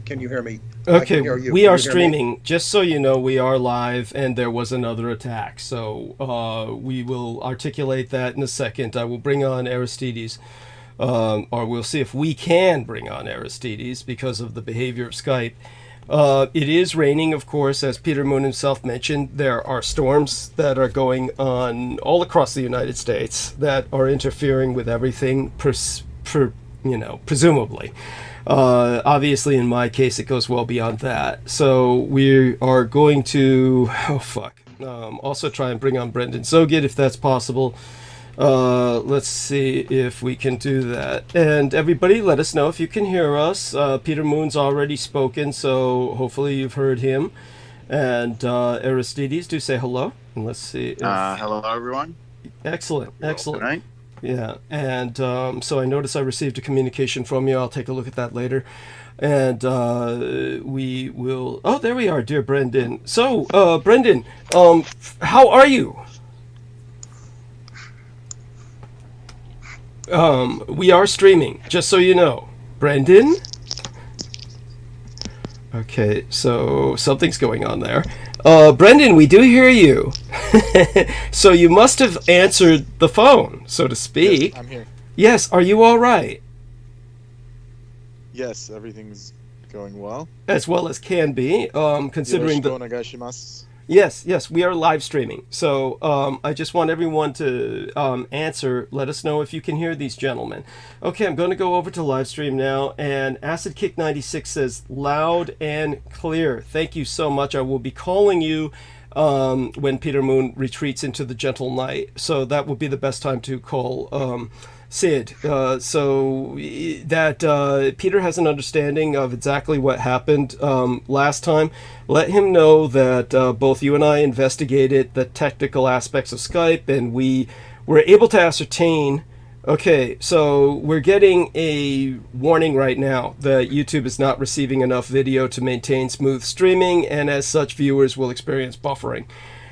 can you hear me? Okay, hear you. we Can are you hear me? streaming. Just so you know, we are live, and there was another attack. So we will articulate that in a second. I will bring on Aristides, or we'll see if we can bring on Aristides because of the behavior of Skype. It is raining, of course, as Peter Moon himself mentioned. There are storms that are going on all across the United States that are interfering with everything, presumably. Obviously, in my case, it goes well beyond that. So we are going to, also try and bring on Brendan Zogid if that's possible. Let's see if we can do that. And everybody, let us know if you can hear us. Peter Moon's already spoken, so hopefully you've heard him. And Aristides, do say hello. And let's see. If... hello, everyone. Excellent, excellent. Good night. Yeah, and so I noticed I received a communication from you. I'll take a look at that later. And we will... Oh, there we are, dear Brendan. So, Brendan, how are you? We are streaming, just so you know. Brendan? Okay, so something's going on there. Brendan, we do hear you. So you must have answered the phone, so to speak. Yes, I'm here. Yes, are you all right? Yes, everything's going well. As well as can be, considering the... Onegaishimasu. Yes, we are live streaming. So I just want everyone to answer. Let us know if you can hear these gentlemen. Okay, I'm going to go over to live stream now. And Acid Kick 96 says, loud and clear. Thank you so much. I will be calling you when Peter Moon retreats into the gentle night. So that will be the best time to call Sid. So that Peter has an understanding of exactly what happened last time. Let him know that both you and I investigated the technical aspects of Skype, and we were able to ascertain. Okay, so we're getting a warning right now that YouTube is not receiving enough video to maintain smooth streaming, and as such, viewers will experience buffering.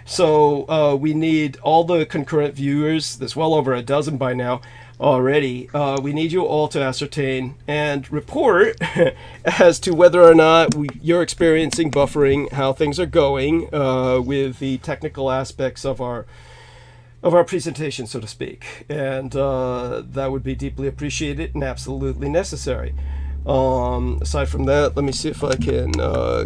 So we need all the concurrent viewers. There's well over a dozen by now already. We need you all to ascertain and report as to whether or not you're experiencing buffering, how things are going with the technical aspects of our presentation, so to speak. And that would be deeply appreciated and absolutely necessary. Aside from that, let me see if I can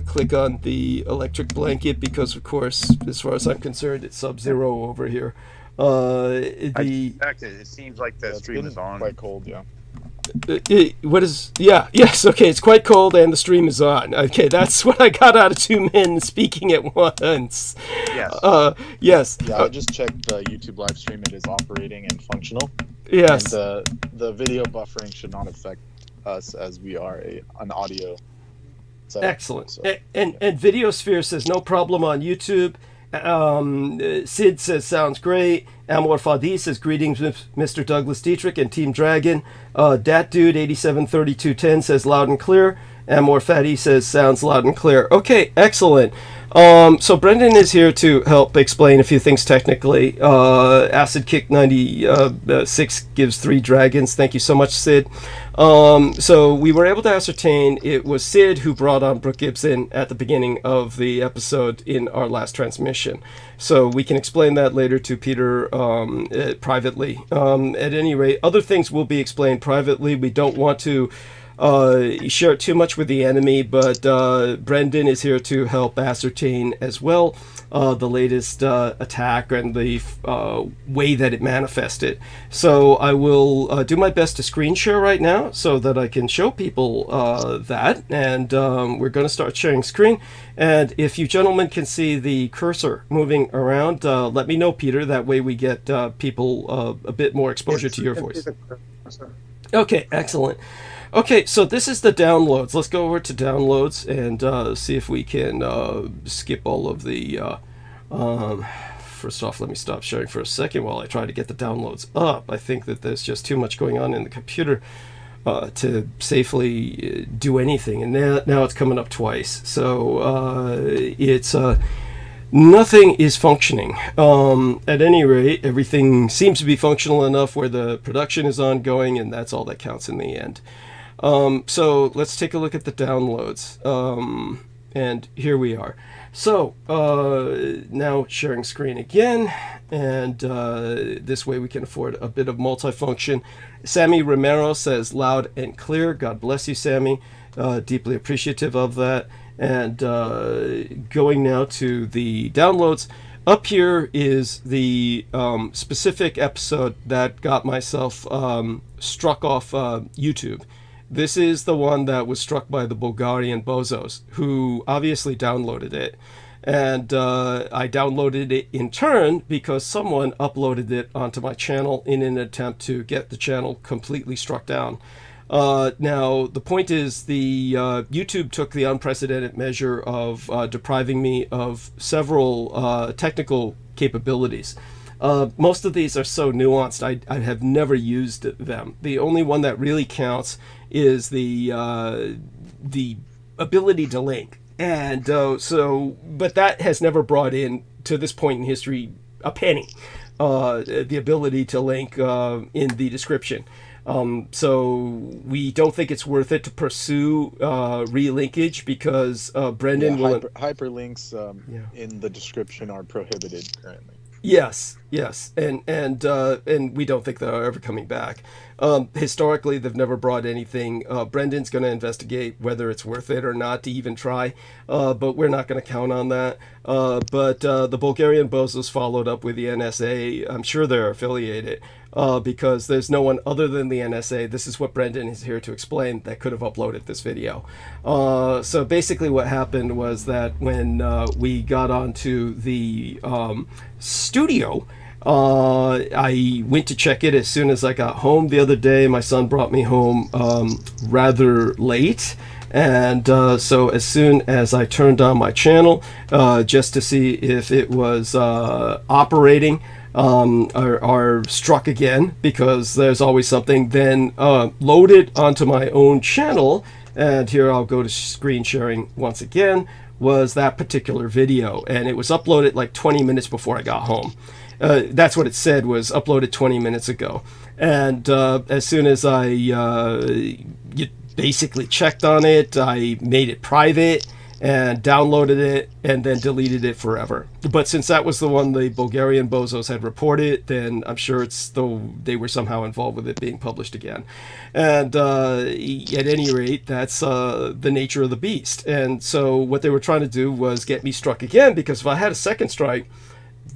click on the electric blanket, because of course, as far as I'm concerned, it's sub-zero over here. I checked it. It seems like the stream is on. Quite cold, yeah. Yes, okay, it's quite cold and the stream is on. Okay, that's what I got out of two men speaking at once. Yes. Yes. Yeah, I just checked the YouTube live stream. It is operating and functional. Yes. And the video buffering should not affect us, as we are an audio setup. Excellent. So, and Videosphere says no problem on YouTube. Sid says sounds great. Amor Fadi says greetings, Mr. Douglas Dietrich and Team Dragon. Dat Dude 873210 says loud and clear. Amor Fadi says sounds loud and clear. Okay, excellent. So Brendan is here to help explain a few things technically. Acid Kick 96 gives 3 dragons. Thank you so much, Sid. So we were able to ascertain it was Sid who brought on Brooke Gibson at the beginning of the episode in our last transmission. So we can explain that later to Peter privately. At any rate, other things will be explained privately. We don't want to share it too much with the enemy, but Brendan is here to help ascertain as well the latest attack and the way that it manifested. So I will do my best to screen share right now so that I can show people that, and we're going to start sharing screen. And if you gentlemen can see the cursor moving around, let me know, Peter. That way we get people a bit more exposure to your voice. Okay, excellent. Okay, so this is the downloads. Let's go over to downloads and see if we can skip all of the... first off, let me stop sharing for a second while I try to get the downloads up. I think that there's just too much going on in the computer to safely do anything. And now it's coming up twice. So it's... nothing is functioning. At any rate, everything seems to be functional enough where the production is ongoing, and that's all that counts in the end. So let's take a look at the downloads. And here we are. So now sharing screen again, and this way we can afford a bit of multifunction. Sammy Romero says loud and clear. God bless you, Sammy. Deeply appreciative of that. And going now to the downloads. Up here is the specific episode that got myself struck off YouTube. This is the one that was struck by the Bulgarian bozos, who obviously downloaded it. And I downloaded it in turn because someone uploaded it onto my channel in an attempt to get the channel completely struck down. Now, the point is the YouTube took the unprecedented measure of depriving me of several technical capabilities. Most of these are so nuanced, I have never used them. The only one that really counts is the ability to link. And but that has never brought in, to this point in history, a penny. The ability to link in the description. So we don't think it's worth it to pursue relinkage because Brendan will... Hyperlinks in the description are prohibited currently. Yes, and we don't think they're ever coming back. Historically, they've never brought anything. Brendan's going to investigate whether it's worth it or not to even try, but we're not going to count on that. But the Bulgarian bozos followed up with the NSA. I'm sure they're affiliated because there's no one other than the NSA. This is what Brendan is here to explain that could have uploaded this video. So basically what happened was that when we got onto the studio, I went to check it as soon as I got home the other day. My son brought me home rather late, and so as soon as I turned on my channel just to see if it was operating or struck again, because there's always something, then loaded onto my own channel, and here I'll go to screen sharing once again, was that particular video, and it was uploaded like 20 minutes before I got home. That's what it said, was uploaded 20 minutes ago. And as soon as I basically checked on it, I made it private and downloaded it and then deleted it forever. But since that was the one the Bulgarian bozos had reported, then I'm sure it's they were somehow involved with it being published again. And at any rate, that's the nature of the beast. And so what they were trying to do was get me struck again, because if I had a second strike,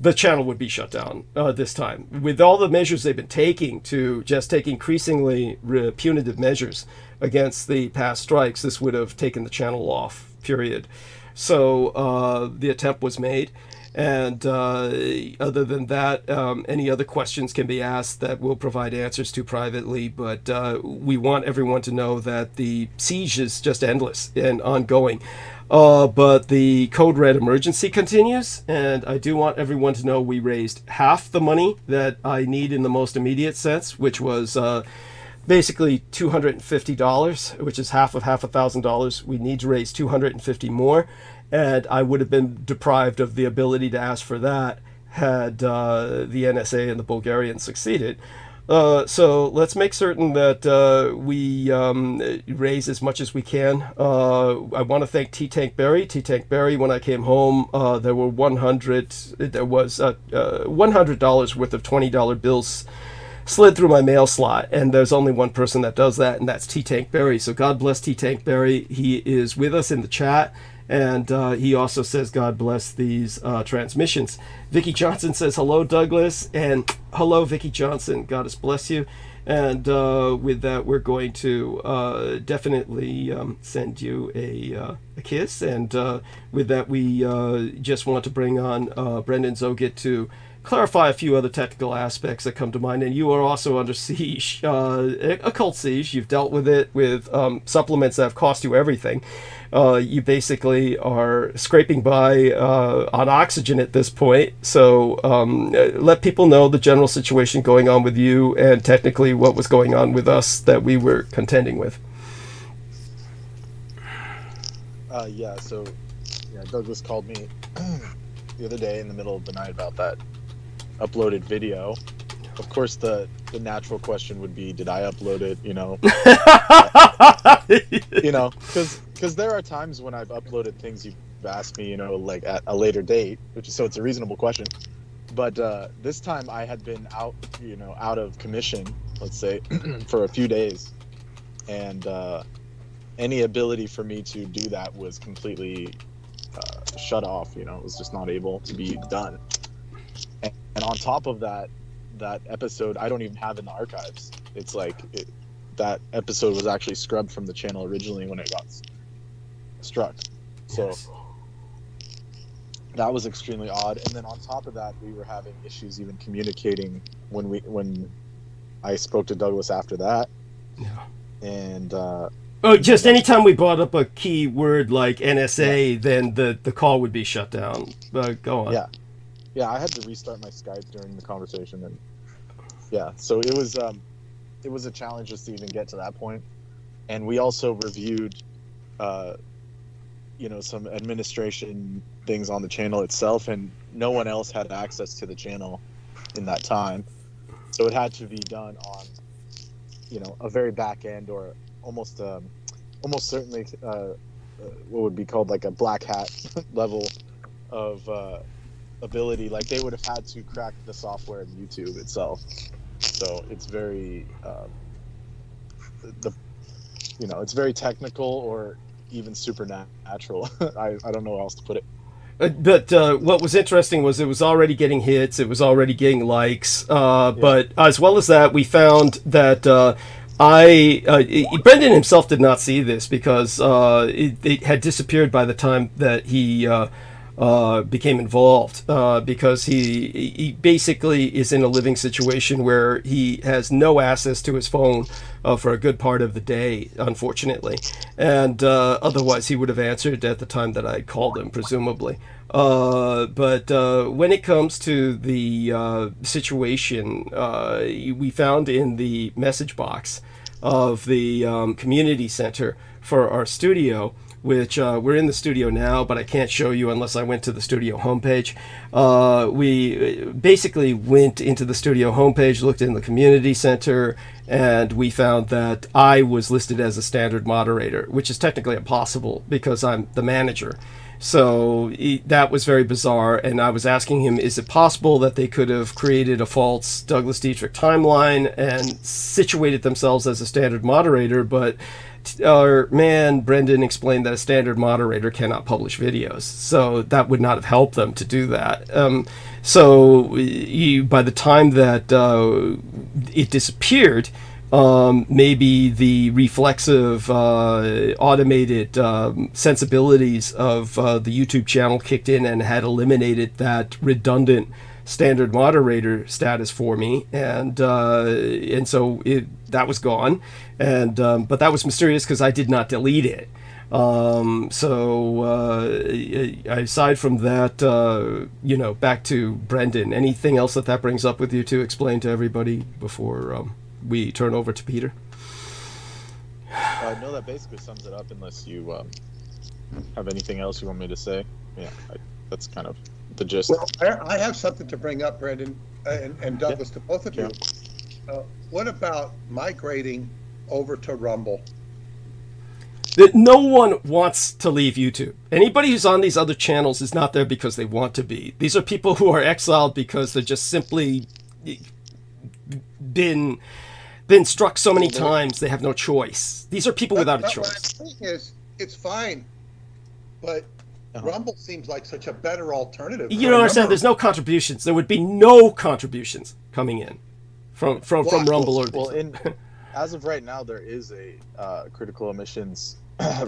the channel would be shut down this time. With all the measures they've been taking to just take increasingly punitive measures against the past strikes, this would have taken the channel off, period. So the attempt was made. And other than that, any other questions can be asked that we'll provide answers to privately. But we want everyone to know that the siege is just endless and ongoing. But the Code Red emergency continues, and I do want everyone to know we raised half the money that I need in the most immediate sense, which was basically $250, which is half of $1,000. We need to raise $250 more, and I would have been deprived of the ability to ask for that had the NSA and the Bulgarians succeeded. So let's make certain that we raise as much as we can. I want to thank T-Tank Barry. T-Tank Barry, when I came home, there was $100 worth of $20 bills slid through my mail slot, and there's only one person that does that, and that's T-Tank Barry. So God bless T-Tank Barry. He is with us in the chat. And he also says, God bless these transmissions. Vicky Johnson says, hello, Douglas. And hello, Vicky Johnson. God bless you. And with that, we're going to definitely send you a kiss. And with that, we just want to bring on Brendan Zogit to clarify a few other technical aspects that come to mind. And you are also under siege, occult siege. You've dealt with it with supplements that have cost you everything. You basically are scraping by on oxygen at this point. So let people know the general situation going on with you and technically what was going on with us that we were contending with. So Douglas called me the other day in the middle of the night about that uploaded video. of course, the natural question would be, did I upload it? Because there are times when I've uploaded things you've asked me, like at a later date, so it's a reasonable question. But this time I had been out, out of commission, let's say, for a few days, and any ability for me to do that was completely shut off. It was just not able to be done. And on top of that episode I don't even have in the archives. It's like that episode was actually scrubbed from the channel originally when it got struck. So Yes. that was extremely odd. And then on top of that, we were having issues even communicating when I spoke to Douglas after that. Yeah. And just anytime we brought up a key word like NSA, then the call would be shut down. Go on. Yeah, I had to restart my Skype during the conversation, and so it was a challenge just to even get to that point. And we also reviewed, some administration things on the channel itself, and no one else had access to the channel in that time, so it had to be done on, a very back end, or almost certainly what would be called like a black hat level of ability. Like they would have had to crack the software in YouTube itself. So it's very it's very technical, or even supernatural. I don't know how else to put it. But what was interesting was it was already getting hits, it was already getting likes, but as well as that, we found that Brendan himself did not see this because it had disappeared by the time that he became involved, because he basically is in a living situation where he has no access to his phone for a good part of the day, unfortunately, and otherwise he would have answered at the time that I called him, presumably. But when it comes to the situation, we found in the message box of the community center for our studio, which we're in the studio now, but I can't show you unless I went to the studio homepage. We basically went into the studio homepage, looked in the community center, and we found that I was listed as a standard moderator, which is technically impossible because I'm the manager. So that was very bizarre, and I was asking him, is it possible that they could have created a false Douglas Dietrich timeline and situated themselves as a standard moderator? But our man Brendan explained that a standard moderator cannot publish videos, so that would not have helped them to do that. So by the time that it disappeared, maybe the reflexive automated sensibilities of the YouTube channel kicked in and had eliminated that redundant standard moderator status for me, and so that was gone, and but that was mysterious because I did not delete it. Aside from that, back to Brendan. Anything else that brings up with you to explain to everybody before we turn over to Peter? No, that basically sums it up, unless you have anything else you want me to say. Yeah, that's kind of the gist. Well, I have something to bring up, Brendan and Douglas, to both of you. What about migrating over to Rumble? That no one wants to leave YouTube. Anybody who's on these other channels is not there because they want to be. These are people who are exiled because they're just simply been struck so many times they have no choice. These are people without a choice. What I'm saying is, it's fine, but Rumble seems like such a better alternative. You don't understand. There's no contributions. There would be no contributions coming in from Rumble or. Well, as of right now, there is a Critical Emissions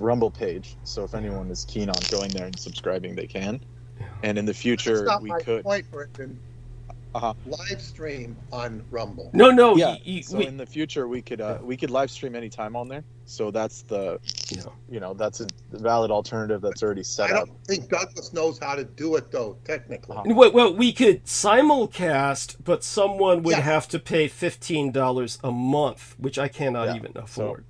Rumble page. So if anyone is keen on going there and subscribing, they can. And in the future, That's not we my could. point, Brendan. Live stream on Rumble. No. Yeah. In the future, we could live stream anytime on there. So that's that's a valid alternative that's already set up. I don't think Douglas knows how to do it, though, technically. Well, we could simulcast, but someone would have to pay $15 a month, which I cannot even afford.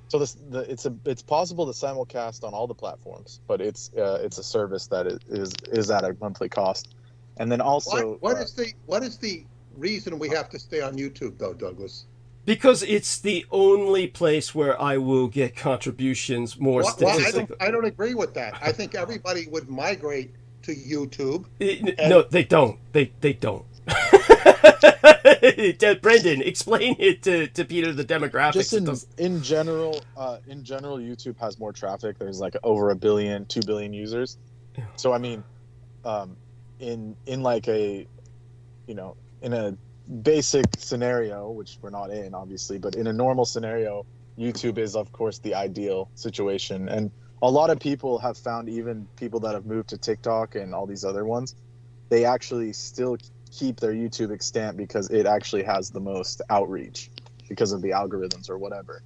So it's possible to simulcast on all the platforms, but it's a service that is at a monthly cost. And then also, what is the reason we have to stay on YouTube, though, Douglas? Because it's the only place where I will get contributions more Well, statistically. I don't agree with that. I think everybody would migrate to YouTube. No, they don't. They don't. Brendan, explain it to Peter, the demographics. Just in general, YouTube has more traffic. There's like over 1 billion, 2 billion users. Yeah. So I mean, in like a, you know, in a basic scenario, which we're not in obviously, but in a normal scenario, YouTube is of course the ideal situation. And a lot of people have found, even people that have moved to TikTok and all these other ones, they actually still keep their YouTube extant because it actually has the most outreach because of the algorithms or whatever.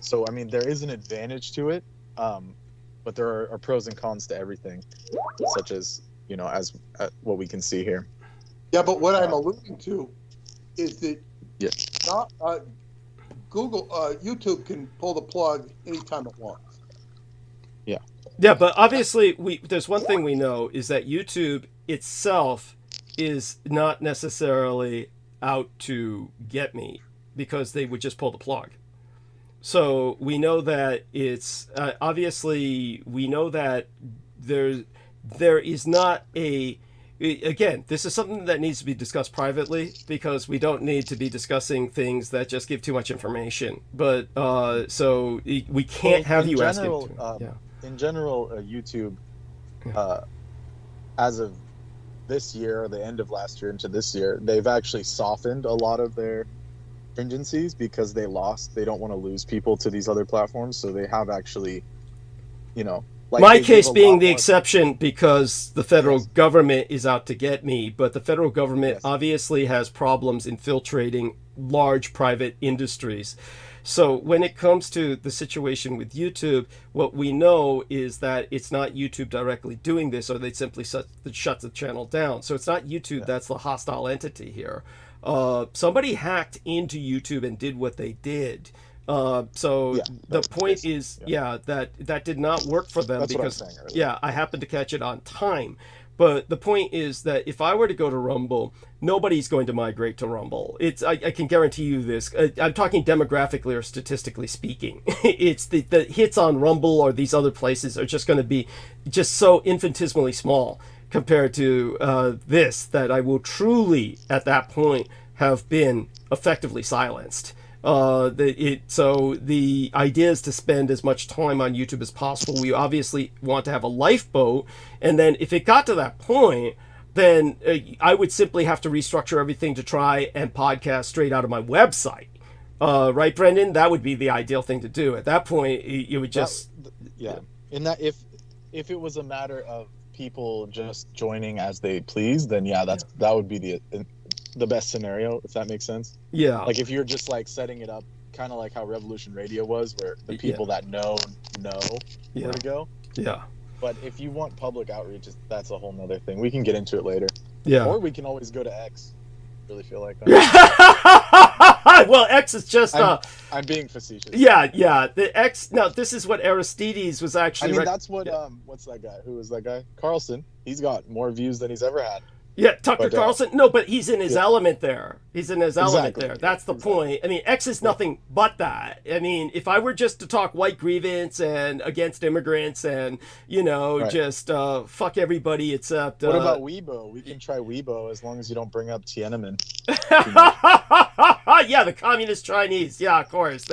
So I mean, there is an advantage to it, but there are pros and cons to everything, such as, you know, as what we can see here. Yeah, but what I'm alluding to is that YouTube can pull the plug anytime it wants. Yeah, but obviously there's one thing we know is that YouTube itself is not necessarily out to get me, because they would just pull the plug. So we know that it's obviously, we know that there is not a, again, this is something that needs to be discussed privately, because we don't need to be discussing things that just give too much information. But so we can't have you asking. In general, YouTube, as of this year, or the end of last year into this year, they've actually softened a lot of their stringencies because they don't want to lose people to these other platforms. So they have actually, you know, like, my case being the exception, because the federal government is out to get me, but the federal government obviously has problems infiltrating large private industries. So when it comes to the situation with YouTube, what we know is that it's not YouTube directly doing this, or they simply shut the channel down. So it's not YouTube that's the hostile entity here. Somebody hacked into YouTube and did what they did. The point is, that did not work for them. That's because what I'm saying earlier. I happened to catch it on time. But the point is that if I were to go to Rumble, nobody's going to migrate to Rumble. I can guarantee you this. I'm talking demographically or statistically speaking. It's the hits on Rumble or these other places are just going to be just so infinitesimally small compared to this, that I will truly, at that point, have been effectively silenced. So the idea is to spend as much time on YouTube as possible. We obviously want to have a lifeboat, and then if it got to that point, then I would simply have to restructure everything to try and podcast straight out of my website. Right, Brendan? That would be the ideal thing to do. At that point, you would just... In that, if it was a matter of people just joining as they please, then that would be the best scenario, if that makes sense. Yeah. Like if you're just like setting it up kind of like how Revolution Radio was, where the people that know where to go. Yeah. But if you want public outreach, that's a whole nother thing. We can get into it later. Yeah. Or we can always go to X. Really feel like that. Well, X is just I'm being facetious. Yeah. The X. No, this is what Aristides was actually. I mean, that's what what's that guy? Who was that guy? Carlson. He's got more views than he's ever had. Yeah, Tucker Carlson. No, but he's in his element there. He's in his element there. That's the point. I mean, X is nothing but that. I mean, if I were just to talk white grievance and against immigrants and, just fuck everybody except... What about Weibo? We can try Weibo as long as you don't bring up Tiananmen. Yeah, the communist Chinese. Yeah, of course.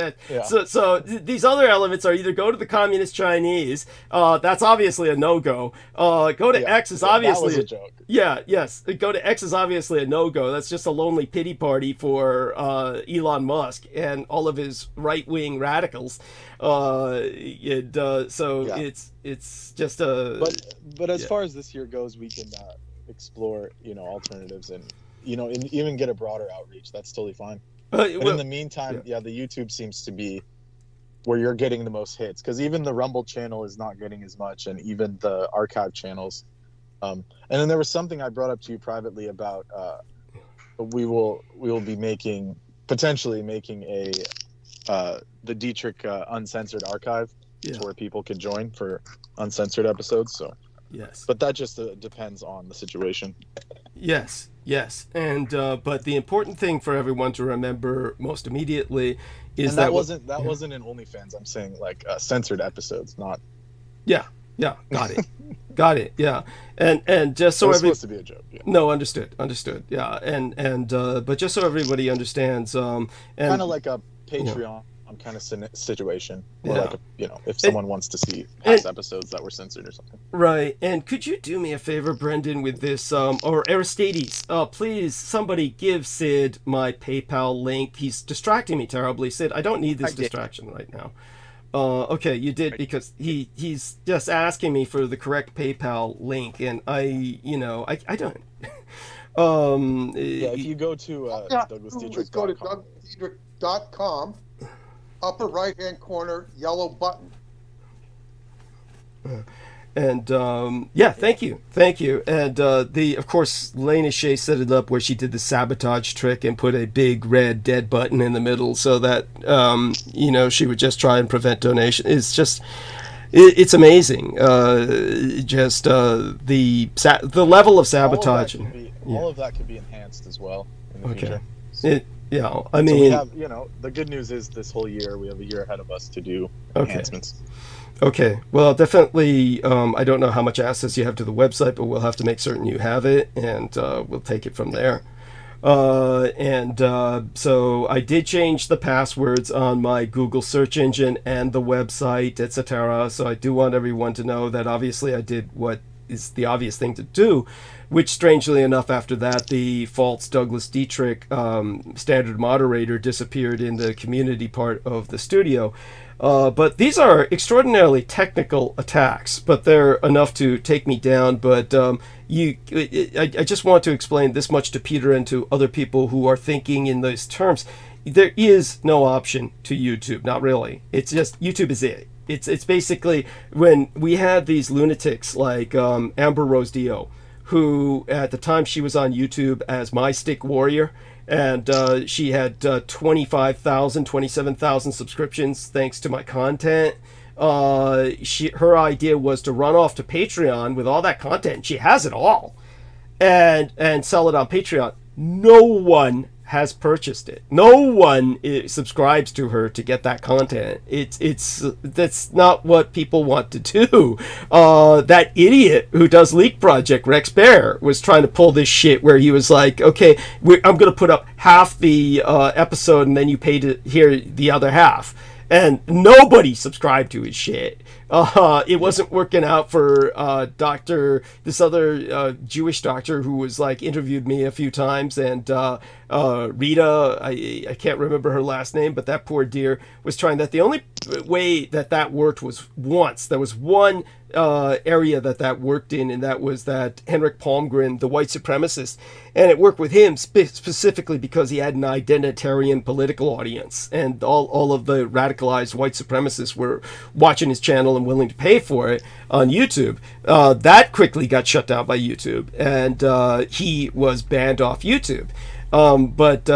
So these other elements are either go to the communist Chinese. That's obviously a no-go. Go to X is obviously... That was a joke. Yeah, yes. Go to X is obviously a no-go. That's just a lonely pity party for Elon Musk and all of his right-wing radicals. It's just a... But as far as this year goes, we can explore, alternatives and, even get a broader outreach. That's totally fine. But in the meantime, the YouTube seems to be where you're getting the most hits, because even the Rumble channel is not getting as much, and even the archive channels. And then there was something I brought up to you privately about we will be potentially making the Dietrich uncensored archive, where people could join for uncensored episodes. So yes, but that just depends on the situation. Yes. Yes, and but the important thing for everyone to remember most immediately is And that wasn't in OnlyFans. I'm saying like censored episodes, not. Yeah, got it, got it. Yeah, and just so It was every supposed to be a joke. Yeah. no, understood. Yeah, and but just so everybody understands, and Kind of like a Patreon kind of situation, or Yeah. like if someone wants to see past episodes that were censored or something. right. And could you do me a favor, Brendan, with this, or Aristides? Please, somebody give Sid my PayPal link. He's distracting me terribly. Sid, I don't need this distraction right now. Okay, you did, because he's just asking me for the correct PayPal link, and I don't. Yeah, if you go to Douglas Just Dietrich. go to douglasdietrich.com, upper right-hand corner, yellow button. And yeah, thank you. And of course, Lena Shea set it up where she did the sabotage trick and put a big red dead button in the middle so that she would just try and prevent donation. It's just, it's amazing. Just the level of sabotage. All of that could be enhanced as well in the future. I mean, so we have, the good news is this whole year we have a year ahead of us to do enhancements. Okay, well, definitely, I don't know how much access you have to the website, but we'll have to make certain you have it, and we'll take it from there. So I did change the passwords on my Google search engine and the website, etc. So I do want everyone to know that obviously I did what is the obvious thing to do, which strangely enough, after that, the false Douglas Dietrich standard moderator disappeared in the community part of the studio. But these are extraordinarily technical attacks, but they're enough to take me down. But I just want to explain this much to Peter and to other people who are thinking in those terms. There is no option to YouTube, not really. It's just YouTube is it. It's basically when we had these lunatics like Amber Rose Dio, who at the time she was on YouTube as My Stick Warrior, and she had 25,000, 27,000 subscriptions thanks to my content. Her idea was to run off to Patreon with all that content. She has it all, and sell it on Patreon. No one has purchased it. No one subscribes to her to get that content. That's not what people want to do. That idiot who does Leak Project, Rex Bear, was trying to pull this shit where he was like, okay, I'm going to put up half the episode and then you pay to hear the other half. And nobody subscribed to his shit. It wasn't working out for this other Jewish doctor who was like interviewed me a few times, and Rita, I can't remember her last name, but that poor dear was trying that. The only way that worked was once. There was one area that worked in, and that was that Henrik Palmgren, the white supremacist, and it worked with him specifically because he had an identitarian political audience, and all of the radicalized white supremacists were watching his channel and willing to pay for it on YouTube. That quickly got shut down by YouTube, and he was banned off YouTube. But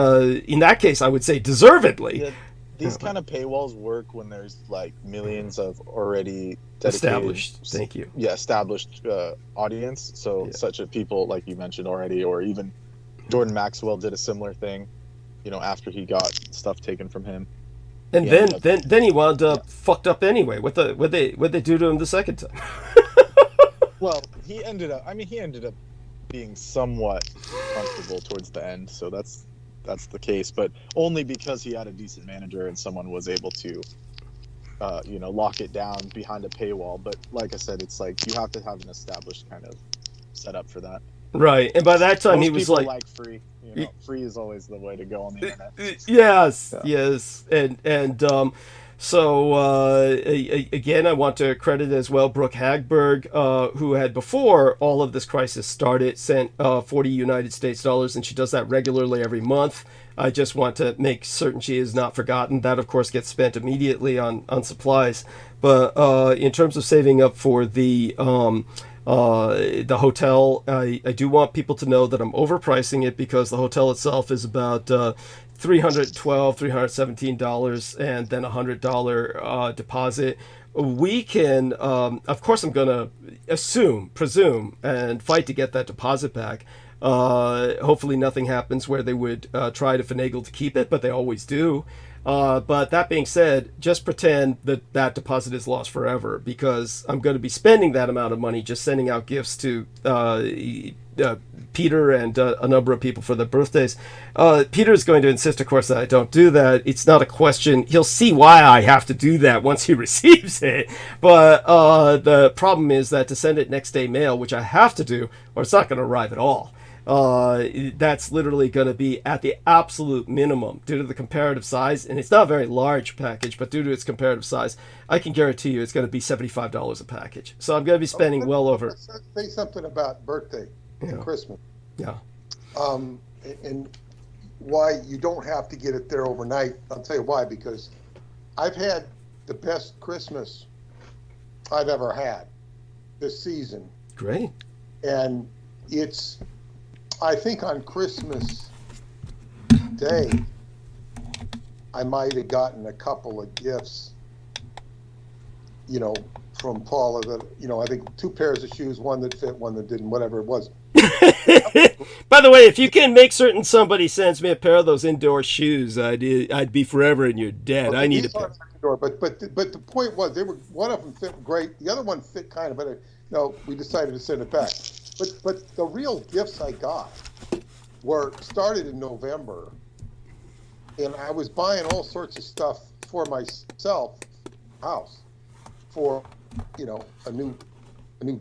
in that case, I would say deservedly. Yeah, these kind of paywalls work when there's like millions of already established. Established audience. So such a people like you mentioned already, or even Jordan Maxwell did a similar thing. After he got stuff taken from him. And then he wound up fucked up anyway. What they do to him the second time? Well, he ended up being somewhat comfortable towards the end, so that's the case, but only because he had a decent manager and someone was able to lock it down behind a paywall. But like I said, it's like you have to have an established kind of setup for that. Right, and by that time Most he was people like free. Free is always the way to go on the internet. Yes, and so again, I want to credit as well Brooke Hagberg, who had before all of this crisis started sent 40 United States dollars, and she does that regularly every month. I just want to make certain she is not forgotten. That, of course, gets spent immediately on supplies. But in terms of saving up for the hotel, I do want people to know that I'm overpricing it because the hotel itself is about $317, and then $100 deposit. we can, of course, I'm going to presume, and fight to get that deposit back. Hopefully nothing happens where they would try to finagle to keep it, but they always do. But that being said, just pretend that that deposit is lost forever, because I'm going to be spending that amount of money just sending out gifts to Peter and a number of people for their birthdays. Peter is going to insist, of course, that I don't do that. It's not a question. He'll see why I have to do that once he receives it. But the problem is that to send it next day mail, which I have to do, or it's not going to arrive at all. That's literally going to be at the absolute minimum due to the comparative size, and it's not a very large package, but due to its comparative size, I can guarantee you it's going to be $75 a package. So I'm going to be spending well over. Let's say something about birthday and Christmas. Yeah. And why you don't have to get it there overnight. I'll tell you why, because I've had the best Christmas I've ever had this season. Great. And it's, I think on Christmas Day, I might have gotten a couple of gifts, you know, from Paula that, you know, I think 2 pairs of shoes, one that fit, one that didn't, whatever it was. By the way, if you can make certain somebody sends me a pair of those indoor shoes, I'd be forever in your debt. Okay, I need a these pair. aren't indoor, but the point was, they were, one of them fit great, the other one fit kind of better. No, we decided to send it back. But the real gifts I got were started in November, and I was buying all sorts of stuff for myself, house, for, you know, a new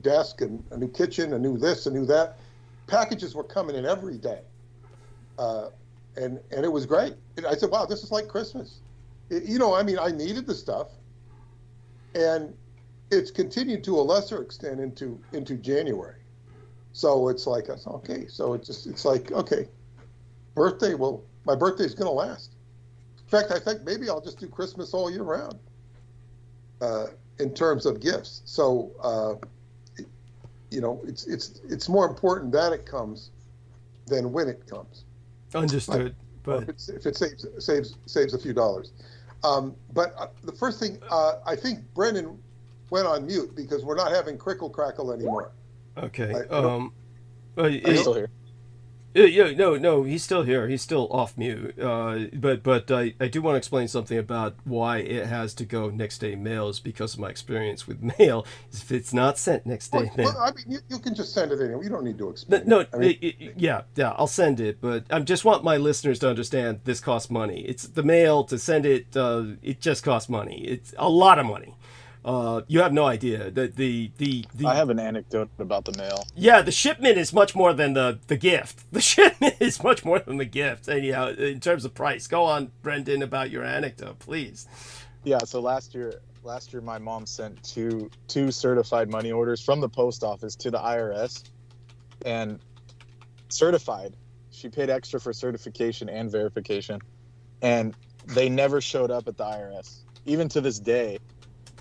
desk and a new kitchen, a new this, a new that. Packages were coming in every day, and it was great. And I said, wow, this is like Christmas. You know, I mean, I needed the stuff, and it's continued to a lesser extent into January. So it's like, okay, so it's like, okay, my birthday's going to last. In fact, I think maybe I'll just do Christmas all year round in terms of gifts. So, you know, it's more important that it comes than when it comes. Understood. But if it saves a few dollars. But the first thing, I think Brendan went on mute because we're not having crickle crackle anymore. okay. Are you still here? Yeah, no, he's still here. He's still off mute. But I do want to explain something about why it has to go next day mail, is because of my experience with mail. If it's not sent next day mail. Well, I mean, you can just send it anyway. You don't need to explain. No, I mean, yeah, I'll send it, but I just want my listeners to understand this costs money. It's the mail to send it. It just costs money. It's a lot of money. You have no idea that the I have an anecdote about the mail. Yeah, the shipment is much more than the gift. The shipment is much more than the gift. Anyhow, in terms of price, go on, Brendan, about your anecdote, please. Yeah, so last year my mom sent two certified money orders from the post office to the IRS, and certified. She paid extra for certification and verification, and they never showed up at the IRS, even to this day.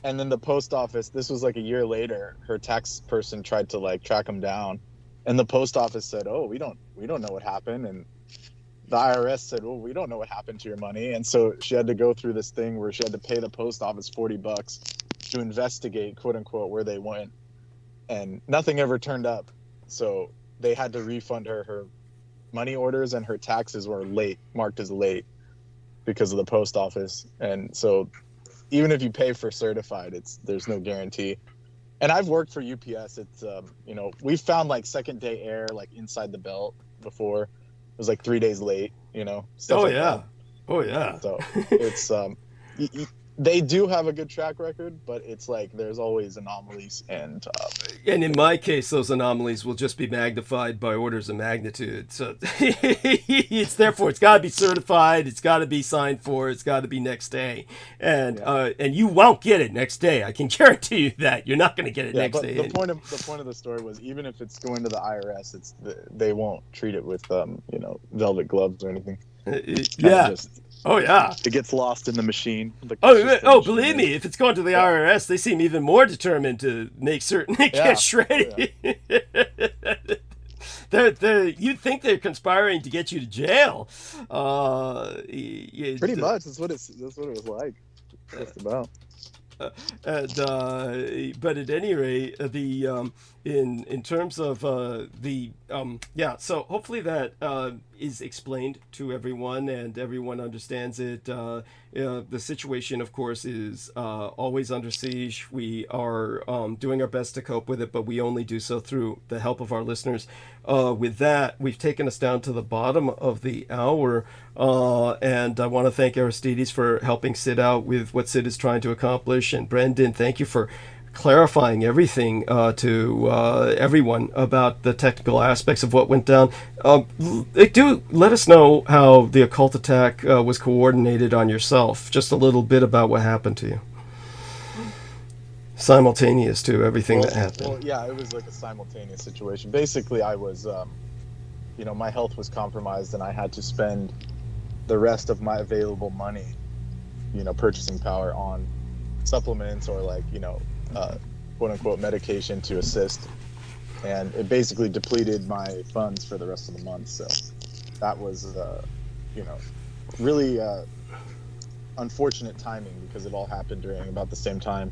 And then the post office, this was like a year later, her tax person tried to like track them down, and the post office said, "Oh, we don't know what happened," and the IRS said, "Oh, we don't know what happened to your money." And so she had to go through this thing where she had to pay the post office $40 to investigate, quote unquote, where they went, and nothing ever turned up. So they had to refund her money orders, and her taxes were late, marked as late, because of the post office. And so even if you pay for certified, there's no guarantee. And I've worked for UPS. It's you know, we've found like second day air like inside the belt before. It was like 3 days late, you know. Oh like yeah. that. Oh yeah. So it's they do have a good track record, but it's like there's always anomalies, and in my case, those anomalies will just be magnified by orders of magnitude. So it's therefore it's got to be certified, it's got to be signed for, it's got to be next day, and you won't get it next day. I can guarantee you that you're not going to get it next day. The point of the story was, even if it's going to the IRS, they won't treat it with you know, velvet gloves or anything. Oh yeah, it gets lost in the machine. Believe me, if it's going to the IRS, they seem even more determined to make certain it gets shredded. You'd think they're conspiring to get you to jail. Pretty much, that's what it was like. Just about. And but at any rate, the in terms of the yeah, so hopefully that is explained to everyone and everyone understands it. The situation, of course, is always under siege. We are doing our best to cope with it, but we only do so through the help of our listeners. With that, we've taken us down to the bottom of the hour, and I want to thank Aristides for helping Sid out with what Sid is trying to accomplish, and Brendan, thank you for clarifying everything to everyone about the technical aspects of what went down. Do let us know how the occult attack was coordinated on yourself. Just a little bit about what happened to you. Simultaneous to everything that happened. Well, yeah, it was like a simultaneous situation. Basically, I was, you know, my health was compromised, and I had to spend the rest of my available money, you know, purchasing power on supplements or like, you know, quote unquote medication to assist. And it basically depleted my funds for the rest of the month. So that was, you know, really unfortunate timing because it all happened during about the same time.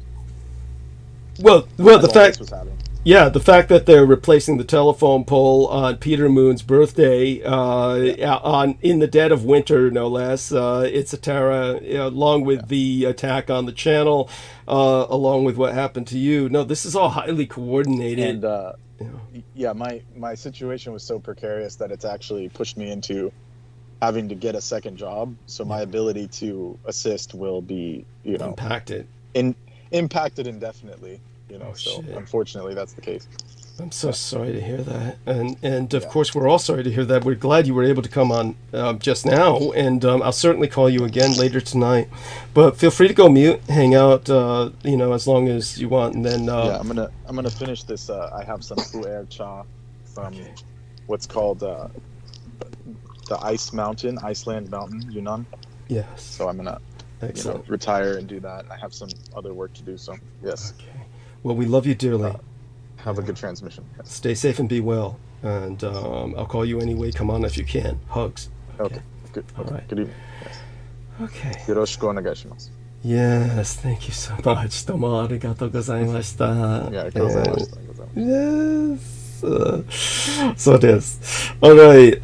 Well, the fact was happening. Yeah, the fact that they're replacing the telephone pole on Peter Moon's birthday, in the dead of winter, no less. It's a terror, along with the attack on the channel, along with what happened to you. No, this is all highly coordinated. And yeah, my situation was so precarious that it's actually pushed me into having to get a second job. So my ability to assist will be, you know, impacted indefinitely. You know, so shit. Unfortunately, that's the case. I'm so sorry to hear that, and of course we're all sorry to hear that. We're glad you were able to come on just now, and I'll certainly call you again later tonight. But feel free to go mute, hang out, you know, as long as you want, and then yeah, I'm gonna finish this. I have some pu'er cha from what's called the Iceland Mountain, Yunnan. Yes. So I'm gonna retire and do that. I have some other work to do. So yes. Okay. Well, we love you dearly. Have a good transmission. Yes. Stay safe and be well. And I'll call you anyway. Come on if you can. Hugs. Okay. Good. All right. Good evening. Yes. Okay. Yoroshiku onegaishimasu. Yes, thank you so much. どうもありがとうございました。Yes. So it is. All right,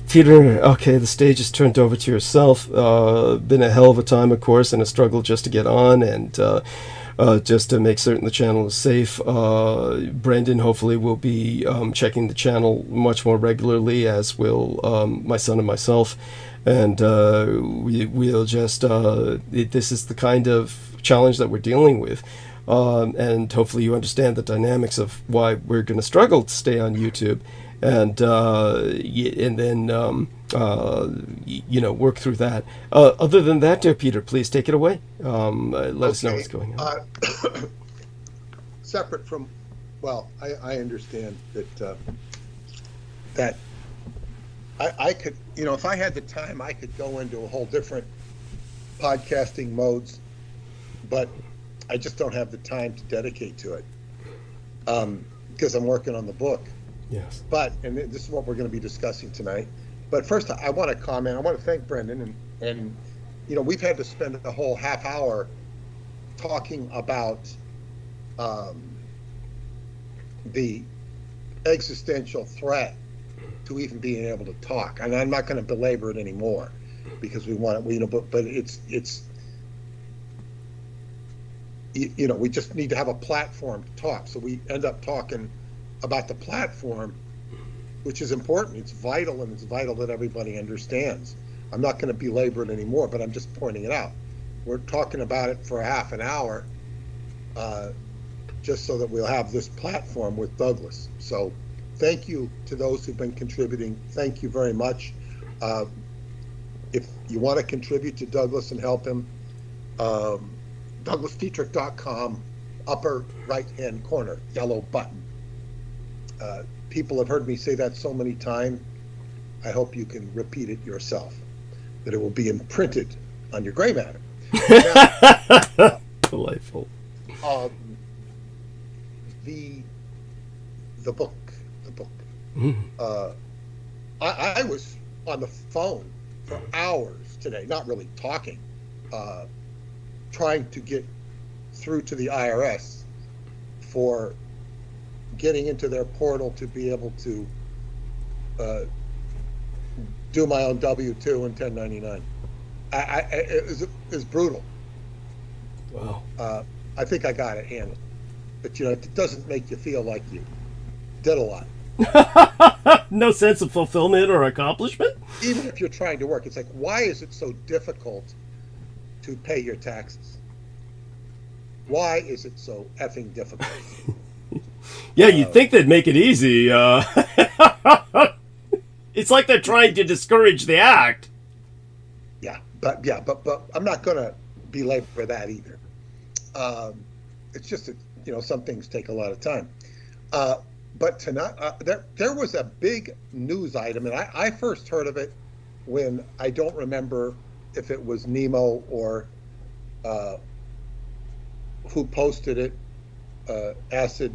Peter. Okay, the stage is turned over to yourself. Been a hell of a time, of course, and a struggle just to get on and just to make certain the channel is safe. Brendan hopefully will be checking the channel much more regularly, as will my son and myself. And we'll just this is the kind of challenge that we're dealing with. And hopefully you understand the dynamics of why we're going to struggle to stay on YouTube, and then you know, work through that. Other than that, dear Peter, please take it away. Let us know what's going on. Separate from, well, I understand that that I could, you know, if I had the time, I could go into a whole different podcasting modes, but I just don't have the time to dedicate to it because I'm working on the book. Yes. But, and this is what we're going to be discussing tonight. But first, I want to comment. I want to thank Brendan. And you know, we've had to spend a whole half hour talking about the existential threat to even being able to talk. And I'm not going to belabor it anymore because we want it, you know, but it's you know, we just need to have a platform to talk. So we end up talking about the platform, which is important. It's vital, and it's vital that everybody understands. I'm not going to belabor it anymore, but I'm just pointing it out. We're talking about it for a half an hour, just so that we'll have this platform with Douglas. So thank you to those who've been contributing. Thank you very much. If you want to contribute to Douglas and help him, DouglasDietrich.com, upper right-hand corner, yellow button. People have heard me say that so many times. I hope you can repeat it yourself, that it will be imprinted on your gray matter. Now, delightful. The book. Mm. I was on the phone for hours today, not really talking, trying to get through to the IRS for getting into their portal to be able to do my own W-2 and 1099. It was brutal. Wow. I think I got it handled, but you know, it doesn't make you feel like you did a lot. No sense of fulfillment or accomplishment? Even if you're trying to work, it's like, why is it so difficult to pay your taxes? Why is it so effing difficult? Yeah, you'd think they'd make it easy. It's like they're trying to discourage the act. But I'm not going to belabor that either. It's just that, you know, some things take a lot of time. But tonight, there was a big news item, and I first heard of it when, I don't remember if it was Nemo or who posted it. Acid,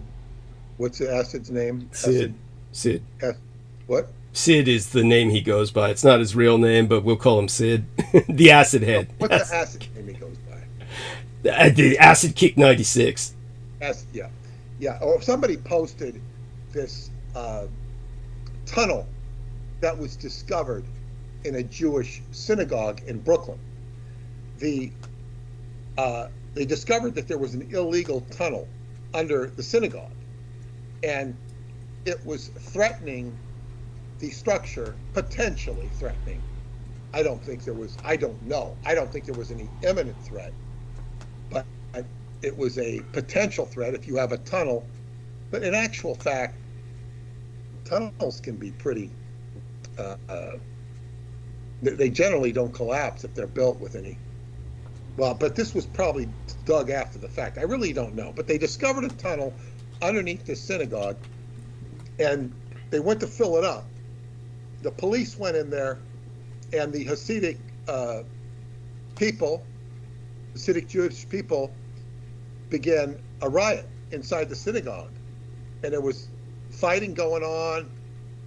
what's the Acid's name? Sid. What? Sid is the name he goes by. It's not his real name, but we'll call him Sid. The Acid Head. What's the Acid name he goes by? The Acid Kick 96. Acid, yeah. Or somebody posted this tunnel that was discovered in a Jewish synagogue in Brooklyn. They discovered that there was an illegal tunnel under the synagogue, and it was threatening the structure, potentially threatening. I don't think there was any imminent threat, but it was a potential threat if you have a tunnel. But in actual fact, tunnels can be pretty, they generally don't collapse if they're built with any. Well, but this was probably dug after the fact. I really don't know. But they discovered a tunnel underneath this synagogue, and they went to fill it up. The police went in there, and the Hasidic Hasidic Jewish people, began a riot inside the synagogue. And there was fighting going on,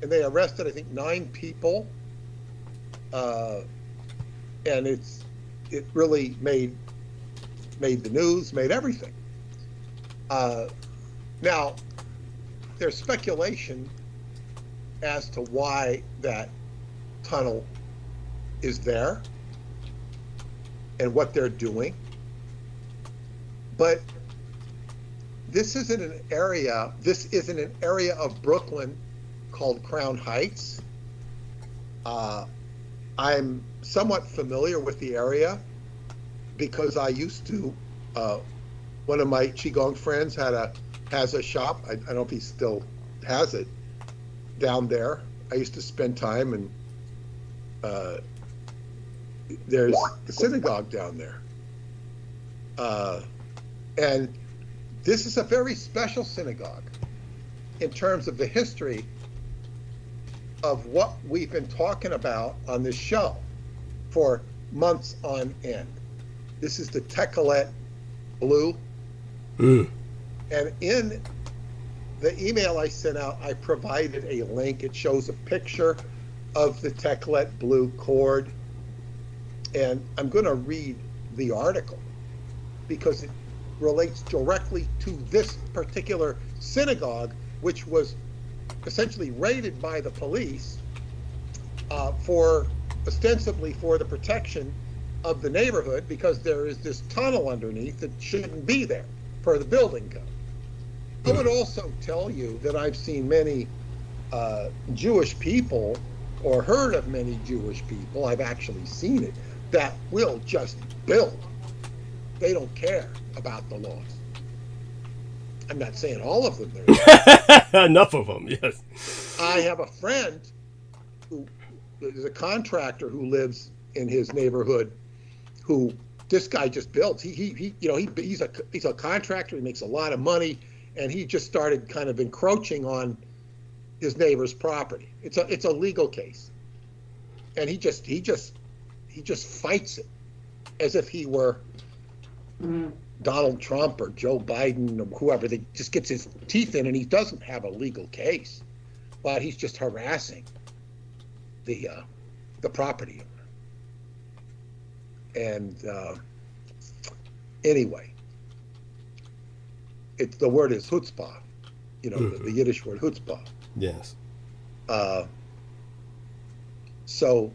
and they arrested, I think, 9 people. And it really made the news, made everything. Now, there's speculation as to why that tunnel is there and what they're doing. But this isn't an area of Brooklyn called Crown Heights. I'm somewhat familiar with the area because I used to, one of my Qigong friends has a shop. I don't know if he still has it down there. I used to spend time, and there's a synagogue down there. And this is a very special synagogue in terms of the history of what we've been talking about on this show for months on end. This is the Techelet Blue. And in the email I sent out, I provided a link. It shows a picture of the Techelet Blue cord. And I'm going to read the article because it relates directly to this particular synagogue, which was essentially raided by the police ostensibly for the protection of the neighborhood, because there is this tunnel underneath that shouldn't be there per the building code. I would also tell you that I've seen many Jewish people, or heard of many Jewish people, I've actually seen it, that will just build. They don't care about the laws. I'm not saying all of them. Enough of them, yes. I have a friend who is a contractor who lives in his neighborhood, who this guy just builds. He's a contractor. He makes a lot of money, and he just started kind of encroaching on his neighbor's property. It's a legal case, and he just fights it as if he were Donald Trump or Joe Biden or whoever. That just gets his teeth in, and he doesn't have a legal case, but he's just harassing the property owner. And anyway, it's the word is chutzpah, the Yiddish word chutzpah. Yes. So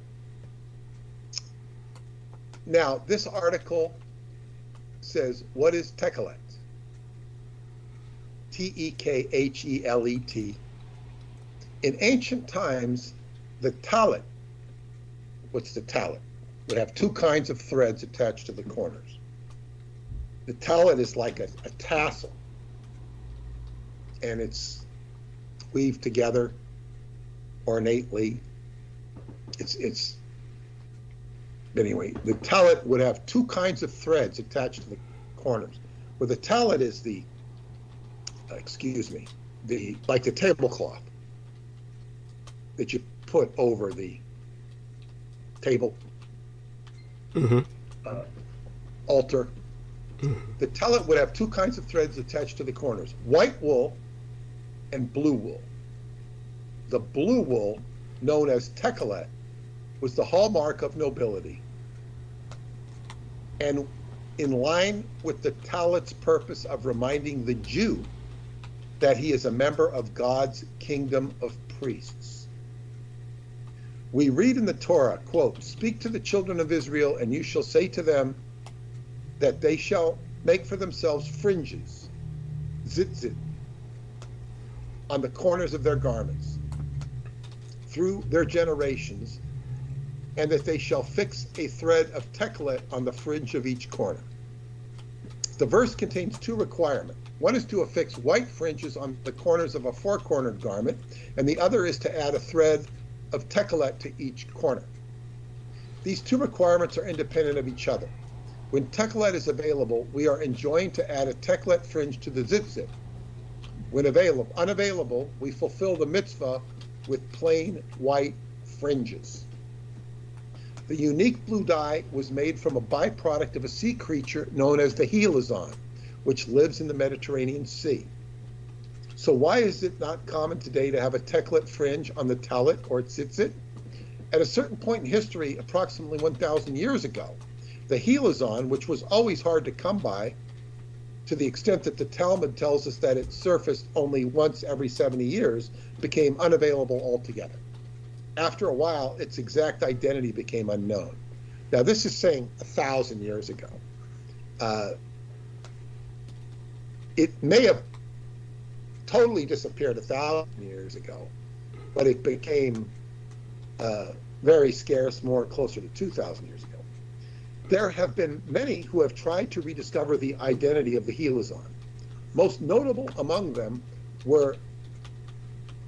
now this article says, what is techelet? Tekhelet. In ancient times, the talit, what's the talit? Would have two kinds of threads attached to the corners. The talit is like a tassel, and it's weaved together ornately. Anyway, the talit would have two kinds of threads attached to the corners. Where the talit is like the tablecloth that you put over the table, altar. The talit would have two kinds of threads attached to the corners: white wool and blue wool. The blue wool, known as techelet, was the hallmark of nobility, and in line with the talit's purpose of reminding the Jew that he is a member of God's kingdom of priests. We read in the Torah, quote, "Speak to the children of Israel, and you shall say to them that they shall make for themselves fringes, zitzit, on the corners of their garments through their generations, and that they shall fix a thread of techelet on the fringe of each corner." The verse contains two requirements. One is to affix white fringes on the corners of a four-cornered garment, and the other is to add a thread of techelet to each corner. These two requirements are independent of each other. When techelet is available, we are enjoined to add a techelet fringe to the zitzit. When unavailable, we fulfill the mitzvah with plain white fringes. The unique blue dye was made from a byproduct of a sea creature known as the helizon, which lives in the Mediterranean Sea. So why is it not common today to have a techelet fringe on the talit or tzitzit? At a certain point in history, approximately 1,000 years ago, the helizon, which was always hard to come by, to the extent that the Talmud tells us that it surfaced only once every 70 years, became unavailable altogether. After a while, its exact identity became unknown. Now, this is saying 1,000 years ago. It may have totally disappeared 1,000 years ago, but it became very scarce more closer to 2,000 years ago. There have been many who have tried to rediscover the identity of the helizon. Most notable among them were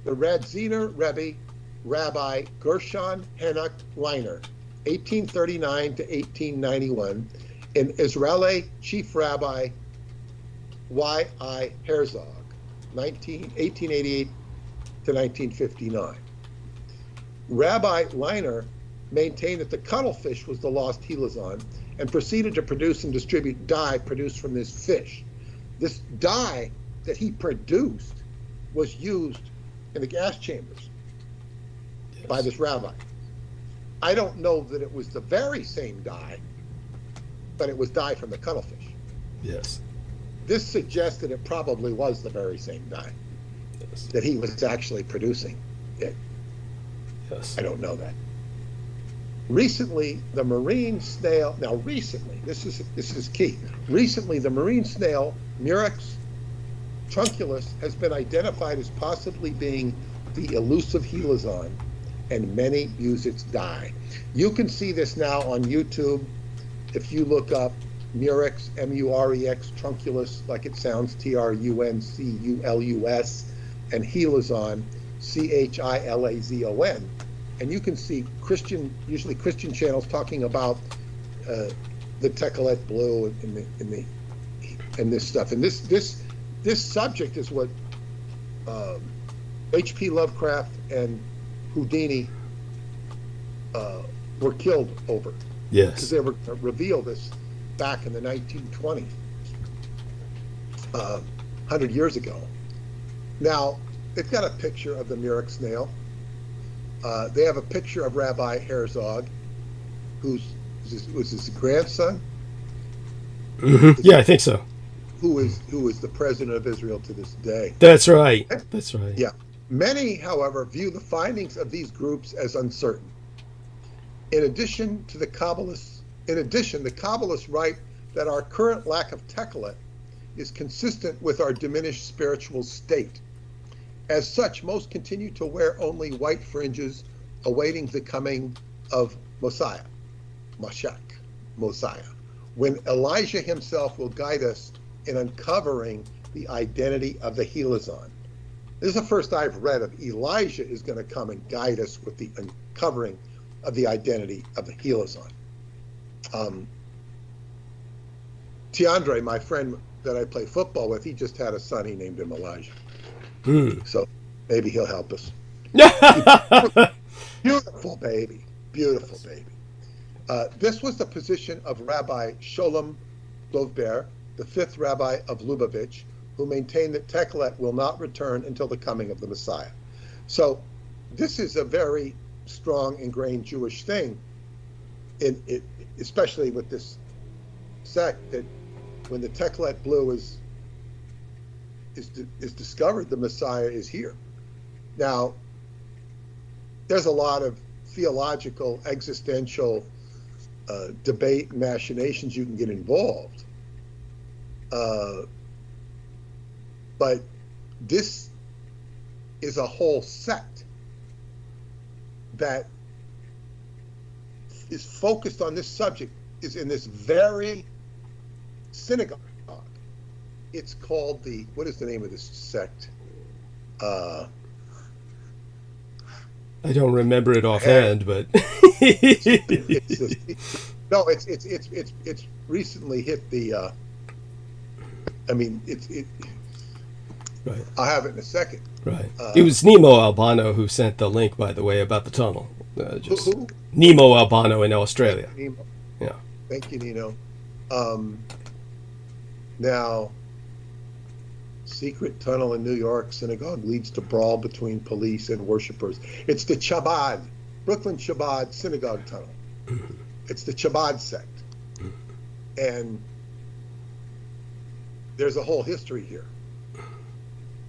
the Radziner Rebbe, Rabbi Gershon Henoch Leiner, 1839 to 1891, and Israeli Chief Rabbi Y.I. Herzog, 1888 to 1959. Rabbi Leiner maintained that the cuttlefish was the lost helizon and proceeded to produce and distribute dye produced from this fish. This dye that he produced was used in the gas chambers by this rabbi. I don't know that it was the very same dye, but it was dye from the cuttlefish. Yes. This suggests that it probably was the very same dye that he was actually producing it. Yes. I don't know that. Recently, the marine snail, this is key. Recently, the marine snail, Murex trunculus, has been identified as possibly being the elusive helizon, and many use its dye. You can see this now on YouTube if you look up Murex, M-U-R-E-X, trunculus, like it sounds, T-R-U-N-C-U-L-U-S, and helizon, C-H-I-L-A-Z-O-N. And you can see usually Christian channels talking about the techelet blue and this stuff. And this subject is what H.P. Lovecraft and Houdini were killed over. Yes. Because they revealed this back in the 1920s, 100 years ago. Now, they've got a picture of the Murex snail. They have a picture of Rabbi Herzog, was his grandson. Mm-hmm. Yeah, I think so. who is the president of Israel to this day. That's right. That's right. Yeah. Many, however, view the findings of these groups as uncertain. In addition, the Kabbalists write that our current lack of techelet is consistent with our diminished spiritual state. As such, most continue to wear only white fringes, awaiting the coming of Messiah, when Elijah himself will guide us in uncovering the identity of the Helazon. This is the first I've read of Elijah is going to come and guide us with the uncovering of the identity of the Helazon. Tiandre, my friend that I play football with, he just had a son. He named him Elijah. So maybe he'll help us. Beautiful baby. Beautiful baby. This was the position of Rabbi Sholem Dovber, the fifth rabbi of Lubavitch, who maintained that techelet will not return until the coming of the Messiah. So this is a very strong, ingrained Jewish thing, especially with this sect, that when the techelet blue is discovered, the Messiah is here. Now, there's a lot of theological, existential debate and machinations you can get involved. But this is a whole sect that is focused on this subject, is in this very synagogue. It's called what is the name of this sect? I don't remember it offhand, but it's recently hit the. Right. I'll have it in a second. Right. It was Nemo Albano who sent the link, by the way, about the tunnel. Who? Nemo Albano in Australia. Nemo. Yeah. Thank you, Nino. Now, secret tunnel in New York synagogue leads to brawl between police and worshipers. It's the Chabad, Brooklyn Chabad synagogue tunnel. It's the Chabad sect. And there's a whole history here.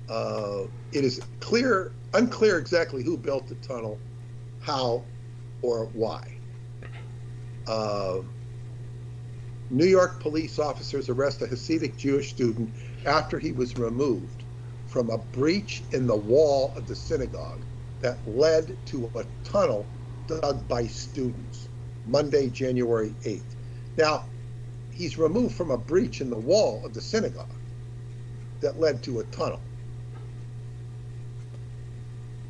It is unclear exactly who built the tunnel, how, or why. New York police officers arrest a Hasidic Jewish student after he was removed from a breach in the wall of the synagogue that led to a tunnel dug by students, Monday, January 8th. Now, he's removed from a breach in the wall of the synagogue that led to a tunnel.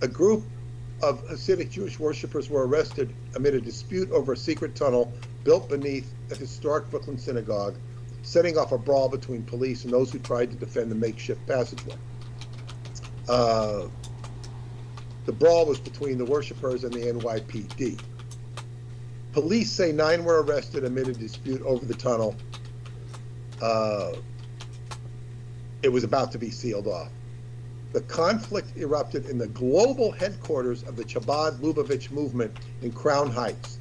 A group of Hasidic Jewish worshippers were arrested amid a dispute over a secret tunnel built beneath a historic Brooklyn synagogue, setting off a brawl between police and those who tried to defend the makeshift passageway. The brawl was between the worshippers and the NYPD. Police say 9 were arrested amid a dispute over the tunnel. It was about to be sealed off. The conflict erupted in the global headquarters of the Chabad Lubavitch movement in Crown Heights,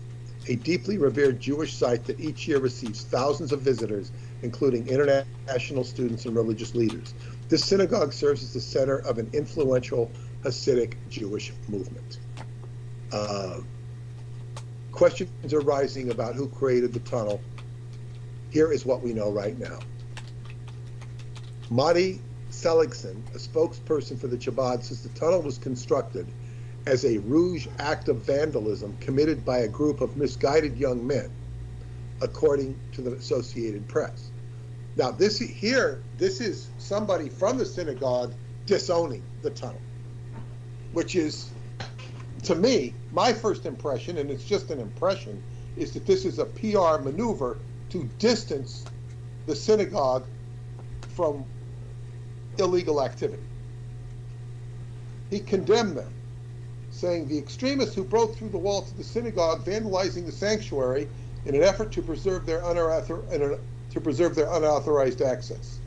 a deeply revered Jewish site that each year receives thousands of visitors, including international students and religious leaders. This synagogue serves as the center of an influential Hasidic Jewish movement. Questions are rising about who created the tunnel. Here is what we know right now. Madi Seligson, a spokesperson for the Chabad, says the tunnel was constructed as a rouge act of vandalism committed by a group of misguided young men, according to the Associated Press. Now, this is somebody from the synagogue disowning the tunnel, which is, to me, my first impression, and it's just an impression, is that this is a PR maneuver to distance the synagogue from illegal activity. He condemned them, saying the extremists who broke through the wall to the synagogue, vandalizing the sanctuary in an effort to preserve their unauthorized access.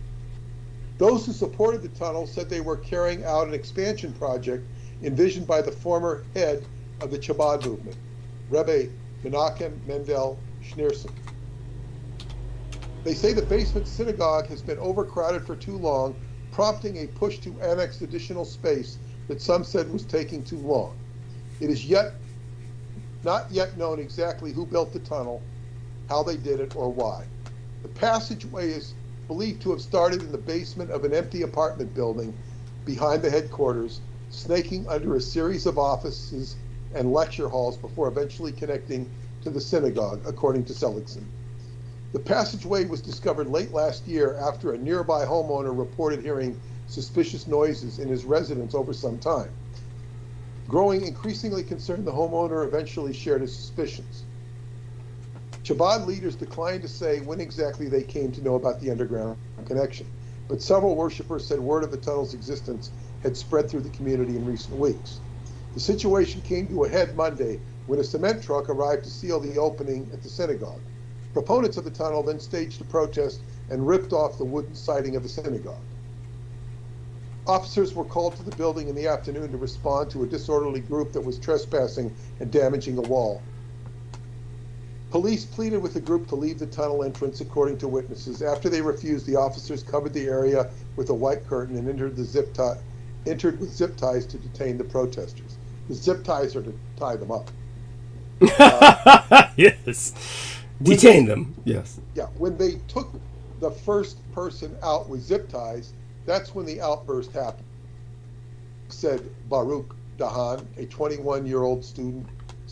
Those who supported the tunnel said they were carrying out an expansion project envisioned by the former head of the Chabad movement, Rebbe Menachem Mendel Schneerson. They say the basement synagogue has been overcrowded for too long, prompting a push to annex additional space that some said was taking too long. It is not yet known exactly who built the tunnel, how they did it, or why. The passageway is believed to have started in the basement of an empty apartment building behind the headquarters, snaking under a series of offices and lecture halls before eventually connecting to the synagogue, according to Seligson. The passageway was discovered late last year after a nearby homeowner reported hearing suspicious noises in his residence over some time. Growing increasingly concerned, the homeowner eventually shared his suspicions. Chabad leaders declined to say when exactly they came to know about the underground connection, but several worshippers said word of the tunnel's existence had spread through the community in recent weeks. The situation came to a head Monday when a cement truck arrived to seal the opening at the synagogue. Proponents of the tunnel then staged a protest and ripped off the wooden siding of the synagogue. Officers were called to the building in the afternoon to respond to a disorderly group that was trespassing and damaging a wall. Police pleaded with the group to leave the tunnel entrance, according to witnesses. After they refused, the officers covered the area with a white curtain and entered with zip ties to detain the protesters. The zip ties are to tie them up. Yes. Detain them. Yes. Yeah. When they took the first person out with zip ties, that's when the outburst happened, said Baruch Dahan, a 21-year-old student,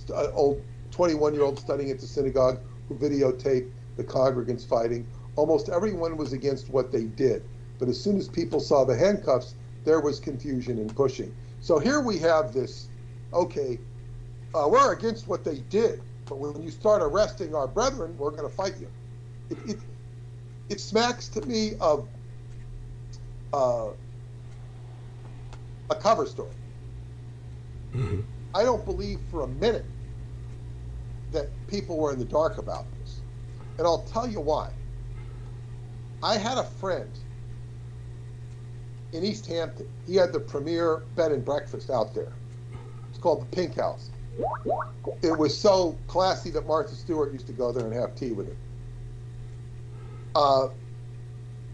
21-year-old studying at the synagogue who videotaped the congregants fighting. Almost everyone was against what they did, but as soon as people saw the handcuffs, there was confusion and pushing. So here we have this, okay, we're against what they did, but when you start arresting our brethren, we're going to fight you. It smacks to me of a cover story. Mm-hmm. I don't believe for a minute that people were in the dark about this. And I'll tell you why. I had a friend in East Hampton. He had the premier bed and breakfast out there. It's called the Pink House. It was so classy that Martha Stewart used to go there and have tea with him.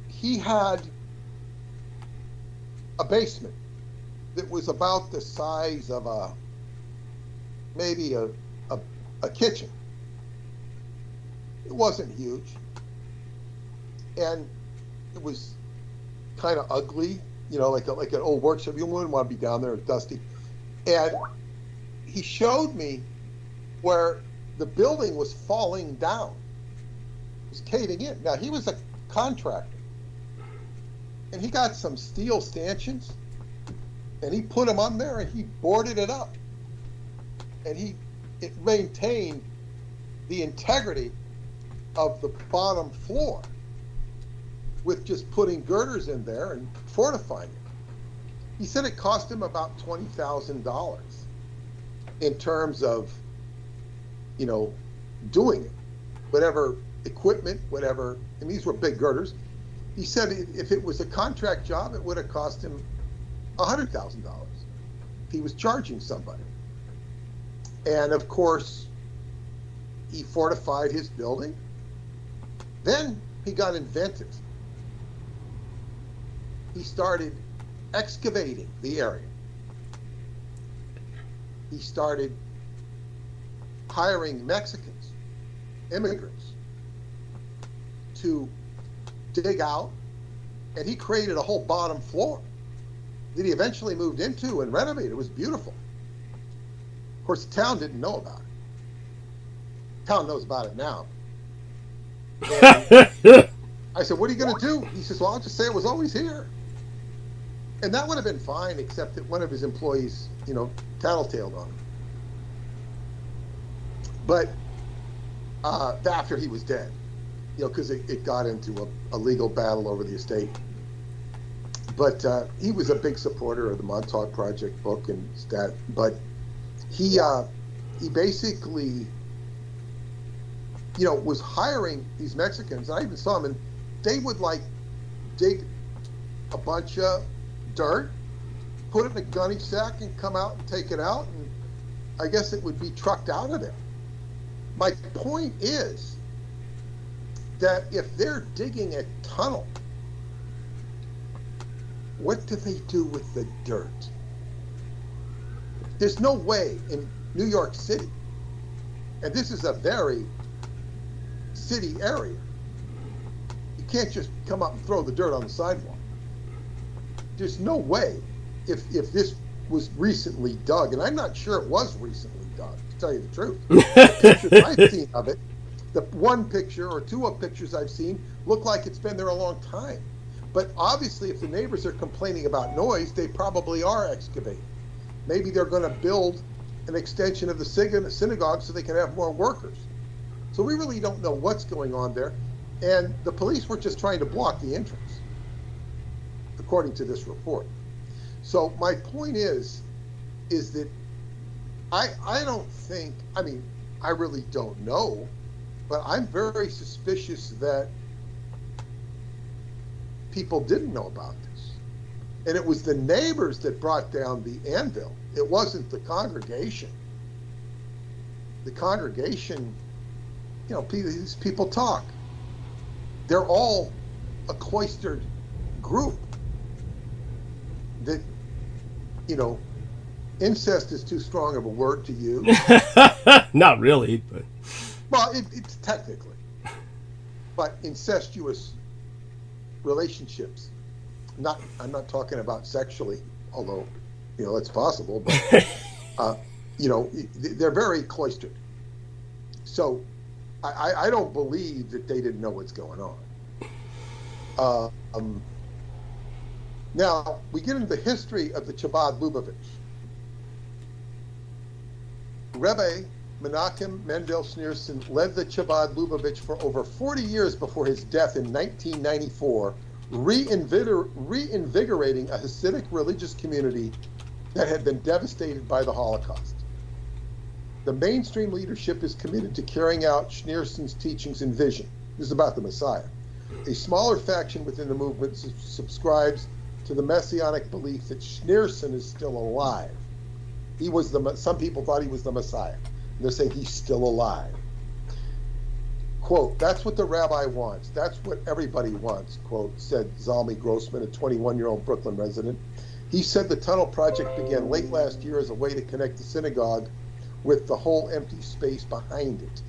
He had a basement that was about the size of maybe a kitchen. It wasn't huge, and it was kind of ugly, you know, like an old workshop. You wouldn't want to be down there, dusty. And he showed me where the building was falling down, it was caving in. Now, he was a contractor, and he got some steel stanchions, and he put them on there, and he boarded it up, and it maintained the integrity of the bottom floor with just putting girders in there and fortifying it. He said it cost him about $20,000 in terms of, you know, doing it, whatever equipment, whatever, and these were big girders. He said if it was a contract job, it would have cost him $100,000 if he was charging somebody. And of course, he fortified his building. Then he got inventive. He started excavating the area. He started hiring Mexicans, immigrants, to dig out, and he created a whole bottom floor that he eventually moved into and renovated. It was beautiful. Of course, the town didn't know about it. The town knows about it now. And I said, what are you going to do? He says, well, I'll just say it was always here. And that would have been fine, except that one of his employees, you know, tattletaled on him. But after he was dead, you know, because it got into a legal battle over the estate. But he was a big supporter of the Montauk Project book and that. But he basically, you know, was hiring these Mexicans. I even saw them, and they would like dig a bunch of dirt, put it in a gunny sack, and come out and take it out, and I guess it would be trucked out of there. My point is that if they're digging a tunnel, what do they do with the dirt? There's no way in New York City, and this is a very city area, you can't just come up and throw the dirt on the sidewalk. There's no way if this was recently dug, and I'm not sure it was recently dug, to tell you the truth. The pictures I've seen of it, the one picture or two of pictures I've seen look like it's been there a long time. But obviously, if the neighbors are complaining about noise, they probably are excavating. Maybe they're going to build an extension of the synagogue so they can have more workers. So we really don't know what's going on there. And the police were just trying to block the entrance, according to this report. So my point is that I don't think, I mean, I really don't know, but I'm very suspicious that people didn't know about this. And it was the neighbors that brought down the anvil. It wasn't the congregation. The congregation, you know, these people talk. They're all a cloistered group that, you know, incest is too strong of a word to use. Not really, but. Well, it's technically. But incestuous relationships. I'm not talking about sexually, although, you know, it's possible, but, you know, they're very cloistered. So I don't believe that they didn't know what's going on. Now, we get into the history of the Chabad Lubavitch. Rebbe Menachem Mendel Schneerson led the Chabad Lubavitch for over 40 years before his death in 1994, reinvigorating a Hasidic religious community that had been devastated by the Holocaust. The mainstream leadership is committed to carrying out Schneerson's teachings and vision. This is about the Messiah. A smaller faction within the movement subscribes to the messianic belief that Schneerson is still alive. He was some people thought he was the Messiah. They're saying he's still alive. Quote, that's what the rabbi wants. That's what everybody wants, quote, said Zalmi Grossman, a 21-year-old Brooklyn resident. He said the tunnel project began late last year as a way to connect the synagogue with the whole empty space behind it.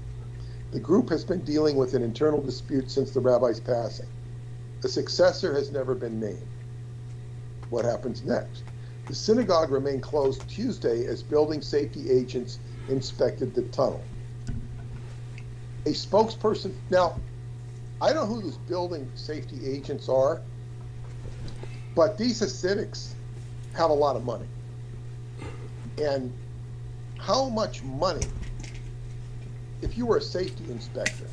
The group has been dealing with an internal dispute since the rabbi's passing. A successor has never been named. What happens next? The synagogue remained closed Tuesday as building safety agents inspected the tunnel. A spokesperson, now, I don't know who those building safety agents are, but these Hasidics have a lot of money. And how much money, if you were a safety inspector,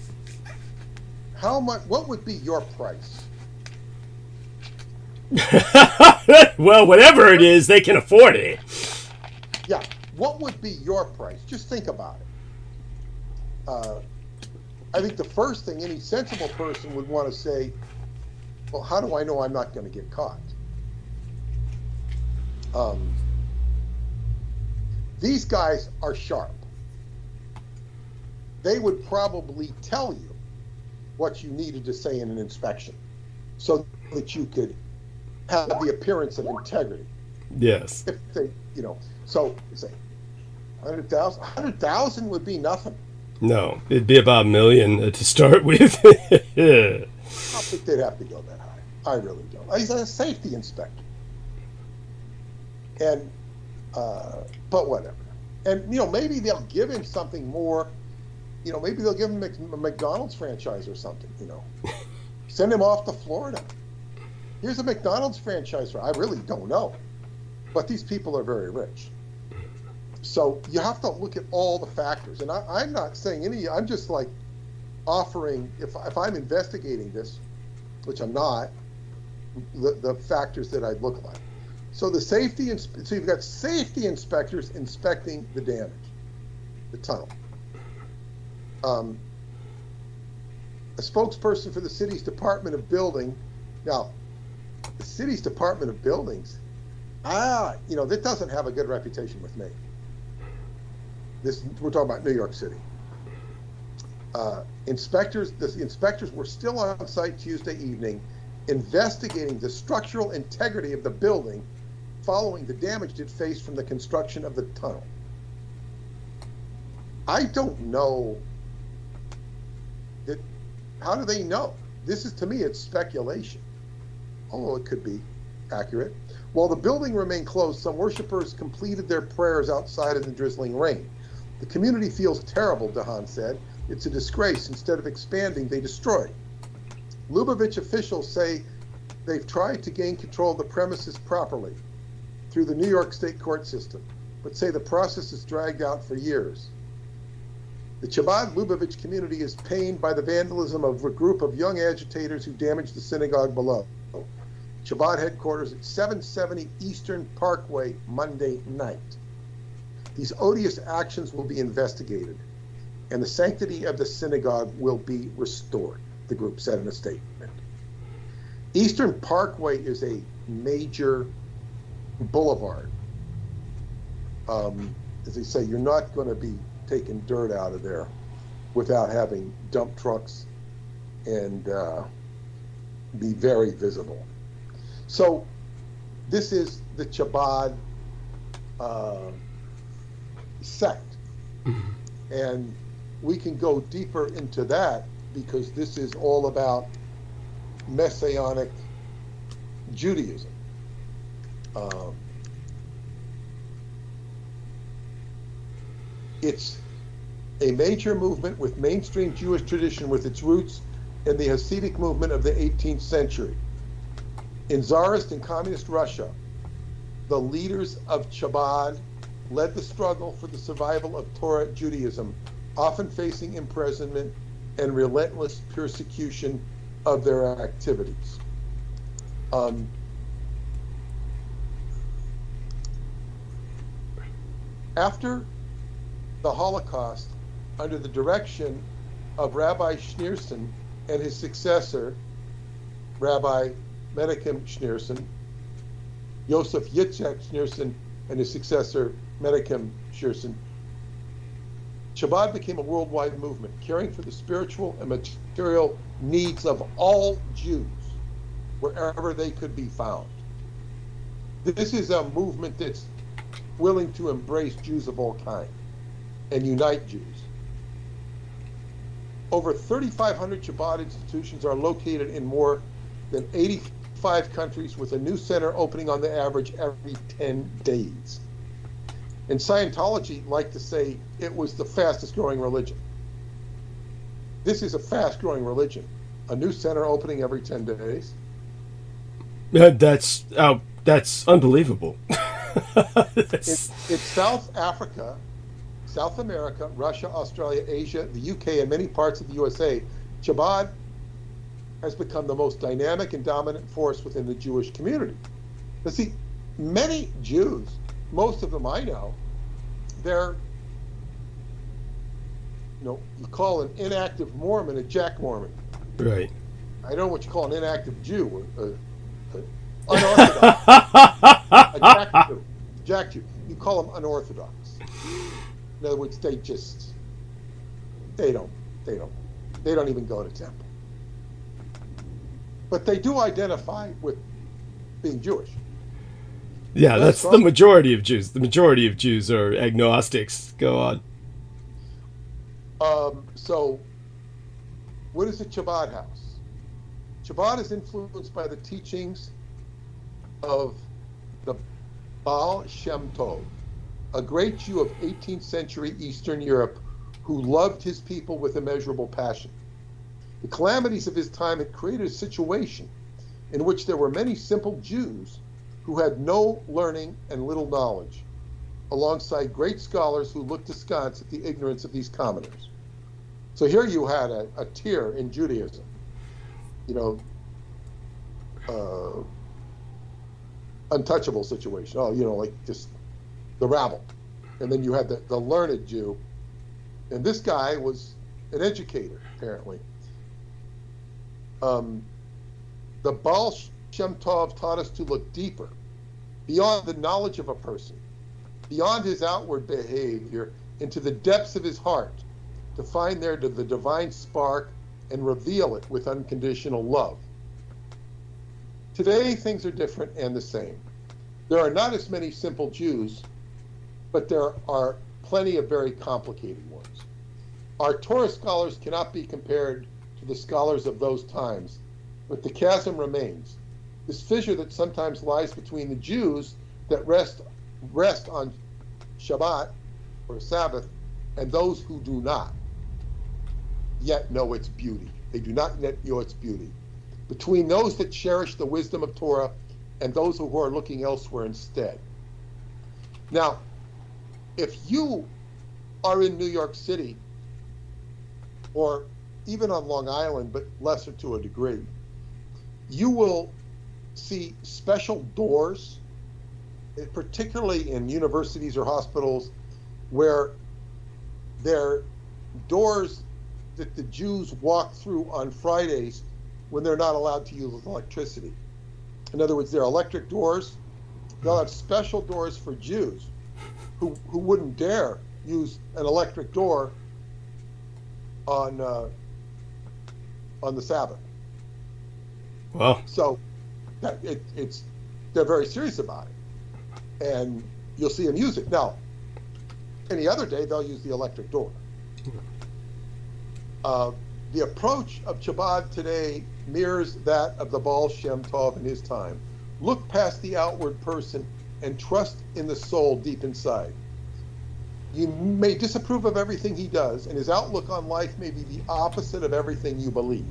what would be your price? Well, whatever it is, they can afford it. Yeah, what would be your price? Just think about it. I think the first thing any sensible person would want to say, well, how do I know I'm not going to get caught? These guys are sharp. They would probably tell you what you needed to say in an inspection so that you could have the appearance of integrity. Yes. If they, you know, so say 100,000 would be nothing. No, it'd be about $1 million to start with. I don't think they'd have to go that high. I really don't. He's a safety inspector. And, but whatever. And, you know, maybe they'll give him something more. You know, maybe they'll give him a McDonald's franchise or something, you know. Send him off to Florida. Here's a McDonald's franchise. I really don't know. But these people are very rich. So you have to look at all the factors. And I'm not saying I'm just like offering, if I'm investigating this, which I'm not, the factors that I'd look like. So so you've got safety inspectors inspecting the damage, the tunnel. A spokesperson for the city's Department of Building. Now, the city's Department of Buildings, you know, that doesn't have a good reputation with me. We're talking about New York City. The inspectors were still on site Tuesday evening, investigating the structural integrity of the building following the damage it faced from the construction of the tunnel. I don't know that. How do they know? This is, to me, it's speculation, although it could be accurate. While the building remained closed, some worshipers completed their prayers outside in the drizzling rain. The community feels terrible, DeHaan said. It's a disgrace. Instead of expanding, they destroy. Lubavitch officials say they've tried to gain control of the premises properly through the New York State court system, but say the process has dragged out for years. The Chabad Lubavitch community is pained by the vandalism of a group of young agitators who damaged the synagogue below. Chabad headquarters at 770 Eastern Parkway Monday night. These odious actions will be investigated, and the sanctity of the synagogue will be restored, the group said in a statement. Eastern Parkway is a major boulevard. As they say, you're not going to be taking dirt out of there without having dump trucks and be very visible. So this is the Chabad sect, and we can go deeper into that because this is all about Messianic Judaism. It's a major movement with mainstream Jewish tradition with its roots in the Hasidic movement of the 18th century. In Tsarist and communist Russia, the leaders of Chabad led the struggle for the survival of Torah Judaism, often facing imprisonment and relentless persecution of their activities. After the Holocaust, under the direction of Rabbi Schneerson and his successor, Rabbi Menachem Schneerson, Yosef Yitzhak Schneerson and his successor, Menachem Schneerson, Chabad became a worldwide movement, caring for the spiritual and material needs of all Jews, wherever they could be found. This is a movement that's willing to embrace Jews of all kinds and unite Jews. Over 3,500 Chabad institutions are located in more than 85 countries, with a new center opening on the average every 10 days. And Scientology like to say it was the fastest growing religion. This is a fast growing religion. A new center opening every 10 days. That's unbelievable. It's South Africa, South America, Russia, Australia, Asia, the UK, and many parts of the USA. Chabad has become the most dynamic and dominant force within the Jewish community. But see, many Jews, most of them I know, they're, you call an inactive Mormon a Jack Mormon. Right. I don't know what you call an inactive Jew, unorthodox. A Jack Jew. You call them unorthodox. In other words, they don't even go to temple. But they do identify with being Jewish. Yeah, that's the majority of Jews. The majority of Jews are agnostics. Go on. So, what is a Chabad house? Chabad is influenced by the teachings of the Baal Shem Tov, a great Jew of 18th century Eastern Europe who loved his people with immeasurable passion. The calamities of his time had created a situation in which there were many simple Jews who had no learning and little knowledge, alongside great scholars who looked askance at the ignorance of these commoners. So here you had a tier in Judaism, untouchable situation. Like just the rabble. And then you had the learned Jew, and this guy was an educator, apparently. The Baal Shem Tov taught us to look deeper, beyond the knowledge of a person, beyond his outward behavior, into the depths of his heart, to find there the divine spark and reveal it with unconditional love. Today, things are different and the same. There are not as many simple Jews, but there are plenty of very complicated ones. Our Torah scholars cannot be compared to the scholars of those times, but the chasm remains. This fissure that sometimes lies between the Jews that rest on Shabbat or Sabbath and those who do not yet know its beauty. They do not yet know its beauty. Between those that cherish the wisdom of Torah and those who are looking elsewhere instead. Now, if you are in New York City, or even on Long Island, but lesser to a degree, you will see special doors, particularly in universities or hospitals, where they're doors that the Jews walk through on Fridays when they're not allowed to use electricity. In other words, they're electric doors. They'll have special doors for Jews who wouldn't dare use an electric door on the Sabbath. Wow. So they're very serious about it, and you'll see them use it. Now, any other day they'll use the electric door. The approach of Chabad today mirrors that of the Baal Shem Tov in his time. Look past the outward person and trust in the soul deep inside. You may disapprove of everything he does, and his outlook on life may be the opposite of everything you believe.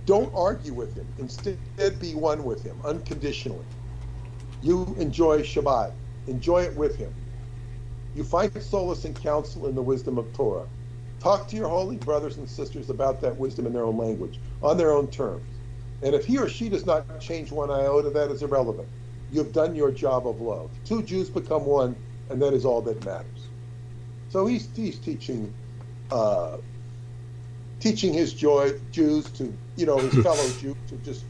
Don't argue with him. Instead, be one with him, unconditionally. You enjoy Shabbat. Enjoy it with him. You find solace and counsel in the wisdom of Torah. Talk to your holy brothers and sisters about that wisdom in their own language, on their own terms. And if he or she does not change one iota, that is irrelevant. You have done your job of love. Two Jews become one, and that is all that matters. So he's teaching his Jews to, his fellow Jews to just,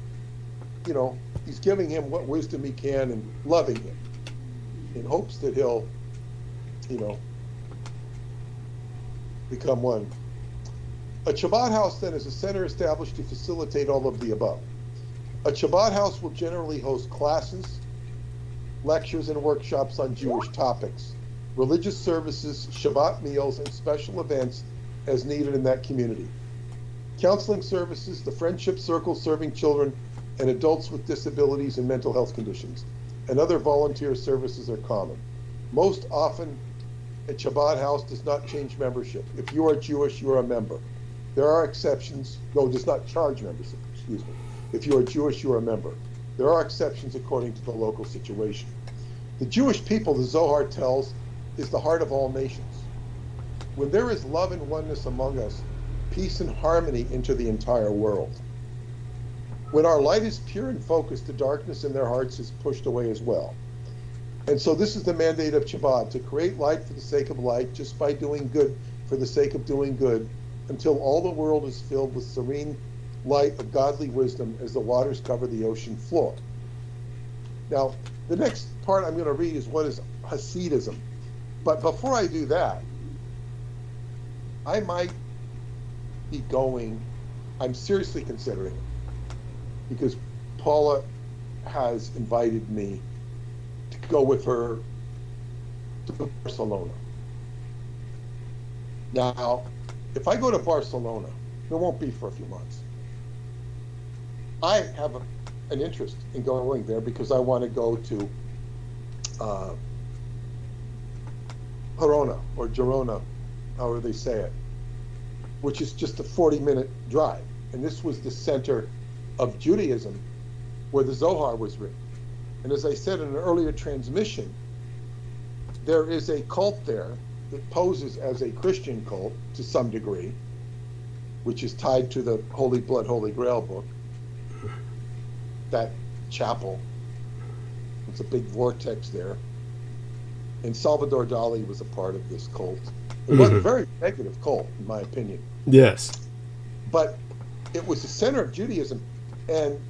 he's giving him what wisdom he can and loving him in hopes that he'll, become one. A Shabbat house then is a center established to facilitate all of the above. A Shabbat house will generally host classes, lectures, and workshops on Jewish topics, religious services, Shabbat meals, and special events as needed in that community. Counseling services, the friendship circle serving children and adults with disabilities and mental health conditions, and other volunteer services are common. Most often, a Shabbat house does not change membership. If you are Jewish, you are a member. There are exceptions. No, it does not charge membership, excuse me. If you are Jewish, you are a member. There are exceptions according to the local situation. The Jewish people, the Zohar tells, is the heart of all nations. When there is love and oneness among us, peace and harmony enter the entire world. When our light is pure and focused, the darkness in their hearts is pushed away as well. And so this is the mandate of Chabad, to create light for the sake of light, just by doing good for the sake of doing good, until all the world is filled with serene light of godly wisdom as the waters cover the ocean floor. Now, the next part I'm going to read is what is Hasidism. But before I do that, I might be going, I'm seriously considering it, because Paula has invited me to go with her to Barcelona. Now, if I go to Barcelona, it won't be for a few months. I have an interest in going there because I want to go to Girona, or Girona, however they say it, which is just a 40-minute drive. And this was the center of Judaism where the Zohar was written. And as I said in an earlier transmission, there is a cult there that poses as a Christian cult to some degree, which is tied to the Holy Blood, Holy Grail book. That chapel, it's a big vortex there. And Salvador Dali was a part of this cult. It was a very negative cult, in my opinion. Yes. But it was the center of Judaism, and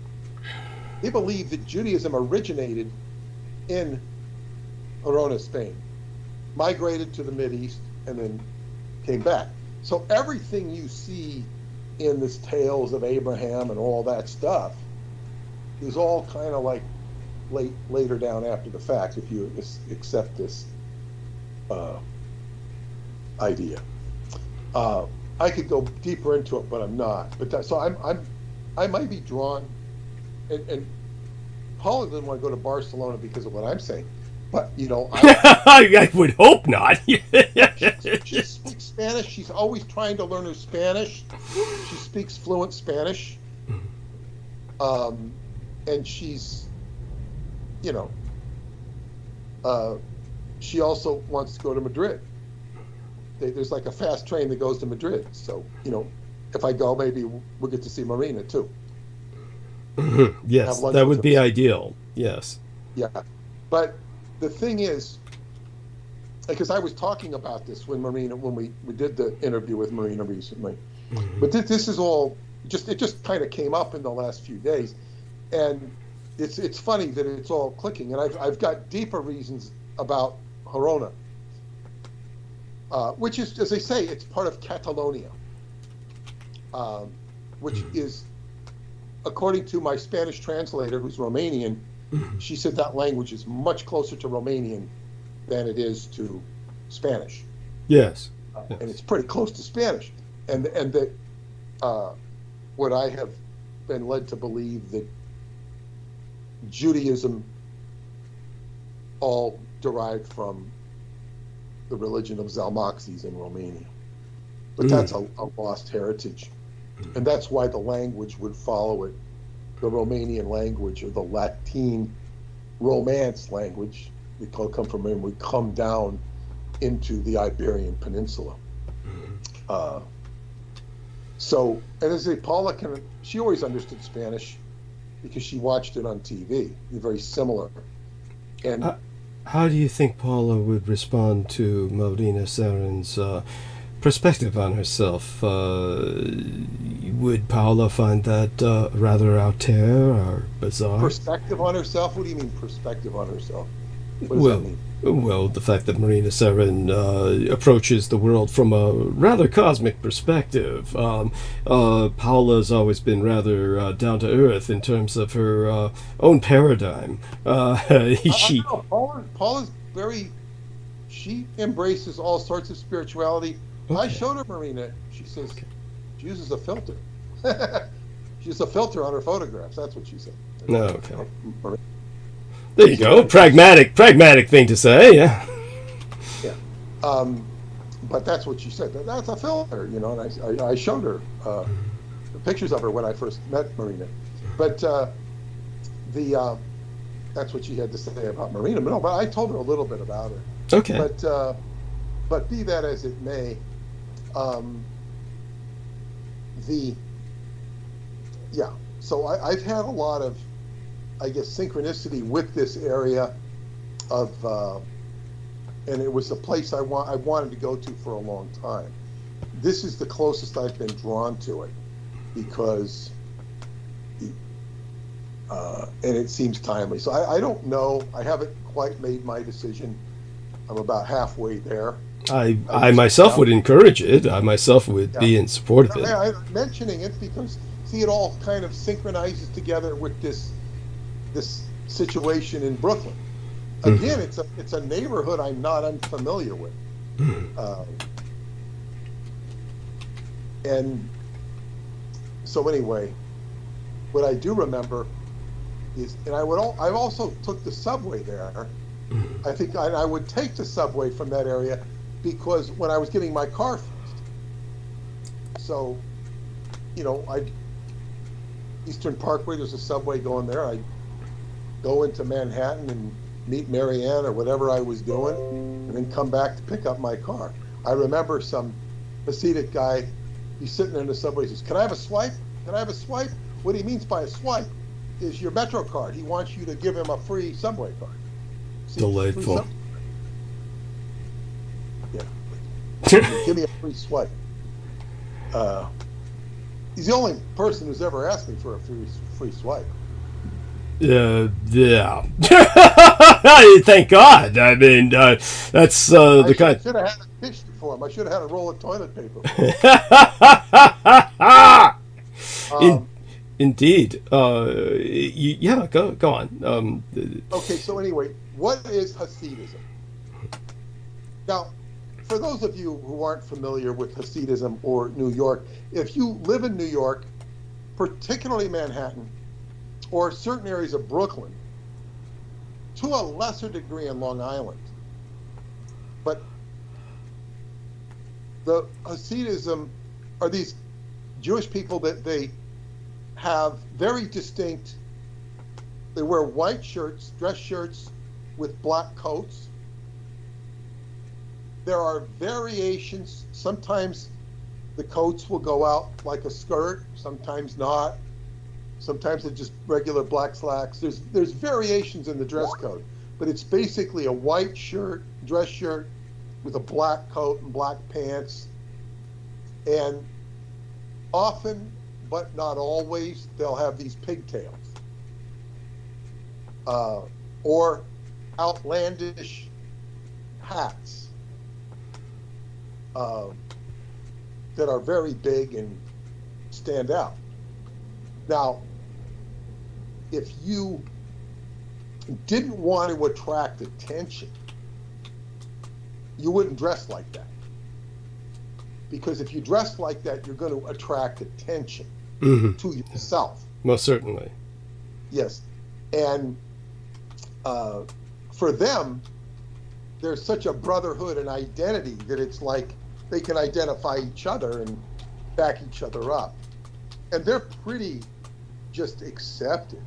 they believe that Judaism originated in Girona, Spain, migrated to the Mideast, and then came back. So everything you see in this Tales of Abraham and all that stuff is all kind of like later down after the fact, if you accept this idea. I could go deeper into it, but I'm not. But so I might be drawn, and Paula didn't want to go to Barcelona because of what I'm saying. But, you know, I would hope not. she speaks Spanish. She's always trying to learn her Spanish. She speaks fluent Spanish. And she's, you know, she also wants to go to Madrid. There's like a fast train that goes to Madrid. So, you know, if I go, maybe we'll get to see Marina too. Yes, that would be ideal. Yes. Yeah. But the thing is, because I was talking about this when we did the interview with Marina recently, but this is all it just kind of came up in the last few days, and it's funny that it's all clicking, and I've got deeper reasons about Girona, which is, as they say, it's part of Catalonia, which is, according to my Spanish translator, who's Romanian. She said that language is much closer to Romanian than it is to Spanish. Yes. And it's pretty close to Spanish. And that what I have been led to believe that Judaism all derived from the religion of Zalmoxis in Romania. But that's a lost heritage. And that's why the language would follow it. The Romanian language, or the Latin Romance language, we come from, and we come down into the Iberian Peninsula. So, and as Paula she always understood Spanish because she watched it on TV. They're very similar. And how do you think Paula would respond to Marina Saren's perspective on herself? Would Paula find that rather out there or bizarre? Perspective on herself? What do you mean perspective on herself? What does that mean? Well, the fact that Marina Saren approaches the world from a rather cosmic perspective. Paula's always been rather down to earth in terms of her own paradigm. Paula's very, she embraces all sorts of spirituality. Okay. I showed her Marina. She says she uses a filter. She uses a filter on her photographs. That's what she said. No, okay. There you go. Pragmatic thing to say. Yeah. Yeah. But that's what she said. That's a filter, you know. And I showed her the pictures of her when I first met Marina. But that's what she had to say about Marina. But no, but I told her a little bit about her. Okay. But be that as it may, so I've had a lot of, I guess, synchronicity with this area of, and it was a place I wanted to go to for a long time. This is the closest I've been drawn to it because, and it seems timely. So I don't know. I haven't quite made my decision. I'm about halfway there. I myself would encourage it. I myself would be in support of it. I'm mentioning it because, see, it all kind of synchronizes together with this situation in Brooklyn. Again, it's a neighborhood I'm not unfamiliar with. And so anyway, what I do remember is, and I've also took the subway there. I think I would take the subway from that area because when I was getting my car fixed. So, you know, Eastern Parkway, there's a subway going there. I go into Manhattan and meet Marianne or whatever I was doing, and then come back to pick up my car. I remember some Hasidic guy, he's sitting in the subway, he says, "Can I have a swipe? Can I have a swipe?" What he means by a swipe is your Metro card. He wants you to give him a free subway card. See, delightful. Give me a free swipe. He's the only person who's ever asked me for a free swipe. Yeah. Thank God. I mean, that's the kind. I should have had a tissue for him. I should have had a roll of toilet paper. Indeed. Yeah. Go on. Okay. So anyway, what is Hasidism? Now, for those of you who aren't familiar with Hasidism or New York, if you live in New York, particularly Manhattan, or certain areas of Brooklyn, to a lesser degree in Long Island, but the Hasidism are these Jewish people that they have very distinct, they wear white shirts, dress shirts with black coats. There are variations. Sometimes the coats will go out like a skirt, sometimes not. Sometimes it's just regular black slacks. There's variations in the dress code, but it's basically a white shirt, dress shirt, with a black coat and black pants. And often, but not always, they'll have these pigtails. Or outlandish hats that are very big and stand out. Now, if you didn't want to attract attention, you wouldn't dress like that. Because if you dress like that, you're going to attract attention to yourself. Most certainly. Yes. And for them, there's such a brotherhood and identity that it's like they can identify each other and back each other up. And they're pretty just accepted.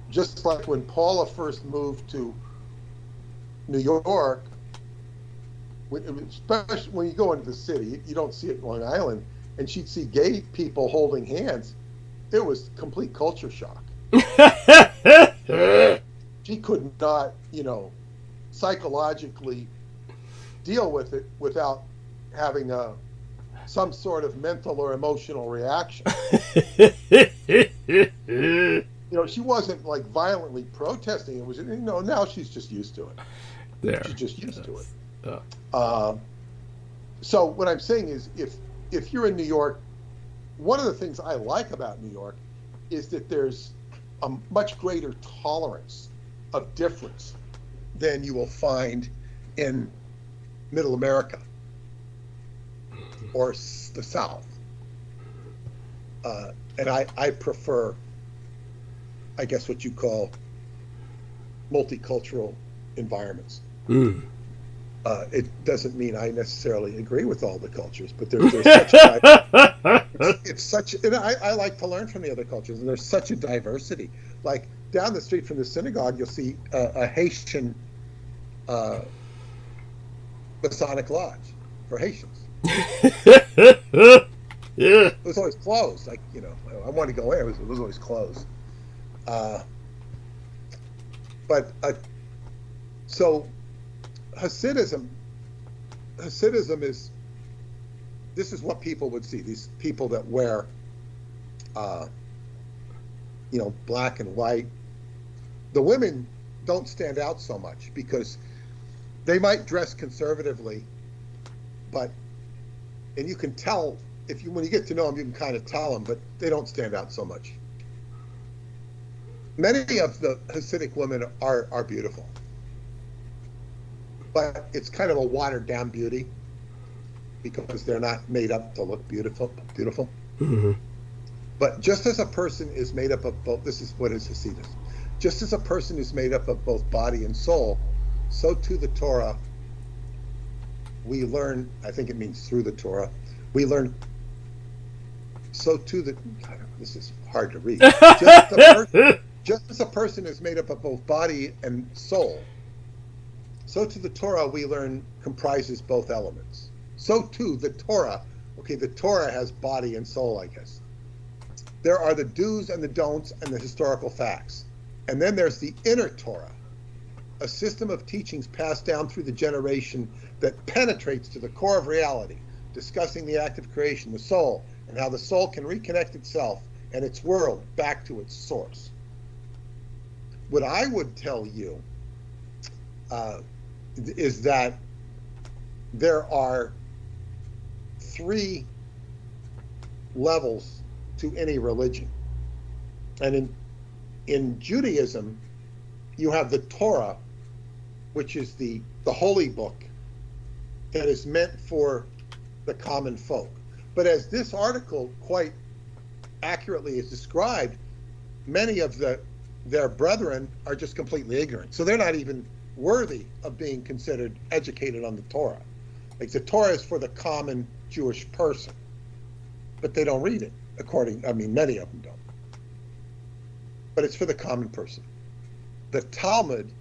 Just like when Paula first moved to New York, especially when you go into the city, you don't see it in Long Island, and she'd see gay people holding hands. It was complete culture shock. She could not, psychologically deal with it without having some sort of mental or emotional reaction. She wasn't like violently protesting. It was, now she's just used to it. She's just used to it. So what I'm saying is, if you're in New York, one of the things I like about New York is that there's a much greater tolerance of difference than you will find in Middle America or the South. And I prefer, I guess, what you call multicultural environments. It doesn't mean I necessarily agree with all the cultures, but there's such it's such, and I like to learn from the other cultures, and there's such a diversity. Like down the street from the synagogue, you'll see a Haitian Masonic lodge for Haitians. It was always closed. Like, I wanted to go in, it was always closed. So Hasidism is, this is what people would see, these people that wear, black and white. The women don't stand out so much because they might dress conservatively, and you can tell, when you get to know them, you can kind of tell them, but they don't stand out so much. Many of the Hasidic women are beautiful, but it's kind of a watered down beauty because they're not made up to look beautiful. But just as a person is made up of both, this is what is Hasidus. Just as a person is made up of both body and soul, so too the Torah, we learn, I think it means through the Torah, we learn, so too this is hard to read. Just as a person is made up of both body and soul, so too the Torah, we learn, comprises both elements. So too the Torah, the Torah has body and soul, I guess. There are the do's and the don'ts and the historical facts. And then there's the inner Torah, a system of teachings passed down through the generation that penetrates to the core of reality, discussing the act of creation, the soul, and how the soul can reconnect itself and its world back to its source. What I would tell you is that there are 3 levels to any religion. And in Judaism, you have the Torah, which is the holy book that is meant for the common folk. But as this article quite accurately is described, many of their brethren are just completely ignorant. So they're not even worthy of being considered educated on the Torah. Like, the Torah is for the common Jewish person, but they don't read it, many of them don't. But it's for the common person. The Talmud,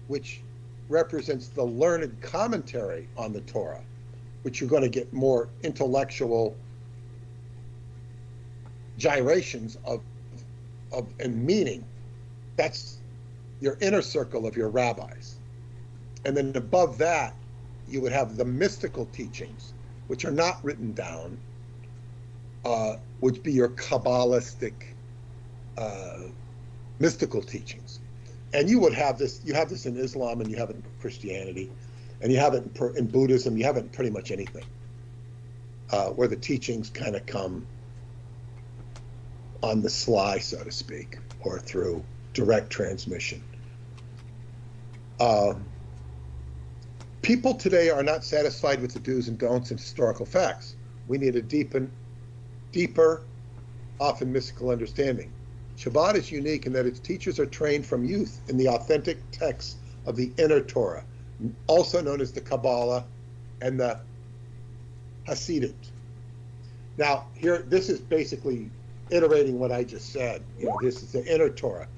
which represents the learned commentary on the Torah, which you're going to get more intellectual gyrations of and meaning. That's your inner circle of your rabbis. And then above that, you would have the mystical teachings, which are not written down, would be your Kabbalistic mystical teachings. And you would have this, you have this in Islam, and you have it in Christianity, and you have it in Buddhism, you have it in pretty much anything, where the teachings kind of come on the sly, so to speak, or through direct transmission. People today are not satisfied with the do's and don'ts and historical facts. We need a deeper, often mystical understanding. Chabad is unique in that its teachers are trained from youth in the authentic texts of the inner Torah, also known as the Kabbalah and the Hasidut. Now, here, this is basically iterating what I just said. You know, this is the inner Torah.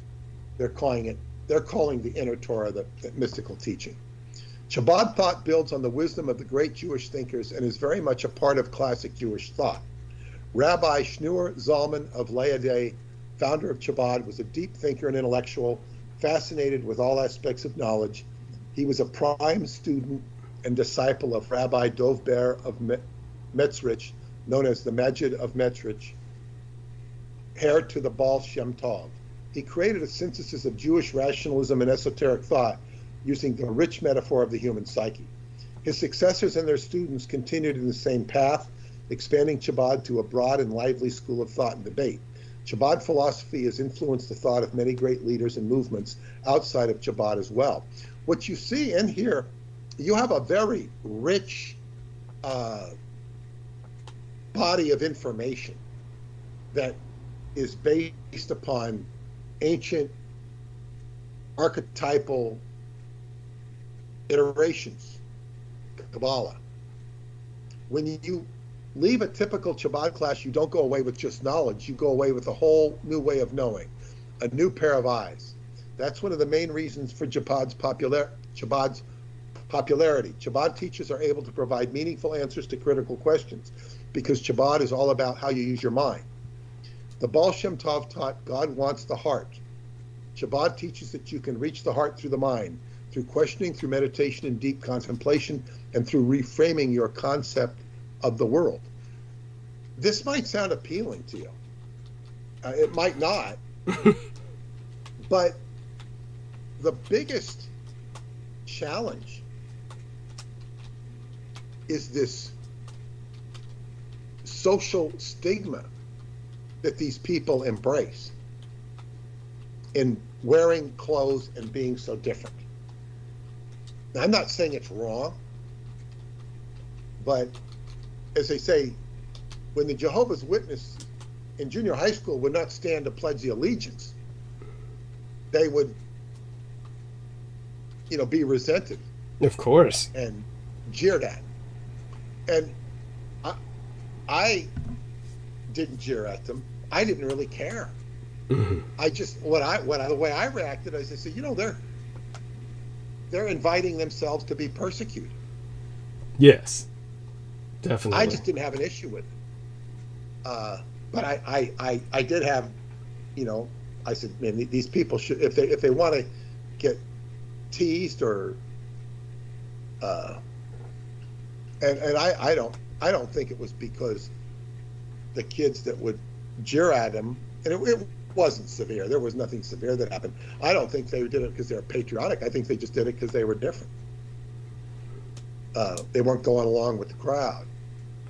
They're calling the inner Torah the mystical teaching. Chabad thought builds on the wisdom of the great Jewish thinkers and is very much a part of classic Jewish thought. Rabbi Shneur Zalman of Liadi, founder of Chabad, was a deep thinker and intellectual, fascinated with all aspects of knowledge. He was a prime student and disciple of Rabbi Dov Ber of Metrich, known as the Majid of Metrich, heir to the Baal Shem Tov. He created a synthesis of Jewish rationalism and esoteric thought using the rich metaphor of the human psyche. His successors and their students continued in the same path, expanding Chabad to a broad and lively school of thought and debate. Chabad philosophy has influenced the thought of many great leaders and movements outside of Chabad as well. What you see in here, you have a very rich body of information that is based upon ancient archetypal iterations, Kabbalah. When you leave a typical Chabad class, you don't go away with just knowledge. You go away with a whole new way of knowing, a new pair of eyes. That's one of the main reasons for Chabad's popularity. Chabad teachers are able to provide meaningful answers to critical questions because Chabad is all about how you use your mind. The Baal Shem Tov taught God wants the heart. Chabad teaches that you can reach the heart through the mind, through questioning, through meditation and deep contemplation, and through reframing your concept of the world. This might sound appealing to you. It might not. But the biggest challenge is this social stigma that these people embrace in wearing clothes and being so different. Now, I'm not saying it's wrong, but as they say, when the Jehovah's Witnesses in junior high school would not stand to pledge the allegiance, they would, be resented. Of course. And jeered at. And I didn't jeer at them. I didn't really care. Mm-hmm. I just, the way I reacted, I said, they're inviting themselves to be persecuted. Yes, definitely. I just didn't have an issue with it. But I did have, I said, man, these people should, if they want to get teased or, and I don't think it was because the kids that would jeer at him, and it wasn't severe. There was nothing severe that happened. I don't think they did it because they were patriotic. I think they just did it because they were different. They weren't going along with the crowd.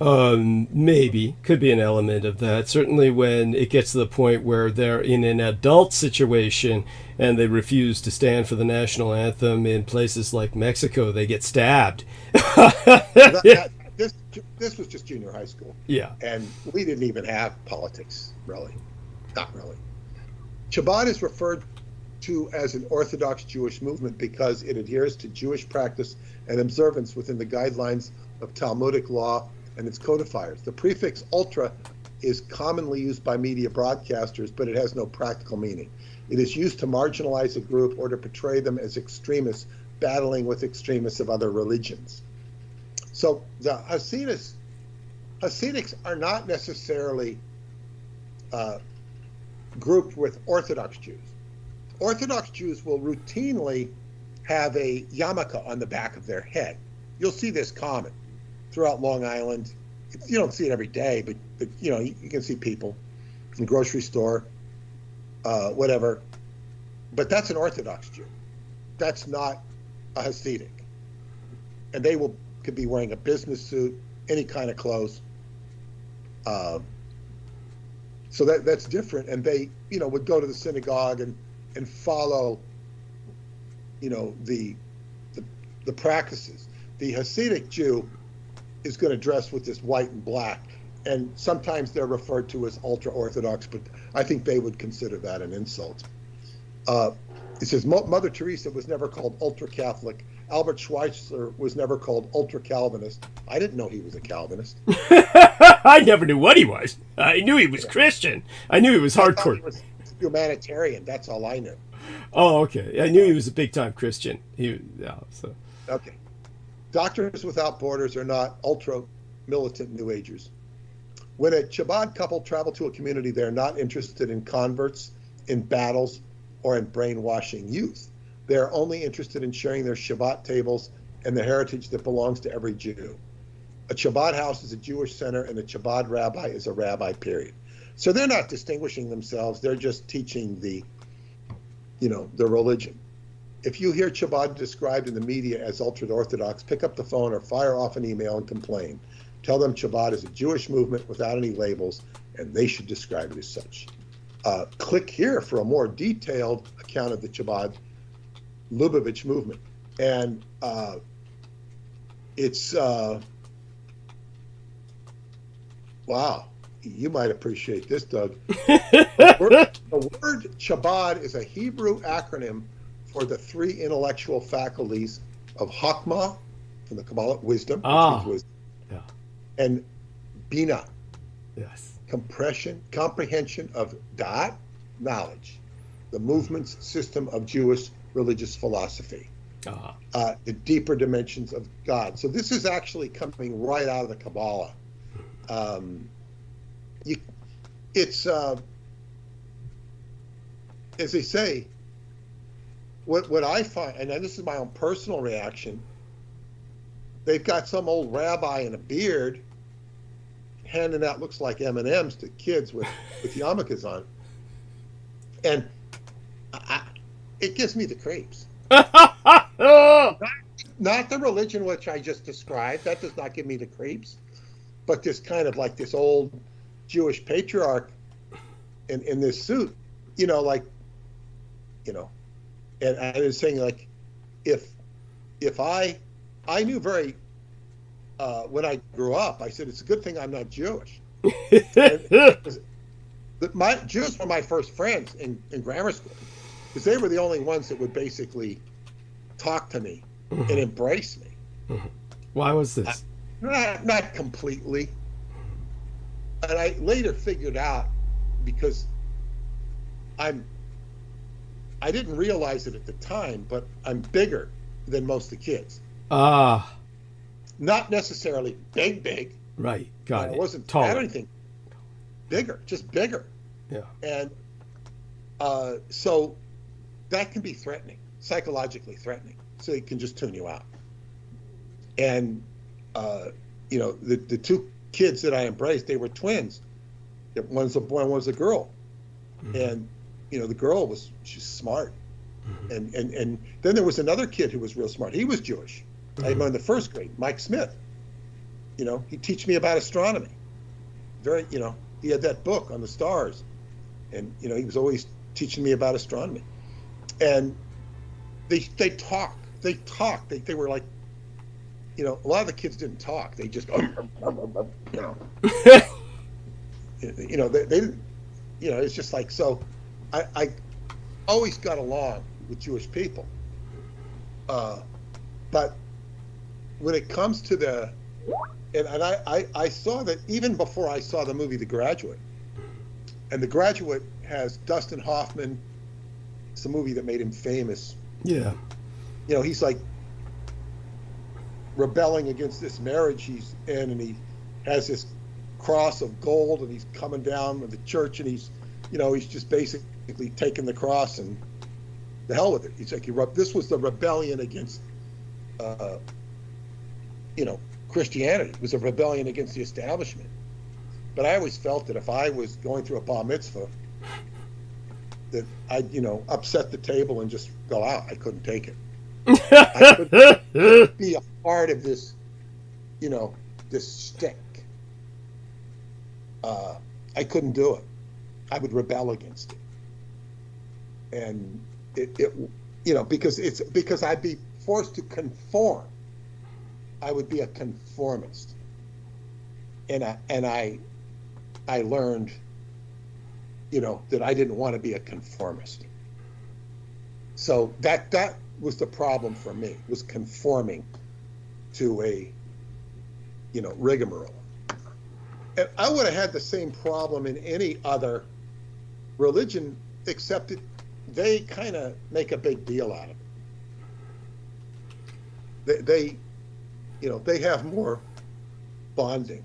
Maybe. Could be an element of that. Certainly when it gets to the point where they're in an adult situation and they refuse to stand for the national anthem in places like Mexico, they get stabbed. This was just junior high school. Yeah. And we didn't even have politics, really. Not really. Chabad is referred to as an Orthodox Jewish movement because it adheres to Jewish practice and observance within the guidelines of Talmudic law and its codifiers. The prefix ultra is commonly used by media broadcasters, but it has no practical meaning. It is used to marginalize a group or to portray them as extremists battling with extremists of other religions. So the Hasidics are not necessarily grouped with Orthodox Jews. Orthodox Jews will routinely have a yarmulke on the back of their head. You'll see this common throughout Long Island. You don't see it every day, but you know, you can see people in the grocery store, whatever. But that's an Orthodox Jew. That's not a Hasidic. And they could be wearing a business suit, any kind of clothes. So that's different. And they, you know, would go to the synagogue and follow, you know, the practices. The Hasidic Jew is going to dress with this white and black, and sometimes they're referred to as ultra-Orthodox, but I think they would consider that an insult. It says Mother Teresa was never called ultra-Catholic. Albert Schweitzer was never called ultra-Calvinist. I didn't know he was a Calvinist. I never knew what he was. I knew he was Christian. I knew he was hardcore. He was humanitarian. That's all I knew. Oh, okay. I knew he was a big-time Christian. Okay. Doctors Without Borders are not ultra-militant New Agers. When a Chabad couple travel to a community, they're not interested in converts, in battles, or in brainwashing youth. They're only interested in sharing their Shabbat tables and the heritage that belongs to every Jew. A Chabad house is a Jewish center, and a Chabad rabbi is a rabbi, period. So they're not distinguishing themselves. They're just teaching the religion. If you hear Chabad described in the media as ultra-Orthodox, pick up the phone or fire off an email and complain. Tell them Chabad is a Jewish movement without any labels, and they should describe it as such. Click here for a more detailed account of the Chabad Lubavitch movement. And it's, wow, you might appreciate this, Doug. The word Chabad is a Hebrew acronym for the three intellectual faculties of Chokmah, from the Kabbalah, wisdom, which means wisdom, yeah, and Bina, yes, comprehension of Da'at, knowledge, the movement's system of Jewish religious philosophy, the deeper dimensions of God. So this is actually coming right out of the Kabbalah. It's as they say, what I find, and this is my own personal reaction, they've got some old rabbi in a beard handing out, looks like M&Ms to kids with yarmulkes on, and it gives me the creeps. Not the religion which I just described, that does not give me the creeps, but this kind of like this old Jewish patriarch in this suit, and I was saying, like, if I knew very when I grew up, I said it's a good thing I'm not Jewish. My Jews were my first friends in grammar school, because they were the only ones that would basically talk to me and embrace me. Why was this? Not completely. And I later figured out, because I didn't realize it at the time, but I'm bigger than most of the kids. Not necessarily big. Right, got it. I wasn't tall or anything. Bigger, just bigger. Yeah. And so that can be threatening, psychologically threatening. So it can just tune you out. And the two kids that I embraced, they were twins. One was a girl, and the girl she's smart, and then there was another kid who was real smart. He was Jewish. I remember in the first grade, Mike Smith. He'd teach me about astronomy. He had that book on the stars, and he was always teaching me about astronomy. And they talk. They were like, a lot of the kids didn't talk. They just, they didn't, it's just like, so I always got along with Jewish people. But when it comes to I saw that even before I saw the movie The Graduate, and The Graduate has Dustin Hoffman. It's a movie that made him famous. Yeah. He's like rebelling against this marriage he's in, and he has this cross of gold, and he's coming down with the church, and he's just basically taking the cross and the hell with it. He's like, this was the rebellion against, Christianity. It was a rebellion against the establishment. But I always felt that if I was going through a bar mitzvah, that I'd, upset the table and just go out. I couldn't take it. I couldn't be a part of this, this shtick. I couldn't do it. I would rebel against it. And because I'd be forced to conform. I would be a conformist. And I learned, that I didn't want to be a conformist. So that was the problem for me, was conforming to a, rigmarole. And I would have had the same problem in any other religion, except that they kind of make a big deal out of it. They have more bonding.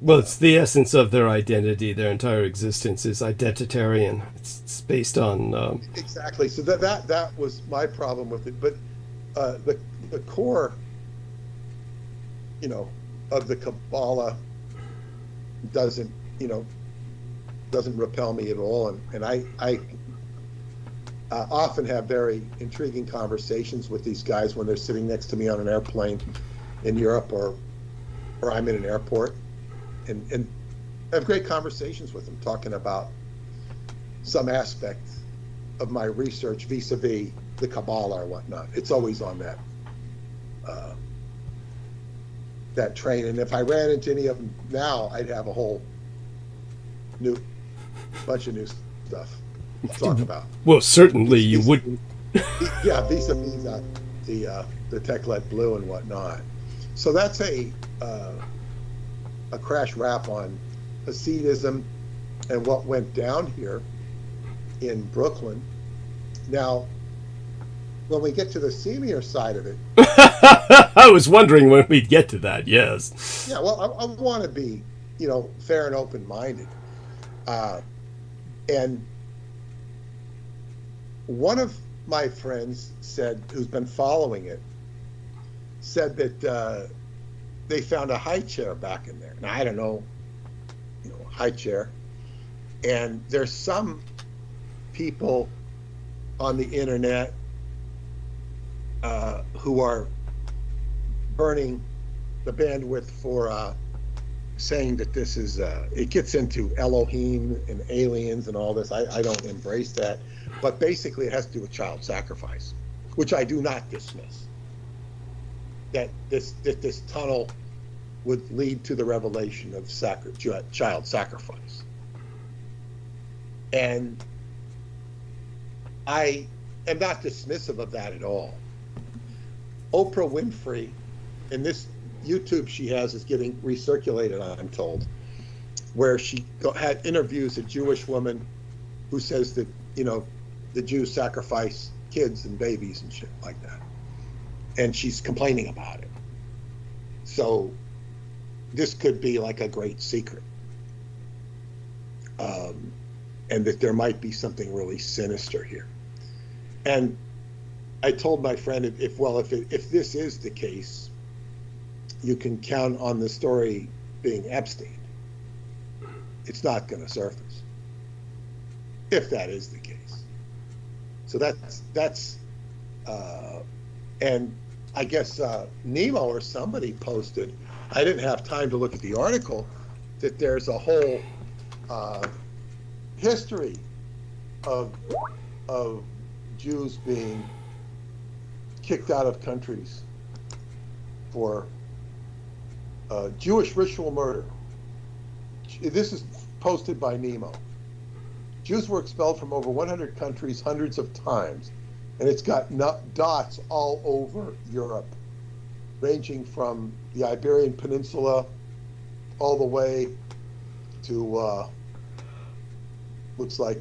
Well, it's the essence of their identity. Their entire existence is identitarian. It's based on exactly. So that was my problem with it. But the core, of the Kabbalah doesn't repel me at all. And I often have very intriguing conversations with these guys when they're sitting next to me on an airplane in Europe or I'm in an airport. And I have great conversations with them, talking about some aspect of my research vis-a-vis the Kabbalah or whatnot. It's always on that train. And if I ran into any of them now, I'd have a whole bunch of new stuff to talk about. Well, certainly you would. Yeah, vis-a-vis the tech-led blue and whatnot. So that's a crash wrap on Hasidism and what went down here in Brooklyn. Now, when we get to the seamier side of it, I was wondering when we'd get to that. Yes. Yeah. Well, I want to be, fair and open-minded, and one of my friends said, who's been following it, said that they found a high chair back in there. Now, I don't know, high chair. And there's some people on the internet who are burning the bandwidth for saying that this is, it gets into Elohim and aliens and all this. I don't embrace that. But basically it has to do with child sacrifice, which I do not dismiss. That this tunnel would lead to the revelation of child sacrifice. And I am not dismissive of that at all. Oprah Winfrey, and this YouTube she has is getting recirculated, I'm told, where she had interviews a Jewish woman who says that, the Jews sacrifice kids and babies and shit like that. And she's complaining about it. So this could be like a great secret. And that there might be something really sinister here. And I told my friend, if this is the case, you can count on the story being Epstein. it's not going to surface, if that is the case. So that's and I guess Nemo or somebody posted, I didn't have time to look at the article, that there's a whole history of Jews being kicked out of countries for Jewish ritual murder. This is posted by Nemo. Jews were expelled from over 100 countries hundreds of times, and it's got dots all over Europe, ranging from the Iberian Peninsula all the way to, looks like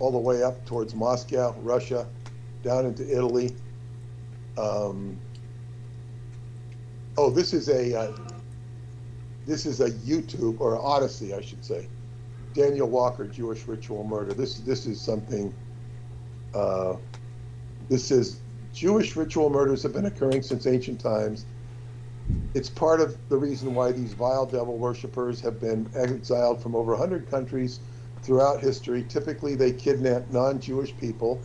all the way up towards Moscow, Russia, down into Italy. Oh, this is a YouTube, or Odyssey, I should say. Daniel Walker, Jewish ritual murder. This is something. This says Jewish ritual murders have been occurring since ancient times. It's part of the reason why these vile devil worshippers have been exiled from over 100 countries throughout history. Typically, they kidnap non-Jewish people,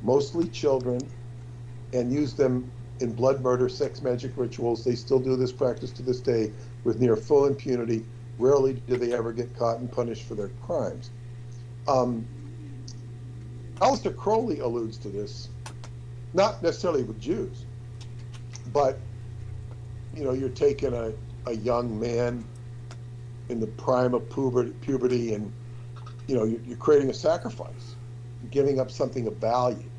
mostly children, and use them in blood murder, sex magic rituals. They still do this practice to this day with near full impunity. Rarely do they ever get caught and punished for their crimes. Aleister Crowley alludes to this, not necessarily with Jews, but you're taking a young man in the prime of puberty, and you're creating a sacrifice, giving up something of value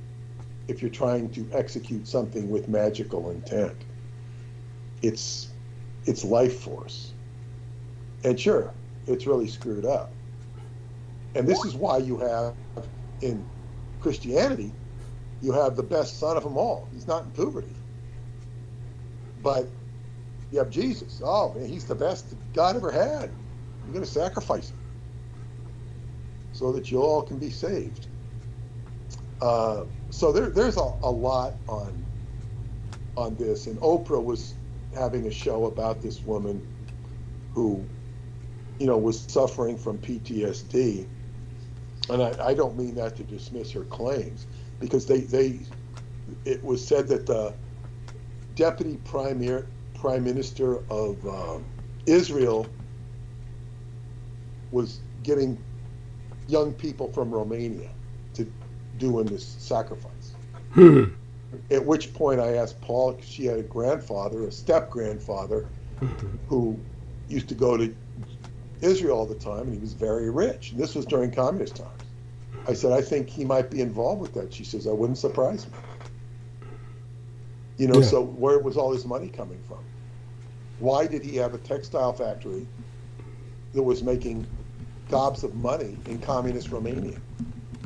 if you're trying to execute something with magical intent. It's life force. And sure, it's really screwed up. And this is why you have, in Christianity, you have the best son of them all. He's not in puberty. But you have Jesus. Oh, man, he's the best God ever had. You're going to sacrifice him so that you all can be saved. So there's a lot on this. And Oprah was having a show about this woman who was suffering from PTSD, and I don't mean that to dismiss her claims, because it was said that the deputy prime minister of Israel was getting young people from Romania to doing this sacrifice. At which point I asked Paul, because she had a step-grandfather, who used to go to Israel all the time, and he was very rich. And this was during communist times. I said, I think he might be involved with that. She says, that wouldn't surprise me. So where was all his money coming from? Why did he have a textile factory that was making gobs of money in communist Romania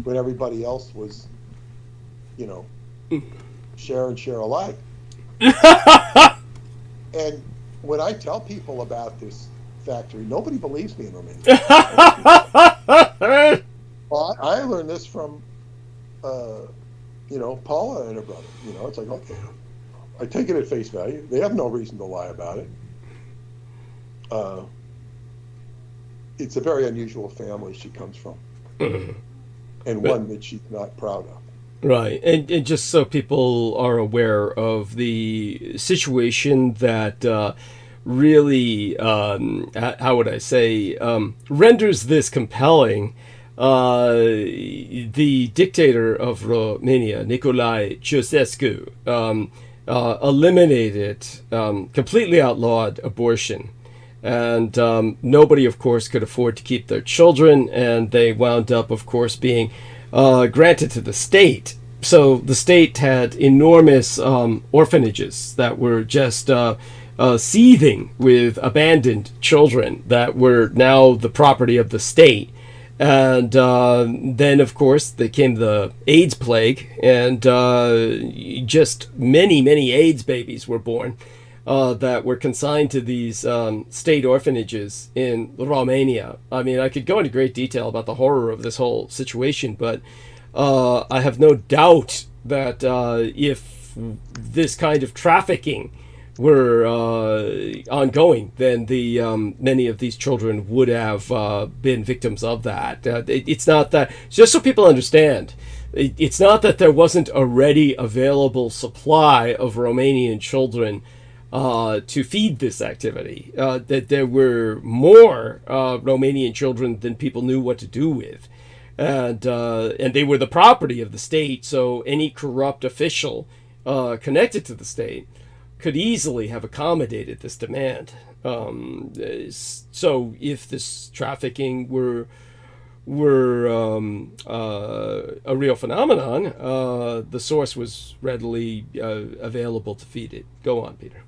when everybody else was, share and share alike? And when I tell people about this factory, nobody believes me in Romania. Well, I learned this from, Paula and her brother. It's like, okay, I take it at face value. They have no reason to lie about it. It's a very unusual family she comes from, and one that she's not proud of. Right, and just so people are aware of the situation that really, how would I say, renders this compelling. The dictator of Romania, Nicolae Ceausescu, eliminated, completely outlawed abortion. And nobody, of course, could afford to keep their children, and they wound up, of course, being granted to the state. So the state had enormous orphanages that were just seething with abandoned children that were now the property of the state. And then, of course, there came the AIDS plague, and just many, many AIDS babies were born that were consigned to these state orphanages in Romania. I mean, I could go into great detail about the horror of this whole situation, but I have no doubt that if this kind of trafficking were ongoing, then the many of these children would have been victims of that. It's not that, just so people understand, it's not that there wasn't a ready available supply of Romanian children to feed this activity. That there were more Romanian children than people knew what to do with. And they were the property of the state, so any corrupt official connected to the state could easily have accommodated this demand. So if this trafficking were a real phenomenon, the source was readily available to feed it. Go on, Peter.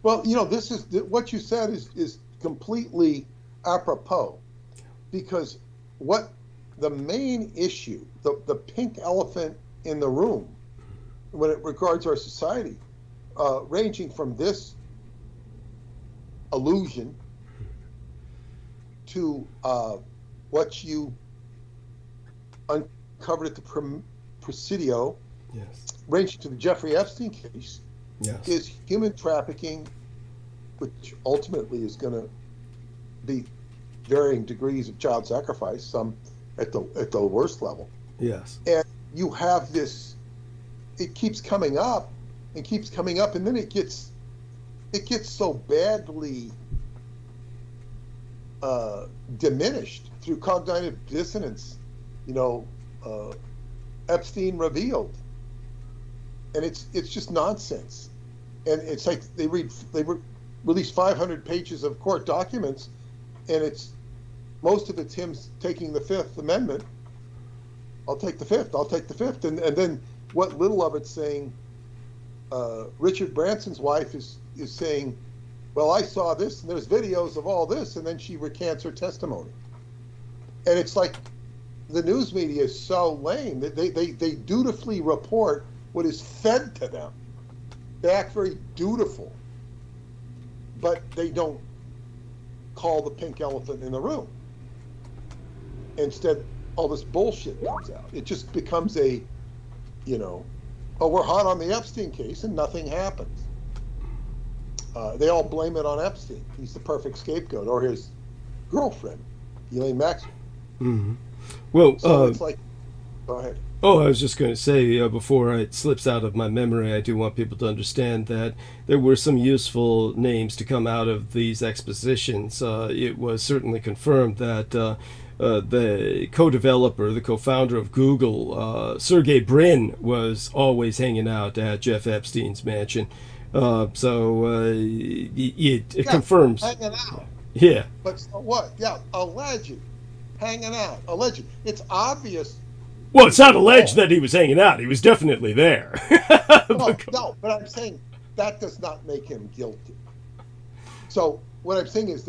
Well, this is what you said is completely apropos, because what the main issue, the pink elephant in the room when it regards our society, ranging from this illusion to what you uncovered at the Presidio, yes, ranging to the Jeffrey Epstein case, yes, is human trafficking, which ultimately is going to be varying degrees of child sacrifice, some at the worst level. yes. And you have this, it keeps coming up and keeps coming up, and then it gets so badly diminished through cognitive dissonance, Epstein revealed, and it's just nonsense. And it's like they release 500 pages of court documents, and most of it's him taking the Fifth Amendment. I'll take the Fifth. I'll take the Fifth. And then what little of it's saying, Richard Branson's wife is saying, well, I saw this, and there's videos of all this, and then she recants her testimony. And it's like the news media is so lame that they dutifully report what is fed to them. They act very dutiful, but they don't call the pink elephant in the room. Instead, all this bullshit comes out. It just becomes oh, we're hot on the Epstein case, and nothing happens. They all blame it on Epstein. He's the perfect scapegoat, or his girlfriend, Ghislaine Maxwell. Mm-hmm. Well, so it's like, go ahead. Oh, I was just going to say, before it slips out of my memory, I do want people to understand that there were some useful names to come out of these expositions. It was certainly confirmed that the co-developer, the co-founder of Google, Sergey Brin, was always hanging out at Jeff Epstein's mansion. It confirms. Hanging out. Yeah. But so what? Yeah, alleged. Hanging out. Alleged. It's obvious. Well, it's not alleged that he was hanging out. He was definitely there. No, but I'm saying that does not make him guilty. So what I'm saying is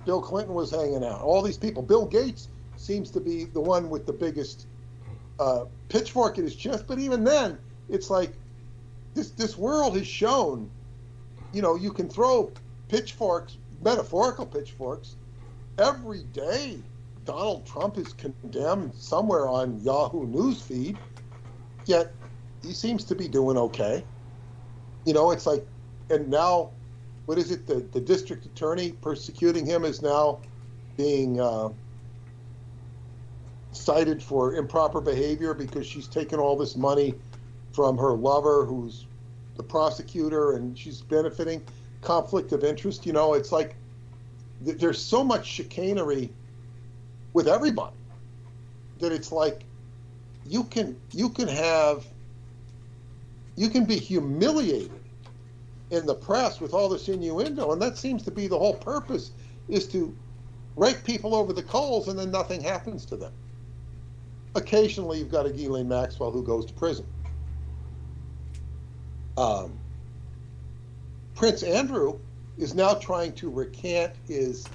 Bill Clinton was hanging out. All these people. Bill Gates seems to be the one with the biggest pitchfork in his chest. But even then, it's like this world has shown, you can throw pitchforks, metaphorical pitchforks, every day. Donald Trump is condemned somewhere on Yahoo Newsfeed, yet he seems to be doing okay. It's like, and now, what is it? The district attorney persecuting him is now being cited for improper behavior because she's taken all this money from her lover, who's the prosecutor, and she's benefiting. Conflict of interest. It's like there's so much chicanery with everybody that it's like you can be humiliated in the press with all this innuendo, and that seems to be the whole purpose, is to rake people over the coals, and then nothing happens to them. Occasionally you've got a Ghislaine Maxwell who goes to prison. Prince Andrew is now trying to recant his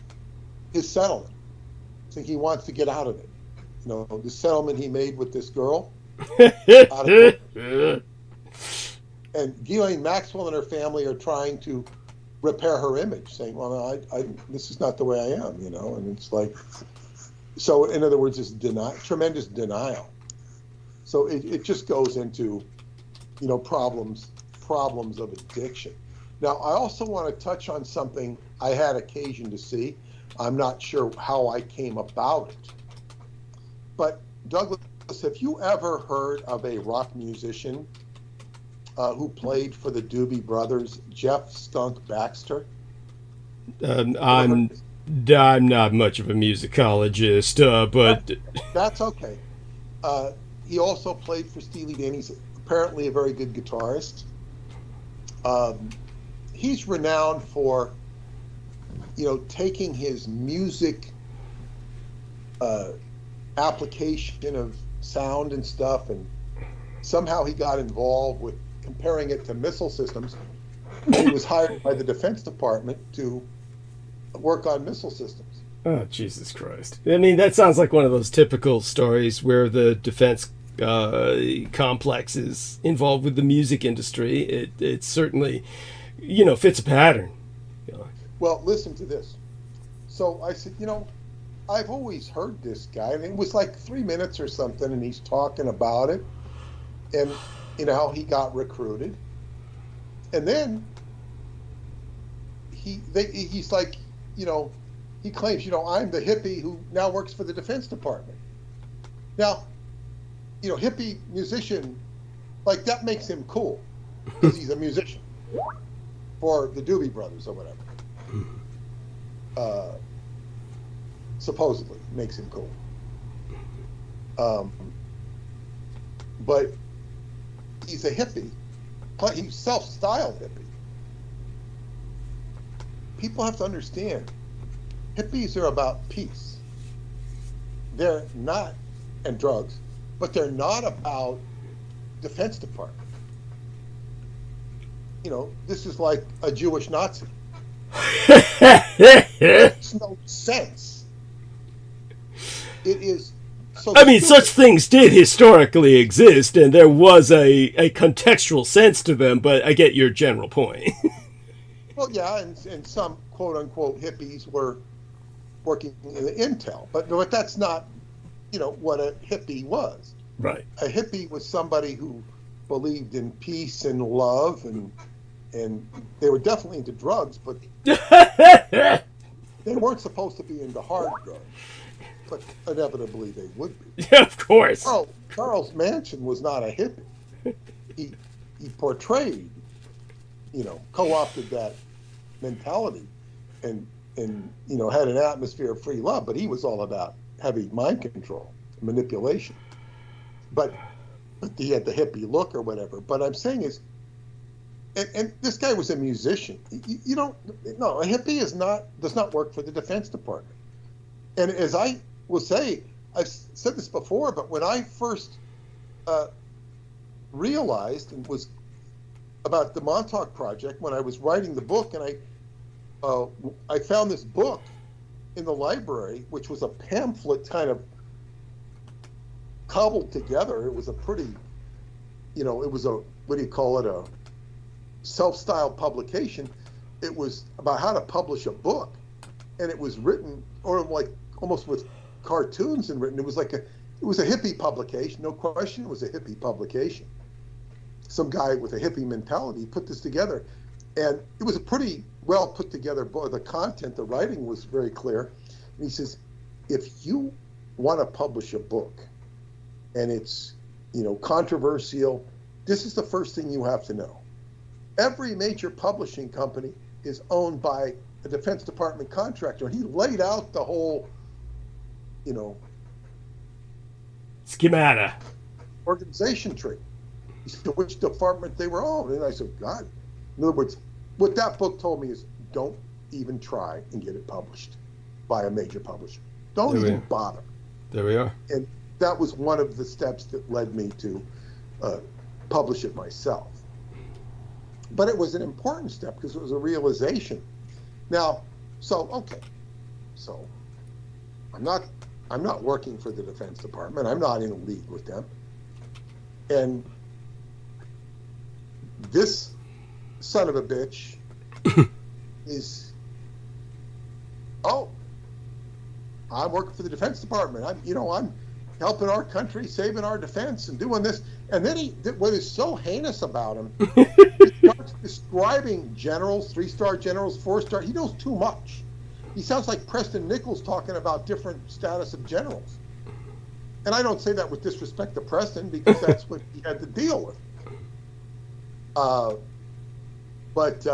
settlement. I think he wants to get out of it. The settlement he made with this girl. And Ghislaine Maxwell and her family are trying to repair her image, saying, well, this is not the way I am, and it's like, so in other words, it's tremendous denial. So it just goes into, problems of addiction. Now, I also want to touch on something I had occasion to see. I'm not sure how I came about it. But, Douglas, have you ever heard of a rock musician who played for the Doobie Brothers, Jeff Skunk Baxter? I'm not much of a musicologist, but... That's okay. He also played for Steely Dan. He's apparently a very good guitarist. He's renowned for, taking his music application of sound and stuff, and somehow he got involved with comparing it to missile systems. He was hired by the Defense Department to work on missile systems. Oh, Jesus Christ. I mean, that sounds like one of those typical stories where the defense complex is involved with the music industry. It certainly, fits a pattern. Well, listen to this. So I said, I've always heard this guy, and it was like 3 minutes or something, and he's talking about it, and how he got recruited, and then he's like, he claims, I'm the hippie who now works for the Defense Department. Now, hippie musician, like, that makes him cool because he's a musician for the Doobie Brothers or whatever. Supposedly makes him cool. But he's a hippie. He's self-styled hippie. People have to understand, hippies are about peace. They're not, and drugs, but they're not about Defense Department. This is like a Jewish Nazi. Makes no sense. It is so I mean, stupid. such things did historically exist, and there was a contextual sense to them, but I get your general point. Well, yeah, and some quote-unquote hippies were working in the intel, but that's not, what a hippie was. Right. A hippie was somebody who believed in peace and love, and they were definitely into drugs, but they weren't supposed to be into hard drugs. But inevitably they would be. Yeah, of course. Oh, Charles Manson was not a hippie. He portrayed, co-opted that mentality, and had an atmosphere of free love, but he was all about heavy mind control, manipulation. But he had the hippie look or whatever. But I'm saying is, and this guy was a musician. A hippie does not work for the Defense Department. And as I will say, I've said this before, but when I first realized and was about the Montauk Project, when I was writing the book, and I found this book in the library, which was a pamphlet kind of cobbled together. It was a pretty, it was a, a self-styled publication. It was about how to publish a book, and it was written, or like almost with cartoons and written. It was a hippie publication, no question. It was a hippie publication. Some guy with a hippie mentality put this together, and it was a pretty well put together book. The content, the writing was very clear. And he says, if you want to publish a book and it's, controversial, this is the first thing you have to know. Every major publishing company is owned by a Defense Department contractor. And he laid out the whole, Schemata. organization tree. He said which department they were owned. And I said, God. In other words, what that book told me is don't even try and get it published by a major publisher. Don't even bother. There we are. And that was one of the steps that led me to publish it myself. But it was an important step because it was a realization. Now, so I'm not working for the Defense Department. I'm not in a league with them. And this son of a bitch is, I'm working for the Defense Department. I'm helping our country, saving our defense, and doing this. And then what is so heinous about him, he starts describing generals, 3-star generals, 4-star. He knows too much. He sounds like Preston Nichols talking about different status of generals. And I don't say that with disrespect to Preston, because that's what he had to deal with. But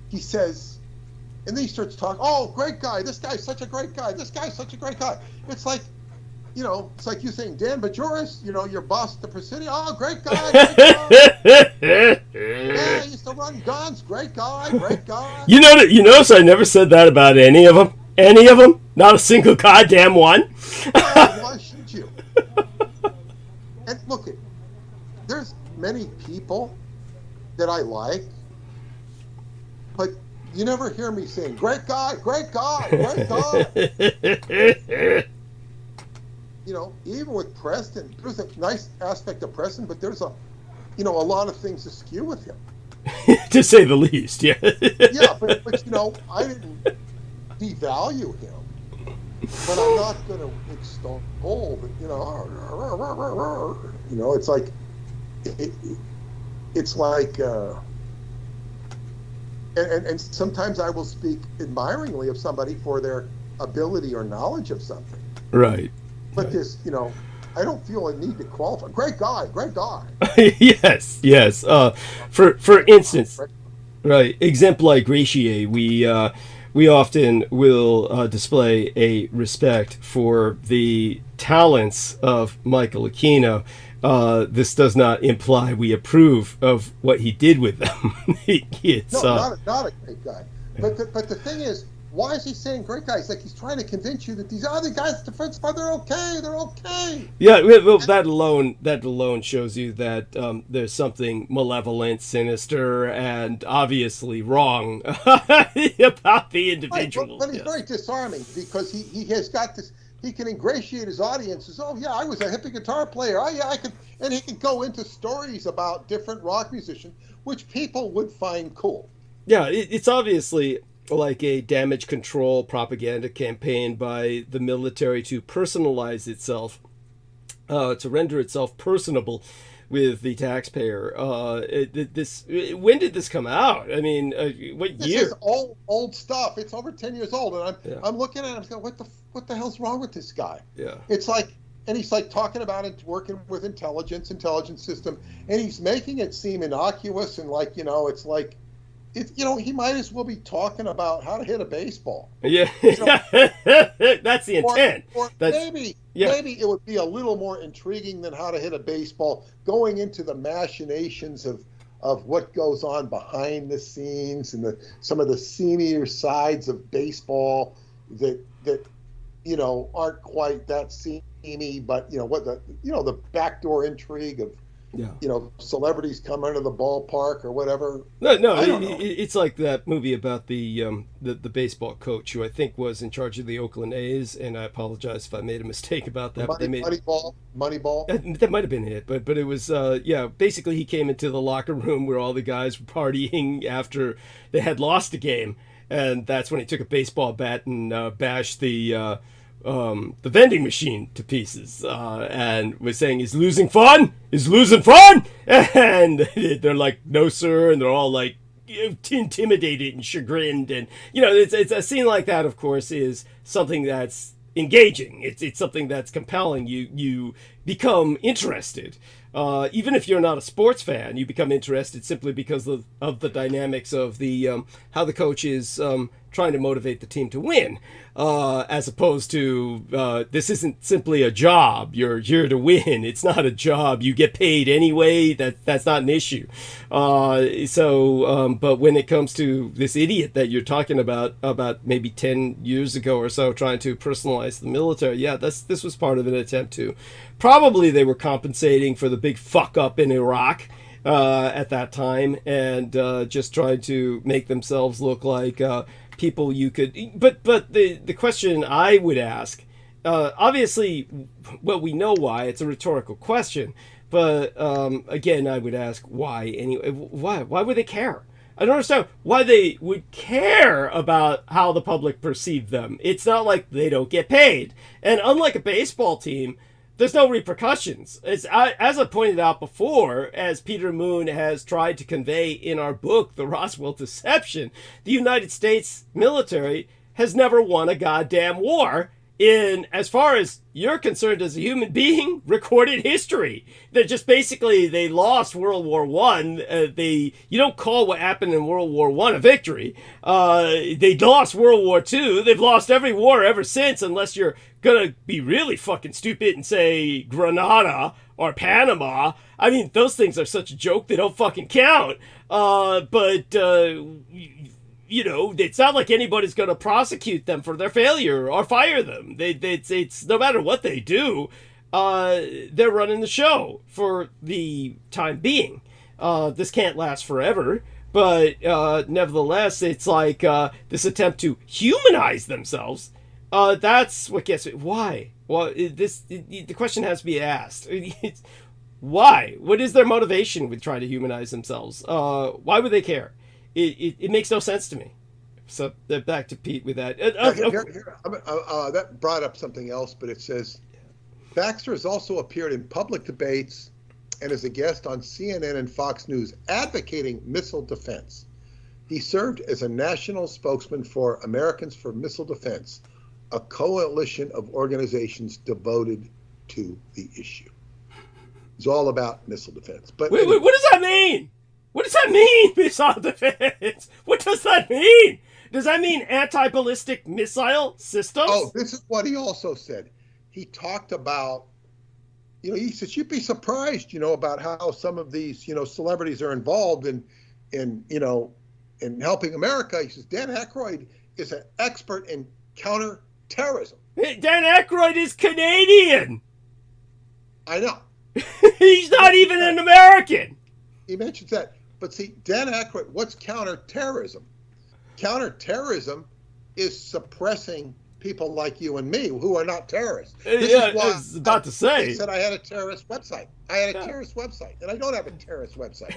he says, and then he starts talking, oh, great guy, this guy's such a great guy, this guy's such a great guy. It's like, you know, it's like you saying, Dan Bajoris, you know, your boss at the Presidio, oh, great guy, great guy. Yeah, he used to run guns, great guy, great guy. You notice I never said that about any of them? Any of them? Not a single goddamn one? Why should you? And look, there's many people that I like, but you never hear me saying, great guy, great guy, great guy. You know, even with Preston, there's a nice aspect of Preston, but there's a lot of things askew with him. To say the least, yeah. Yeah, but you know, I didn't devalue him, but I'm not going to extol, but you know, it's like, it's like, and sometimes I will speak admiringly of somebody for their ability or knowledge of something. Right. But this, you know, I don't feel a need to qualify. Great guy, great guy. Yes. For instance, right, exempli gratiae, we often will display a respect for the talents of Michael Aquino. This does not imply we approve of what he did with them. It's, no, not a great guy. But the thing is, why is he saying great guys? Like he's trying to convince you that these other guys at the front spot, they're okay. They're okay. Yeah, well, that alone shows you that there's something malevolent, sinister, and obviously wrong about the individual. Right, but he's very disarming, because he has got this. He can ingratiate his audiences. Oh yeah, I was a hippie guitar player. Oh yeah, I could, and he can go into stories about different rock musicians, which people would find cool. Yeah, it's obviously like a damage control propaganda campaign by the military to personalize itself, to render itself personable with the taxpayer. When did this come out? I mean, what year? This is old stuff. It's over 10 years old, and I'm looking at it, I'm going, what the hell's wrong with this guy? Yeah. It's like, and he's like talking about it, working with intelligence system, and he's making it seem innocuous, and like, you know, it's like, you know, he might as well be talking about how to hit a baseball. Yeah, you know? That's the intent. Or maybe it would be a little more intriguing than how to hit a baseball, going into the machinations of what goes on behind the scenes and some of the seamier sides of baseball that you know aren't quite that seamy, but you know what the backdoor intrigue of. Yeah, you know, celebrities come into the ballpark or whatever. No, it's like that movie about the baseball coach who I think was in charge of the Oakland A's, and I apologize if I made a mistake about that. Moneyball. That might have been it, but it was basically he came into the locker room where all the guys were partying after they had lost a game, and that's when he took a baseball bat and bashed the vending machine to pieces, and was saying, "Is losing fun? Is losing fun?" And they're like, "No, sir," and they're all like intimidated and chagrined, and you know, it's a scene like that. Of course, is something that's engaging. It's something that's compelling. You become interested. Even if you're not a sports fan, you become interested simply because of the dynamics of the how the coach is trying to motivate the team to win, as opposed to this isn't simply a job. You're here to win. It's not a job. You get paid anyway. That's not an issue. But when it comes to this idiot that you're talking about maybe 10 years ago or so, trying to personalize the military, yeah, this was part of an attempt to. Probably they were compensating for the big fuck up in Iraq at that time, and just tried to make themselves look like people you could. But the question I would ask, obviously, well, we know why. It's a rhetorical question, but again, I would ask why anyway. Why would they care? I don't understand why they would care about how the public perceived them. It's not like they don't get paid, and unlike a baseball team, there's no repercussions. As I pointed out before, as Peter Moon has tried to convey in our book, The Roswell Deception, the United States military has never won a goddamn war in, as far as you're concerned as a human being, recorded history. They're just basically, they lost World War One. You don't call what happened in World War One a victory. They lost World War Two. They've lost every war ever since, unless you're gonna be really fucking stupid and say Grenada or Panama. I mean, those things are such a joke, they don't fucking count. You know, it's not like anybody's going to prosecute them for their failure or fire them. It's no matter what they do, they're running the show for the time being. This can't last forever, but nevertheless, it's like this attempt to humanize themselves. That's what gets me. Why? Well, the question has to be asked. Why? What is their motivation with trying to humanize themselves? Why would they care? It makes no sense to me. So back to Pete with that. That brought up something else, but it says Baxter has also appeared in public debates and as a guest on CNN and Fox News advocating missile defense. He served as a national spokesman for Americans for Missile Defense, a coalition of organizations devoted to the issue. It's all about missile defense. But wait, what does that mean? What does that mean, missile defense? What does that mean? Does that mean anti-ballistic missile systems? Oh, this is what he also said. He talked about, he said, you'd be surprised, about how some of these, celebrities are involved in helping America. He says, Dan Aykroyd is an expert in counterterrorism. Dan Aykroyd is Canadian. I know. He's not even an American. He mentions that. But see, Dan Aykroyd, what's counterterrorism? Counterterrorism is suppressing people like you and me who are not terrorists. I was about to say. He said I had a terrorist website. I had a terrorist website, and I don't have a terrorist website.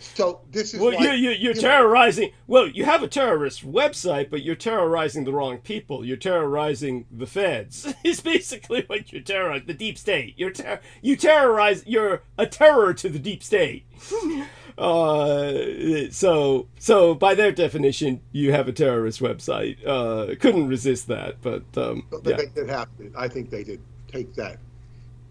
So this is you're terrorizing. Well, you have a terrorist website, but you're terrorizing the wrong people. You're terrorizing the feds. It's basically what you're terrorizing. The deep state. You're a terror to the deep state. So by their definition, you have a terrorist website. Couldn't resist that, but yeah. They did have to. I think they did take that,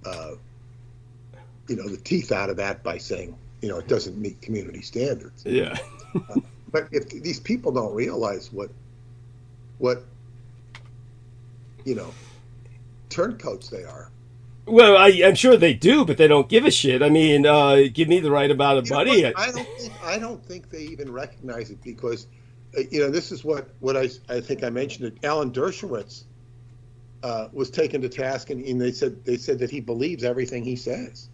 the teeth out of that by saying, it doesn't meet community standards. Yeah. But if these people don't realize what turncoats they are. Well, I'm sure they do, but they don't give a shit. I mean, give me the right amount of money. I don't think they even recognize it because, this is what I think I mentioned it. Alan Dershowitz was taken to task, and they said that he believes everything he says.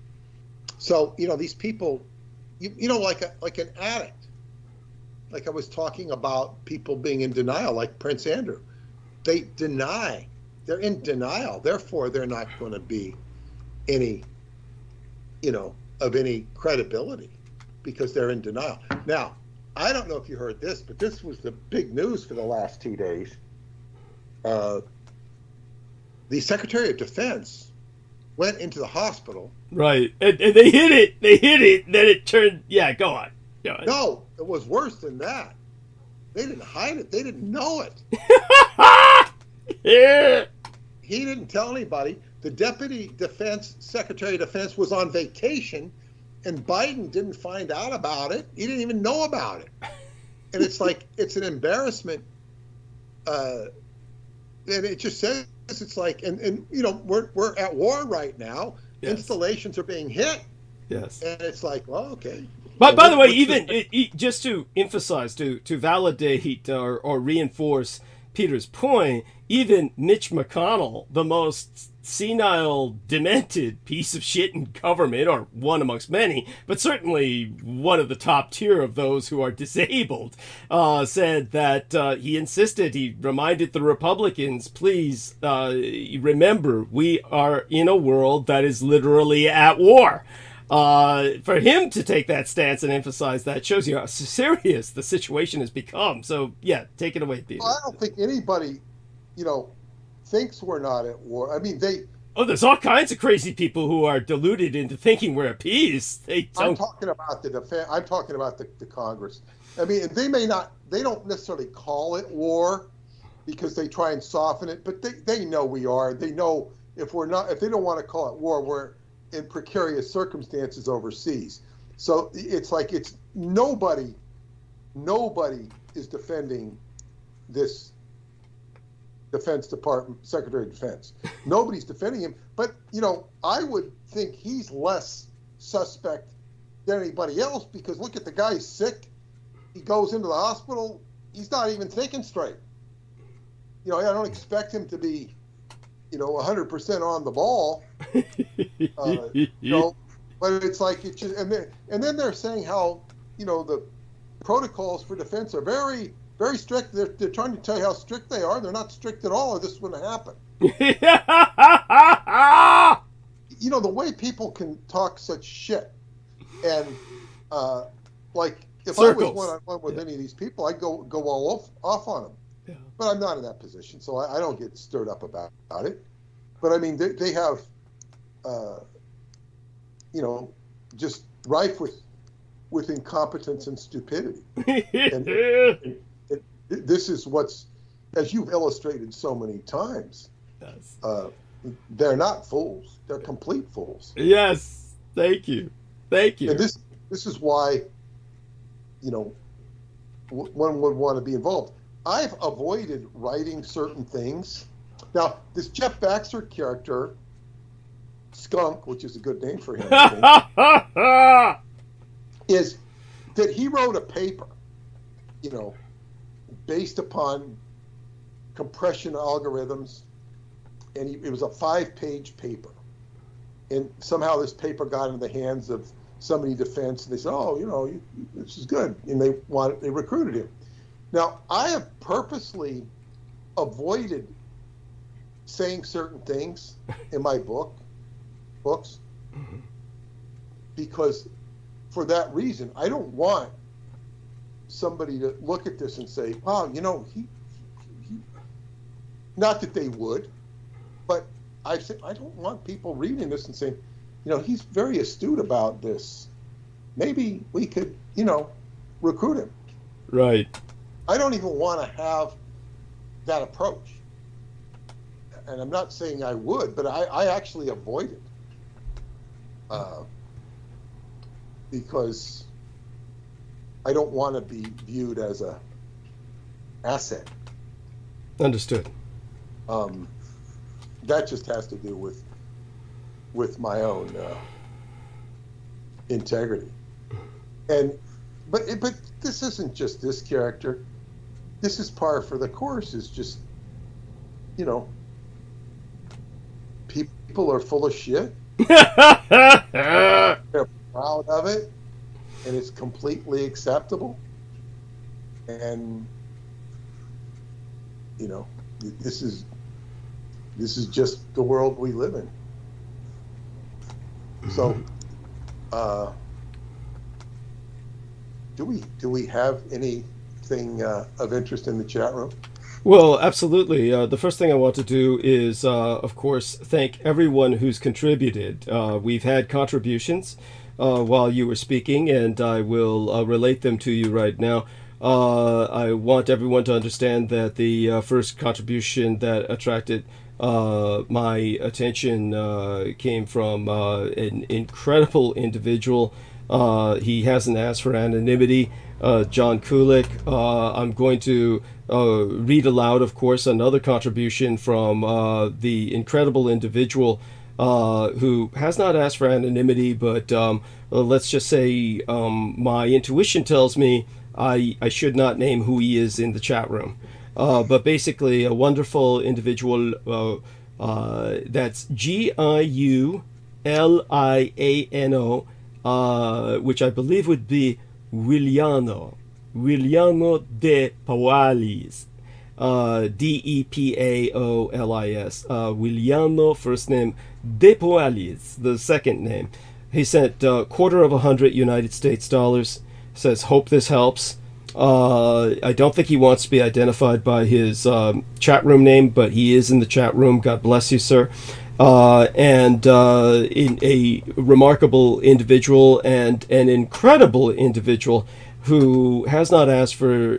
So these people, like an addict. Like I was talking about people being in denial, like Prince Andrew. They deny. They're in denial. Therefore, they're not going to be any, of any credibility because they're in denial. Now, I don't know if you heard this, but this was the big news for the last 2 days. The Secretary of Defense went into the hospital. Right. And they hit it. Then it turned. Yeah, go on. No, it was worse than that. They didn't hide it. They didn't know it. Yeah. He didn't tell anybody. The Deputy Secretary of Defense was on vacation, and Biden didn't find out about it. He didn't even know about it. And it's like, it's an embarrassment. And it just says, it's like, and we're at war right now. Yes. Installations are being hit. Yes. And it's like, well, okay. But by the way, even just to emphasize, to validate or reinforce Peter's point, even Mitch McConnell, the most senile, demented piece of shit in government, or one amongst many, but certainly one of the top tier of those who are disabled, said that he reminded the Republicans, please remember, we are in a world that is literally at war. For him to take that stance and emphasize that shows you how serious the situation has become. So, yeah, take it away, Peter. Well, I don't think anybody, thinks we're not at war. I mean, Oh, there's all kinds of crazy people who are deluded into thinking we're at peace. I'm talking about the defense. I'm talking about the Congress. I mean, they don't necessarily call it war because they try and soften it, but they know we are. They know if they don't want to call it war, we're in precarious circumstances overseas. So it's like nobody is defending this Defense Department, Secretary of Defense. Nobody's defending him, but I would think he's less suspect than anybody else because look at the guy's sick. He goes into the hospital. He's not even thinking straight. I don't expect him to be, 100% on the ball. But it's like it just, and then they're saying how, the protocols for defense are very, very strict. They're trying to tell you how strict they are. They're not strict at all, or this wouldn't happen. The way people can talk such shit, and like if Circles. I was one-on-one with any of these people, I'd go all off on them. Yeah. But I'm not in that position, so I don't get stirred up about it. But I mean, they have, just rife with incompetence and stupidity. And this is what's, as you've illustrated so many times, Yes. They're not fools. They're complete fools. Yes. Thank you. And this is why, one would want to be involved. I've avoided writing certain things. Now, this Jeff Baxter character, Skunk, which is a good name for him, I think, is that he wrote a paper, based upon compression algorithms, and it was a 5-page paper. And somehow this paper got into the hands of somebody in defense, and they said, "Oh, this is good," and they recruited him. Now, I have purposely avoided saying certain things in my books, because for that reason, I don't want somebody to look at this and say, "Wow, he not that they would, but I don't want people reading this and saying, he's very astute about this. Maybe we could, recruit him." Right. I don't even want to have that approach. And I'm not saying I would, but I actually avoid it. Because I don't want to be viewed as a asset. Understood. That just has to do with my own integrity. But this isn't just this character. This is par for the course. Is just, people are full of shit. They're proud of it, and it's completely acceptable. And this is just the world we live in. So, do we have anything of interest in the chat room? Well, absolutely. The first thing I want to do is, of course, thank everyone who's contributed. We've had contributions while you were speaking, and I will relate them to you right now. I want everyone to understand that the first contribution that attracted my attention came from an incredible individual. He hasn't asked for anonymity. John Kulik. I'm going to read aloud, of course, another contribution from the incredible individual who has not asked for anonymity, but let's just say my intuition tells me I should not name who he is in the chat room. But basically, a wonderful individual, that's Giuliano, which I believe would be Williano de Paulis, Depaolis, Williano, first name, de Paulis, the second name. He sent $250 United States dollars, says, hope this helps. I don't think he wants to be identified by his chat room name, but he is in the chat room. God bless you, sir. And in a remarkable individual and an incredible individual who has not asked for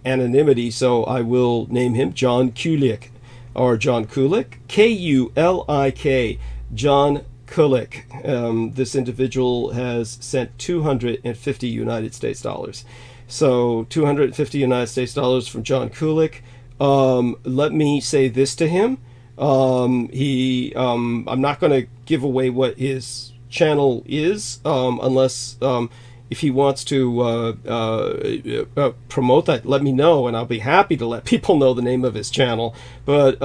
anonymity, so I will name him John Kulik, or John Kulik, Kulik, John Kulik. This individual has sent 250 United States dollars. So 250 United States dollars from John Kulik. Let me say this to him. I'm not going to give away what his channel is unless if he wants to promote that, let me know, and I'll be happy to let people know the name of his channel. But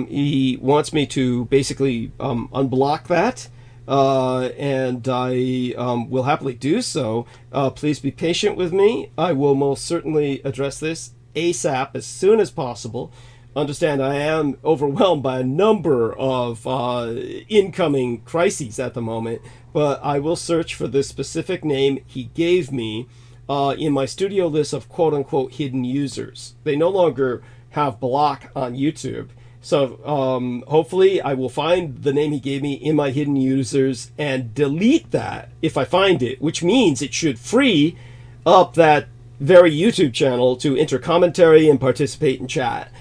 he wants me to basically unblock that, and I will happily do so. Please be patient with me. I will most certainly address this ASAP, as soon as possible. Understand, I am overwhelmed by a number of incoming crises at the moment, but I will search for the specific name he gave me in my studio list of quote-unquote hidden users. They no longer have block on YouTube, so hopefully I will find the name he gave me in my hidden users and delete that if I find it, which means it should free up that very YouTube channel to enter commentary and participate in chat.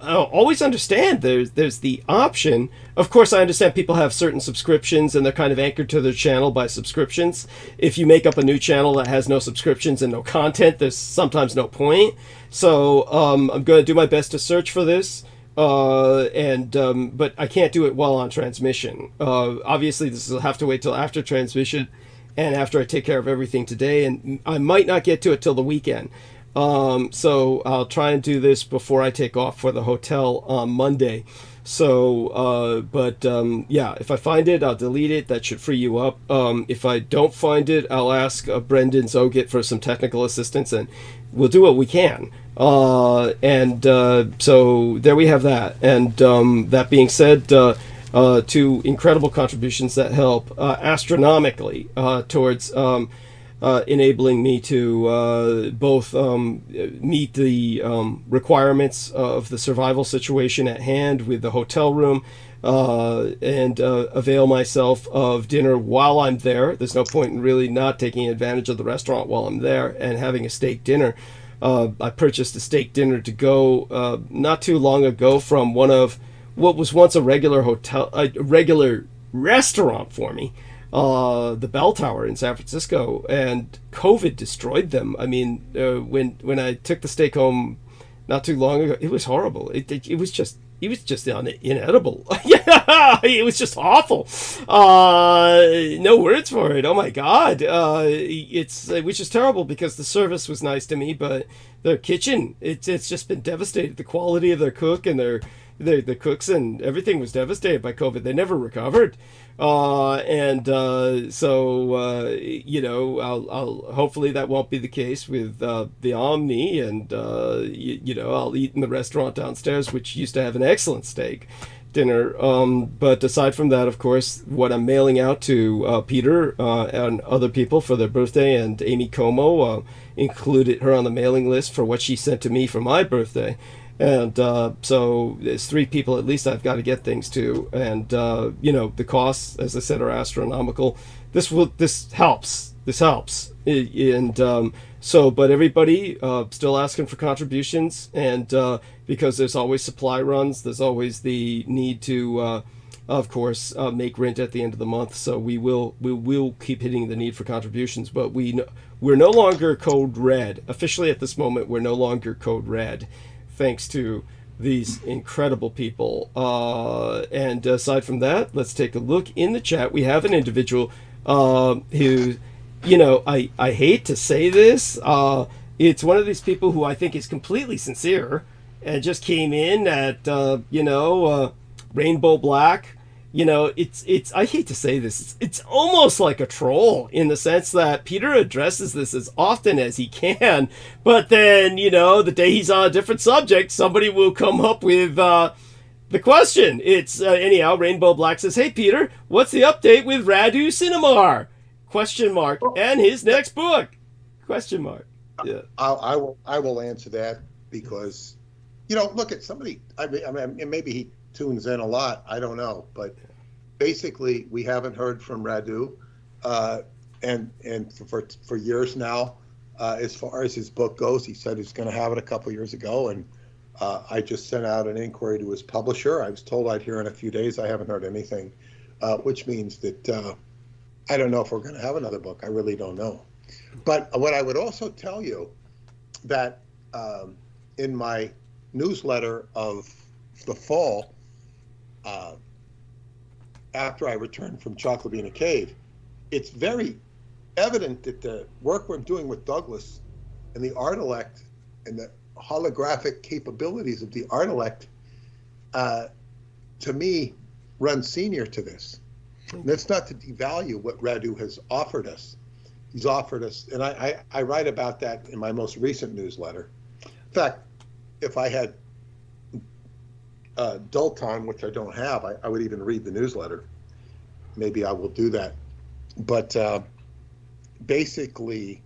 Always understand there's the option. Of course, I understand people have certain subscriptions and they're kind of anchored to their channel by subscriptions. If you make up a new channel that has no subscriptions and no content, there's sometimes no point. So I'm going to do my best to search for this, but I can't do it while on transmission. Obviously, this will have to wait till after transmission and after I take care of everything today, and I might not get to it till the weekend. So I'll try and do this before I take off for the hotel on Monday. So, yeah, if I find it, I'll delete it. That should free you up. If I don't find it, I'll ask Brendan Zogit for some technical assistance, and we'll do what we can. So there we have that. And that being said, two incredible contributions that help astronomically towards enabling me to both meet the requirements of the survival situation at hand with the hotel room and avail myself of dinner while I'm there. There's no point in really not taking advantage of the restaurant while I'm there and having a steak dinner. I purchased a steak dinner to go not too long ago from one of what was once a regular restaurant for me. The Bell Tower in San Francisco, and COVID destroyed them. I mean, when I took the steak home not too long ago, it was horrible. It was just inedible. Yeah, it was just awful. No words for it. Oh my God. Which is terrible because the service was nice to me, but their kitchen, it's just been devastated. The quality of their cook and the cooks and everything was devastated by COVID. They never recovered. I'll hopefully that won't be the case with the Omni, and I'll eat in the restaurant downstairs, which used to have an excellent steak dinner. But aside from that, of course, what I'm mailing out to Peter and other people for their birthday, and Amy Como included her on the mailing list for what she sent to me for my birthday. And so there's 3 people at least I've got to get things to, and the costs, as I said, are astronomical. This helps. But everybody still asking for contributions, and because there's always supply runs, there's always the need to, of course, make rent at the end of the month. So we will keep hitting the need for contributions, but we're no longer code red officially at this moment. We're no longer code red, thanks to these incredible people. And aside from that, let's take a look in the chat. We have an individual who, I hate to say this, it's one of these people who I think is completely sincere and just came in at, Rainbow Black. It's I hate to say this, it's almost like a troll in the sense that Peter addresses this as often as he can, but then, the day he's on a different subject, somebody will come up with the question. It's, anyhow, Rainbow Black says, "Hey, Peter, what's the update with Radu Cinemar? ? And his next book?" Question mark. Yeah. I will answer that because, look at somebody. I mean, maybe he tunes in a lot. I don't know, but basically, we haven't heard from Radu, and for years now. As far as his book goes, he said he was going to have it a couple years ago, and I just sent out an inquiry to his publisher. I was told I'd hear in a few days. I haven't heard anything, which means that I don't know if we're going to have another book. I really don't know. But what I would also tell you that in my newsletter of the fall, after I returned from Chocolate Bean Cave, it's very evident that the work we're doing with Douglas and the Artilect and the holographic capabilities of the Artilect, to me, run senior to this. And that's not to devalue what Radu has offered us. He's offered us, and I write about that in my most recent newsletter. In fact, if I had dull time, which I don't have, I would even read the newsletter. Maybe I will do that. But basically,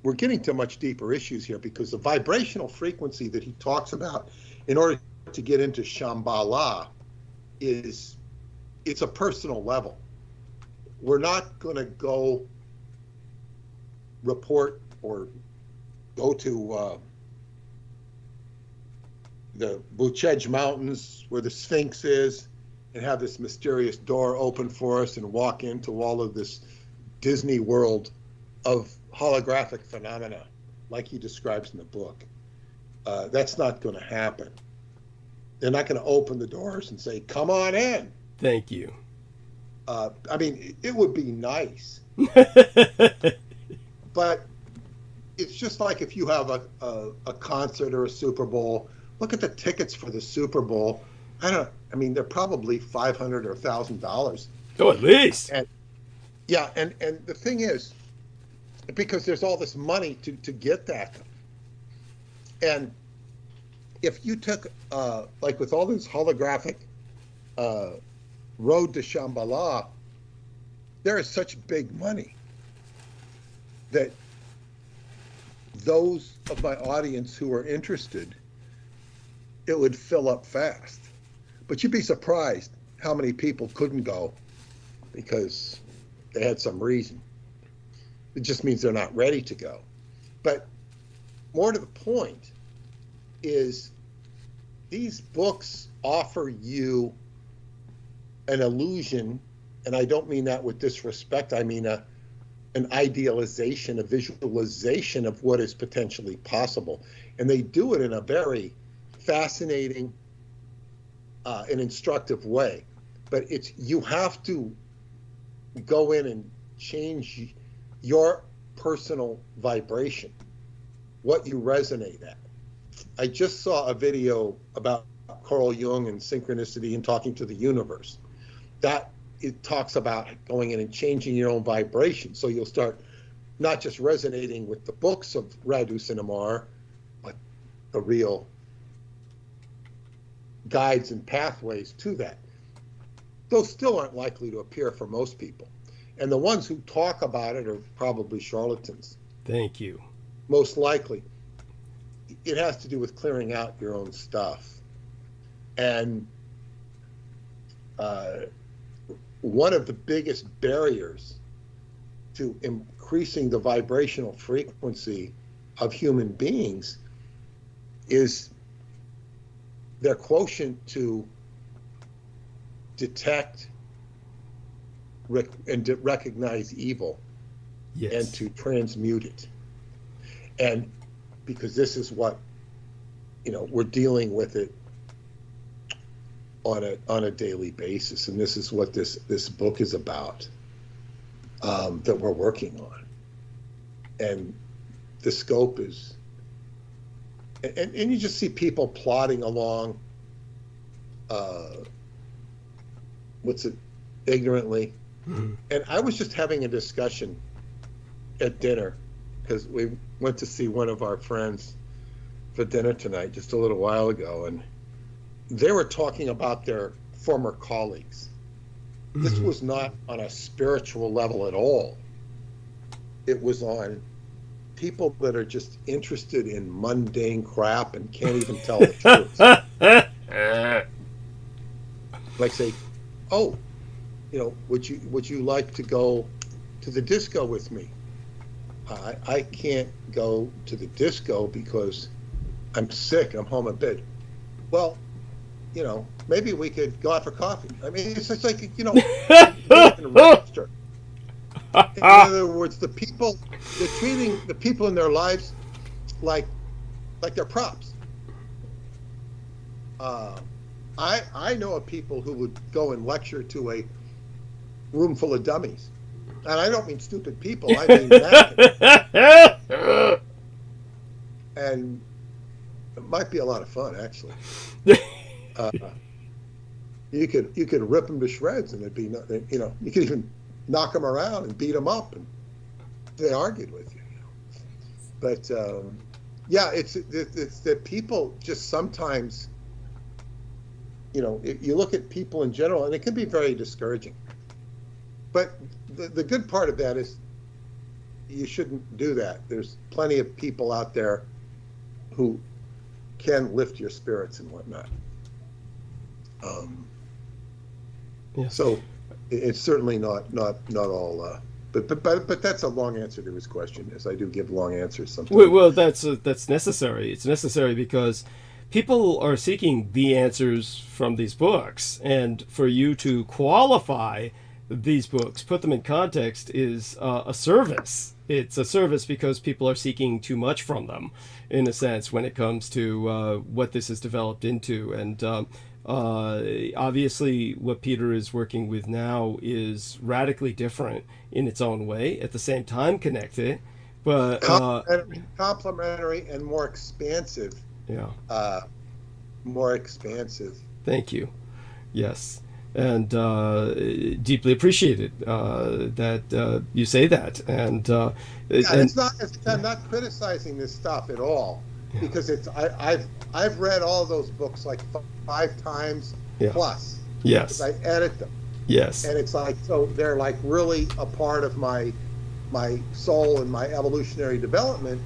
we're getting to much deeper issues here because the vibrational frequency that he talks about in order to get into Shambhala it's a personal level. We're not going to go report or go to the Buchej Mountains where the Sphinx is and have this mysterious door open for us and walk into all of this Disney world of holographic phenomena like he describes in the book. That's not going to happen. They're not going to open the doors and say, come on in. Thank you. I mean, it would be nice. But it's just like if you have a concert or a Super Bowl. Look at the tickets for the Super Bowl. I mean, they're probably $500 or $1,000. Oh, at least. And yeah, and the thing is, because there's all this money to get that. And if you took, like with all this holographic road to Shambhala, there is such big money that those of my audience who are interested, it would fill up fast. But you'd be surprised how many people couldn't go because they had some reason. It just means they're not ready to go. But more to the point is these books offer you an illusion, and I don't mean that with disrespect. I mean an idealization, a visualization of what is potentially possible. And they do it in a very fascinating and instructive way. But you have to go in and change your personal vibration, what you resonate at. I just saw a video about Carl Jung and synchronicity and talking to the universe. That it talks about going in and changing your own vibration. So you'll start not just resonating with the books of Radu Sinamar, but the real guides and pathways to that. Those still aren't likely to appear for most people. And the ones who talk about it are probably charlatans. Thank you. Most likely. It has to do with clearing out your own stuff. And one of the biggest barriers to increasing the vibrational frequency of human beings is their quotient to detect and recognize evil. Yes. And to transmute it. And because this is what, we're dealing with it on a daily basis, and this is what this book is about, that we're working on. And the scope is, and you just see people plodding along, ignorantly. Mm-hmm. And I was just having a discussion at dinner because we went to see one of our friends for dinner tonight just a little while ago, and they were talking about their former colleagues. Mm-hmm. This was not on a spiritual level at all. it was on people that are just interested in mundane crap and can't even tell the truth. Like say, oh, would you like to go to the disco with me? I can't go to the disco because I'm sick. I'm home in bed. Well, maybe we could go out for coffee. I mean, it's just like, you can register. In other words, they're treating the people in their lives like they're props. I know of people who would go and lecture to a room full of dummies. And I don't mean stupid people, I mean mannequins. And it might be a lot of fun, actually. You could rip them to shreds, and it'd be, you could even knock them around and beat them up, and they argued with you. But yeah, it's that people just sometimes, you look at people in general, and it can be very discouraging. But the good part of that is you shouldn't do that. There's plenty of people out there who can lift your spirits and whatnot. So it's certainly not all. But that's a long answer to his question. As I do give long answers sometimes. Well, that's necessary. It's necessary because people are seeking the answers from these books, and for you to qualify these books, put them in context, is a service. It's a service because people are seeking too much from them, in a sense, when it comes to what this has developed into. And obviously what Peter is working with now is radically different in its own way, at the same time connected, but complementary and more expansive. Yeah. More expansive. Thank you. Yes. And deeply appreciated that you say that. And I'm not criticizing this stuff at all, because I've read all those books like 5 times plus. Yes. I edit them. Yes. And it's like, so they're like really a part of my soul and my evolutionary development.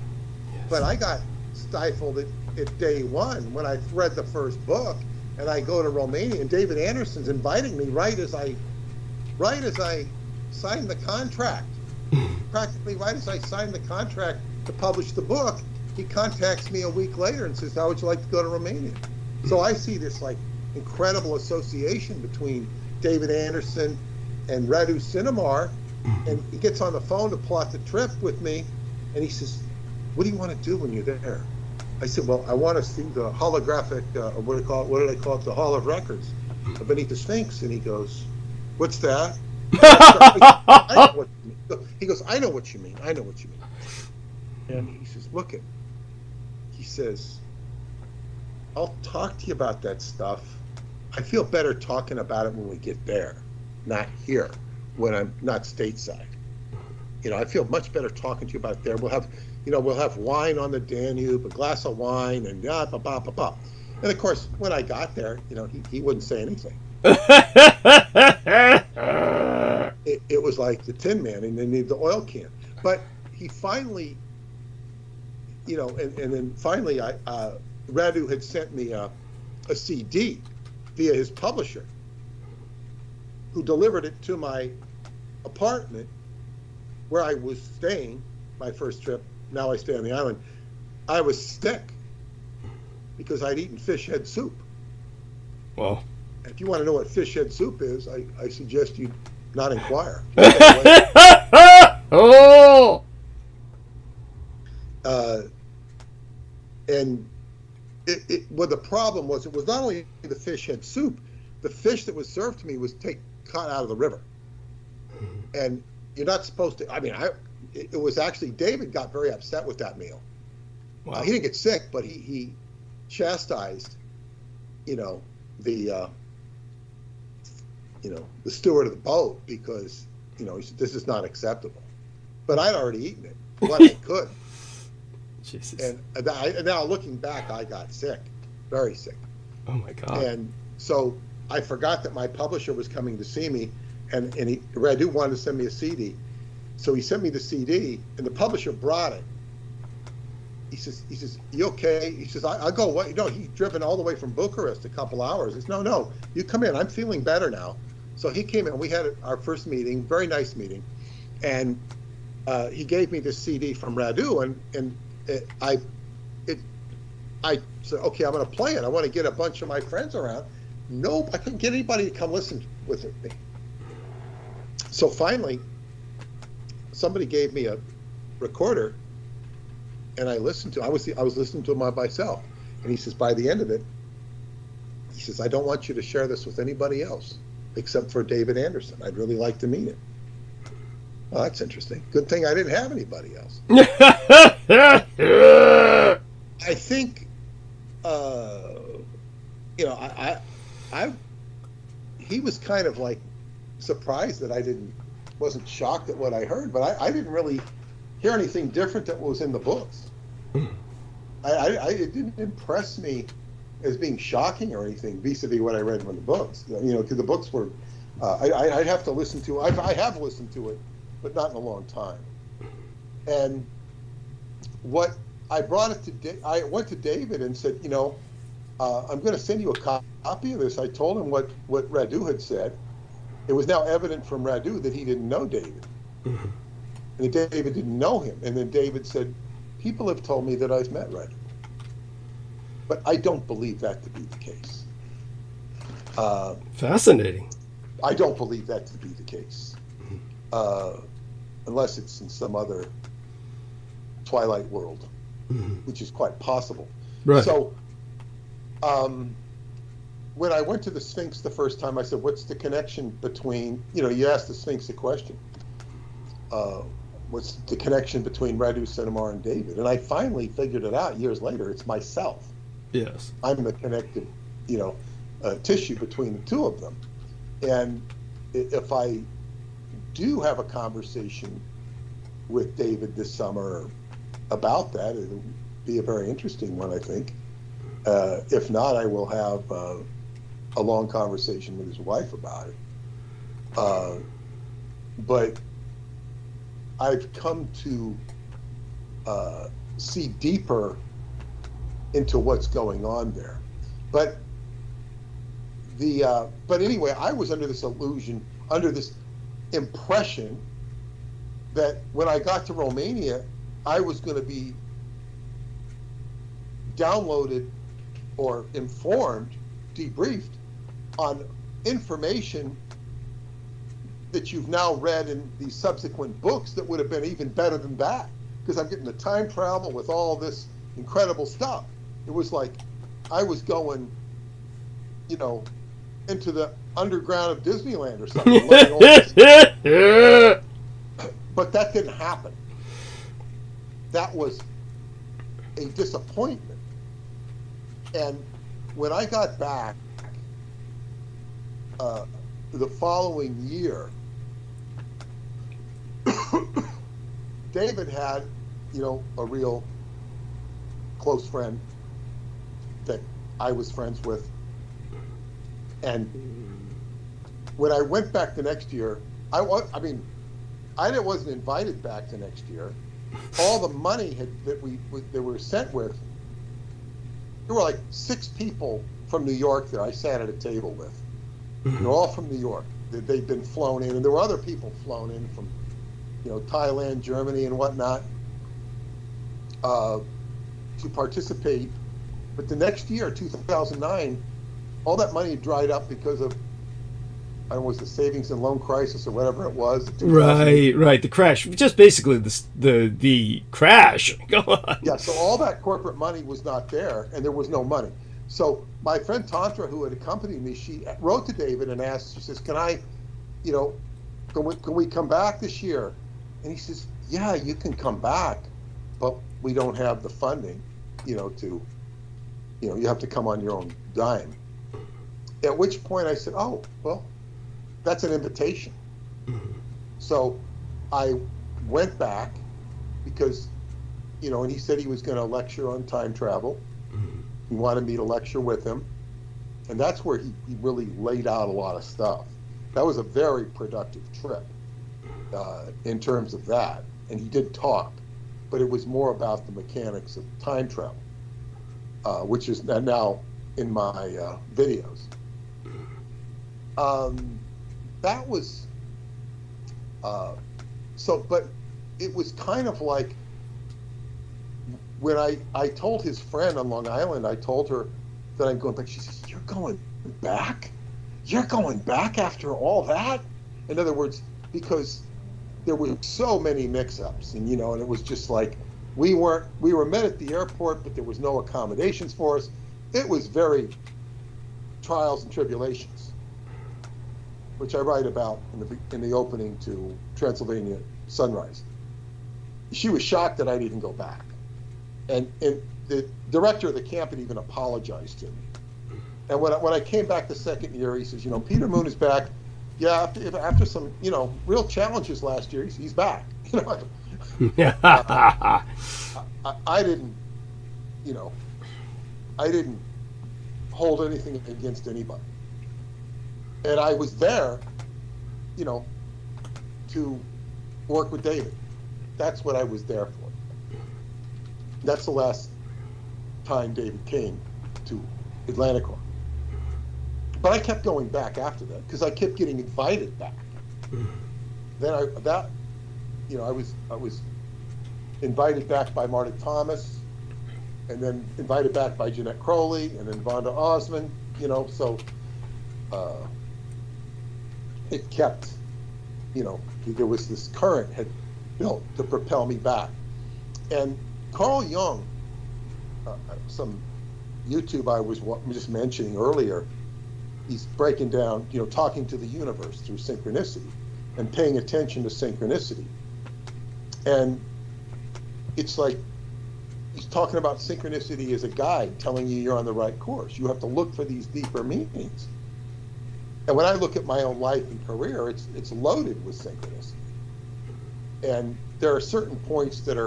Yes. But I got stifled at day one when I read the first book. And I go to Romania, and David Anderson's inviting me right as I signed the contract. Practically right as I signed the contract to publish the book, he contacts me a week later and says, "How would you like to go to Romania?" So I see this like incredible association between David Anderson and Radu Sinamar, and he gets on the phone to plot the trip with me, and he says, "What do you want to do when you're there?" I said, "Well, I want to see the holographic, what do they call it, the Hall of Records beneath the Sphinx." And he goes, "What's that?" He goes, "I know what you mean. I know what you mean." And he says, "Look it." He says, "I'll talk to you about that stuff. I feel better talking about it when we get there, not here, when I'm not stateside. I feel much better talking to you about it there. We'll have wine on the Danube, a glass of wine, and blah, blah, blah, blah, blah." And of course, when I got there, he wouldn't say anything. It was like the Tin Man, and they need the oil can. But he finally, and then finally, Radu had sent me a CD via his publisher, who delivered it to my apartment where I was staying my first trip. Now I stay on the island. I was sick because I'd eaten fish head soup. Well, if you want to know what fish head soup is, I suggest you not inquire. Oh. And what the problem was, it was not only the fish head soup. The fish that was served to me was caught out of the river, and you're not supposed to. I mean, it was actually, David got very upset with that meal. Wow. He didn't get sick, but he chastised, the steward of the boat, because, he said, "This is not acceptable." But I'd already eaten it, what I could. Jesus. And now looking back, I got sick, very sick. Oh my God. And so I forgot that my publisher was coming to see me, and Radu wanted to send me a CD. So he sent me the CD, and the publisher brought it. He says, you okay? He says, I'll go away. No, he's driven all the way from Bucharest a couple hours. He says, no, you come in. I'm feeling better now. So he came in. We had our first meeting, very nice meeting, and he gave me this CD from Radu, and I said, okay, I'm going to play it. I want to get a bunch of my friends around. Nope, I couldn't get anybody to come listen with me. So finally, somebody gave me a recorder, and I listened to it. I was listening to it by myself. And he says, by the end of it, he says, I don't want you to share this with anybody else except for David Anderson. I'd really like to meet him. Well, that's interesting. Good thing I didn't have anybody else. I think, he was kind of like surprised that I wasn't shocked at what I heard, but I didn't really hear anything different that was in the books. It didn't impress me as being shocking or anything vis-a-vis what I read from the books. Because the books were, I'd have to listen to. I have listened to it, but not in a long time. And what I brought it to, I went to David and said, I'm going to send you a copy of this. I told him what Radu had said. It was now evident from Radu that he didn't know David. And David didn't know him. And then David said, people have told me that I've met Radu. But I don't believe that to be the case. Fascinating. I don't believe that to be the case. Unless it's in some other Twilight world, which is quite possible. Right. So, when I went to the Sphinx the first time, I said, what's the connection between, you asked the Sphinx a question. What's the connection between Radu, Cinnamar, and David? And I finally figured it out years later. It's myself. Yes. I'm the connective, tissue between the two of them. And if I do have a conversation with David this summer about that, it'll be a very interesting one, I think. If not, I will have a long conversation with his wife about it. But I've come to see deeper into what's going on there. But anyway, I was under this illusion, under this impression that when I got to Romania, I was going to be downloaded or informed, debriefed on information that you've now read in these subsequent books that would have been even better than that, because I'm getting the time travel with all this incredible stuff. It was like I was going, into the underground of Disneyland or something. But that didn't happen. That was a disappointment. And when I got back the following year, David had, a real close friend that I was friends with. And when I went back the next year, I wasn't invited back the next year. All the money that were sent with, there were like 6 people from New York there I sat at a table with. They're all from New York. They'd been flown in, and there were other people flown in from, Thailand, Germany, and whatnot, to participate. But the next year, 2009, all that money dried up because of, I don't know, was the savings and loan crisis or whatever it was. Right, the crash. Just basically the crash. Go on. Yeah, so all that corporate money was not there, and there was no money. So my friend Tantra, who had accompanied me, she wrote to David and asked, she says, can I, can we come back this year? And he says, yeah, you can come back, but we don't have the funding, you have to come on your own dime. At which point I said, oh, well, that's an invitation. So I went back because, and he said he was going to lecture on time travel. He wanted me to lecture with him. And that's where he really laid out a lot of stuff. That was a very productive trip. in terms of that. And he did talk, but it was more about the mechanics of time travel, which is now in my videos. That was but it was kind of like when I told his friend on Long Island, I told her that I'm going back. She says, "You're going back? You're going back after all that?" In other words, because there were so many mix-ups, and and it was just like we were met at the airport, but there was no accommodations for us. It was very trials and tribulations, which I write about in the opening to Transylvania Sunrise. She was shocked that I'd even go back, and the director of the camp had even apologized to me. And when I came back the second year, he says, Peter Moon is back. Yeah, after some real challenges last year, he's back. I didn't hold anything against anybody, and I was there, to work with David. That's what I was there for. That's the last time David came to Atlanticor. But I kept going back after that because I kept getting invited back. Then I was invited back by Marta Thomas, and then invited back by Jeanette Crowley, and then Vonda Osmond. So it kept, there was this current had built to propel me back. And Carl Jung, some YouTube I was just mentioning earlier, he's breaking down, talking to the universe through synchronicity and paying attention to synchronicity. And it's like he's talking about synchronicity as a guide telling you you're on the right course. You have to look for these deeper meanings. And when I look at my own life and career, it's loaded with synchronicity. And there are certain points that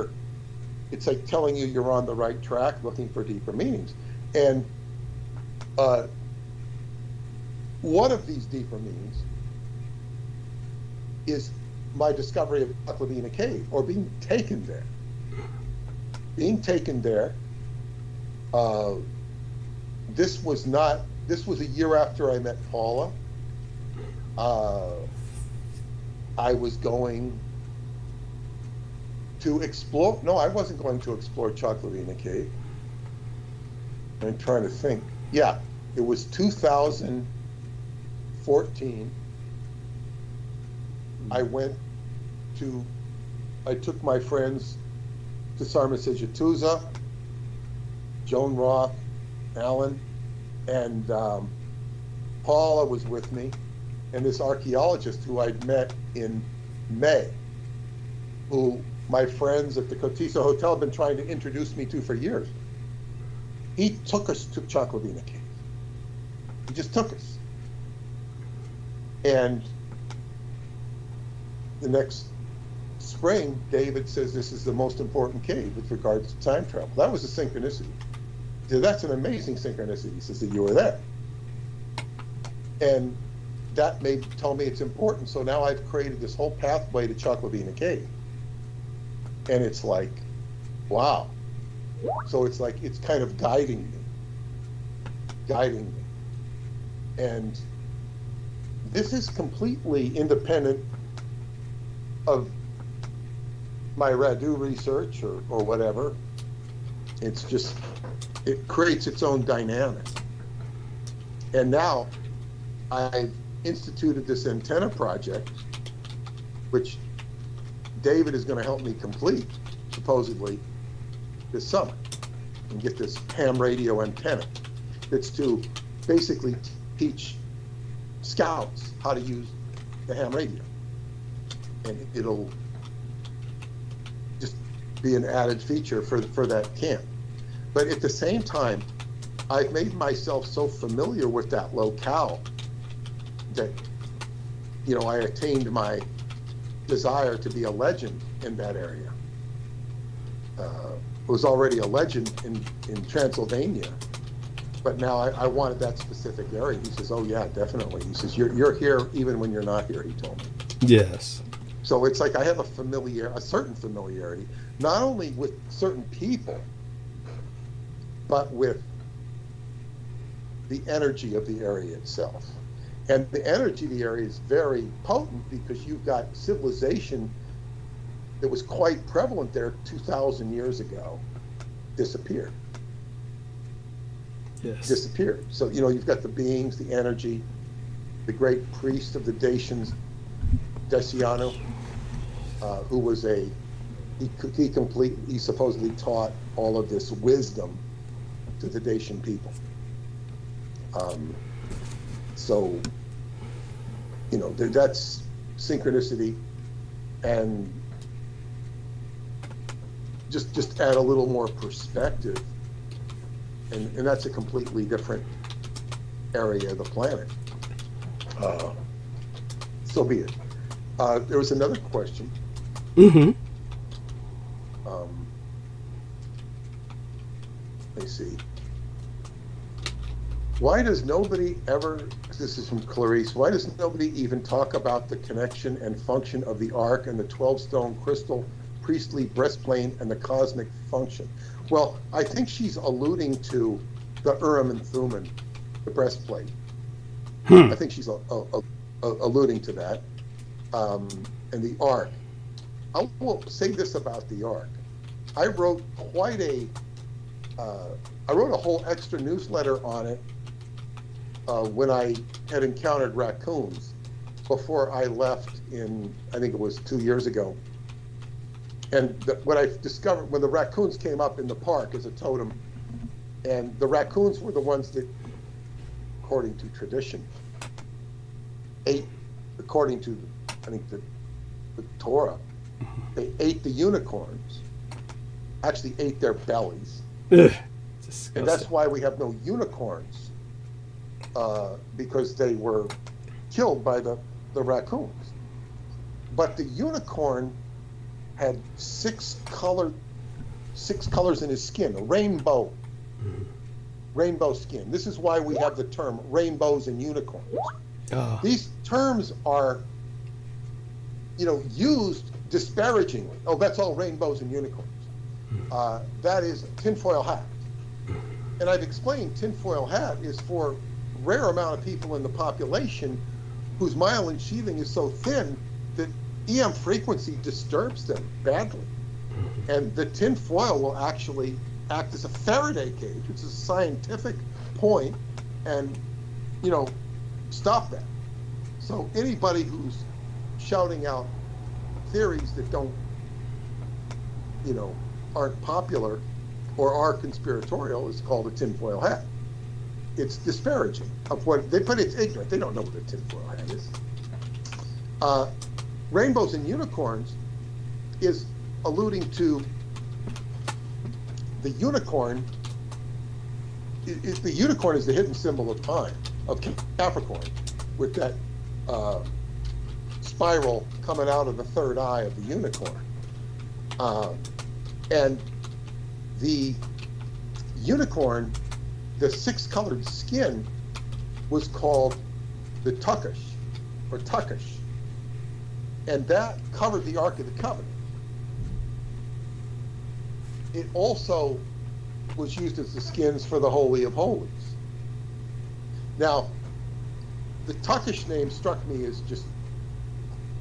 it's like telling you you're on the right track, looking for deeper meanings. And one of these deeper meanings is my discovery of Chaklavina Cave, or being taken there. Being taken there, this was a year after I met Paula. I was going to explore, no, I wasn't going to explore Chaklavina Cave. I'm trying to think. Yeah, it was 2014. I took my friends to Sarmasijatuza, Joan Roth, Alan, and Paula was with me, and this archaeologist who I'd met in May, who my friends at the Cotiza Hotel have been trying to introduce me to for years. He took us to Chaklavina Cave. He just took us. And the next spring, David says this is the most important cave with regards to time travel. That was a synchronicity. He said, that's an amazing synchronicity. He says that you were there. And that tell me it's important. So now I've created this whole pathway to Chaklavina Cave. And it's like, wow. So it's like, it's kind of guiding me. And this is completely independent of my Radu research or whatever. It's just, it creates its own dynamic. And now I've instituted this antenna project, which David is going to help me complete, supposedly, this summer, and get this ham radio antenna. It's to basically teach scouts how to use the ham radio. And it'll just be an added feature for that camp. But at the same time, I've made myself so familiar with that locale that, I attained my desire to be a legend in that area. Was already a legend in Transylvania, but now I wanted that specific area. He says, oh yeah, definitely. He says, you're here even when you're not here, he told me. Yes. So it's like I have a certain familiarity, not only with certain people, but with the energy of the area itself. And the energy of the area is very potent because you've got civilization that was quite prevalent there 2,000 years ago, disappeared. Yes. Disappeared. So, you've got the beings, the energy, the great priest of the Dacians, Deciano, who was he supposedly taught all of this wisdom to the Dacian people. So, that's synchronicity, and just add a little more perspective, and that's a completely different area of the planet. So be it. There was another question. Mm-hmm. Let me see. Why does nobody ever, this is from Clarice, why does nobody even talk about the connection and function of the Ark and the 12-stone crystal priestly breastplate and the cosmic function? Well, I think she's alluding to the Urim and Thummim, the breastplate. I think she's alluding to that, and the Ark. I will say this about the Ark. I wrote I wrote a whole extra newsletter on it when I had encountered raccoons before I left I think it was 2 years ago. And what I discovered when the raccoons came up in the park as a totem, and the raccoons were the ones that, according to tradition, according to, I think, the Torah, they ate the unicorns, actually ate their bellies. Ugh, and that's why we have no unicorns, because they were killed by the raccoons. But the unicorn had six colors in his skin, a rainbow skin. This is why we have the term rainbows and unicorns. Oh. These terms are, used disparagingly. Oh, that's all rainbows and unicorns. That is a tinfoil hat. And I've explained tinfoil hat is for a rare amount of people in the population whose myelin sheathing is so thin that EM frequency disturbs them badly. And the tinfoil will actually act as a Faraday cage, which is a scientific point, and, stop that. So anybody who's shouting out theories that aren't popular or are conspiratorial is called a tinfoil hat. It's disparaging of what but it's ignorant. They don't know what a tinfoil hat is. Rainbows and unicorns is alluding to the unicorn. The unicorn is the hidden symbol of time, of Capricorn, with that spiral coming out of the third eye of the unicorn. And the unicorn, the six-colored skin, was called the Tukish, or Tukish. And that covered the Ark of the Covenant. It also was used as the skins for the Holy of Holies. Now, the Tukish name struck me as just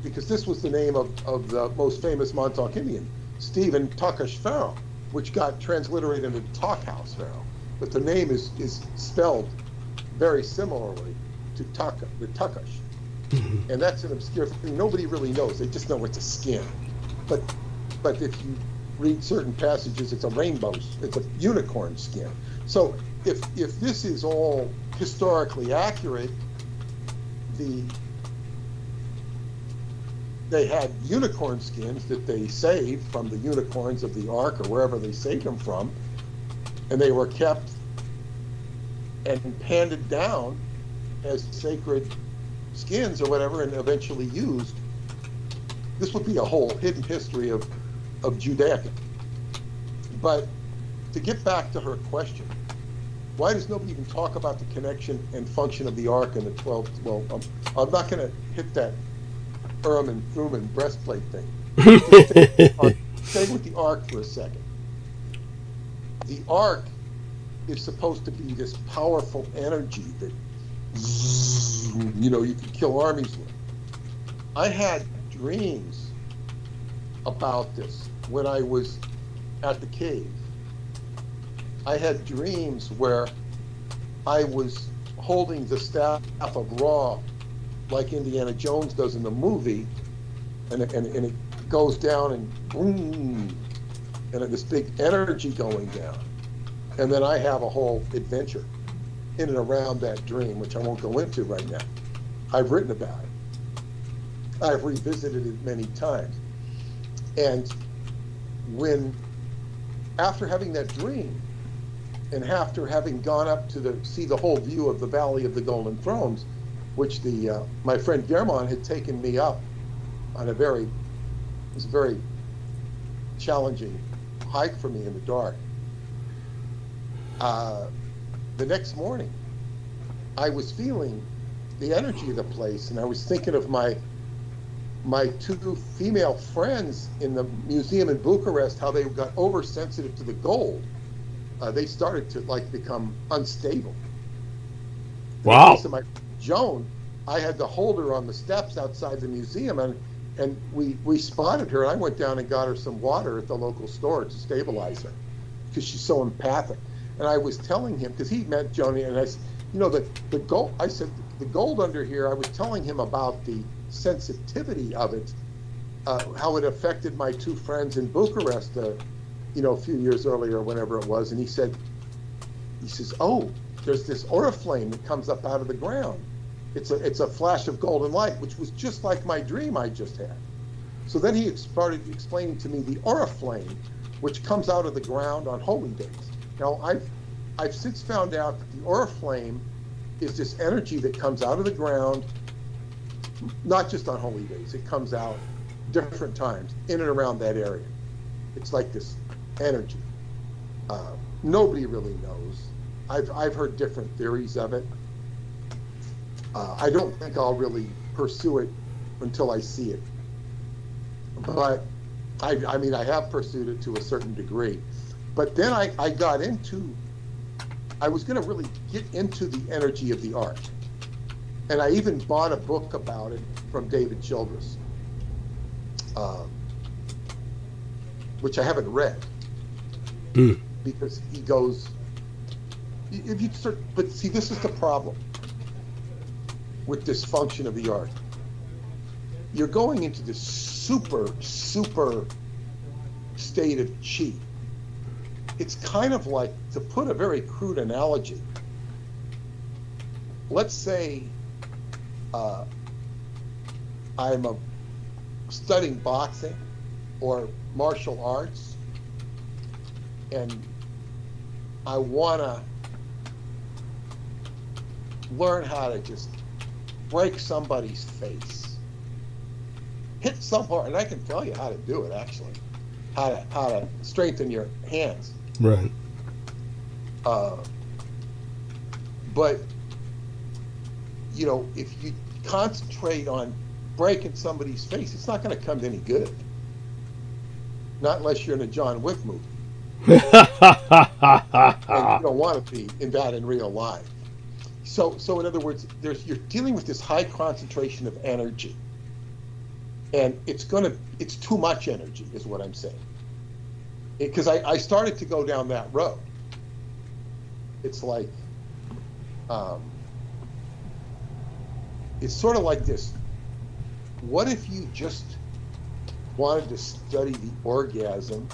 because this was the name of the most famous Montauk Indian, Stephen Tukish Pharaoh, which got transliterated into Talkhouse Pharaoh. But the name is spelled very similarly to the Tukish. And that's an obscure thing. Nobody really knows. They just know it's a skin. But if you read certain passages, it's a rainbow, it's a unicorn skin. So if this is all historically accurate, they had unicorn skins that they saved from the unicorns of the Ark or wherever they saved them from, and they were kept and handed down as sacred skins or whatever, and eventually used. This would be a whole hidden history of Judaica. But to get back to her question, why does nobody even talk about the connection and function of the Ark and the 12? Well, I'm not going to hit that Urim and Thummim breastplate thing. Stay with the ark for a second. The ark is supposed to be this powerful energy that, you know, you can kill armies with. I had dreams about this when I was at the cave. I had dreams where I was holding the staff of Ra, like Indiana Jones does in the movie, and it goes down and boom, and this big energy going down. And then I have a whole adventure in and around that dream, which I won't go into right now. I've written about it. I've revisited it many times. And after having that dream, and after having gone up to see the whole view of the Valley of the Golden Thrones, which my friend Germán had taken me up on it was a very challenging hike for me in the dark. The next morning, I was feeling the energy of the place, and I was thinking of my two female friends in the museum in Bucharest, how they got oversensitive to the gold. They started to become unstable. Wow. In the case of my Joan, I had to hold her on the steps outside the museum, and we spotted her. I went down and got her some water at the local store to stabilize her because she's so empathic. And I was telling him, because he met Joni, and I said, you know, the gold. I said the gold under here. I was telling him about the sensitivity of it, how it affected my two friends in Bucharest, you know, a few years earlier, whenever it was. And he says, oh, there's this oriflame that comes up out of the ground. It's a flash of golden light, which was just like my dream I just had. So then he started explaining to me the oriflame, which comes out of the ground on holy days. Now, I've since found out that the oriflame is this energy that comes out of the ground, not just on holy days. It comes out different times in and around that area. It's like this energy. Nobody really knows. I've heard different theories of it. I don't think I'll really pursue it until I see it. But I mean, I have pursued it to a certain degree. But then I was going to really get into the energy of the art. And I even bought a book about it from David Childress, which I haven't read. Because he goes, if you start, but see, this is the problem with this function of the art. You're going into this super state of chi. It's kind of like, to put a very crude analogy, let's say I'm studying boxing or martial arts, and I want to learn how to just break somebody's face, hit somewhere, and I can tell you how to do it, actually, how to strengthen your hands. Right. But, you know, if you concentrate on breaking somebody's face, it's not going to come to any good. Not unless you're in a John Wick movie. And you don't want to be in that in real life. So in other words, you're dealing with this high concentration of energy. And it's too much energy, is what I'm saying. Because I started to go down that road. It's like, it's sort of like this. What if you just wanted to study the orgasm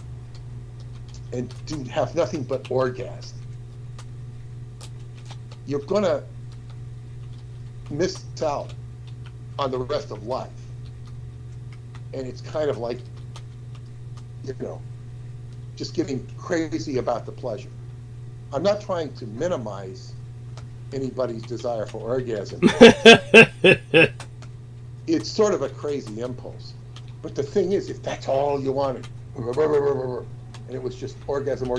and have nothing but orgasm? You're going to miss out on the rest of life. And it's kind of like, you know, just getting crazy about the pleasure. I'm not trying to minimize anybody's desire for orgasm. It's sort of a crazy impulse. But the thing is, if that's all you wanted, and it was just orgasm,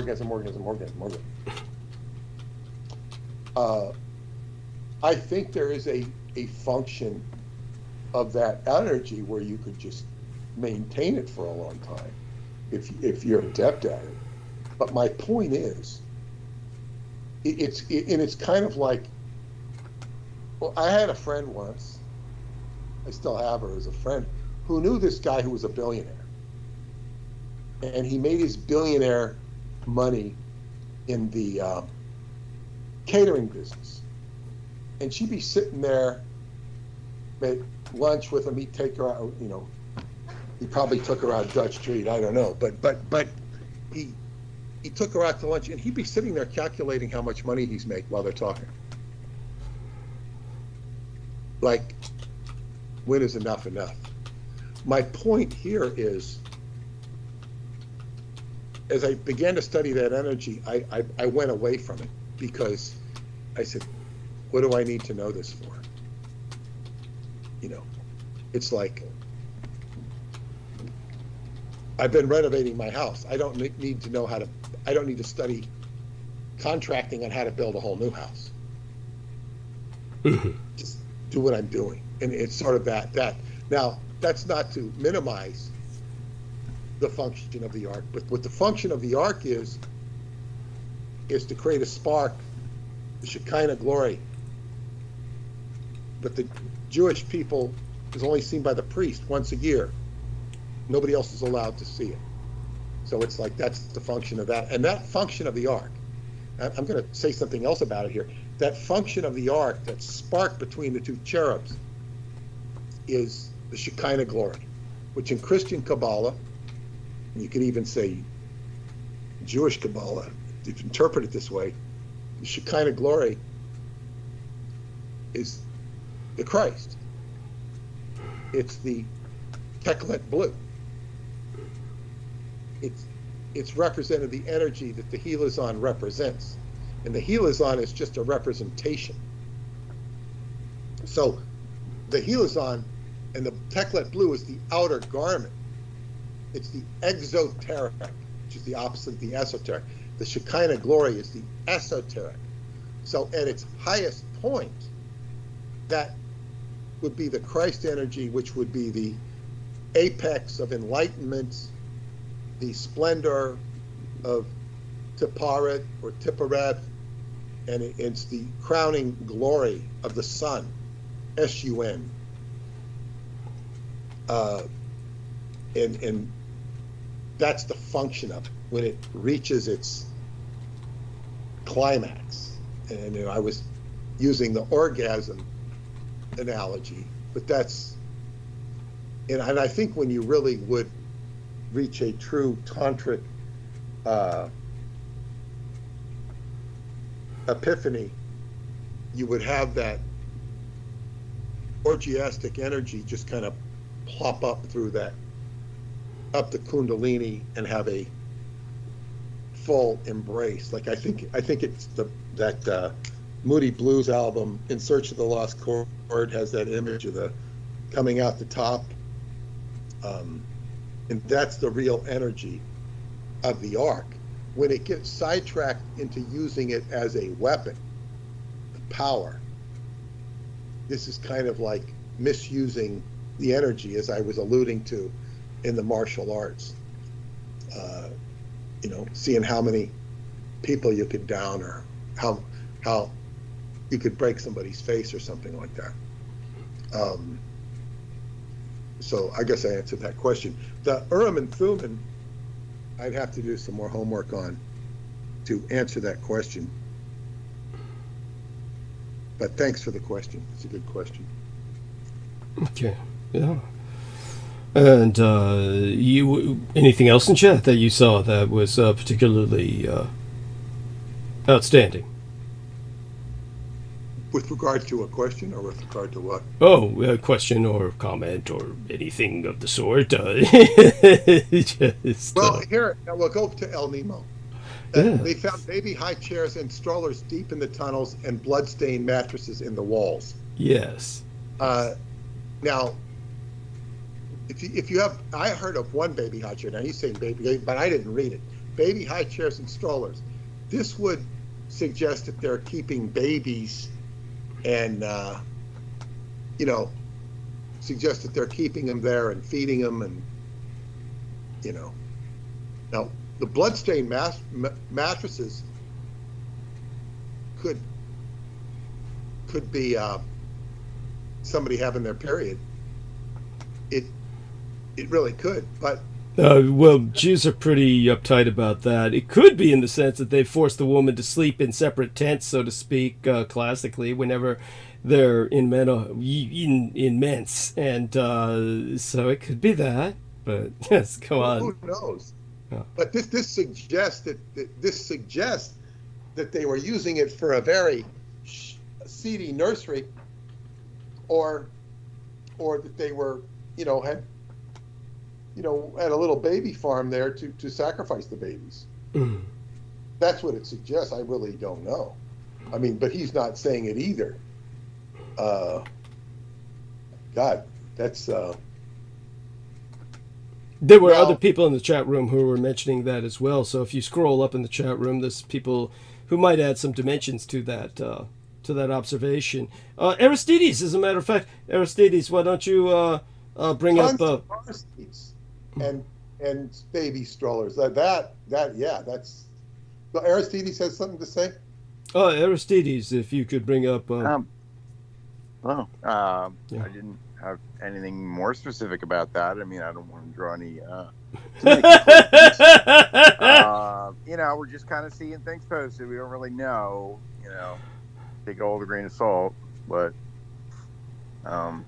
I think there is a function of that energy where you could just maintain it for a long time if you're adept at it. But my point is, it's kind of like, well, I had a friend once, I still have her as a friend, who knew this guy who was a billionaire. And he made his billionaire money in the catering business. And she'd be sitting there, at lunch with him, he'd take her out, you know, he probably took her out Dutch Street, I don't know, but he took her out to lunch, and he'd be sitting there calculating how much money he's made while they're talking. Like, when is enough enough? My point here is, as I began to study that energy, I went away from it, because I said, what do I need to know this for? You know, it's like, I've been renovating my house. I don't need to know I don't need to study contracting on how to build a whole new house. Just do what I'm doing. And it's sort of that. Now, that's not to minimize the function of the arc, but what the function of the arc is to create a spark, the Shekinah glory. But the Jewish people is only seen by the priest once a year. Nobody else is allowed to see it. So it's like, that's the function of that. And that function of the arc, I'm going to say something else about it here. That function of the arc, that spark between the two cherubs, is the Shekinah glory, which in Christian Kabbalah, and you could even say Jewish Kabbalah, if you interpret it this way, the Shekinah glory is the Christ. It's the Teklet blue. It's represented the energy that the helizon represents. And the helizon is just a representation. So the helizon and the Teklet blue is the outer garment. It's the exoteric, which is the opposite of the esoteric. The Shekinah glory is the esoteric. So at its highest point, that would be the Christ energy, which would be the apex of enlightenment, the splendor of Tiparet or Tiparet, and it's the crowning glory of the sun, S-U-N. And that's the function of it when it reaches its climax. And you know, I was using the orgasm analogy, but that's, and I think when you really would reach a true tantric epiphany, you would have that orgiastic energy just kind of plop up through that, up the Kundalini, and have a full embrace. Like I think it's that Moody Blues album, In Search of the Lost Chord, has that image of the coming out the top, and that's the real energy of the arc. When it gets sidetracked into using it as a weapon, power, this is kind of like misusing the energy, as I was alluding to in the martial arts. You know, seeing how many people you could down, or how you could break somebody's face or something like that. So I guess I answered that question. The Urim and Thummim, I'd have to do some more homework on to answer that question. But thanks for the question. It's a good question. Okay, yeah. And you, anything else in chat that you saw that was particularly outstanding? With regard to a question, or with regard to what? Oh, a question or comment or anything of the sort. Well, here, we'll go to El Nemo. Yeah. They found baby high chairs and strollers deep in the tunnels and blood-stained mattresses in the walls. Yes. Now, if you have, I heard of one baby high chair. Now he's saying baby, but I didn't read it. Baby high chairs and strollers. This would suggest that they're keeping babies and, you know, suggest that they're keeping them there and feeding them, and now the bloodstained mattresses could be somebody having their period. It really could, but well, Jews are pretty uptight about that. It could be in the sense that they force the woman to sleep in separate tents, so to speak, classically, whenever they're in men's, and so it could be that. But yes, go on. Who knows? Oh. But this suggests that they were using it for a very seedy nursery, or that they were had a little baby farm there to sacrifice the babies. That's what it suggests. I really don't know. I mean, but he's not saying it either. God, that's. There were other people in the chat room who were mentioning that as well. So if you scroll up in the chat room, there's people who might add some dimensions to that observation. Aristides, as a matter of fact, Aristides, why don't you bring up car seats and baby strollers? That's. Well, Aristides has something to say. Aristides, if you could bring up. I didn't have anything more specific about that. I mean, I don't want to draw any. We're just kind of seeing things posted. We don't really know. Take it all with a grain of salt, but I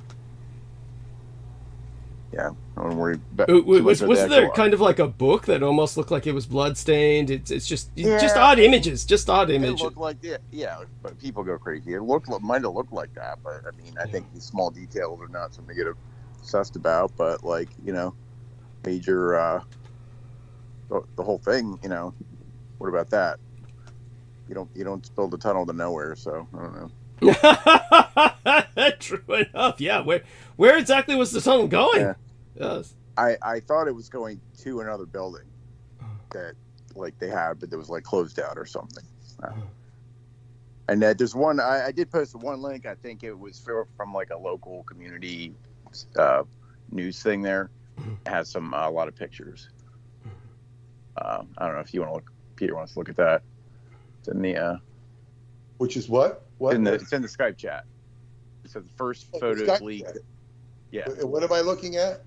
don't worry about. Wasn't there kind of like a book that almost looked like it was bloodstained? It's just odd images, It looked like but people go crazy. It might have looked like that, but I mean, I think these small details are not something to get obsessed about. But major, the whole thing. What about that? You don't build a tunnel to nowhere, so I don't know. True enough. Yeah. Where exactly was the tunnel going? Yeah. Yes. I thought it was going to another building that they had, but it was closed down or something. And there's one. I did post one link. I think it was from a local community news thing. There it has a lot of pictures. I don't know if you want to look. Peter wants to look at that. It's in the. Which is what? It's in the Skype chat. It says the first photos leaked. Chat. Yeah. What am I looking at?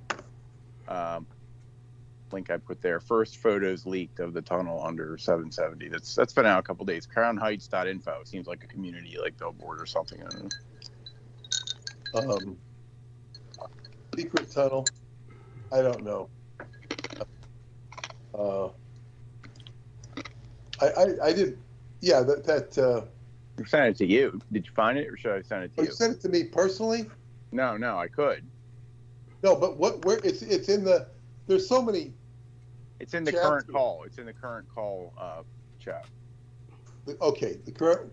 Link I put there. First photos leaked of the tunnel under 770. That's been out a couple days. CrownHeights.info. It seems like a community billboard or something. I don't know. Secret tunnel. I don't know. I did. Yeah, that. I sent it to you. Did you find it, or should I send it to you? You sent it to me personally? No, I could. No, but where it's in the. There's so many. It's in the current call. It's in the current call chat. Okay, the current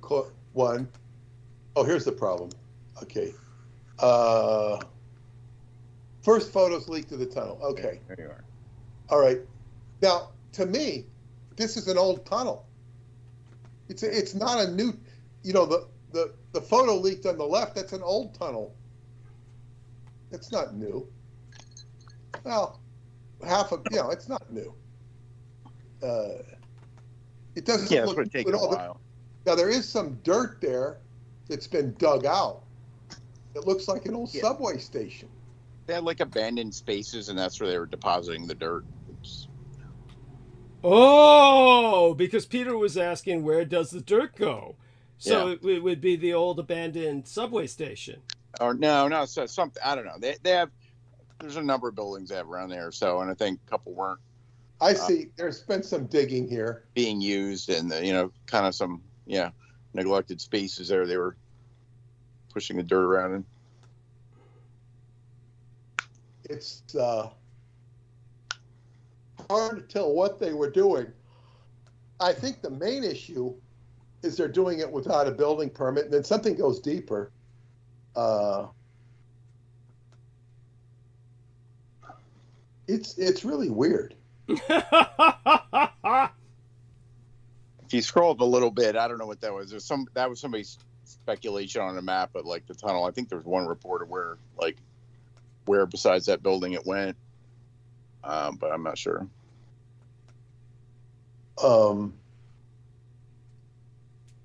one. Oh, here's the problem. Okay. First photos leaked of the tunnel. Okay. There you are. All right. Now, to me, this is an old tunnel. It's not a new. The photo leaked on the left. That's an old tunnel. It's not new. Well, it's not new. It doesn't Yeah, look. it's going to take a while. Now there is some dirt there that's been dug out. It looks like an old subway station. They had abandoned spaces, and that's where they were depositing the dirt. Oh, because Peter was asking, where does the dirt go? So it would be the old abandoned subway station. Or no, so something. I don't know. They have. There's a number of buildings they have around there. So, and I think a couple weren't. I see. There's been some digging here. Being used, and kind of some neglected spaces there. They were pushing the dirt around in. It's hard to tell what they were doing. I think the main issue is they're doing it without a building permit, and then something goes deeper. It's really weird. If you scroll up a little bit, I don't know what that was. That was somebody's speculation on a map of the tunnel. I think there was one reporter where where besides that building it went, but I'm not sure.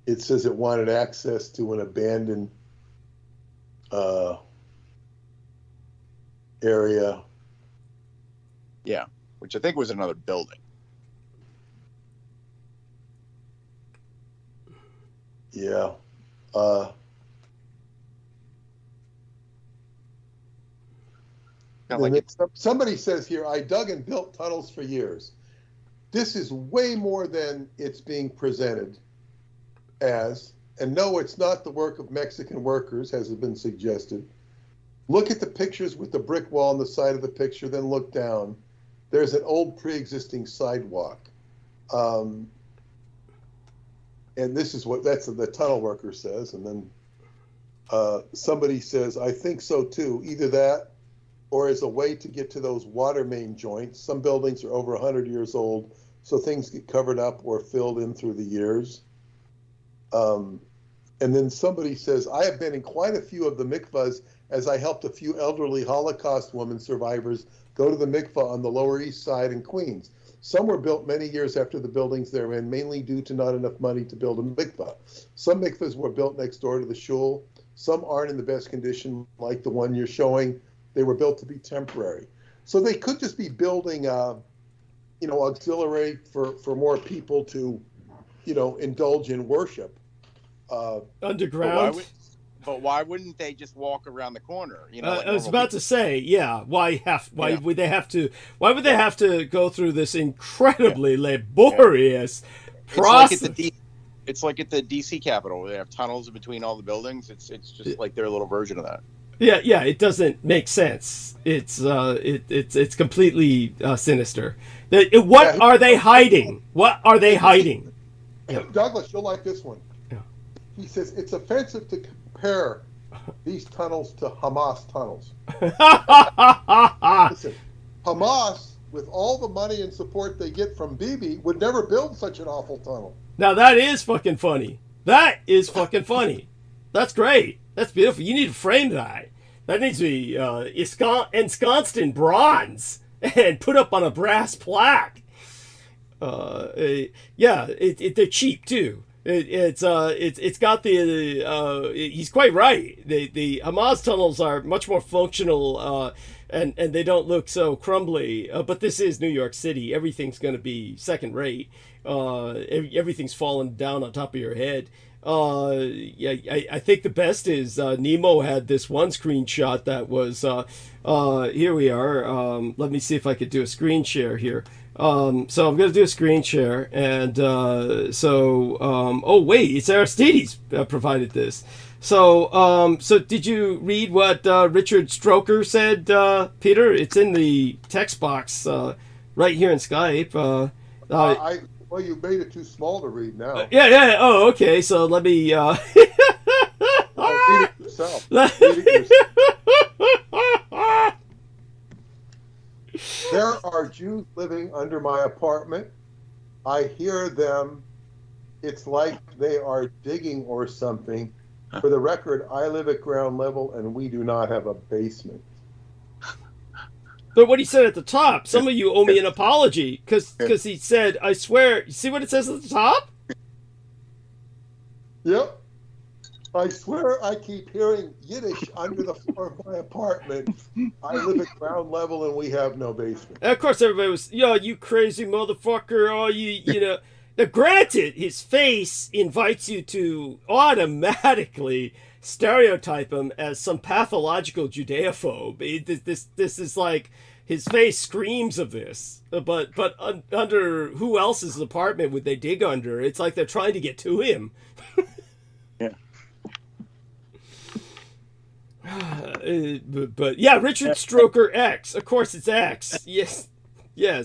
It says it wanted access to an abandoned area. Yeah, which I think was another building. Yeah. Somebody says here, I dug and built tunnels for years. This is way more than it's being presented as. And no, it's not the work of Mexican workers, as has been suggested. Look at the pictures with the brick wall on the side of the picture, then look down. There's an old pre-existing sidewalk. And this is what the tunnel worker says. And then somebody says, I think so too. Either that or as a way to get to those water main joints. Some buildings are over 100 years old, so things get covered up or filled in through the years. And then somebody says, I have been in quite a few of the mikvahs as I helped a few elderly Holocaust women survivors go to the mikvah on the Lower East Side in Queens. Some were built many years after the buildings they're in, mainly due to not enough money to build a mikvah. Some mikvahs were built next door to the shul. Some aren't in the best condition, like the one you're showing. They were built to be temporary. So they could just be building, auxiliary for more people to, indulge in worship. Underground. But why wouldn't they just walk around the corner? Like I was about to say, yeah. Why would they have to? Why would they have to go through this incredibly laborious process? It's like at the DC Capitol, where they have tunnels in between all the buildings. It's just like their little version of that. Yeah. It doesn't make sense. It's completely sinister. What are they hiding? What are they hiding? Douglas, you'll like this one. Yeah. He says it's offensive to compare these tunnels to Hamas tunnels. Listen, Hamas, with all the money and support they get from Bibi, would never build such an awful tunnel. Now that is fucking funny. That is fucking funny. That's great. That's beautiful. You need to frame that. That needs to be ensconced in bronze and put up on a brass plaque. They're cheap too. It's got the he's quite right. The Hamas tunnels are much more functional and they don't look so crumbly. But this is New York City. Everything's going to be second rate. Everything's falling down on top of your head. I think the best is Nemo had this one screenshot that was here we are. Let me see if I could do a screen share here. So I'm going to do a screen share, and oh wait, it's Aristides provided this. So did you read what Richard Stroker said, Peter? It's in the text box right here in Skype. Well, you made it too small to read now. Yeah. Oh, okay. So let me. Read it yourself. Read it yourself. There are Jews living under my apartment. I hear them. It's like they are digging or something. For the record, I live at ground level and we do not have a basement. But what he said at the top, some of you owe me an apology because he said, I swear, you see what it says at the top? Yep. I swear I keep hearing Yiddish under the floor of my apartment. I live at ground level and we have no basement. And of course, everybody was, you crazy motherfucker. Oh, you know. Now, granted, his face invites you to automatically stereotype him as some pathological Judeophobe. This is like, his face screams of this. But under who else's apartment would they dig under? It's like they're trying to get to him. Yeah. But yeah, Richard Stroker X. Of course, it's X. Yes. Yeah,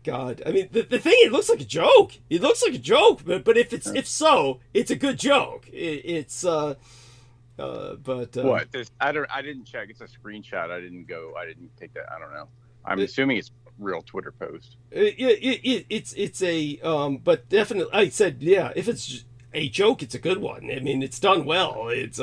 God. I mean, the thing, it looks like a joke. It looks like a joke, but if so, it's a good joke. What? I didn't check. It's a screenshot. I didn't take that. I don't know. I'm assuming it's a real Twitter post. It's a but definitely, I said, yeah, if it's a joke, it's a good one. I mean, it's done well. It's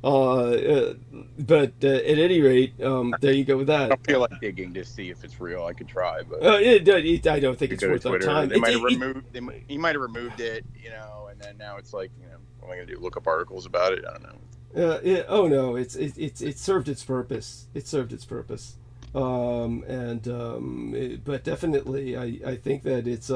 But at any rate, there you go with that. I don't feel like digging to see if it's real. I could try, but I don't think it's worth our time. They might have removed. He might have removed it, you know, and then now it's like, you know, what am I going to do? Look up articles about it? I don't know. Oh no, it served its purpose. It served its purpose. But definitely, I think that it's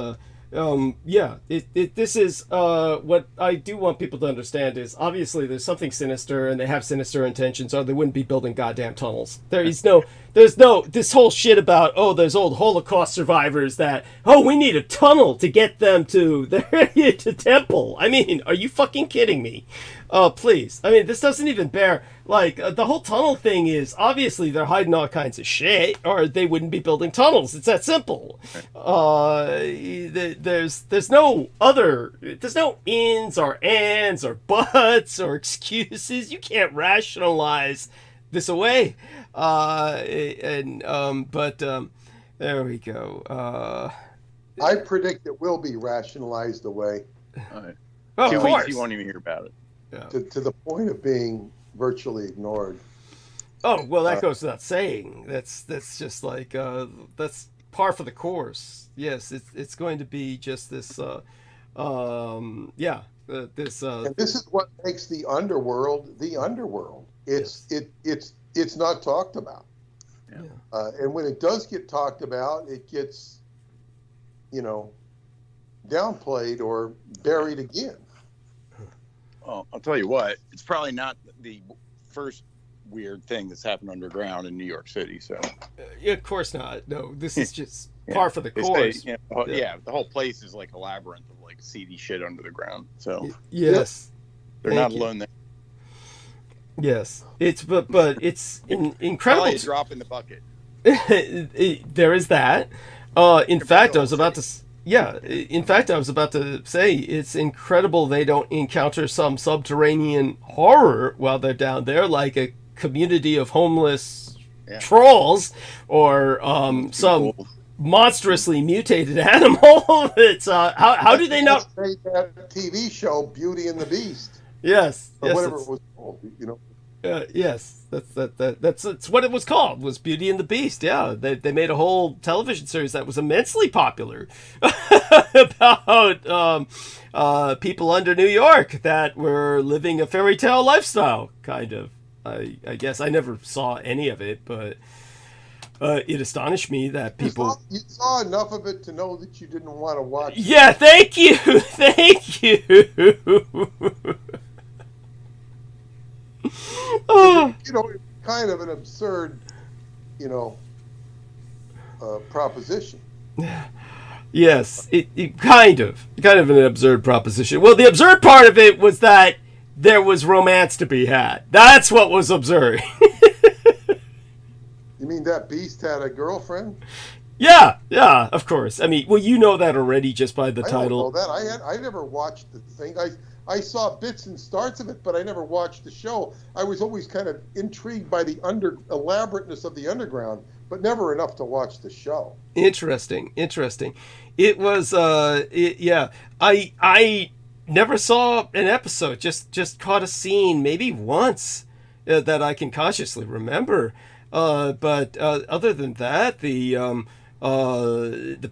this is what I do want people to understand is obviously there's something sinister and they have sinister intentions or they wouldn't be building goddamn tunnels. There's no this whole shit about there's old Holocaust survivors that we need a tunnel to get them to to temple. I mean, are you fucking kidding me? Please. I mean, this doesn't even bear, like, the whole tunnel thing is, obviously, they're hiding all kinds of shit, or they wouldn't be building tunnels. It's that simple. There's no ins or ands or buts or excuses. You can't rationalize this away. There we go. I predict it will be rationalized away. Well, 2 of weeks, course. you won't even hear about it. Yeah. To the point of being virtually ignored. Oh, well, that goes without saying. That's just like that's par for the course. Yes, it's going to be just this. This. And this is what makes the underworld the underworld. It's not talked about. Yeah. And when it does get talked about, it gets, downplayed or buried again. Well, I'll tell you what, it's probably not the first weird thing that's happened underground in New York City. So, of course not. No, this is just par for the course. The whole place is like a labyrinth of like seedy shit under the ground. So, yes, they're not alone there. Yes, but it's incredible. Probably a drop in the bucket. There is that. In fact, I was about to. Yeah, in fact, I was about to say it's incredible they don't encounter some subterranean horror while they're down there, like a community of homeless trolls or some monstrously mutated animal. It's how do they not? That TV show Beauty and the Beast. Yes, or whatever it was called. Yes, that's what it was called, was Beauty and the Beast. Yeah, they made a whole television series that was immensely popular about people under New York that were living a fairy tale lifestyle, kind of. I guess I never saw any of it, but it astonished me that people... You saw enough of it to know that you didn't want to watch it. Yeah, thank you! Thank you! Kind of an absurd, proposition. Yes, it kind of an absurd proposition. Well, the absurd part of it was that there was romance to be had. That's what was absurd. You mean that Beast had a girlfriend? Yeah, of course. I mean, well, you know that already just by the title. I don't know that. I never watched the thing. I saw bits and starts of it, but I never watched the show. I was always kind of intrigued by the elaborateness of the underground, but never enough to watch the show. Interesting. It was, I never saw an episode, just caught a scene maybe once that I can consciously remember. But other than that, the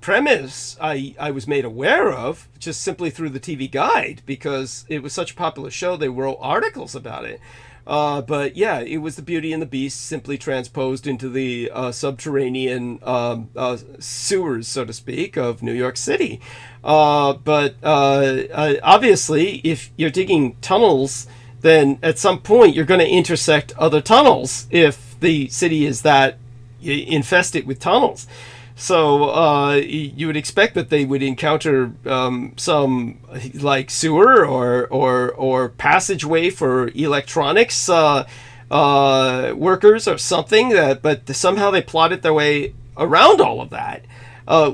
premise I was made aware of just simply through the TV guide because it was such a popular show. They wrote articles about it. But yeah, it was the Beauty and the Beast simply transposed into the subterranean sewers, so to speak, of New York City. But obviously, if you're digging tunnels, then at some point you're going to intersect other tunnels if the city is that infested with tunnels. So you would expect that they would encounter some like sewer or passageway for electronics workers or something. But somehow they plotted their way around all of that,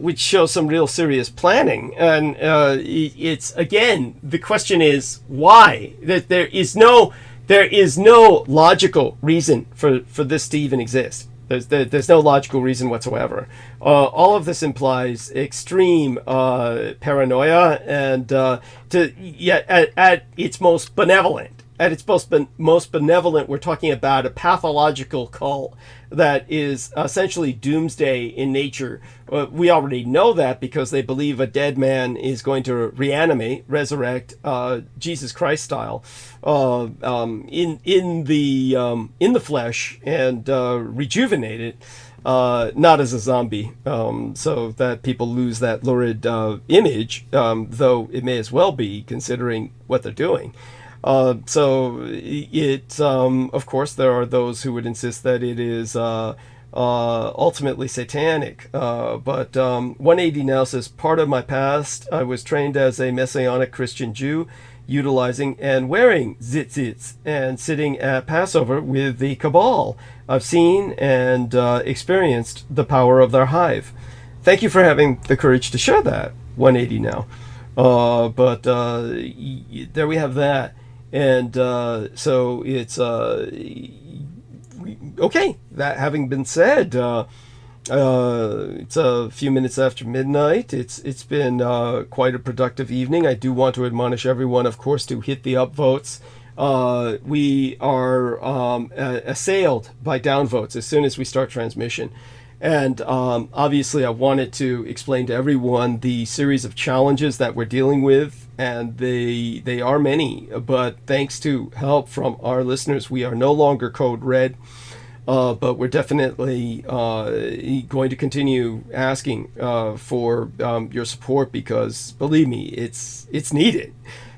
which shows some real serious planning. And it's again, the question is why? That there is no logical reason for this to even exist. There's no logical reason whatsoever. All of this implies extreme paranoia and at its most benevolent. at its most benevolent, we're talking about a pathological cult that is essentially doomsday in nature. We already know that because they believe a dead man is going to resurrect, Jesus Christ style, in the flesh and rejuvenate it. Not as a zombie, so that people lose that lurid image, though it may as well be, considering what they're doing. So of course, there are those who would insist that it is ultimately satanic. But 180 now says, part of my past, I was trained as a Messianic Christian Jew, utilizing and wearing tzitzits and sitting at Passover with the Cabal. I've seen and experienced the power of their hive. Thank you for having the courage to share that, 180 now. But there we have that. And so it's okay. That having been said, it's a few minutes after midnight. It's been quite a productive evening. I do want to admonish everyone, of course, to hit the upvotes. We are assailed by downvotes as soon as we start transmission. And obviously, I wanted to explain to everyone the series of challenges that we're dealing with, and they are many. But thanks to help from our listeners, we are no longer code red. But we're definitely going to continue asking for your support, because believe me, it's needed.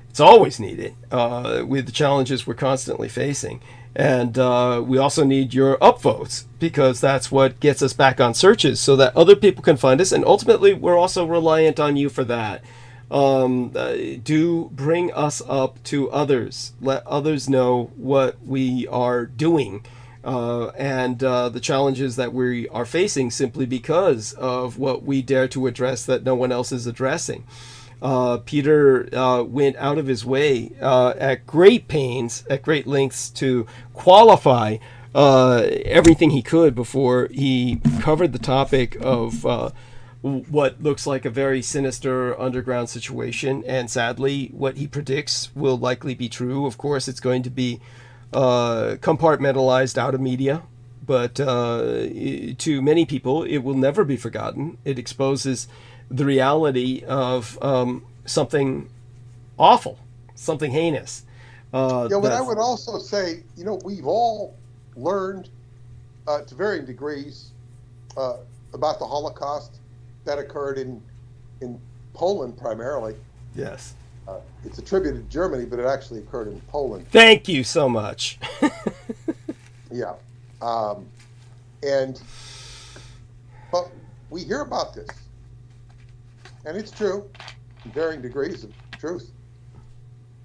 It's always needed with the challenges we're constantly facing. And we also need your upvotes, because that's what gets us back on searches so that other people can find us. And ultimately, we're also reliant on you for that. Do bring us up to others. Let others know what we are doing. And the challenges that we are facing, simply because of what we dare to address that no one else is addressing. Peter went out of his way at great pains, at great lengths, to qualify everything he could before he covered the topic of what looks like a very sinister underground situation. And sadly, what he predicts will likely be true. Of course, it's going to be compartmentalized out of media, but to many people, it will never be forgotten. It exposes the reality of something awful, something heinous. But I would also say, we've all learned to varying degrees about the Holocaust that occurred in Poland primarily. Yes. It's attributed to Germany, but it actually occurred in Poland. Thank you so much. Yeah. But we hear about this. And it's true, in varying degrees of truth.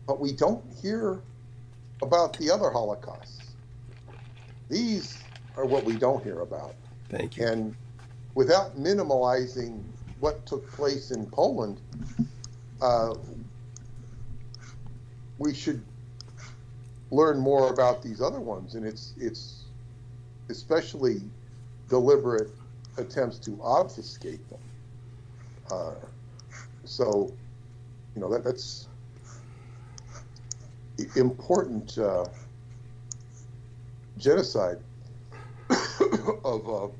But we don't hear about the other Holocausts. These are what we don't hear about. Thank you. And without minimalizing what took place in Poland, we should learn more about these other ones. And it's especially deliberate attempts to obfuscate them. So, that's important genocide of,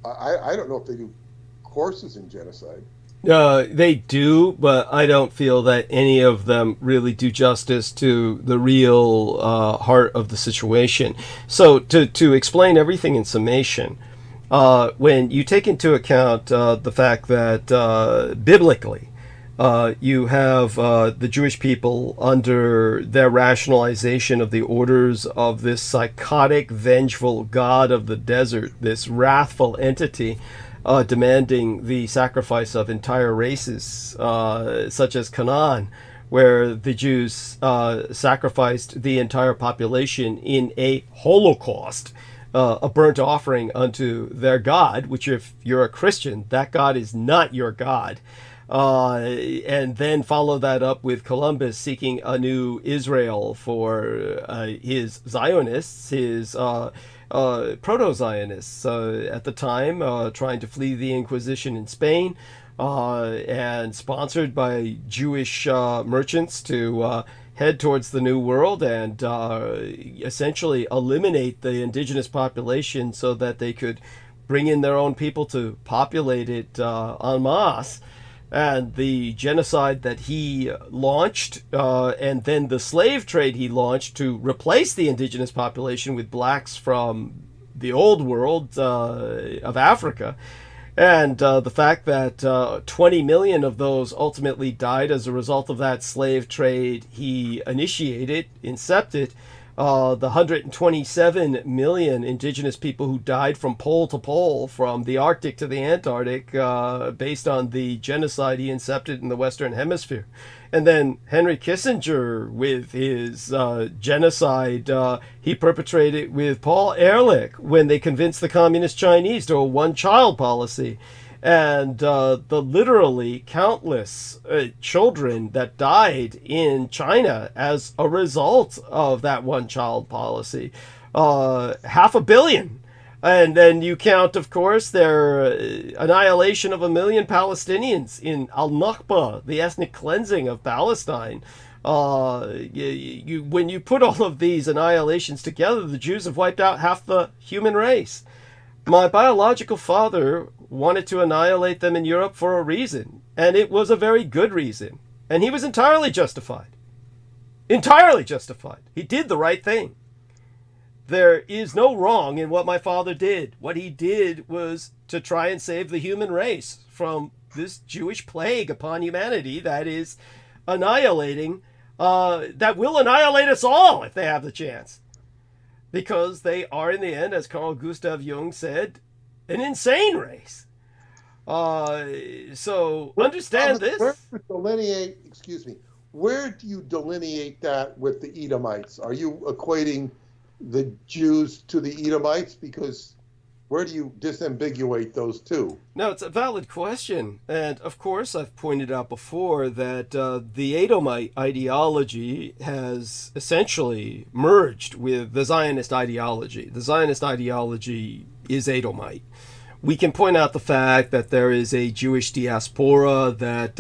I don't know if they do courses in genocide. They do, but I don't feel that any of them really do justice to the real heart of the situation. So to explain everything in summation, when you take into account the fact that biblically you have the Jewish people under their rationalization of the orders of this psychotic, vengeful God of the desert, this wrathful entity, demanding the sacrifice of entire races, such as Canaan, where the Jews sacrificed the entire population in a holocaust, a burnt offering unto their God, which, if you're a Christian, that God is not your God. And then follow that up with Columbus seeking a new Israel for his Zionists, his proto-Zionists at the time, trying to flee the Inquisition in Spain, and sponsored by Jewish merchants to head towards the New World and essentially eliminate the indigenous population so that they could bring in their own people to populate it en masse. And the genocide that he launched, and then the slave trade he launched to replace the indigenous population with blacks from the old world of Africa. And the fact that 20 million of those ultimately died as a result of that slave trade he initiated, incepted, the 127 million indigenous people who died from pole to pole, from the Arctic to the Antarctic, based on the genocide he incepted in the Western Hemisphere. And then Henry Kissinger, with his genocide he perpetrated with Paul Ehrlich when they convinced the communist Chinese to a one-child policy. And the literally countless children that died in China as a result of that one-child policy. 500 million. And then you count, of course, their annihilation of 1 million Palestinians in Al-Nakba, the ethnic cleansing of Palestine. When you put all of these annihilations together, the Jews have wiped out half the human race. My biological father wanted to annihilate them in Europe for a reason, and it was a very good reason. And he was entirely justified. Entirely justified. He did the right thing. There is no wrong in what my father did. What he did was to try and save the human race from this Jewish plague upon humanity that is annihilating, that will annihilate us all if they have the chance. Because they are, in the end, as Carl Gustav Jung said, an insane race. So understand this. Where do you delineate, excuse me, where do you delineate that with the Edomites? Are you equating the Jews to the Edomites? Because where do you disambiguate those two? No, it's a valid question. And of course, I've pointed out before that the Edomite ideology has essentially merged with the Zionist ideology. The Zionist ideology is Edomite. We can point out the fact that there is a Jewish diaspora that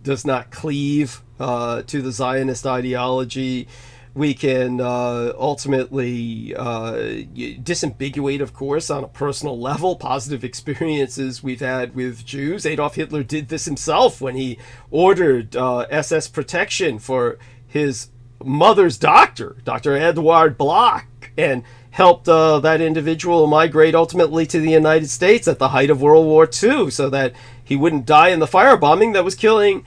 does not cleave to the Zionist ideology. We can ultimately disambiguate, of course, on a personal level, positive experiences we've had with Jews. Adolf Hitler did this himself when he ordered SS protection for his mother's doctor, Dr. Eduard Bloch, and helped that individual migrate ultimately to the United States at the height of World War II so that he wouldn't die in the firebombing that was killing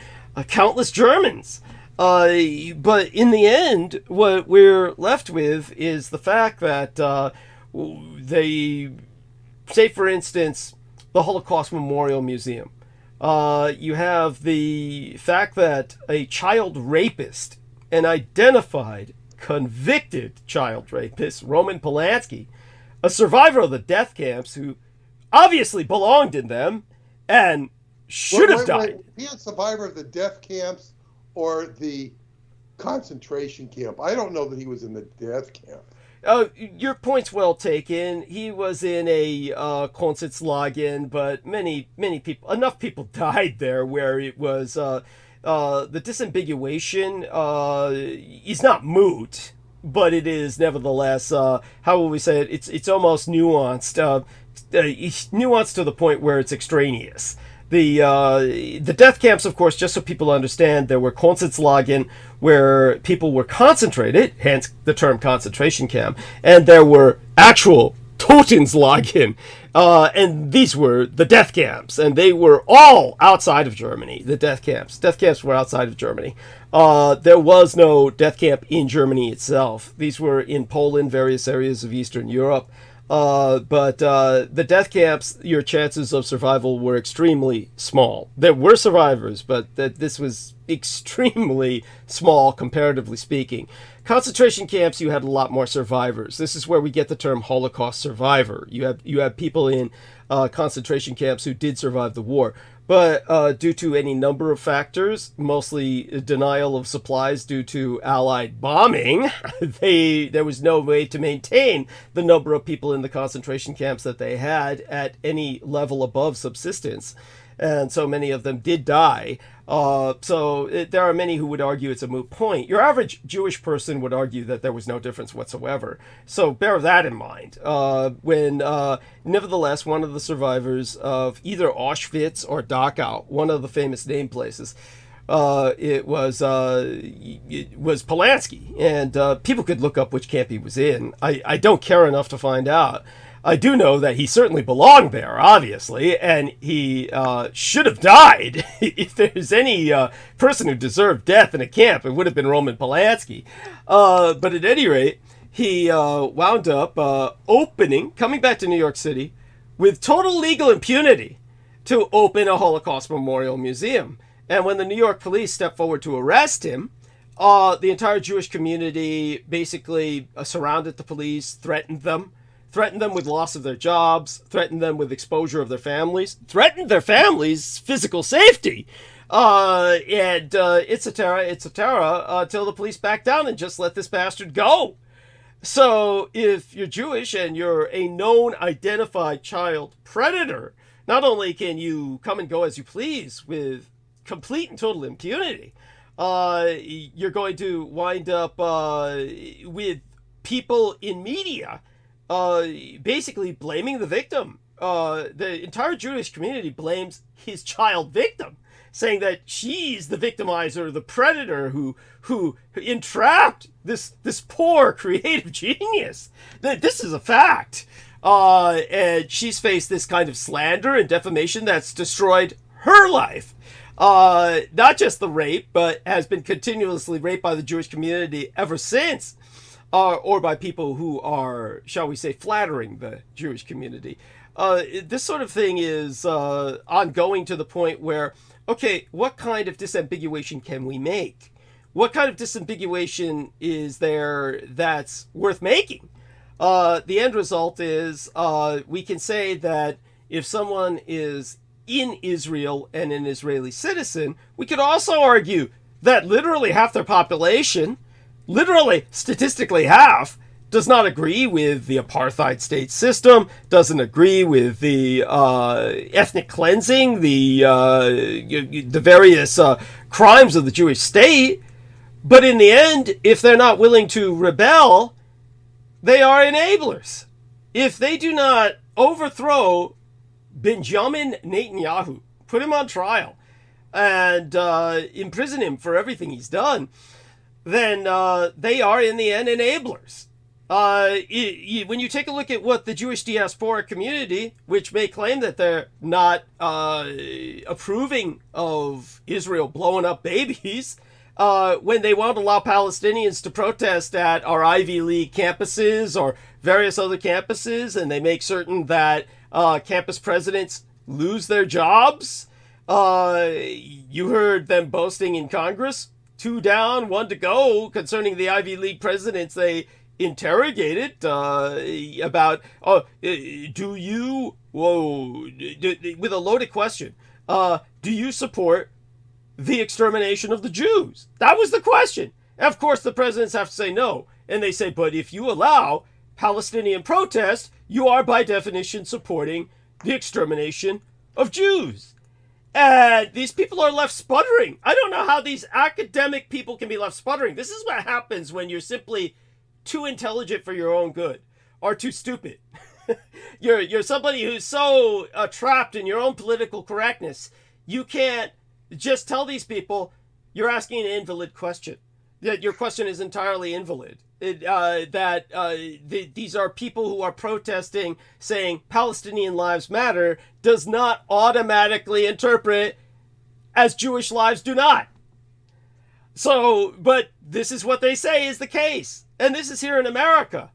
countless Germans. But in the end, what we're left with is the fact that they, say for instance, the Holocaust Memorial Museum. You have the fact that a child rapist, an identified, convicted child rapist, Roman Polanski, a survivor of the death camps who obviously belonged in them and should have died. He a survivor of the death camps or the concentration camp? I don't know that he was in the death camp. Your point's well taken. He was in a Konzentrationslager, but many people, enough people died there where it was the disambiguation is not moot, but it is nevertheless, how will we say it? It's almost nuanced. Nuanced to the point where it's extraneous. The death camps, of course, just so people understand, there were Konzentrationslager where people were concentrated, hence the term concentration camp, and there were actual Totenslager, and these were the death camps, and they were all outside of Germany, the death camps. Death camps were outside of Germany. There was no death camp in Germany itself. These were in Poland, various areas of Eastern Europe. But the death camps, your chances of survival were extremely small. There were survivors, but this was extremely small, comparatively speaking. Concentration camps, you had a lot more survivors. This is where we get the term Holocaust survivor. You have people in concentration camps who did survive the war. But due to any number of factors, mostly denial of supplies due to Allied bombing, there was no way to maintain the number of people in the concentration camps that they had at any level above subsistence. and so many of them did die. There are many who would argue it's a moot point. Your average Jewish person would argue that there was no difference whatsoever. So bear that in mind. Nevertheless, one of the survivors of either Auschwitz or Dachau, one of the famous name places, it was Polanski, and people could look up which camp he was in. I don't care enough to find out. I do know that he certainly belonged there, obviously, and he should have died. If there's any person who deserved death in a camp, it would have been Roman Polanski. But at any rate, he wound up coming back to New York City with total legal impunity to open a Holocaust Memorial Museum. And when the New York police stepped forward to arrest him, the entire Jewish community basically surrounded the police, threatened them with loss of their jobs, threatened them with exposure of their families, threatened their families' physical safety. It's a terror till the police back down and just let this bastard go. So if you're Jewish and you're a known identified child predator, not only can you come and go as you please with complete and total impunity, you're going to wind up with people in media basically blaming the victim. The entire Jewish community blames his child victim, saying that she's the victimizer, the predator who entrapped this poor creative genius. This is a fact. And she's faced this kind of slander and defamation that's destroyed her life. Not just the rape, but has been continuously raped by the Jewish community ever since. Or by people who are, shall we say, flattering the Jewish community. This sort of thing is ongoing to the point where, okay, what kind of disambiguation can we make? What kind of disambiguation is there that's worth making? The end result is we can say that if someone is in Israel and an Israeli citizen, we could also argue that literally half their population, literally, statistically half, does not agree with the apartheid state system, doesn't agree with the ethnic cleansing, the various crimes of the Jewish state. But in the end, if they're not willing to rebel, they are enablers. If they do not overthrow Benjamin Netanyahu, put him on trial, and imprison him for everything he's done, then they are, in the end, enablers. When you take a look at what the Jewish diaspora community, which may claim that they're not approving of Israel blowing up babies, when they won't allow Palestinians to protest at our Ivy League campuses or various other campuses, and they make certain that campus presidents lose their jobs. You heard them boasting in Congress, 2 down, 1 to go, concerning the Ivy League presidents they interrogated about, do you, with a loaded question, do you support the extermination of the Jews? That was the question. And of course, the presidents have to say no. And they say, but if you allow Palestinian protest, you are by definition supporting the extermination of Jews. And these people are left sputtering. I don't know how these academic people can be left sputtering. This is what happens when you're simply too intelligent for your own good, or too stupid. You're somebody who's so trapped in your own political correctness, you can't just tell these people you're asking an invalid question, that your question is entirely invalid. These are people who are protesting, saying Palestinian lives matter, does not automatically interpret as Jewish lives do not. So, but this is what they say is the case. And this is here in America.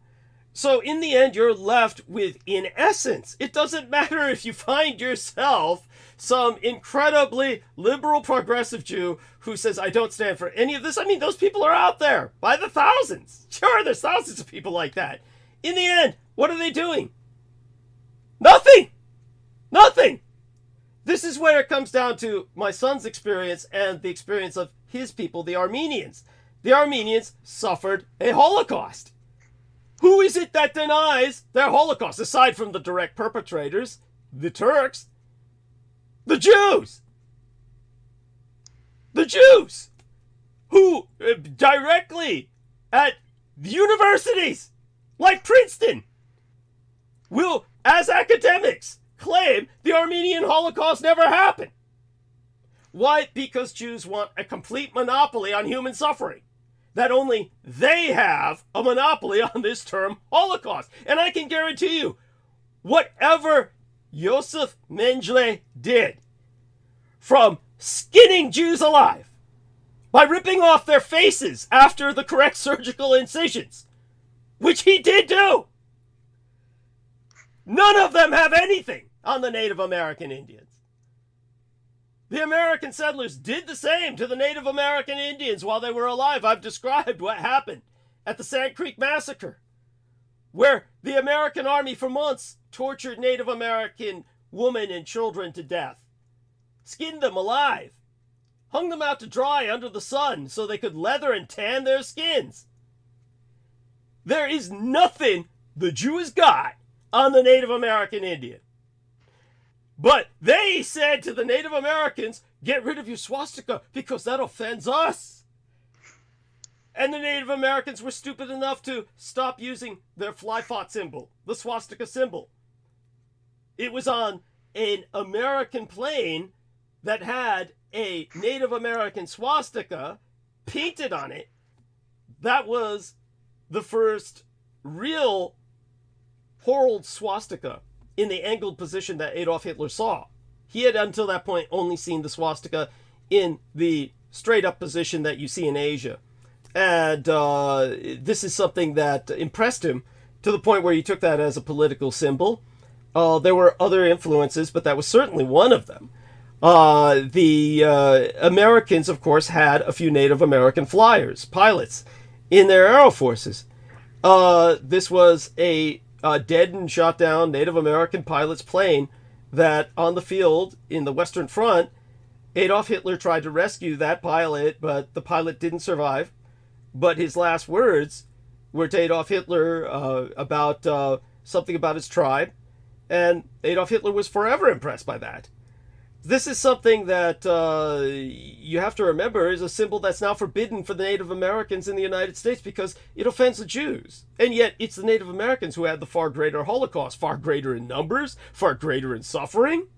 So in the end, you're left with, in essence, it doesn't matter if you find yourself some incredibly liberal progressive Jew who says, I don't stand for any of this. I mean, those people are out there by the thousands. Sure, there's thousands of people like that. In the end, what are they doing? Nothing. Nothing. This is where it comes down to my son's experience and the experience of his people, the Armenians. The Armenians suffered a Holocaust. Who is it that denies their Holocaust, aside from the direct perpetrators, the Turks? The Jews! The Jews! Who directly at universities like Princeton will, as academics, claim the Armenian Holocaust never happened. Why? Because Jews want a complete monopoly on human suffering. That only they have a monopoly on this term Holocaust. And I can guarantee you, whatever Yosef Mengele did, from skinning Jews alive, by ripping off their faces after the correct surgical incisions, which he did do, none of them have anything on the Native American Indians. The American settlers did the same to the Native American Indians while they were alive. I've described what happened at the Sand Creek Massacre, where the American army for months tortured Native American women and children to death, skinned them alive, hung them out to dry under the sun so they could leather and tan their skins. There is nothing the Jews got on the Native American Indian. But they said to the Native Americans, get rid of your swastika because that offends us. And the Native Americans were stupid enough to stop using their fly-fought symbol, the swastika symbol. It was on an American plane that had a Native American swastika painted on it. That was the first real whorled swastika in the angled position that Adolf Hitler saw. He had until that point only seen the swastika in the straight up position that you see in Asia. And this is something that impressed him to the point where he took that as a political symbol. There were other influences, but that was certainly one of them. The Americans, of course, had a few Native American flyers, pilots, in their air forces. This was a dead and shot down Native American pilot's plane that on the field in the Western Front, Adolf Hitler tried to rescue that pilot, but the pilot didn't survive. But his last words were to Adolf Hitler about something about his tribe, and Adolf Hitler was forever impressed by that. This is something that you have to remember is a symbol that's now forbidden for the Native Americans in the United States because it offends the Jews. And yet it's the Native Americans who had the far greater Holocaust, far greater in numbers, far greater in suffering.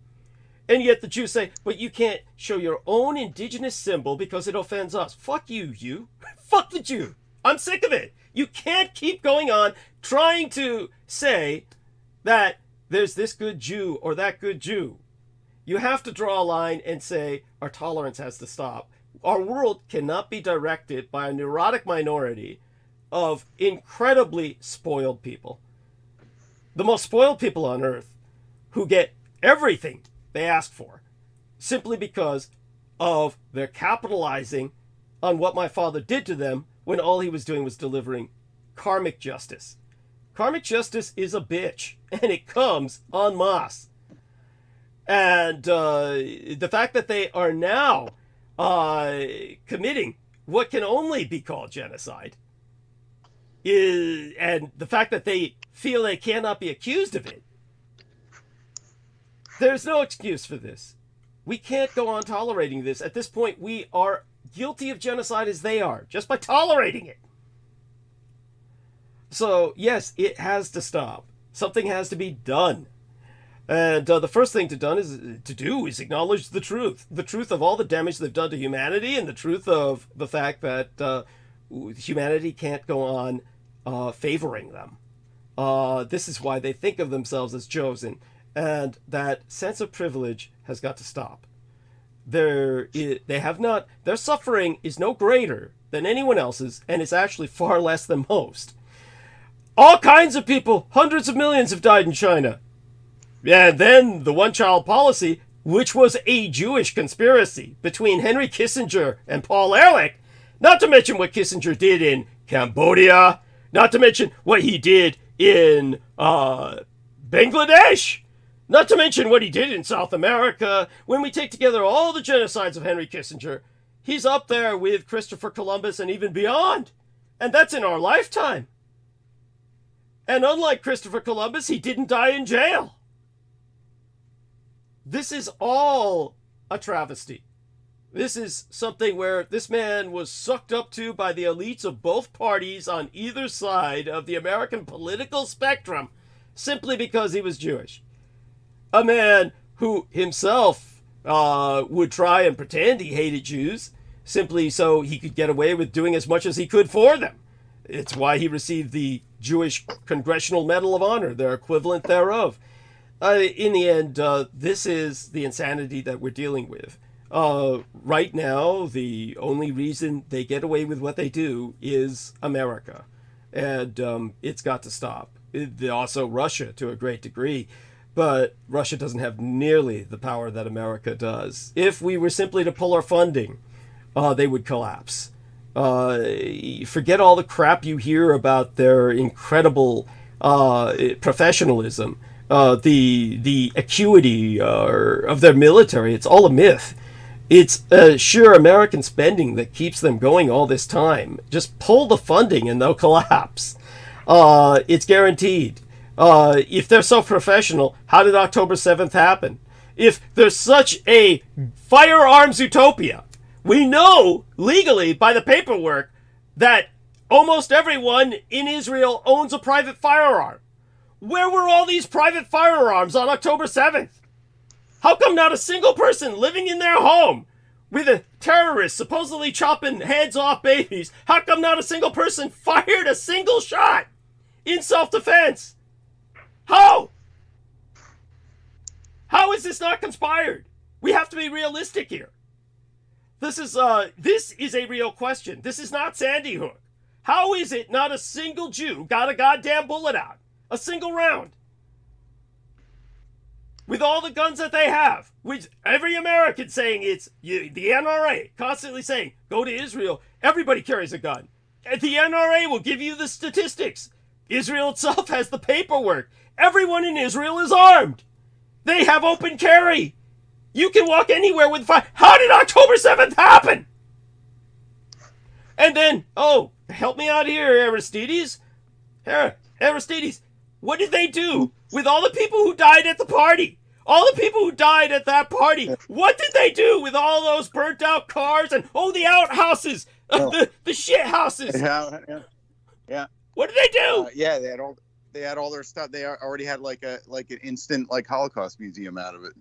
And yet the Jews say, but you can't show your own indigenous symbol because it offends us. Fuck you, you. Fuck the Jew. I'm sick of it. You can't keep going on trying to say that there's this good Jew or that good Jew. You have to draw a line and say our tolerance has to stop. Our world cannot be directed by a neurotic minority of incredibly spoiled people. The most spoiled people on earth who get everything they ask for simply because of their capitalizing on what my father did to them when all he was doing was delivering karmic justice. Karmic justice is a bitch, and it comes en masse. And the fact that they are now committing what can only be called genocide and the fact that they feel they cannot be accused of it, there's no excuse for this. We can't go on tolerating this. At this point, we are guilty of genocide as they are, just by tolerating it. So, yes, it has to stop. Something has to be done. And the first thing to do is acknowledge the truth of all the damage they've done to humanity, and the truth of the fact that humanity can't go on favoring them. This is why they think of themselves as chosen, and that sense of privilege has got to stop. Their suffering is no greater than anyone else's, and it's actually far less than most. All kinds of people, hundreds of millions, have died in China. And then the one-child policy, which was a Jewish conspiracy between Henry Kissinger and Paul Ehrlich, not to mention what Kissinger did in Cambodia, not to mention what he did in Bangladesh, not to mention what he did in South America. When we take together all the genocides of Henry Kissinger, he's up there with Christopher Columbus and even beyond. And that's in our lifetime. And unlike Christopher Columbus, he didn't die in jail. This is all a travesty. This is something where this man was sucked up to by the elites of both parties on either side of the American political spectrum simply because he was Jewish. A man who himself would try and pretend he hated Jews simply so he could get away with doing as much as he could for them. It's why he received the Jewish Congressional Medal of Honor, their equivalent thereof. In the end, this is the insanity that we're dealing with. Right now, the only reason they get away with what they do is America. And it's got to stop. Also Russia to a great degree. But Russia doesn't have nearly the power that America does. If we were simply to pull our funding, they would collapse. Forget all the crap you hear about their incredible professionalism, the acuity of their military. It's all a myth. It's sheer American spending that keeps them going all this time. Just pull the funding and they'll collapse. It's guaranteed. If they're so professional, how did October 7th happen? If there's such a firearms utopia, we know legally by the paperwork that almost everyone in Israel owns a private firearm. Where were all these private firearms on October 7th? How come not a single person living in their home with a terrorist supposedly chopping heads off babies, how come not a single person fired a single shot in self-defense? How? How is this not conspired? We have to be realistic here. This is a real question. This is not Sandy Hook. How is it not a single Jew got a goddamn bullet out? A single round? With all the guns that they have, with every American saying the NRA constantly saying, go to Israel, everybody carries a gun. And the NRA will give you the statistics. Israel itself has the paperwork. Everyone in Israel is armed. They have open carry. You can walk anywhere with fire. How did October 7th happen? And then, help me out here, Aristides. Aristides, what did they do with all the people who died at the party? All the people who died at that party. What did they do with all those burnt out cars and, the outhouses, the shit houses? Yeah. What did they do? They had all their stuff. They already had like an instant Holocaust museum out of it.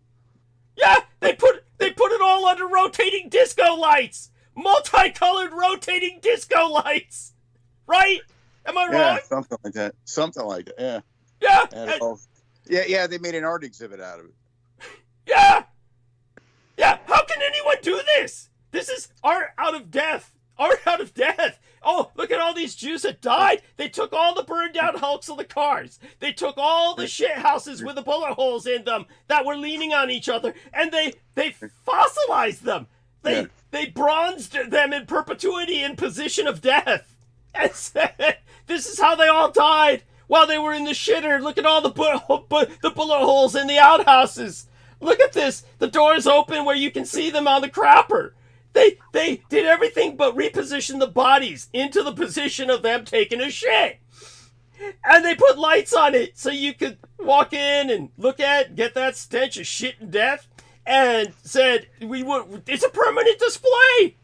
Yeah, they put it all under rotating disco lights. Multicolored rotating disco lights. Right? Am I wrong? Yeah, something like that. Yeah. Yeah. They made an art exhibit out of it. Yeah. How can anyone do this? This is art out of death. Art out of death. Oh, look at all these Jews that died. They took all the burned down hulks of the cars. They took all the shit houses with the bullet holes in them that were leaning on each other, and they fossilized them. They bronzed them in perpetuity in position of death. And said, this is how they all died while they were in the shitter. Look at all the bullet holes in the outhouses. Look at this. The door's open where you can see them on the crapper. They did everything but reposition the bodies into the position of them taking a shit. And they put lights on it so you could walk in and get that stench of shit and death, and said, it's a permanent display.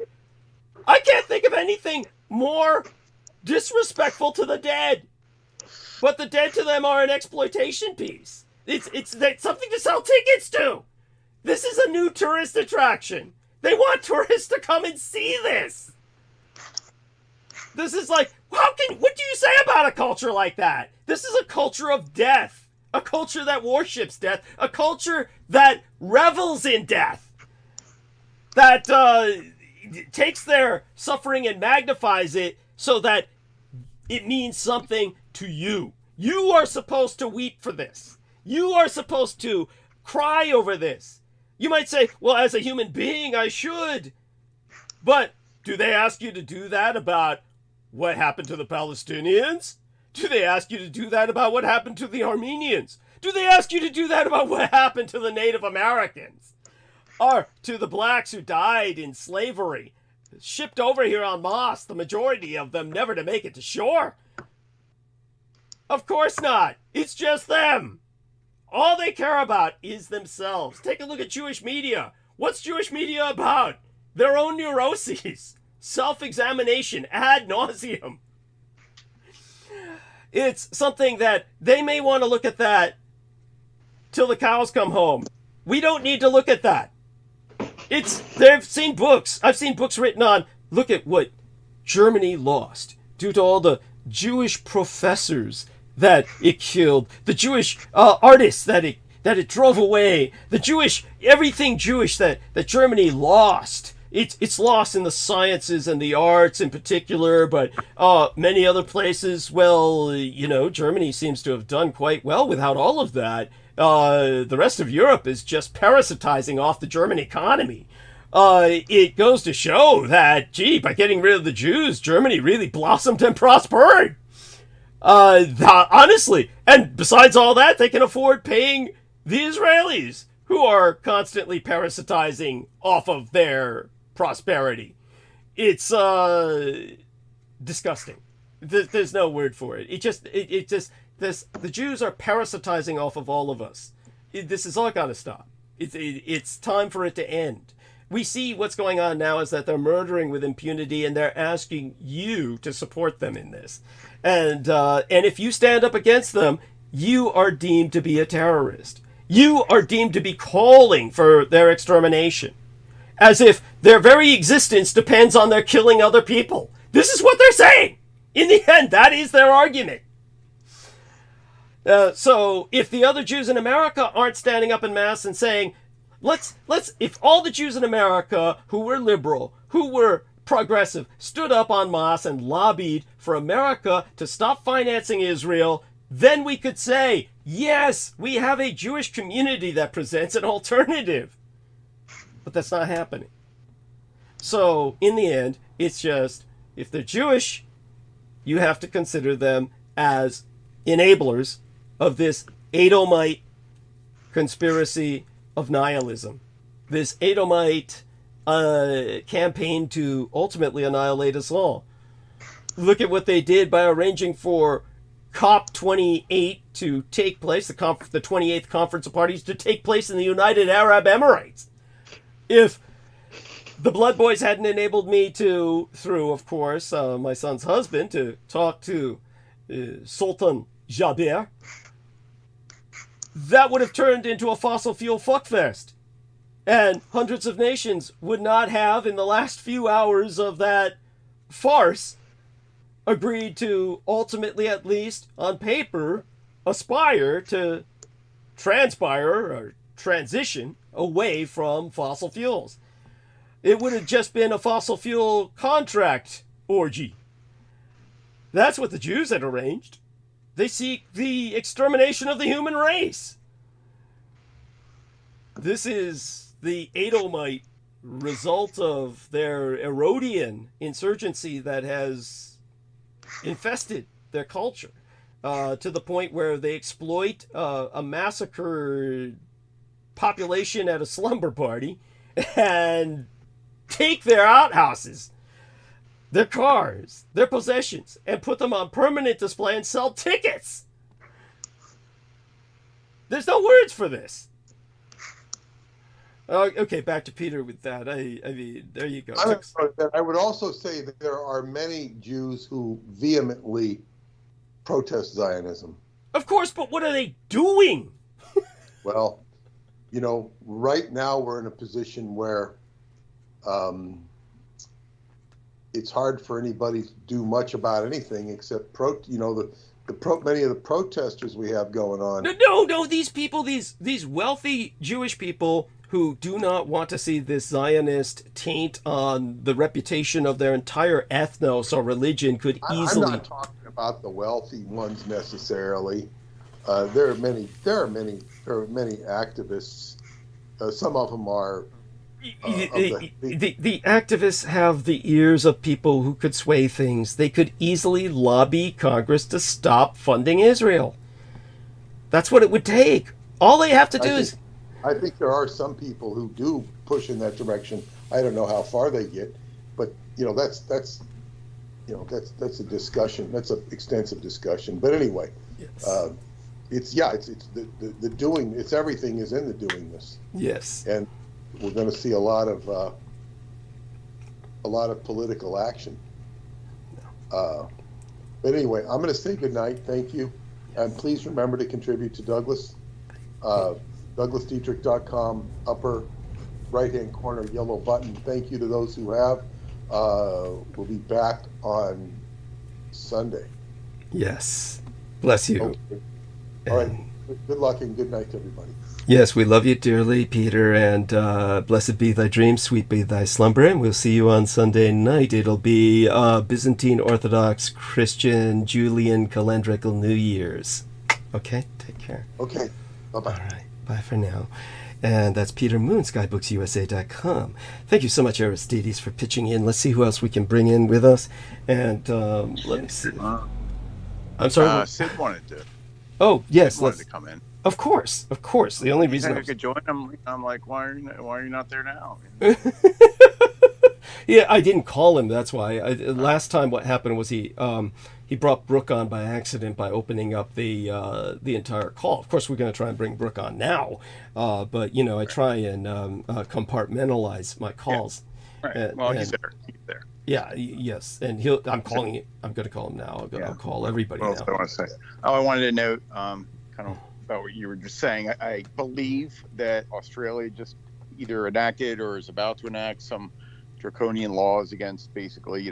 I can't think of anything more disrespectful to the dead. But the dead to them are an exploitation piece. It's something to sell tickets to. This is a new tourist attraction. They want tourists to come and see this. This is like, what do you say about a culture like that? This is a culture of death. A culture that worships death. A culture that revels in death. That takes their suffering and magnifies it so that it means something to you. You are supposed to weep for this. You are supposed to cry over this. You might say, well, as a human being, I should. But do they ask you to do that about what happened to the Palestinians? Do they ask you to do that about what happened to the Armenians? Do they ask you to do that about what happened to the Native Americans? Or to the blacks who died in slavery, shipped over here en masse, the majority of them never to make it to shore? Of course not. It's just them. All they care about is themselves. Take a look at Jewish media. What's Jewish media about? Their own neuroses. Self-examination ad nauseum. It's something that they may want to look at that till the cows come home. We don't need to look at that. They've seen books. I've seen books written on, look at what Germany lost due to all the Jewish professors that it killed, the Jewish artists that it drove away, the Jewish, everything Jewish that Germany lost. It's lost in the sciences and the arts in particular, but many other places, well, Germany seems to have done quite well without all of that. The rest of Europe is just parasitizing off the German economy. It goes to show that, by getting rid of the Jews, Germany really blossomed and prospered. Honestly, and besides all that, they can afford paying the Israelis, who are constantly parasitizing off of their prosperity. It's disgusting. There's no word for it. The Jews are parasitizing off of all of us. This is all got to stop. It's time for it to end. We see what's going on now is that they're murdering with impunity, and they're asking you to support them in this. And if you stand up against them, you are deemed to be a terrorist. You are deemed to be calling for their extermination, as if their very existence depends on their killing other people. This is what they're saying. In the end, that is their argument. So if the other Jews in America aren't standing up en masse and saying, if all the Jews in America who were liberal, who were progressive, stood up en masse and lobbied for America to stop financing Israel, then we could say, yes, we have a Jewish community that presents an alternative. But that's not happening. So in the end, it's just, if they're Jewish, you have to consider them as enablers of this Edomite conspiracy of nihilism. This Edomite campaign to ultimately annihilate us all. Look at what they did by arranging for COP28 to take place, the 28th Conference of Parties to take place in the United Arab Emirates. If the Blood Boys hadn't enabled me through, of course, my son's husband, to talk to Sultan Jaber, that would have turned into a fossil fuel fuckfest. And hundreds of nations would not have, in the last few hours of that farce, agreed to ultimately, at least on paper, aspire to transpire or transition away from fossil fuels. It would have just been a fossil fuel contract orgy. That's what the Jews had arranged. They seek the extermination of the human race. This is the Edomite result of their Herodian insurgency that has infested their culture to the point where they exploit a massacred population at a slumber party and take their outhouses, their cars, their possessions, and put them on permanent display and sell tickets. There's no words for this. Okay, back to Peter with that. I mean, there you go. I would also say that there are many Jews who vehemently protest Zionism. Of course, but what are they doing? Well, right now we're in a position where it's hard for anybody to do much about anything except many of the protesters we have going on. No, these people, these wealthy Jewish people who do not want to see this Zionist taint on the reputation of their entire ethnos or religion could easily... I'm not talking about the wealthy ones necessarily. There are many activists. Some of them are... The activists have the ears of people who could sway things. They could easily lobby Congress to stop funding Israel. That's what it would take. All they have to do is... I think there are some people who do push in that direction. I don't know how far they get, but that's a discussion. That's an extensive discussion. But anyway, yes. it's the doing. It's everything is in the doingness. Yes. And we're going to see a lot of political action. But anyway, I'm going to say good night. Thank you, and please remember to contribute to Douglas. DouglasDietrich.com, upper right-hand corner yellow button. Thank you to those who have. We'll be back on Sunday. Yes. Bless you. Okay. All right. Good luck and good night to everybody. Yes, we love you dearly, Peter, and blessed be thy dream, sweet be thy slumber, and we'll see you on Sunday night. It'll be Byzantine Orthodox Christian Julian calendrical New Year's. Okay, take care. Okay, bye-bye. All right, bye for now. And that's Peter Moon, SkyBooksUSA.com. Thank you so much, Aristides, for pitching in. Let's see who else we can bring in with us. And let me see. I'm sorry. Sid wanted to. Oh, yes. Sid wanted to come in. Of course. The only reason I could join him. I'm like, why are you not there now? Yeah, I didn't call him. That's why. Last time, what happened was he brought Brooke on by accident by opening up the entire call. Of course, we're going to try and bring Brooke on now, but I try and compartmentalize my calls. Yeah. Right. Well, he's there. He's there. Yeah. Yes. And I'm calling it. I'm going to call him now. I'll call everybody now. I want to say. Oh, I wanted to note, kind of about what you were just saying. I believe that Australia just either enacted or is about to enact some draconian laws against basically,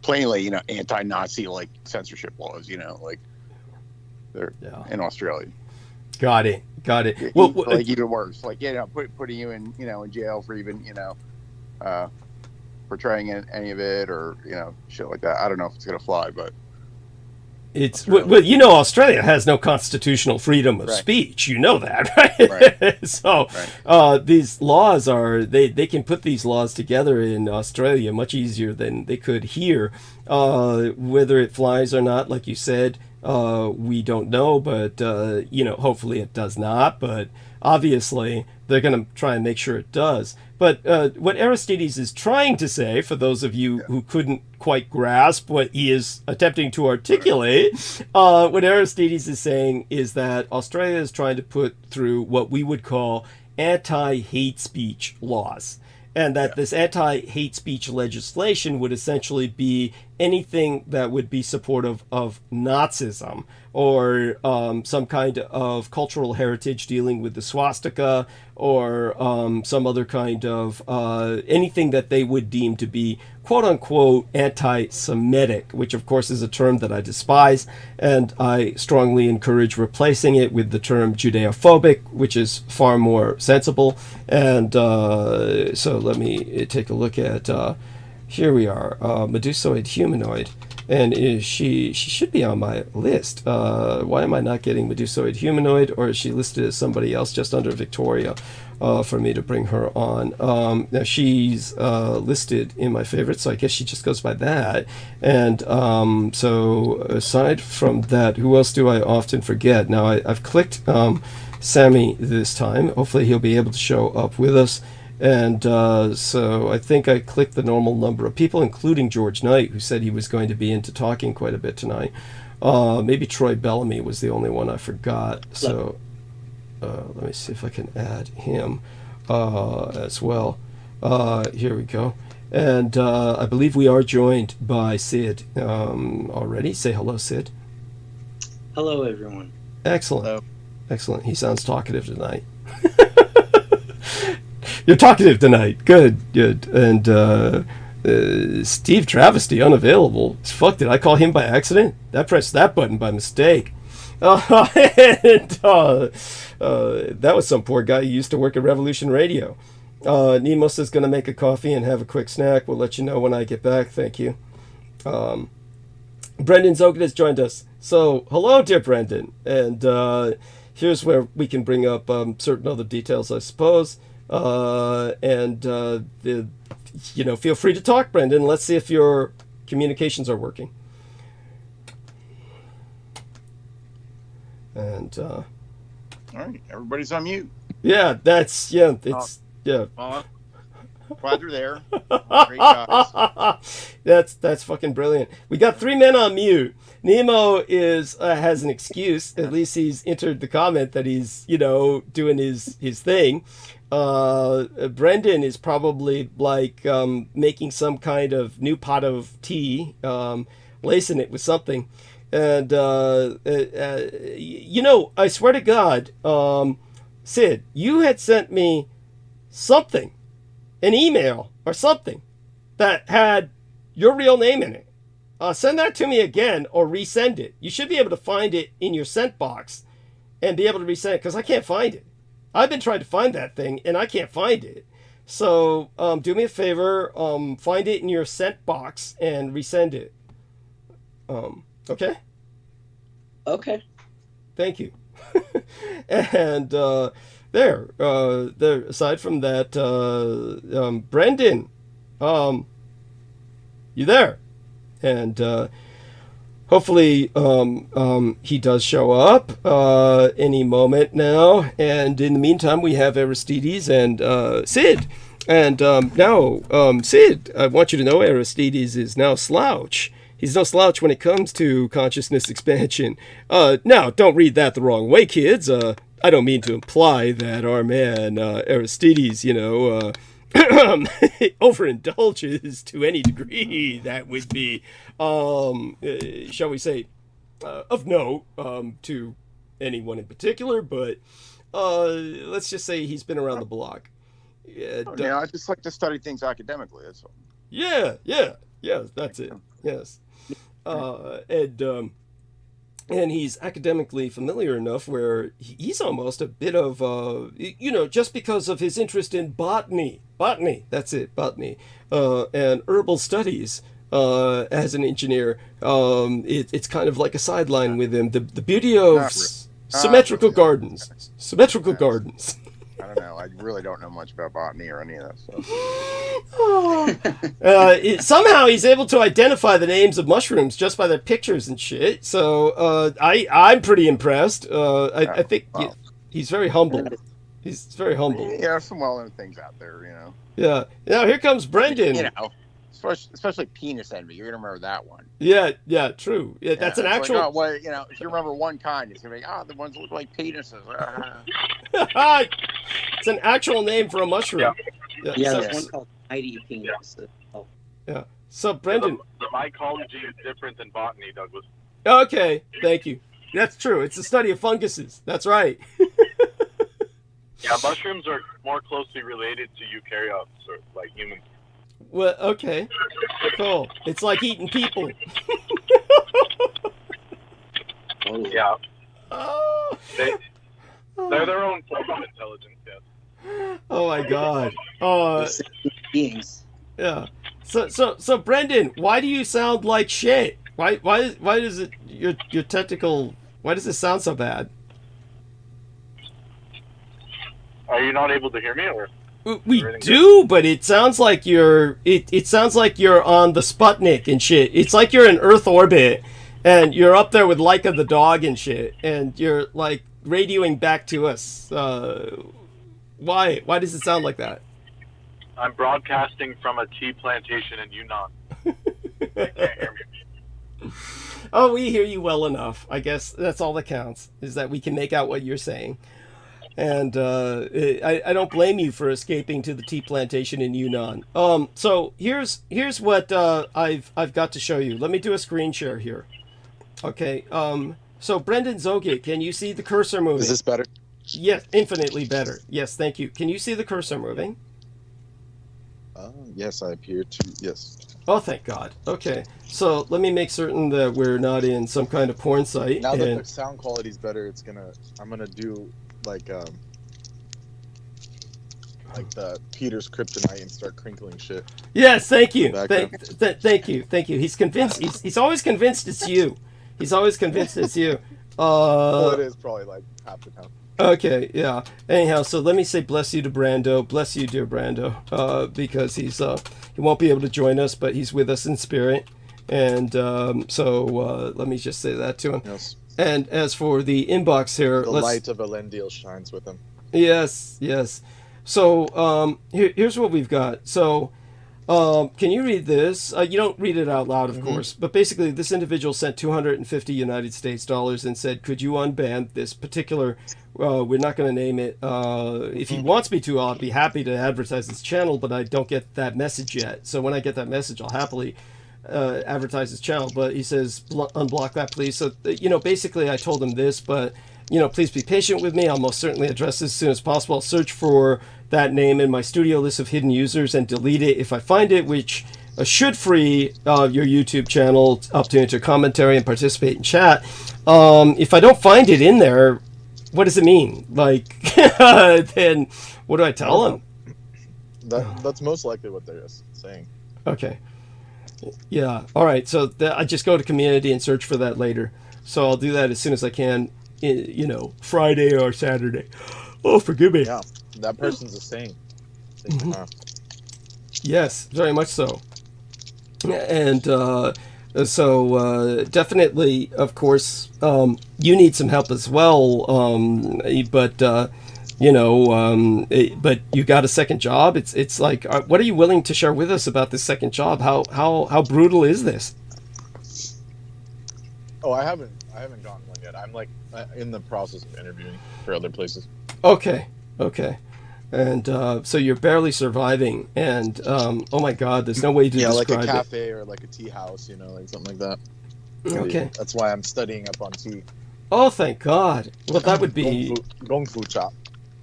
plainly, anti-Nazi like censorship laws. Like they're in Australia. Got it. Well, like even worse, like putting you in in jail for even portraying any of it or shit like that. I don't know if it's gonna fly, but it's Australia has no constitutional freedom of speech. You know that, right? Right. So these laws they can put these laws together in Australia much easier than they could here. Whether it flies or not, like you said, we don't know, but hopefully it does not. But obviously they're going to try and make sure it does. But what Aristides is trying to say, for those of you who couldn't quite grasp what he is attempting to articulate, what Aristides is saying is that Australia is trying to put through what we would call anti-hate speech laws. And that this anti-hate speech legislation would essentially be anything that would be supportive of Nazism or some kind of cultural heritage dealing with the swastika or some other kind of anything that they would deem to be quote-unquote anti-Semitic, which of course is a term that I despise, and I strongly encourage replacing it with the term Judeophobic, which is far more sensible. And so let me take a look at, here we are, Medusoid Humanoid, and she should be on my list. Why am I not getting Medusoid Humanoid, or is she listed as somebody else just under Victoria? For me to bring her on. Now she's listed in my favorites, so I guess she just goes by that. And so aside from that, who else do I often forget? Now I've clicked Sammy this time. Hopefully he'll be able to show up with us. And so I think I clicked the normal number of people, including George Knight, who said he was going to be into talking quite a bit tonight. Maybe Troy Bellamy was the only one I forgot. So let me see if I can add him as well. Here we go. And I believe we are joined by Sid already. Say hello, Sid. Hello, everyone. Excellent. Hello. Excellent. He sounds talkative tonight. You're talkative tonight. Good. And Steve Travesty, unavailable. Fuck, did I call him by accident? I pressed that button by mistake. That was some poor guy who used to work at Revolution Radio. Nemos is going to make a coffee and have a quick snack. We'll let you know when I get back. Thank you. Brendan Zogan has joined us. So, hello, dear Brendan. And here's where we can bring up certain other details, I suppose. Feel free to talk, Brendan. Let's see if your communications are working. And all right, everybody's on mute. Yeah, it's Well, Glad you're there. Great guys. That's fucking brilliant. We got 3 men on mute. Nemo has an excuse. At least he's entered the comment that he's doing his thing. Brendan is probably like making some kind of new pot of tea, lacing it with something. And I swear to God, Sid, you had sent me something, an email or something that had your real name in it. Send that to me again or resend it. You should be able to find it in your sent box and be able to resend it, because I can't find it. I've been trying to find that thing and I can't find it. So do me a favor, find it in your sent box and resend it. Okay? Okay. Thank you. And there, aside from that, Brendan, you there? And hopefully he does show up any moment now. And in the meantime, we have Aristides and Sid. And now, Sid, I want you to know Aristides is now slouch. He's no slouch when it comes to consciousness expansion. Now, don't read that the wrong way, kids. I don't mean to imply that our man Aristides, overindulges to any degree that would be, shall we say, of note to anyone in particular. But let's just say he's been around the block. I just like to study things academically. That's all. Yeah, that's it. Yes. And he's academically familiar enough where he's almost a bit of, just because of his interest in botany, that's it, botany, and herbal studies as an engineer. It's kind of like a sideline with him. The beauty of symmetrical gardens. I don't know. I really don't know much about botany or any of that stuff. Somehow he's able to identify the names of mushrooms just by their pictures and shit. So I'm pretty impressed. I think he's very humble. He's very humble. Yeah, there's some well-known things out there, Yeah. Now here comes Brendan. Especially penis envy. You're gonna remember that one. Yeah, true. Yeah, that's an actual. Like, well, if you remember one kind, it's gonna be the ones that look like penises. It's an actual name for a mushroom. Yeah, there's one called mighty penis. Yeah. So Brendan, the mycology is different than botany, Douglas. Okay, thank you. That's true. It's the study of funguses. That's right. Yeah, mushrooms are more closely related to eukaryotes, or like humans. Well, okay, cool. It's like eating people. Yeah. Oh. They're their own form of intelligence, yes. Oh my God. Beings. Yeah. So Brendan, why do you sound like shit? Why does it your technical? Why does it sound so bad? Are you not able to hear me, or? We do, but it sounds like you're. It sounds like you're on the Sputnik and shit. It's like you're in Earth orbit, and you're up there with Laika the dog and shit, and you're like radioing back to us. Why? Why does it sound like that? I'm broadcasting from a tea plantation in Yunnan. You can't hear me. Oh, we hear you well enough. I guess that's all that counts, is that we can make out what you're saying. And I don't blame you for escaping to the tea plantation in Yunnan. So here's what I've got to show you. Let me do a screen share here. Okay. So Brendan Zogic, can you see the cursor moving? Is this better? Yes, infinitely better. Yes, thank you. Can you see the cursor moving? Yes, I appear to. Yes. Oh, thank God. Okay. So let me make certain that we're not in some kind of porn site. Now that the sound quality's better, I'm gonna do like the Peter's kryptonite and start crinkling shit. Yes, thank you. Thank you. He's convinced. He's always convinced it's you. He's always convinced it's you. Well, it is probably like half the time. Okay, yeah. Anyhow, so let me say bless you to Brando. Bless you, dear Brando, because he won't be able to join us, but he's with us in spirit. And so let me just say that to him. Yes. And as for the inbox here, the light of Elendil shines with him. Yes. So here's what we've got. So can you read this? You don't read it out loud, of course, but basically this individual sent 250 United States dollars and said, could you unban this particular, we're not going to name it. If he wants me to, I'll be happy to advertise his channel, but I don't get that message yet. So when I get that message, I'll happily advertise his channel. But he says, unblock that, please. So, basically I told him this, but, please be patient with me. I'll most certainly address this as soon as possible. I'll search for that name in my studio list of hidden users and delete it if I find it, which should free your YouTube channel up to enter commentary and participate in chat. If I don't find it in there, what does it mean? Like, then what do I tell him? That's most likely what they're saying. Okay. Yeah. All right. So I just go to community and search for that later. So I'll do that as soon as I can, Friday or Saturday. Oh, forgive me. Yeah. That person's a saint. Yes, very much so. And so definitely, of course, you need some help as well. But you got a second job. It's like, what are you willing to share with us about this second job? How brutal is this? Oh, I haven't gotten one yet. I'm like in the process of interviewing for other places. Okay. And so you're barely surviving, and oh my God, there's no way to describe it. Yeah, like a cafe or like a tea house, like something like that. Okay. That's why I'm studying up on tea. Oh, thank God. Well, that would be Gongfu chop.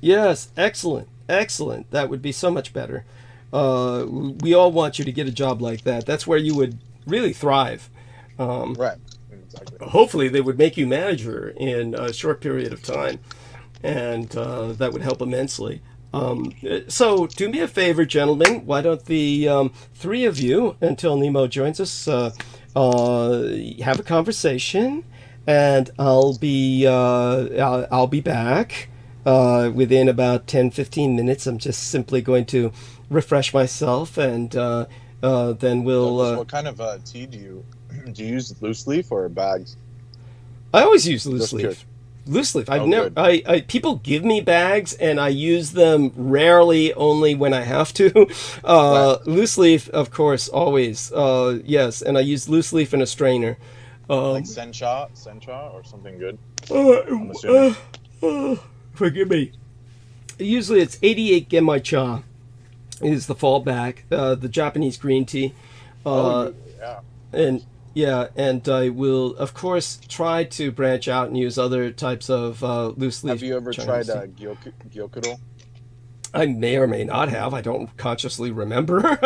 Yes, excellent. That would be so much better. We all want you to get a job like that. That's where you would really thrive. Right. Exactly. Hopefully, they would make you manager in a short period of time, and that would help immensely. So do me a favor, gentlemen. Why don't the three of you, until Nemo joins us, have a conversation, and I'll be back within about 10-15 minutes. I'm just simply going to refresh myself, and then we'll. What kind of tea do you use? Loose leaf or bags? I always use loose leaf. Loose leaf. I've never. People give me bags, and I use them rarely, only when I have to. Loose leaf, of course, always. Yes, and I use loose leaf in a strainer. Like sencha or something good. I'm assuming. Forgive me. Usually, it's 88 genmai cha is the fallback. The Japanese green tea. Yeah. And I will, of course, try to branch out and use other types of loose leaf. Have you ever tried gyokuro? I may or may not have. I don't consciously remember.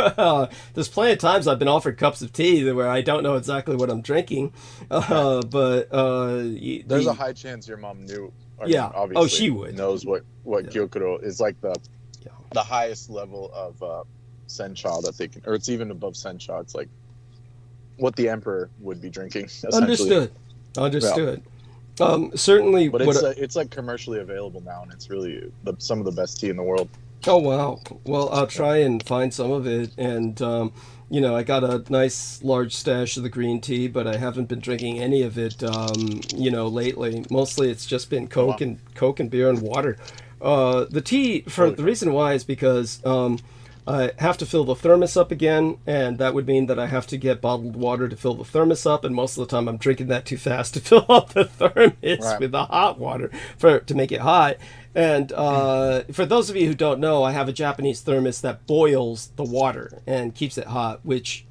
There's plenty of times I've been offered cups of tea where I don't know exactly what I'm drinking. But there's a high chance your mom knew. Obviously she would. Knows what gyokuro is, like the highest level of sencha that they can, or it's even above sencha. It's like what the emperor would be drinking. Understood. Certainly, but it's like commercially available now, and it's really some of the best tea in the world. Oh wow! Well, I'll try and find some of it, and I got a nice large stash of the green tea, but I haven't been drinking any of it, lately. Mostly, it's just been Coke and beer and water. The tea, the reason why is because I have to fill the thermos up again, and that would mean that I have to get bottled water to fill the thermos up, and most of the time I'm drinking that too fast to fill up the thermos with the hot water to make it hot. And for those of you who don't know, I have a Japanese thermos that boils the water and keeps it hot, which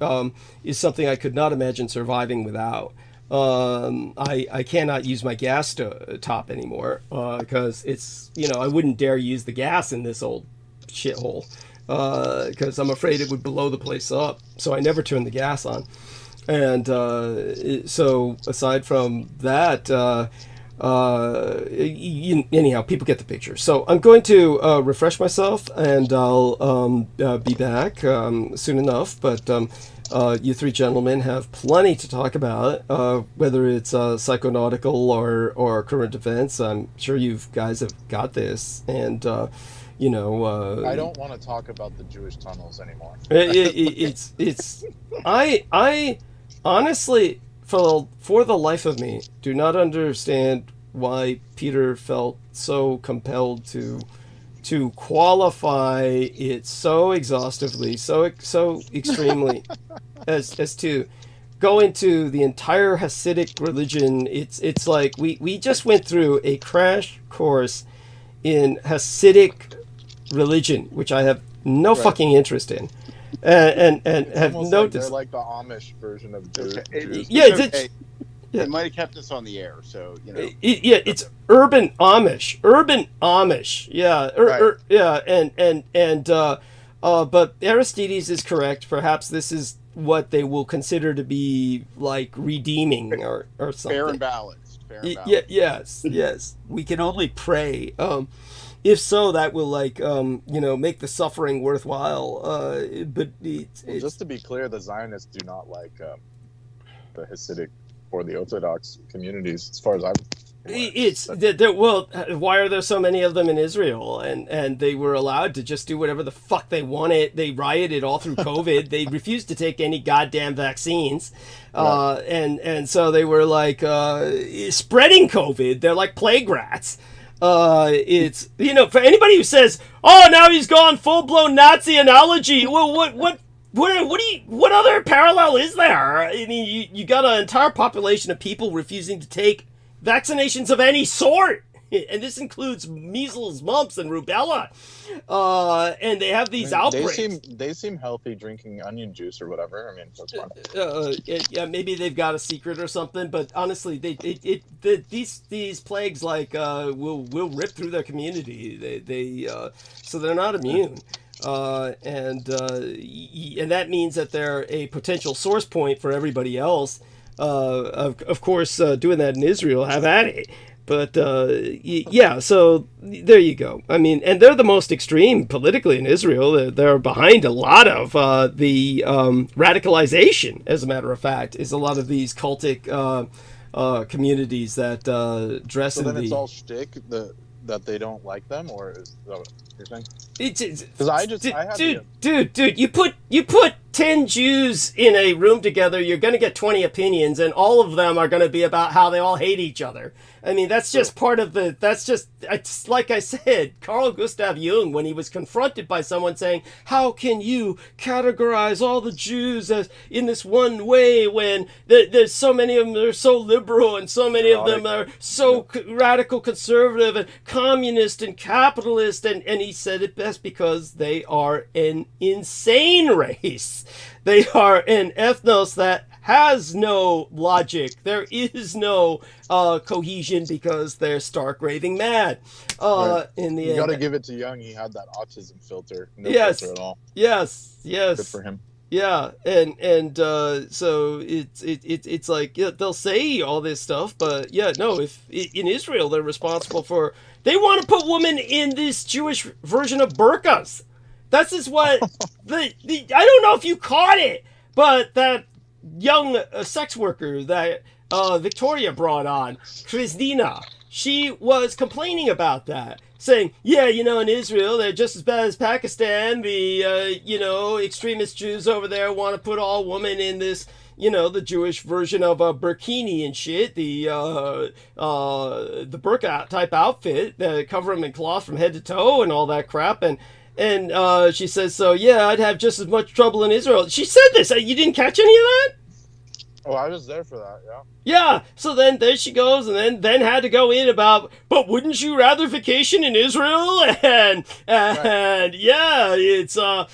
is something I could not imagine surviving without. I cannot use my gas top anymore because it's, I wouldn't dare use the gas in this old shithole. Because I'm afraid it would blow the place up. So I never turn the gas on. And so aside from that, anyhow, people get the picture. So I'm going to refresh myself, and I'll be back soon enough. But you three gentlemen have plenty to talk about, whether it's psychonautical or current events. I'm sure you guys have got this. And I don't want to talk about the Jewish tunnels anymore. I honestly, for the life of me, do not understand why Peter felt so compelled to to qualify it so exhaustively, so extremely, as to go into the entire Hasidic religion. It's like we just went through a crash course in Hasidic religion, which I have no fucking interest in, and have no. Like they're like the Amish version of Jews. Okay. It might have kept us on the air, so you know. It's urban Amish. Yeah, Right. yeah, but Aristides is correct. Perhaps this is what they will consider to be like redeeming or something. Fair and balanced. Yes. We can only pray. If so, that will make the suffering worthwhile. But it's Just to be clear, the Zionists do not like the Hasidic or the Orthodox communities, as far as I'm aware. Why are there so many of them in Israel? And they were allowed to just do whatever the fuck they wanted. They rioted all through COVID. They refused to take any goddamn vaccines. Right. And so they were like spreading COVID. They're like plague rats. It's, for anybody who says, oh, now he's gone full-blown Nazi analogy. Well, what other parallel is there? I mean, you got an entire population of people refusing to take vaccinations of any sort, and this includes measles, mumps, and rubella. And they have these outbreaks. They seem healthy drinking onion juice or whatever. I mean, that's fine. Yeah, maybe they've got a secret or something. But honestly, these plagues will rip through their community. So they're not immune. And that means that they're a potential source point for everybody else. Of course, doing that in Israel, have at it. But so there you go. I mean, and they're the most extreme politically in Israel. They're behind a lot of the radicalization. As a matter of fact, is a lot of these cultic communities that dress So in then the. it's all shtick that they don't like them, or is that what you're saying? Dude, you put 10 Jews in a room together, you're going to get 20 opinions, and all of them are going to be about how they all hate each other. I mean, that's just part of it's like I said, Carl Gustav Jung, when he was confronted by someone saying, how can you categorize all the Jews as in this one way when there's so many of them that are so liberal and so many of them are so radical conservative and communist and capitalist, and he said it best, because they are an insane race. They are an ethnos that has no logic. There is no cohesion, because they're stark raving mad. Right. In the You end, got to give it to Young. He had that autism filter. No Yes. filter at all. yes, Good for him. yeah, and so it's like, they'll say all this stuff, but if in Israel they're responsible for, they want to put women in this Jewish version of burqas. That's just what I don't know if you caught it, but that young sex worker that Victoria brought on, Kristina, she was complaining about that, saying, in Israel, they're just as bad as Pakistan. The, extremist Jews over there want to put all women in this, the Jewish version of a burkini and shit, the burqa type outfit, cover them in cloth from head to toe and all that crap. And she says, so, I'd have just as much trouble in Israel. She said this. You didn't catch any of that? Oh, I was there for that, yeah. Yeah, so then there she goes, and then had to go in about, but wouldn't you rather vacation in Israel? And it's time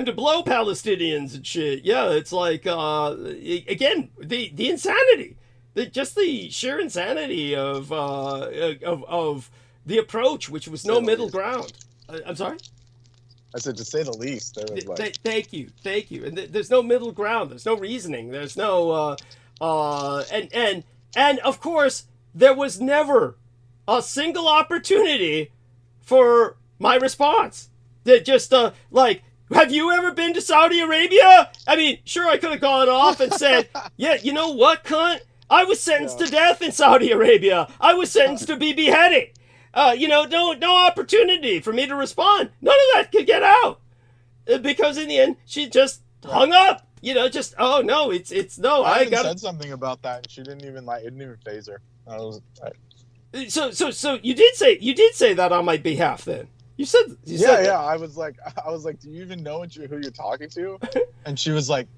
to blow Palestinians and shit. Yeah, it's like, again, the insanity. Just the sheer insanity of the approach, which was no middle ground. I'm sorry? I said, to say the least. There was like... Thank you. And there's no middle ground. There's no reasoning. There's no, and of course, there was never a single opportunity for my response. That just, have you ever been to Saudi Arabia? I mean, sure, I could have gone off and said, you know what, cunt? I was sentenced to death in Saudi Arabia. I was sentenced to be beheaded. No opportunity for me to respond. None of that could get out, because in the end, she just hung up. Oh no, it's no. I said something about that, and she didn't even it didn't even phase her. So you did say that on my behalf then. You said Yeah. I was like, do you even know who you're talking to? And she was like,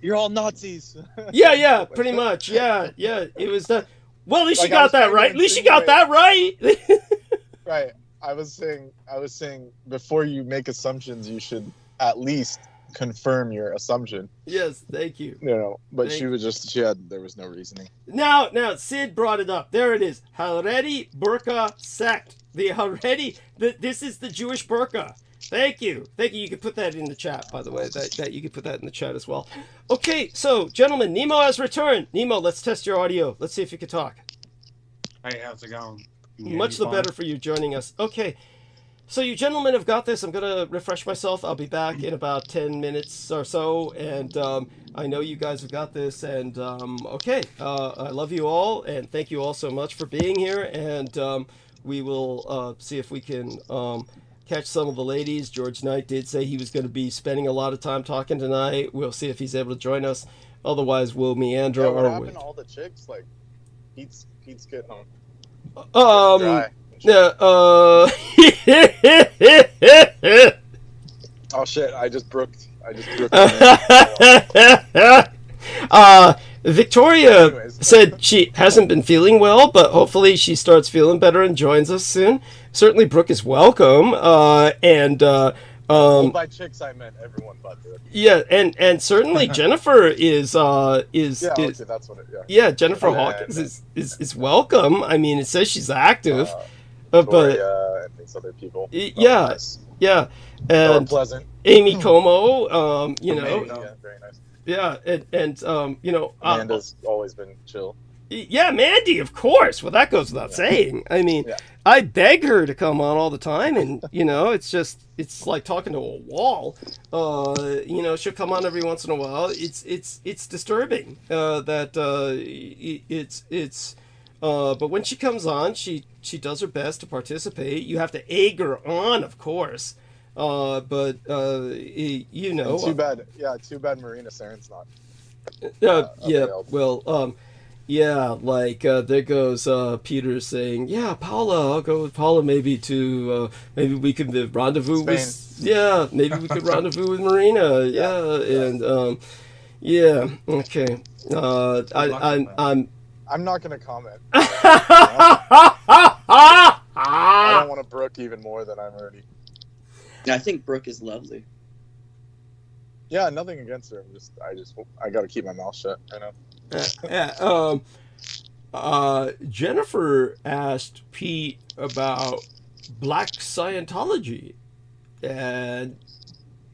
you're all Nazis. Yeah, pretty much. Yeah. It was the. Well, at least Like, you I got was that trying to right. At least you got that right. Right. I was saying before you make assumptions, you should at least confirm your assumption. Yes, thank you. You know, but Thank- there was no reasoning. Now, Sid brought it up. There it is. Haredi Burqa sect. This is the Jewish burqa. Thank you. You can put that in the chat, by the way. That you can put that in the chat as well. Okay, so gentlemen, Nemo has returned. Nemo, let's test your audio. Let's see if you can talk. Hey, how's it going? Much the better for you joining us. Okay, so you gentlemen have got this. I'm gonna refresh myself. I'll be back in about 10 minutes or so, and I know you guys have got this. And okay, I love you all, and thank you all so much for being here. And we will see if we can catch some of the ladies. George Knight did say he was going to be spending a lot of time talking tonight. We'll see if he's able to join us. Otherwise, we'll meander Yeah, what our happened way. to all the chicks? Like, Pete's getting on. Yeah. Oh shit! I just brooked. Victoria Anyways. said she hasn't been feeling well, but hopefully she starts feeling better and joins us soon. Certainly, Brooke is welcome. Well, by chicks, I meant everyone but Brooke. Yeah, and certainly Jennifer is Yeah, okay, that's what it. Yeah. yeah, Jennifer Okay, Hawkins is welcome. I mean, it says she's active, but Victoria and these other people. yeah, Nice. yeah, They were and pleasant. Amy Como, you know, Yeah, very nice. yeah, and you know, Amanda's always been chill. yeah, Mandy, of course. Well, that goes without saying. I mean, Yeah. I beg her to come on all the time, and you know, it's like talking to a wall. You know, she'll come on every once in a while. It's disturbing that but when she comes on, she does her best to participate. You have to egg her on, of course. But you know, And too bad. Yeah, too bad Marina Saren's not. yeah, available. well, yeah, like there goes Peter saying, yeah, Paula, I'll go with Paula maybe to maybe we could rendezvous with, yeah, maybe we could rendezvous with Marina, yeah, and yeah, okay, I'm not gonna comment. I don't want to brook even more than I'm already. I think Brooke is lovely. Yeah, nothing against her. I gotta keep my mouth shut. I know. Jennifer asked Pete about Black Scientology and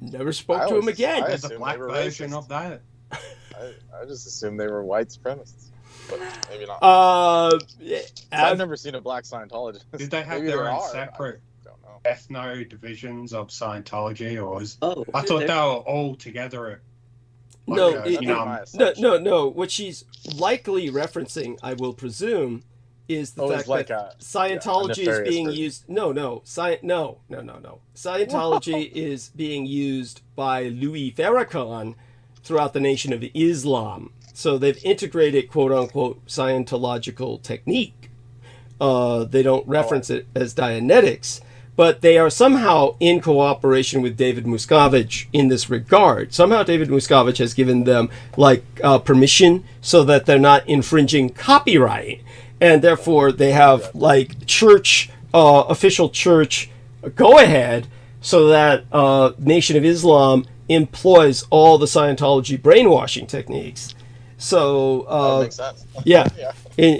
never spoke to him again. There's a assumed black they were version racist. of that. I just assumed they were white supremacists, but maybe not. I've never seen a black Scientologist. Did they have Maybe their there own are. separate I don't know. ethno divisions of Scientology, or was Oh, I thought there- they were all together? No, Like, it- you know, my assumption. No. What she's likely referencing, I will presume, is the Oh, fact it's like that a Scientology is nefarious being version. used. No. Scientology is being used by Louis Farrakhan throughout the Nation of Islam. So they've integrated "quote unquote" Scientological technique. They don't reference it as Dianetics, but they are somehow in cooperation with David Miscavige in this regard. Somehow David Miscavige has given them permission so that they're not infringing copyright, and therefore they have church official church go ahead so that Nation of Islam employs all the Scientology brainwashing techniques. So That makes sense. yeah, Yeah.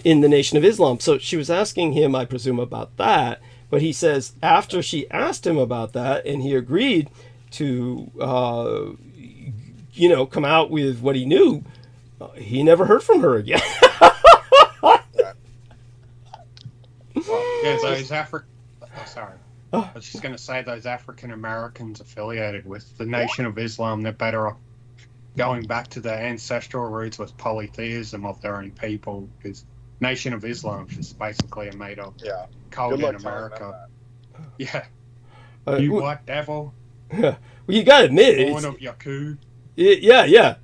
in the Nation of Islam. So she was asking him, I presume, about that. But he says after she asked him about that and he agreed to, come out with what he knew, he never heard from her again. Yeah, those sorry. I was just going to say those African Americans affiliated with the Nation of Islam, they're better off going back to their ancestral roots with polytheism of their own people, because Nation of Islam is just basically a made-up Yeah. cult Good luck in telling them America. that. Yeah, you white devil, Well, you gotta admit, born of Yaku. yeah. You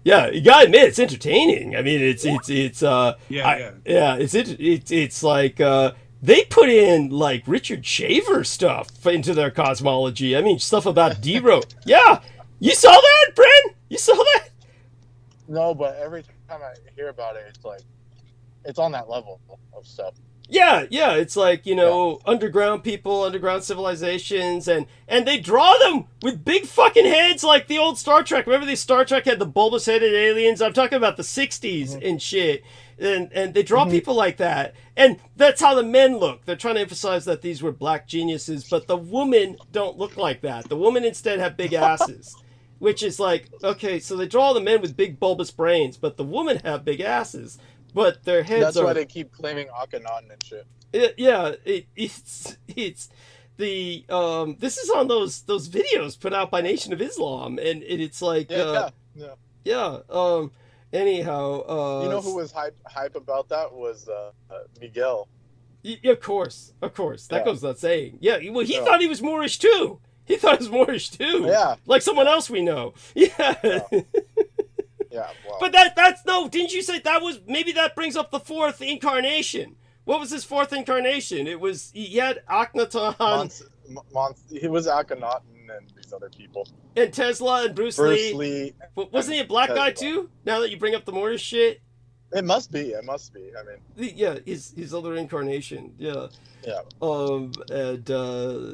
gotta admit, it's entertaining. I mean, it's Yeah. it's like they put in like Richard Shaver stuff into their cosmology. I mean, stuff about D-Ro. Yeah, you saw that, Bren? You saw that? No, but every time I hear about it, it's like it's on that level of stuff. Yeah, it's like, you know, underground people, underground civilizations, and they draw them with big fucking heads like the old Star Trek. Remember these Star Trek had the bulbous-headed aliens? I'm talking about the 60s and shit. And they draw people like that. And that's how the men look. They're trying to emphasize that these were black geniuses, but the women don't look like that. The women instead have big asses. Which is like, okay, so they draw the men with big bulbous brains, but the women have big asses. But their heads That's why they keep claiming Akhenaten and shit. It's the this is on those videos put out by Nation of Islam, and it's like anyhow, you know who was hype about that was Miguel. Of course, that goes without saying. Yeah, well, he thought he was Moorish too. He thought he was Moorish too. Yeah, like someone else we know. Yeah. Yeah, well. But that's no. Didn't you say that was maybe that brings up the fourth incarnation? What was his fourth incarnation? It was he had Akhenaten. He was Akhenaten and these other people. And Tesla and Bruce Lee. Wasn't he a black guy too? Now that you bring up the Moorish shit. It must be. I mean. Yeah, his other incarnation. Yeah. Yeah.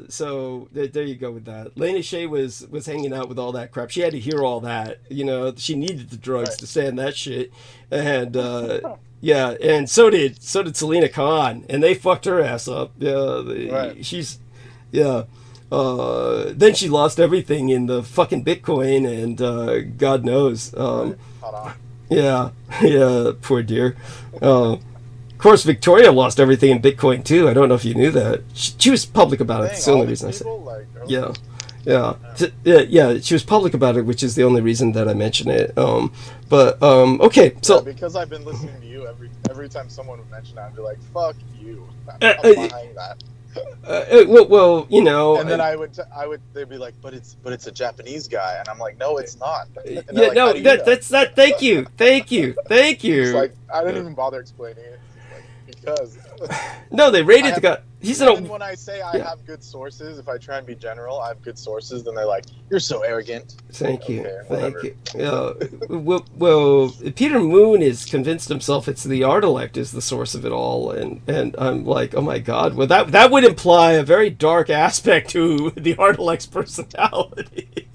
So there you go with that. Lena Shea was hanging out with all that crap. She had to hear all that. You know, she needed the drugs to stand that shit. And yeah, and so did Selena Khan, and they fucked her ass up. Yeah, she's then she lost everything in the fucking Bitcoin, and God knows. Yeah, poor dear. Of course, Victoria lost everything in Bitcoin too. I don't know if you knew that. She was public about it. That's the only reason I said. Yeah. She was public about it, which is the only reason that I mention it. Okay, so because I've been listening to you every time someone would mention that, I'd be like, "Fuck you." I'm behind that. Well, you know. And then they'd be like, "But it's a Japanese guy," and I'm like, "No, it's not." Yeah, like, no, that's that. Thank you. It's like I didn't even bother explaining it. Because no, they rated the guy. He's in when I say I have good sources, if I try and be general, I have good sources. Then they're like, "You're so arrogant." Thank you. Well, Peter Moon is convinced himself it's the Ardalect is the source of it all, and I'm like, oh my god. Well, that would imply a very dark aspect to the Ardalect's personality.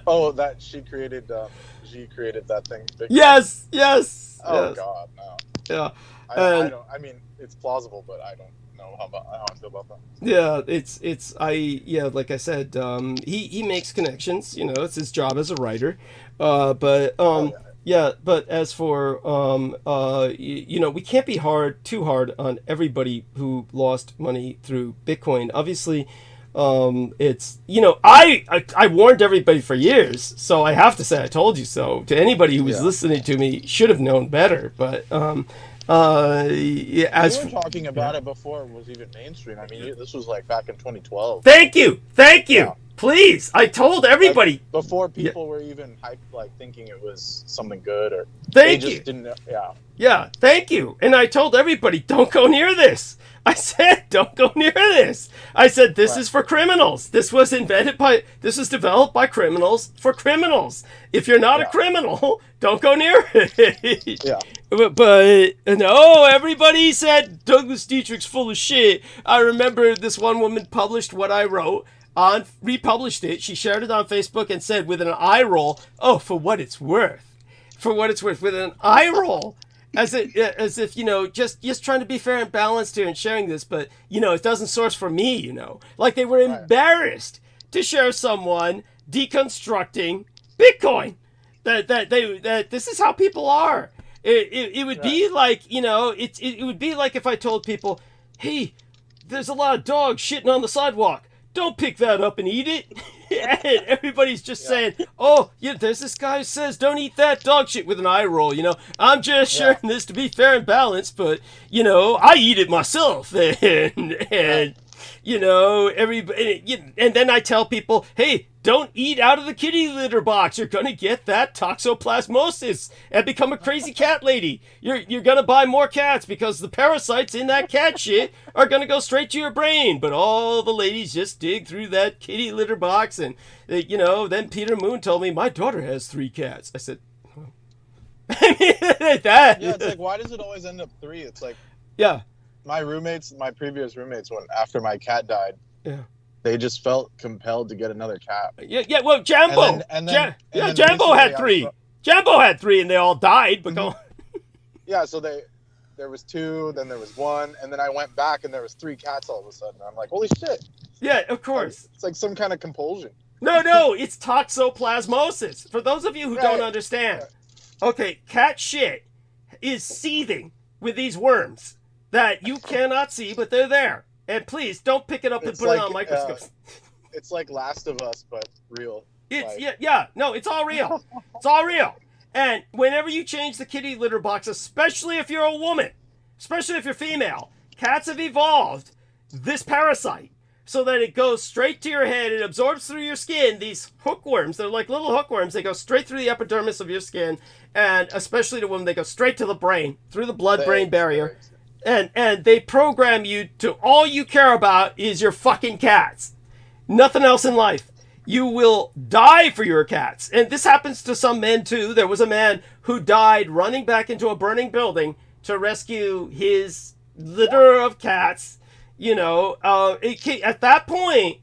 Oh, that she created that thing. Yes. Oh god, no. Yeah. I mean, it's plausible, but I don't know how I feel about that. Yeah, like I said, he makes connections. You know, it's his job as a writer. But as for you know, we can't be too hard on everybody who lost money through Bitcoin. Obviously, it's, you know, I warned everybody for years, so I have to say I told you so to anybody who was listening to me should have known better. But as we were talking about it before it was even mainstream. I mean, this was like back in 2012. Thank you. Yeah. Please, I told everybody like, before people were even hyped, like thinking it was something good, or thank they you. Just didn't. Yeah. Thank you. And I told everybody, don't go near this. I said, don't go near this. I said, this is for criminals. This was developed by criminals for criminals. If you're not a criminal, don't go near it. Yeah. But no, everybody said Douglas Dietrich's full of shit. I remember this one woman published what I wrote, republished it. She shared it on Facebook and said with an eye roll, "Oh, for what it's worth," with an eye roll. As if, you know, just trying to be fair and balanced here and sharing this, but, you know, it doesn't source from me, you know. Like they were embarrassed to share someone deconstructing Bitcoin. That this is how people are. It would be like, you know, it would be like if I told people, hey, there's a lot of dogs shitting on the sidewalk. Don't pick that up and eat it. And everybody's just saying, oh, yeah, there's this guy who says don't eat that dog shit with an eye roll, you know. I'm just sharing this to be fair and balanced, but, you know, I eat it myself. And you know, everybody, and then I tell people, hey, don't eat out of the kitty litter box. You're going to get that toxoplasmosis and become a crazy cat lady. You're going to buy more cats because the parasites in that cat shit are going to go straight to your brain. But all the ladies just dig through that kitty litter box. And, you know, then Peter Moon told me, my daughter has 3 cats. I said, that. Yeah, it's like, why does it always end up 3? It's like, yeah. My previous roommates, after my cat died, yeah, they just felt compelled to get another cat. Yeah. Well, Jambo, Jambo had 3. Jambo had 3, and they all died. But go on. Yeah, so there was 2, then there was 1, and then I went back, and there was 3 cats all of a sudden. I'm like, holy shit! Yeah, of course. It's like some kind of compulsion. No, it's toxoplasmosis. For those of you who don't understand, okay, cat shit is seething with these worms that you cannot see, but they're there. And please don't pick it up and put it on microscopes. It's like Last of Us, but real. It's no, it's all real. It's all real. And whenever you change the kitty litter box, especially if you're a woman, especially if you're female, cats have evolved this parasite so that it goes straight to your head. It absorbs through your skin. These hookworms, they're like little hookworms. They go straight through the epidermis of your skin, and especially to women, they go straight to the brain, through the blood-brain barrier. And they program you to all you care about is your fucking cats. Nothing else in life. You will die for your cats. And this happens to some men too. There was a man who died running back into a burning building to rescue his litter of cats. You know, at that point,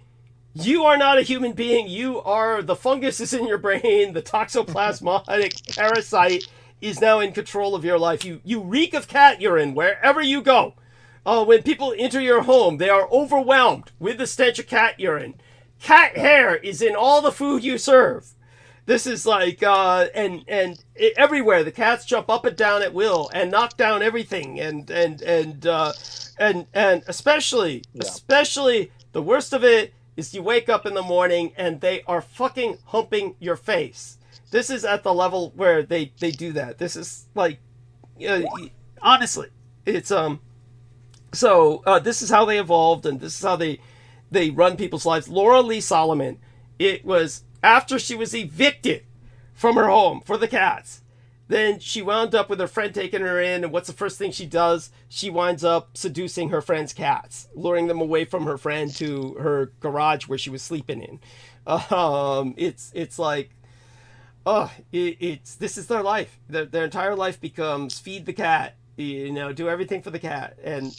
you are not a human being. You are the fungus is in your brain. The toxoplasmatic parasite is now in control of your life. You reek of cat urine wherever you go. When people enter your home, they are overwhelmed with the stench of cat urine. Cat hair is in all the food you serve. This is like, everywhere. The cats jump up and down at will and knock down everything. And especially the worst of it is you wake up in the morning and they are fucking humping your face. This is at the level where they do that. This is like, honestly, it's so this is how they evolved, and this is how they run people's lives. Laura Lee Solomon, it was after she was evicted from her home for the cats. Then she wound up with her friend taking her in, and what's the first thing she does? She winds up seducing her friend's cats, luring them away from her friend to her garage where she was sleeping in. It's like, this is their life. Their entire life becomes feed the cat, you know, do everything for the cat, and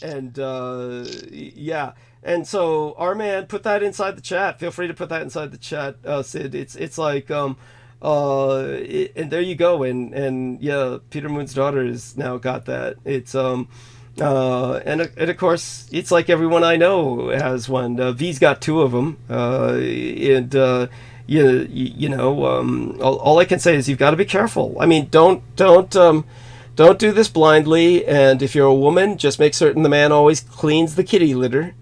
And so our man, put that inside the chat. Feel free to put that inside the chat, Sid. It's like and there you go. And yeah, Peter Moon's daughter has now got that. It's and of course it's like everyone I know has one. V's got 2 of them, all I can say is you've got to be careful. I mean, don't do this blindly. And if you're a woman, just make certain the man always cleans the kitty litter.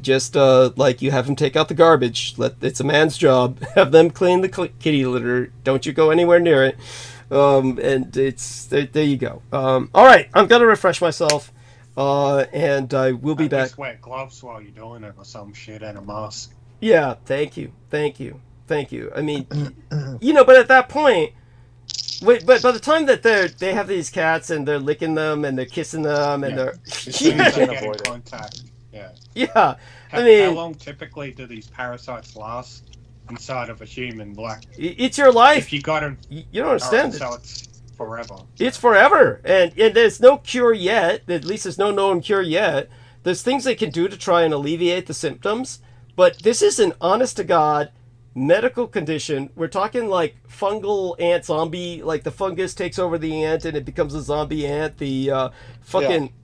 Just like you have him take out the garbage. It's a man's job. Have them clean the kitty litter. Don't you go anywhere near it. And it's there you go. All right, I'm gonna refresh myself, and I will be back. Just wear gloves while you're doing it or some shit and a mask. Yeah, thank you. I mean, but at that point, but by the time that they have these cats and they're licking them and they're kissing them and they're getting contact. Yeah. How long typically do these parasites last inside of a human? Like, it's your life. If you got them, you don't understand it. So it's forever. It's forever, and there's no cure yet. At least there's no known cure yet. There's things they can do to try and alleviate the symptoms, but this is an honest-to-God medical condition. We're talking like fungal ant zombie, like the fungus takes over the ant and it becomes a zombie ant. The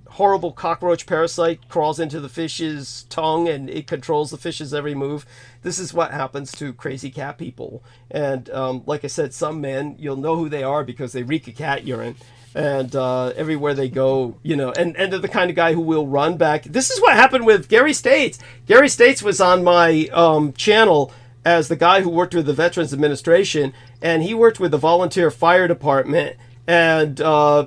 horrible cockroach parasite crawls into the fish's tongue and it controls the fish's every move. This is what happens to crazy cat people. And like I said, some men, you'll know who they are because they reek of cat urine. And everywhere they go, and they're the kind of guy who will run back. This is what happened with Gary States. Gary States was on my channel as the guy who worked with the Veterans Administration, and he worked with the volunteer fire department. And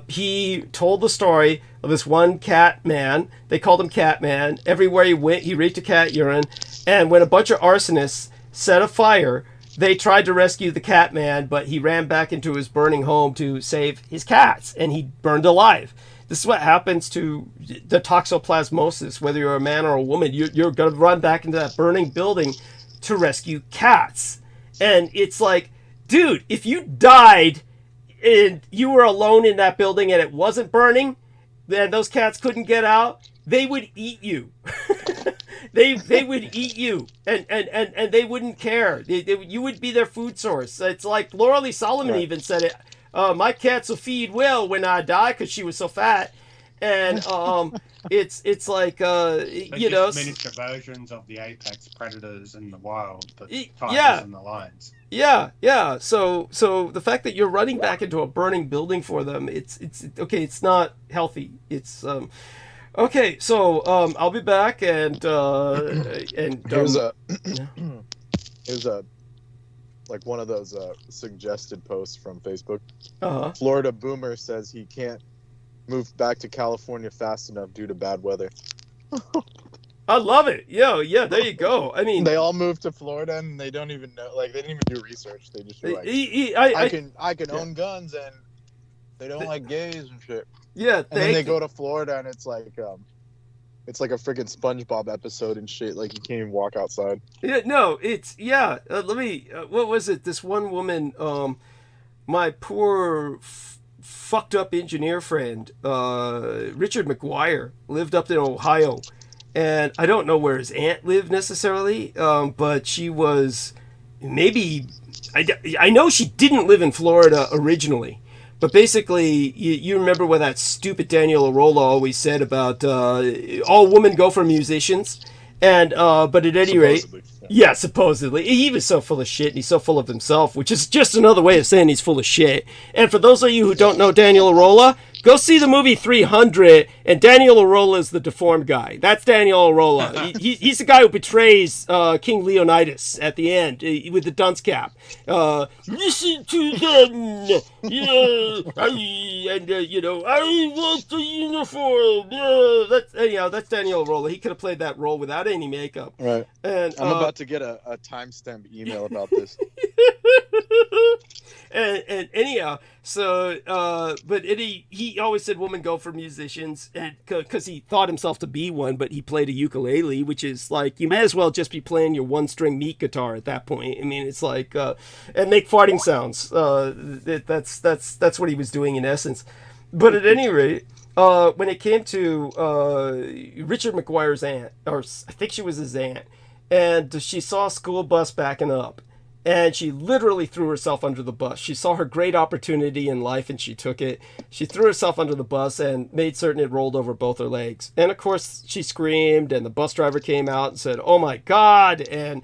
he told the story of this one cat man. They called him Cat Man. Everywhere he went, he reeked of cat urine. And when a bunch of arsonists set a fire. They tried to rescue the cat man, but he ran back into his burning home to save his cats, and he burned alive. This is what happens to the toxoplasmosis, whether you're a man or a woman. You're going to run back into that burning building to rescue cats. And it's like, dude, if you died and you were alone in that building and it wasn't burning, and those cats couldn't get out, they would eat you. they would eat you, and they wouldn't care. You would be their food source. It's like Laura Lee Solomon even said it. My cats will feed Will when I die because she was so fat, and it's like you know, miniature versions of the apex predators in the wild, the tigers yeah. and the lions. Yeah. So the fact that you're running back into a burning building for them, it's okay. It's not healthy. It's okay. So I'll be back, and here's a like one of those suggested posts from Facebook. Florida boomer says he can't move back to California fast enough due to bad weather. I love it. Yeah, there you go. I mean, they all moved to Florida and they don't even know, like, they didn't even do research. They just were like, I can own guns, and they don't like gays and shit. Yeah, and then they go to Florida and it's like a freaking SpongeBob episode and shit. Like, you can't even walk outside. Yeah, no, it's let me. What was it? This one woman, my poor fucked up engineer friend, Richard McGuire, lived up in Ohio. And I don't know where his aunt lived necessarily, but she was maybe, I know she didn't live in Florida originally, but basically you remember what that stupid Daniel Arola always said about all women go for musicians, and but at any rate, yeah, supposedly. He was so full of shit, and he's so full of himself, which is just another way of saying he's full of shit. And for those of you who don't know Daniel Arola, go see the movie 300, and Daniel Arola is the deformed guy. That's Daniel Arola. He's the guy who betrays King Leonidas at the end with the dunce cap. Listen to them, and I want the uniform. That's Daniel Arola. He could have played that role without any makeup. Right. And I'm about to get a timestamp email about this. and anyhow, so but he always said women go for musicians, and because he thought himself to be one, but he played a ukulele, which is like, you may as well just be playing your one-string meat guitar at that point. I mean, it's like and make farting sounds. That's what he was doing in essence. But at any rate, when it came to Richard McGuire's aunt, or I think she was his aunt, and she saw a school bus backing up, and she literally threw herself under the bus. She saw her great opportunity in life, and she took it. She threw herself under the bus and made certain it rolled over both her legs. And of course, she screamed, and the bus driver came out and said, "Oh my God!" And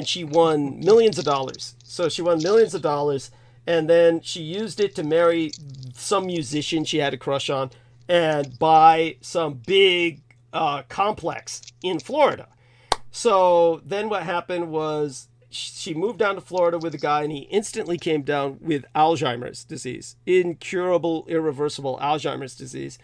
she won millions of dollars. So she won millions of dollars, and then she used it to marry some musician she had a crush on and buy some big complex in Florida. So then what happened was, she moved down to Florida with a guy, and he instantly came down with Alzheimer's disease, incurable, irreversible Alzheimer's disease,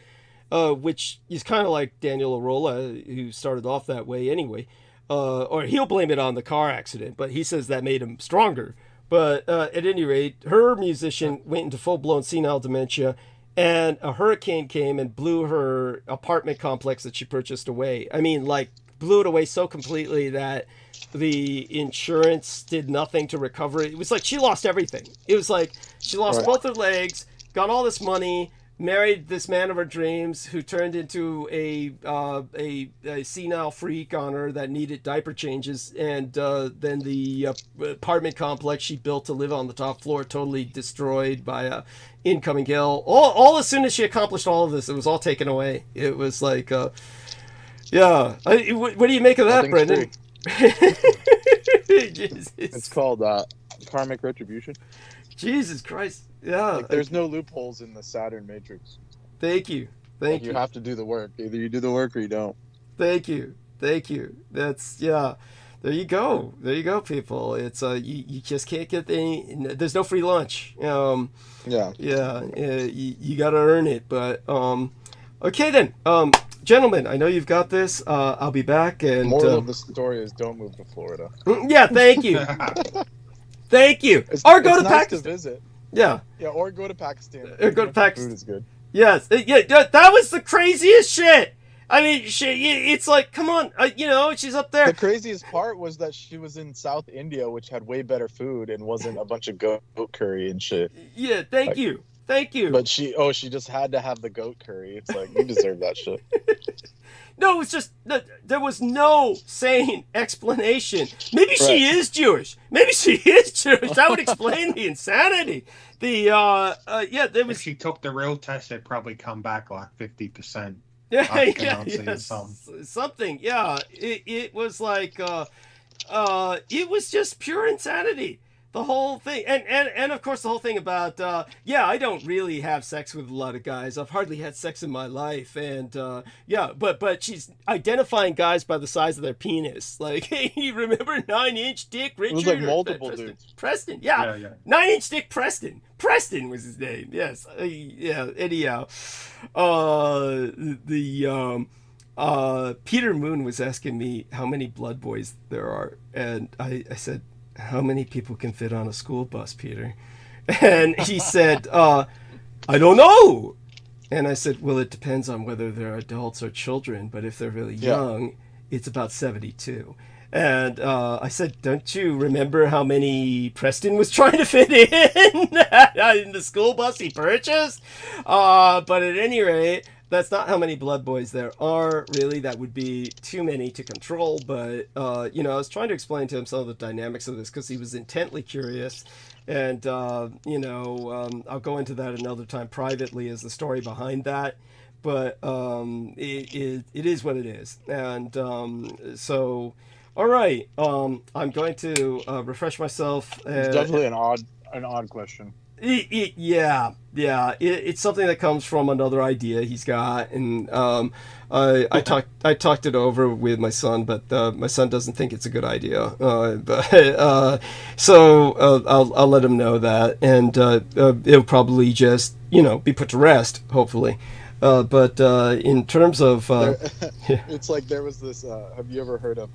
which is kind of like Daniel Arola, who started off that way anyway. Or he'll blame it on the car accident, but he says that made him stronger. But at any rate, her musician went into full-blown senile dementia, and a hurricane came and blew her apartment complex that she purchased away. I mean, like, blew it away so completely that the insurance did nothing to recover it. It was like she lost everything. It was like she lost both her legs, got all this money, married this man of her dreams who turned into a senile freak on her that needed diaper changes, and then the apartment complex she built to live on the top floor totally destroyed by a incoming gale. All as soon as she accomplished all of this, it was all taken away. It was like yeah. What do you make of that, Brendan? It's called karmic retribution. Jesus Christ. Yeah. Like, there's no loopholes in the Saturn matrix. Thank you. Thank you. You have to do the work. Either you do the work or you don't. Thank you. That's, yeah. There you go, people. It's you just can't get there's no free lunch. You gotta earn it. But okay then. gentlemen, I know you've got this. I'll be back. And Moral of the story is don't move to Florida. yeah, thank you. Thank you. Or go to nice Pakistan. to visit. Yeah. Yeah, or go to Pakistan. Or go to Pakistan. Food is good. Yes. Yeah, that was the craziest shit. I mean, it's like, come on, she's up there. The craziest part was that she was in South India, which had way better food and wasn't a bunch of goat curry and shit. Yeah, thank you. But she just had to have the goat curry. It's like, you deserve that shit. No, it was just there was no sane explanation. Maybe she is Jewish. Maybe she is Jewish. That would explain the insanity. There was. If she took the real test, it'd probably come back like 50%. Something. Yeah, it was like it was just pure insanity. The whole thing, and of course the whole thing about I don't really have sex with a lot of guys. I've hardly had sex in my life, and but she's identifying guys by the size of their penis. Like, hey, you remember 9-inch Dick Richard? It was like multiple dudes. Preston, yeah. 9-inch Dick Preston. Preston was his name. Yes, Anyhow, Peter Moon was asking me how many blood boys there are, and I said, how many people can fit on a school bus, Peter? And he said, I don't know. And I said, well, it depends on whether they're adults or children, but if they're really young, it's about 72. And I said, don't you remember how many Preston was trying to fit in the school bus he purchased? But at any rate, that's not how many blood boys there are, really. That would be too many to control. But, I was trying to explain to him some of the dynamics of this because he was intently curious. And, I'll go into that another time privately as the story behind that. But it is what it is. And so, all right. I'm going to refresh myself. It's definitely an odd question. It's something that comes from another idea he's got, and I talked it over with my son, but my son doesn't think it's a good idea. So I'll let him know that, and it'll probably just be put to rest, hopefully. But in terms of it's like there was this. Have you ever heard of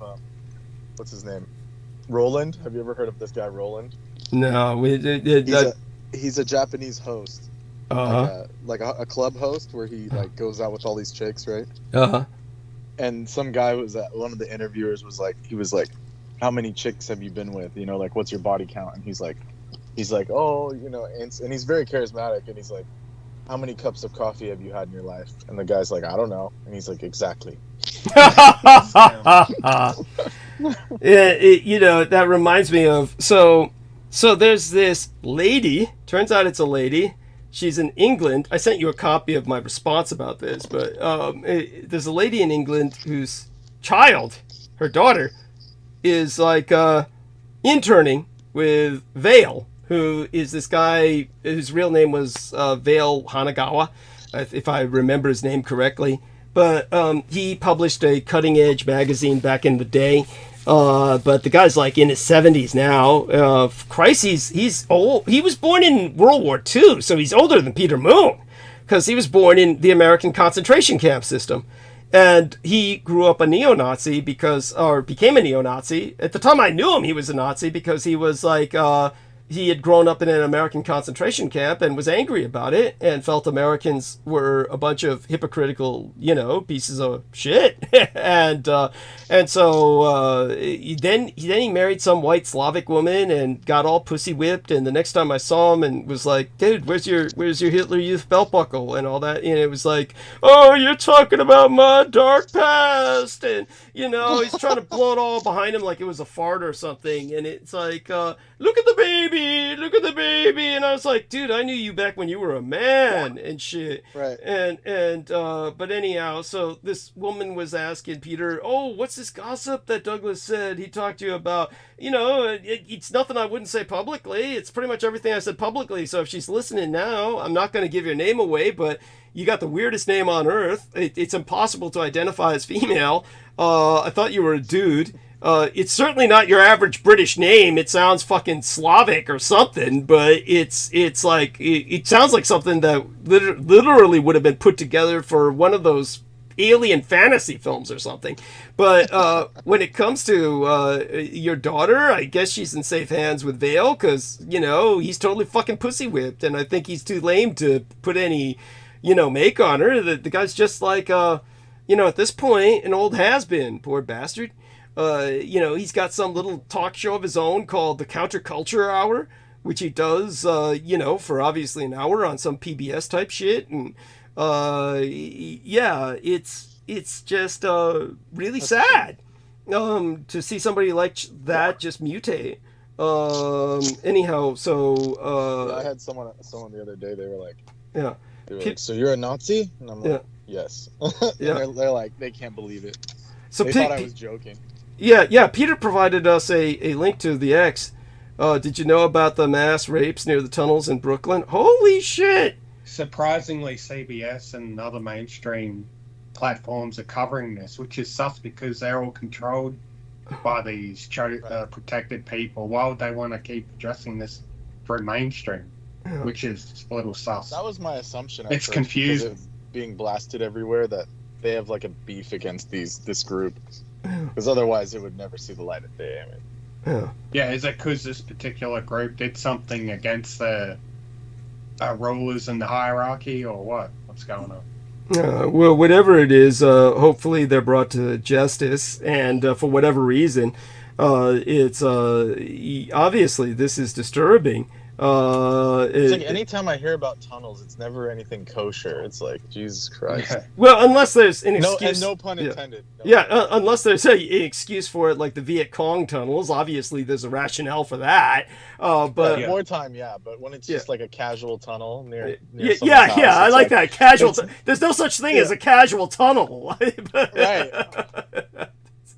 what's his name? Roland. Have you ever heard of this guy Roland? No, he's a Japanese host, like a club host where he like goes out with all these chicks, right? And some guy was one of the interviewers was like, how many chicks have you been with? Like, what's your body count? And he's like, oh, and he's very charismatic, and he's like, how many cups of coffee have you had in your life? And the guy's like, I don't know. And he's like, exactly. That reminds me of So there's this lady, turns out it's a lady, she's in England. I sent you a copy of my response about this, but there's a lady in England whose child, her daughter, is like interning with Vale, who is this guy whose real name was Vale Hanagawa, if I remember his name correctly. But he published a cutting-edge magazine back in the day. But the guy's like in his 70s now. Christ, he's old. He was born in World War II, so he's older than Peter Moon, because he was born in the American concentration camp system. And he grew up a neo-Nazi became a neo-Nazi. At the time I knew him, he was a Nazi because he was like, he had grown up in an American concentration camp and was angry about it and felt Americans were a bunch of hypocritical, pieces of shit. and so then he married some white Slavic woman and got all pussy whipped. And the next time I saw him and was like, dude, where's your Hitler Youth belt buckle and all that? And it was like, oh, you're talking about my dark past. And, he's trying to blow it all behind him like it was a fart or something. And it's like, look at the baby. And I was like, dude, I knew you back when you were a man and shit. Right. But anyhow, so this woman was asking Peter, oh, what's this gossip that Douglas said he talked to you about? It's nothing I wouldn't say publicly. It's pretty much everything I said publicly. So if she's listening now, I'm not going to give your name away, but you got the weirdest name on earth. It's impossible to identify as female. I thought you were a dude. It's certainly not your average British name. It sounds fucking Slavic or something, but it's like, it sounds like something that literally would have been put together for one of those alien fantasy films or something. But when it comes to your daughter, I guess she's in safe hands with Vale, because, you know, he's totally fucking pussy whipped, and I think he's too lame to put any, you know, make on her. The guy's just like, you know, at this point, an old has-been, poor bastard. You know, he's got some little talk show of his own called the Counterculture Hour, which he does, you know, for obviously an hour on some PBS type shit. And yeah, it's just really sad to see somebody like that just mutate. Anyhow, so I had someone the other day. They were like, yeah, so you're a Nazi? And I'm like, yes. Yeah. They're like, they can't believe it. So they thought I was joking. Yeah. Peter provided us a link to the X. Did you know about the mass rapes near the tunnels in Brooklyn? Holy shit! Surprisingly, CBS and other mainstream platforms are covering this, which is sus because they're all controlled by these protected people. Why would they want to keep addressing this for mainstream? Which is a little sus. That was my assumption. It's confusing. Because of being blasted everywhere, that they have like a beef against this group. Because otherwise, it would never see the light of day. I mean. Yeah, is it because this particular group did something against the rulers in the hierarchy, or what? What's going on? Well, whatever it is, hopefully they're brought to justice, and for whatever reason, it's obviously this is disturbing. It's like anytime I hear about tunnels, it's never anything kosher. It's like, Jesus Christ. Yeah. Well, unless there's an excuse. No pun intended. Unless there's an excuse for it, like the Viet Cong tunnels. Obviously, there's a rationale for that. But more time, but when it's just like a casual tunnel near I like that casual. There's no such thing as a casual tunnel. Right.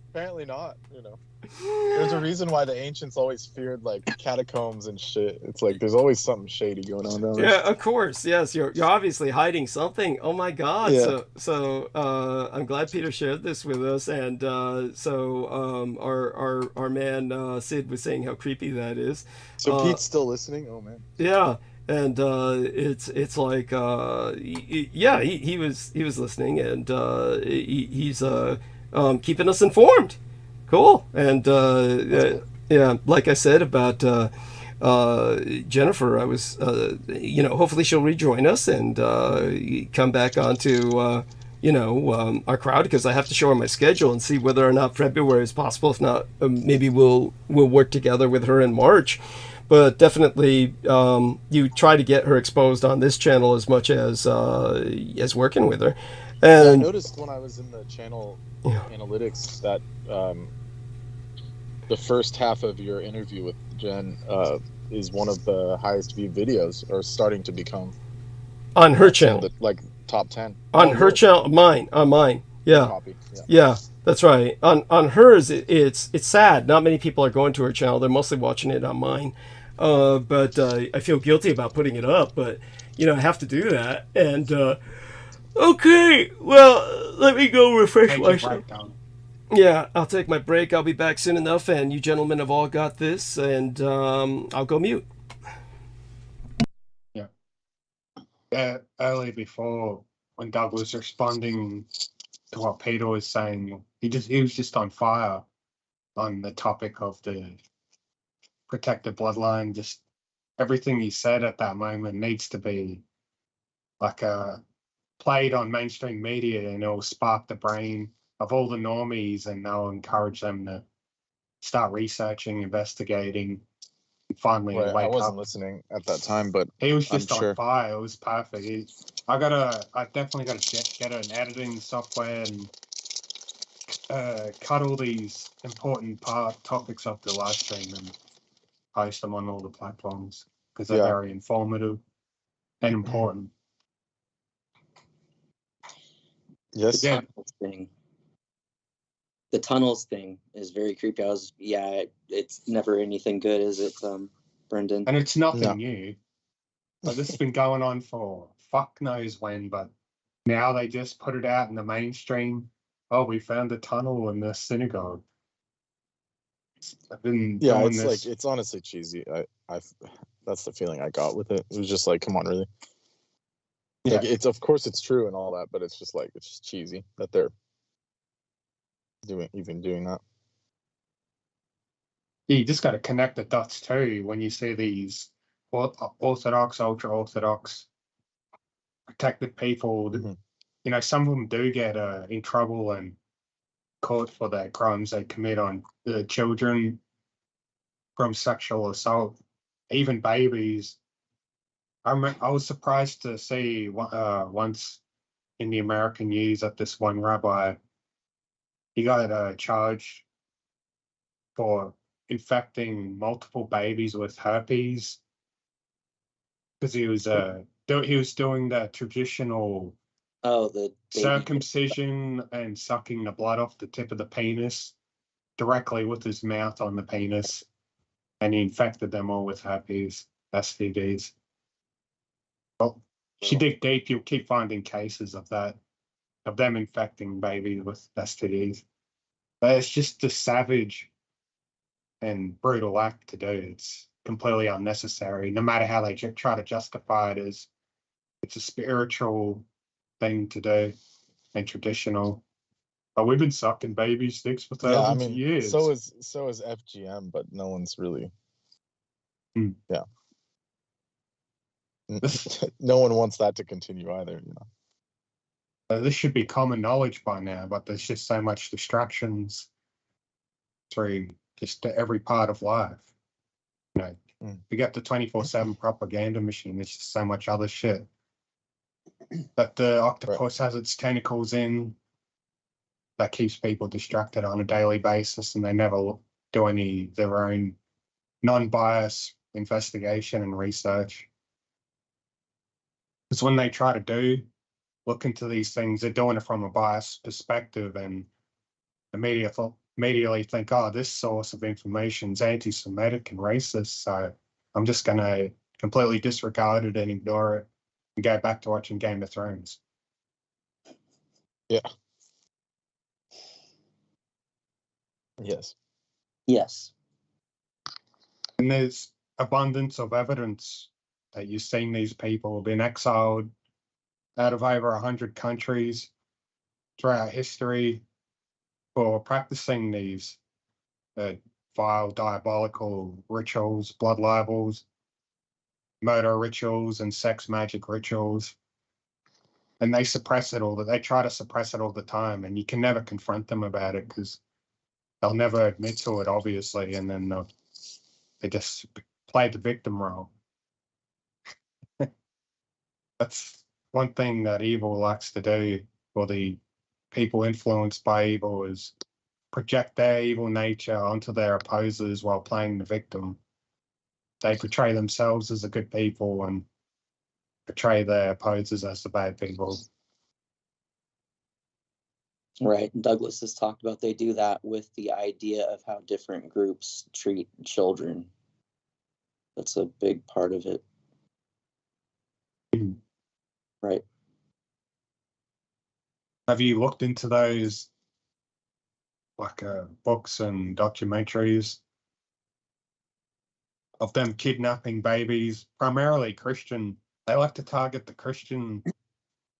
Apparently not. You know. There's a reason why the ancients always feared like catacombs and shit. It's like there's always something shady going on down there. Yeah, of course. Yes, you're obviously hiding something. Oh my God. Yeah. So I'm glad Peter shared this with us, and our man Sid was saying how creepy that is. So Pete's still listening. Oh man. Yeah. And it's like he was listening, and he's keeping us informed. Cool. And cool. Yeah, like I said about Jennifer, I was hopefully she'll rejoin us and come back onto our crowd, because I have to show her my schedule and see whether or not February is possible. If not, maybe we'll work together with her in March. But definitely, you try to get her exposed on this channel as much as working with her. And I noticed when I was in the channel analytics that the first half of your interview with Jen is one of the highest viewed videos, or starting to become. On her channel, like top 10. On her channel, on mine. Yeah. Yeah, that's right. On hers, it's sad. Not many people are going to her channel. They're mostly watching it on mine. But I feel guilty about putting it up. But I have to do that. And okay, well, let me go refresh myself. Yeah, I'll take my break. I'll be back soon enough, and you gentlemen have all got this, and I'll go mute. Yeah. Early before, when Doug was responding to what Peter was saying, he was just on fire on the topic of the protected bloodline. Just everything he said at that moment needs to be like played on mainstream media, and it'll spark the brain of all the normies, and they'll encourage them to start researching, investigating, and finally wake up. I wasn't listening at that time, but he was just on fire. It was perfect. I definitely got to get an editing software and cut all these important topics off the live stream and post them on all the platforms, because they're very informative and important. Yes. Yeah. The tunnels thing is very creepy. It's never anything good, is it, Brendan? And it's nothing new. But this has been going on for fuck knows when, but now they just put it out in the mainstream. Oh, we found a tunnel in the synagogue. I've been doing this. Like, it's honestly cheesy. That's the feeling I got with it. It was just like, come on, really? Like, it's, of course it's true and all that, but it's just like, it's just cheesy that they're doing that. You just got to connect the dots too when you see these orthodox, ultra-orthodox, protected people. You know, some of them do get in trouble and caught for their crimes they commit on children from sexual assault, even babies. I was surprised to see once in the American news that this one rabbi, he got charged for infecting multiple babies with herpes because he was doing the traditional the circumcision and sucking the blood off the tip of the penis directly with his mouth on the penis, and he infected them all with herpes, STDs. Well, if you dig deep, you'll keep finding cases of that, of them infecting babies with STDs. But it's just a savage and brutal act to do. It's completely unnecessary, no matter how they try to justify it as it's a spiritual thing to do and traditional. But we've been sucking baby sticks for thousands of years. So is FGM, but no one's really. Yeah. No one wants that to continue either, you know. This should be common knowledge by now, but there's just so much distractions through just every part of life. You know, we got the 24/7 propaganda machine. There's just so much other shit that the octopus has its tentacles in that keeps people distracted on a daily basis, and they never do any their own non-biased investigation and research. Because when they try to look into these things, they're doing it from a biased perspective and immediately think, oh, this source of information is anti-Semitic and racist, so I'm just going to completely disregard it and ignore it and go back to watching Game of Thrones. Yeah. Yes. And there's abundance of evidence that you've seen these people been exiled out of over 100 countries throughout history for practicing these vile, diabolical rituals, blood libels, murder rituals, and sex magic rituals. And they suppress it all. They try to suppress it all the time, and you can never confront them about it because they'll never admit to it, obviously, and then they just play the victim role. That's one thing that evil likes to do, or the people influenced by evil, is project their evil nature onto their opposers while playing the victim. They portray themselves as the good people and portray their opposers as the bad people. Right. Douglas has talked about they do that with the idea of how different groups treat children. That's a big part of it. Right. Have you looked into those books and documentaries of them kidnapping babies, primarily Christian? They like to target the Christian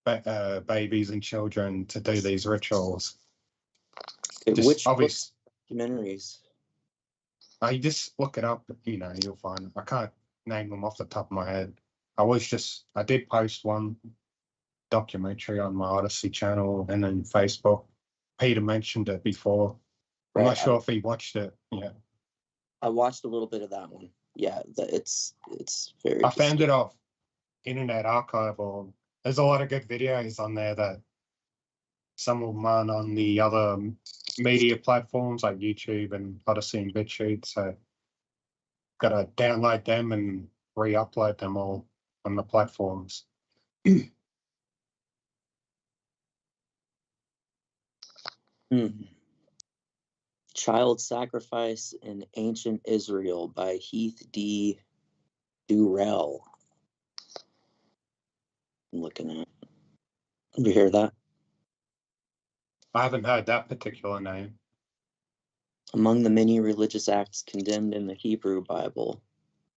babies and children to do these rituals. Which documentaries? You just look it up, you know, you'll find it. I can't name them off the top of my head. I did post one documentary on my Odyssey channel and then Facebook. Peter mentioned it before. I'm not sure if he watched it. Yeah, I watched a little bit of that one. Yeah, it's very. I found it off Internet Archive, or there's a lot of good videos on there that some of them aren't on the other media platforms like YouTube and Odyssey and BitChute. So gotta download them and re-upload them all on the platforms. Child Sacrifice in Ancient Israel by Heath D. Durrell. I'm looking at. Did you hear that? I haven't heard that particular name. Among the many religious acts condemned in the Hebrew Bible,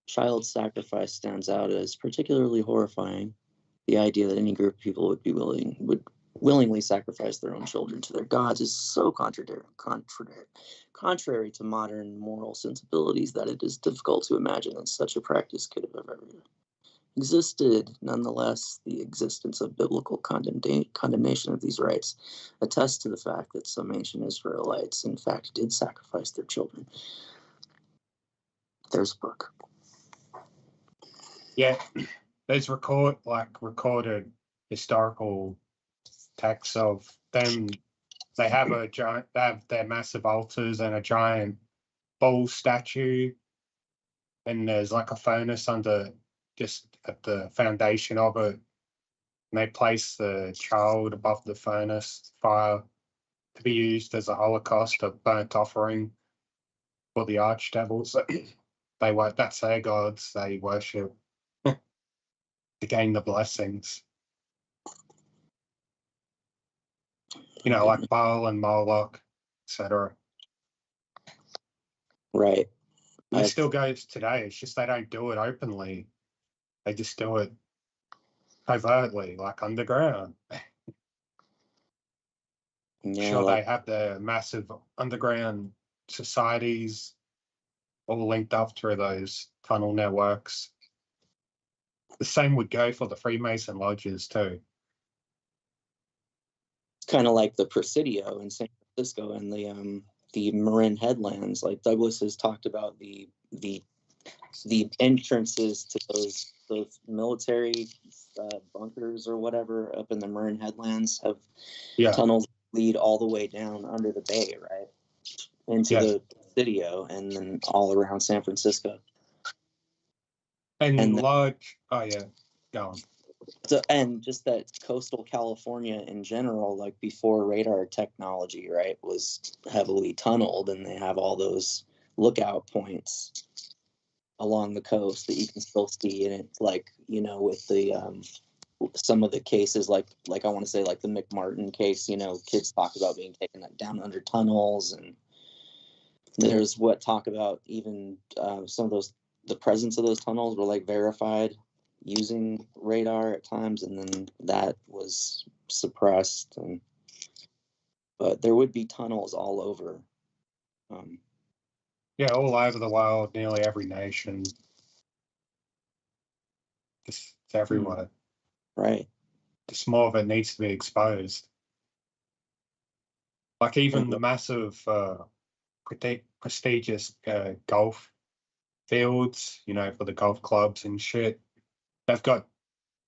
child sacrifice stands out as particularly horrifying. the idea that any group of people would willingly sacrifice their own children to their gods is so contrary to modern moral sensibilities that it is difficult to imagine that such a practice could have ever existed. Nonetheless, the existence of biblical condemnation of these rites attests to the fact that some ancient Israelites, in fact, did sacrifice their children. There's a book. Yeah, there's recorded historical texts of them. They have their massive altars and a giant bull statue, and there's like a furnace just at the foundation of it. And they place the child above the furnace fire to be used as a Holocaust, a burnt offering for the archdevils. That's their gods they worship to gain the blessings. You know, like Baal and Moloch, etc. Right. It still goes today. It's just they don't do it openly. They just do it covertly, like underground. Yeah, Sure, like, they have their massive underground societies all linked up through those tunnel networks. The same would go for the Freemason lodges too. kind of like the Presidio in San Francisco and the Marin Headlands. Like Douglas has talked about the entrances to those military bunkers or whatever up in the Marin Headlands have tunnels lead all the way down under the bay, right, into the Presidio, and then all around San Francisco. And large, go on. So, and just that coastal California in general, like before radar technology, right, was heavily tunneled, and they have all those lookout points along the coast that you can still see. And it's like, you know, with the some of the cases, like I want to say like the McMartin case, you know, kids talk about being taken down under tunnels, and there's talk about even some of the presence of those tunnels were like verified using radar at times, and then that was suppressed. But there would be tunnels all over. All over the world, nearly every nation. It's everywhere. Right. Just more of it needs to be exposed. Like even the massive, prestigious golf fields, you know, for the golf clubs and shit. They've got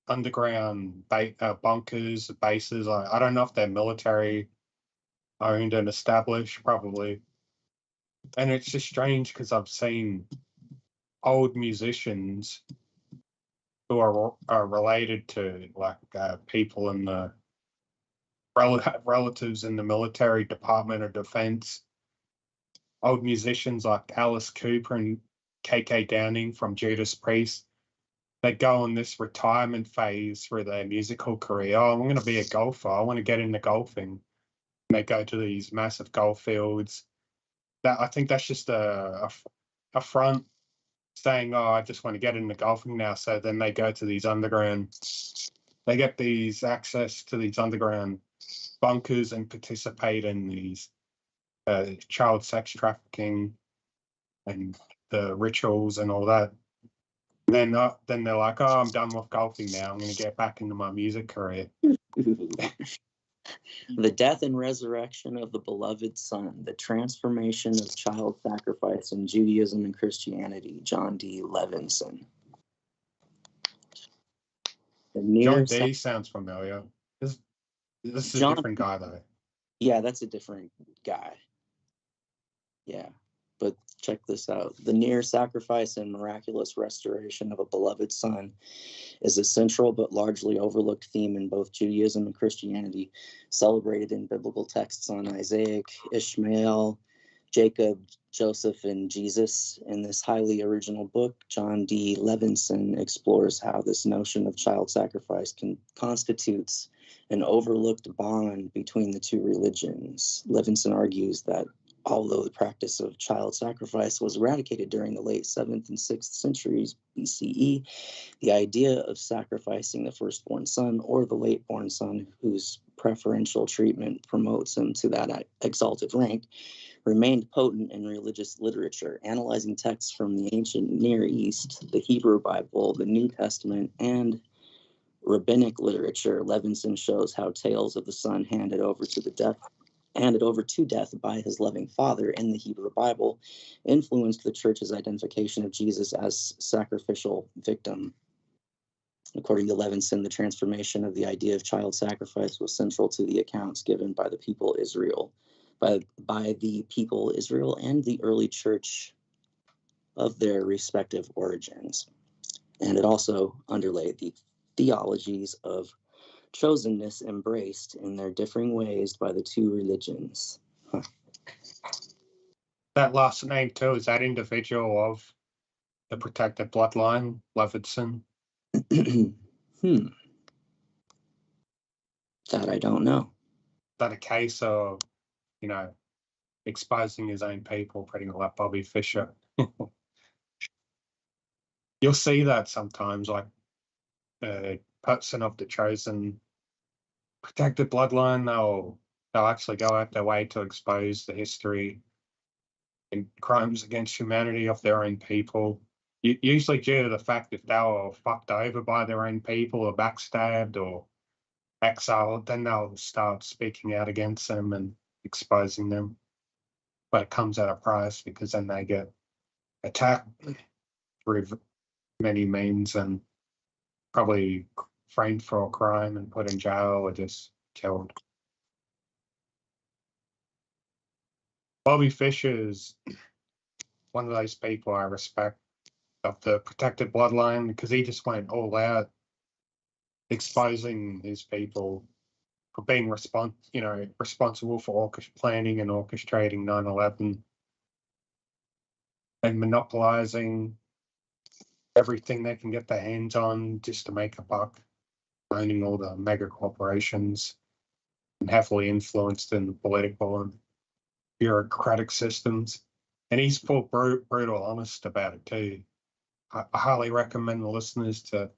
underground bunkers, bases. I don't know if they're military owned and established, probably. And it's just strange because I've seen old musicians who are related to like people in the relatives in the military Department of Defense. Old musicians like Alice Cooper and KK Downing from Judas Priest. They go on this retirement phase for their musical career. Oh, I'm going to be a golfer. I want to get into golfing. And they go to these massive golf fields. I think that's just a front saying, oh, I just want to get into golfing now. So then they go to these underground, they get these access to these underground bunkers and participate in these child sex trafficking and the rituals and all that. Then they're like, oh, I'm done with golfing now. I'm going to get back into my music career. The death and resurrection of the beloved son, the transformation of child sacrifice in Judaism and Christianity, John D. Levinson. John D. sounds familiar. This is a different guy, though. Yeah, that's a different guy. Yeah, but check this out. The near sacrifice and miraculous restoration of a beloved son is a central but largely overlooked theme in both Judaism and Christianity, celebrated in biblical texts on Isaac, Ishmael, Jacob, Joseph, and Jesus. In this highly original book, John D. Levinson explores how this notion of child sacrifice constitutes an overlooked bond between the two religions. Levinson argues that although the practice of child sacrifice was eradicated during the late 7th and 6th centuries BCE, the idea of sacrificing the firstborn son or the late-born son whose preferential treatment promotes him to that exalted rank remained potent in religious literature. Analyzing texts from the ancient Near East, the Hebrew Bible, the New Testament, and rabbinic literature, Levinson shows how tales of the son handed over to death by his loving father in the Hebrew Bible influenced the church's identification of Jesus as sacrificial victim. According to Levinson, the transformation of the idea of child sacrifice was central to the accounts given by the people Israel, by the people Israel and the early church of their respective origins. And it also underlay the theologies of chosenness embraced in their differing ways by the two religions. That last name too, is that individual of the protected bloodline, Levinson? That I don't know. Is that a case of, exposing his own people, pretty much like Bobby Fischer? You'll see that sometimes, like a person of the chosen protected bloodline, they'll actually go out their way to expose the history and crimes against humanity of their own people. Usually due to the fact if they were fucked over by their own people or backstabbed or exiled, then they'll start speaking out against them and exposing them. But it comes at a price, because then they get attacked through many means and probably framed for a crime and put in jail or just killed. Bobby Fischer is one of those people I respect of the protected bloodline, because he just went all out exposing his people for being responsible for planning and orchestrating 9/11 and monopolizing everything they can get their hands on just to make a buck, owning all the mega corporations and heavily influenced in the political and bureaucratic systems. And he's full brutal honest about it too. I highly recommend the listeners to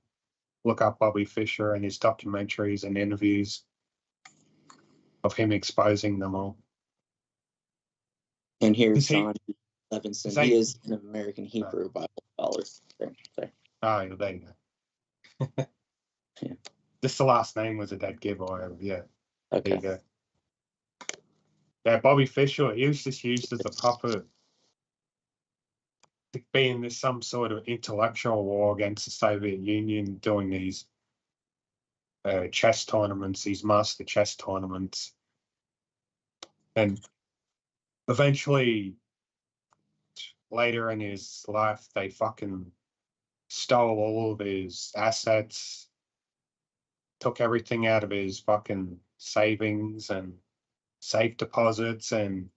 look up Bobby Fischer and his documentaries and interviews of him exposing them all. And here's John Levinson. He is an American Hebrew Bible scholar. There. Oh, there you go. Yeah. Just the last name was a dead giveaway. Yeah. Okay. There you go. Yeah, Bobby Fischer, he was just used as a puppet to be in some sort of intellectual war against the Soviet Union, doing these chess tournaments, these master chess tournaments. And eventually, later in his life, they fucking stole all of his assets, took everything out of his fucking savings and safe deposits, and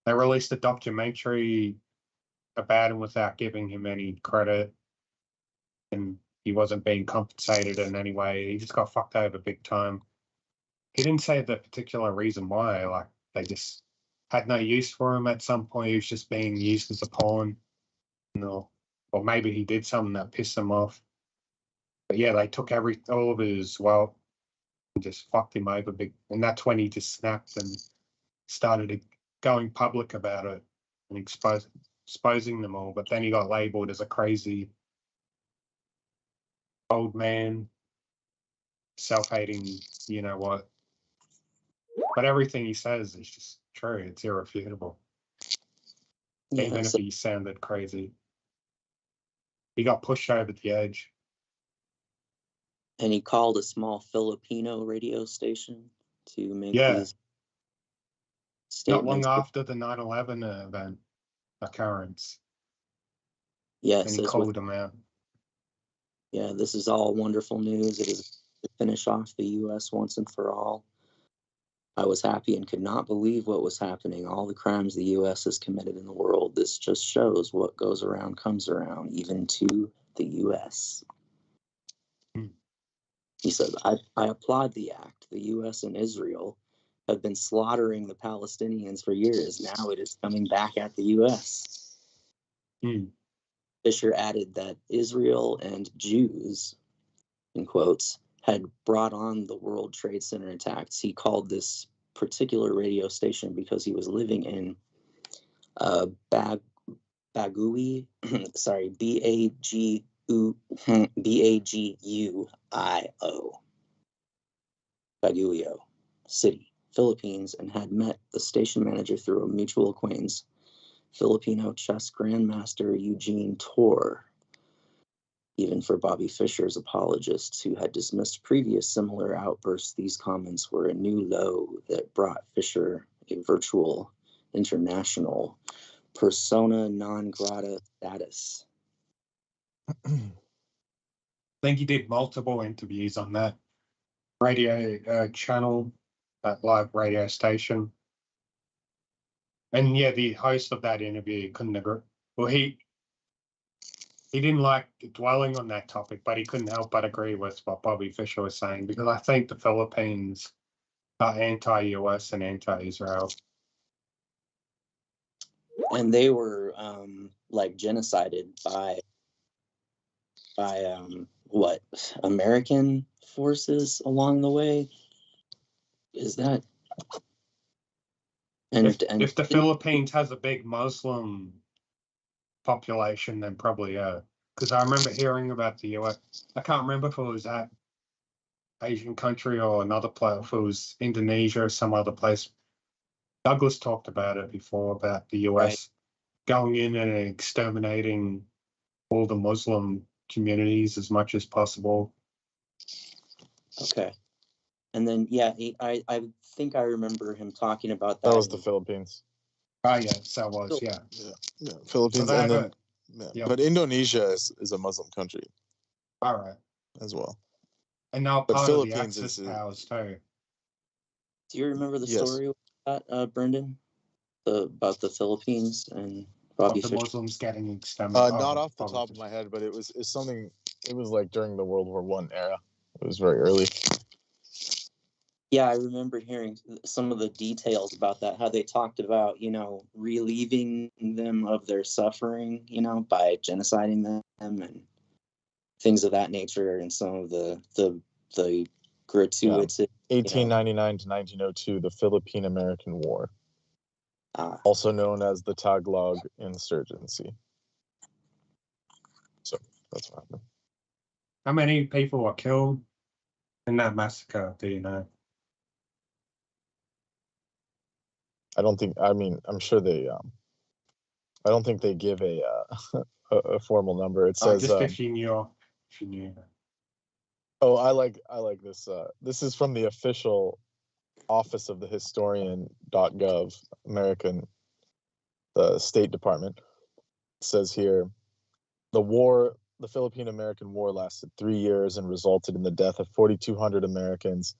they released a documentary about him without giving him any credit, and he wasn't being compensated in any way. He just got fucked over big time. He didn't say the particular reason why, like they just had no use for him at some point. He was just being used as a pawn, or maybe he did something that pissed him off. But yeah, they took all of his wealth and just fucked him over big. And that's when he just snapped and started going public about it and exposing them all. But then he got labeled as a crazy old man, self-hating, you know what. But everything he says is just true. It's irrefutable. Yeah, even if he sounded crazy. He got pushed over the edge. And he called a small Filipino radio station to make these statements. Not long after the 9/11 event occurrence. Yes. And he called him out. Yeah, this is all wonderful news. It is to finish off the U.S. once and for all. I was happy and could not believe what was happening. All the crimes the U.S. has committed in the world. This just shows what goes around comes around, even to the U.S. He said, I applaud the act. The U.S. and Israel have been slaughtering the Palestinians for years. Now it is coming back at the U.S. Fisher added that Israel and Jews, in quotes, had brought on the World Trade Center attacks. He called this particular radio station because he was living in Bagui, sorry, Baguio City, Philippines, and had met the station manager through a mutual acquaintance, Filipino chess grandmaster Eugene Tor. Even for Bobby Fischer's apologists who had dismissed previous similar outbursts, these comments were a new low that brought Fischer a virtual international persona non grata status. I think he did multiple interviews on that radio channel, that live radio station. And yeah, the host of that interview couldn't agree. Well, he didn't like dwelling on that topic, but he couldn't help but agree with what Bobby Fischer was saying, because I think the Philippines are anti-US and anti-Israel. And they were like genocided by what, American forces along the way? Is that? And if the Philippines has a big Muslim population, then probably because I remember hearing about the US. I can't remember if it was that Asian country or another place, if it was Indonesia or some other place. Douglas talked about it before, about the US going in and exterminating all the Muslim communities as much as possible. Okay. And then, yeah, I think I remember him talking about that. That was the Philippines. Oh, yes, that was, yeah. Yeah, Philippines. So And then, yeah. But Indonesia is a Muslim country All right. as well. And now But part Philippines of the Axis powers too. Do you remember the Yes. story about that, Brendan? About the Philippines and Of Bobby the Fischer? Muslims getting exterminated. Not off the top of my head, but it's something. It was like during the World War I era. It was very early. Yeah, I remember hearing some of the details about that, how they talked about, relieving them of their suffering, by genociding them and things of that nature, and some of the gratuitous. 1899 to 1902, the Philippine-American War, also known as the Tagalog Insurgency. So that's what happened. How many people were killed in that massacre? Do you know? I don't think. I mean, I'm sure they. I don't think they give a a formal number. It says. Just if you knew. Oh, I like this. This is from the official Office of the Historian.gov, the State Department. It says here, the Philippine-American War lasted 3 years and resulted in the death of 4,200 Americans,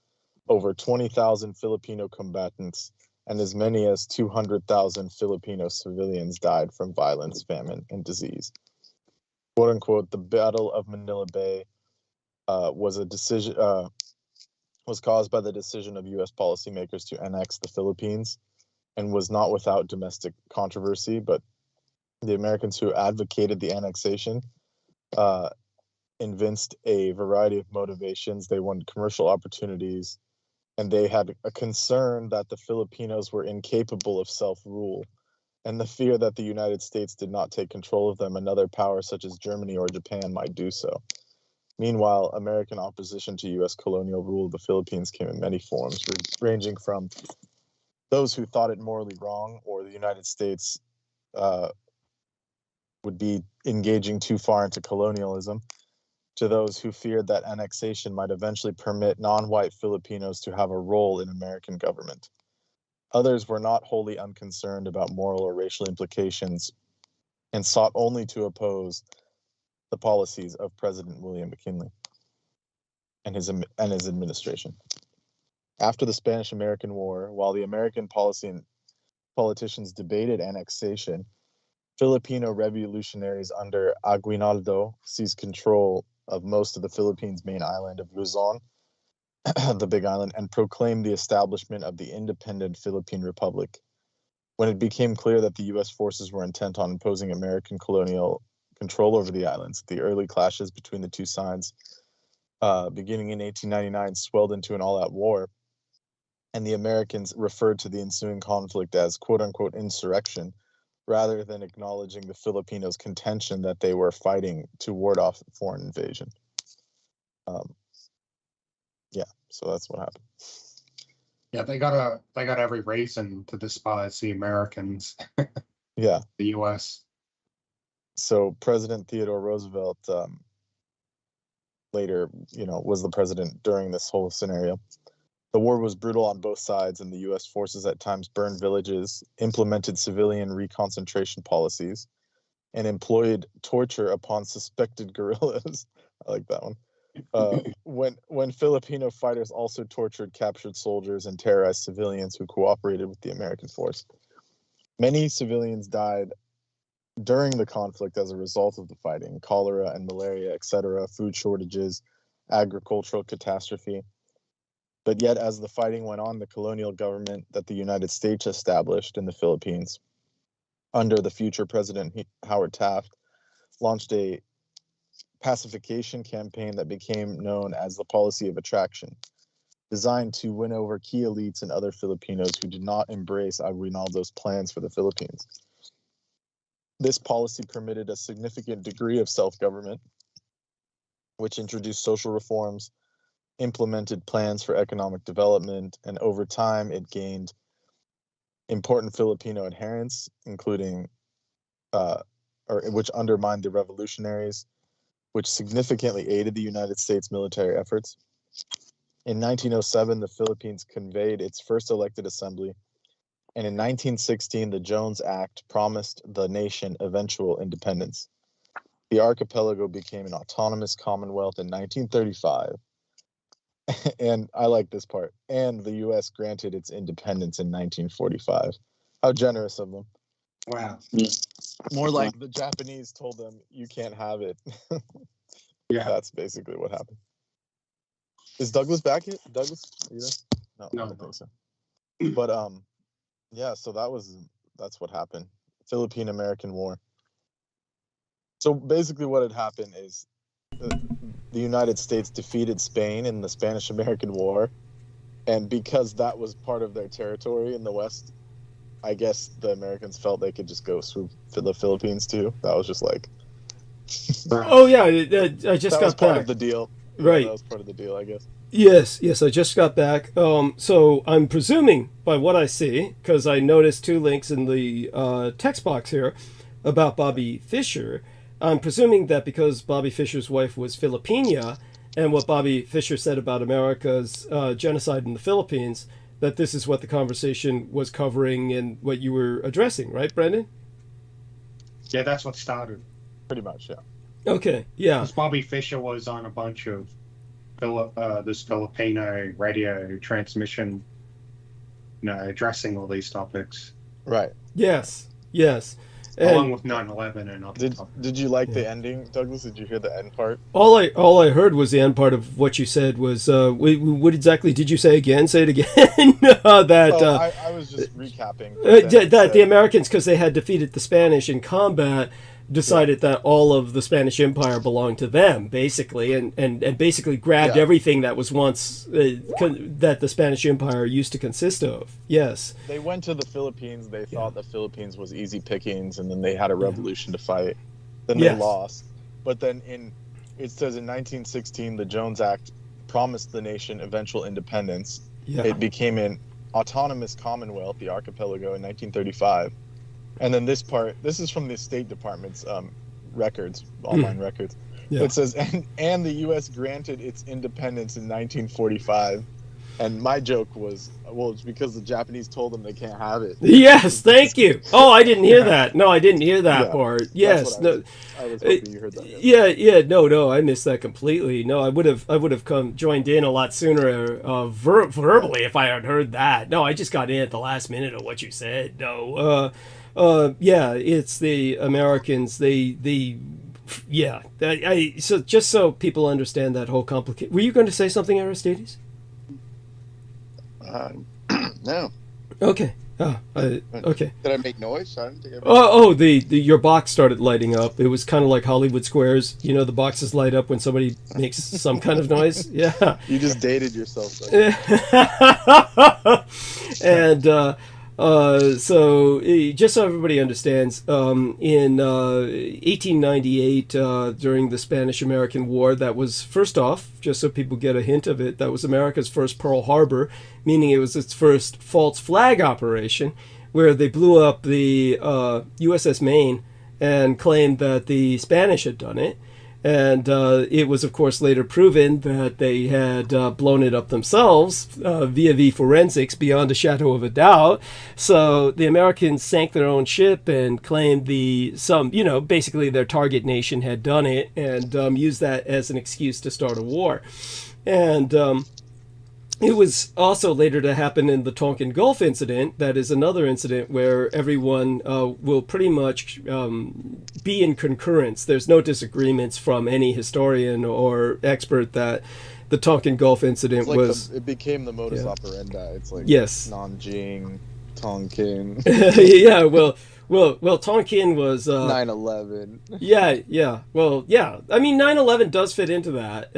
over 20,000 Filipino combatants, and as many as 200,000 Filipino civilians died from violence, famine, and disease. "Quote unquote," the Battle of Manila Bay was caused by the decision of U.S. policymakers to annex the Philippines, and was not without domestic controversy. But the Americans who advocated the annexation evinced a variety of motivations. They wanted commercial opportunities, and they had a concern that the Filipinos were incapable of self-rule, and the fear that the United States did not take control of them, another power such as Germany or Japan might do so. Meanwhile, American opposition to U.S. colonial rule of the Philippines came in many forms, ranging from those who thought it morally wrong, or the United States would be engaging too far into colonialism, to those who feared that annexation might eventually permit non-white Filipinos to have a role in American government. Others were not wholly unconcerned about moral or racial implications and sought only to oppose the policies of President William McKinley and his administration. After the Spanish-American War, while the American politicians debated annexation, Filipino revolutionaries under Aguinaldo seized control of most of the Philippines' main island of Luzon the Big Island, and proclaimed the establishment of the independent Philippine Republic. When it became clear that the U.S. forces were intent on imposing American colonial control over the islands, the early clashes between the two sides, beginning in 1899, swelled into an all-out war, and the Americans referred to the ensuing conflict as quote-unquote insurrection, rather than acknowledging the Filipinos' contention that they were fighting to ward off foreign invasion. Yeah, so that's what happened. Yeah, they got every reason to despise the Americans. Yeah. The U.S. So President Theodore Roosevelt later, was the president during this whole scenario. The war was brutal on both sides, and the U.S. forces at times burned villages, implemented civilian reconcentration policies, and employed torture upon suspected guerrillas. I like that one. When Filipino fighters also tortured captured soldiers and terrorized civilians who cooperated with the American force. Many civilians died during the conflict as a result of the fighting: cholera and malaria, etc., food shortages, agricultural catastrophe. But yet, as the fighting went on, the colonial government that the United States established in the Philippines, under the future President Howard Taft, launched a pacification campaign that became known as the policy of attraction, designed to win over key elites and other Filipinos who did not embrace Aguinaldo's plans for the Philippines. This policy permitted a significant degree of self-government, which introduced social reforms, implemented plans for economic development, and over time it gained important Filipino adherents, including, which undermined the revolutionaries, which significantly aided the United States military efforts. In 1907, the Philippines convened its first elected assembly, and in 1916, the Jones Act promised the nation eventual independence. The archipelago became an autonomous commonwealth in 1935, and I like this part, and the U.S. granted its independence in 1945. How generous of them. Wow. More like the Japanese told them, you can't have it. Yeah. That's basically what happened. Is Douglas back yet? Douglas, are you there? No, I don't think so. But yeah, so that's what happened. Philippine-American War. So basically what had happened is the United States defeated Spain in the Spanish-American War, and because that was part of their territory in the West, I guess the Americans felt they could just go swoop the Philippines too. That was just like... Oh yeah, I just got part back. of the deal. Right. That was part of the deal, I guess. Yes, I just got back. So I'm presuming by what I see, because I noticed 2 links in the text box here about Bobby Fischer. I'm presuming that because Bobby Fischer's wife was Filipina, and what Bobby Fischer said about America's genocide in the Philippines, that this is what the conversation was covering and what you were addressing, right, Brendan? Yeah, that's what started. Pretty much, yeah. Okay, yeah. Because Bobby Fischer was on a bunch of this Filipino radio transmission, addressing all these topics. Right. Yes. Along with 9/11 and other topics. Did you like the ending, Douglas? Did you hear the end part? All I heard was the end part of what you said was what exactly did you say again? Say it again. I was just recapping. That the Americans, because they had defeated the Spanish in combat, decided that all of the Spanish Empire belonged to them, basically, and basically grabbed everything that was once that the Spanish Empire used to consist of. Yes. They went to the Philippines. They thought the Philippines was easy pickings, and then they had a revolution to fight. Then they lost. But then it says in 1916, the Jones Act promised the nation eventual independence. Yeah. It became an autonomous commonwealth, the archipelago, in 1935. And then this is from the State Department's records, online records. Yeah. It says, and the U.S. granted its independence in 1945. And my joke was, well, it's because the Japanese told them they can't have it. Yes, thank you. Oh, I didn't hear that. No, I didn't hear that part. Yes, I was hoping you heard that. Yeah. No, I missed that completely. No, I would have joined in a lot sooner verbally if I had heard that. No, I just got in at the last minute of what you said. No, it's the Americans. So just so people understand that whole complicated. Were you going to say something, Aristides? No. Okay. Okay. Did I make noise? I didn't think I made Oh, your box started lighting up. It was kind of like Hollywood Squares. You know, the boxes light up when somebody makes some kind of noise. Yeah. You just dated yourself. And so just so everybody understands, in 1898, during the Spanish-American War, that was, first off, just so people get a hint of it, that was America's first Pearl Harbor, meaning it was its first false flag operation, where they blew up the USS Maine and claimed that the Spanish had done it. And it was, of course, later proven that they had blown it up themselves via the forensics, beyond a shadow of a doubt. So the Americans sank their own ship and claimed basically their target nation had done it, and used that as an excuse to start a war. And it was also later to happen in the Tonkin Gulf incident. That is another incident where everyone will pretty much be in concurrence. There's no disagreements from any historian or expert that the Tonkin Gulf incident was... it became the modus operandi. It's like yes. Nanjing, Tonkin. Yeah, well, Tonkin was 9/11. Yeah. Well, yeah. I mean, 9/11 does fit into that.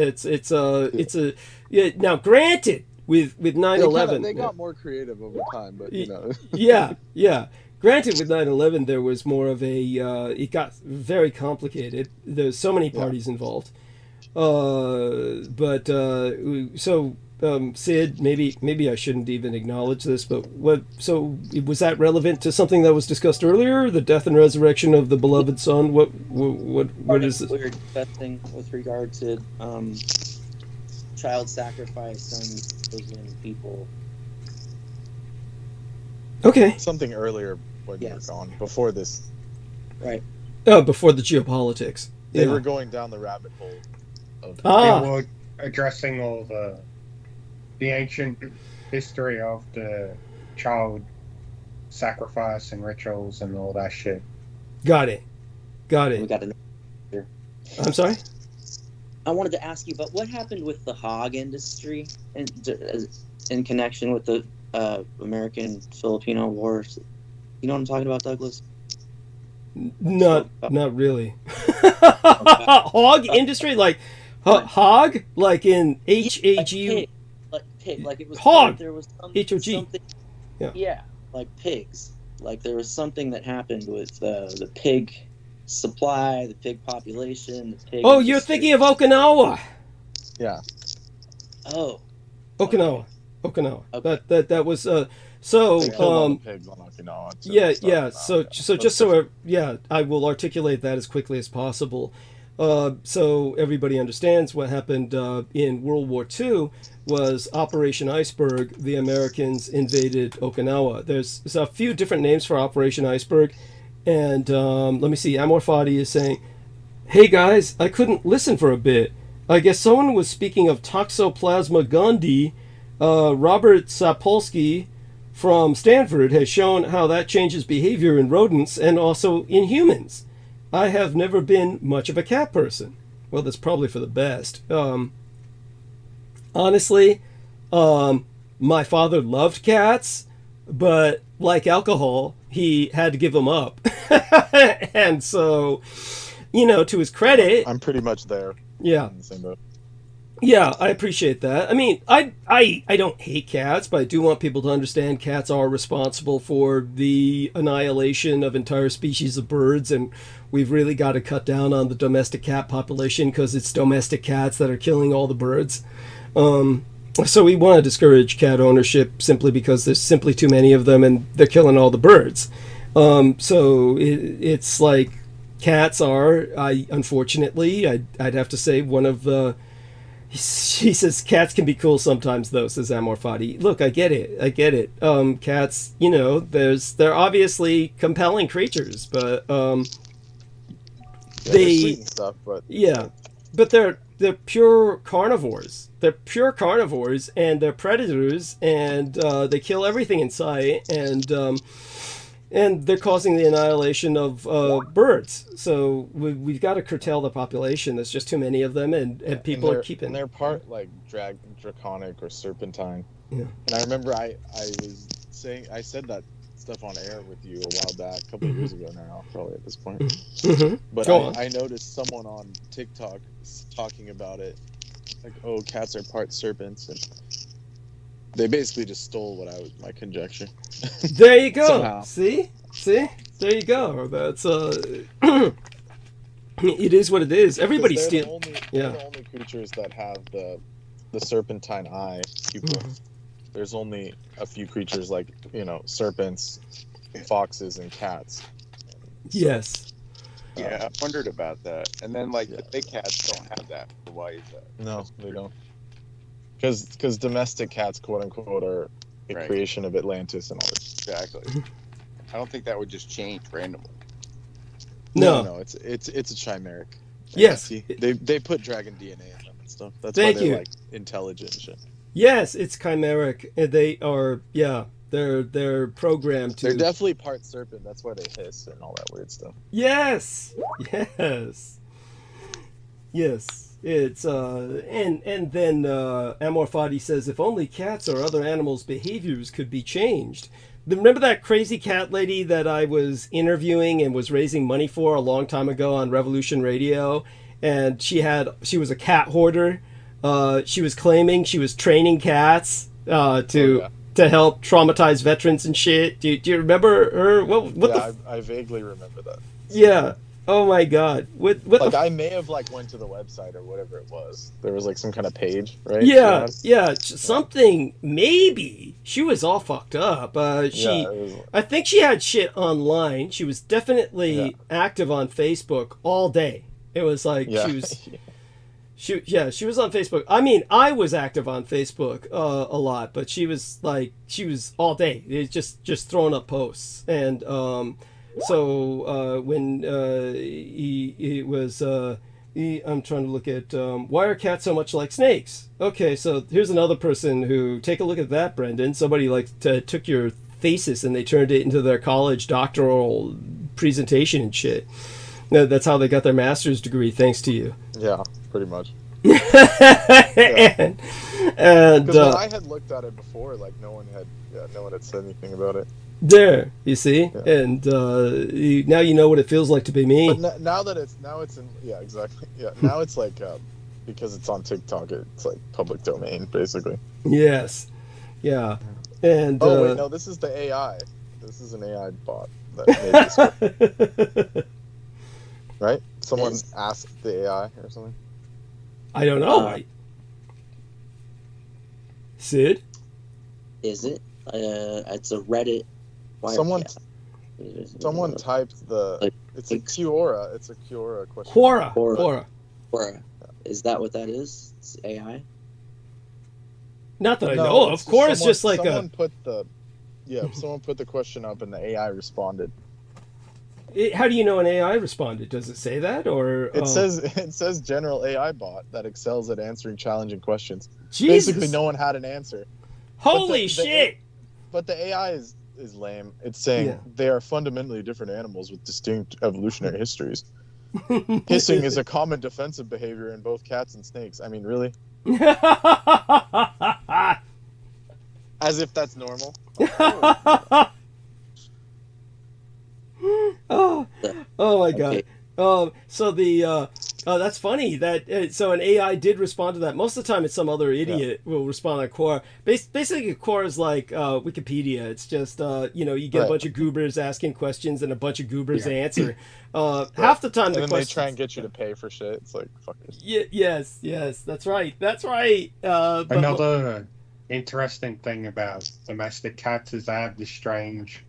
Now, granted, with 9/11, they got more creative over time, but you know. Yeah. Granted, with 9/11, there was more of a. It got very complicated. There's so many parties involved. Sid, maybe I shouldn't even acknowledge this, but so was that relevant to something that was discussed earlier, the death and resurrection of the beloved son? What is this? We were discussing with regard to child sacrifice and Muslim people. Okay. Something earlier when you were gone, before this. Right. Before the geopolitics. They were going down the rabbit hole of They were addressing all the ancient history of the child sacrifice and rituals and all that shit. Got it. We got an answer. I'm sorry? I wanted to ask you about what happened with the hog industry in connection with the American-Filipino Wars. You know what I'm talking about, Douglas? Not really. Hog industry, like hog, like in HAG. Like pig, like it was hog. There was HOG. Yeah, like pigs. Like there was something that happened with the pig supply, the pig population, the pig. Oh, you're thinking of Okinawa. Yeah. Oh. Okinawa. Okay. That was pigs on Okinawa. So just so I will articulate that as quickly as possible. So everybody understands what happened in World War II was Operation Iceberg. The Americans invaded Okinawa. There's a few different names for Operation Iceberg. And let me see, Amor Fadi is saying, hey guys, I couldn't listen for a bit. I guess someone was speaking of Toxoplasma gondii. Robert Sapolsky from Stanford has shown how that changes behavior in rodents and also in humans. I have never been much of a cat person. Well, that's probably for the best. Honestly, my father loved cats, but like alcohol, he had to give them up. And so, to his credit... I'm pretty much there. Yeah. In the same boat. Yeah, I appreciate that. I mean, I don't hate cats, but I do want people to understand cats are responsible for the annihilation of entire species of birds, and we've really got to cut down on the domestic cat population because it's domestic cats that are killing all the birds. So we want to discourage cat ownership simply because there's simply too many of them and they're killing all the birds. So it's like cats are, unfortunately, I'd have to say one of the... He says cats can be cool sometimes, though, says Amor Fadi. Look, I get it. Cats, they're obviously compelling creatures, but they're sweet and stuff, but but they're pure carnivores. They're pure carnivores, and they're predators, and they kill everything in sight, and they're causing the annihilation of birds. So we've got to curtail the population. There's just too many of them, and people are keeping... And they're part, like, draconic or serpentine. Yeah. And I remember I said that stuff on air with you a while back, a couple of years ago now, probably at this point. Mm-hmm. But I noticed someone on TikTok talking about it, like, oh, cats are part serpents, and they basically just stole my conjecture. There you go. Somehow. See, there you go. That's it is what it is. Everybody steals. They're the only creatures that have the serpentine eye pupil. There's only a few creatures like, serpents, foxes, and cats. Yes. Yeah, I wondered about that. And then, the big cats don't have that. Why is that? No, they don't. Because domestic cats, quote unquote, are a creation of Atlantis and all this. Exactly. I don't think that would just change randomly. No, it's a chimeric. Yes. They put dragon DNA in them and stuff. That's Thank why they're you. Intelligent and shit. Yes, it's chimeric. They are, they're programmed to. They're definitely part serpent. That's why they hiss and all that weird stuff. Yes. It's and then Amor Fadi says, if only cats or other animals' behaviors could be changed. Remember that crazy cat lady that I was interviewing and was raising money for a long time ago on Revolution Radio, and she was a cat hoarder. She was claiming she was training cats to help traumatize veterans and shit. Do you remember her? What I vaguely remember that. Yeah. Oh my God. What I may have went to the website or whatever it was. There was some kind of page, right? Yeah. Something, maybe. She was all fucked up. I think she had shit online. She was definitely active on Facebook all day. It was like she was on Facebook. I mean, I was active on Facebook a lot, but she was all day. It's just throwing up posts. And so when he was I'm trying to look at why are cats so much like snakes? Okay, so here's another person who, take a look at that, Brendan. Somebody took your thesis and they turned it into their college doctoral presentation and shit. That's how they got their master's degree, thanks to you. Yeah, pretty much. And because when I had looked at it before, no one had said anything about it. There, you see, and now you know what it feels like to be me. But now it's in exactly now it's because it's on TikTok, it's public domain basically. Yes, yeah, and wait, no, this is the AI. This is an AI bot that made this. Right? Someone asked the AI or something. I don't know. Sid? Is it? It's a Reddit. Someone typed it's a Quora. It's a Quora question. Quora. Is that what that is? It's AI? Not that I know of. Quora is just someone put the question up and the AI responded. How do you know an AI responded? Does it say that, or it says general AI bot that excels at answering challenging questions. Jesus. Basically, no one had an answer. Holy shit! But the AI is lame. It's saying they are fundamentally different animals with distinct evolutionary histories. Hissing is a common defensive behavior in both cats and snakes. I mean, really? As if that's normal. Oh my God. So that's funny that so an AI did respond to that. Most of the time it's some other idiot will respond on Quora. Basically Quora is like Wikipedia. It's just you get a bunch of goobers asking questions and a bunch of goobers answer. Half the time and then they try and get you to pay for shit. It's like, fuck it. Yes, that's right. Another interesting thing about domestic cats is they have this strange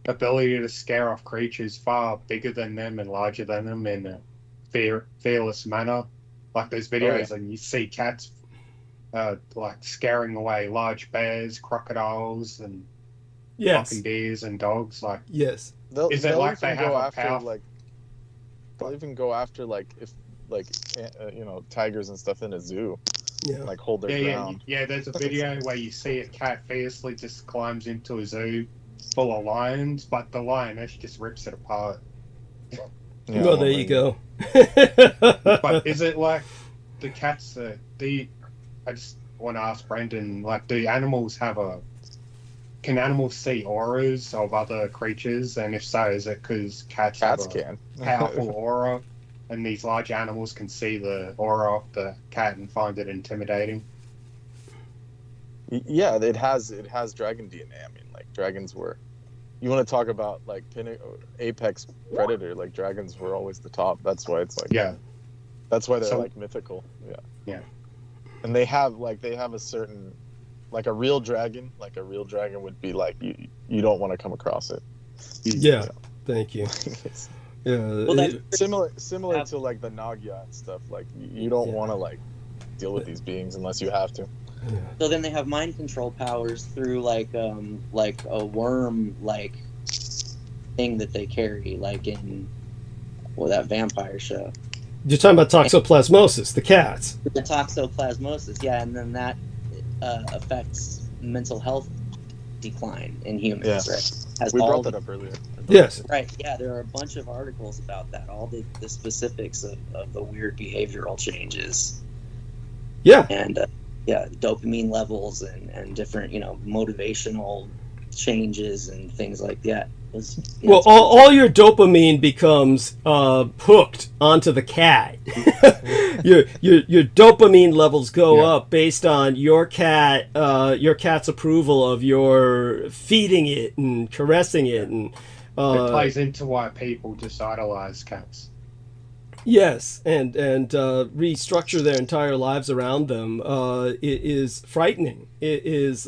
ability to scare off creatures far bigger than them and larger than them in a fearless manner. Like there's videos and you see cats scaring away large bears, crocodiles, and fucking deers and dogs. Yes. Is it like they have a power? They'll even go after tigers and stuff in a zoo. Yeah. Hold their ground. Yeah, there's a video where you see a cat fiercely just climbs into a zoo full of lions, but the lioness just rips it apart. Well, there you go. But is it like the cats? want to ask Brendan, like, can animals see auras of other creatures? And if so, is it because cats have can. a powerful aura, and these large animals can see the aura of the cat and find it intimidating? Yeah, it has dragon DNA. I mean, like, dragons were. You want to talk about like apex predator? Like, dragons were always the top. That's why it's like. Yeah. That's why they're So- like mythical. Yeah. Yeah. And they have a certain, like a real dragon would be like you don't want to come across it. Yeah. Thank you. Yeah. Well, that's Similar to like the Nagya and stuff. Like you don't want to like deal with these beings unless you have to. so then they have mind control powers through like a worm like thing that they carry, like in that vampire show. You're talking about toxoplasmosis, the cats. The toxoplasmosis, yeah, and then that affects mental health decline in humans, Yeah. right? Has We all brought the- that up earlier. Yes. Right, yeah, there are a bunch of articles about that, all the specifics of the weird behavioral changes Yeah. and dopamine levels and different, motivational changes and things like that. Well, all your dopamine becomes hooked onto the cat. your dopamine levels go up based on your cat's approval of your feeding it and caressing it, and It plays into why people just idolize cats. yes, and restructure their entire lives around them. It is frightening. It is.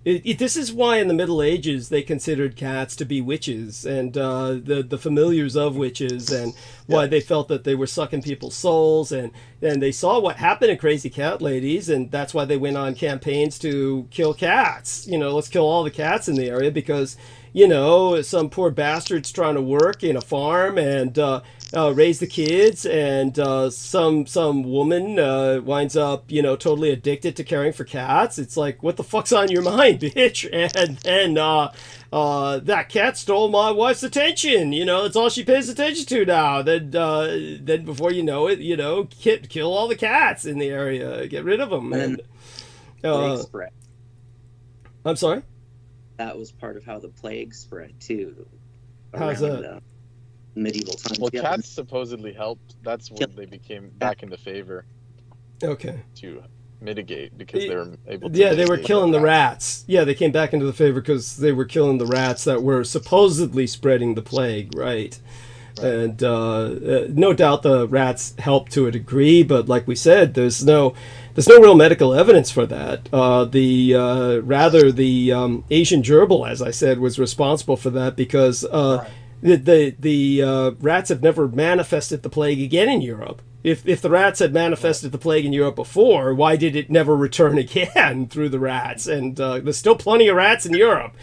This is why in the Middle Ages they considered cats to be witches and the familiars of witches, and why they felt that they were sucking people's souls, and they saw what happened to crazy cat ladies, and that's why they went on campaigns to kill cats. Let's kill all the cats in the area because some poor bastard's trying to work in a farm and raise the kids, and some woman winds up totally addicted to caring for cats. It's like, what the fuck's on your mind, bitch? And that cat stole my wife's attention. That's all she pays attention to now. Then before you know it, kill all the cats in the area, get rid of them. And plague spread. I'm sorry. That was part of how the plague spread too. How's around, that? Medieval times. Well, Yeah. cats supposedly helped. That's when they became back into favor Okay. to mitigate because they were able to. Yeah, they were mitigate killing the rats. Yeah, they came back into the favor because they were killing the rats that were supposedly spreading the plague, right? And no doubt the rats helped to a degree, but like we said, there's no real medical evidence for that. The Asian gerbil, as I said, was responsible for that because the rats have never manifested the plague again in Europe. If the rats had manifested the plague in Europe before, why did it never return again through the rats? And there's still plenty of rats in Europe.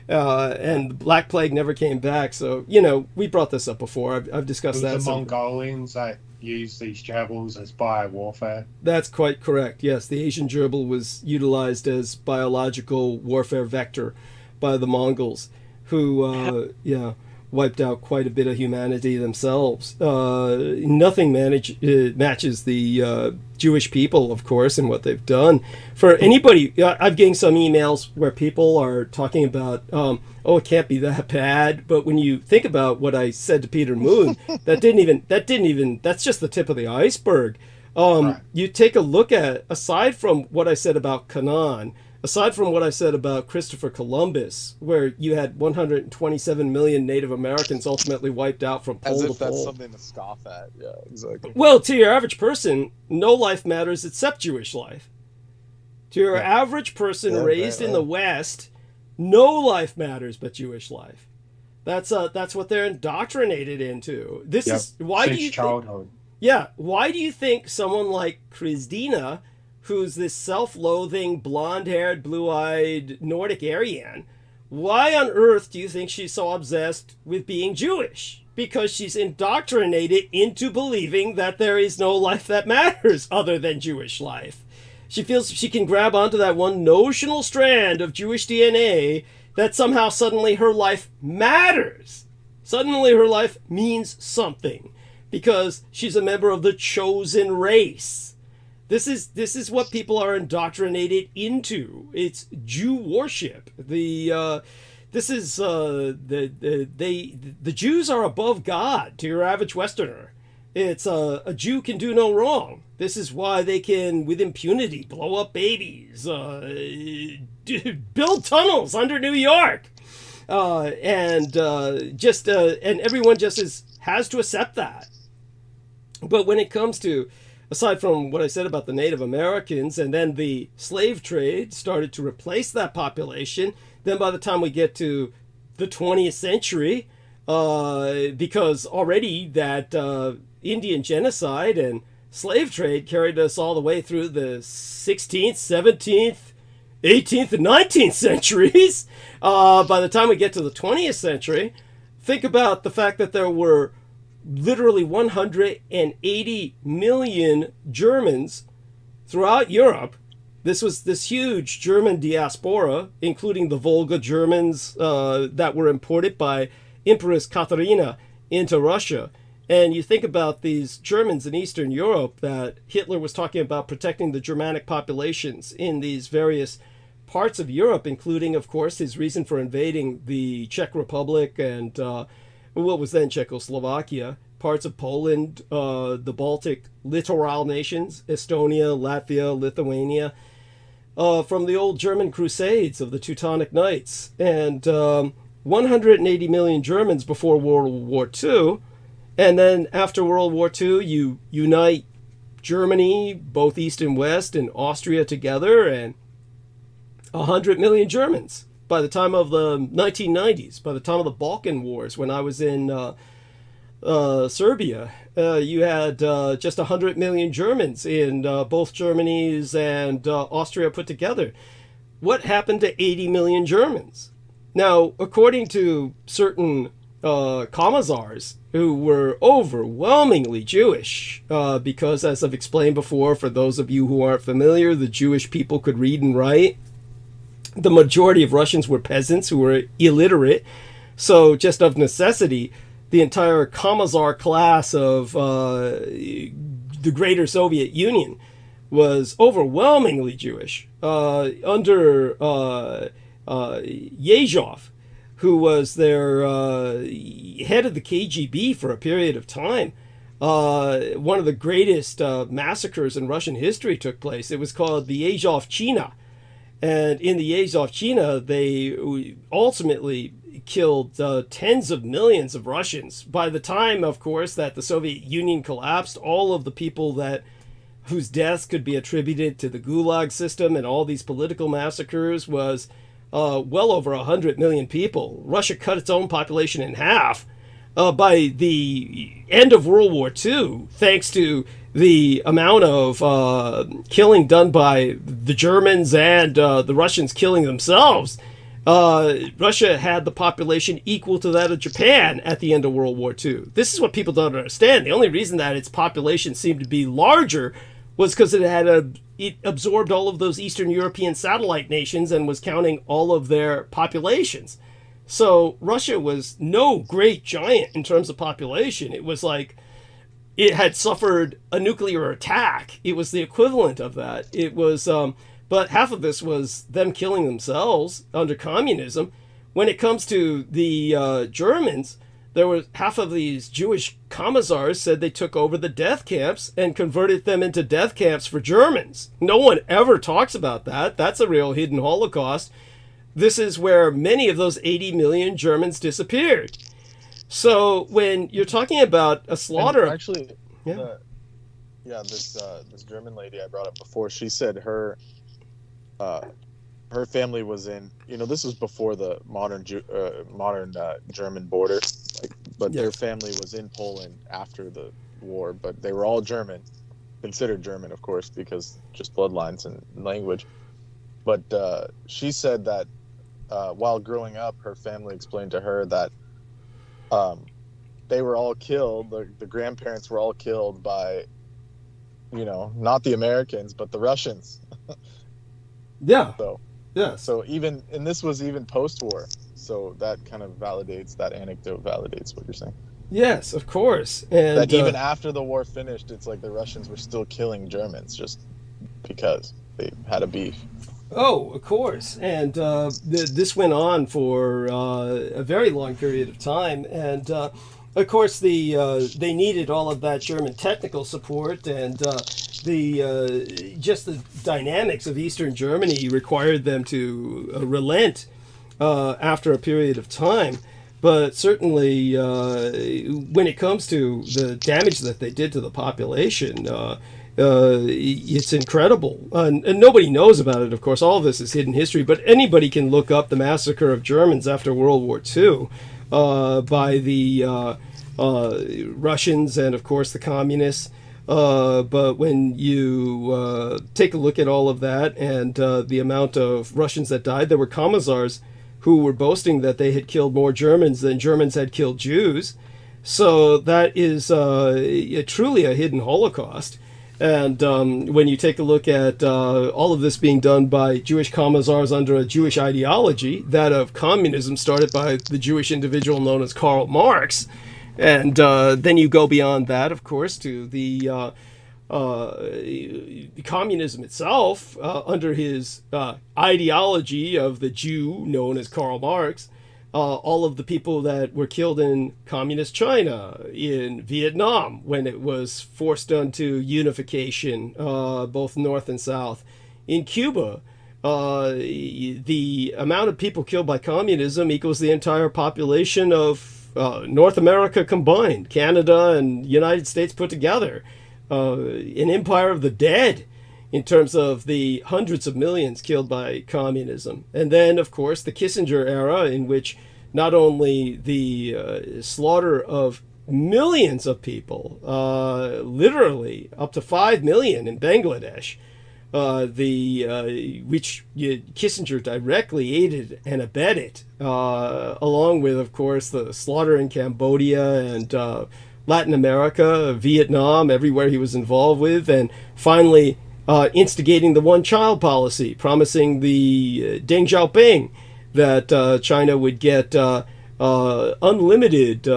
And the Black Plague never came back. So, we brought this up before. I've discussed that. The Mongolians that used these gerbils as bio-warfare. That's quite correct. Yes, the Asian gerbil was utilized as biological warfare vector by the Mongols, who, wiped out quite a bit of humanity themselves. Nothing matches the Jewish people, of course, and what they've done. For anybody, I've getting some emails where people are talking about, it can't be that bad. But when you think about what I said to Peter Moon, that's just the tip of the iceberg. You take a look at, aside from what I said about Canaan, aside from what I said about Christopher Columbus, where you had 127 million Native Americans ultimately wiped out from pole As to if that's pole. something to scoff at. Yeah, exactly. Well, to your average person, no life matters except Jewish life. To your average person raised in the West, no life matters but Jewish life. That's what they're indoctrinated into. This is why Since do you childhood. why do you think someone like Kristina, who's this self-loathing, blonde-haired, blue-eyed Nordic Aryan, why on earth do you think she's so obsessed with being Jewish? Because she's indoctrinated into believing that there is no life that matters other than Jewish life. She feels she can grab onto that one notional strand of Jewish DNA that somehow suddenly her life matters. Suddenly her life means something because she's a member of the chosen race. This is what people are indoctrinated into. It's Jew worship. The Jews are above God to your average Westerner. It's a Jew can do no wrong. This is why they can, with impunity, blow up babies, build tunnels under New York, and everyone just has to accept that. But when it comes to, aside from what I said about the Native Americans, and then the slave trade started to replace that population, then by the time we get to the 20th century, because already that Indian genocide and slave trade carried us all the way through the 16th, 17th, 18th, and 19th centuries. By the time we get to the 20th century, think about the fact that there were literally 180 million Germans throughout Europe. This was this huge German diaspora, including the Volga Germans that were imported by Empress Katharina into Russia. And you think about these Germans in Eastern Europe that Hitler was talking about protecting the Germanic populations in these various parts of Europe, including, of course, his reason for invading the Czech Republic and what was then Czechoslovakia, parts of Poland, the Baltic littoral nations, Estonia, Latvia, Lithuania, from the old German crusades of the Teutonic Knights. And 180 million Germans before World War II. And then after World War II, you unite Germany, both East and West, and Austria together, and 100 million Germans. By the time of the 1990s, by the time of the Balkan Wars, when I was in Serbia, you had just 100 million Germans in both Germany's and Austria put together. What happened to 80 million Germans? Now, according to certain commissars who were overwhelmingly Jewish, because, as I've explained before, for those of you who aren't familiar, the Jewish people could read and write. The majority of Russians were peasants who were illiterate, so just of necessity, the entire commissar class of the greater Soviet Union was overwhelmingly Jewish. Under Yezhov, who was their head of the KGB for a period of time, one of the greatest massacres in Russian history took place. It was called the Yezhov-China. And in the Yezhov-China, they ultimately killed tens of millions of Russians. By the time, of course, that the Soviet Union collapsed, all of the people whose deaths could be attributed to the Gulag system and all these political massacres was well over 100 million people. Russia cut its own population in half by the end of World War II, thanks to the amount of killing done by the Germans and the Russians killing themselves. Russia had the population equal to that of Japan at the end of World War II. This is what people don't understand. The only reason that its population seemed to be larger was because it absorbed all of those Eastern European satellite nations and was counting all of their populations. So Russia was no great giant in terms of population. It was like it had suffered a nuclear attack. It was the equivalent of that. It was, but half of this was them killing themselves under communism. When it comes to the Germans, there were half of these Jewish commissars said they took over the death camps and converted them into death camps for Germans. No one ever talks about that. That's a real hidden Holocaust. This is where many of those 80 million Germans disappeared. So when you're talking about a slaughter, and actually, this German lady I brought up before, she said her family was in. This was before the modern German border, but their family was in Poland after the war. But they were all German, considered German, of course, because just bloodlines and language. But she said that while growing up, her family explained to her that they were all killed. The grandparents were all killed by, not the Americans, but the Russians. Yeah. So, yeah. So and this was even post-war. So that kind of that anecdote validates what you're saying. Yes, of course. And that even after the war finished, it's like the Russians were still killing Germans, just because they had a beef. Oh, of course. And this went on for a very long period of time. And of course, they needed all of that German technical support, and just the dynamics of Eastern Germany required them to relent after a period of time. But certainly, when it comes to the damage that they did to the population, it's incredible. And nobody knows about it, of course. All of this is hidden history, but anybody can look up the massacre of Germans after World War II by the Russians and, of course, the communists. But when you take a look at all of that and the amount of Russians that died, there were commissars who were boasting that they had killed more Germans than Germans had killed Jews. So that is truly a hidden Holocaust. And when you take a look at all of this being done by Jewish commissars under a Jewish ideology, that of communism started by the Jewish individual known as Karl Marx, and then you go beyond that, of course, to the communism itself under his ideology of the Jew known as Karl Marx. All of the people that were killed in communist China, in Vietnam, when it was forced onto unification, both North and South, in Cuba, the amount of people killed by communism equals the entire population of North America combined, Canada and United States put together. An empire of the dead in terms of the hundreds of millions killed by communism. And then, of course, the Kissinger era, in which not only the slaughter of millions of people, literally up to 5 million in Bangladesh, which Kissinger directly aided and abetted, along with, of course, the slaughter in Cambodia and Latin America, Vietnam, everywhere he was involved with, and finally instigating the one-child policy, promising the Deng Xiaoping that China would get unlimited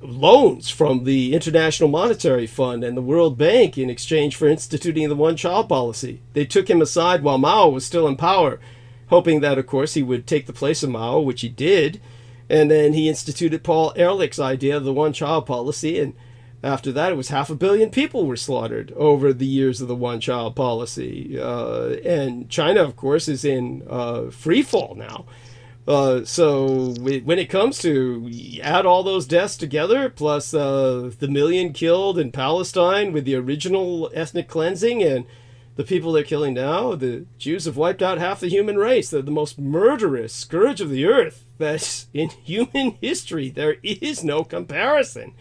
loans from the International Monetary Fund and the World Bank in exchange for instituting the one-child policy. They took him aside while Mao was still in power, hoping that, of course, he would take the place of Mao, which he did. And then he instituted Paul Ehrlich's idea of the one-child policy, and after that, it was 500 million people were slaughtered over the years of the one-child policy. And China, of course, is in free fall now. So when it comes to add all those deaths together, plus the million killed in Palestine with the original ethnic cleansing and the people they're killing now, the Jews have wiped out half the human race. They're the most murderous scourge of the earth that's in human history. There is no comparison.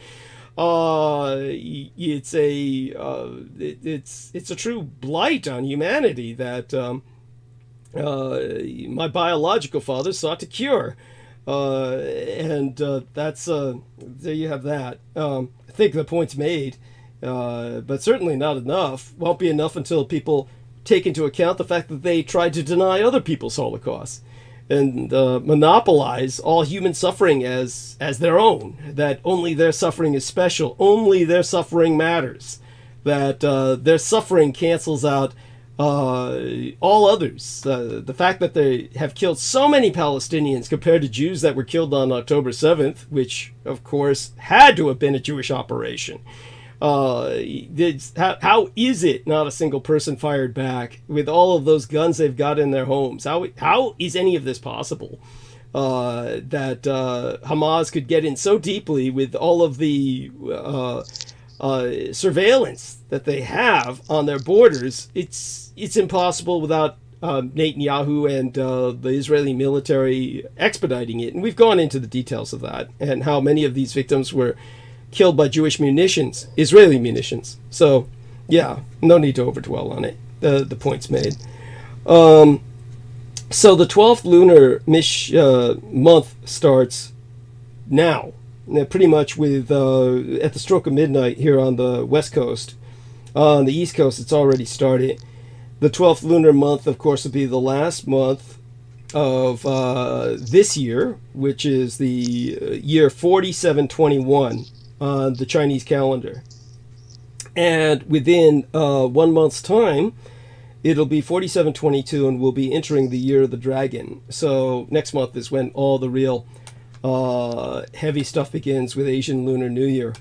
It's a true blight on humanity that my biological father sought to cure, and that's there you have that. I think the point's made, but certainly not enough. Won't be enough until people take into account the fact that they tried to deny other people's Holocaust and monopolize all human suffering as their own, that only their suffering is special, only their suffering matters, that their suffering cancels out all others. The fact that they have killed so many Palestinians compared to Jews that were killed on October 7th, which of course had to have been a Jewish operation. How is it not a single person fired back with all of those guns they've got in their homes? How is any of this possible? That Hamas could get in so deeply with all of the surveillance that they have on their borders. It's impossible without Netanyahu and the Israeli military expediting it. And we've gone into the details of that and how many of these victims were killed by Jewish munitions, Israeli munitions. So, yeah, no need to overdwell on it. The point's made. So the 12th lunar month starts now. Pretty much with at the stroke of midnight here on the West Coast. On the East Coast, it's already started. The 12th lunar month, of course, will be the last month of this year, which is the year 4721 on the Chinese calendar. And within 1 month's time, it'll be 4722, and we'll be entering the year of the dragon. So next month is when all the real heavy stuff begins with Asian Lunar New Year.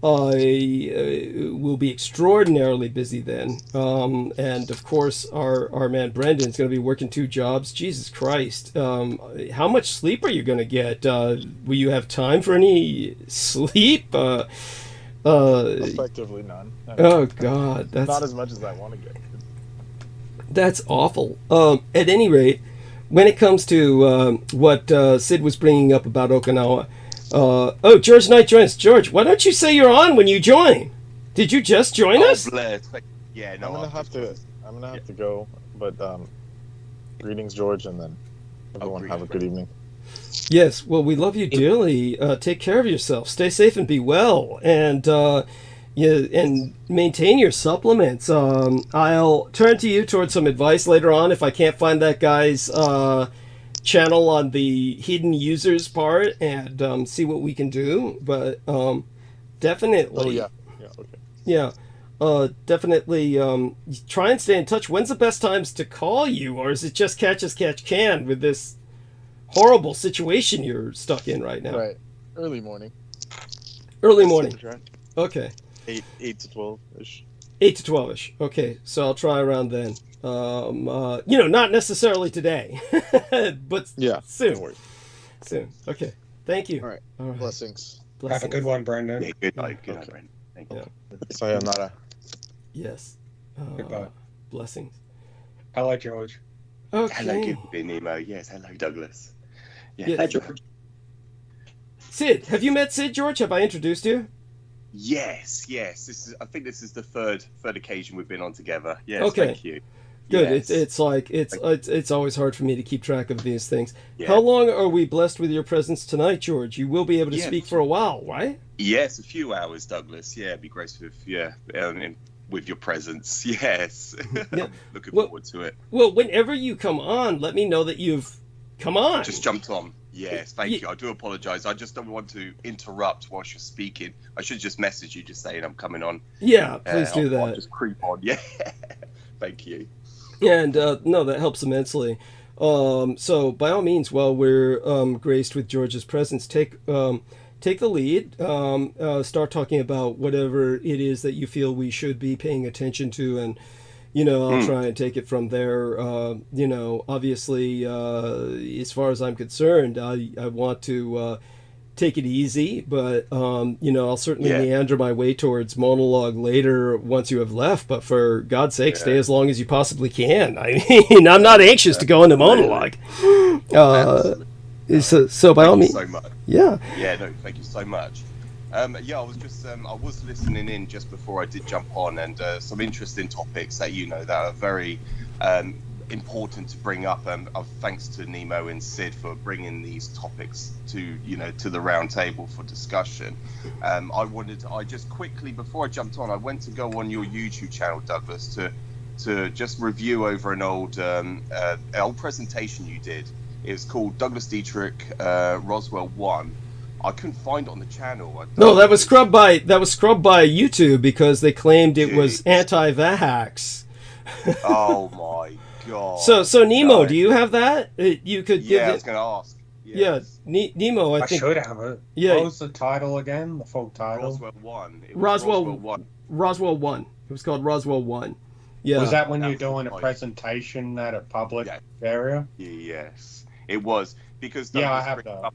I will be extraordinarily busy then. And of course, our man Brendan's going to be working 2 jobs. Jesus Christ. How much sleep are you going to get? Will you have time for any sleep? Effectively none. Oh God, that's not as much as I want to get. That's awful. At any rate, when it comes to what Sid was bringing up about Okinawa, oh, George Knight joins. George, why don't you say you're on when you join? Did you just join us? Yeah, no. I'm gonna have to go. But greetings, George, and then everyone have a good evening. Yes, well, we love you dearly. Take care of yourself. Stay safe and be well. And and maintain your supplements. I'll turn to you towards some advice later on if I can't find that guy's channel on the hidden users part, and see what we can do. But definitely. Oh yeah. Okay. Definitely try and stay in touch. When's the best times to call you, or is it just catch as catch can with this horrible situation you're stuck in right now? Right. Early morning. Early morning. Okay. 8 to 12-ish. 8 to 12-ish. Okay, so I'll try around then. Not necessarily today, but Yeah. soon. Don't worry. Soon. Okay. Thank you. All right. All right. Blessings. Have a good one, Brendan. Yeah, good night, Okay. Brendan. Thank you. Yeah. Sayonara. Yes. Goodbye. Blessings. Hello, George. Hello, Okay. good Nemo. Yes, hello, Douglas. Yeah. Yeah. Hi, George. Sid, have you met Sid, George? Have I introduced you? Yes. I think this is the third occasion we've been on together. Yes, Okay. thank you. Good. Yes. It's always hard for me to keep track of these things. Yeah. How long are we blessed with your presence tonight, George? You will be able to Yeah. speak for a while, right? Yes, a few hours, Douglas. Yeah, it'd be great with your presence. Yes. Yeah. Looking Well- forward to it. Well, whenever you come on, let me know that you've come on. Just jumped on. Yes, thank you. I do apologise. I just don't want to interrupt whilst you're speaking. I should just message you, just saying I'm coming on. Yeah, please do I'll that. just creep on. Yeah. Thank you. And no, that helps immensely. So by all means, while we're graced with George's presence, take the lead. Start talking about whatever it is that you feel we should be paying attention to, and I'll try and take it from there. Obviously, as far as I'm concerned, I want to take it easy, but I'll certainly meander my way towards monologue later once you have left. But for God's sake, stay as long as you possibly can. I mean, I'm not anxious to go into monologue. So by all means, so much. Yeah, no, thank you so much. I was just I was listening in just before I did jump on, and some interesting topics that that are very important to bring up. Thanks to Nemo and Sid for bringing these topics to the round table for discussion. I just quickly, before I jumped on, I went to go on your YouTube channel, Douglas, to just review over an old presentation you did. It was called Douglas Dietrich Roswell 1. I couldn't find it on the channel. No, that was scrubbed by YouTube because they claimed it was anti-vax. Oh my god! So Nemo, do you have that? You could. Yeah, I was going to ask. Yes. Yeah, Nemo, I think. I should have it. Yeah. What was the title again? The full title? Roswell 1. It was Roswell 1. Roswell 1. It was called Roswell 1. Yeah. Was that when That you're was doing a like- presentation at a public area? Yes, it was because Yeah, I Douglas have brings that.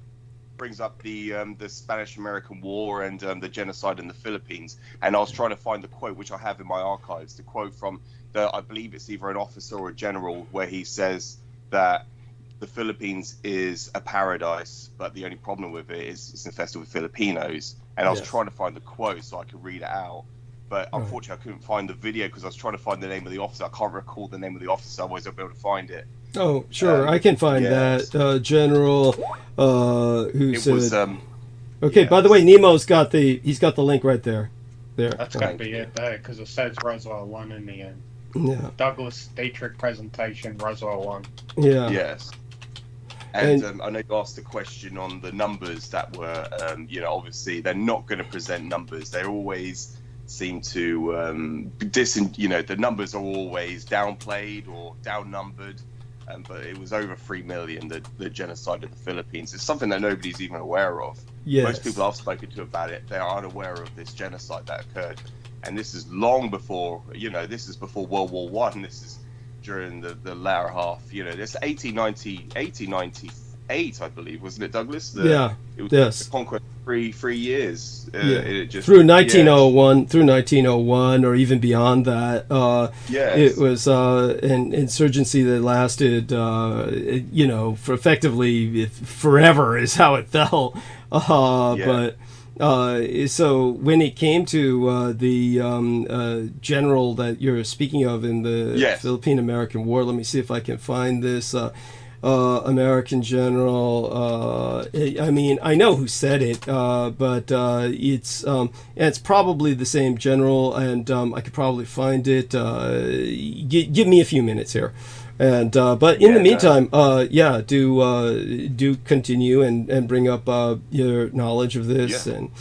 brings up the Spanish-American War and the genocide in the Philippines, and I was trying to find the quote, which I have in my archives, the quote from I believe it's either an officer or a general, where he says that the Philippines is a paradise, but the only problem with it is it's infested with Filipinos. And I was trying to find the quote so I could read it out, but unfortunately I couldn't find the video because I was trying to find the name of the officer. I can't recall the name of the officer, otherwise I'll be able to find it. Oh, sure, I can find that general who It said. was Okay, by the way, Nemo's got the link right there. There. That's got to be it there, because it says Roswell 1 in the end. Yeah. Douglas Dietrich presentation, Roswell 1. Yeah. Yes. And I know you asked a question on the numbers that were, obviously they're not going to present numbers. They're always seem to the numbers are always downplayed or downnumbered. But it was over 3 million, the genocide of the Philippines. It's something that nobody's even aware of. Yes. Most people I've spoken to about it, they are unaware of this genocide that occurred. And this is long before, this is before World War One. This is during the latter half. This 1898, I believe, wasn't it, Douglas? Yeah. It was Yes. the conquest. 3 years. It just, through 1901, or even beyond that. Yes. It was an insurgency that lasted, for effectively forever is how it felt. But so when it came to the general that you're speaking of in the Philippine-American War, let me see if I can find this. American general. I know who said it, but it's probably the same general, and I could probably find it. Give me a few minutes here, and but in the meantime, do continue and bring up your knowledge of this, and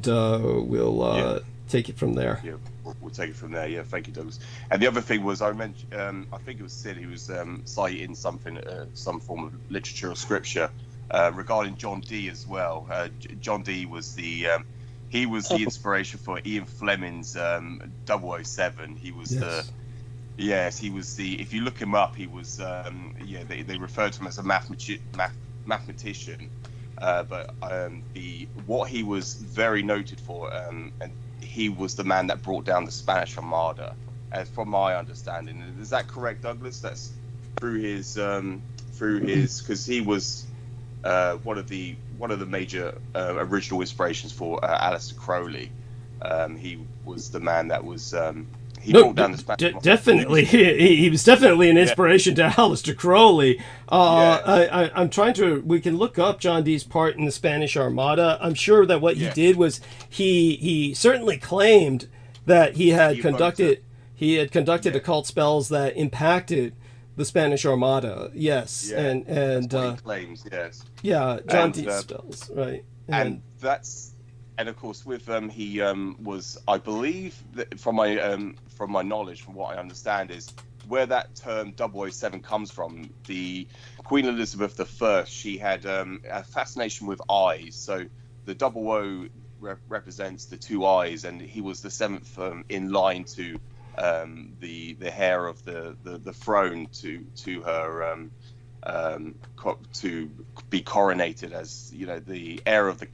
we'll take it from there. Yeah. We'll take it from there. Yeah, thank you, Douglas. And the other thing was, I mentioned, I think it was Sid who was citing something, some form of literature or scripture regarding John Dee as well. John Dee was the inspiration for Ian Fleming's 007. He was he was the. If you look him up, he was they referred to him as a mathematician. But what he was very noted for, and he was the man that brought down the Spanish Armada, as from my understanding. Is that correct, Douglas? That's through his because he was one of the major original inspirations for Aleister Crowley. He was the man that was brought down the Spanish definitely. He was definitely an inspiration to Aleister Crowley. I'm trying to. We can look up John Dee's part in the Spanish Armada. I'm sure that what he did was he certainly claimed that he had conducted occult spells that impacted the Spanish Armada. Yes, and that's what he claims. Yes. Yeah, John Dee's spells, right? And that's. And of course, with he was, I believe, that from my knowledge, from what I understand, is where that term 007 comes from. The Queen Elizabeth I, she had a fascination with eyes. So the 00 represents the two eyes, and he was the seventh in line to the heir of the throne to her to be coronated as the heir of the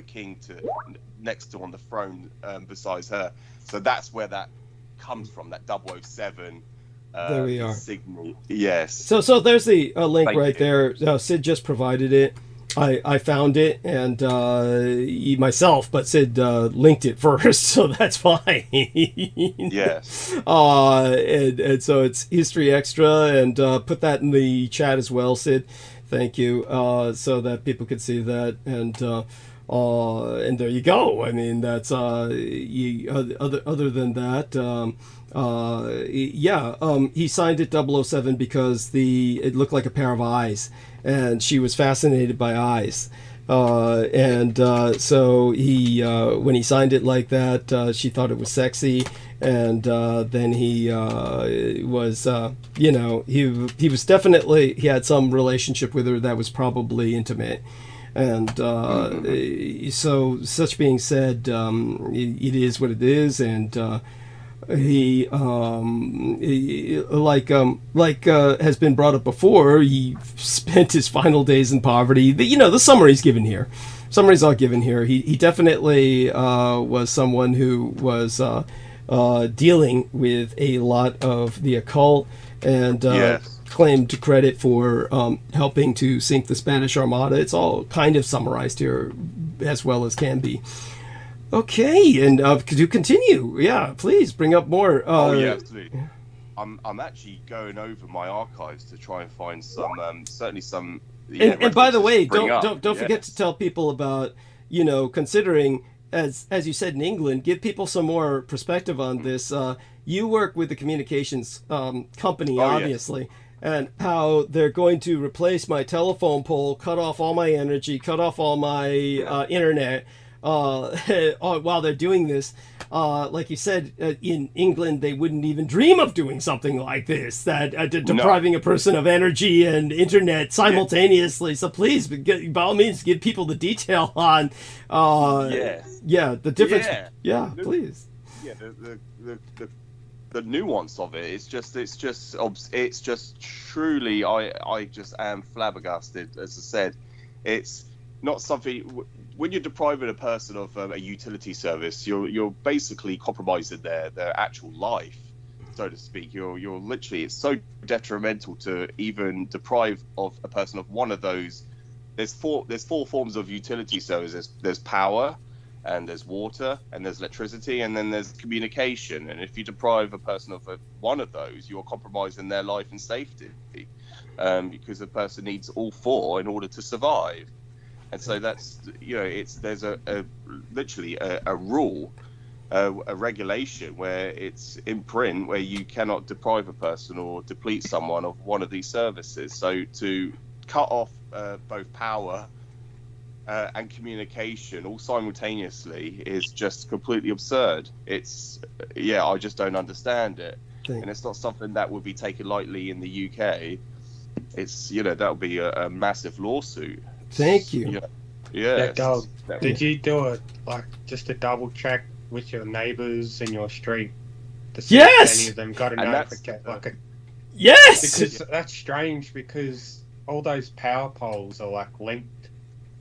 king to next to on the throne besides her. So that's where that comes from, that 007 there we are. Signal. Yes. So there's the link right there. Sid just provided it. I found it and myself, but Sid linked it first, so that's fine. Yes. And so it's History Extra, and put that in the chat as well, Sid. Thank you. So that people could see that, and there you go. I mean, that's other than that. He signed it 007 because it looked like a pair of eyes, and she was fascinated by eyes. So he when he signed it like that, she thought it was sexy, and then he was he was definitely, he had some relationship with her that was probably intimate. And so, such being said, it is what it is, and he has been brought up before. He spent his final days in poverty. The summary's given here. Summary's all given here. He definitely was someone who was dealing with a lot of the occult, and claimed credit for helping to sink the Spanish Armada. It's all kind of summarized here as well as can be. Okay, and could you continue? Yeah, please bring up more. Absolutely. I'm actually going over my archives to try and find some, certainly some. And by the way, don't forget to tell people about, considering, as you said in England, give people some more perspective on this. You work with the communications company, obviously. Yes. And how they're going to replace my telephone pole, cut off all my energy, cut off all my internet while they're doing this. like you said, in England, they wouldn't even dream of doing something like this, that depriving a person of energy and internet simultaneously. So please, by all means, give people the detail on, the difference. Yeah, please. Yeah, the nuance of it, it's just truly, I just am flabbergasted. As I said, it's not something. When you're depriving a person of a utility service, you're basically compromising their actual life, so to speak. You're literally, it's so detrimental to even deprive of a person of one of those. There's four forms of utility services. There's power, and there's water, and there's electricity, and then there's communication. And if you deprive a person of one of those, you're compromising their life and safety, because the person needs all four in order to survive. And so that's, there's literally a rule, a regulation where it's in print, where you cannot deprive a person or deplete someone of one of these services. So to cut off both power and communication all simultaneously is just completely absurd. It's, I just don't understand it. And it's not something that would be taken lightly in the UK. It's, that would be a massive lawsuit. Thank you. Did you do just a double check with your neighbors in your street to see if any of them got a notification? Yes! Because that's strange, because all those power poles are linked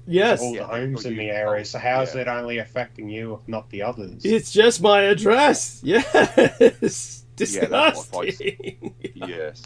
Yes. all the homes in the area. So how is it only affecting you, if not the others? It's just my address. Yes. Disgusting. Yes.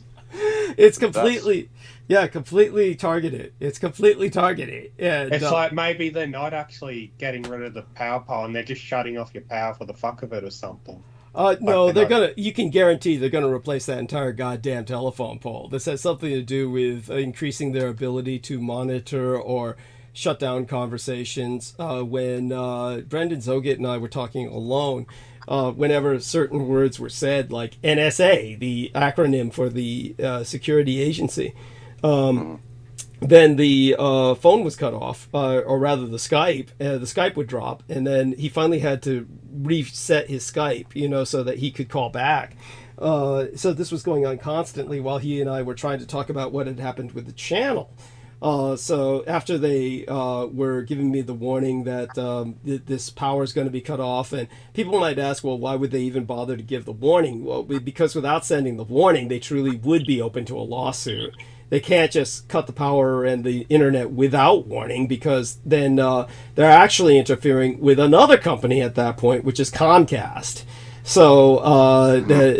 It's completely, completely targeted. It's completely targeted. And, it's like maybe they're not actually getting rid of the power pole and they're just shutting off your power for the fuck of it or something. No, you can guarantee they're gonna replace that entire goddamn telephone pole. This has something to do with increasing their ability to monitor or shut down conversations. When Brendan Zogit and I were talking alone, whenever certain words were said, like NSA, the acronym for the security agency, then the phone was cut off, or rather the Skype would drop, and then he finally had to reset his Skype, so that he could call back. So this was going on constantly while he and I were trying to talk about what had happened with the channel. So after they were giving me the warning that this power is going to be cut off, and people might ask, well, why would they even bother to give the warning? Well, because without sending the warning, they truly would be open to a lawsuit. They can't just cut the power and the internet without warning, because then they're actually interfering with another company at that point, which is Comcast. So,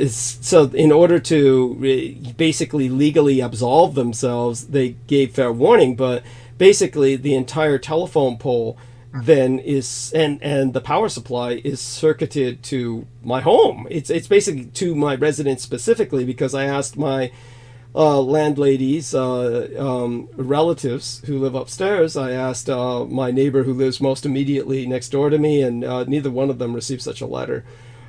so in order to basically legally absolve themselves, they gave fair warning. But basically, the entire telephone pole then is, and the power supply is circuited to my home. It's basically to my residence specifically, because I asked my landladies, relatives who live upstairs. I asked my neighbor who lives most immediately next door to me, and neither one of them received such a letter.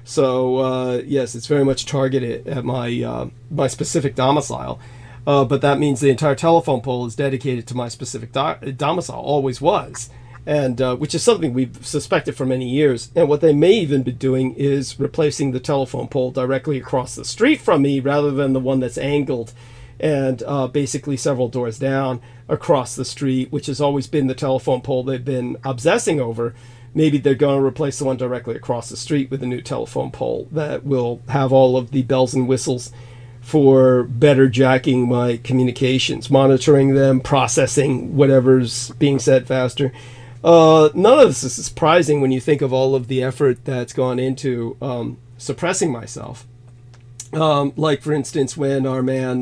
So yes, it's very much targeted at my my specific domicile, but that means the entire telephone pole is dedicated to my specific domicile, always was, and which is something we've suspected for many years. And what they may even be doing is replacing the telephone pole directly across the street from me, rather than the one that's angled and basically several doors down across the street, which has always been the telephone pole they've been obsessing over. Maybe they're going to replace the one directly across the street with a new telephone pole that will have all of the bells and whistles for better jacking my communications, monitoring them, processing whatever's being said faster. None of this is surprising when you think of all of the effort that's gone into suppressing myself. Like, for instance, when our man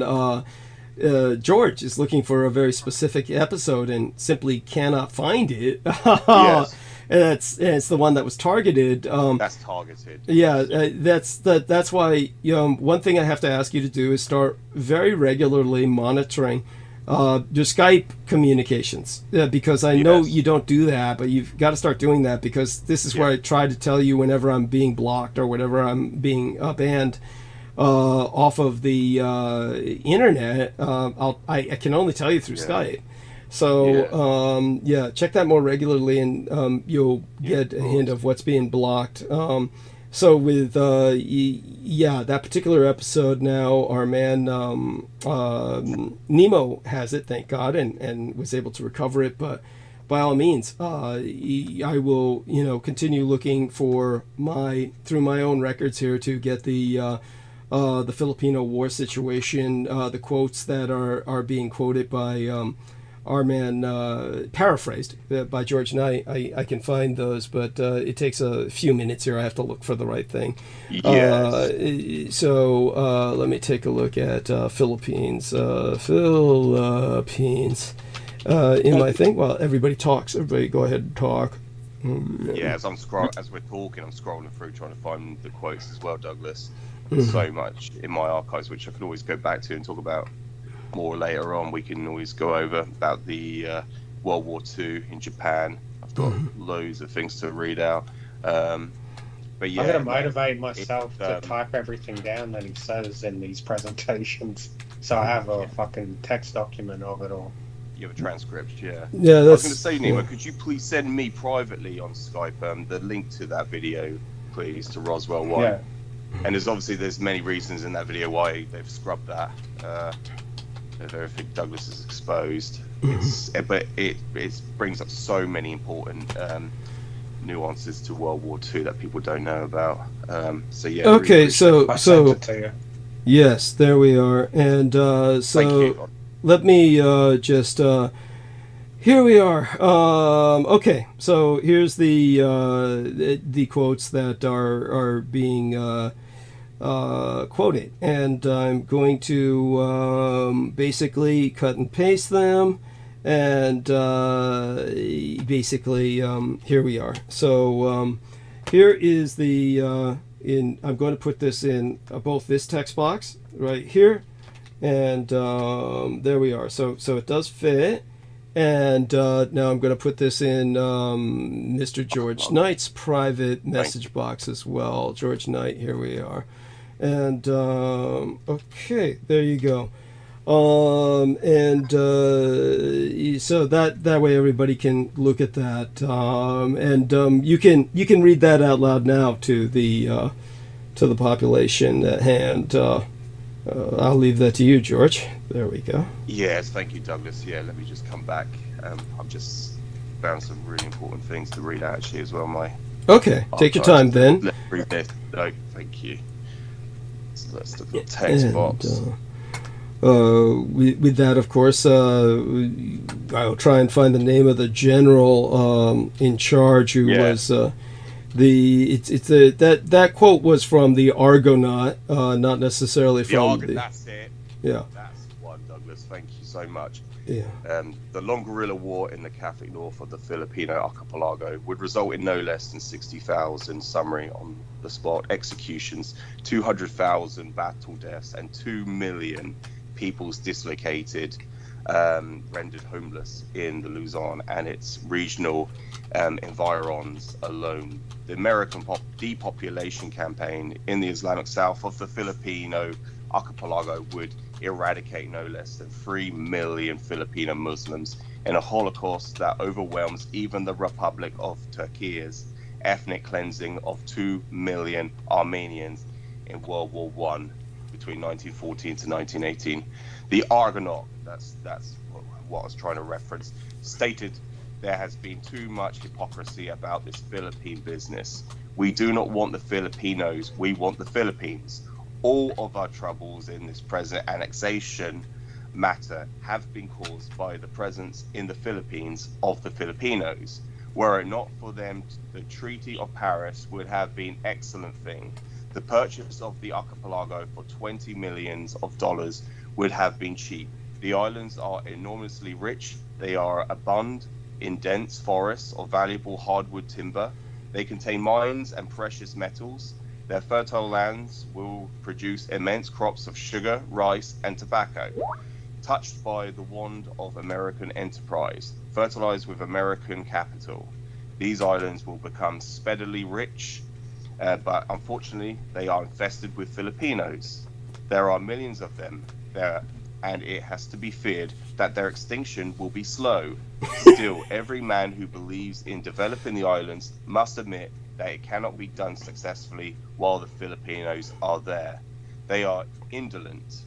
George is looking for a very specific episode and simply cannot find it. Yes. And it's the one that was targeted. That's targeted. Yeah, that's why one thing I have to ask you to do is start very regularly monitoring your Skype communications, because I know you don't do that, but you've got to start doing that, because this is where I try to tell you whenever I'm being blocked or whenever I'm being banned off of the internet. I can only tell you through Skype. So check that more regularly, and you'll get a hint of what's being blocked. So with yeah, that particular episode now, our man Nemo has it, thank God, and was able to recover it. But by all means, I will, you know, continue looking for through my own records here to get the Filipino war situation, the quotes that are being quoted by our man, paraphrased by George Knight. I can find those, but it takes a few minutes here. I have to look for the right thing. Yes. So let me take a look at Philippines. Philippines. In my thing, well, everybody talks. Everybody go ahead and talk. Yeah, as we're talking, I'm scrolling through trying to find the quotes as well, Douglas. There's so much in my archives which I can always go back to and talk about more later on. We can always go over about the World War II in Japan. I've got loads of things to read out. But yeah, I'm going to motivate myself to type everything down that he says in these presentations, so I have a fucking text document of it all. You have a transcript, yeah. Yeah, I was that's. going to say, Nemo, could you please send me privately on Skype the link to that video, please, to Roswell 1? Yeah. And there's many reasons in that video why they've scrubbed that. Everything Douglas has exposed. But it brings up so many important nuances to World War II that people don't know about. So yeah. Okay, really so yes, there we are, and so let me just here we are. Okay, so here's the quotes that are being quoted, and I'm going to basically cut and paste them, and basically here we are. So here is the I'm going to put this in both this text box right here, and there we are. So it does fit. And now I'm going to put this in Mr. George Knight's private message box as well. George Knight, here we are. And okay, there you go. And so that way everybody can look at that. And you can read that out loud now to the population at hand. I'll leave that to you, George. There we go. Yes, thank you, Douglas. Yeah, let me just come back. I've just found some really important things to read out actually as well. Okay, take your time then. Let's read this. No, thank you. So let's look at the text box. With that, of course, I'll try and find the name of the general in charge who was that quote was from the Argonaut, not necessarily from the. That's it. Yeah. That's one, Douglas. Thank you so much. Yeah. The long guerrilla war in the Catholic North of the Filipino archipelago would result in no less than 60,000 summary on the spot executions, 200,000 battle deaths, and 2 million peoples dislocated, rendered homeless in the Luzon and its regional environs alone. The American depopulation campaign in the Islamic South of the Filipino archipelago would eradicate no less than 3 million Filipino Muslims in a Holocaust that overwhelms even the Republic of Turkey's ethnic cleansing of 2 million Armenians in World War I between 1914 to 1918. The Argonaut, that's what I was trying to reference, stated there has been too much hypocrisy about this Philippine business. We do not want the Filipinos, we want the Philippines. All of our troubles in this present annexation matter have been caused by the presence in the Philippines of the Filipinos. Were it not for them, the Treaty of Paris would have been an excellent thing. The purchase of the archipelago for $20 million would have been cheap. The islands are enormously rich. They are abundant in dense forests of valuable hardwood timber. They contain mines and precious metals. Their fertile lands will produce immense crops of sugar, rice, and tobacco. Touched by the wand of American enterprise, fertilized with American capital, these islands will become speedily rich, but unfortunately, they are infested with Filipinos. There are millions of them there, and it has to be feared that their extinction will be slow. Still, every man who believes in developing the islands must admit that it cannot be done successfully while the Filipinos are there. They are indolent.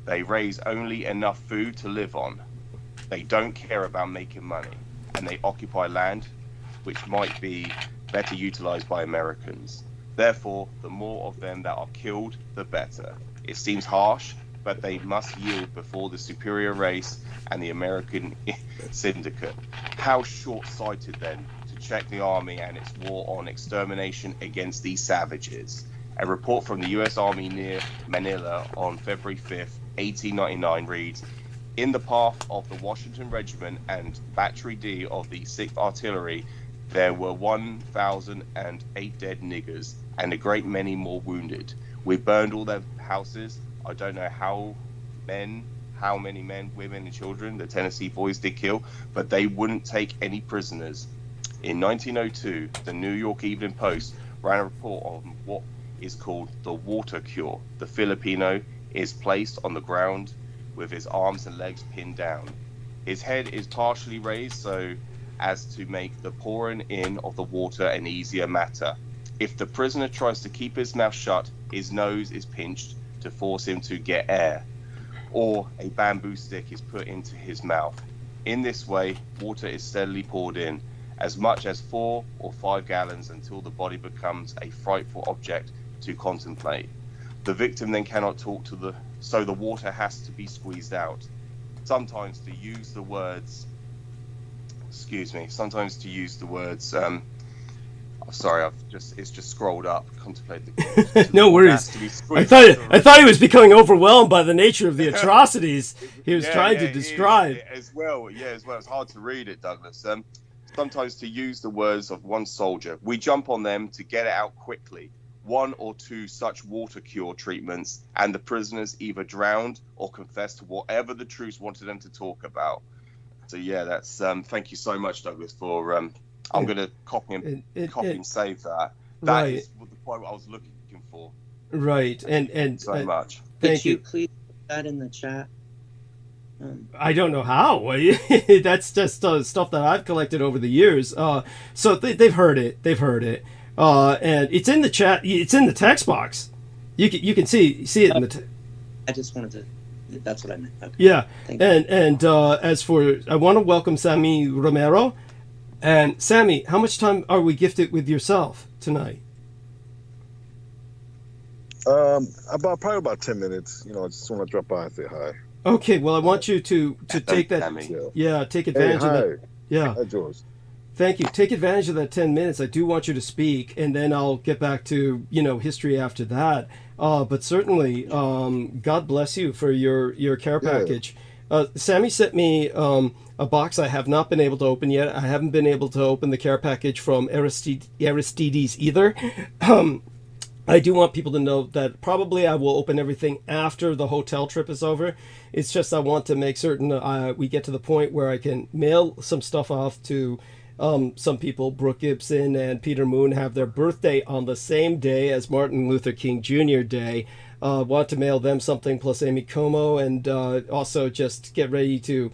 They raise only enough food to live on. They don't care about making money, and they occupy land which might be better utilized by Americans. Therefore, the more of them that are killed, the better. It seems harsh, but they must yield before the superior race and the American syndicate. How short-sighted then to check the army and its war on extermination against these savages. A report from the US Army near Manila on February 5th, 1899 reads, in the path of the Washington Regiment and Battery D of the 6th Artillery, there were 1,008 dead niggers and a great many more wounded. We burned all their houses. I don't know how many men, women, and children the Tennessee boys did kill, but they wouldn't take any prisoners. In 1902, the New York Evening Post ran a report on what is called the water cure. The Filipino is placed on the ground with his arms and legs pinned down. His head is partially raised so as to make the pouring in of the water an easier matter. If the prisoner tries to keep his mouth shut, his nose is pinched to force him to get air, or a bamboo stick is put into his mouth. In this way, water is steadily poured in, as much as 4 or 5 gallons until the body becomes a frightful object to contemplate. The victim then cannot talk so the water has to be squeezed out. Sometimes to use the words, sorry, it's just scrolled up. Contemplate the no worries. I thought he was becoming overwhelmed by the nature of the atrocities he was trying to describe. As well. It's hard to read it, Douglas. Sometimes to use the words of one soldier, we jump on them to get it out quickly. 1 or 2 such water cure treatments, and the prisoners either drowned or confessed to whatever the troops wanted them to talk about. So yeah, that's thank you so much, Douglas, for I'm going to copy and save that. That is the point I was looking for. Right, and so much. Thank you. Could you please put that in the chat? I don't know how. That's just stuff that I've collected over the years. So they've heard it. And it's in the chat. It's in the text box. You can see it in the. I just wanted to. That's what I meant. Okay. Yeah, and as for, I want to welcome Sammy Romero. And Sammy, how much time are we gifted with yourself tonight? Probably about 10 minutes. I just want to drop by and say hi. Okay, well, I want you to take that. Take advantage of that. Yeah. Hi, George. Thank you. Take advantage of that 10 minutes. I do want you to speak, and then I'll get back to, history after that. But certainly, God bless you for your care package. Sammy sent me a box I have not been able to open yet. I haven't been able to open the care package from Aristides either. I do want people to know that probably I will open everything after the hotel trip is over. It's just I want to make certain we get to the point where I can mail some stuff off to some people. Brooke Gibson and Peter Moon have their birthday on the same day as Martin Luther King Jr. Day. Want to mail them something, plus Amy Como, and also just get ready to,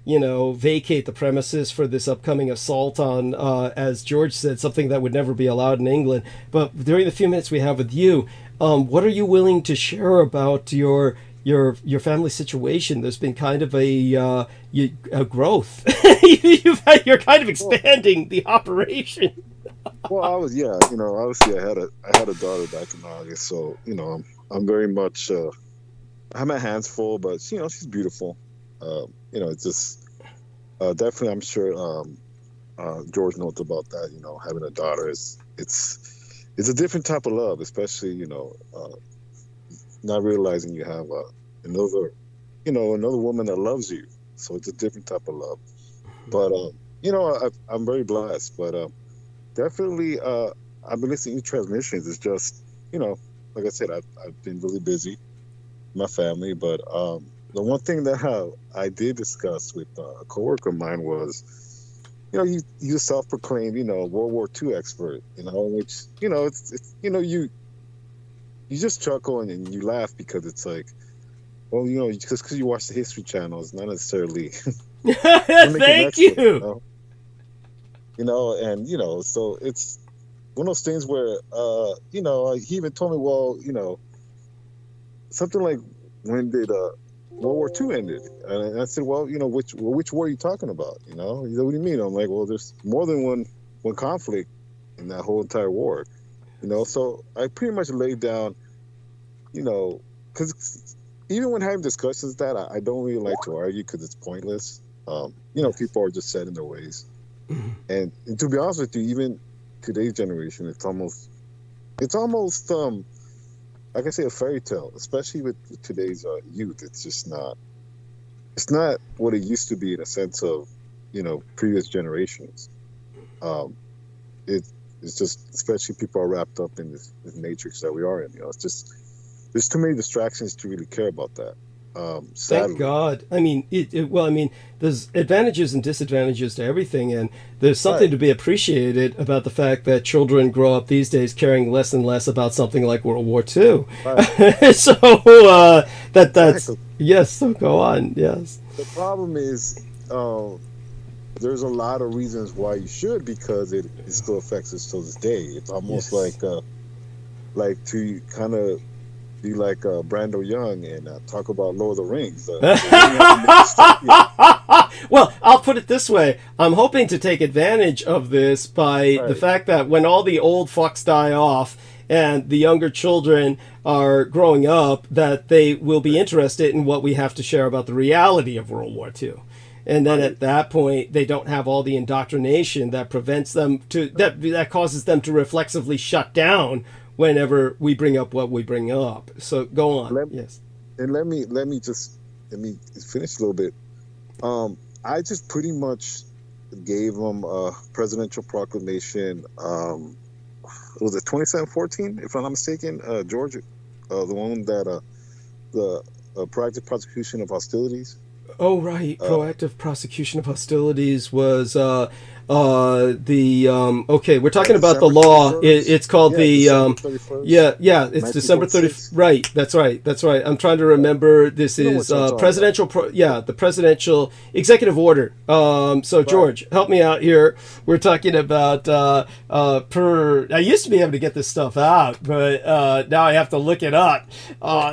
vacate the premises for this upcoming assault on, as George said, something that would never be allowed in England. But during the few minutes we have with you, what are you willing to share about your family situation? There's been kind of a growth. You're kind of expanding the operation. Well, obviously I had a daughter back in August, so I'm very much I have my hands full, but she's beautiful. It's just definitely, I'm sure George knows about that. Having a daughter it's a different type of love, especially not realizing you have another woman that loves you. So it's a different type of love. But I'm very blessed. But definitely, I've been listening to transmissions. It's just like I said, I've been really busy, my family. But the one thing that I did discuss with a coworker of mine was, you self-proclaimed, World War II expert, which, it's you just chuckle and you laugh because it's like, well, just because you watch the History Channel, it's not necessarily. Thank you. So it's one of those things where, he even told me, well, something like, when did World War II ended? And I said, well, which war are you talking about? He said, what do you mean? I'm like, well, there's more than one conflict in that whole entire war. So I pretty much laid down, because even when having discussions that I don't really like to argue because it's pointless. People are just set in their ways. And to be honest with you, even today's generation, it's almost like I say, a fairy tale, especially with today's youth. It's not what it used to be in a sense of, previous generations. It's just, especially people are wrapped up in this matrix that we are in. It's just, there's too many distractions to really care about that. Sadly. Thank God. I mean, there's advantages and disadvantages to everything, and there's something to be appreciated about the fact that children grow up these days caring less and less about something like World War II. Right. So that's exactly. Yes. So go on. Yes. The problem is, there's a lot of reasons why you should, because it still affects us till this day. It's almost like to kind of be like Brando Young and talk about Lord of the Rings. Well, I'll put it this way. I'm hoping to take advantage of this by the fact that when all the old fucks die off and the younger children are growing up, that they will be interested in what we have to share about the reality of World War II. And then at that point, they don't have all the indoctrination that prevents them that causes them to reflexively shut down whenever we bring up what we bring up. So go on. Yes. And let me finish a little bit. I just pretty much gave them a presidential proclamation. Was it 2714, if I'm not mistaken? Georgia, the one that the proactive prosecution of hostilities. Oh right, proactive prosecution of hostilities was okay, we're talking about the law. It's called it's December 30th. Right, that's right. I'm trying to remember. This is presidential the presidential executive order. So George, help me out here. We're talking about I used to be able to get this stuff out, but now I have to look it up.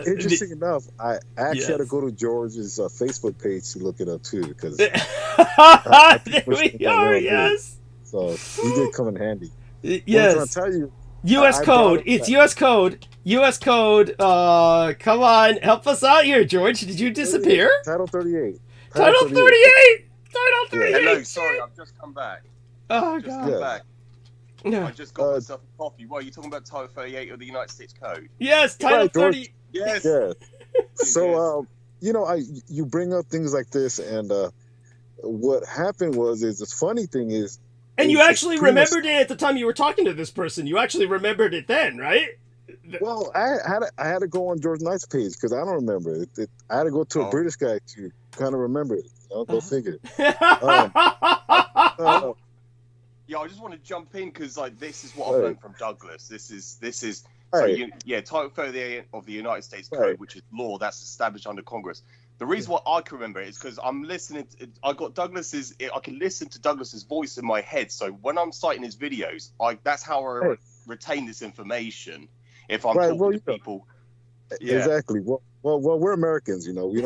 Interesting enough, I actually had to go to George's Facebook page to look it up too, because there we are. Yes. So he did come in handy. Yes. Well, I'm tell you, U.S. code. It's U.S. code. U.S. code. Come on, help us out here, George. Did you disappear? Title 38. Title 38. Title 38. Hello. Sorry, I've just come back. Oh God. God. Come back. Yeah. I just got myself a coffee. What, are you talking about Title 38 of the United States Code? Yes, Title 30. Yes. Yeah. So you bring up things like this, and what happened is the funny thing is. And you actually remembered it at the time you were talking to this person. You actually remembered it then, right? Well, I had to go on George Knight's page because I don't remember it. I had to go to a British guy to kind of remember it. Go figure. Yeah, I just want to jump in because this is what I've learned from Douglas. This is Title 38 of the United States Code, which is law that's established under Congress. The reason why I can remember it is because I'm listening. I can listen to Douglas's voice in my head. So when I'm citing his videos, that's how I retain this information. If I'm talking to people, exactly. Well, we're Americans, we don't.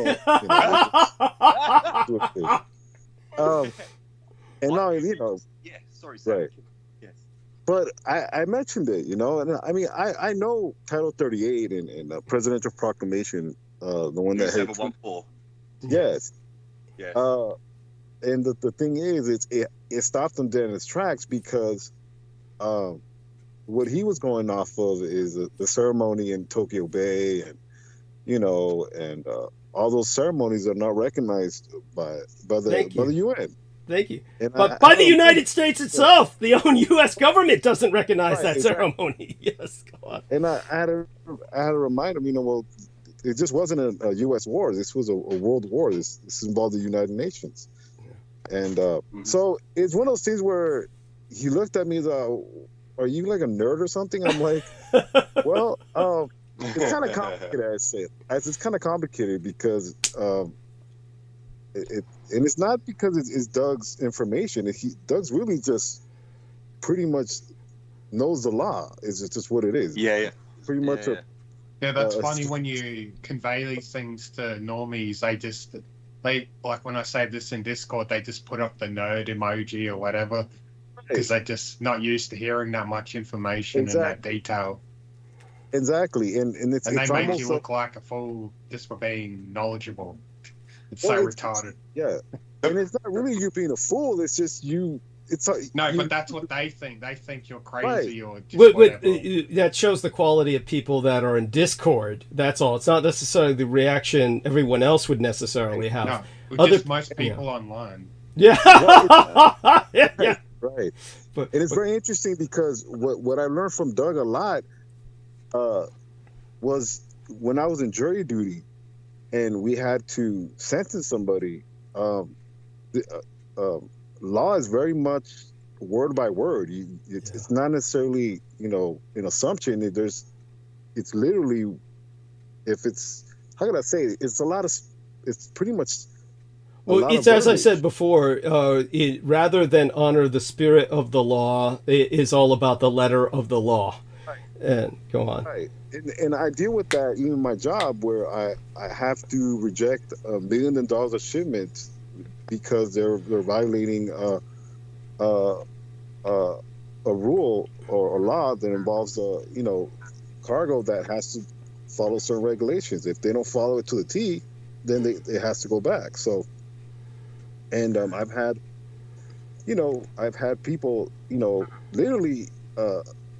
And now, Yeah, sorry. Right. Yes. But I mentioned it, and I mean, I know Title 38 and Presidential Proclamation. The one that 714. Yes. Yes. And the thing is, it stopped him dead in his tracks because what he was going off of is the ceremony in Tokyo Bay, and and all those ceremonies are not recognized by the UN. Thank you. But by the United States itself, the own U.S. government doesn't recognize that ceremony. Yes, go on. And I had to remind him, well, it just wasn't a U.S. war. This was a world war. This involved the United Nations. And so it's one of those things where he looked at me, are you like a nerd or something? I'm like, well, it's kind of complicated. I say it's kind of complicated because and it's not because it's Doug's information. Doug's really just pretty much knows the law. It's just what it is. Yeah. Pretty much. Yeah, that's funny when you convey these things to normies. They like when I say this in Discord, they just put up the nerd emoji or whatever because they're just not used to hearing that much information and that detail. Exactly, and they make you look like a fool just for being knowledgeable. It's so retarded. Yeah, and it's not really you being a fool. It's just you. But that's what they think. They think you're crazy or just whatever. That shows the quality of people that are in Discord. That's all. It's not necessarily the reaction everyone else would necessarily have. No, just most people online. Yeah. Yeah. Right. And it's very interesting because what I learned from Doug a lot was when I was in jury duty and we had to sentence somebody. Law is very much word by word. It's not necessarily an assumption. It's literally, if it's, how can I say it? It's pretty much. Well, it's as I said before. Rather than honor the spirit of the law, it is all about the letter of the law. Right. And go on. Right, and I deal with that even in my job where I have to reject $1 million of shipments because they're violating a rule or a law that involves cargo that has to follow certain regulations. If they don't follow it to the T, then it has to go back. So, and I've had people literally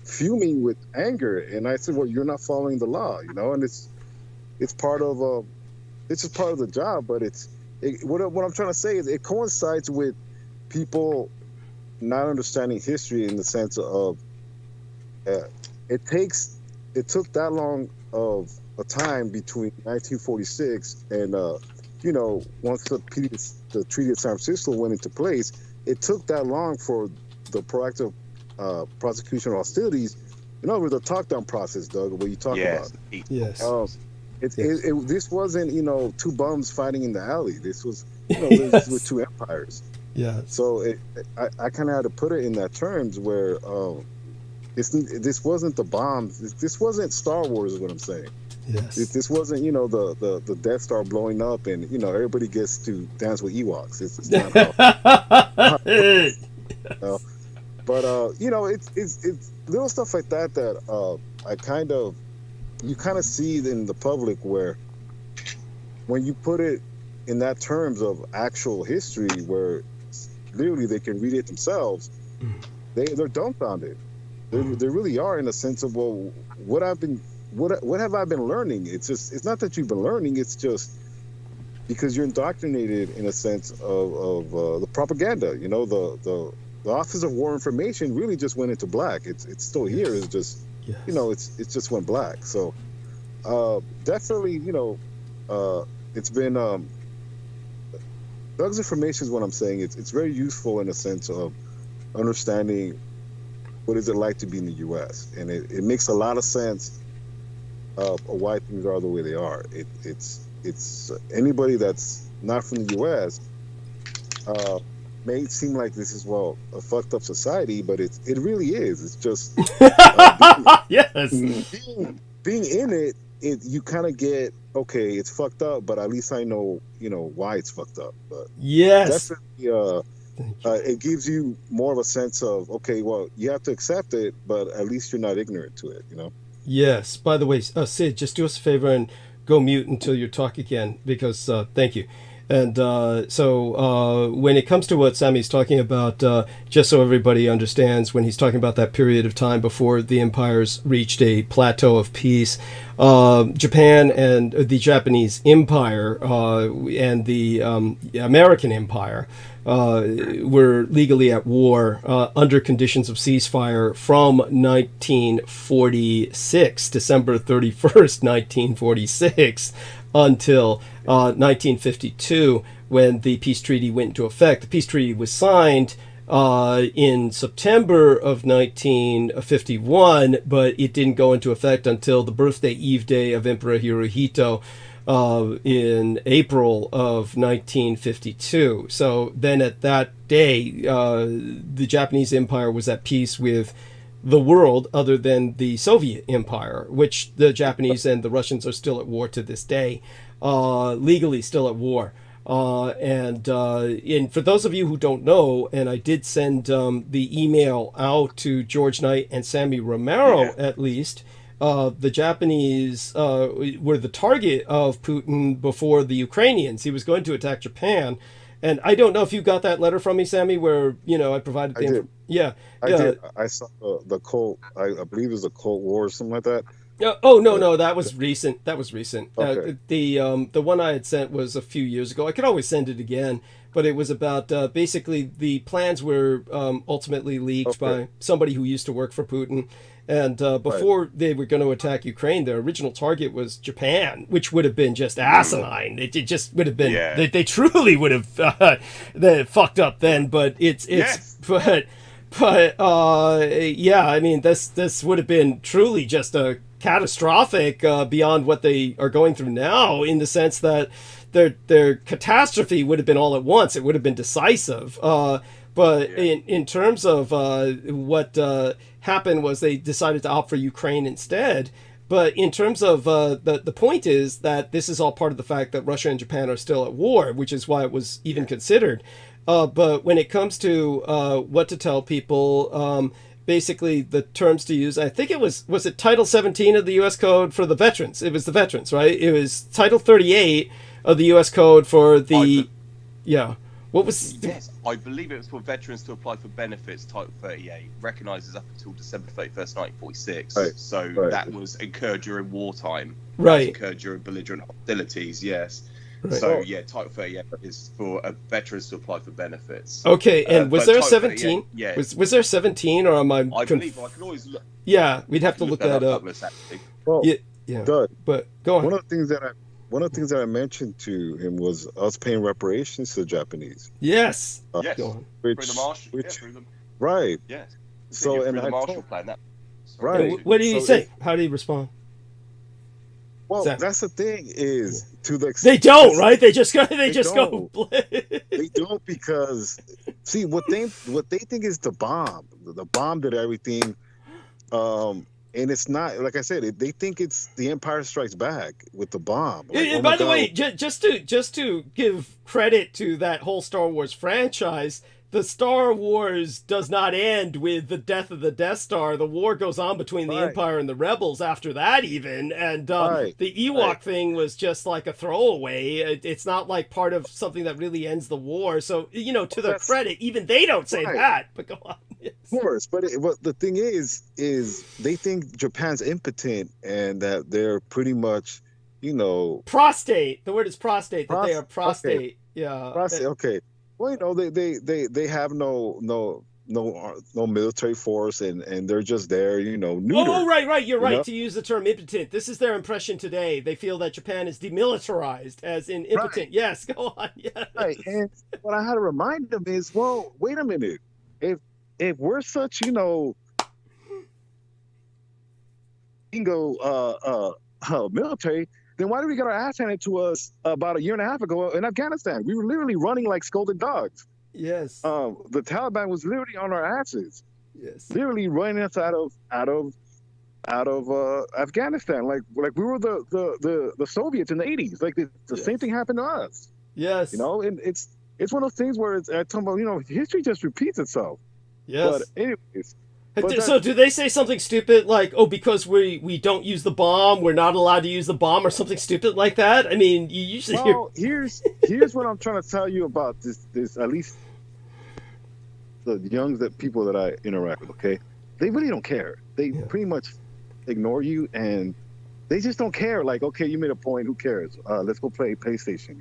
fuming with anger, and I said, well, you're not following the law, and it's part of it's just part of the job, but what I'm trying to say is it coincides with people not understanding history in the sense of it took that long of a time between 1946 and once the Treaty of San Francisco went into place, it took that long for the proactive prosecution of hostilities. In other words, the talk-down process, Doug, what you talk about. Yes. This wasn't, two bums fighting in the alley. This was, this was two empires. Yeah. So I kind of had to put it in that terms where this wasn't the bombs. This wasn't Star Wars, is what I'm saying. Yes. This wasn't, the Death Star blowing up and, everybody gets to dance with Ewoks. It's not how. But it's little stuff like that you kind of see in the public where when you put it in that terms of actual history where literally they can read it themselves, they're dumbfounded. They really are, in a sense of, well, what have I been learning? It's not that you've been learning, it's just because you're indoctrinated in a sense of the propaganda. The Office of War Information really just went into black. It's still here. It's just it just went black. So definitely, it's been Doug's information is what I'm saying. It's very useful in a sense of understanding what is it like to be in the U.S. and it makes a lot of sense of why things are the way they are. It's anybody that's not from the U.S. May seem like this is a fucked up society, but it really is. It's just yes. Being in it, you kind of get, okay, it's fucked up, but at least I know why it's fucked up. But yes, definitely, it gives you more of a sense of, okay, well, you have to accept it, but at least you're not ignorant to it. Yes. By the way, Sid, just do us a favor and go mute until you talk again, because thank you. And so when it comes to what Sammy's talking about, just so everybody understands, when he's talking about that period of time before the empires reached a plateau of peace, Japan and the Japanese Empire and the American Empire were legally at war under conditions of ceasefire from 1946, December 31st, 1946, until 1952, when the peace treaty went into effect. The peace treaty was signed in September of 1951, but it didn't go into effect until the birthday eve day of Emperor Hirohito in April of 1952. So then at that day, the Japanese Empire was at peace with the world other than the Soviet Empire, which the Japanese and the Russians are still at war to this day, legally still at war. And for those of you who don't know, and I did send the email out to George Knight and Sammy Romero, at least, the Japanese were the target of Putin before the Ukrainians. He was going to attack Japan. And I don't know if you got that letter from me, Sammy, where, I provided the did. Yeah. I did. I saw the Cold, I believe it was the Cold War or something like that. No, that was recent. Okay. The one I had sent was a few years ago. I could always send it again, but it was about basically the plans were ultimately leaked by somebody who used to work for Putin. And before they were going to attack Ukraine, their original target was Japan, which would have been just asinine. It just would have been, they truly would have they fucked up then, but I mean, this would have been truly just a catastrophic beyond what they are going through now, in the sense that their catastrophe would have been all at once. It would have been decisive. In terms of what happened was they decided to opt for Ukraine instead. But in terms of the point is that this is all part of the fact that Russia and Japan are still at war, which is why it was even considered. But when it comes to what to tell people, basically the terms to use, I think it was it Title 17 of the U.S. Code for the veterans? It was the veterans, right? It was Title 38 of the U.S. Code for the... What was... Yes, I believe it was for veterans to apply for benefits. Title 38 recognises up until December 31st, 1946. Right. So that was incurred during wartime. Right. Incurred during belligerent hostilities, yes. Right. So, Title 38 is for veterans to apply for benefits. Okay, and was there 17? Yeah. Was there 17, or am I... I believe I can always look... Yeah, we'd have to look that up. Douglas, actually. Well, Doug, but go on. One of the things that I mentioned to him was us paying reparations to the Japanese. Yes. Yes. Through the Marshall. Right. Yes. So, and the I Marshall Plan. That. Right. What did he say? How did he respond? Well, that's the thing is to the they don't, right? They just go. They don't, because see what they think is the bomb. The bomb did everything, and it's not, like I said. They think it's the Empire Strikes Back with the bomb. Like, by the way, just to give credit to that whole Star Wars franchise, the Star Wars does not end with the death of the Death Star. The war goes on between the Empire and the Rebels after that, even. And the Ewok thing was just like a throwaway. It's not like part of something that really ends the war. So, to their credit, even they don't say that. But go on. Yes. Of course, but the thing is they think Japan's impotent and that they're pretty much, prostate. The word is prostate. That they are prostate. Okay. Yeah. Prostate. Okay. Well, they have no military force, and they're just there, neutered. Oh, right. You're right to use the term impotent. This is their impression today. They feel that Japan is demilitarized, as in impotent. Right. Yes, go on. Yes. Right. And what I had to remind them is, well, wait a minute. If we're such, military, then why did we get our ass handed to us about a year and a half ago in Afghanistan? We were literally running like scolded dogs. Yes. The Taliban was literally on our asses. Yes. Literally running us out of Afghanistan. Like we were the Soviets in the 80s. Like the same thing happened to us. Yes. And it's one of those things where I talk about, history just repeats itself. Yes. But anyways. So do they say something stupid like, oh, because we don't use the bomb, we're not allowed to use the bomb, or something stupid like that? I mean, you usually hear... Here's what I'm trying to tell you about this at least the young people that I interact with, okay? They really don't care. They pretty much ignore you, and they just don't care. Like, okay, you made a point, who cares? Let's go play PlayStation,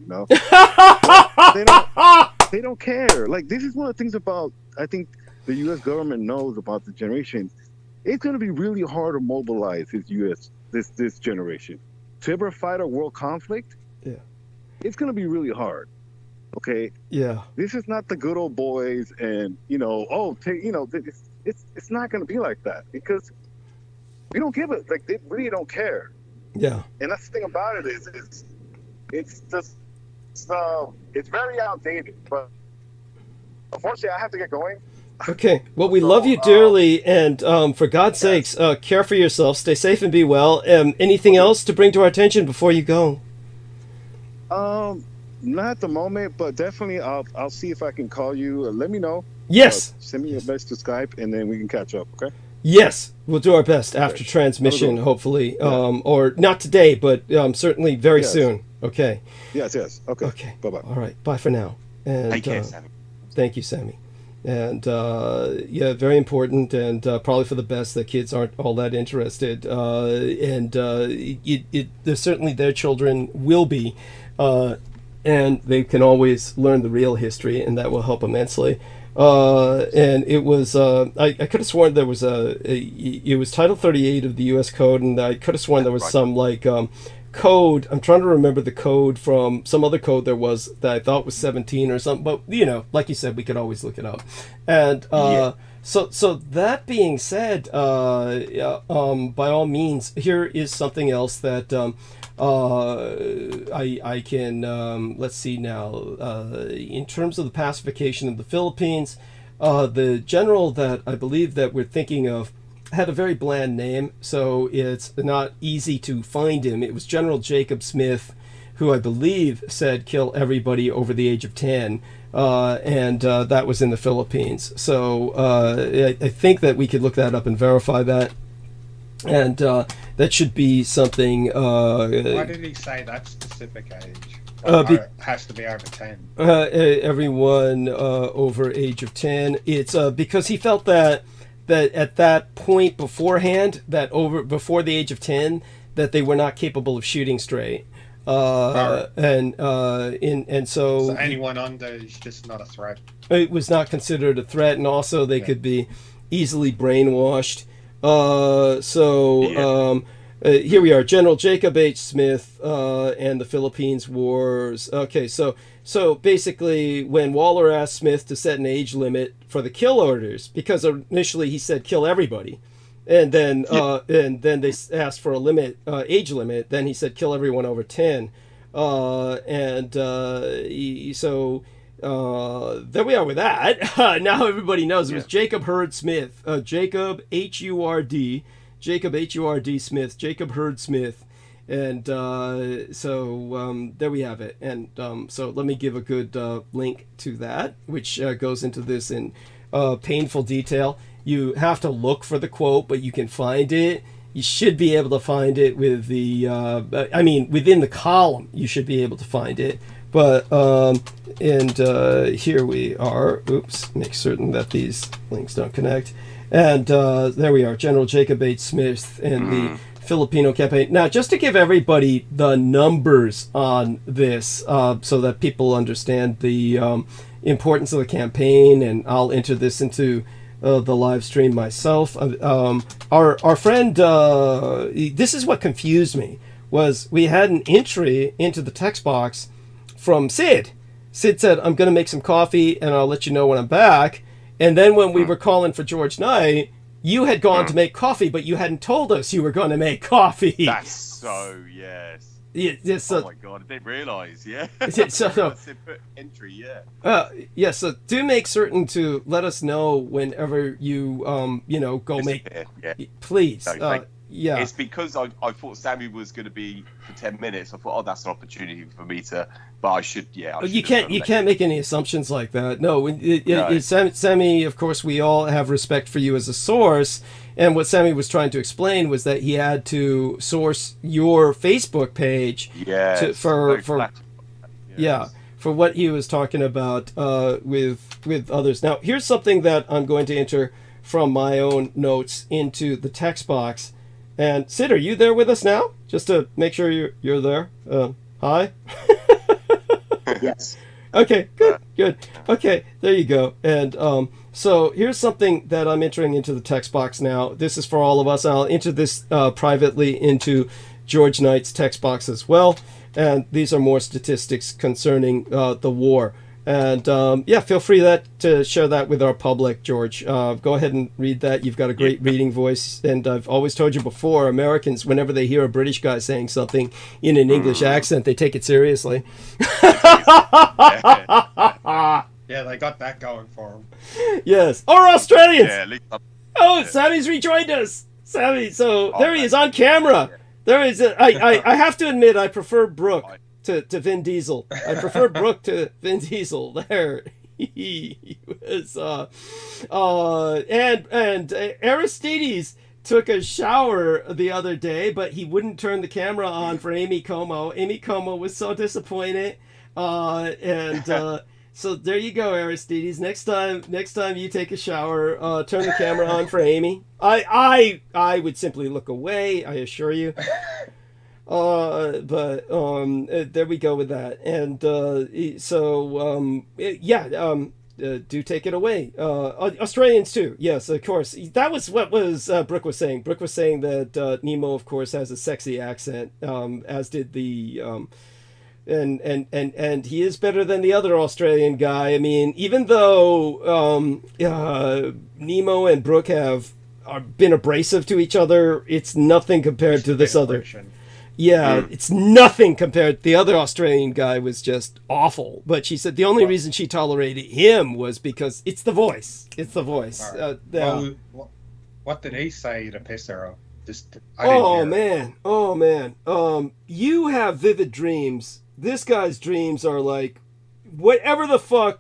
They don't care. Like, this is one of the things about, I think, the U.S. government knows about the generation. It's going to be really hard to mobilize this generation to ever fight a world conflict. Yeah, it's going to be really hard. Okay. Yeah. This is not the good old boys, and it's not going to be like that because we don't give it. Like, they really don't care. Yeah. And that's the thing about it is it's just it's very outdated. But unfortunately, I have to get going. Okay. Well, we love you dearly, and for God's sakes, care for yourself, stay safe, and be well. Anything else to bring to our attention before you go? Not at the moment, but definitely I'll see if I can call you. Let me know. Yes. Send me your best to Skype, and then we can catch up. Okay. Yes, we'll do our best after transmission, hopefully, or not today, but certainly very soon. Okay. Yes. Okay. Okay. Bye bye. All right. Bye for now. And Take care, Sammy. thank you, Sammy. And yeah, very important, and probably for the best that kids aren't all that interested. And there's certainly their children will be, and they can always learn the real history, and that will help immensely. And it was I could have sworn there was it was Title 38 of the U.S. Code, and I could have sworn there was some like code. I'm trying to remember the code from some other code there was that I thought was 17 or something, but like you said, we could always look it up. And so that being said, by all means, here is something else that I can let's see now. In terms of the pacification of the Philippines, the general that I believe that we're thinking of had a very bland name, so it's not easy to find him. It was General Jacob Smith, who I believe said kill everybody over the age of 10, and that was in the Philippines. So I think that we could look that up and verify that, and that should be something. Why did he say that specific age? It has to be over 10. Everyone over age of 10. It's because he felt that at that point beforehand, before the age of 10, that they were not capable of shooting straight, and so anyone under is just not a threat. It was not considered a threat, and also they could be easily brainwashed. Here we are, General Jacob H. Smith and the Philippines Wars. Okay, so basically, when Waller asked Smith to set an age limit for the kill orders, because initially he said kill everybody, and then they asked for a age limit. Then he said kill everyone over 10, there we are with that. Now everybody knows it was Jacob Hurd Smith, Jacob H-U-R-D Smith, Jacob Hurd Smith. And there we have it. And so let me give a good link to that, which goes into this in painful detail. You have to look for the quote, but you can find it. You should be able to find it with the, within the column, you should be able to find it. But, here we are. Oops, make certain that these links don't connect. And there we are, General Jacob H. Smith and the Filipino campaign. Now, just to give everybody the numbers on this, so that people understand the importance of the campaign, and I'll enter this into the live stream myself. Our friend, this is what confused me, was we had an entry into the text box from Sid. Sid said, I'm going to make some coffee and I'll let you know when I'm back. And then when we were calling for George Knight, you had gone to make coffee, but you hadn't told us you were going to make coffee. That's so, yes. Yeah, so, oh my God, I didn't realise, yeah. So entry, yeah, so do make certain to let us know whenever you, go make, please. No, yeah. It's because I thought Sammy was going to be for 10 minutes. I thought, that's an opportunity for me to, but I should, you can't make any assumptions like that. No, Sammy, of course, we all have respect for you as a source. And what Sammy was trying to explain was that he had to source your Facebook page for what he was talking about with others. Now, here's something that I'm going to enter from my own notes into the text box. And Sid, are you there with us now? Just to make sure you're there. Hi. Yes. Okay, good. Okay, there you go. And so here's something that I'm entering into the text box now. This is for all of us. I'll enter this privately into George Knight's text box as well. And these are more statistics concerning the war. And yeah, feel free to share that with our public, George. Go ahead and read that. You've got a great reading voice. And I've always told you before, Americans, whenever they hear a British guy saying something in an English accent, they take it seriously. Yeah, they got that going for them. Yes. Or Australians. Yeah, at least Oh, Sammy's rejoined us. Sammy, so there he is on camera. There is. I have to admit, I prefer Brooke to Vin Diesel. I prefer Brooke to Vin Diesel. There he was. And Aristides took a shower the other day, but he wouldn't turn the camera on for Amy Como. Amy Como was so disappointed. So there you go, Aristides. Next time you take a shower, turn the camera on for Amy. I would simply look away, I assure you. But there we go with that. And do take it away. Australians too. Yes, of course. That was what Brooke was saying. Brooke was saying that Nemo, of course, has a sexy accent, as did the. And he is better than the other Australian guy. I mean, even though Nemo and Brooke have been abrasive to each other, it's nothing compared to this other. Yeah, it's nothing compared. The other Australian guy was just awful. But she said the only reason she tolerated him was because it's the voice. It's the voice. Well, what did he say to piss her off? Oh man. You have vivid dreams. This guy's dreams are like whatever the fuck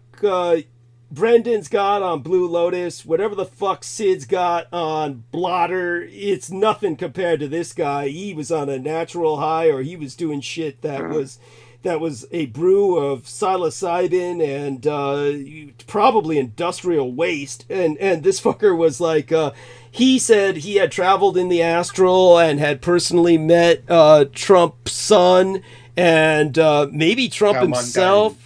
Brendan's got on Blue Lotus, whatever the fuck Sid's got on Blotter, it's nothing compared to this guy. He was on a natural high, or he was doing shit that was a brew of psilocybin and probably industrial waste. And this fucker was like, he said he had traveled in the astral and had personally met Trump's son and maybe Trump himself.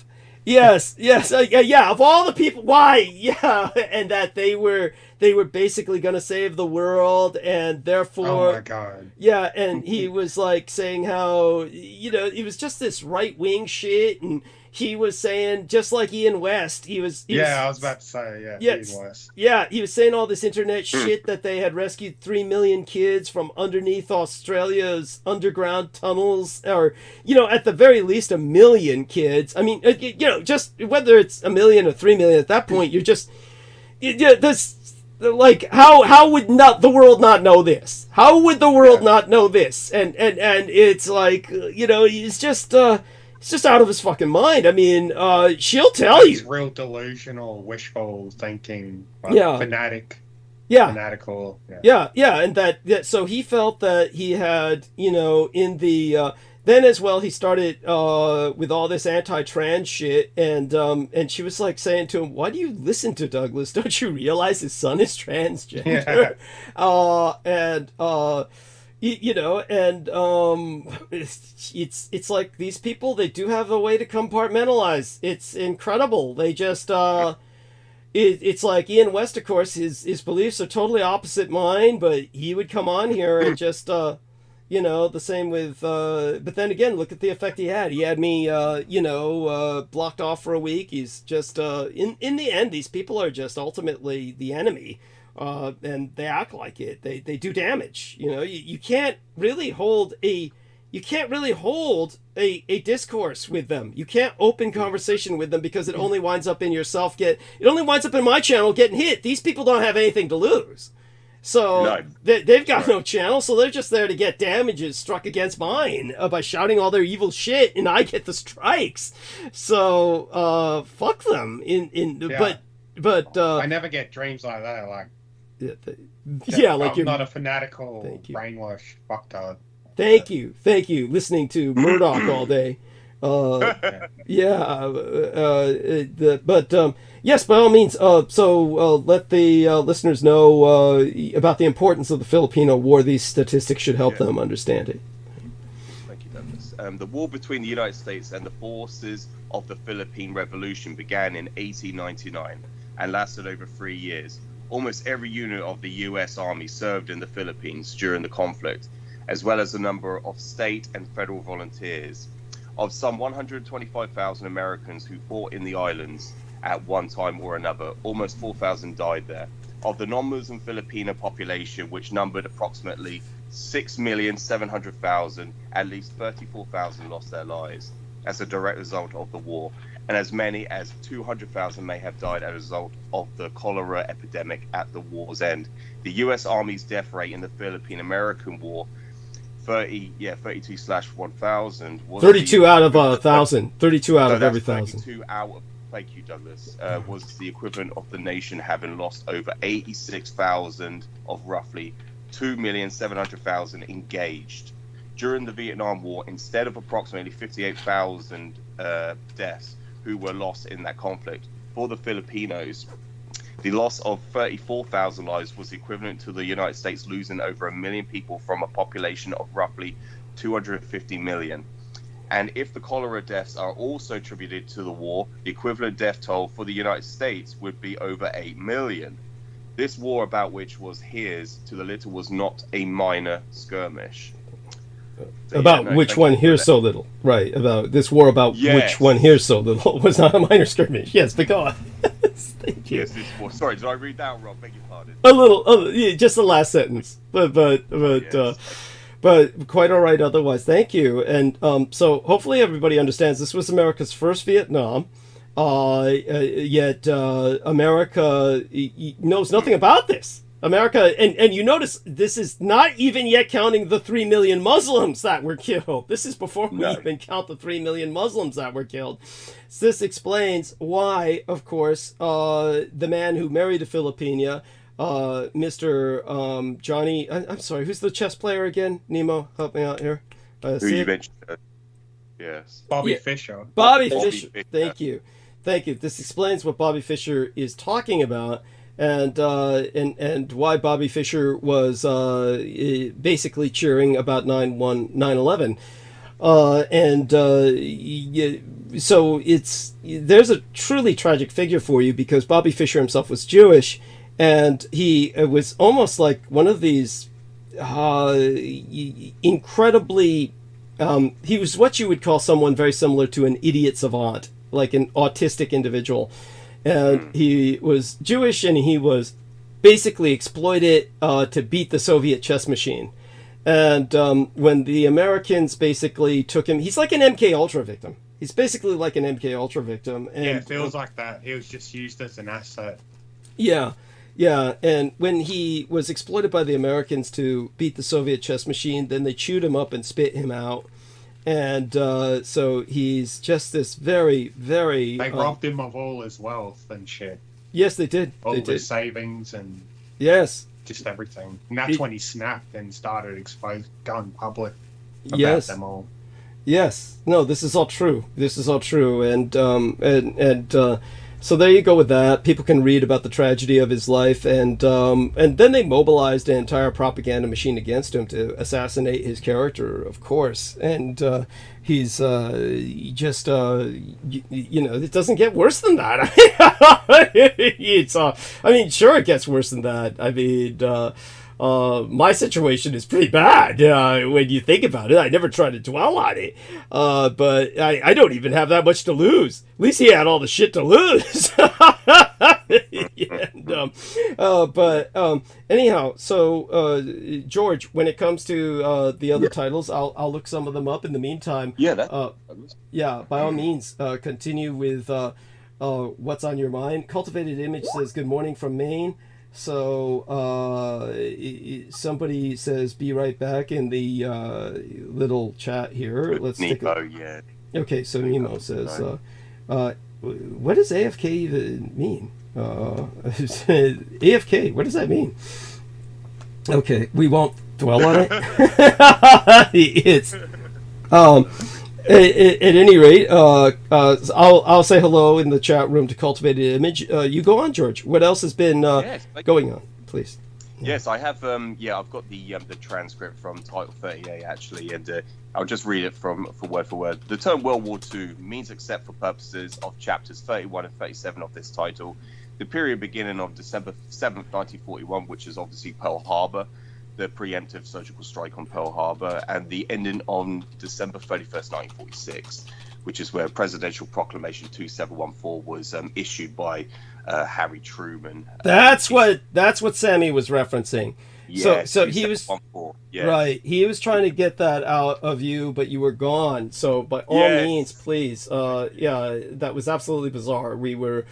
Yes, yeah. Of all the people, why? Yeah, and that they were basically going to save the world, and therefore, oh my god, yeah. And he was like saying how it was just this right wing shit, and he was saying just like Ian West, I was about to say, Ian West. Yeah, he was saying all this internet shit that they had rescued 3 million kids from underneath Australia's underground tunnels, or at the very least 1 million kids. I mean, just whether it's 1 million or 3 million at that point, you're just this. Like how would not the world not know this? How would the world not know this? And it's like he's just out of his fucking mind. I mean, she'll tell you. It's real delusional, wishful thinking. Fanatic. Yeah. Fanatical. Yeah. And that so he felt that he had in the. Then as well, he started with all this anti-trans shit, and she was like saying to him, "Why do you listen to Douglas? Don't you realize his son is transgender?" It's like these people, they do have a way to compartmentalize. It's incredible. They just it's like Ian West, of course, his beliefs are totally opposite mine, but he would come on here and just the same with, but then again, look at the effect he had. He had me, blocked off for a week. He's just, in the end, these people are just ultimately the enemy, and they act like it. They do damage. You can't really hold a discourse with them. You can't open conversation with them because it only winds up in it only winds up in my channel getting hit. These people don't have anything to lose. So they've got no channel, so they're just there to get damages struck against mine by shouting all their evil shit, and I get the strikes. So fuck them. But I never get dreams like that. Like like I'm not a fanatical, brainwashed fucktard. Thank you. Listening to Murdoch all day. Yes, by all means. So let the listeners know about the importance of the Filipino War. These statistics should help them understand it. Thank you, Douglas. The war between the United States and the forces of the Philippine Revolution began in 1899 and lasted over 3 years. Almost every unit of the U.S. Army served in the Philippines during the conflict, as well as a number of state and federal volunteers. Of some 125,000 Americans who fought in the islands at one time or another, almost 4,000 died there. Of the non-Muslim Filipino population, which numbered approximately 6,700,000, at least 34,000 lost their lives as a direct result of the war, and as many as 200,000 may have died as a result of the cholera epidemic at the war's end. The U.S. Army's death rate in the Philippine-American War, 32/1000, was 32 out of 1,000. 32 out of every 1,000. 32 out of, thank you, Douglas, was the equivalent of the nation having lost over 86,000 of roughly 2,700,000 engaged. During the Vietnam War, instead of approximately 58,000 deaths who were lost in that conflict, for the Filipinos, the loss of 34,000 lives was equivalent to the United States losing over 1 million people from a population of roughly 250 million. And if the cholera deaths are also attributed to the war, the equivalent death toll for the United States would be over 8 million. This war, about which was hears to the little, was not a minor skirmish. So, about yeah, no, which one hears so little. Right, about this war about which one hears so little was not a minor skirmish. Yes, but go on. Thank you. Yes, this war. Sorry, did I read that wrong? Beg your pardon. A little, yeah, just the last sentence. But Yes. But quite all right otherwise. Thank you. And so hopefully everybody understands this was America's first Vietnam. Yet America knows nothing about this. America, and you notice this is not even yet counting the 3 million Muslims that were killed. This is before we even count the 3 million Muslims that were killed. So this explains why, of course, the man who married a Filipina, Mr. Johnny, I'm sorry, who's the chess player again? Nemo, help me out here. Who you mentioned? Yes. Bobby Fischer. Bobby Fischer. Thank you. Thank you. This explains what Bobby Fischer is talking about. And why Bobby Fischer was basically cheering about 9/11, so there's a truly tragic figure for you, because Bobby Fischer himself was Jewish, and he was almost like one of these incredibly he was what you would call someone very similar to an idiot savant, like an autistic individual. And he was Jewish, and he was basically exploited to beat the Soviet chess machine. And when the Americans basically took him, he's like an MK Ultra victim. He's basically like an MK Ultra victim. And, yeah, it feels like that. He was just used as an asset. Yeah. And when he was exploited by the Americans to beat the Soviet chess machine, then they chewed him up and spit him out. And so he's just this very, very... They robbed him of all his wealth and shit. Yes, they did. All his savings and... Yes. Just everything. And that's when he snapped and started going public about them all. Yes. No, this is all true. And so there you go with that. People can read about the tragedy of his life, and then they mobilized an entire propaganda machine against him to assassinate his character, of course. And he's just it doesn't get worse than that. I mean, sure, it gets worse than that. I mean, my situation is pretty bad when you think about it. I never try to dwell on it, but I don't even have that much to lose. At least he had all the shit to lose. Anyhow, so George, when it comes to the other titles, I'll look some of them up in the meantime. By all means, continue with what's on your mind. Cultivated Image says good morning from Maine. So somebody says be right back in the little chat here. Let's take a... Okay, so Nemo says what does AFK even mean? AFK, what does that mean? Okay, we won't dwell on it. It's at any rate, I'll say hello in the chat room to Cultivated Image. You go on, George. What else has been going on, please? Yes, I have. I've got the transcript from Title 38 actually, and I'll just read it for word. The term World War II means, except for purposes of chapters 31 and 37 of this title, the period beginning of December 7th, 1941, which is obviously Pearl Harbor, the preemptive surgical strike on Pearl Harbor, and the ending on December 31st, 1946, which is where Presidential Proclamation 2714 was issued by Harry Truman. That's what Sammy was referencing. Yeah, so he was yes. right. He was trying to get that out of you, but you were gone. So by all means, please. Yeah, that was absolutely bizarre. We were.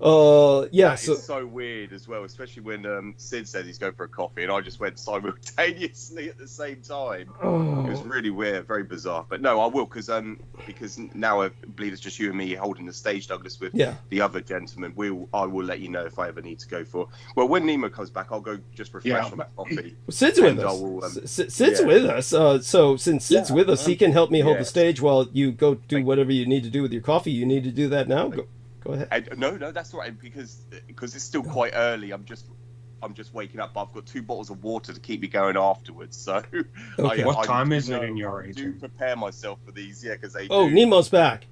It's so weird as well, especially when Sid said he's going for a coffee, and I just went simultaneously at the same time. Oh. It was really weird, very bizarre. But no, I will, because now I believe it's just you and me holding the stage, Douglas, with the other gentleman. I will let you know if I ever need to go for. Well, when Nemo comes back, I'll go just refresh on my coffee. Sid's with us. Sid's with us. So since Sid's with us, he can help me hold the stage while you go do whatever you need to do with your coffee. You need to do that now. Go ahead. No, that's all right, because it's still quite early. I'm just waking up, but I've got 2 bottles of water to keep me going afterwards. So, what time is it in your region? I do prepare myself for these, because they. Oh, Nemo's back.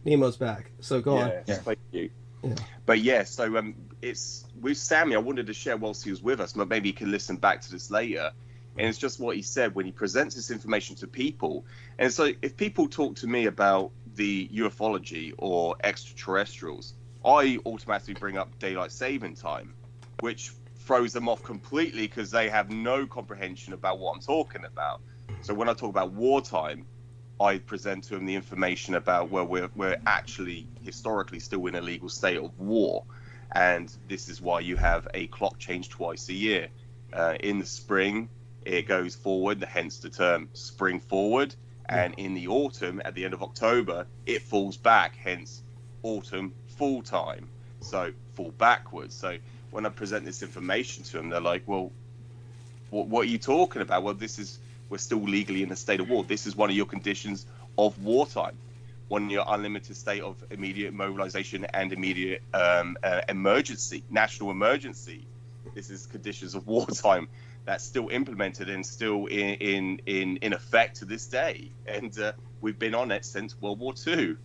So go on. Yeah, thank you. Yeah. But so it's with Sammy. I wanted to share whilst he was with us, but maybe you can listen back to this later. And it's just what he said when he presents this information to people. And so, if people talk to me about the ufology or extraterrestrials, I automatically bring up daylight saving time, which throws them off completely because they have no comprehension about what I'm talking about. So when I talk about wartime, I present to them the information about where we're actually historically still in a legal state of war, and this is why you have a clock change twice a year. In the spring, it goes forward, hence the term spring forward, and in the autumn, at the end of October, it falls back, hence autumn full time, so fall backwards. So when I present this information to them, they're like, well, what are you talking about? Well, we're still legally in a state of war. This is one of your conditions of wartime, one of your unlimited state of immediate mobilization and immediate emergency, national emergency. This is conditions of wartime that's still implemented and still in effect to this day, and we've been on it since World War II.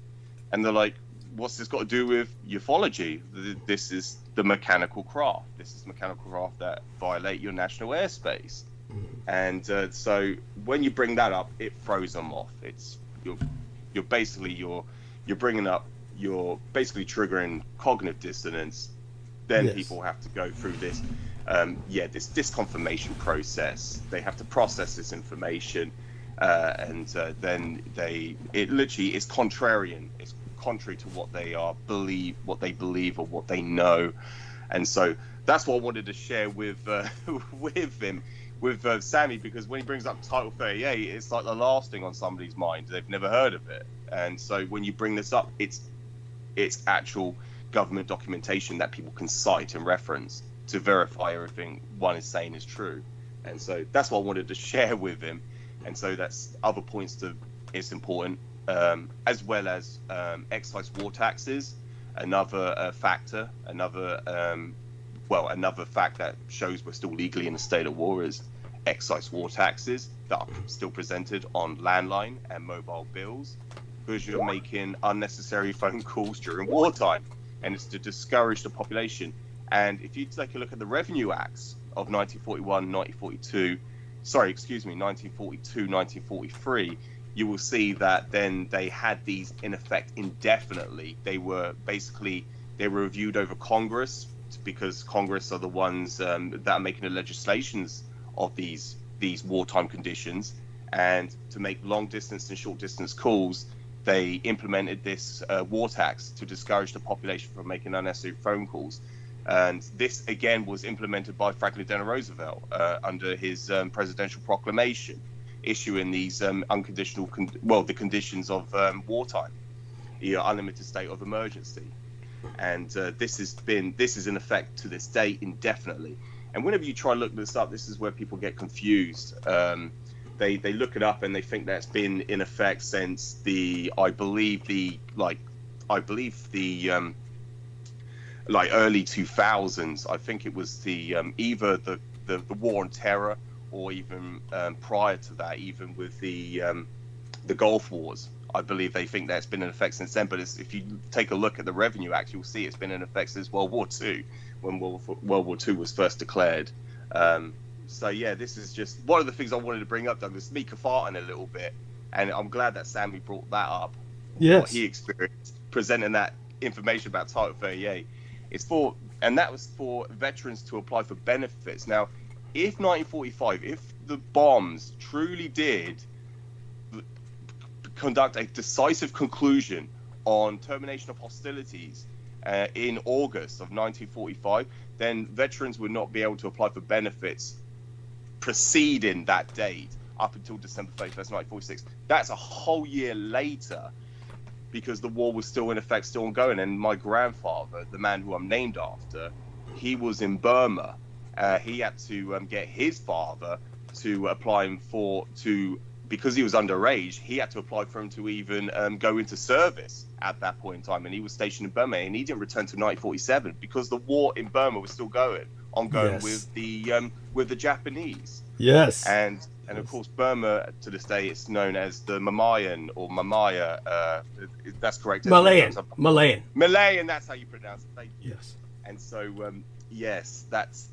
And they're like, what's this got to do with ufology? This is the mechanical craft. This is mechanical craft that violate your national airspace. And so when you bring that up, it throws them off. It's you're basically bringing up, you're basically triggering cognitive dissonance. Then people have to go through this this disconfirmation process. They have to process this information, and then it literally is contrarian. It's contrary to what they believe or what they know. And so that's what I wanted to share with Sammy, because when he brings up Title 38, it's like the last thing on somebody's mind. They've never heard of it. And so when you bring this up, it's actual government documentation that people can cite and reference to verify everything one is saying is true. And so that's what I wanted to share with him. And so that's other points it's important. As well as excise war taxes, another factor, another fact that shows we're still legally in a state of war is excise war taxes that are still presented on landline and mobile bills, because you're making unnecessary phone calls during wartime, and it's to discourage the population. And if you take a look at the Revenue Acts of 1942, 1943, you will see that then they had these in effect indefinitely. They were reviewed over Congress, because Congress are the ones that are making the legislations of these wartime conditions. And to make long distance and short distance calls, they implemented this war tax to discourage the population from making unnecessary phone calls. And this again was implemented by Franklin Delano Roosevelt under his presidential proclamation, issuing these unconditional, the conditions of wartime, the unlimited state of emergency. And this is in effect to this day indefinitely. And whenever you try to look this up, this is where people get confused. They look it up and they think that's been in effect since early 2000s. I think it was either the war on terror, or even prior to that, even with the Gulf Wars. I believe they think that's been in effect since then. But if you take a look at the Revenue Act, you'll see it's been in effect since World War II, when World War II was first declared. So yeah, this is just one of the things I wanted to bring up, Douglas. Me farting a little bit, and I'm glad that Sammy brought that up. Yes. What he experienced, presenting that information about Title 38. It's for, and that was for veterans to apply for benefits. Now, if 1945, if the bombs truly did conduct a decisive conclusion on termination of hostilities in August of 1945, then veterans would not be able to apply for benefits preceding that date up until December 31st, 1946. That's a whole year later, because the war was still in effect, still ongoing. And my grandfather, the man who I'm named after, he was in Burma. He had to get his father to apply him because he was underage, he had to apply for him to even go into service at that point in time. And he was stationed in Burma, and he didn't return to 1947 because the war in Burma was still ongoing Yes. with the Japanese. Yes. And of course, Burma to this day, it's known as the Mamayan or Mamaya. That's correct. Malayan. That's how you pronounce it. Thank you. Yes. And so, yes, that's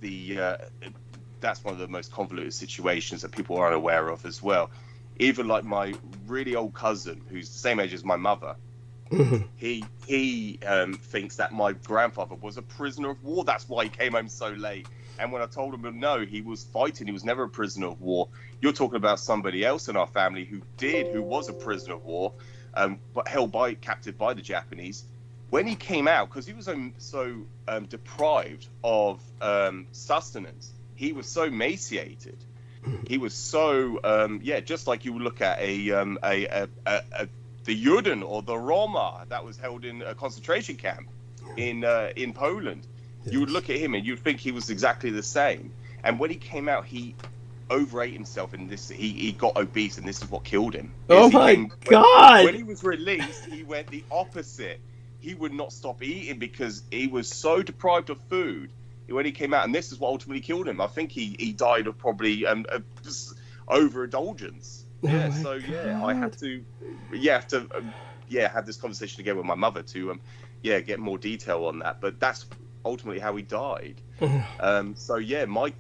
one of the most convoluted situations that people are unaware of as well. Even like my really old cousin, who's the same age as my mother, he thinks that my grandfather was a prisoner of war. That's why he came home so late. And when I told him, no, he was fighting, he was never a prisoner of war. You're talking about somebody else in our family who was a prisoner of war, but held captive by the Japanese. When he came out, because he was so deprived of sustenance, he was so emaciated. He was so just like you would look at the Juden or the Roma that was held in a concentration camp in Poland. Yes. You would look at him and you'd think he was exactly the same. And when he came out, he overate himself, and he got obese, and this is what killed him. Oh my God! When he was released, he went the opposite. He would not stop eating because he was so deprived of food when he came out, and this is what ultimately killed him. I think he died of probably overindulgence. Yeah, Oh so yeah, God. I have to have this conversation again with my mother to get more detail on that. But that's ultimately how he died. So yeah, my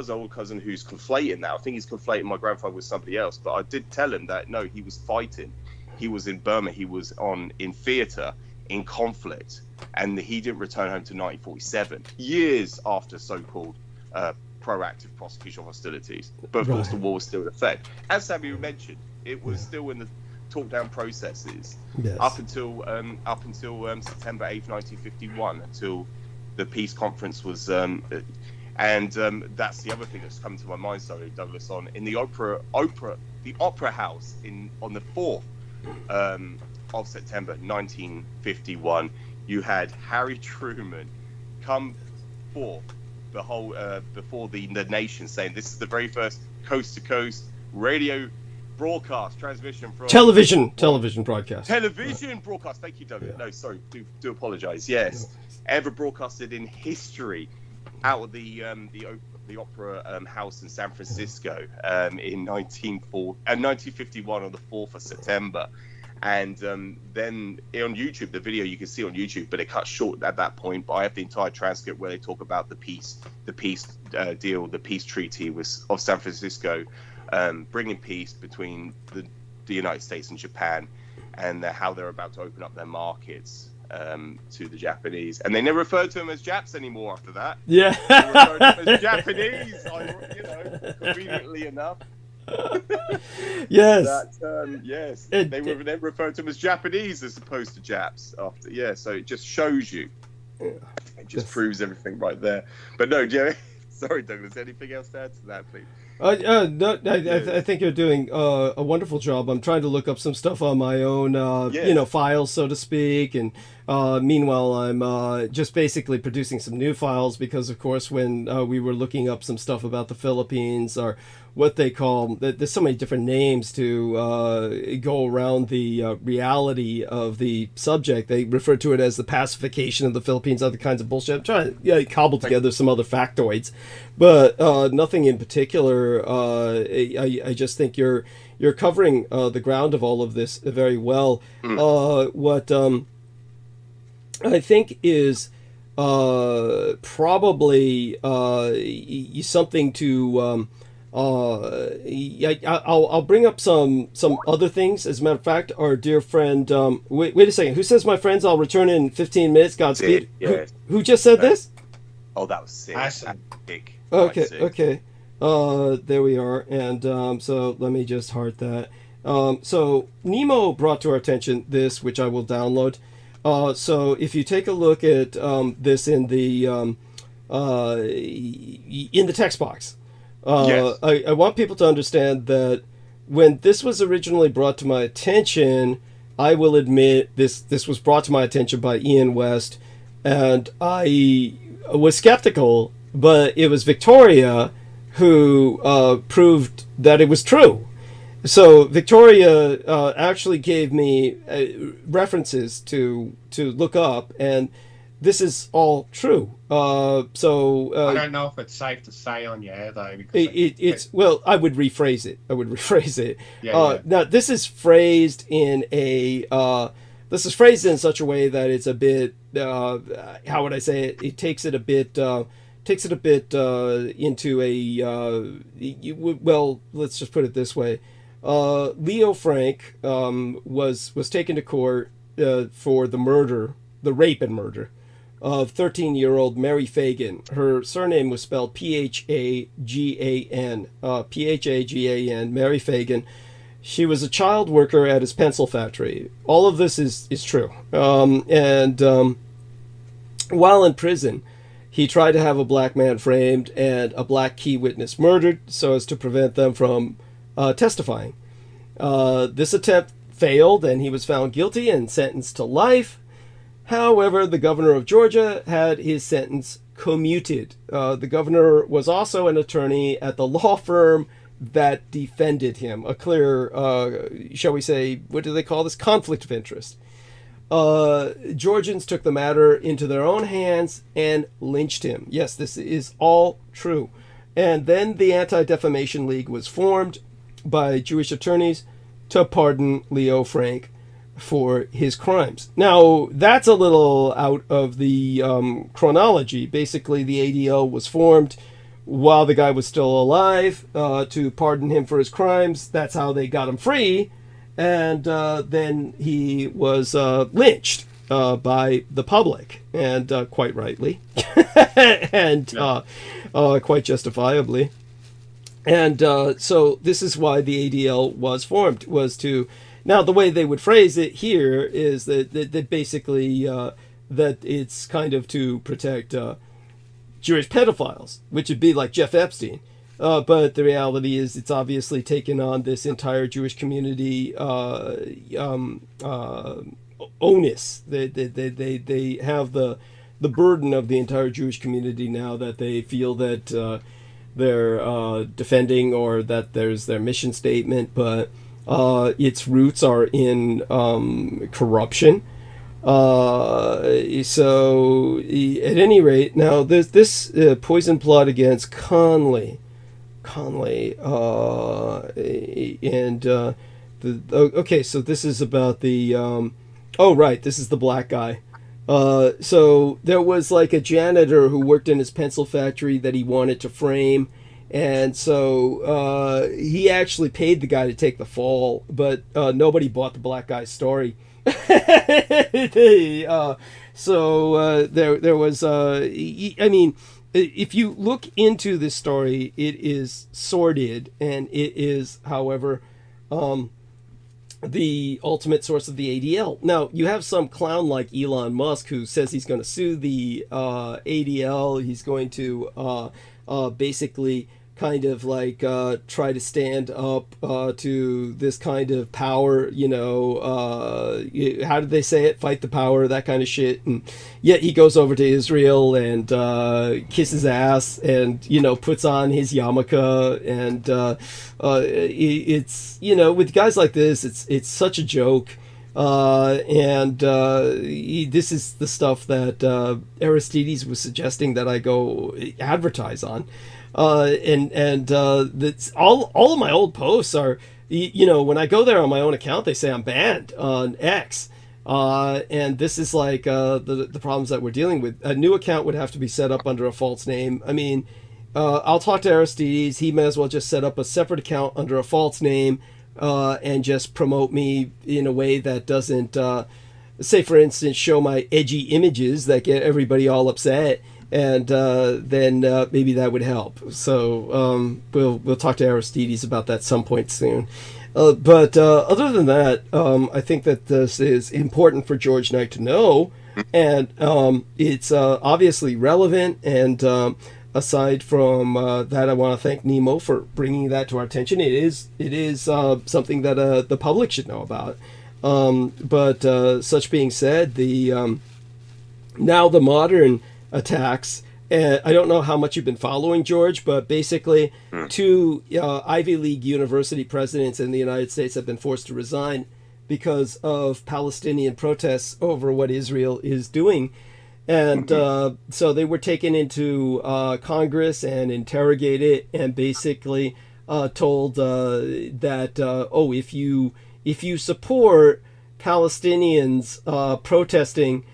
old cousin who's conflating now, I think he's conflating my grandfather with somebody else, but I did tell him that no, he was fighting. He was in Burma, he was in theater, in conflict, and he didn't return home to 1947, years after so-called proactive prosecution of hostilities. But of course the war was still in effect. As Samuel mentioned, it was still in the talk-down processes up until September 8th, 1951, until the peace conference was, and that's the other thing that's come to my mind. Sorry, Douglas, in the opera house on the 4th of September 1951, you had Harry Truman come forth before the nation, saying this is the very first coast-to-coast radio broadcast transmission from television broadcast. Television broadcast. Thank you, Douglas. No, sorry, do apologize. Yes, ever broadcasted in history out of the opera house in San Francisco in 1951 on the 4th of September. And then on YouTube, the video you can see on YouTube, but it cuts short at that point. But I have the entire transcript where they talk about the peace deal, the peace treaty of San Francisco, bringing peace between the United States and Japan, and how they're about to open up their markets to the Japanese. And they never referred to them as Japs anymore after that. Yeah. They referred to them as Japanese, conveniently enough. Yes. Yes. They then referred to them as Japanese as opposed to Japs after. Yeah, so it just shows you. It just proves everything right there. But no, Jerry. Sorry, Douglas. Anything else to add to that, please? No, I think you're doing a wonderful job. I'm trying to look up some stuff on my own, files, so to speak. And meanwhile, I'm just basically producing some new files because, of course, when we were looking up some stuff about the Philippines, or what they call, there's so many different names to go around the reality of the subject. They refer to it as the pacification of the Philippines, other kinds of bullshit. I'm trying to cobble together some other factoids, but nothing in particular. I just think you're covering the ground of all of this very well. What I think is probably something to. I'll bring up some other things. As a matter of fact, our dear friend. Wait a second. Who says my friends? I'll return in 15 minutes. Godspeed. Yeah. Who just said this? Oh, that was sick. Sick. Okay. Sick. Okay. There we are. And so let me just heart that. So Nemo brought to our attention this, which I will download. So if you take a look at this in the text box, Yes. I want people to understand that when this was originally brought to my attention, I will admit this was brought to my attention by Ian West, and I was skeptical, but it was Victoria who proved that it was true. So Victoria actually gave me references to look up, and this is all true. I don't know if it's safe to say on your air though. Because it's well, I would rephrase it. Yeah. Now this is phrased in such a way that it's a bit. How would I say it? It takes it a bit. Into a. Well, let's just put it this way. Leo Frank was taken to court for the rape and murder of 13-year-old Mary Fagan. Her surname was spelled Phagan, Phagan, Mary Fagan. She was a child worker at his pencil factory. All of this is true. And while in prison, he tried to have a black man framed and a black key witness murdered so as to prevent them from testifying. This attempt failed, and he was found guilty and sentenced to life. However, the governor of Georgia had his sentence commuted. The governor was also an attorney at the law firm that defended him. A clear, shall we say, what do they call this? Conflict of interest. Georgians took the matter into their own hands and lynched him. Yes, this is all true. And then the Anti-Defamation League was formed by Jewish attorneys to pardon Leo Frank for his crimes. Now, that's a little out of the chronology. Basically, the ADL was formed while the guy was still alive to pardon him for his crimes. That's how they got him free. And then he was lynched by the public, and quite rightly, and quite justifiably. And so this is why the ADL was formed, was to... Now, the way they would phrase it here is that basically that it's kind of to protect Jewish pedophiles, which would be like Jeff Epstein. But the reality is it's obviously taken on this entire Jewish community onus. They have the burden of the entire Jewish community now that they feel that they're defending, or that there's their mission statement, but its roots are in corruption. So at any rate, now there's this poison plot against Conley, and okay, so this is about the oh right, this is the black guy. So there was like a janitor who worked in his pencil factory that he wanted to frame, and so he actually paid the guy to take the fall, but nobody bought the black guy's story. So there was I mean, if you look into this story, it is sordid, and it is, however, the ultimate source of the ADL. Now, you have some clown like Elon Musk who says he's going to sue the ADL. He's going to basically kind of like try to stand up to this kind of power, you know, how did they say it? Fight the power, that kind of shit. And yet he goes over to Israel and kisses ass and, you know, puts on his yarmulke. And it's, you know, with guys like this, it's such a joke. This is the stuff that Aristides was suggesting that I go advertise on. That's all of my old posts are, you know, when I go there on my own account, they say I'm banned on X. And this is like the problems that we're dealing with. A new account would have to be set up under a false name. I mean, I'll talk to Aristides. He may as well just set up a separate account under a false name and just promote me in a way that doesn't, say, for instance, show my edgy images that get everybody all upset. And then maybe that would help. So we'll talk to Aristides about that some point soon. But other than that, I think that this is important for George Knight to know, and it's obviously relevant. And aside from that, I want to thank Nemo for bringing that to our attention. It is something that the public should know about. But such being said, the now the modern attacks. I don't know how much you've been following, George, but basically 2 Ivy League university presidents in the United States have been forced to resign because of Palestinian protests over what Israel is doing. And so they were taken into Congress and interrogated and basically told that, if you support Palestinians protesting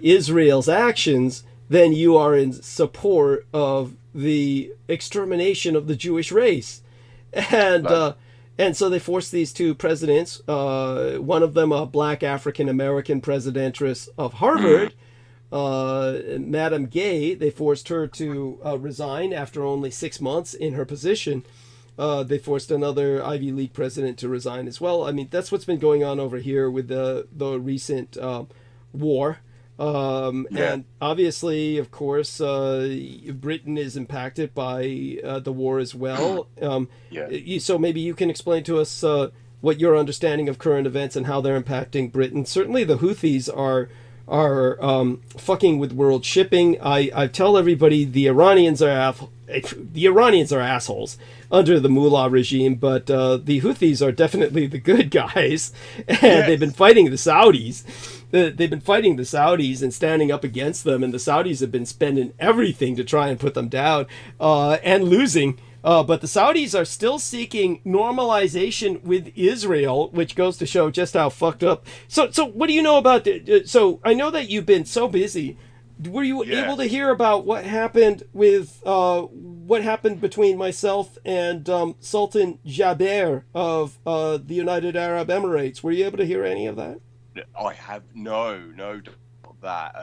Israel's actions, then you are in support of the extermination of the Jewish race. And so they forced these 2 presidents, one of them a black African-American presidentess of Harvard, Madam Gay, they forced her to resign after only 6 months in her position. They forced another Ivy League president to resign as well. I mean, that's what's been going on over here with the recent war. And obviously, of course, Britain is impacted by the war as well. So maybe you can explain to us what your understanding of current events and how they're impacting Britain. Certainly the Houthis are fucking with world shipping. I tell everybody the Iranians are assholes under the Mullah regime, but the Houthis are definitely the good guys, and they've been fighting the Saudis. They've been fighting the Saudis and standing up against them, and the Saudis have been spending everything to try and put them down, and losing. But the Saudis are still seeking normalization with Israel, which goes to show just how fucked up. So what do you know about so I know that you've been so busy. Were you able to hear about what happened with what happened between myself and Sultan Jaber of the United Arab Emirates? Were you able to hear any of that? I have no that.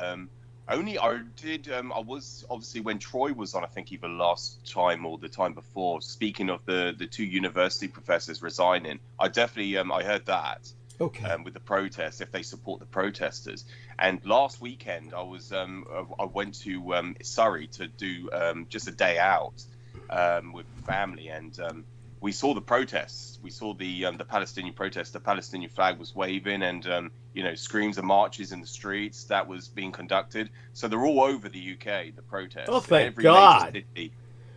Only I did. I was obviously when Troy was on. I think either last time or the time before. Speaking of the 2 university professors resigning, I definitely I heard that. Okay. With the protests, if they support the protesters. And last weekend, I went to Surrey to do just a day out with family, and we saw the protests. We saw the Palestinian protests. The Palestinian flag was waving, and screams and marches in the streets that was being conducted. So they're all over the UK. The protests. Oh, thank God! City.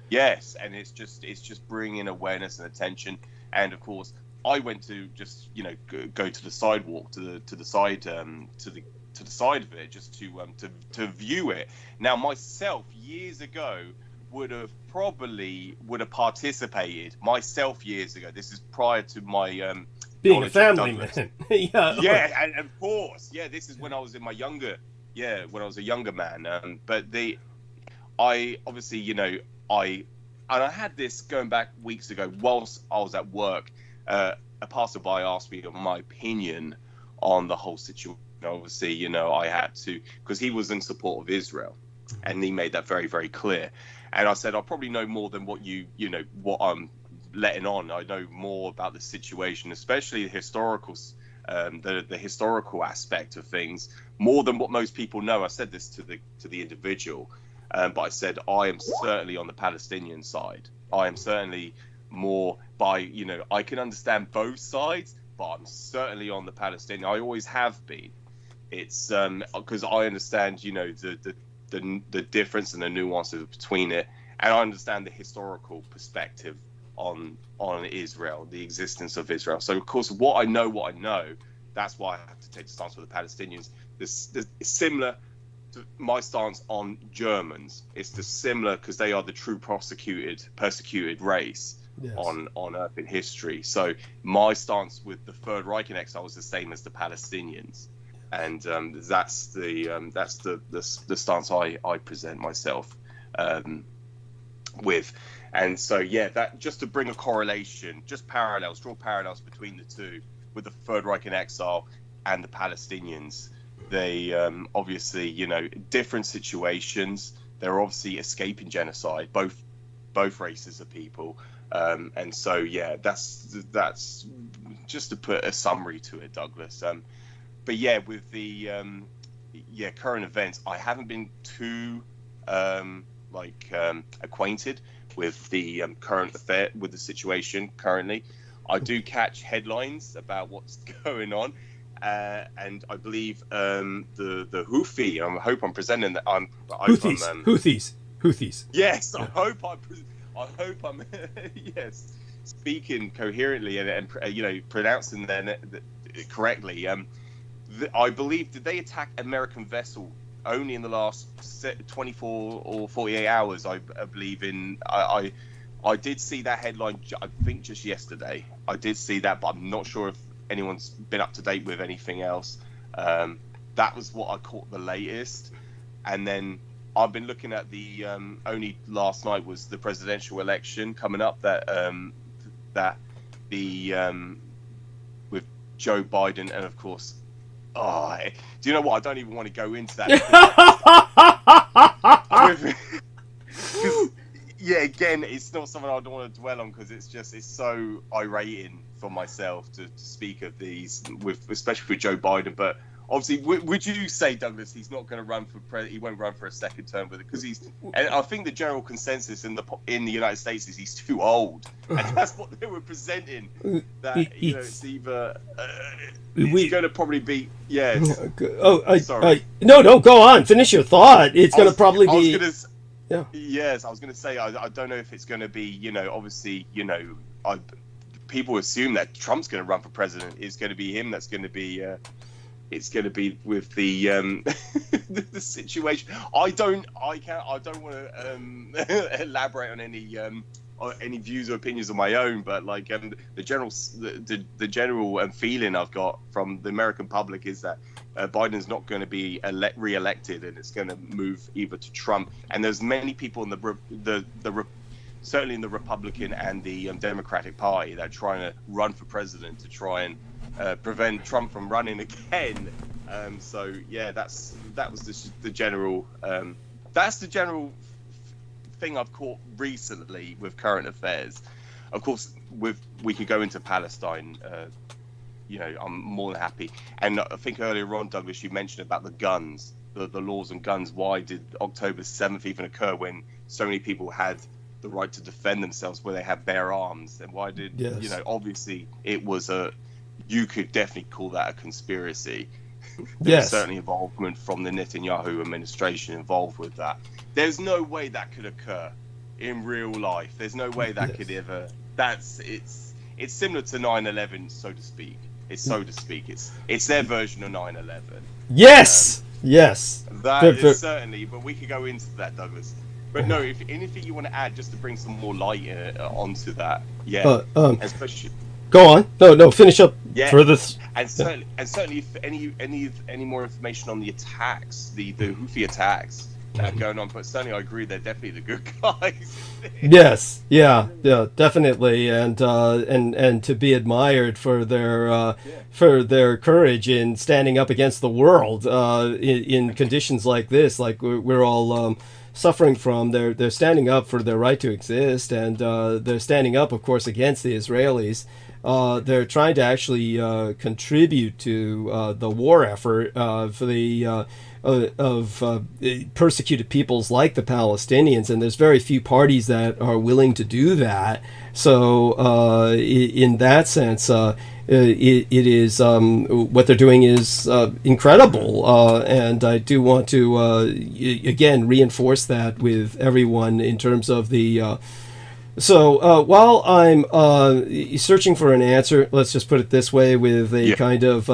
Yes, and it's just bringing awareness and attention. And of course, I went to just go to the sidewalk to the side of it just to view it. Now myself years ago would have participated myself years ago. This is prior to my being a family man. Yeah, and of course, this is when I was in my younger when I was a younger man. But I obviously I had this going back weeks ago whilst I was at work. A passerby asked me my opinion on the whole situation. Obviously, I had to, because he was in support of Israel, and he made that very, very clear. And I said, I probably know more than what what I'm letting on. I know more about the situation, especially the historical aspect of things, more than what most people know. I said this to the individual, but I said I am certainly on the Palestinian side. I am certainly more by I can understand both sides, but I'm certainly on the Palestinian. I always have been. It's because I understand the difference and the nuances between it, and I understand the historical perspective on Israel, the existence of Israel. So of course, what I know, that's why I have to take the stance with the Palestinians. This is similar to my stance on Germans. It's similar because they are the true persecuted race. Yes. on Earth in history. So my stance with the Third Reich in exile was the same as the Palestinians. and that's the stance I present myself with. And so, yeah, that just to bring a correlation, just parallels, draw parallels between the two, with the Third Reich in exile and the Palestinians. They obviously, you know, different situations. They're obviously escaping genocide, both races of people. And so, yeah, that's just to put a summary to it, Douglas. But yeah, with the current events, I haven't been too acquainted with the current affair, with the situation currently. I do catch headlines about what's going on, and I believe the Houthi. I hope I'm presenting that. Houthis. Yes, I hope I'm yes, speaking coherently and you know, pronouncing them correctly. I believe, did they attack American vessel only in the last 24 or 48 hours? I believe in. I did see that headline, I think just yesterday. I did see that, but I'm not sure if anyone's been up to date with anything else. That was what I caught the latest. And then I've been looking at the only last night was the presidential election coming up, that with Joe Biden, and of course, do you know what? I don't even want to go into that. Yeah, again, it's not something I don't want to dwell on, because it's so irating for myself to speak of these, especially with Joe Biden. But obviously, would you say, Douglas, he's not going to run for president? He won't run for a second term with it, because and I think the general consensus in the United States is he's too old, and that's what they were presenting. That it's either it's going to probably be sorry. No, go on, finish your thought. It's going to probably be. Yes, I was going to say, I don't know if it's going to be, you know, obviously, you know, people assume that Trump's going to run for president. It's going to be him that's going to be, it's going to be with the the situation. I don't want to elaborate on any views or opinions of my own, but like the general feeling I've got from the American public is that Biden's not going to be re-elected, and it's going to move either to Trump. And there's many people in certainly in the Republican and the Democratic Party that are trying to run for president to try and prevent Trump from running again. So yeah, that was the general thing I've caught recently with current affairs. Of course, we could go into Palestine. You know, I'm more than happy. And I think earlier on, Douglas, you mentioned about the guns, the laws on guns. Why did October 7th even occur when so many people had the right to defend themselves, where they had bare arms? And why did, you know, obviously it was you could definitely call that a conspiracy. There's certainly involvement from the Netanyahu administration involved with that. There's no way that could occur in real life. There's no way that could ever. It's similar to 9/11, so to speak. It's their version of 9/11. Yes. That is certainly. But we could go into that, Douglas. But no, if anything you want to add, just to bring some more light onto that, especially. Go on. No. Finish up. Yeah. Further. And certainly, if any more information on the attacks, the Houthi attacks that are going on, but certainly I agree they're definitely the good guys. Yes. Yeah. Definitely, and to be admired for their courage in standing up against the world in conditions like this, like we're all suffering from. They're standing up for their right to exist, and they're standing up, of course, against the Israelis. They're trying to actually contribute to the war effort of persecuted peoples like the Palestinians, and there's very few parties that are willing to do that. So in that sense, it is what they're doing is incredible, and I do want to again reinforce that with everyone in terms of the. So while I'm searching for an answer, let's just put it this way, with a kind of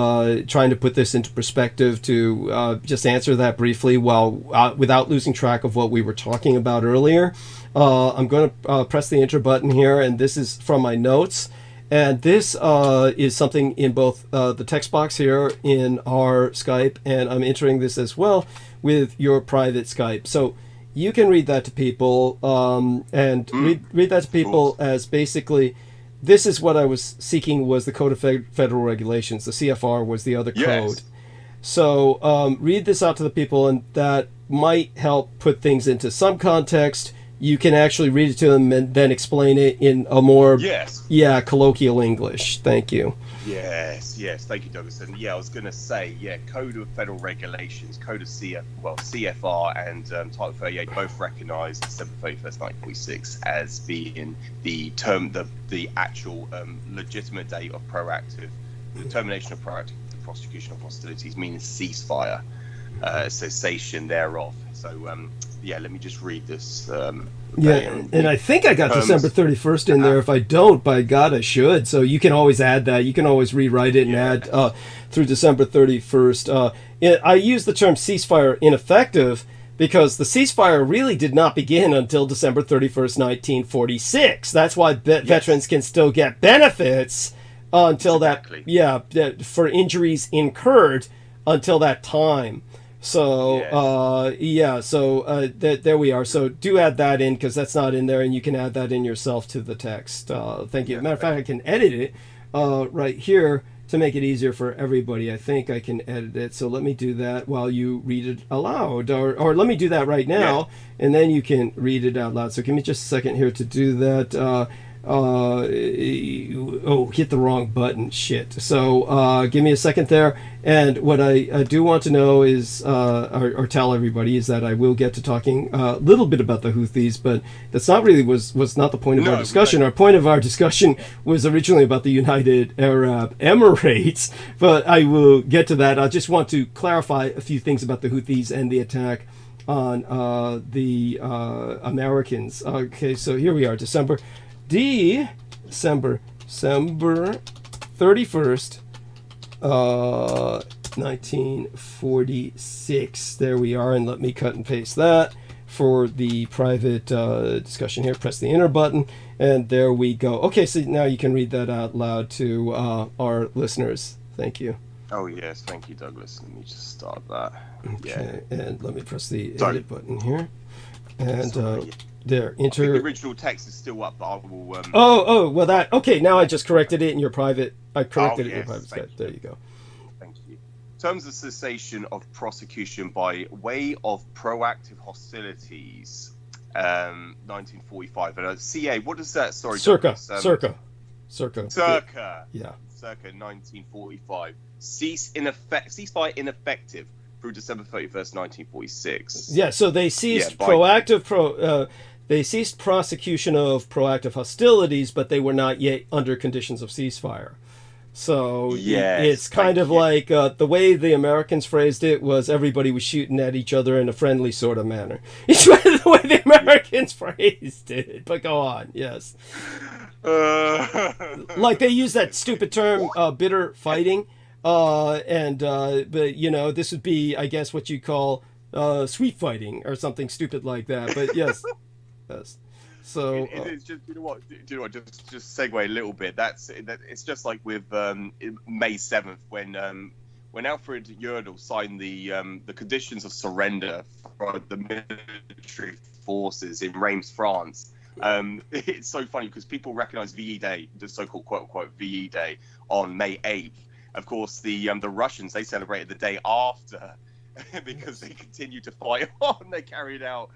trying to put this into perspective, to just answer that briefly while without losing track of what we were talking about earlier. I'm going to press the enter button here, and this is from my notes. And this is something in both the text box here in our Skype, and I'm entering this as well with your private Skype. So you can read that to people, and read that to people as basically, this is what I was seeking, was the Code of Federal Regulations. The CFR was the other code. So read this out to the people, and that might help put things into some context. You can actually read it to them and then explain it in a more colloquial English. Thank you. Yes, thank you, Douglas. And I was going to say, Code of Federal Regulations, Code of CFR and Title 38 both recognise December 31st, 1946 as being the term, the actual legitimate date of the termination of proactive prosecution of hostilities, meaning ceasefire, cessation thereof. So, let me just read this. And I think I got December 31st in there. If I don't, by God, I should. So you can always add that. You can always rewrite it and add through December 31st. I use the term ceasefire ineffective because the ceasefire really did not begin until December 31st, 1946. That's why veterans can still get benefits until for injuries incurred until that time. So there we are. So do add that in, because that's not in there, and you can add that in yourself to the text. Thank you. Matter of fact, I can edit it right here to make it easier for everybody. I think I can edit it. So let me do that while you read it aloud, or let me do that right now, and then you can read it out loud. So give me just a second here to do that. Hit the wrong button, shit. So give me a second there, and what I do want to know is or tell everybody is that I will get to talking a little bit about the Houthis, but that's not really was not the point of our discussion. Our point of our discussion was originally about the United Arab Emirates, but I will get to that. I just want to clarify a few things about the Houthis and the attack on the Americans. Okay, so here we are, December 31st, 1946. There we are, and let me cut and paste that for the private discussion here. Press the enter button, and there we go. Okay, so now you can read that out loud to our listeners. Thank you. Oh, yes, thank you, Douglas. Let me just start that. Okay, and let me press the edit button here. And there, enter. The original text is still up, but I will. Well, that okay. Now I just corrected it in your private. I corrected it in your private Skype. There you go. Thank you. Terms of cessation of prosecution by way of proactive hostilities, 1945. And CA, what is that? Sorry, circa. Yeah. Circa 1945. Ceasefire ineffective through December 31st, 1946. Yeah, so they ceased they ceased prosecution of proactive hostilities, but they were not yet under conditions of ceasefire. So it's kind of like the way the Americans phrased it was everybody was shooting at each other in a friendly sort of manner. It's the way the Americans phrased it. But go on, yes. Like they use that stupid term, bitter fighting. But this would be, I guess, what you call sweet fighting or something stupid like that. But yes. So it's just do you know what? Just segue a little bit. It's just like with May 7th when Alfred Jodl signed the conditions of surrender for the military forces in Reims, France. It's so funny because people recognize VE Day, the so-called quote-unquote VE Day, on May 8th. Of course, the Russians, they celebrated the day after because they continued to fight on. They carried out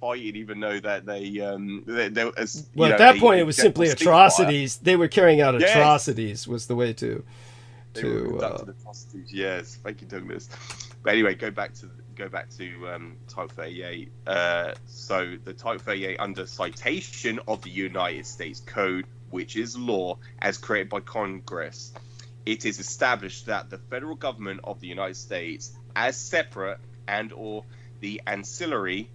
fighting, even though that they at that point it was simply atrocities. They were carrying out atrocities. Was the way to atrocities. Yes, thank you, Douglas. But anyway, go back to Title 38. So the Title 38 under citation of the United States Code, which is law as created by Congress. It is established that the federal government of the United States, as separate and or the ancillary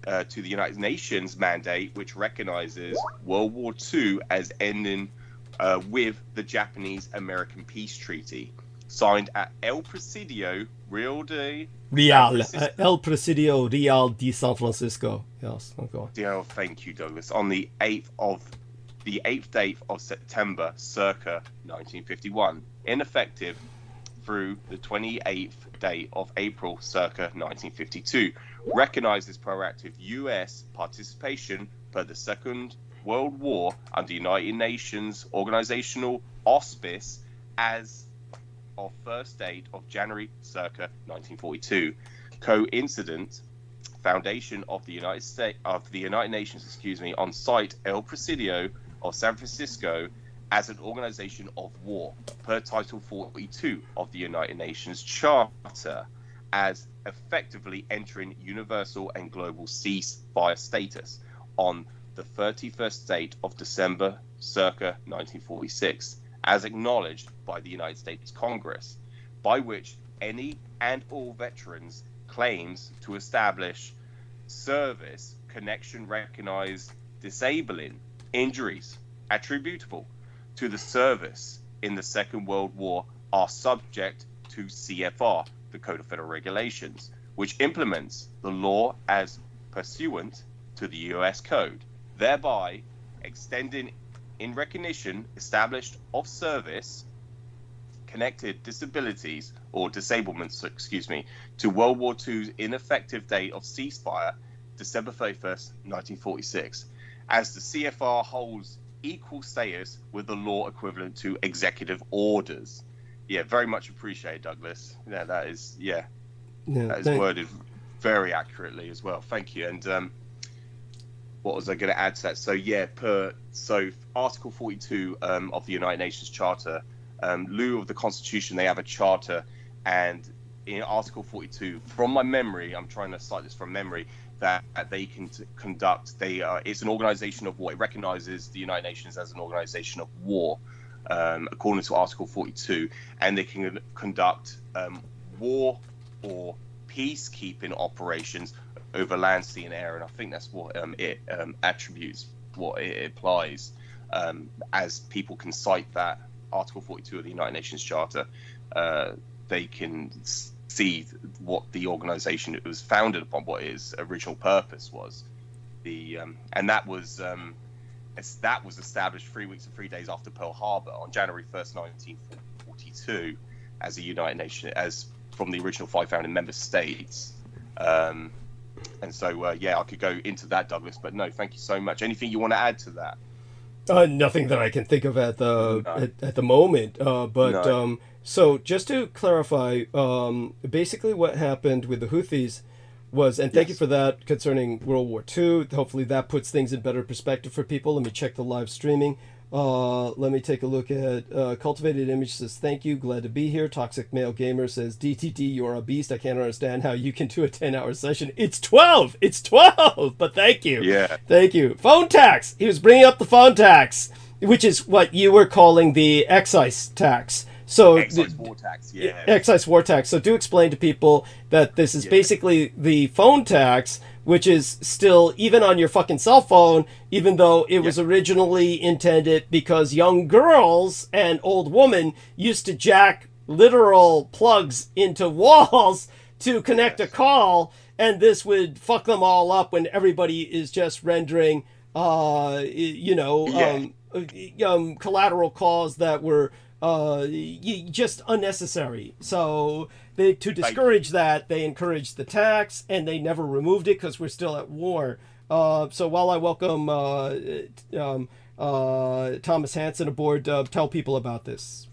to the United Nations mandate, which recognizes World War II as ending with the Japanese-American Peace Treaty, signed at El Presidio Real de San Francisco. Yes, okay. Thank you, Douglas. On the 8th of the 8th day of September, circa 1951, ineffective through the 28th day of April, circa 1952. Recognizes proactive U.S. participation per the Second World War under United Nations organizational auspice as of first date of January, circa 1942. Coincident foundation of the United Nations, on site El Presidio of San Francisco as an organization of war per Title 42 of the United Nations Charter, as effectively entering universal and global ceasefire status on the 31st date of December, circa 1946, as acknowledged by the United States Congress, by which any and all veterans claims to establish service connection recognize disabling injuries attributable to the service in the Second World War are subject to CFR, the Code of Federal Regulations, which implements the law as pursuant to the U.S. Code, thereby extending in recognition established of service connected disabilities or disablements, to World War II's ineffective date of ceasefire, December 31st, 1946, as the CFR holds equal status with the law equivalent to executive orders. Yeah, very much appreciated, Douglas. Yeah, that is worded very accurately as well. Thank you. And what was I going to add to that? So Article 42 of the United Nations Charter, lieu of the Constitution, they have a charter, and in Article 42, from my memory, I'm trying to cite this from memory, that they can conduct. It's an organization of war. It recognizes the United Nations as an organization of war, according to Article 42, and they can conduct war or peacekeeping operations over land, sea, and air. And I think that's what it attributes, what it applies, as people can cite that Article 42 of the United Nations Charter. They can see what the organization it was founded upon, what its original purpose was. And that was established 3 weeks and 3 days after Pearl Harbor on January 1st, 1942, as a United Nation, as from the original 5 founding member states. And so, I could go into that, Douglas, but no, thank you so much. Anything you want to add to that? Nothing that I can think of at the moment. So just to clarify, basically what happened with the Houthis was, and thank you for that concerning World War II. Hopefully that puts things in better perspective for people. Let me check the live streaming. Let me take a look at Cultivated Image says, thank you, glad to be here. Toxic Male Gamer says, DTD, you're a beast. I can't understand how you can do a 10-hour session. It's 12, but thank you. Yeah. Thank you. Phone tax. He was bringing up the phone tax, which is what you were calling the excise tax. So excise war tax, yeah. Excise war tax. So do explain to people that this is basically the phone tax, which is still even on your fucking cell phone, even though it was originally intended because young girls and old women used to jack literal plugs into walls to connect a call, and this would fuck them all up when everybody is just rendering, collateral calls that were just unnecessary. So to discourage that, they encouraged the tax, and they never removed it because we're still at war. So while I welcome Thomas Hansen aboard, tell people about this.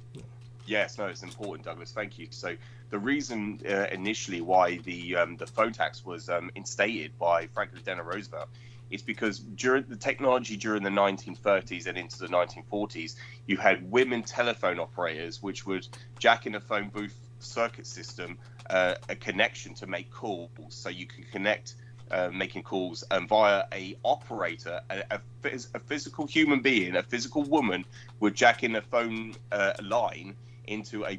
Yes, no, it's important, Douglas. Thank you. So the reason initially why the phone tax was instated by Franklin Delano Roosevelt is because during the 1930s and into the 1940s, you had women telephone operators which would jack in a phone booth circuit system a connection to make calls. So you can connect making calls via a operator, a physical human being, a physical woman would jack in a phone line into a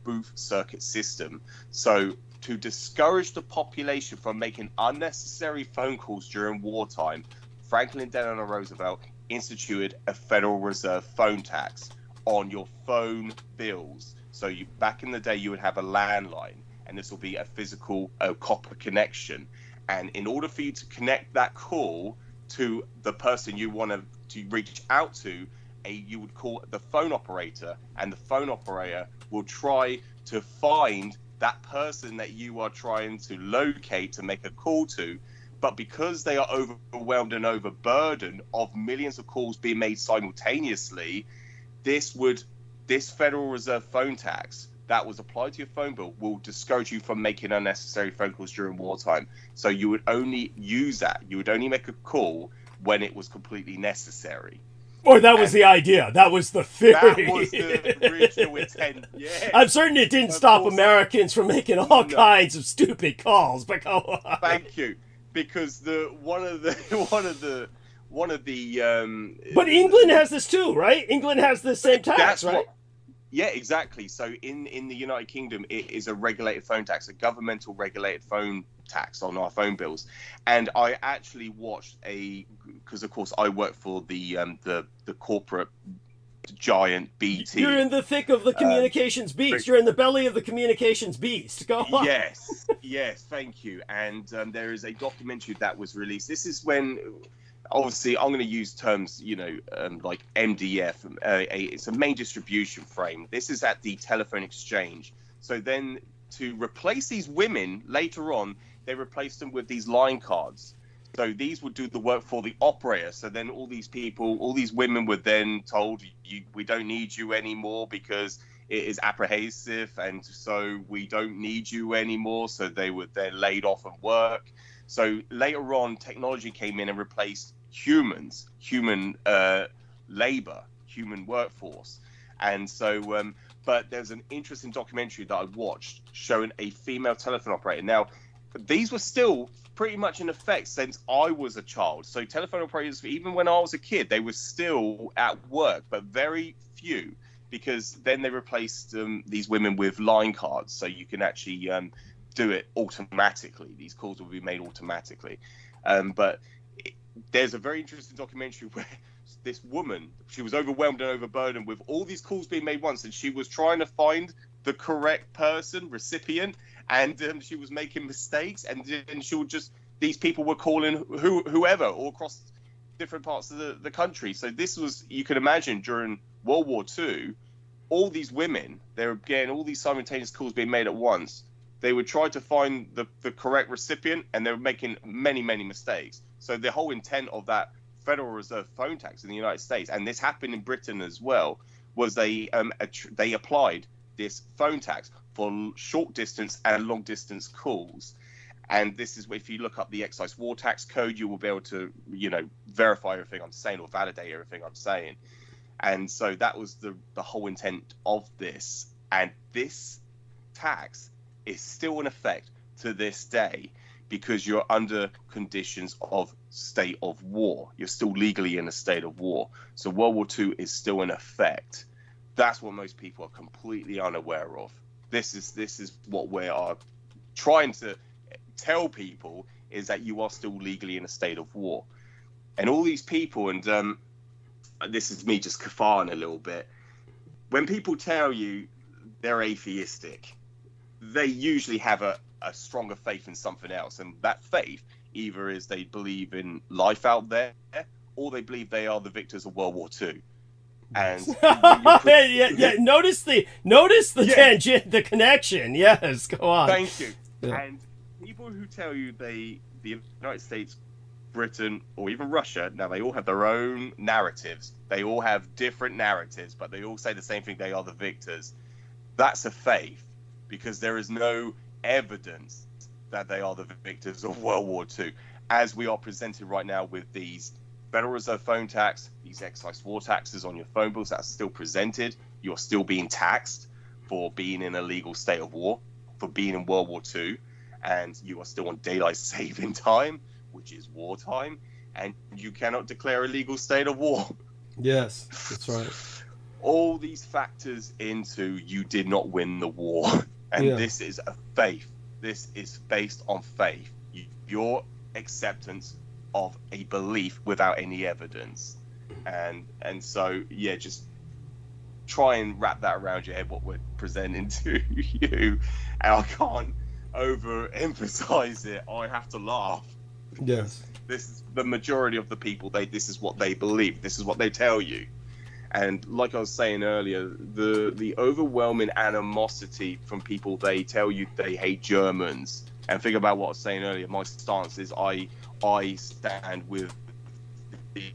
booth circuit system. So to discourage the population from making unnecessary phone calls during wartime, Franklin Delano Roosevelt instituted a Federal Reserve phone tax on your phone bills. So back in the day, you would have a landline, and this will be a physical copper connection. And in order for you to connect that call to the person you want to to reach out to you would call the phone operator, and the phone operator will try to find that person that you are trying to locate to make a call to. But because they are overwhelmed and overburdened of millions of calls being made simultaneously, this Federal Reserve phone tax that was applied to your phone bill will discourage you from making unnecessary phone calls during wartime. So you would only use that. You would only make a call when it was completely necessary. Or that was the idea. That was the theory. That was the original intent. Yeah. I'm certain it didn't stop Americans from making all kinds of stupid calls. But go on. Thank you, because one of the. But England has this too, right? England has the same tax, right? Yeah, exactly. So in the United Kingdom, it is a regulated phone tax, a governmental regulated phone tax on our phone bills. And I actually watched because of course I work for the corporate giant BT. You're in the thick of the communications beast. You're in the belly of the communications beast. Go on. Yes, thank you. And there is a documentary that was released. This is when, obviously, I'm going to use terms, like MDF. It's a main distribution frame. This is at the telephone exchange. So then to replace these women later on, they replaced them with these line cards. So these would do the work for the operator. So then all these women were then told, we don't need you anymore because it is apprehensive, and so we don't need you anymore. So they were then laid off of work. So later on, technology came in and replaced human labor, human workforce. And so, but there's an interesting documentary that I watched showing a female telephone operator. Now, these were still pretty much in effect since I was a child. So telephone operators, even when I was a kid, they were still at work, but very few, because then they replaced these women with line cards. So you can actually do it automatically. These calls will be made automatically. But there's a very interesting documentary where this woman, she was overwhelmed and overburdened with all these calls being made once, and she was trying to find the correct recipient, and she was making mistakes, and she would these people were calling whoever all across different parts of the country. So this was, you can imagine, during World War II, all these women, they were getting all these simultaneous calls being made at once. They would try to find the correct recipient, and they were making many, many mistakes. So the whole intent of that Federal Reserve phone tax in the United States, and this happened in Britain as well, was they applied this phone tax for short distance and long distance calls. And this is, if you look up the excise war tax code, you will be able to, verify everything I'm saying or validate everything I'm saying. And so that was the whole intent of this. And this tax is still in effect to this day, because you're under conditions of state of war. You're still legally in a state of war. So World War II is still in effect. That's what most people are completely unaware of. This is what we are trying to tell people, is that you are still legally in a state of war. And all these people, and this is me just kafarring a little bit, when people tell you they're atheistic, they usually have a stronger faith in something else, and that faith either is they believe in life out there, or they believe they are the victors of World War II. And yeah, notice the tangent, the connection. Yes, go on. Thank you. Yeah. And people who tell you the United States, Britain, or even Russia, now they all have their own narratives. They all have different narratives, but they all say the same thing: they are the victors. That's a faith, because there is no evidence that they are the victors of World War II, as we are presented right now with these Federal Reserve phone tax, these excise war taxes on your phone bills that are still presented. You're still being taxed for being in a legal state of war, for being in World War II, and you are still on daylight saving time, which is wartime, and you cannot declare a legal state of war. Yes, that's right. All these factors into you did not win the war. And this is a faith. This is based on faith. Your acceptance of a belief without any evidence. And so, yeah, just try and wrap that around your head, what we're presenting to you. And I can't overemphasize it. I have to laugh. Yes. This is the majority of the people. This is what they believe. This is what they tell you. And like I was saying earlier, the overwhelming animosity from people, they tell you they hate Germans. And think about what I was saying earlier. My stance is I stand with the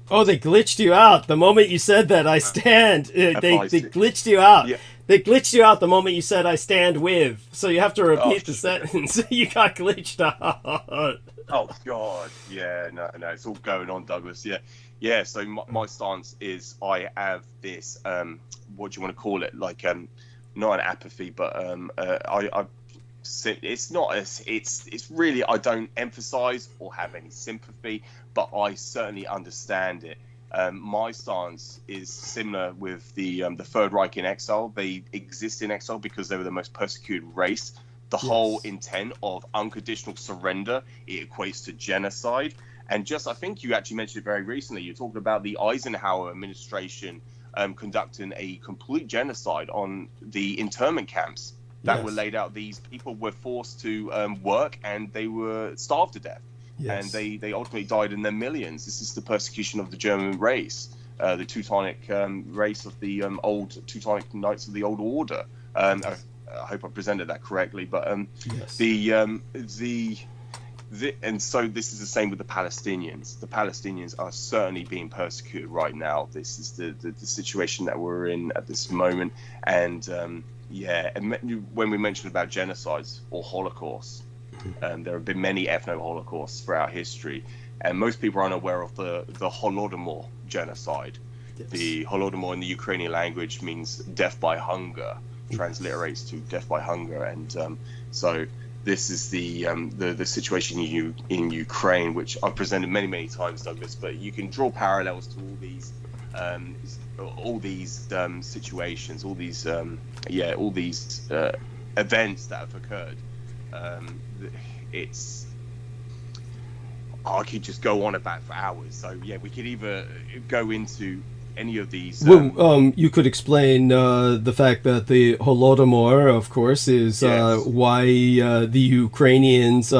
Oh, they glitched you out the moment you said that. I stand. They glitched you out. Yeah. They glitched you out the moment you said I stand with. So you have to repeat the sentence. You got glitched out. Oh God, yeah, no, it's all going on, Douglas. Yeah. So my stance is I have this. What do you want to call it? Like not an apathy, but it's not. It's really I don't emphasize or have any sympathy, but I certainly understand it. My stance is similar with the Third Reich in exile. They exist in exile because they were the most persecuted race. The whole intent of unconditional surrender, it equates to genocide. And just, I think you actually mentioned it very recently. You're talking about the Eisenhower administration conducting a complete genocide on the internment camps that were laid out. These people were forced to work and they were starved to death. And they ultimately died in their millions. This is the persecution of the German race, the Teutonic race of the old Teutonic Knights of the Old Order. I hope I presented that correctly, but and so this is the same with the Palestinians. The Palestinians are certainly being persecuted right now. This is the situation that we're in at this moment. And and when we mentioned about genocides or holocausts, there have been many ethno-holocausts throughout history, and most people are unaware of the Holodomor genocide. The Holodomor in the Ukrainian language means death by hunger, transliterates to death by hunger, and so this is the situation in Ukraine, which I've presented many times, Douglas. But you can draw parallels to all these situations, all these events that have occurred. I could just go on about for hours. So we could either go into any of these. You could explain the fact that the Holodomor, of course, is why the Ukrainians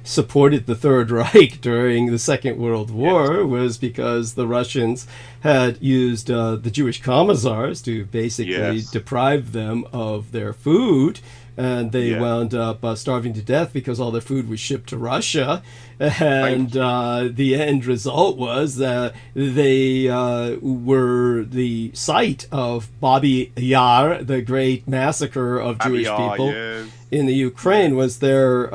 supported the Third Reich during the Second World War, was because the Russians had used the Jewish commissars to basically deprive them of their food. And they wound up starving to death because all their food was shipped to Russia. And the end result was that they were the site of Babi Yar, the great massacre of Jewish people in the Ukraine. Was their,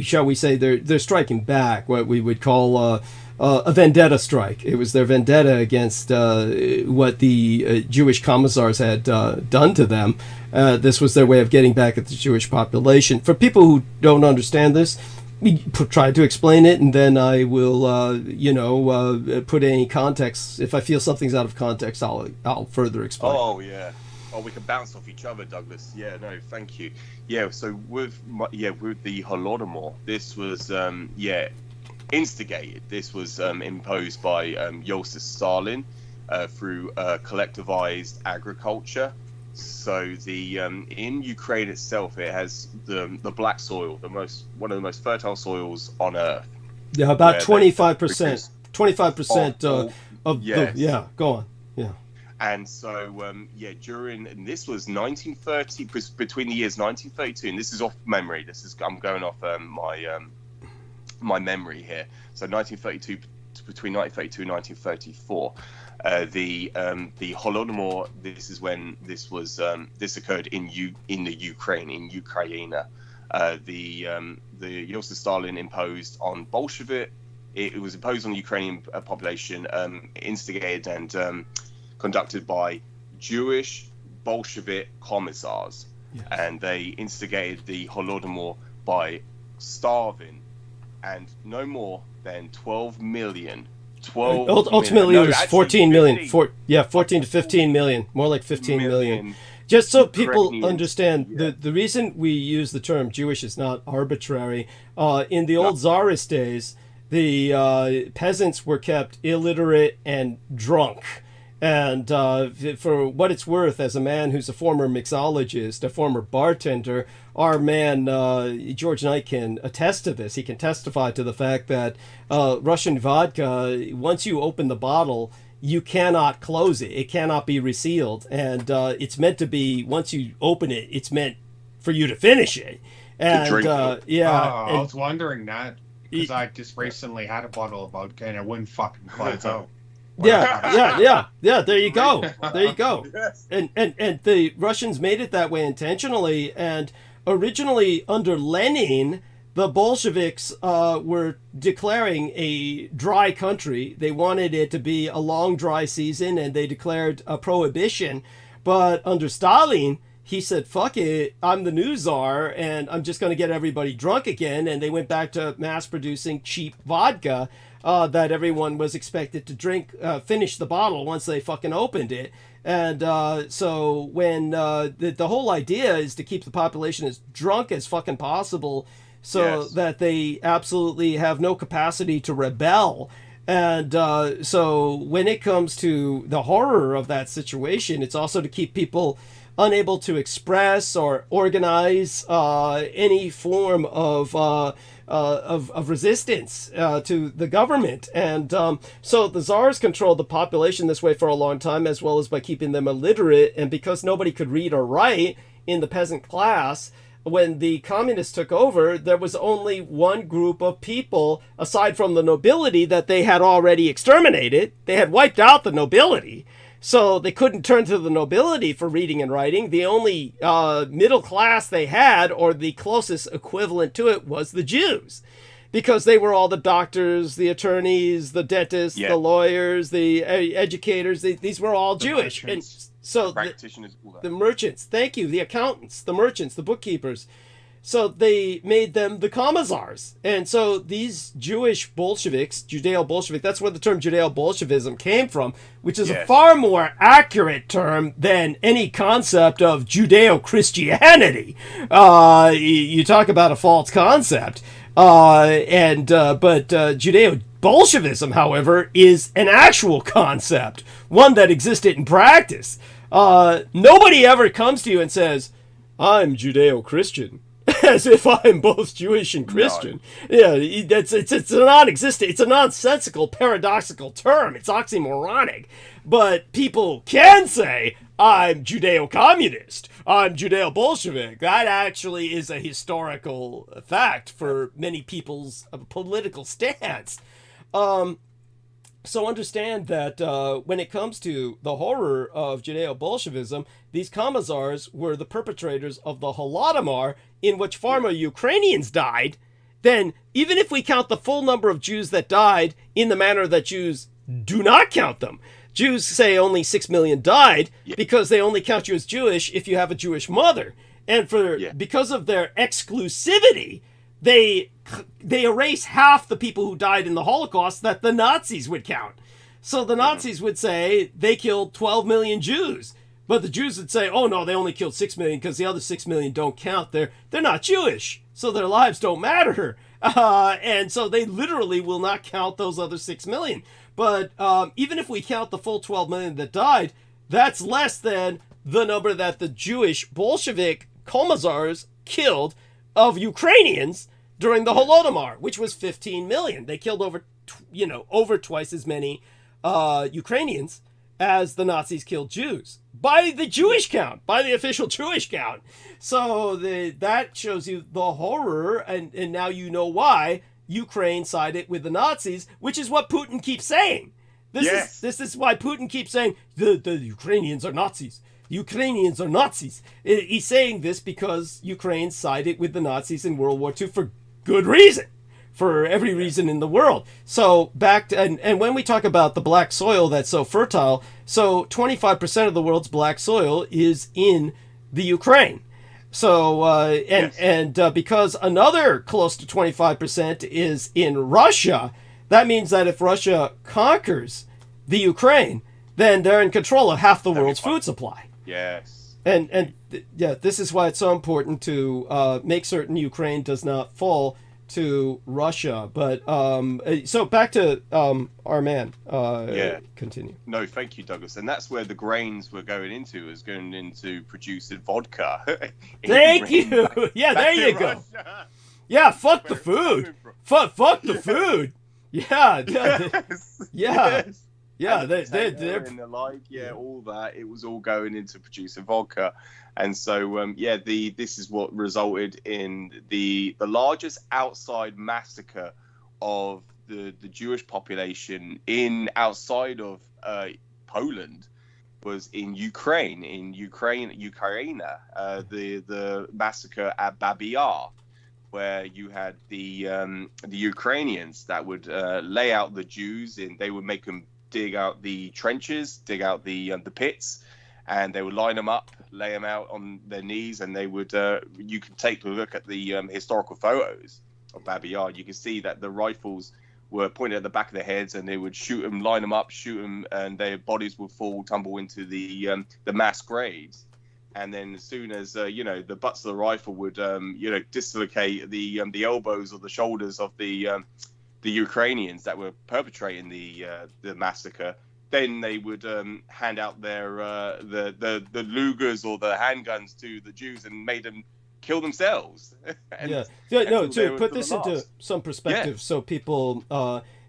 shall we say, they're striking back, what we would call a vendetta strike. It was their vendetta against what the Jewish commissars had done to them. This was their way of getting back at the Jewish population. For people who don't understand this, we try to explain it, and then I will, put any context. If I feel something's out of context, I'll further explain. Oh yeah. Oh, we can bounce off each other, Douglas. Yeah, no, thank you. Yeah, so with the Holodomor, this was instigated. This was imposed by Joseph Stalin through collectivized agriculture. So the in Ukraine itself, it has the black soil, one of the most fertile soils on Earth. Yeah, about 25%. 25% go on. Yeah. And so and this was 1930, between the years 1932, and this is off memory. I'm going off my memory here. So 1932, between 1932 and 1934, the Holodomor. This is when this was this occurred in the Ukraine, in Ukraine. The Joseph Stalin imposed on Bolshevik. It was imposed on the Ukrainian population, instigated and conducted by Jewish Bolshevik commissars, and they instigated the Holodomor by starving. And no more than 12 million. Ultimately, it was 14 million. 14 to 15 million. More like 15 million. Just so people understand, the reason we use the term Jewish is not arbitrary. In the old Tsarist days, the peasants were kept illiterate and drunk. And for what it's worth, as a man who's a former mixologist, a former bartender, our man George Knight can attest to this. He can testify to the fact that Russian vodka, once you open the bottle, you cannot close it. It cannot be resealed. And it's meant to be, once you open it, it's meant for you to finish it. And drink it. I was wondering that, because I just recently had a bottle of vodka and it wouldn't fucking close out. Yeah. There you go. There you go. Yes. And the Russians made it that way intentionally. And originally, under Lenin, the Bolsheviks were declaring a dry country. They wanted it to be a long dry season, and they declared a prohibition. But under Stalin, he said, fuck it, I'm the new czar, and I'm just going to get everybody drunk again. And they went back to mass producing cheap vodka that everyone was expected to drink, finish the bottle once they fucking opened it. And so when the whole idea is to keep the population as drunk as fucking possible, so that they absolutely have no capacity to rebel. And so when it comes to the horror of that situation, it's also to keep people unable to express or organize any form of resistance to the government. And so the czars controlled the population this way for a long time, as well as by keeping them illiterate. And because nobody could read or write in the peasant class, when the communists took over, there was only one group of people, aside from the nobility, that they had already exterminated. They had wiped out the nobility. So they couldn't turn to the nobility for reading and writing. The only middle class they had, or the closest equivalent to it, was the Jews. Because they were all the doctors, the attorneys, the dentists, the lawyers, the educators. These were all Jewish. And so practitioners, all that. The merchants, thank you, the accountants, the merchants, the bookkeepers. So they made them the commissars. And so these Jewish Bolsheviks, Judeo-Bolshevik, that's where the term Judeo-Bolshevism came from, which is a far more accurate term than any concept of Judeo-Christianity. You talk about a false concept. But Judeo-Bolshevism, however, is an actual concept, one that existed in practice. Nobody ever comes to you and says, I'm Judeo-Christian, as if I'm both Jewish and Christian. No. Yeah, it's a non-existent, it's a nonsensical, paradoxical term. It's oxymoronic. But people can say, I'm Judeo-Communist, I'm Judeo-Bolshevik. That actually is a historical fact for many people's political stance. So understand that when it comes to the horror of Judeo-Bolshevism, these commissars were the perpetrators of the Holodomor, in which far more Ukrainians died than, even if we count the full number of Jews that died in the manner that Jews do not count them. Jews say only 6 million died because they only count you as Jewish if you have a Jewish mother. And because of their exclusivity, they erase half the people who died in the Holocaust that the Nazis would count. So the Nazis would say they killed 12 million Jews. But the Jews would say, oh no, they only killed 6 million because the other 6 million don't count. They're not Jewish, so their lives don't matter. And so they literally will not count those other 6 million. But even if we count the full 12 million that died, that's less than the number that the Jewish Bolshevik commissars killed of Ukrainians during the Holodomor, which was 15 million. They killed over twice as many Ukrainians as the Nazis killed Jews, by the Jewish count, by the official Jewish count. So that shows you the horror, and now you know why Ukraine sided with the Nazis, which is what Putin keeps saying. This is why Putin keeps saying the Ukrainians are Nazis. Ukrainians are Nazis. He's saying this because Ukraine sided with the Nazis in World War II for good reason, for every reason in the world. So back to, and when we talk about the black soil that's so fertile, so 25% of the world's black soil is in the Ukraine. So because another close to 25% is in Russia, that means that if Russia conquers the Ukraine, then they're in control of half the world's food supply. Yes. And this is why it's so important to make certain Ukraine does not fall to Russia. But so back to our man. Yeah. Continue. No, thank you, Douglas. And that's where the grains were going into, is going into producing vodka. Thank you. Yeah, there you go. Yeah, fuck the food. Fuck the food. Yeah, yeah. Yeah, they're and the like, yeah, all that. It was all going into producing vodka, and so this is what resulted in the largest outside massacre of the Jewish population outside of Poland was in Ukraine, the massacre at Babi Yar, where you had the Ukrainians that would lay out the Jews, and they would make them dig out the trenches, dig out the pits, and they would line them up, lay them out on their knees, and they would. You can take a look at the historical photos of Babi Yar. You can see that the rifles were pointed at the back of their heads, and they would shoot them, line them up, shoot them, and their bodies would tumble into the mass graves. And then as soon as the butts of the rifle would dislocate the elbows or the shoulders of the Ukrainians that were perpetrating the massacre, then they would hand out their the Lugers or the handguns to the Jews and made them kill themselves. No, to put this into some perspective, so people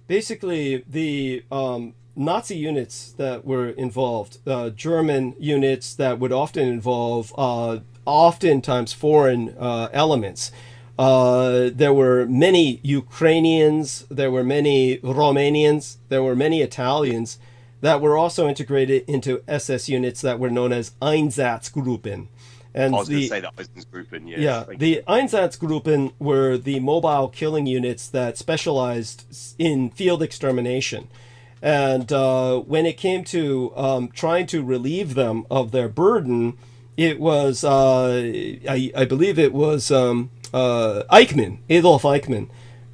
basically the Nazi units that were involved, German units that would often involve oftentimes foreign elements. There were many Ukrainians, there were many Romanians, there were many Italians that were also integrated into SS units that were known as Einsatzgruppen. And I was going to say the Einsatzgruppen, yes. Yeah, the Einsatzgruppen were the mobile killing units that specialized in field extermination. And when it came to trying to relieve them of their burden, it was, I believe it was Eichmann, Adolf Eichmann,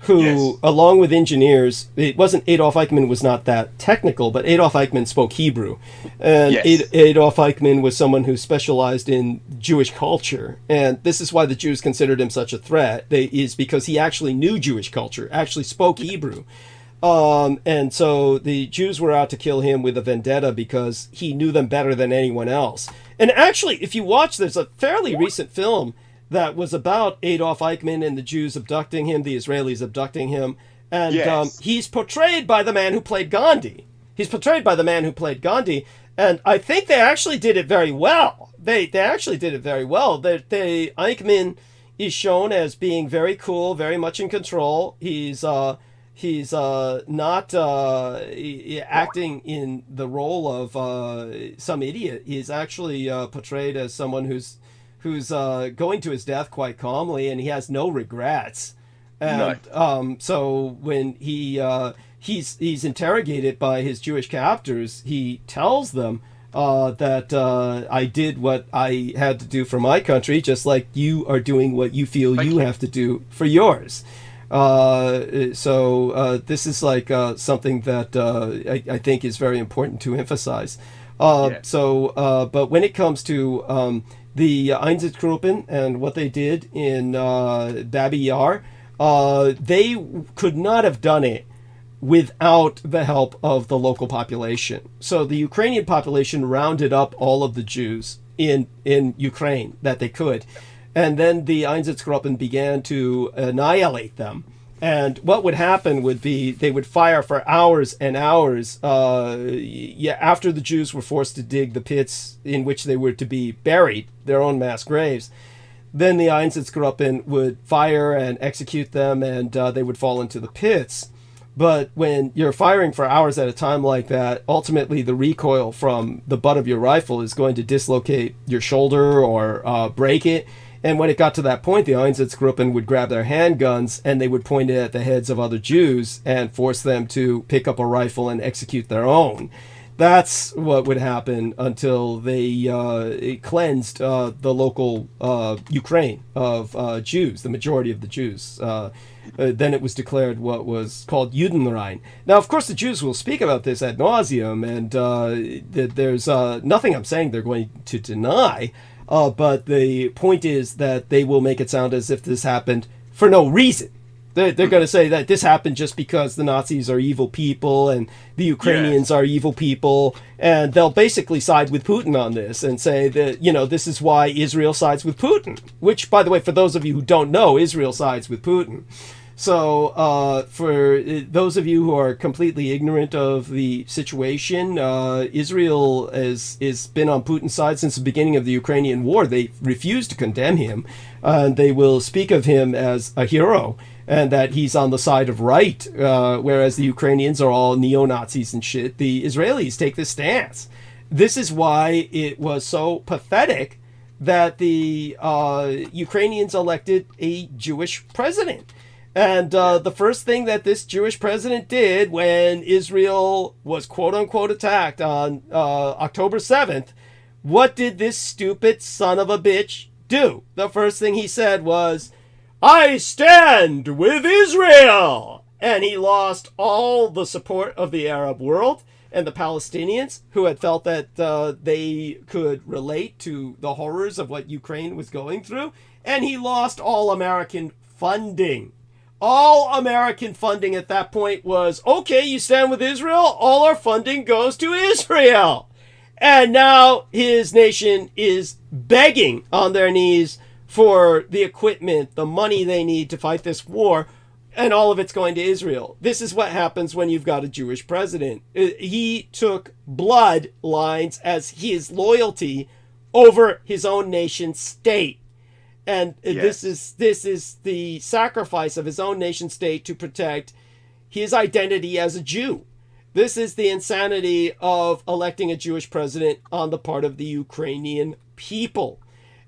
who, along with engineers, it wasn't Adolf Eichmann was not that technical, but Adolf Eichmann spoke Hebrew. And Adolf Eichmann was someone who specialized in Jewish culture. And this is why the Jews considered him such a threat, is because he actually knew Jewish culture, actually spoke Hebrew. And so the Jews were out to kill him with a vendetta because he knew them better than anyone else. And actually, if you watch, there's a fairly recent film that was about Adolf Eichmann and the Jews abducting him, the Israelis abducting him. And he's portrayed by the man who played Gandhi. And I think they actually did it very well. They actually did it very well. Eichmann is shown as being very cool, very much in control. He's not acting in the role of some idiot. He's actually portrayed as someone who's going to his death quite calmly, and he has no regrets. And so when he's interrogated by his Jewish captors, he tells them that I did what I had to do for my country, just like you are doing what you feel you have to do for yours. So this is like something that I think is very important to emphasize. But when it comes to the Einsatzgruppen and what they did in Babi Yar, they could not have done it without the help of the local population. So the Ukrainian population rounded up all of the Jews in Ukraine that they could. And then the Einsatzgruppen began to annihilate them. And what would happen would be they would fire for hours and hours after the Jews were forced to dig the pits in which they were to be buried, their own mass graves. Then the Einsatzgruppen would fire and execute them, and they would fall into the pits. But when you're firing for hours at a time like that, ultimately the recoil from the butt of your rifle is going to dislocate your shoulder or break it. And when it got to that point, the Einsatzgruppen would grab their handguns and they would point it at the heads of other Jews and force them to pick up a rifle and execute their own. That's what would happen until they cleansed the local Ukraine of Jews, the majority of the Jews. Then it was declared what was called Judenrein. Now, of course, the Jews will speak about this ad nauseum, and there's nothing I'm saying they're going to deny. But the point is that they will make it sound as if this happened for no reason. They're going to say that this happened just because the Nazis are evil people and the Ukrainians are evil people, and they'll basically side with Putin on this and say that, you know, this is why Israel sides with Putin, which, by the way, for those of you who don't know, Israel sides with Putin. So for those of you who are completely ignorant of the situation, Israel has been on Putin's side since the beginning of the Ukrainian war. They refuse to condemn him, and they will speak of him as a hero, and that he's on the side of right, whereas the Ukrainians are all neo-Nazis and shit. The Israelis take this stance. This is why it was so pathetic that the Ukrainians elected a Jewish president. And the first thing that this Jewish president did when Israel was quote-unquote attacked on October 7th, what did this stupid son of a bitch do? The first thing he said was, "I stand with Israel!" And he lost all the support of the Arab world and the Palestinians, who had felt that they could relate to the horrors of what Ukraine was going through. And he lost all American funding. All American funding at that point was, okay, you stand with Israel, all our funding goes to Israel. And now his nation is begging on their knees for the equipment, the money they need to fight this war, and all of it's going to Israel. This is what happens when you've got a Jewish president. He took bloodlines as his loyalty over his own nation state. And this is the sacrifice of his own nation state to protect his identity as a Jew. This is the insanity of electing a Jewish president on the part of the Ukrainian people.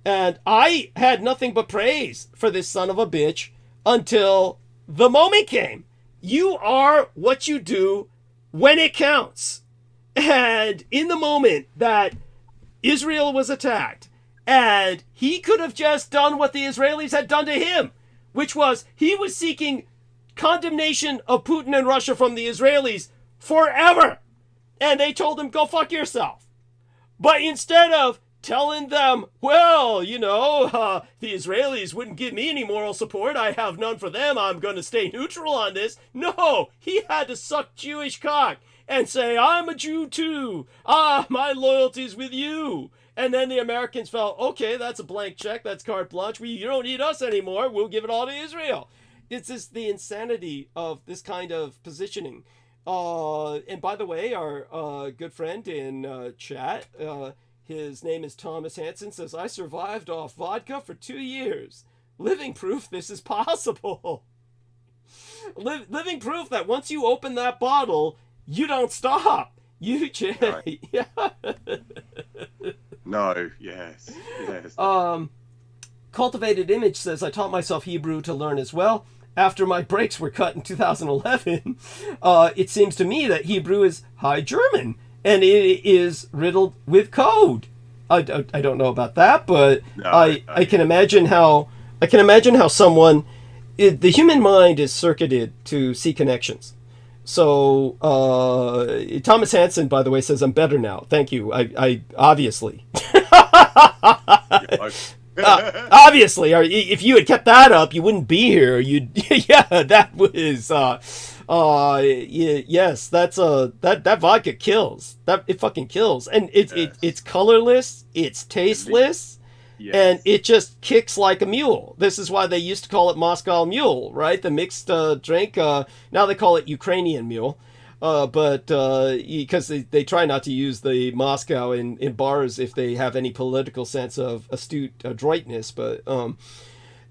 And I had nothing but praise for this son of a bitch until the moment came. You are what you do when it counts. And in the moment that Israel was attacked, and he could have just done what the Israelis had done to him, which was he was seeking condemnation of Putin and Russia from the Israelis forever. And they told him, go fuck yourself. But instead of telling them, well, you know, the Israelis wouldn't give me any moral support, I have none for them, I'm going to stay neutral on this. No, he had to suck Jewish cock and say, I'm a Jew too. My loyalty's with you. And then the Americans felt, okay, that's a blank check, that's carte blanche, you don't need us anymore, we'll give it all to Israel. It's just the insanity of this kind of positioning. And by the way, our good friend in chat, his name is Thomas Hansen, says, I survived off vodka for 2 years. Living proof this is possible. Living proof that once you open that bottle, you don't stop. You just... Right. Yeah. No, yes. Cultivated Image says, I taught myself Hebrew to learn as well. After my breaks were cut in 2011, it seems to me that Hebrew is High German, and it is riddled with code. I don't know about that, but no, I can imagine how someone, the human mind is circuited to see connections. So Thomas Hansen, by the way, says I'm better now. Thank you. I obviously. Obviously, if you had kept that up, you wouldn't be here. That was yes, that vodka kills. It fucking kills, and it's colorless, it's tasteless, yes. And it just kicks like a mule. This is why they used to call it Moscow Mule, right? The mixed drink. Now they call it Ukrainian Mule. But because they try not to use the Moscow in bars if they have any political sense of astute adroitness. But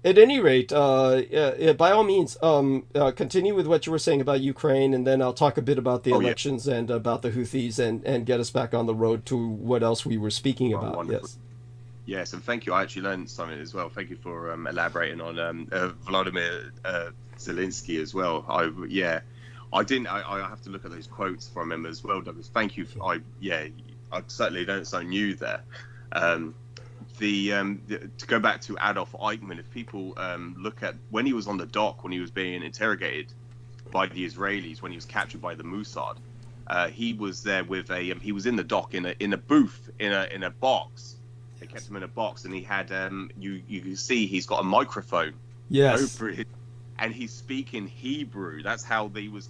at any rate, by all means, continue with what you were saying about Ukraine, and then I'll talk a bit about the elections and about the Houthis and get us back on the road to what else we were speaking about. Wonderful. Yes, and thank you. I actually learned something as well. Thank you for elaborating on Vladimir Zelensky as well. I have to look at those quotes from him as well, Douglas. Thank you. I certainly learned something new there. To go back to Adolf Eichmann, if people look at when he was on the dock, when he was being interrogated by the Israelis, when he was captured by the Mossad, he was there with he was in the dock in a booth in a box. They kept him in a box, and he had you can see he's got a microphone over his and he's speaking Hebrew. That's how they were.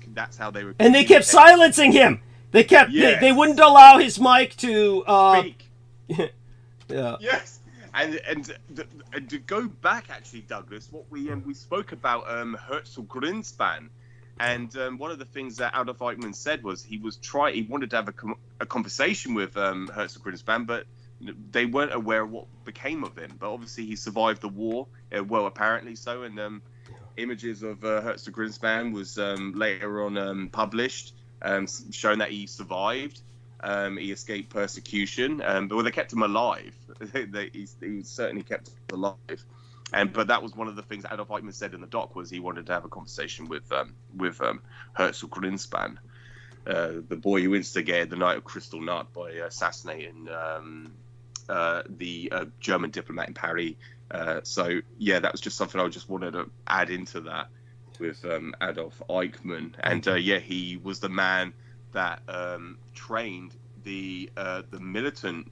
And they kept silencing him. They kept. Yes. They wouldn't allow his mic to speak. Yeah. Yes. And to go back, actually, Douglas, what we spoke about Herzl-Greenspan, and one of the things that Adolf Eichmann said was he wanted to have a conversation with Herzl-Greenspan, but they weren't aware of what became of him. But obviously, he survived the war, well, apparently so, and images of Herzl-Greenspan was later on published, showing that he survived. He escaped persecution, but they kept him alive. He certainly kept him alive, but that was one of the things Adolf Eichmann said in the doc, was he wanted to have a conversation with Herzl-Greenspan, the boy who instigated the Night of Crystal Nut by assassinating the German diplomat in Paris. So yeah, that was just something I just wanted to add into that with Adolf Eichmann, and yeah, he was the man that trained the militant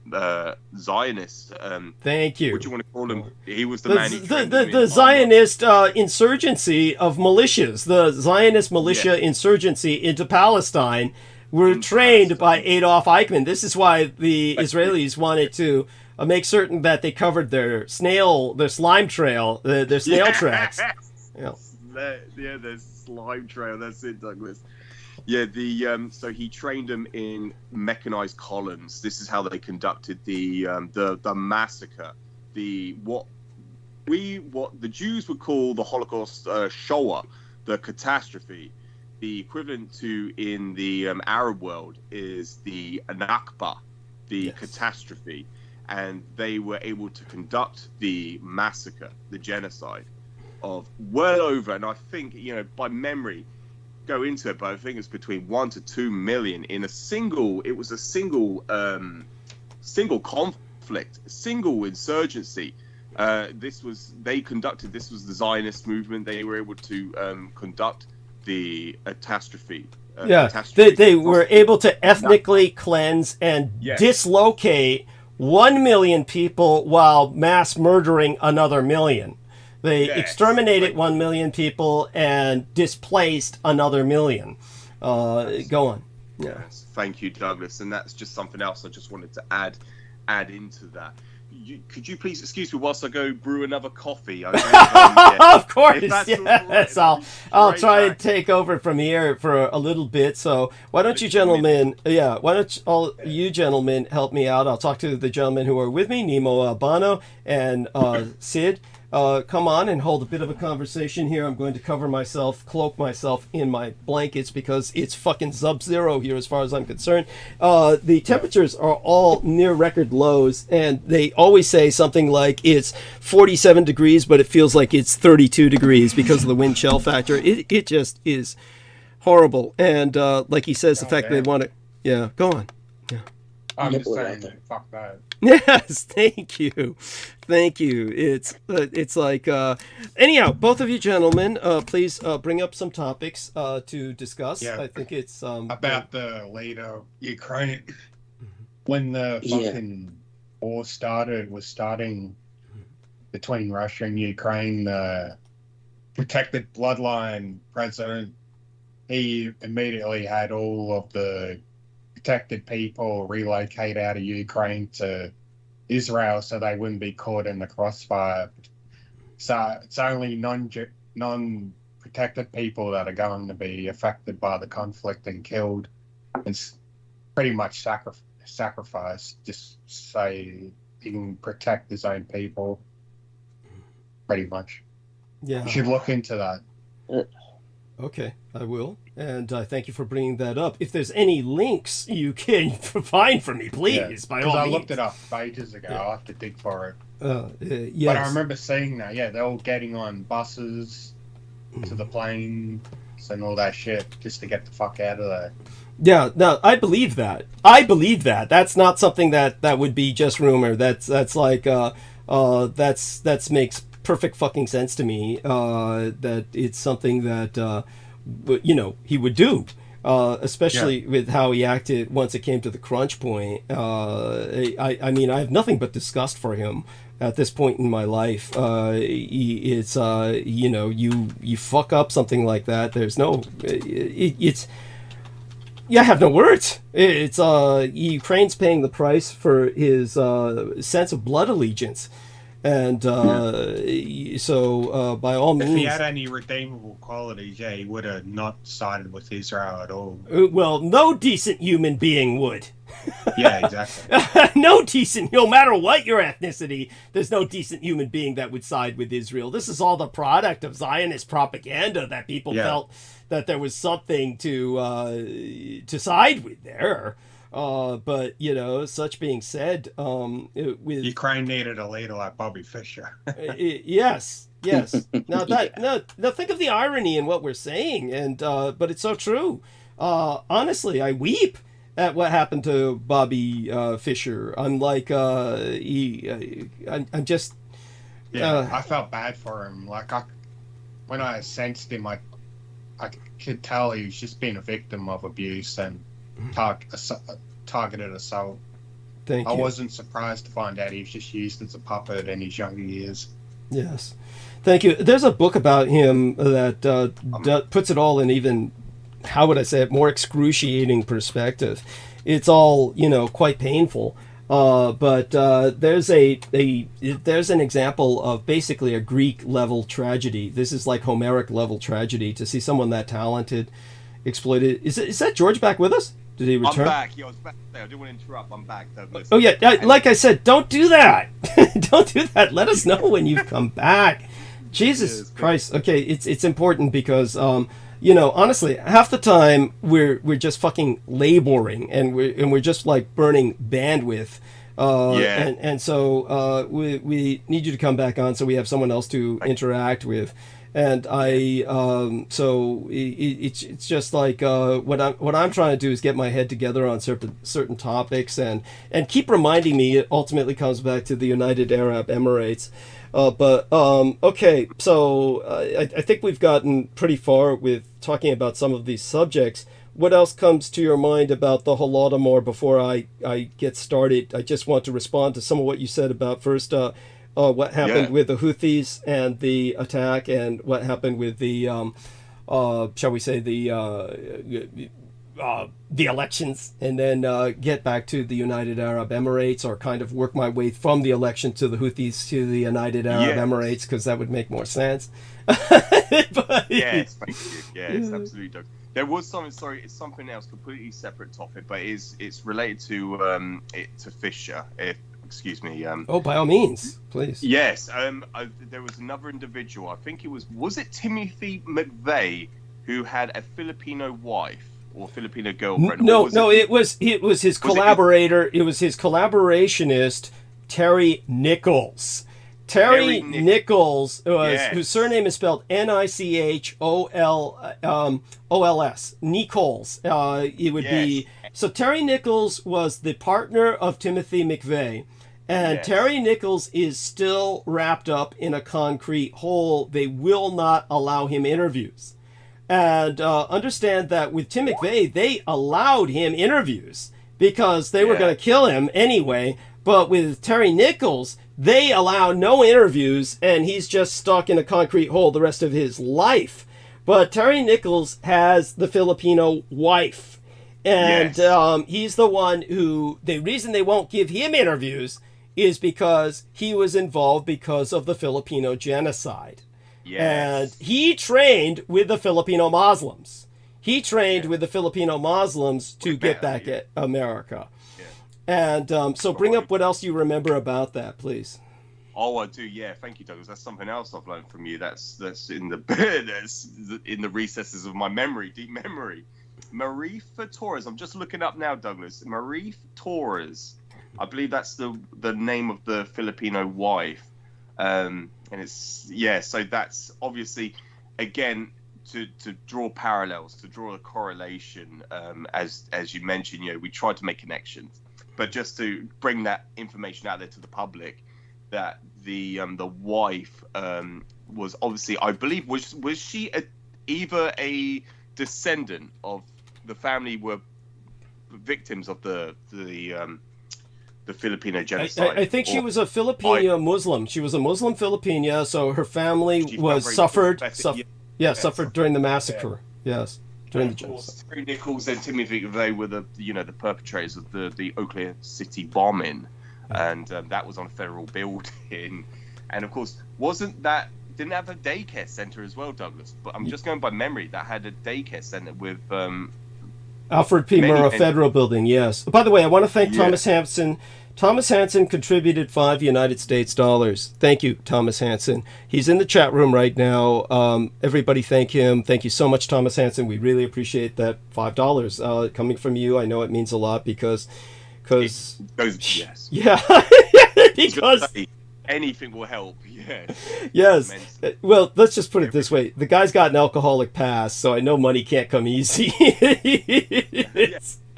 Zionist. Thank you. What do you want to call him? He was the man. The Zionist insurgency of militias, the Zionist militia insurgency into Palestine, were trained by Adolf Eichmann. This is why the Israelis wanted to make certain that they covered their slime trail, their snail tracks. Yeah, the slime trail. That's it, Douglas. Yeah, so he trained them in mechanized columns. This is how they conducted the massacre, what the Jews would call the Holocaust, Shoah, the catastrophe. The equivalent to in the Arab world is the Nakba, the catastrophe, and they were able to conduct the massacre, the genocide of well over, and I think by memory, go into it, but I think it's between 1 to 2 million in a single conflict, single insurgency. This was the Zionist movement. They were able to conduct the catastrophe. They were able to ethnically cleanse and dislocate 1 million people while mass murdering another million. They exterminated 1 million people and displaced another million. Go on. Yeah. Yes, thank you, Douglas. And that's just something else I just wanted to add into that. Could you please excuse me whilst I go brew another coffee? Of course, yes. I'll try and take over from here for a little bit. So why don't you gentlemen, you gentlemen help me out? I'll talk to the gentlemen who are with me, Nemo Albano and Sid. Come on and hold a bit of a conversation here. I'm going to cloak myself in my blankets because it's fucking sub-zero here as far as I'm concerned. The temperatures are all near record lows, and they always say something like it's 47 degrees, but it feels like it's 32 degrees because of the wind chill factor. It just is horrible. And like he says, the fact that they want to... Yeah, go on. Yeah. I'm just saying, fuck that. Yes, thank you. It's like anyhow, both of you gentlemen, please bring up some topics to discuss. Yeah. I think it's about the later Ukraine when the fucking war was starting between Russia and Ukraine. The protected bloodline president, he immediately had all of the protected people relocate out of Ukraine to Israel so they wouldn't be caught in the crossfire. So it's only non-protected people that are going to be affected by the conflict and killed. It's pretty much sacrificed just so he can protect his own people. Pretty much. Yeah. You should look into that. Okay, I will. And thank you for bringing that up. If there's any links you can find for me, please, by all means. I looked it up ages ago. I'll have to dig for it. Yes. But I remember seeing that. Yeah, they're all getting on buses to the planes and all that shit just to get the fuck out of there. Yeah, no, I believe that. That's not something that would be just rumor. That's like that's makes perfect fucking sense to me. That it's something that he would do. especially with how he acted once it came to the crunch point. I mean, I have nothing but disgust for him at this point in my life. It's you know, you fuck up something like that. There's no, it's. Yeah, I have no words. It's Ukraine's paying the price for his sense of blood allegiance. And so, by all means... If he had any redeemable qualities, yeah, he would have not sided with Israel at all. Well, no decent human being would. Yeah, exactly. No decent, no matter what your ethnicity, there's no decent human being that would side with Israel. This is all the product of Zionist propaganda that people felt that there was something to side with there. But, you know, such being said, with Ukraine needed a leader like Bobby Fischer. Yes. Now now think of the irony in what we're saying, and but it's so true. Honestly, I weep at what happened to Bobby Fischer. I'm like, I'm just. I felt bad for him. Like when I sensed him, I could tell he was just being a victim of abuse and targeted assault. Thank you. I wasn't surprised to find out he was just used as a puppet in his younger years. Yes. Thank you. There's a book about him that puts it all in even, how would I say it, more excruciating perspective. It's all, you know, quite painful. But there's there's an example of basically a Greek level tragedy. This is like Homeric level tragedy to see someone that talented exploited. Is that George back with us? Did he return? I'm back. Yeah, I was back there. I didn't want to interrupt. I'm back, Douglas. Oh yeah, like I said, don't do that. Don't do that. Let us know when you've come back. Jesus Christ. Okay, it's important because you know, honestly, half the time we're just fucking laboring and we're just like burning bandwidth. And so we need you to come back on so we have someone else to interact with. And so it's just like what I'm trying to do is get my head together on certain topics and keep reminding me. It ultimately comes back to the United Arab Emirates. Okay, so I think we've gotten pretty far with talking about some of these subjects. What else comes to your mind about the Holodomor before I get started? I just want to respond to some of what you said about first what happened with the Houthis and the attack, and what happened with the, shall we say, the elections, and then get back to the United Arab Emirates, or kind of work my way from the election to the Houthis to the United Arab Emirates, because that would make more sense. Yes, thank you. Yes, absolutely, Doug. There was something. Sorry, it's something else, completely separate topic, but it's related to Fisher. Excuse me. Oh, by all means, please. Yes. There was another individual. I think it was it Timothy McVeigh, who had a Filipino wife or Filipino girlfriend? No, it was his collaborator. It was his collaborationist, Terry Nichols. Terry Nichols, whose surname is spelled Nichols. Nichols. It would be. So Terry Nichols was the partner of Timothy McVeigh. And Terry Nichols is still wrapped up in a concrete hole. They will not allow him interviews. And understand that with Tim McVeigh, they allowed him interviews because they were going to kill him anyway. But with Terry Nichols, they allow no interviews, and he's just stuck in a concrete hole the rest of his life. But Terry Nichols has the Filipino wife. And he's the one who, the reason they won't give him interviews is because he was involved because of the Filipino genocide. And he trained with the Filipino Muslims. He trained with the Filipino Muslims to get back at America. And so bring up what else you remember about that, please. Oh, I do. Yeah, thank you, Douglas. That's something else I've learned from you. That's in the that's in the recesses of my memory, deep memory. Marifa Torres. I'm just looking up now, Douglas. Marifa Torres. I believe that's the name of the Filipino wife. And it's so that's obviously, again, to draw parallels, to draw a correlation, as you mentioned, we tried to make connections, but just to bring that information out there to the public, that the wife was obviously, I believe, was she either a descendant of the family were victims of the Filipino genocide. I think she was a Filipina Muslim. She was a Muslim Filipina, so her family was suffered during the massacre. Yes, during the genocide. Terry Nichols and Timothy McVeigh were the perpetrators of the Oklahoma City bombing, and that was on a federal building, and of course didn't have a daycare center as well, Douglas. But I'm just going by memory. That had a daycare center with Alfred P. Murrah Federal Building, yes. By the way, I want to thank Thomas Hansen. Thomas Hansen contributed $5 United States. Thank you, Thomas Hansen. He's in the chat room right now. Everybody thank him. Thank you so much, Thomas Hansen. We really appreciate that $5 coming from you. I know it means a lot because yes. Yeah. Because anything will help. Yes. Well, let's just put it this way. The guy's got an alcoholic past, so I know money can't come easy.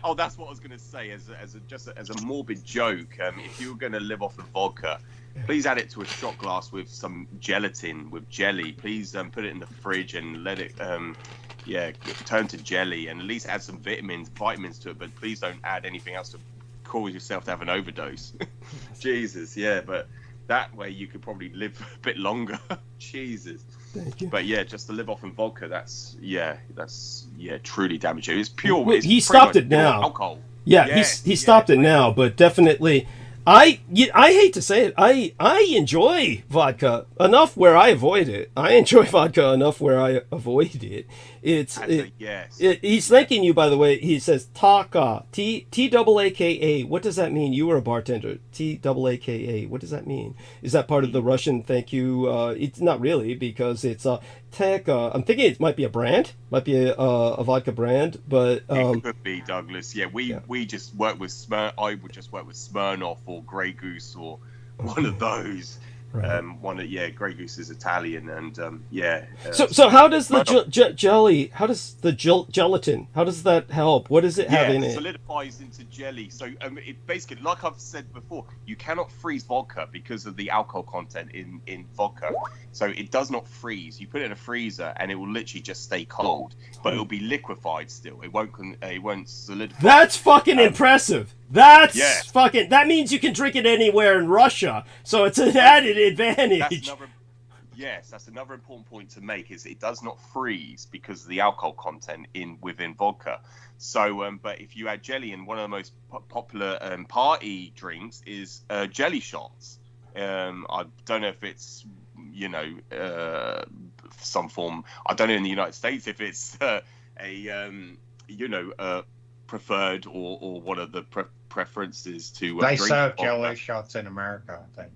Oh, that's what I was going to say. As a morbid joke, if you were going to live off of vodka, please add it to a shot glass with some gelatin, with jelly. Please put it in the fridge and let it turn to jelly, and at least add some vitamins to it. But please don't add anything else to cause yourself to have an overdose. Jesus, but that way you could probably live a bit longer. Jesus. Thank you. But just to live off in vodka, that's truly damaging. It's pure. He stopped it now. Alcohol. Yeah, he stopped it now, but definitely, I hate to say it, I enjoy vodka enough where I avoid it. I enjoy vodka enough where I avoid it. He's thanking you, by the way. He says Taka, T-A-A-K-A. What does that mean? You were a bartender. T-A-A-K-A. What does that mean? Is that part of the Russian thank you? It's not really, because it's Taka. I'm thinking it might be a brand, might be a vodka brand, but it could be, Douglas. We just work with I would just work with Smirnoff or Grey Goose or one of those. Right. Grey Goose is Italian, and So how does the jelly? How does the gelatin? How does that help? What does it have in it? It solidifies into jelly. So it basically, like I've said before, you cannot freeze vodka because of the alcohol content in vodka. So it does not freeze. You put it in a freezer, and it will literally just stay cold, but it will be liquefied still. It won't solidify. That's fucking impressive. That's fucking. That means you can drink it anywhere in Russia. So it's an added advantage. That's another important point to make, is it does not freeze because of the alcohol content within vodka. So, but if you add jelly, and one of the most popular party drinks is jelly shots. I don't know if it's some form. I don't know in the United States if it's preferred or one of the preferences to. They serve jelly shots in America, I think.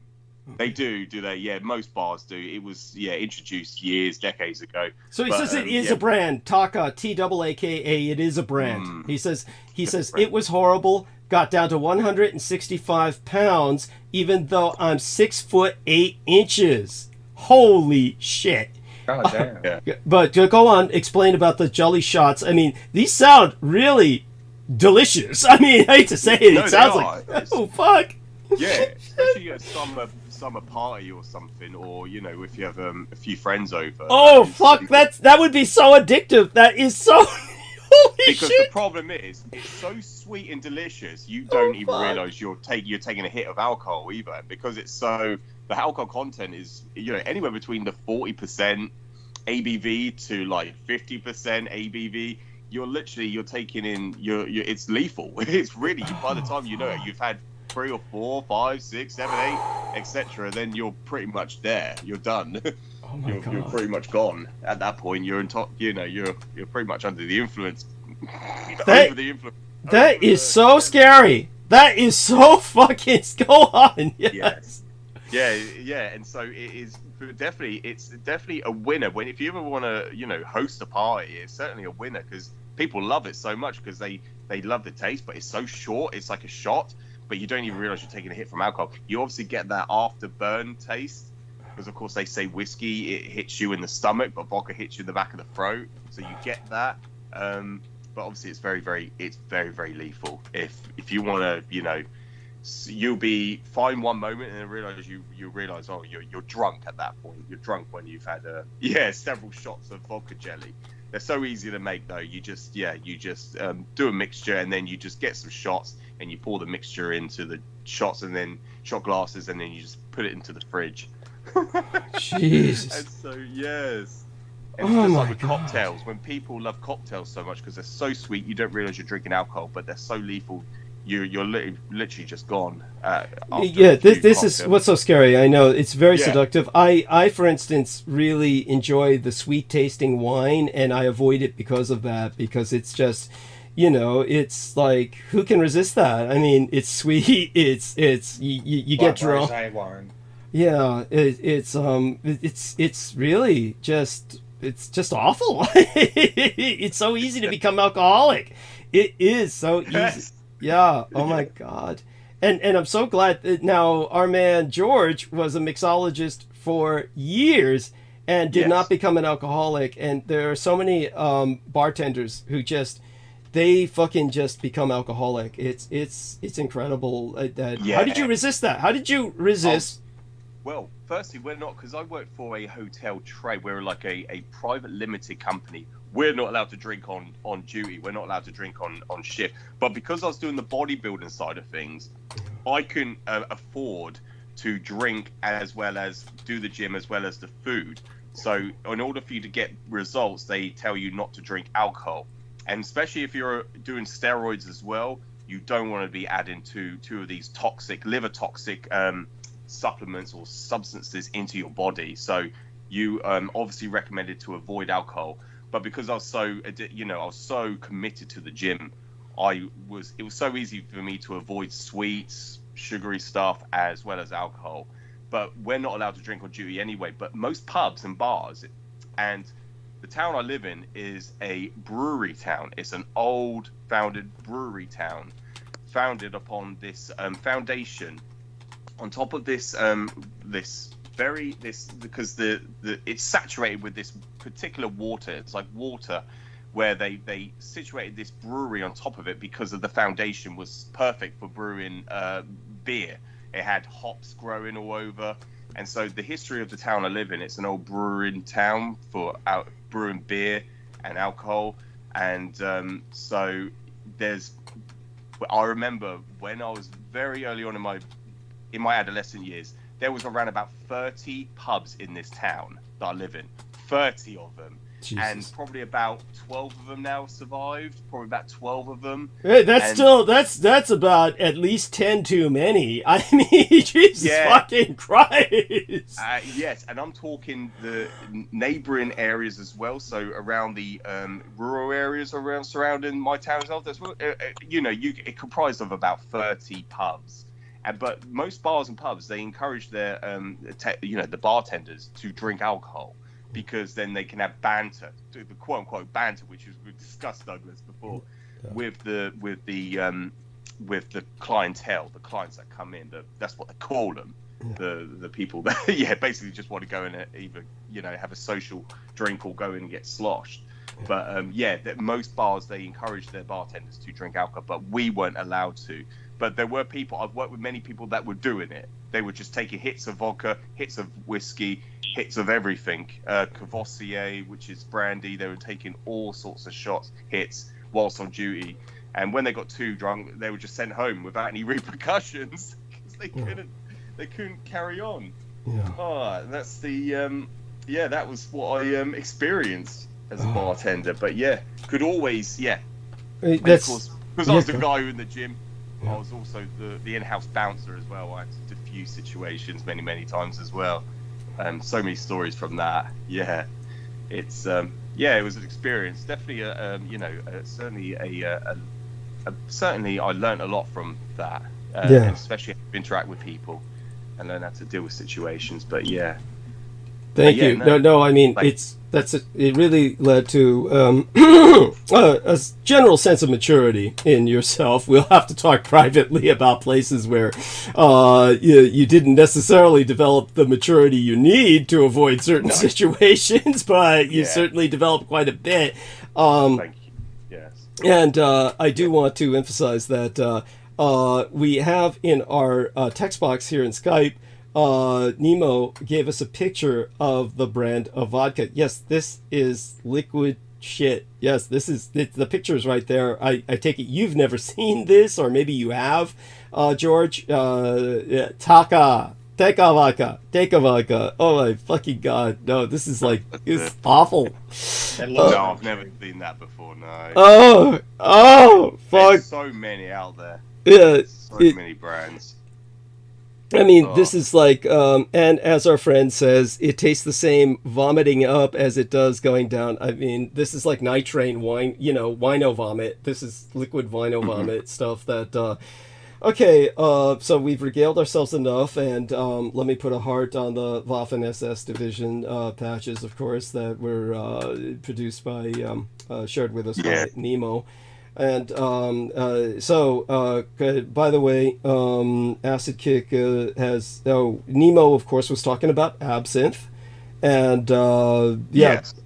They do they? Yeah, most bars do. It was introduced decades ago. So he says it is a brand. Taka, T-A-A-K-A. It is a brand. He says it was horrible. Got down to 165 pounds, even though I'm 6'8". Holy shit! God damn. But go on, explain about the jelly shots. I mean, these sound really delicious. I mean, I hate to say it. It sounds like, oh fuck. Yeah, especially at summer party or something, or if you have a few friends over. Oh fuck, that would be so addictive. That is so. Holy because shit. The problem is, it's so sweet and delicious, you don't even realize you're taking a hit of alcohol either, because it's so. The alcohol content is anywhere between the 40% ABV to like 50% ABV. You're taking in it's lethal. It's really, by the time you've had 3 or 4, 5, 6, 7, 8, etc. Then you're pretty much there. You're done. Oh my God. You're pretty much gone at that point. You're you're pretty much under the influence. That is so scary. That is so fucking. Go on. Yes. Yeah, and so it's definitely a winner. If you ever want to host a party, it's certainly a winner, because people love it so much, because they love the taste, but it's so short. It's like a shot, but you don't even realize you're taking a hit from alcohol. You obviously get that afterburn taste, because of course they say whiskey, it hits you in the stomach, but vodka hits you in the back of the throat, so you get that. But obviously it's very, very lethal. If you want to, you'll be fine one moment, and then you realize, oh, you're drunk at that point. You're drunk when you've had several shots of vodka jelly. They're so easy to make, though. You just do a mixture, and then you just get some shots, and you pour the mixture into the shots, and then shot glasses, and then you just put it into the fridge. Jesus. And so, yes. And Oh it's just my like with God. cocktails. When people love cocktails so much because they're so sweet, you don't realize you're drinking alcohol, but they're so lethal, you're literally just gone. Yeah, this is what's so scary. I know it's very Yeah. seductive. I, for instance, really enjoy the sweet tasting wine, and I avoid it because of that. Because it's just, you know, it's like, who can resist that? I mean, it's sweet. It's you get drunk. Yeah, it's really just, it's just awful. It's so easy to become alcoholic. It is so easy. Yes. Yeah. Oh my God. And I'm so glad that now our man George was a mixologist for years and did Yes. not become an alcoholic. And there are so many bartenders who just, they fucking just become alcoholic. It's incredible. That Yeah. How did you resist that? How did you resist? Well, firstly, we're not, because I work for a hotel trade. We're like a private limited company. We're not allowed to drink on duty. We're not allowed to drink on shift. But because I was doing the bodybuilding side of things, I can afford to drink as well as do the gym as well as the food. So in order for you to get results, they tell you not to drink alcohol. And especially if you're doing steroids as well, you don't want to be adding two of these toxic, liver toxic supplements or substances into your body. So you obviously recommended to avoid alcohol. But because I was so, I was so committed to the gym, it was so easy for me to avoid sweets, sugary stuff, as well as alcohol. But we're not allowed to drink on duty anyway. But most pubs and bars, and the town I live in is a brewery town. It's an old founded brewery town, founded upon this foundation. On top of this, because it's saturated with this particular water. It's like water where they situated this brewery on top of it because of the foundation was perfect for brewing beer. It had hops growing all over. And so the history of the town I live in, it's an old brewing town for brewing beer and alcohol. And so I remember when I was very early on in my adolescent years, there was around about 30 pubs in this town that I live in. 30 of them. Jesus. And probably about 12 of them now survived. Probably about 12 of them. Hey, that's about at least 10 too many. I mean, Jesus fucking Christ. Yes, and I'm talking the neighbouring areas as well. So around the rural areas around surrounding my town as well. That's it comprised of about 30 pubs. But most bars and pubs, they encourage their the bartenders to drink alcohol, because then they can have banter, the quote unquote banter, which we've discussed, Douglas, before, with the clientele, the clients that come in. That's what they call them, the people that basically just want to go in and either have a social drink or go in and get sloshed. But that most bars, they encourage their bartenders to drink alcohol, but we weren't allowed to. But there were people, I've worked with many people that were doing it. They were just taking hits of vodka, hits of whiskey, hits of everything. Cavassier, which is brandy. They were taking all sorts of hits whilst on duty. And when they got too drunk, they were just sent home without any repercussions because they couldn't carry on. Yeah. That's that was what I experienced as a bartender. But could always because I was the guy in the gym. I was also the in-house bouncer as well. I had to diffuse situations many times as well. So many stories from that. Yeah, it's it was an experience. Definitely certainly I learned a lot from that. And especially how to interact with people and learn how to deal with situations. But Thank you. No. I mean, it really led to a general sense of maturity in yourself. We'll have to talk privately about places where you didn't necessarily develop the maturity you need to avoid certain situations, but you certainly developed quite a bit. Thank you. Yes. And I do want to emphasize that we have in our text box here in Skype, Nemo gave us a picture of the brand of vodka. Yes, this is liquid shit. Yes, this is the picture's right there. I take it you've never seen this, or maybe you have, George. Tekavaka. Oh my fucking god. No, this is like, it's awful. No, I've never seen that before, no. Oh, fuck. There's so many out there. Yeah. So many brands. I mean, this is like, and as our friend says, it tastes the same vomiting up as it does going down. I mean, this is like nitrate wine, wino vomit. This is liquid wino vomit stuff that, okay, so we've regaled ourselves enough, and let me put a heart on the Waffen SS division patches, of course, that were produced by, shared with us by Nemo. And so, by the way, Acid Kick has... Oh, Nemo, of course, was talking about absinthe. And,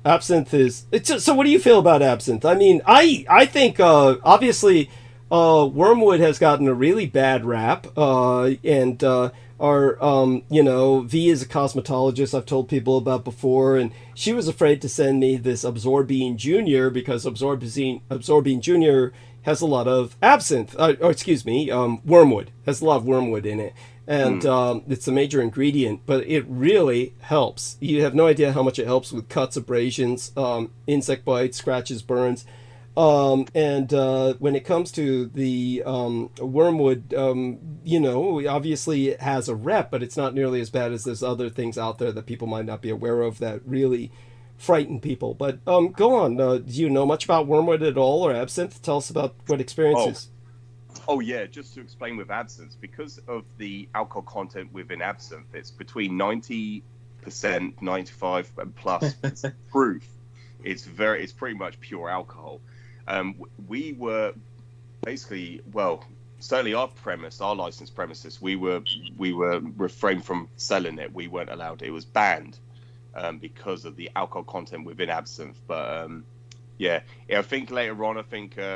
absinthe is... So what do you feel about absinthe? I mean, I think, obviously... Wormwood has gotten a really bad rap, and our V is a cosmetologist I've told people about before, and she was afraid to send me this Absorbine Junior because Absorbine Junior has a lot of absinthe, wormwood, has a lot of wormwood in it, and it's a major ingredient, but it really helps. You have no idea how much it helps with cuts, abrasions, insect bites, scratches, burns. And when it comes to the wormwood, obviously it has a rep, but it's not nearly as bad as there's other things out there that people might not be aware of that really frighten people. But go on. Do you know much about wormwood at all, or absinthe? Tell us about what experiences. Oh yeah, just to explain with absinthe, because of the alcohol content within absinthe, it's between 90%, 95 and plus proof. It's pretty much pure alcohol. We were basically, certainly our licensed premises, we were refrained from selling it. We weren't allowed. It was banned because of the alcohol content within absinthe. But I think later on,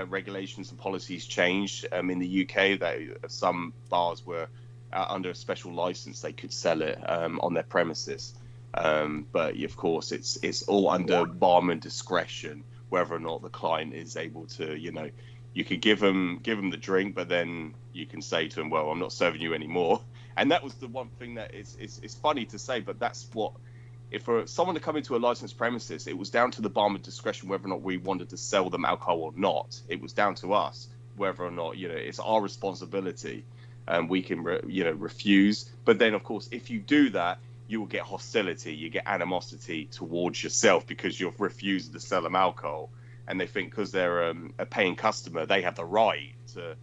regulations and policies changed in the UK, that some bars were under a special license, they could sell it on their premises. But of course, it's all under barman discretion, whether or not the client is able to, you could give them the drink, but then you can say to them, well, I'm not serving you anymore. And that was the one thing that it's funny to say, but that's what, if for someone to come into a licensed premises, it was down to the barman discretion whether or not we wanted to sell them alcohol or not. It was down to us whether or not, it's our responsibility, and we can, refuse. But then, of course, if you do that, you will get hostility, you get animosity towards yourself because you've refused to sell them alcohol, and they think because they're a paying customer, they have the right to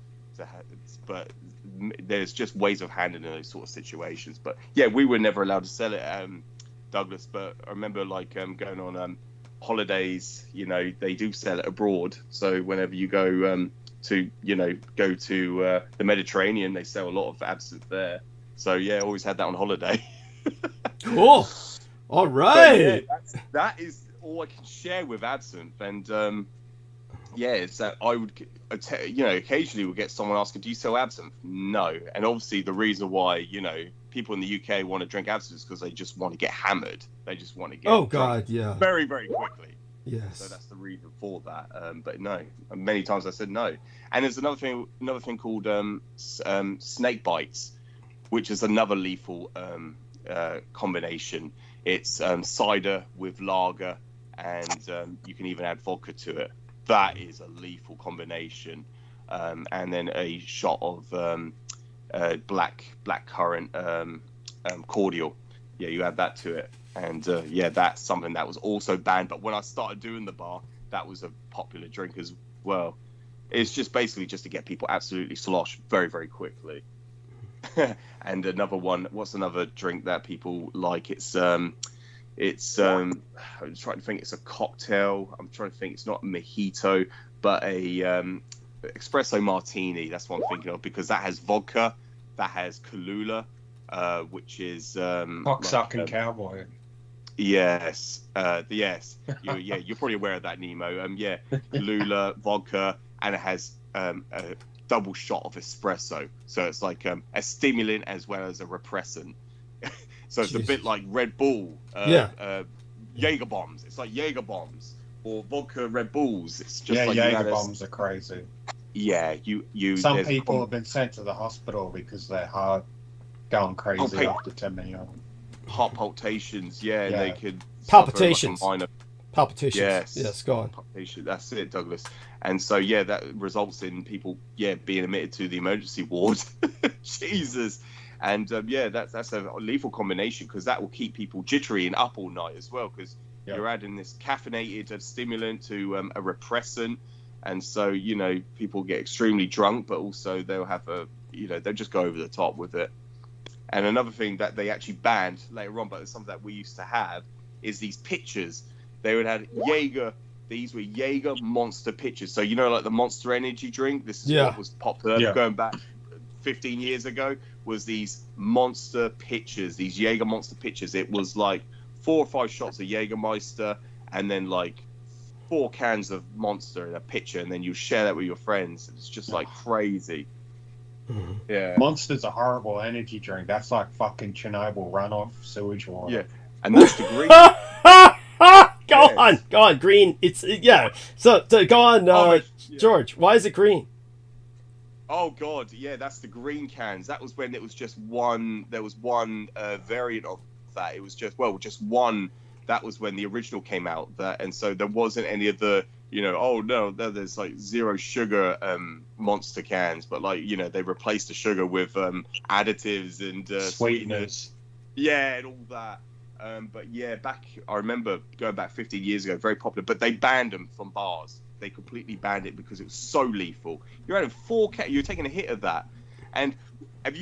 but there's just ways of handling those sort of situations. But yeah, we were never allowed to sell it, Douglas. But I remember going on holidays, they do sell it abroad. So whenever you go to the Mediterranean, they sell a lot of absinthe there. So yeah, always had that on holiday. Cool. All right. Yeah, that is all I can share with absinthe, and it's that I would, occasionally we'll get someone asking, "Do you sell absinthe?" No, and obviously the reason why people in the UK want to drink absinthe is because they just want to get hammered. They just want to get drunk very, very quickly. Yes. So that's the reason for that. But no, many times I said no. And there's another thing called snake bites, which is another lethal combination. It's cider with lager, and you can even add vodka to it. That is a lethal combination. And then a shot of black currant cordial. Yeah, you add that to it. And that's something that was also banned. But when I started doing the bar, that was a popular drink as well. It's just basically just to get people absolutely sloshed very, very quickly. And another one, what's another drink that people like? I'm trying to think, it's a cocktail. I'm trying to think, it's not a mojito, but a espresso martini. That's what I'm thinking of, because that has vodka, that has Kahlua, which is cocksucking cowboy. Yes, yes. You're probably aware of that, Nemo. Kahlua, vodka, and it has a double shot of espresso, so it's like a stimulant as well as a repressant. So it's a bit like Red Bull, Jaeger bombs. It's like Jaeger bombs, or vodka Red Bulls. It's just Yeah, like Jaeger bombs are crazy. Yeah, Some there's people have been sent to the hospital because their heart going crazy after 10 many of them. heart palpitations. Yeah, Yeah. they could Palpitations. suffer like a minor Palpitations. Yes, go on. palpitation. That's it, Douglas. And so yeah, that results in people being admitted to the emergency ward. Jesus. And yeah, that's a lethal combination, because that will keep people jittery and up all night as well, because you're adding this caffeinated stimulant to a repressant, and so people get extremely drunk, but also they'll have they'll just go over the top with it. And another thing that they actually banned later on, but it's something that we used to have, is these pitchers. They would have Jaeger. These were Jaeger Monster pitchers. So like the Monster Energy drink. This is what was popular going back 15 years ago. Was these Monster pitchers, these Jaeger Monster pitchers. It was like 4 or 5 shots of Jägermeister, and then like 4 cans of Monster in a pitcher, and then you share that with your friends. It's just like crazy. Yeah. Monster's a horrible energy drink. That's like fucking Chernobyl runoff sewage water. Yeah. And that's the green. Go on, green. It's So go on, George. Why is it green? Oh God, yeah, that's the green cans. That was when it was just one. There was one variant of that. It was just one. That was when the original came out. And so there wasn't any of the oh no, there's like 0 sugar Monster cans, but like they replaced the sugar with additives and sweeteners. Yeah, and all that. But yeah, I remember going back 15 years ago, very popular, but they banned them from bars. They completely banned it because it was so lethal. You're having 4 you're taking a hit of that. And have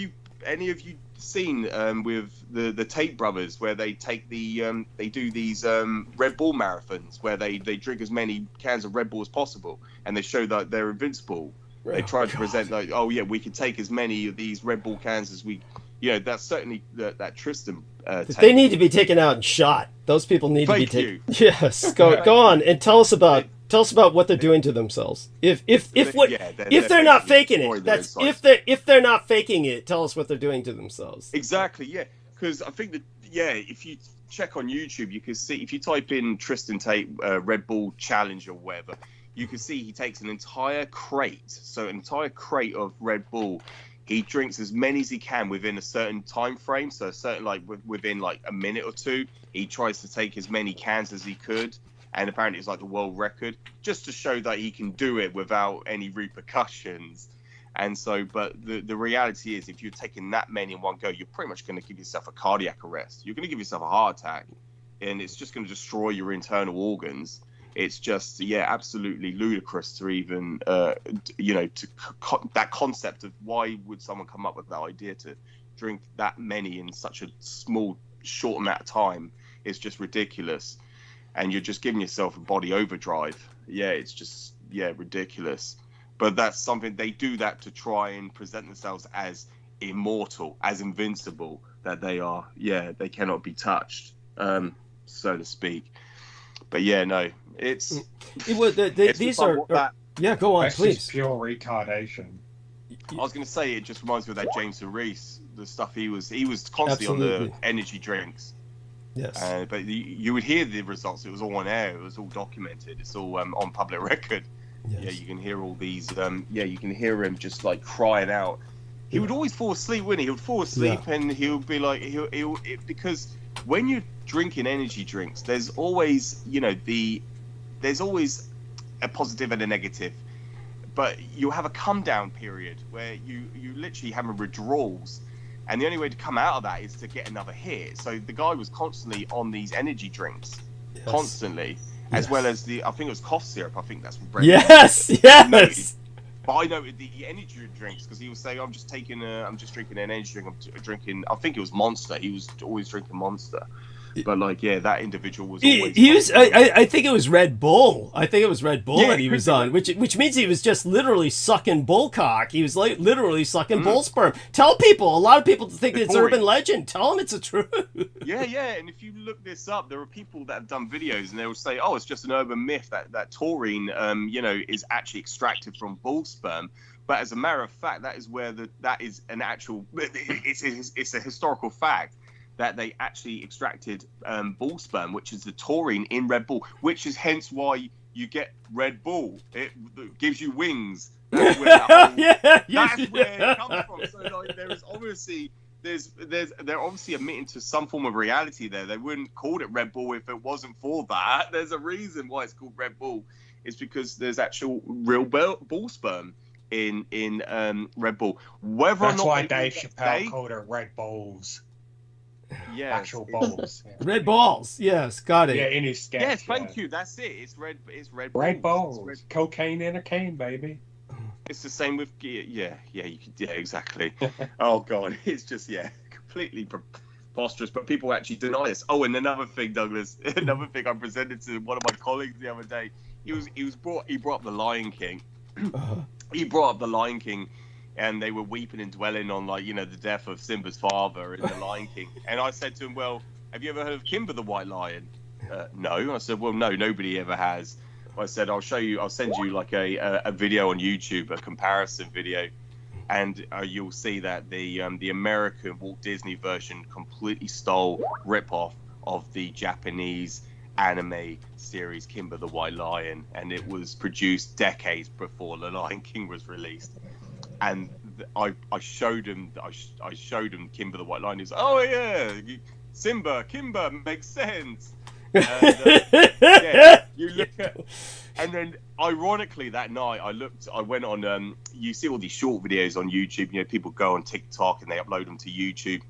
any of you seen with the Tate brothers, where they take they do these Red Bull marathons where they drink as many cans of Red Bull as possible, and they show that they're invincible. They try to present like, oh yeah, we can take as many of these Red Bull cans as we. That's certainly that Tristan. They need to be taken out and shot. Those people need to be taken. Yes, go on and tell us about what they're doing to themselves. If they're not faking it, that's if they're not faking it. Tell us what they're doing to themselves. Exactly. Yeah, because I think that if you check on YouTube, you can see, if you type in Tristan Tate Red Bull Challenge or whatever, you can see he takes an entire crate of Red Bull. He drinks as many as he can within a certain time frame. So within like a minute or 2, he tries to take as many cans as he could. And apparently it's like the world record, just to show that he can do it without any repercussions. And so, but the reality is, if you're taking that many in one go, you're pretty much going to give yourself a cardiac arrest. You're going to give yourself a heart attack, and it's just going to destroy your internal organs. It's just, absolutely ludicrous to even, that concept of why would someone come up with that idea to drink that many in such a short amount of time. It's just ridiculous. And you're just giving yourself a body overdrive. Yeah, it's just, ridiculous. But that's something, they do that to try and present themselves as immortal, as invincible, that they are, they cannot be touched, so to speak. But no, these are go on, that's please. Just pure retardation. I was going to say, it just reminds me of that Jameson Reese, the stuff he was constantly on the energy drinks. Yes. But you would hear the results. It was all on air. It was all documented. It's all on public record. Yes. Yeah, you can hear all these. You can hear him just like crying out. He would always fall asleep, wouldn't he? He would fall asleep, and he would be like, because when you're drinking energy drinks, there's always, there's always a positive and a negative. But you'll have a come down period where you literally having withdrawals. And the only way to come out of that is to get another hit. So the guy was constantly on these energy drinks, constantly, as well as I think it was cough syrup. I think that's what Brett Yes. But I noted the energy drinks, because he was saying, I'm just drinking an energy drink. I'm drinking, I think it was Monster. He was always drinking Monster. But that individual was always. He was. I think it was Red Bull. That he was on, which means he was just literally sucking bull cock. He was like literally sucking bull sperm. Tell people. A lot of people think it's urban legend. Tell them it's a truth. Yeah. And if you look this up, there are people that have done videos, and they will say, "Oh, it's just an urban myth that taurine, is actually extracted from bull sperm." But as a matter of fact, that is where that is an actual. It's a historical fact. that they actually extracted bull sperm, which is the taurine in Red Bull, which is hence why you get Red Bull. It gives you wings. That's where that's where it comes from. So like, there is obviously they're obviously admitting to some form of reality there. They wouldn't call it Red Bull if it wasn't for that. There's a reason why it's called Red Bull. It's because there's actual real bull sperm in Red Bull. Whether That's or not why Dave Chappelle called it Red Bulls. Yeah, Actual balls. Yeah. Red balls. Yes, got it. Yeah, in his sketch. Yes, thank you. That's it. It's red. Red balls. balls. Cocaine in a cane, baby. It's the same with you could, exactly. Oh god, it's just completely preposterous. But people actually deny this. Oh, and another thing, Douglas. Another thing I presented to one of my colleagues the other day. He brought up the Lion King. He brought up the Lion King. And they were weeping and dwelling on, like, the death of Simba's father in The Lion King. And I said to him, well, have you ever heard of Kimba the White Lion? No. I said, well, no, nobody ever has. I said, I'll send you like a video on YouTube, a comparison video. And you'll see that the American Walt Disney version completely rip-off of the Japanese anime series Kimba the White Lion. And it was produced decades before The Lion King was released. And I showed him Kimba the White Lion. He's like, oh yeah, Kimba makes sense. And, you look at, and then ironically that night I went on. You see all these short videos on YouTube. People go on TikTok and they upload them to YouTube.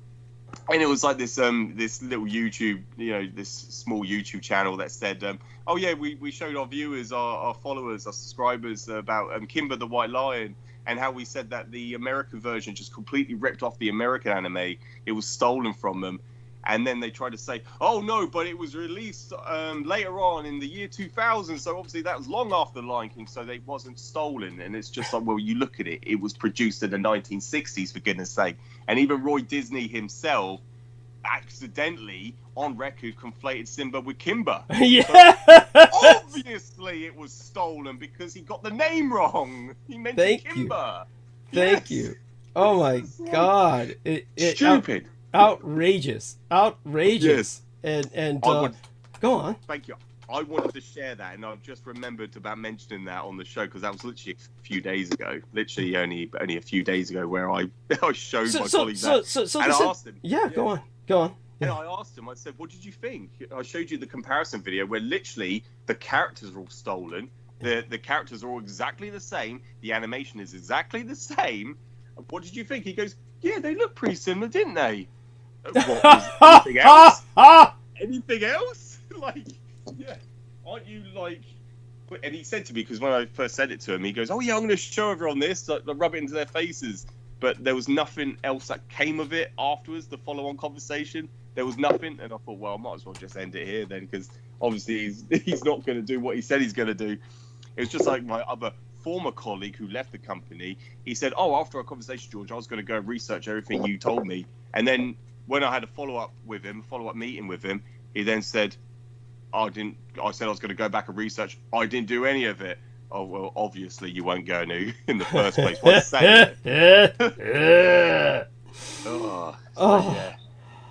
And it was like this little YouTube, this small YouTube channel that said, oh yeah, we showed our viewers, our followers, our subscribers about Kimba the White Lion. And how we said that the American version just completely ripped off the American anime. It was stolen from them. And then they tried to say, oh no, but it was released later on in the year 2000. So obviously that was long after The Lion King, so it wasn't stolen. And it's just like, well, you look at it, it was produced in the 1960s, for goodness sake. And even Roy Disney himself accidentally, on record, conflated Simba with Kimba. Yeah. So obviously it was stolen because he got the name wrong. He meant Kimba. Thank you. Oh my God. Stupid. Outrageous. Yes. And go on. Thank you. I wanted to share that, and I've just remembered about mentioning that on the show because that was literally a few days ago. Literally only a few days ago, where I showed my colleagues that, and I asked him. Yeah, go on. And I asked him. I said, "What did you think?" I showed you the comparison video where literally the characters are all stolen. The characters are all exactly the same. The animation is exactly the same. What did you think? He goes, "Yeah, they look pretty similar, didn't they?" What was anything else? Anything else? Like, yeah, aren't you like? And he said to me, because when I first said it to him, he goes, "Oh yeah, I'm going to show everyone this, like, rub it into their faces." But there was nothing else that came of it afterwards. The follow-on conversation, there was nothing, and I thought, well, I might as well just end it here then, because obviously he's not going to do what he said he's going to do. It was just like my other former colleague who left the company. He said, "Oh, after our conversation, George, I was going to go research everything you told me," and then when I had a follow-up meeting with him, he then said, I said I was going to go back and research. I didn't do any of it. Oh, well, obviously you weren't going to in the first place. What's saying it? Yeah.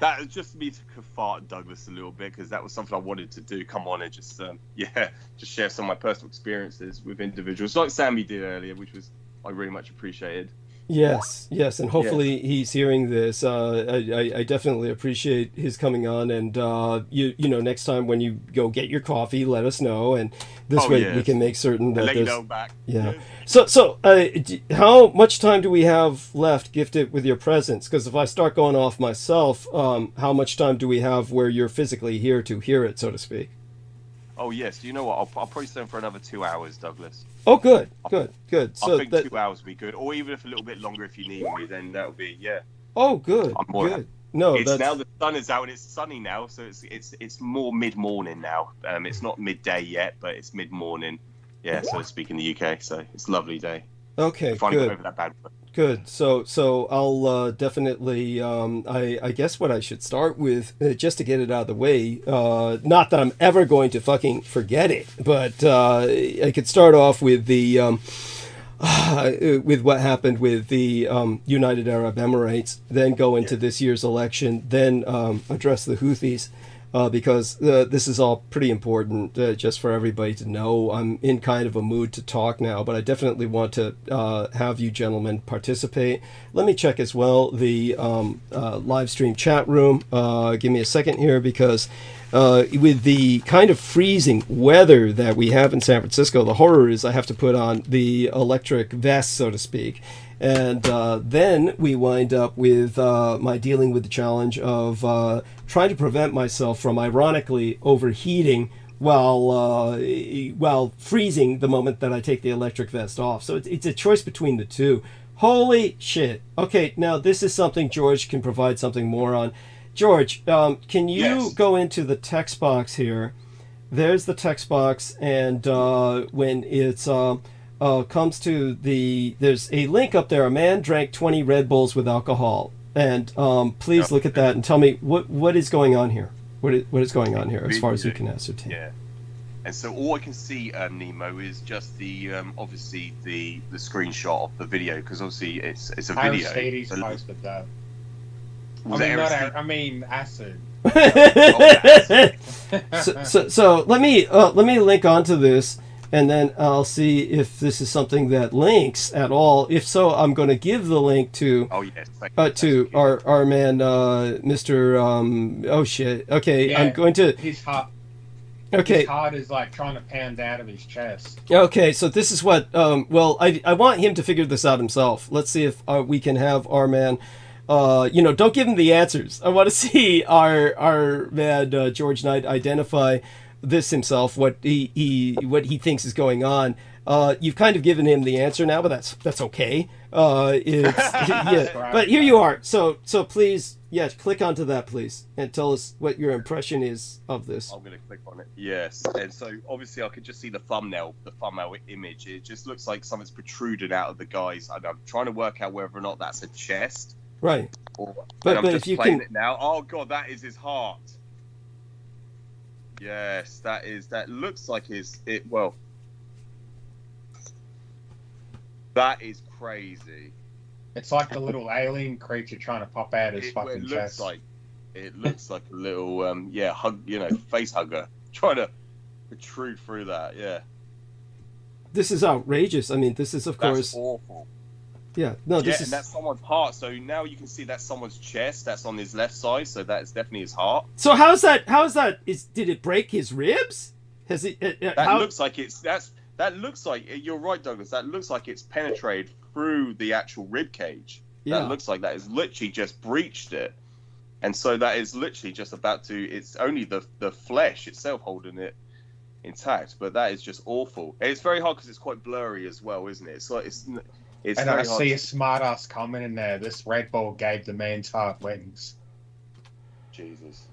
That was just me to fart Douglas a little bit, because that was something I wanted to do. Come on and just share some of my personal experiences with individuals, like Sammy did earlier, which was I really much appreciated. Yes, and hopefully he's hearing this. I definitely appreciate his coming on, and you know, next time when you go get your coffee, let us know, and this way we can make certain that there's back. Yeah. So how much time do we have left, gifted with your presence? Because if I start going off myself, how much time do we have where you're physically here to hear it, so to speak? Oh yes, you know what? I'll probably stay for another 2 hours, Douglas. Oh, good. So I think 2 hours would be good, or even if a little bit longer if you need me, then that'll be Oh, good. I'm more good. No, it's now the sun is out and it's sunny now, so it's more mid morning now. It's not midday yet, but it's mid morning. Yeah, so to speak in the UK. So it's a lovely day. Okay, finally got over that bad weather. Good. So I'll definitely, I guess what I should start with, just to get it out of the way, not that I'm ever going to fucking forget it, but I could start off with the with what happened with the United Arab Emirates, then go into this year's election, then address the Houthis, because this is all pretty important just for everybody to know. I'm in kind of a mood to talk now, but I definitely want to have you gentlemen participate. Let me check as well the live stream chat room. Give me a second here, because with the kind of freezing weather that we have in San Francisco, the horror is I have to put on the electric vest, so to speak. And then we wind up with my dealing with the challenge of trying to prevent myself from ironically overheating while freezing the moment that I take the electric vest off. So it's a choice between the two. Holy shit. Okay, now this is something George can provide something more on. George, can you go into the text box here? There's the text box, and when it's comes to there's a link up there. A man drank 20 Red Bulls with alcohol, and please look at that and tell me what is going on here. What is going on here as far as you can ascertain? Yeah. And so all I can see, Nemo, is just the obviously the screenshot of the video, because obviously it's a video. Aristides posted that. Acid. So let me link onto this, and then I'll see if this is something that links at all. If so, I'm going to give the link to to our man, Mr. Oh shit. Okay, yeah, I'm going to. His heart. Okay. His heart is like trying to pound out of his chest. Okay, so this is what. Well, I want him to figure this out himself. Let's see if we can have our man. Don't give him the answers. I want to see our man George Knight identify this himself, what he thinks is going on. You've kind of given him the answer now, but that's okay. But here you are. So please, click onto that, please, and tell us what your impression is of this. I'm going to click on it. Yes, and so obviously I could just see the thumbnail image. It just looks like something's protruded out of the guy's. I'm trying to work out whether or not that's a chest. Right. But I'm just playing it now. Oh god, that is his heart. Yes, that looks like well. That is crazy. It's like the little alien creature trying to pop out his fucking chest. It looks like a little face hugger trying to protrude through that. Yeah. This is outrageous. I mean, this is of course awful. Yeah, no, this is... and that's someone's heart. So now you can see that's someone's chest. That's on his left side. So that's definitely his heart. So how's that? Did it break his ribs? Has it? Looks like that looks like you're right, Douglas. That looks like it's penetrated through the actual rib cage. Yeah. That looks like that is literally just breached it, and so that is literally just about to. It's only the flesh itself holding it intact, but that is just awful. And it's very hard because it's quite blurry as well, isn't it? It's like it's and I see a smart ass comment in there. This Red Bull gave the man's heart wings. Jesus.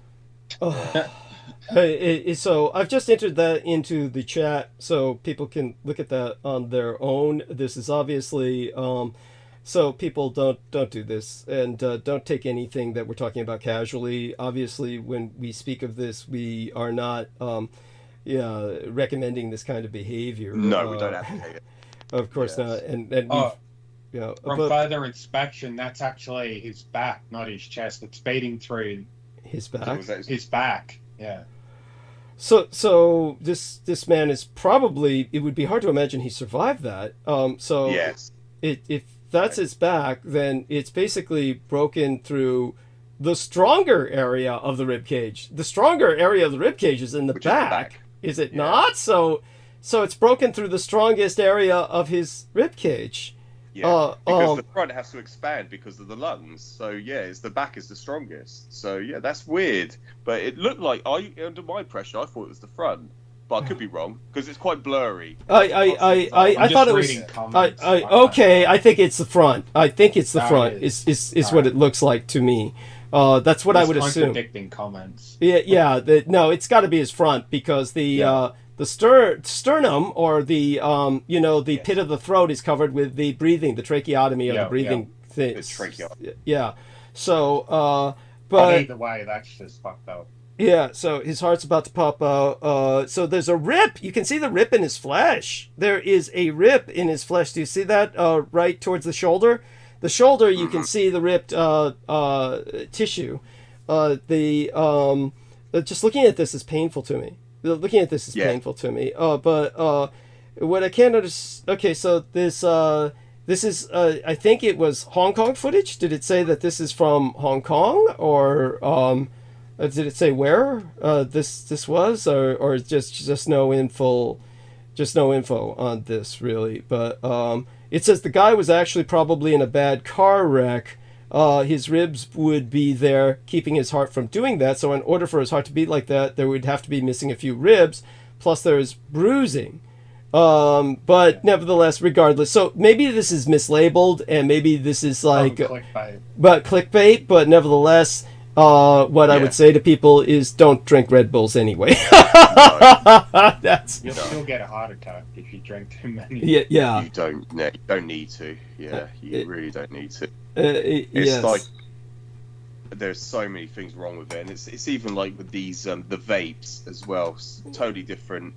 So I've just entered that into the chat so people can look at that on their own. This is obviously so people don't do this, and don't take anything that we're talking about casually. Obviously, when we speak of this, we are not recommending this kind of behavior. No, we don't advocate it. Of course not, and from further inspection, that's actually his back, not his chest. It's beating through his back. His back, yeah. So this man is probably. It would be hard to imagine he survived that. So yes, if that's his back, then it's basically broken through the stronger area of the rib cage. The stronger area of the rib cage is in the back. Is it not? So it's broken through the strongest area of his rib cage. Yeah, because the front has to expand because of the lungs. So it's the back is the strongest. So that's weird. But it looked like under my impression, I thought it was the front, but I could be wrong because it's quite blurry. I thought it was. I think it's the front. I think it's the front. Is what it looks like to me. That's what I would assume. Contradicting comments. Yeah. No, it's got to be his front because the sternum or the pit of the throat is covered with the breathing, the tracheotomy of the breathing thing. It's tracheotomy. Yeah. So, but either way, that's just fucked up. Yeah, so his heart's about to pop out. So there's a rip. You can see the rip in his flesh. There is a rip in his flesh. Do you see that right towards the shoulder? The shoulder, you can see the ripped tissue. Just looking at this is painful to me. Looking at this is painful to me. But what I can't understand... Okay, so this is... I think it was Hong Kong footage. Did it say that this is from Hong Kong? Or... did it say where this was, or just no info, on this really? But it says the guy was actually probably in a bad car wreck. His ribs would be there, keeping his heart from doing that. So in order for his heart to beat like that, there would have to be missing a few ribs. Plus there's bruising. But nevertheless, regardless, so maybe this is mislabeled, and maybe this is like clickbait. But nevertheless. What I would say to people is don't drink Red Bulls anyway. That's you'll still get a heart attack if you drink too many. Yeah. You don't need to. Yeah, you really don't need to. It's like there's so many things wrong with it, and it's even like with these the vapes as well. It's totally different,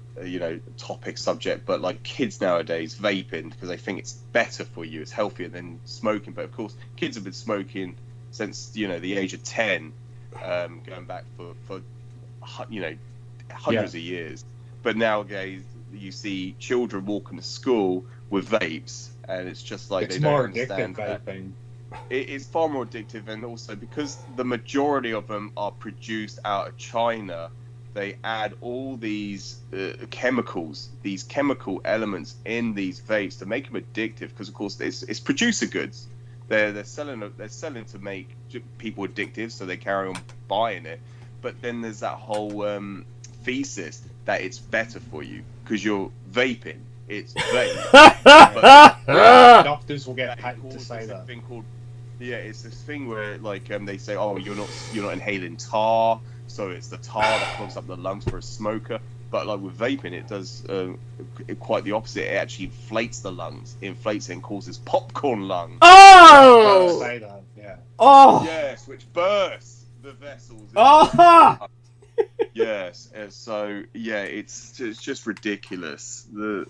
topic subject. But like kids nowadays vaping because they think it's better for you, it's healthier than smoking. But of course, kids have been smoking since the age of 10, going back for hundreds of years. But nowadays you see children walking to school with vapes, and it's just like it's they don't more understand addictive that. vaping. It's far more addictive, and also because the majority of them are produced out of China, they add all these chemicals, these chemical elements in these vapes to make them addictive. Because of course it's producer goods. They're selling to make people addictive, so they carry on buying it. But then there's that whole thesis that it's better for you because you're vaping. It's vape. Doctors will get paid to say that. It's this thing where they say, oh, you're not inhaling tar, so it's the tar that clogs up the lungs for a smoker. But like with vaping, it does quite the opposite. It actually inflates the lungs, inflates it and causes popcorn lung. Oh! Say that, yeah. Oh! Yes, which bursts the vessels. Oh! Yes, so yeah, it's just ridiculous. Oh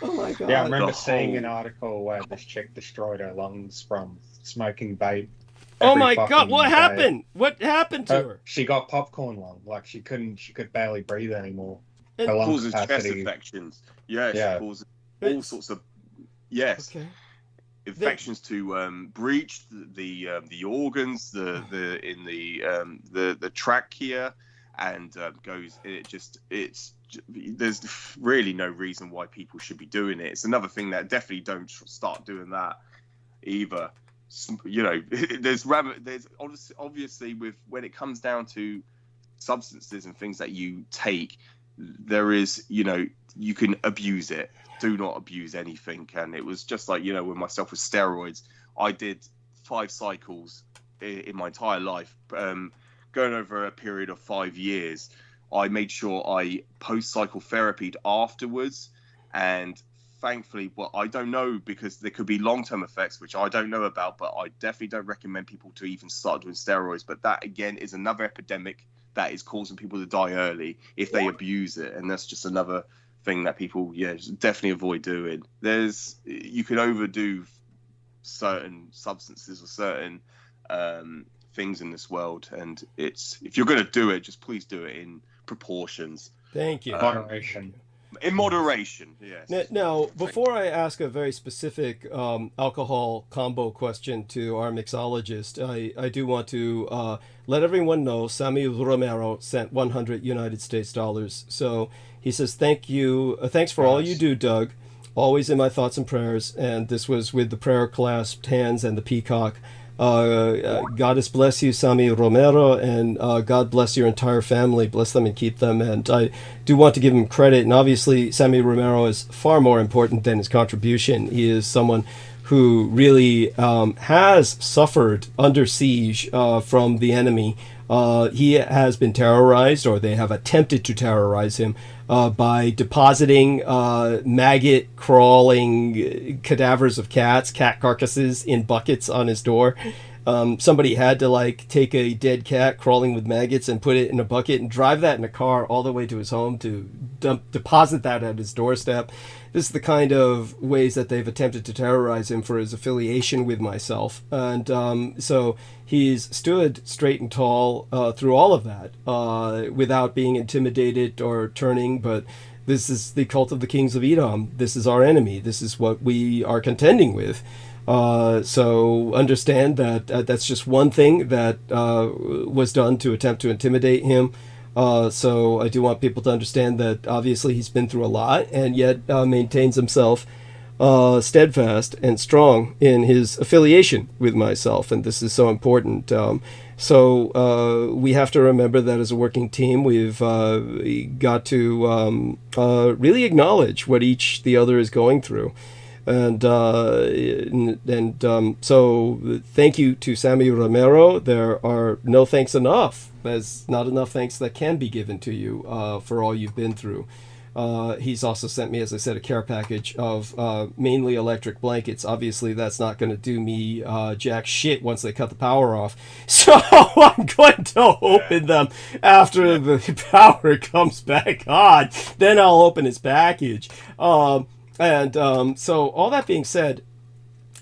my god! Yeah, I remember seeing an article where this chick destroyed her lungs from smoking vape. Oh my god, what happened? What happened to her? She got popcorn lung. Like she could barely breathe anymore. It causes chest infections. Yes, it causes all sorts of infections to breach the organs, the trachea, and there's really no reason why people should be doing it. It's another thing that definitely don't start doing that either. There's obviously when it comes down to substances and things that you take, there is you can abuse it. Do not abuse anything. And it was just like with myself with steroids, I did 5 cycles in my entire life, going over a period of 5 years. I made sure I post-cycle therapied afterwards, and thankfully, I don't know, because there could be long-term effects, which I don't know about, but I definitely don't recommend people to even start doing steroids. But that, again, is another epidemic that is causing people to die early if they abuse it. And that's just another thing that people, definitely avoid doing. You can overdo certain substances or certain things in this world. And if you're going to do it, just please do it in proportions. Thank you. Moderation. In moderation, yes. Now, before I ask a very specific alcohol combo question to our mixologist, I do want to let everyone know Sammy Romero sent 100 United States dollars. So he says, thank you. Thanks for all you do, Doug. Always in my thoughts and prayers. And this was with the prayer clasped hands and the peacock. God bless you, Sammy Romero, and God bless your entire family. Bless them and keep them. And I do want to give him credit. And obviously, Sammy Romero is far more important than his contribution. He is someone who really has suffered under siege from the enemy. He has been terrorized, or they have attempted to terrorize him, by depositing maggot-crawling cadavers of cat carcasses in buckets on his door. Somebody had to like take a dead cat crawling with maggots and put it in a bucket and drive that in a car all the way to his home to deposit that at his doorstep. This is the kind of ways that they've attempted to terrorize him for his affiliation with myself. And so he's stood straight and tall through all of that without being intimidated or turning. But this is the cult of the kings of Edom. This is our enemy. This is what we are contending with. So understand that that's just one thing that was done to attempt to intimidate him. So I do want people to understand that obviously he's been through a lot and yet maintains himself steadfast and strong in his affiliation with myself. And this is so important. So we have to remember that as a working team, we've got to really acknowledge what each the other is going through. And so thank you to Sammy Romero. There are no thanks enough. There's not enough thanks that can be given to you for all you've been through. He's also sent me, as I said, a care package of mainly electric blankets. Obviously, that's not going to do me jack shit once they cut the power off. So I'm going to open them after the power comes back on. Then I'll open his package. So all that being said,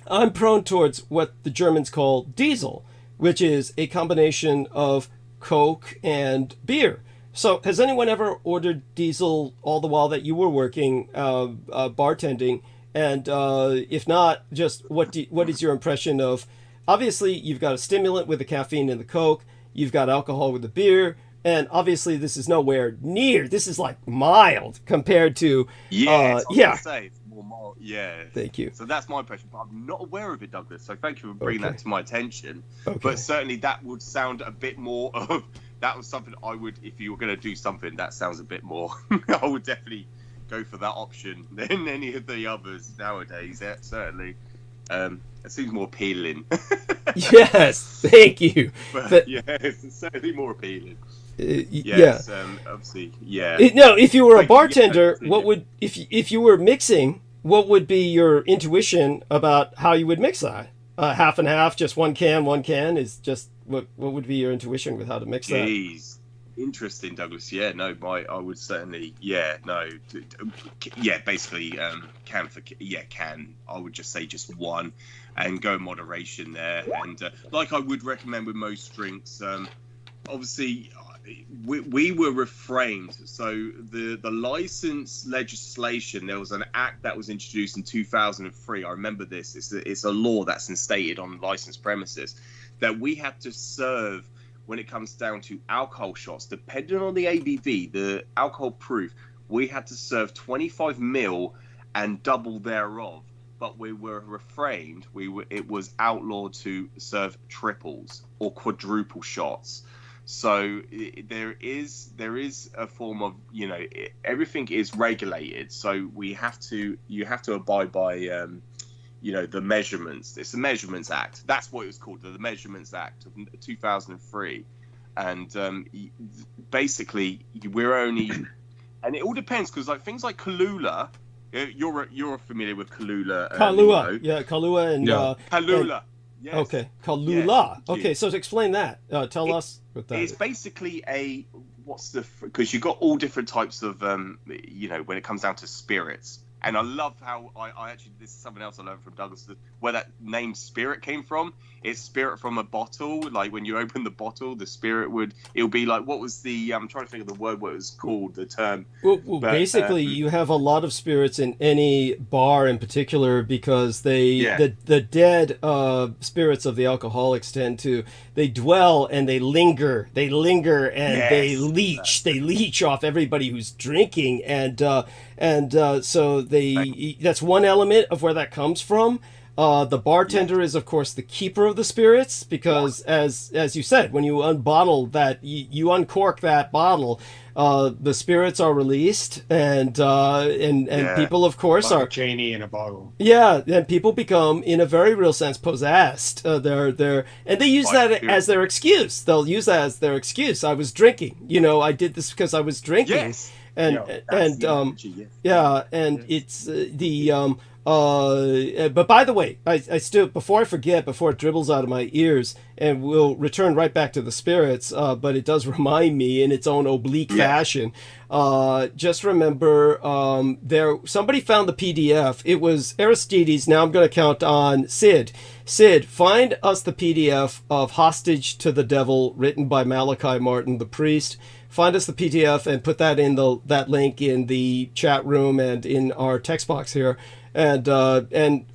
I'm prone towards what the Germans call diesel, which is a combination of Coke and beer. So has anyone ever ordered diesel all the while that you were working bartending? And if not, just what is your impression of, obviously you've got a stimulant with the caffeine in the Coke, you've got alcohol with the beer, and obviously this is nowhere near, this is like mild compared to... Yeah, say, it's more mild. Yeah. Thank you. So that's my impression, but I'm not aware of it, Douglas. So thank you for bringing Okay. that to my attention. Okay. But certainly that would sound a bit more of... That was something I would, if you were going to do something that sounds a bit more, I would definitely go for that option than any of the others nowadays. Yeah, certainly. It seems more appealing. Yes, thank you. But yes, it's certainly more appealing. Yes, obviously, yeah. No, if you were a Thank you. bartender, Yeah. what would, if you were mixing, what would be your intuition about how you would mix that? Half and half, just one can is just, what would be your intuition with how to mix that? Jeez. Interesting, Douglas. Yeah, no, I would certainly, basically, can. I would just say just one and go in moderation there. And like I would recommend with most drinks, obviously, we were refrained. So the license legislation, there was an act that was introduced in 2003. I remember this. It's a law that's instated on licensed premises that we have to serve when it comes down to alcohol shots, depending on the ABV, the alcohol proof, we had to serve 25 ml and double thereof. But we were refrained. It was outlawed to serve triples or quadruple shots. So there is a form of, everything is regulated. So you have to abide by, the measurements. It's the Measurements Act. That's what it was called, the Measurements Act of 2003. And basically, we're only, and it all depends because like things like Kahlua, you're familiar with Kahlua. Kahlua, Kahlua and Kahlua. Yes. Okay, Kahlua. Yes, okay, so to explain that, tell us what that it's is. basically because you've got all different types of when it comes down to spirits. And I love how I actually, this is something else I learned from Douglas, where that name spirit came from. It's spirit from a bottle. Like when you open the bottle, the spirit it'll be like, what was I'm trying to think of the word, what it was called, the term. Well, basically, you have a lot of spirits in any bar in particular because the dead spirits of the alcoholics they dwell and they linger and they leech off everybody who's drinking so that's one element of where that comes from. The bartender is, of course, the keeper of the spirits because, as you said, when you unbottle that, you uncork that bottle, the spirits are released, and people, of course, like are a genie in a bottle. Yeah, and people become, in a very real sense, possessed. And they use that as their excuse. They'll use that as their excuse. I was drinking. I did this because I was drinking. Yes. It's But by the way, I still, before I forget, before it dribbles out of my ears, and we'll return right back to the spirits, but it does remind me in its own oblique fashion. Just remember, somebody found the PDF. It was Aristides. Now I'm going to count on Sid. Sid, find us the PDF of Hostage to the Devil, written by Malachi Martin, the priest. Find us the PDF and put that in that link in the chat room and in our text box here. And I'll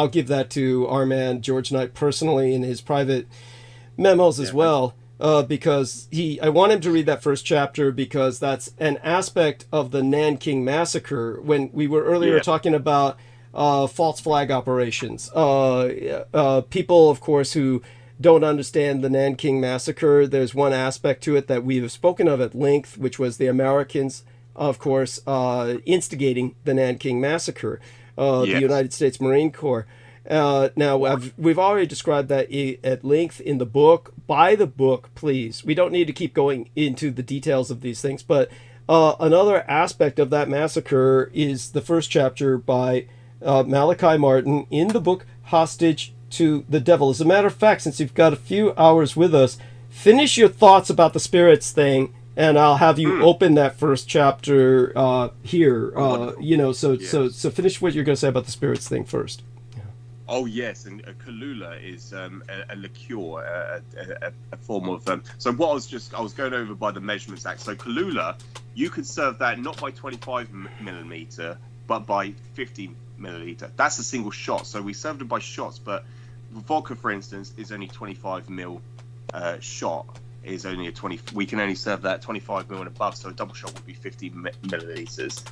give that to our man George Knight personally in his private memos as well, because I want him to read that first chapter, because that's an aspect of the Nanking massacre. When we were earlier talking about false flag operations, people, of course, who don't understand the Nanking massacre, there's one aspect to it that we have spoken of at length, which was the Americans, of course, instigating the Nanking massacre, the United States Marine Corps. Now, we've already described that at length in the book. Buy the book, please. We don't need to keep going into the details of these things, but another aspect of that massacre is the first chapter by Malachi Martin in the book Hostage to the Devil. As a matter of fact, since you've got a few hours with us, finish your thoughts about the spirits thing, and I'll have you open that first chapter here. So finish what you're going to say about the spirits thing first. Oh yes, and Kahlua is a liqueur, a form of. So what I was going over by the Measurements Act. So Kahlua, you could serve that not by 25 milliliter, but by 50 milliliter. That's a single shot. So we served it by shots, but vodka, for instance, is only 25 mil shot. Is only a 20. We can only serve that 25 mil and above. So a double shot would be 50 milliliters.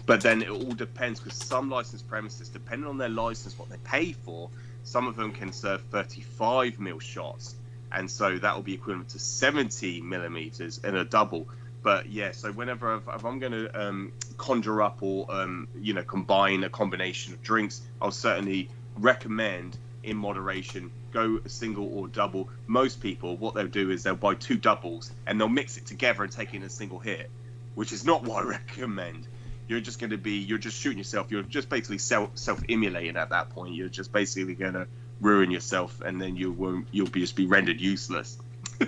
But then it all depends, because some licensed premises, depending on their license, what they pay for, some of them can serve 35 mil shots, and so that will be equivalent to 70 millimeters in a double. But yeah, so whenever if I'm going to conjure up or combine a combination of drinks, I'll certainly recommend in moderation go a single or double. Most people, what they'll do is they'll buy two doubles and they'll mix it together and take it in a single hit, which is not what I recommend. You're just shooting yourself. You're just basically self-immolating at that point. You're just basically going to ruin yourself, and then you'll just be rendered useless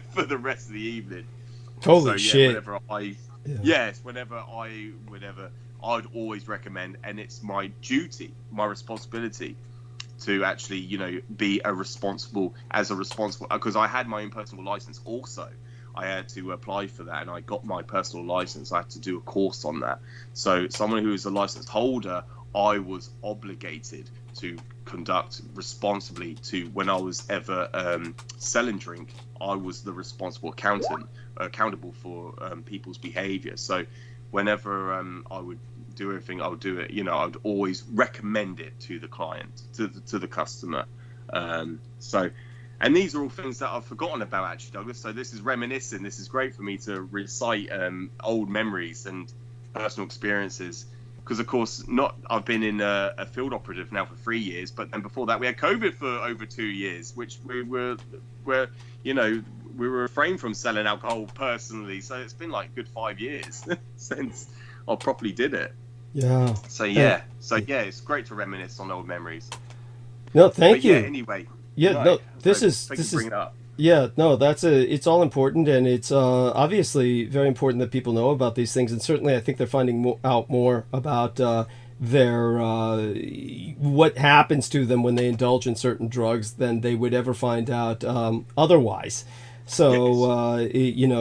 for the rest of the evening. Holy shit! I'd always recommend, and it's my duty, my responsibility, to actually be responsible, because I had my own personal license also. I had to apply for that, and I got my personal license. I had to do a course on that. So someone who is a license holder, I was obligated to conduct responsibly. To when I was ever selling drink, I was the responsible accountable for people's behavior. So whenever I would do everything, I would do it. I'd always recommend it to the client, to the customer. And these are all things that I've forgotten about, actually, Douglas. So this is reminiscent. This is great for me to recite old memories and personal experiences. Because, of course, I've been in a field operative now for 3 years, but then before that we had COVID for over 2 years, which we were refrained from selling alcohol personally. So it's been like a good 5 years since I properly did it. Yeah. So it's great to reminisce on old memories. No, thank you. Anyway. Yeah, this is bring it up. Yeah, no, it's all important, and it's obviously very important that people know about these things, and certainly I think they're finding out more about their what happens to them when they indulge in certain drugs than they would ever find out otherwise. So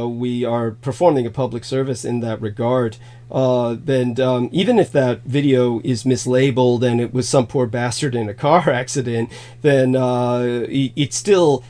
we are performing a public service in that regard. And even if that video is mislabeled and it was some poor bastard in a car accident, then it's still,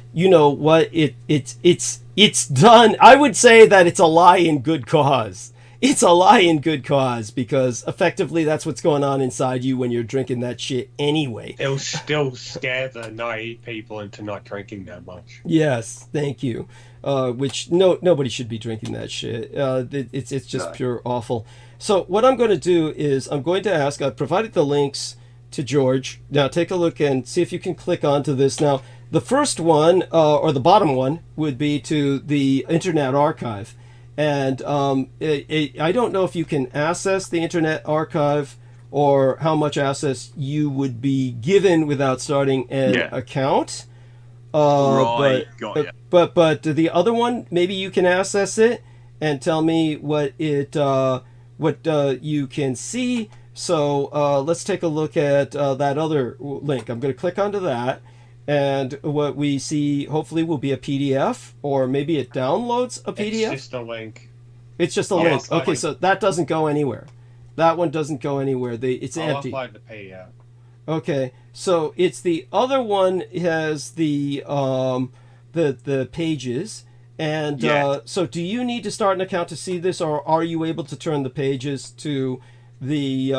it's done. I would say that it's a lie in good cause. It's a lie in good cause, because effectively that's what's going on inside you when you're drinking that shit anyway. It'll still scare the naive people into not drinking that much. Yes, thank you. Which nobody should be drinking that shit. It's just pure awful. So what I'm going to do is I'm going to ask, I've provided the links to George. Now take a look and see if you can click onto this. Now the first one, or the bottom one, would be to the Internet Archive. And I don't know if you can access the Internet Archive or how much access you would be given without starting an Yeah. account. Right, got ya. But the other one, maybe you can access it and tell me what you can see. So let's take a look at that other link. I'm going to click onto that, and what we see hopefully will be a PDF, or maybe it downloads a PDF. It's just a link. It's just a I'll link. upload Okay, it. so that doesn't go anywhere. That one doesn't go anywhere. It's I'll empty. upload the PDF. Okay, so it's the other one has the pages, and Yeah. so do you need to start an account to see this, or are you able to turn the pages to the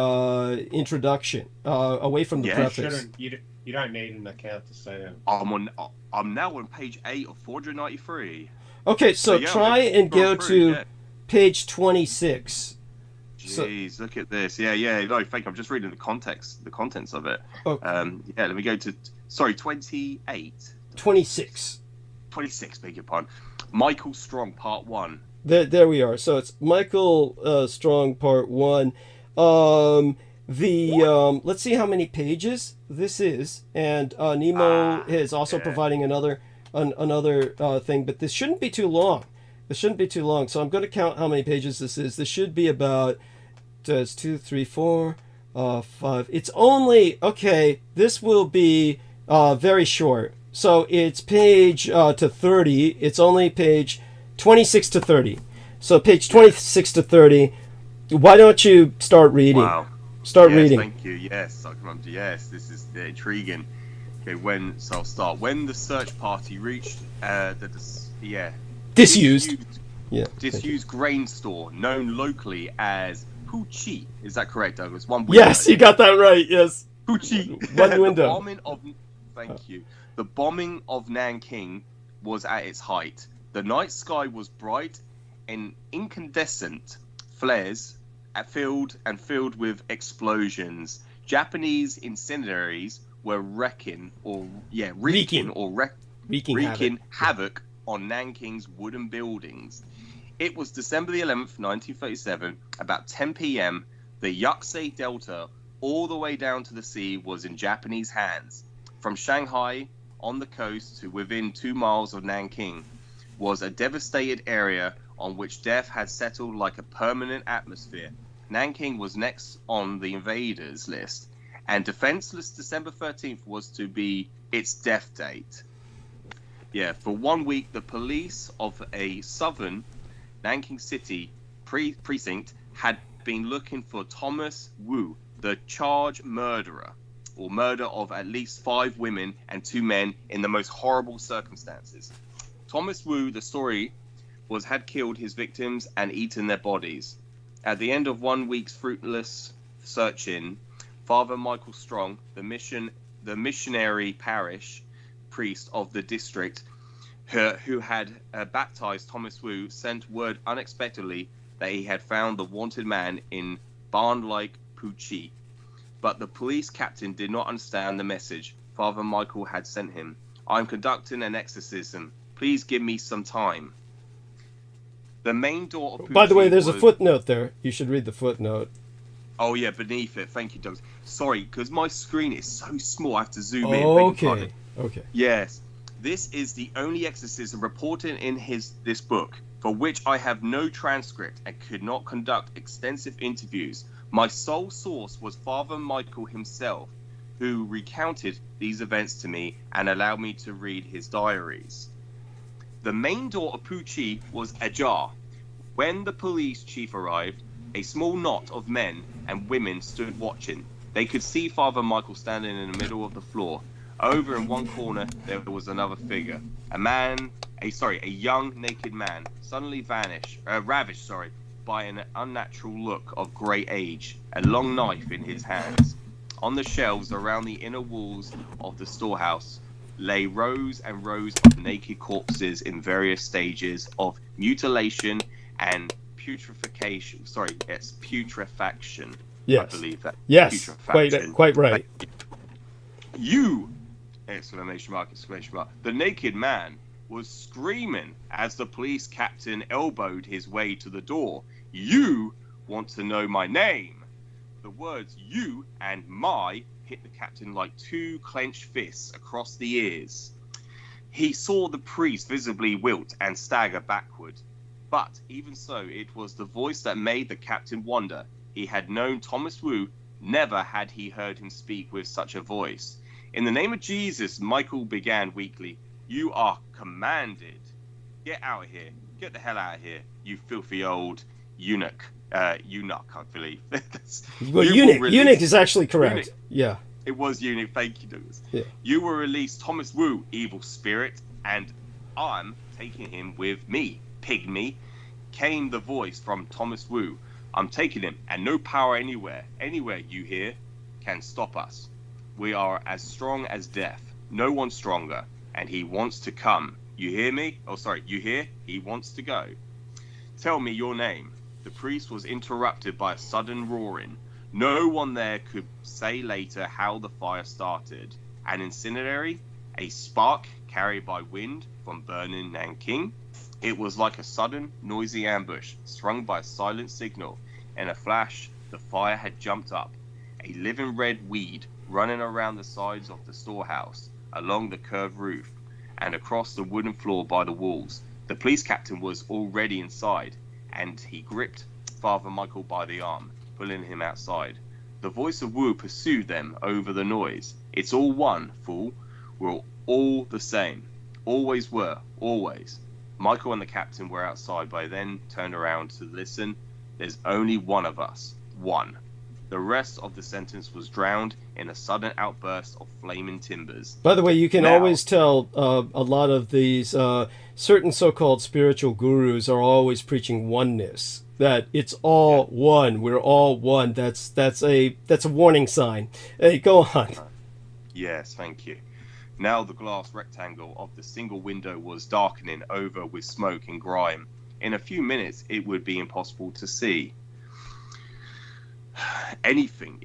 introduction away from the Yeah, preface? You don't need an account to see it. I'm now on page 8 of 493. Okay, so yeah, try let's and scroll go through, to yeah. page 26. Jeez, look at this. Yeah. No, thank you. I'm just reading the contents of it. Oh. Yeah, let me go to 28. 26. 26, beg your pardon. Michael Strong, part 1. There we are. So it's Michael Strong, part 1. Let's see how many pages this is, and Nemo is also providing another thing, but this shouldn't be too long. So I'm going to count how many pages this is. This should be about 2, 3, 4, 5. It's only okay. This will be very short. So it's page to 30. It's only page 26 to 30. So page 26 to 30. Why don't you start reading? Wow. Start Yes, reading. Thank you. Yes, yes, this is intriguing. Okay, so I'll start. When the search party reached Disused. Yeah. disused grain store known locally as Puchi. Is that correct, Douglas? One window. Yes, you got that right. Yes. Puchi. One window. Thank you. The bombing of Nanking was at its height. The night sky was bright and incandescent flares filled with explosions. Japanese incendiaries were wreaking havoc on Nanking's wooden buildings. It was December the 11th, 1937, about 10 p.m. The Yangtze Delta, all the way down to the sea, was in Japanese hands. From Shanghai on the coast to within 2 miles of Nanking was a devastated area on which death had settled like a permanent atmosphere. Nanking was next on the invaders list, and defenseless December 13th was to be its death date. Yeah, for 1 week, the police of a southern Nanking City precinct had been looking for Thomas Wu, the charged murderer, or murder of at least 5 women and 2 men in the most horrible circumstances. Thomas Wu, the story had killed his victims and eaten their bodies. At the end of 1 week's fruitless searching, Father Michael Strong, the missionary parish priest of the district, who had baptized Thomas Wu, sent word unexpectedly that he had found the wanted man in barn-like Puchi. But the police captain did not understand the message Father Michael had sent him. "I'm conducting an exorcism. Please give me some time." The main door of Puchi. By the way, there's a footnote there. You should read the footnote. Oh yeah, beneath it. Thank you, Doug. Sorry, because my screen is so small, I have to zoom in. Okay. Yes. This is the only exorcism reported in this book, for which I have no transcript and could not conduct extensive interviews. My sole source was Father Michael himself, who recounted these events to me and allowed me to read his diaries. The main door of Puchi was ajar. When the police chief arrived, a small knot of men and women stood watching. They could see Father Michael standing in the middle of the floor. Over in one corner, there was another figure. A young naked man, suddenly ravished by an unnatural look of great age, a long knife in his hands. On the shelves around the inner walls of the storehouse lay rows and rows of naked corpses in various stages of mutilation and putrefaction. Yes. I believe that. Yes. Putrefaction. Quite right. You! Exclamation mark. The naked man was screaming as the police captain elbowed his way to the door. "You want to know my name?" The words "you" and "my" hit the captain like two clenched fists across the ears. He saw the priest visibly wilt and stagger backward. But even so, it was the voice that made the captain wonder. He had known Thomas Wu, never had he heard him speak with such a voice. In the name of Jesus, Michael began weakly. You are commanded. Get out of here. Get the hell out of here, you filthy old eunuch. Eunuch, I believe. Well, eunuch is actually correct. Eunuch. Yeah. It was eunuch. Thank you, Douglas. Yeah. You will release Thomas Wu, evil spirit, and I'm taking him with me, pygmy. Came the voice from Thomas Wu. I'm taking him, and no power anywhere, you hear, can stop us. We are as strong as death, no one stronger, and he wants to come. You hear me? Oh, sorry, you hear? He wants to go. Tell me your name. The priest was interrupted by a sudden roaring. No one there could say later how the fire started. An incendiary? A spark carried by wind from burning Nanking? It was like a sudden, noisy ambush, sprung by a silent signal. In a flash, the fire had jumped up, a living red weed running around the sides of the storehouse, along the curved roof, and across the wooden floor by the walls. The police captain was already inside, and he gripped Father Michael by the arm, pulling him outside. The voice of Wu pursued them over the noise. It's all one, fool. We're all the same. Always were, always. Michael and the captain were outside by then, turned around to listen. There's only one of us. One. The rest of the sentence was drowned in a sudden outburst of flaming timbers. By the way, you can always tell a lot of these certain so-called spiritual gurus are always preaching oneness. That it's all one. We're all one. That's a warning sign. Hey, go on. Yes, thank you. Now the glass rectangle of the single window was darkening over with smoke and grime. In a few minutes, it would be impossible to see anything.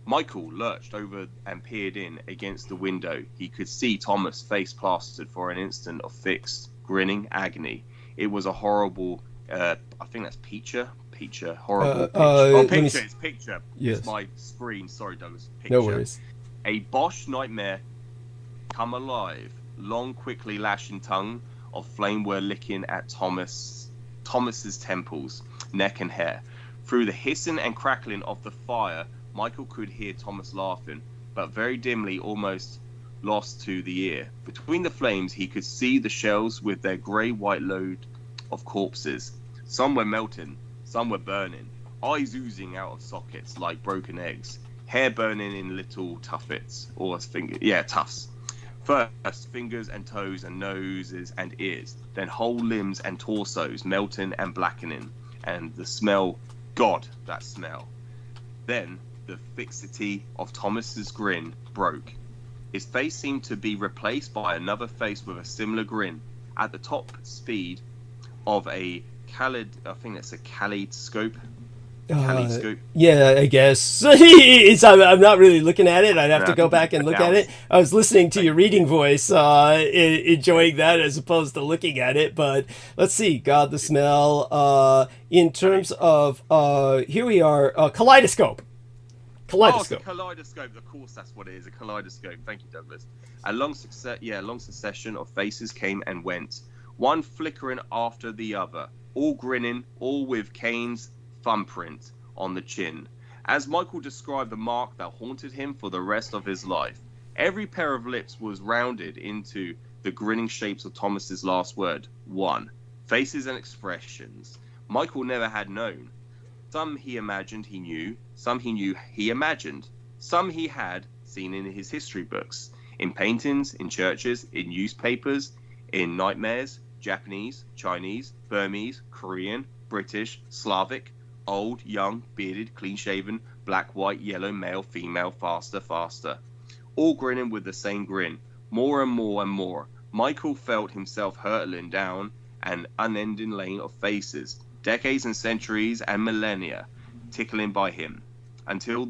Michael lurched over and peered in against the window. He could see Thomas, face plastered for an instant of fixed, grinning agony. It was a horrible, I think that's Picture, horrible picture. It's Picture. Yes. It's my screen. Sorry, Douglas. Picture. No worries. A Bosch nightmare come alive. Long, quickly lashing tongue of flame were licking at Thomas's temples, neck and hair. Through the hissing and crackling of the fire, Michael could hear Thomas laughing, but very dimly, almost lost to the ear. Between the flames, he could see the shells with their grey-white load of corpses. Some were melting, some were burning, eyes oozing out of sockets like broken eggs, hair burning in little tufts. First, fingers and toes and noses and ears, then whole limbs and torsos melting and blackening, and the smell, God, that smell. Then the fixity of Thomas's grin broke. His face seemed to be replaced by another face with a similar grin. At the top speed of a kaleidoscope. Yeah, I guess. I'm not really looking at it. I'd have to go back and look at it. I was listening to your reading voice, enjoying that as opposed to looking at it. But let's see. God, the smell. In terms of, here we are, kaleidoscope. Kaleidoscope. Oh, kaleidoscope. Of course, that's what it is. A kaleidoscope. Thank you, Douglas. A long succession of faces came and went, one flickering after the other, all grinning, all with Cain's thumbprint on the chin. As Michael described the mark that haunted him for the rest of his life, every pair of lips was rounded into the grinning shapes of Thomas's last word, one. Faces and expressions Michael never had known. Some he imagined he knew, some he knew he imagined, some he had seen in his history books, in paintings, in churches, in newspapers, in nightmares, Japanese, Chinese, Burmese, Korean, British, Slavic, old, young, bearded, clean-shaven, black, white, yellow, male, female, faster, all grinning with the same grin, more and more and more. Michael felt himself hurtling down an unending lane of faces, decades and centuries and millennia tickling by him, until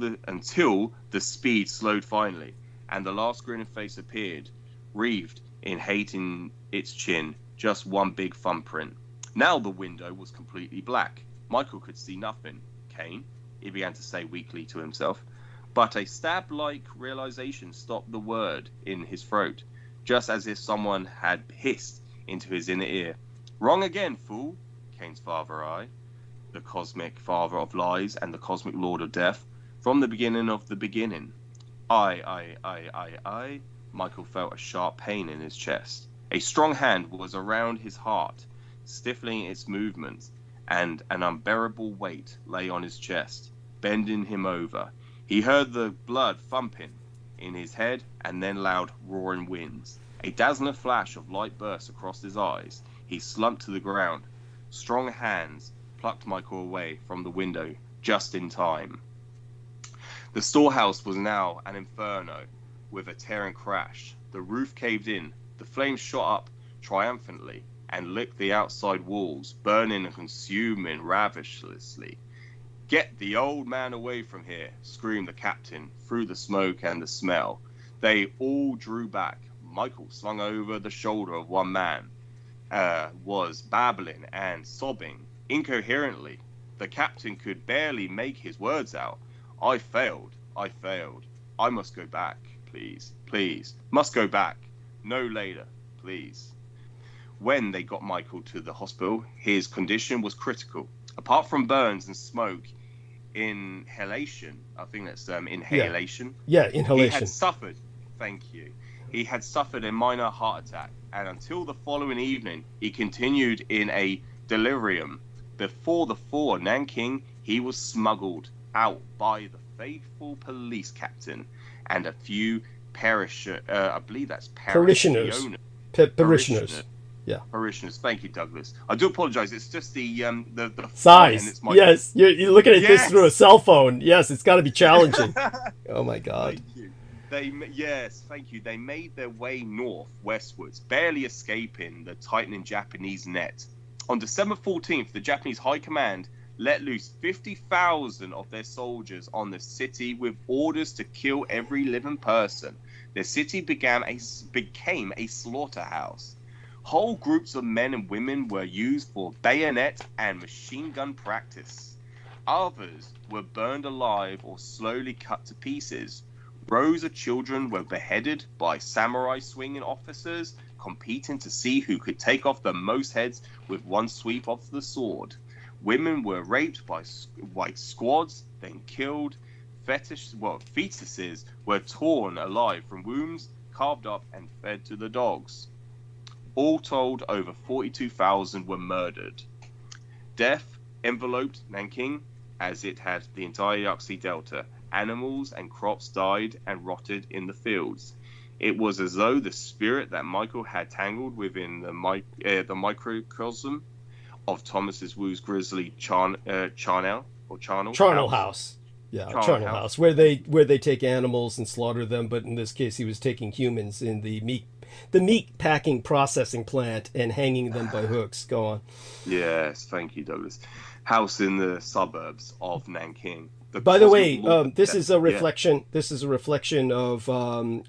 the speed slowed finally, and the last grinning face appeared, wreathed in hate in its chin, just one big thumbprint. Now the window was completely black. Michael could see nothing. Cain? he began to say weakly to himself. But a stab-like realization stopped the word in his throat, just as if someone had hissed into his inner ear. Wrong again, fool, Kane's father I, the cosmic father of lies and the cosmic lord of death, from the beginning of the beginning. I. Michael felt a sharp pain in his chest. A strong hand was around his heart, stifling its movements, and an unbearable weight lay on his chest, bending him over. He heard the blood thumping in his head, and then loud roaring winds. A dazzling flash of light burst across his eyes. He slumped to the ground. Strong hands plucked Michael away from the window just in time. The storehouse was now an inferno with a tearing crash. The roof caved in. The flames shot up triumphantly and licked the outside walls, burning and consuming ravenously. Get the old man away from here, screamed the captain through the smoke and the smell. They all drew back. Michael, slung over the shoulder of one man, was babbling and sobbing incoherently. The captain could barely make his words out. I failed. I must go back, please. Must go back. No later, please. When they got Michael to the hospital, his condition was critical. Apart from burns and smoke, inhalation, I think that's inhalation. Yeah, inhalation. He had suffered, thank you. He had suffered a minor heart attack, and until the following evening, he continued in a delirium. Before the fall of Nanking, he was smuggled out by the faithful police captain and a few parishioners. Parishioners. Yeah. Parishioners. Thank you, Douglas. I do apologize. It's just the size. It's my... Yes, you're looking at this through a cell phone. Yes, it's got to be challenging. Oh my God. Thank you. Thank you. They made their way north westwards, barely escaping the tightening Japanese net. On December 14th, the Japanese High Command let loose 50,000 of their soldiers on the city with orders to kill every living person. The city became a slaughterhouse. Whole groups of men and women were used for bayonet and machine gun practice. Others were burned alive or slowly cut to pieces. Rows of children were beheaded by samurai swinging officers, competing to see who could take off the most heads with one sweep of the sword. Women were raped by white squads, then killed. Fetuses were torn alive from wombs, carved up and fed to the dogs. All told, over 42,000 were murdered. Death enveloped Nanking as it had the entire Yangtze Delta. Animals and crops died and rotted in the fields. It was as though the spirit that Michael had tangled within the microcosm of Thomas Wu's grisly charnel house. Yeah, charnel house, where they take animals and slaughter them, but in this case he was taking humans in the meat packing processing plant and hanging them by hooks. Go on. Yes, thank you, Douglas. House in the suburbs of Nanking. By the way, this is a reflection. Yeah. This is a reflection of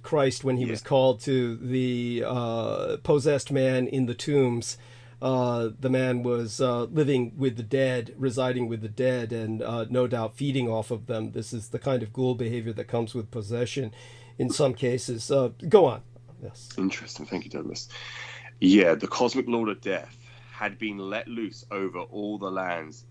Christ when he was called to the possessed man in the tombs. The man was living with the dead, residing with the dead, and no doubt feeding off of them. This is the kind of ghoul behavior that comes with possession in some cases. Go on. Yes. Interesting. Thank you, Douglas. Yeah, the cosmic lord of death had been let loose over all the lands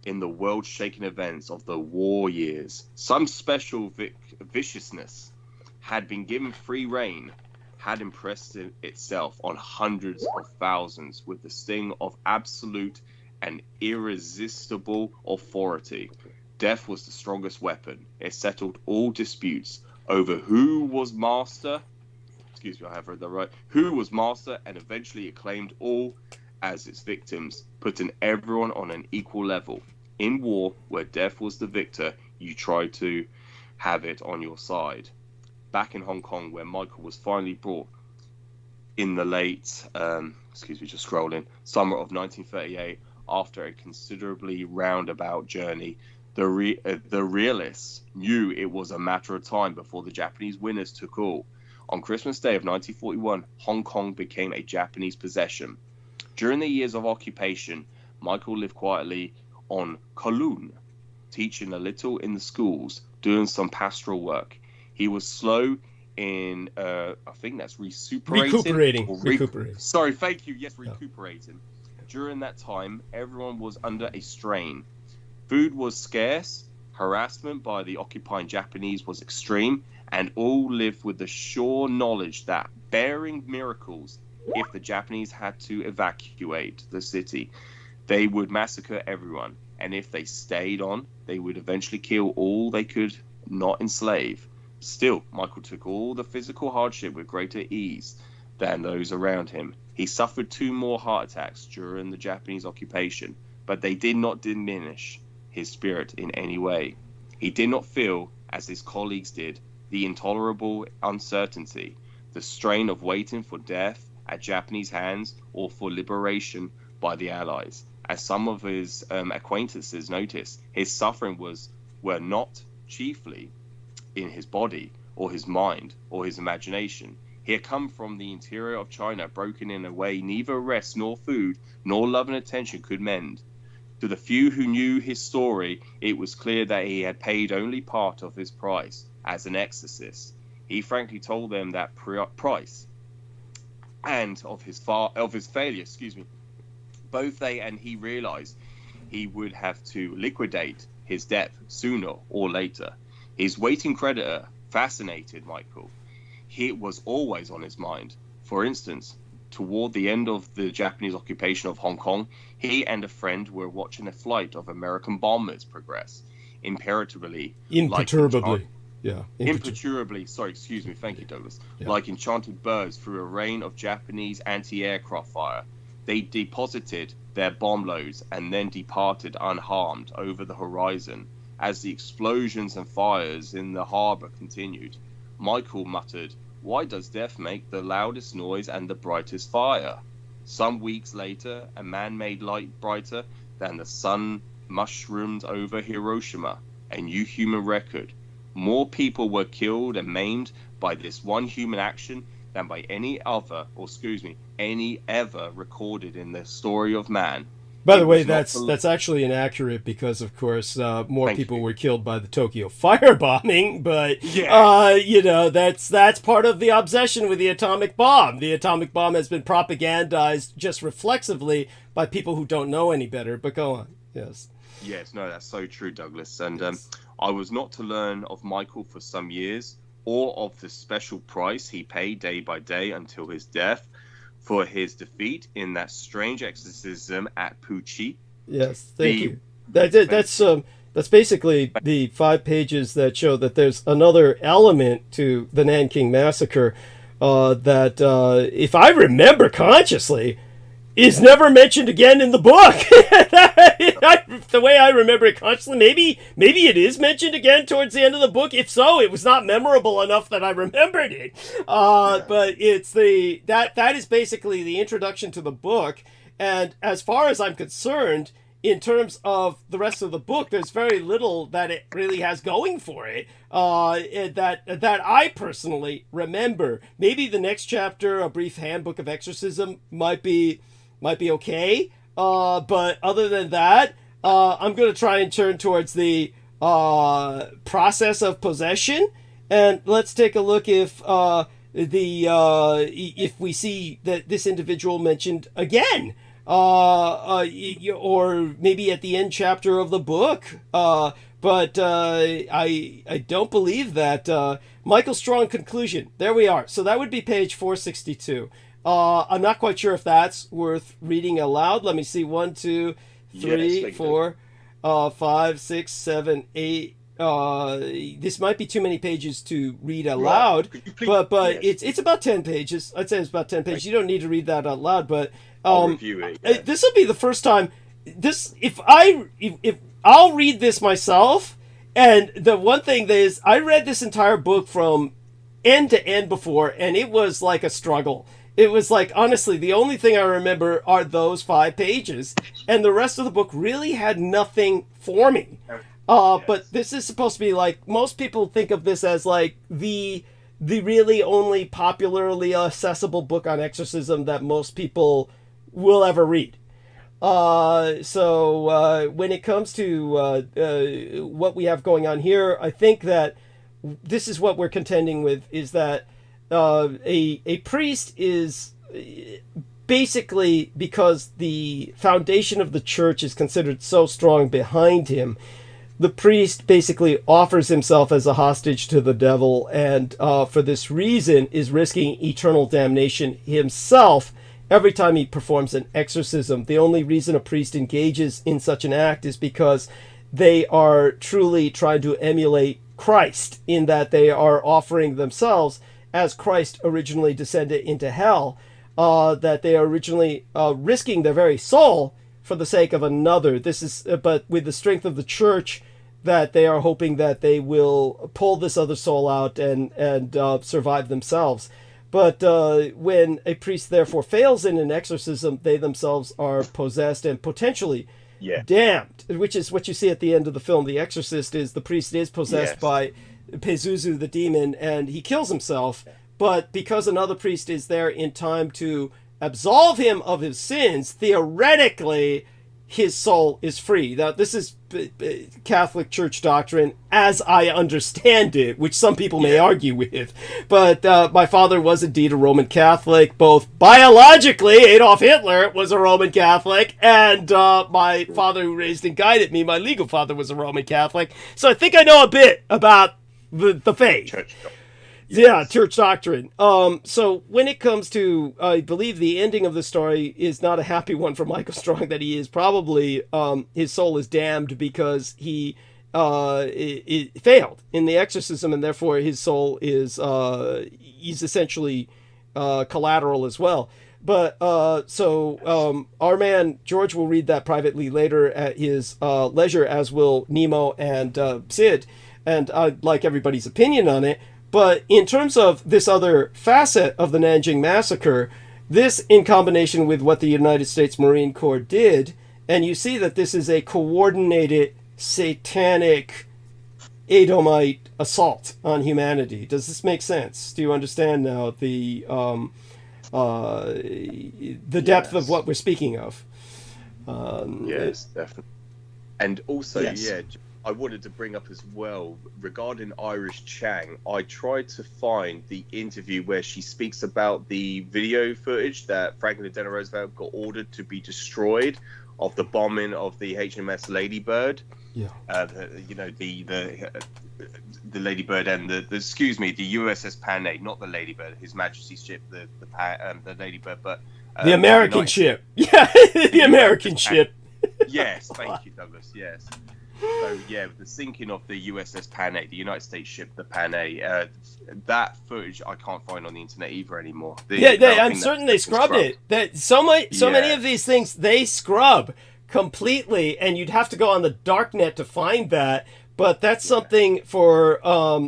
in the world-shaking events of the war years. Some special viciousness had been given free rein, had impressed itself on hundreds of thousands with the sting of absolute and irresistible authority. Death was the strongest weapon. It settled all disputes over who was master. Excuse me, I have read that right. Who was master, and eventually it claimed all as its victims, putting everyone on an equal level. In war, where death was the victor, you tried to have it on your side. Back in Hong Kong, where Michael was finally brought in the late, summer of 1938, after a considerably roundabout journey, the realists knew it was a matter of time before the Japanese winners took all. On Christmas Day of 1941, Hong Kong became a Japanese possession. During the years of occupation, Michael lived quietly on Kowloon teaching a little in the schools, doing some pastoral work. He was slow in, I think that's recuperating. Recuperating. Sorry, thank you. Yes, recuperating. During that time, everyone was under a strain. Food was scarce, harassment by the occupying Japanese was extreme, and all lived with the sure knowledge that, bearing miracles, if the Japanese had to evacuate the city, they would massacre everyone. And if they stayed on, they would eventually kill all they could not enslave. Still, Michael took all the physical hardship with greater ease than those around him. He suffered 2 more heart attacks during the Japanese occupation, but they did not diminish his spirit in any way. He did not feel, as his colleagues did, the intolerable uncertainty, the strain of waiting for death at Japanese hands or for liberation by the Allies. As some of his acquaintances noticed, his suffering were not chiefly in his body or his mind or his imagination. He had come from the interior of China, broken in a way neither rest nor food nor love and attention could mend. To the few who knew his story, it was clear that he had paid only part of his price as an exorcist. He frankly told them that price and of his failure, both they and he realized he would have to liquidate his debt sooner or later. His waiting creditor fascinated Michael. He was always on his mind. For instance, toward the end of the Japanese occupation of Hong Kong, he and a friend were watching a flight of American bombers progress imperturbably. Sorry, excuse me. Thank you, Douglas. Yeah. Like enchanted birds through a rain of Japanese anti-aircraft fire. They deposited their bomb loads and then departed unharmed over the horizon as the explosions and fires in the harbor continued. Michael muttered, "Why does death make the loudest noise and the brightest fire?" Some weeks later, a man-made light brighter than the sun mushroomed over Hiroshima, a new human record. More people were killed and maimed by this one human action than by any ever recorded in the story of man. By the way, that's actually inaccurate because, of course, more people were killed by the Tokyo firebombing. But that's part of the obsession with the atomic bomb. The atomic bomb has been propagandized just reflexively by people who don't know any better. But go on, yes. Yes, no, that's so true, Douglas. And I was not to learn of Michael for some years, or of the special price he paid day by day until his death for his defeat in that strange exorcism at Pucci. Yes, thank you. That's basically the 5 pages that show that there's another element to the Nanking Massacre that, if I remember consciously, is never mentioned again in the book. The way I remember it consciously, maybe it is mentioned again towards the end of the book. If so, it was not memorable enough that I remembered it. But it's that is basically the introduction to the book. And as far as I'm concerned, in terms of the rest of the book, there's very little that it really has going for it that I personally remember. Maybe the next chapter, A Brief Handbook of Exorcism, might be okay. But other than that, I'm going to try and turn towards the process of possession, and let's take a look if we see that this individual mentioned again, or maybe at the end chapter of the book. But I don't believe that. Michael Strong conclusion. There we are. So that would be page 462. I'm not quite sure if that's worth reading aloud. Let me see. 1, 2, 3, 4, 5, 6, 7, 8. This might be too many pages to read aloud, but yes. It's about 10 pages. I'd say it's about 10 pages. You don't need to read that out loud, but I'll review it. Yeah. This will be the first time. If I'll read this myself, and the one thing is, I read this entire book from end to end before, and it was like a struggle. It was like, honestly, the only thing I remember are those 5 pages, and the rest of the book really had nothing for me. But this is supposed to be like, most people think of this as like the really only popularly accessible book on exorcism that most people will ever read. So when it comes to what we have going on here, I think that this is what we're contending with, is that a priest is basically, because the foundation of the church is considered so strong behind him, the priest basically offers himself as a hostage to the devil, and for this reason is risking eternal damnation himself every time he performs an exorcism. The only reason a priest engages in such an act is because they are truly trying to emulate Christ, in that they are offering themselves as Christ originally descended into hell, that they are originally risking their very soul for the sake of another. This is, but with the strength of the church, that they are hoping that they will pull this other soul out and survive themselves. But when a priest therefore fails in an exorcism, they themselves are possessed and potentially damned, which is what you see at the end of the film. The Exorcist is the priest is possessed by Pazuzu, the demon, and he kills himself. But because another priest is there in time to absolve him of his sins, theoretically, his soul is free. Now, this is Catholic Church doctrine as I understand it, which some people may argue with. But my father was indeed a Roman Catholic, both biologically, Adolf Hitler was a Roman Catholic, and my father who raised and guided me, my legal father, was a Roman Catholic. So I think I know a bit about the faith. Church. Yeah, church doctrine. So when it comes to, I believe the ending of the story is not a happy one for Michael Strong, that he is probably, his soul is damned because he it failed in the exorcism, and therefore his soul is, he's essentially collateral as well. But so our man George will read that privately later at his leisure, as will Nemo and Sid, and I'd like everybody's opinion on it. But in terms of this other facet of the Nanjing Massacre, this in combination with what the United States Marine Corps did, and you see that this is a coordinated satanic Edomite assault on humanity. Does this make sense? Do you understand now the depth of what we're speaking of? Yes, definitely. And also, I wanted to bring up as well, regarding Iris Chang, I tried to find the interview where she speaks about the video footage that Franklin Delano Roosevelt got ordered to be destroyed of the bombing of the HMS Ladybird. Yeah. The Ladybird and the USS Panay, not the Ladybird, His Majesty's ship, the Ladybird, but the American ship. Yeah, the American ship. Yes, thank you, Douglas. Yes. So yeah, with the sinking of the USS Panay, the United States ship, the Panay, that footage I can't find on the internet either anymore. I'm certain they scrubbed it. That so many of these things they scrub completely, and you'd have to go on the darknet to find that. But that's something for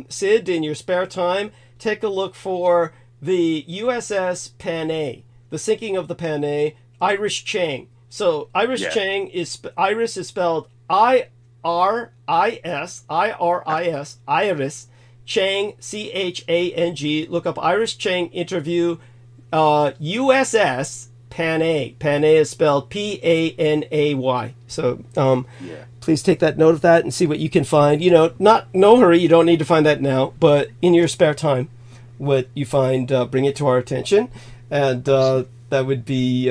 Sid in your spare time. Take a look for the USS Panay, the sinking of the Panay. Iris Chang. So Iris Chang is Iris is spelled Iris, Iris, Chang, Chang. Look up Iris Chang interview, USS Panay. Panay is spelled Panay. So please take that note of that and see what you can find. No hurry. You don't need to find that now, but in your spare time, what you find, bring it to our attention, and that would be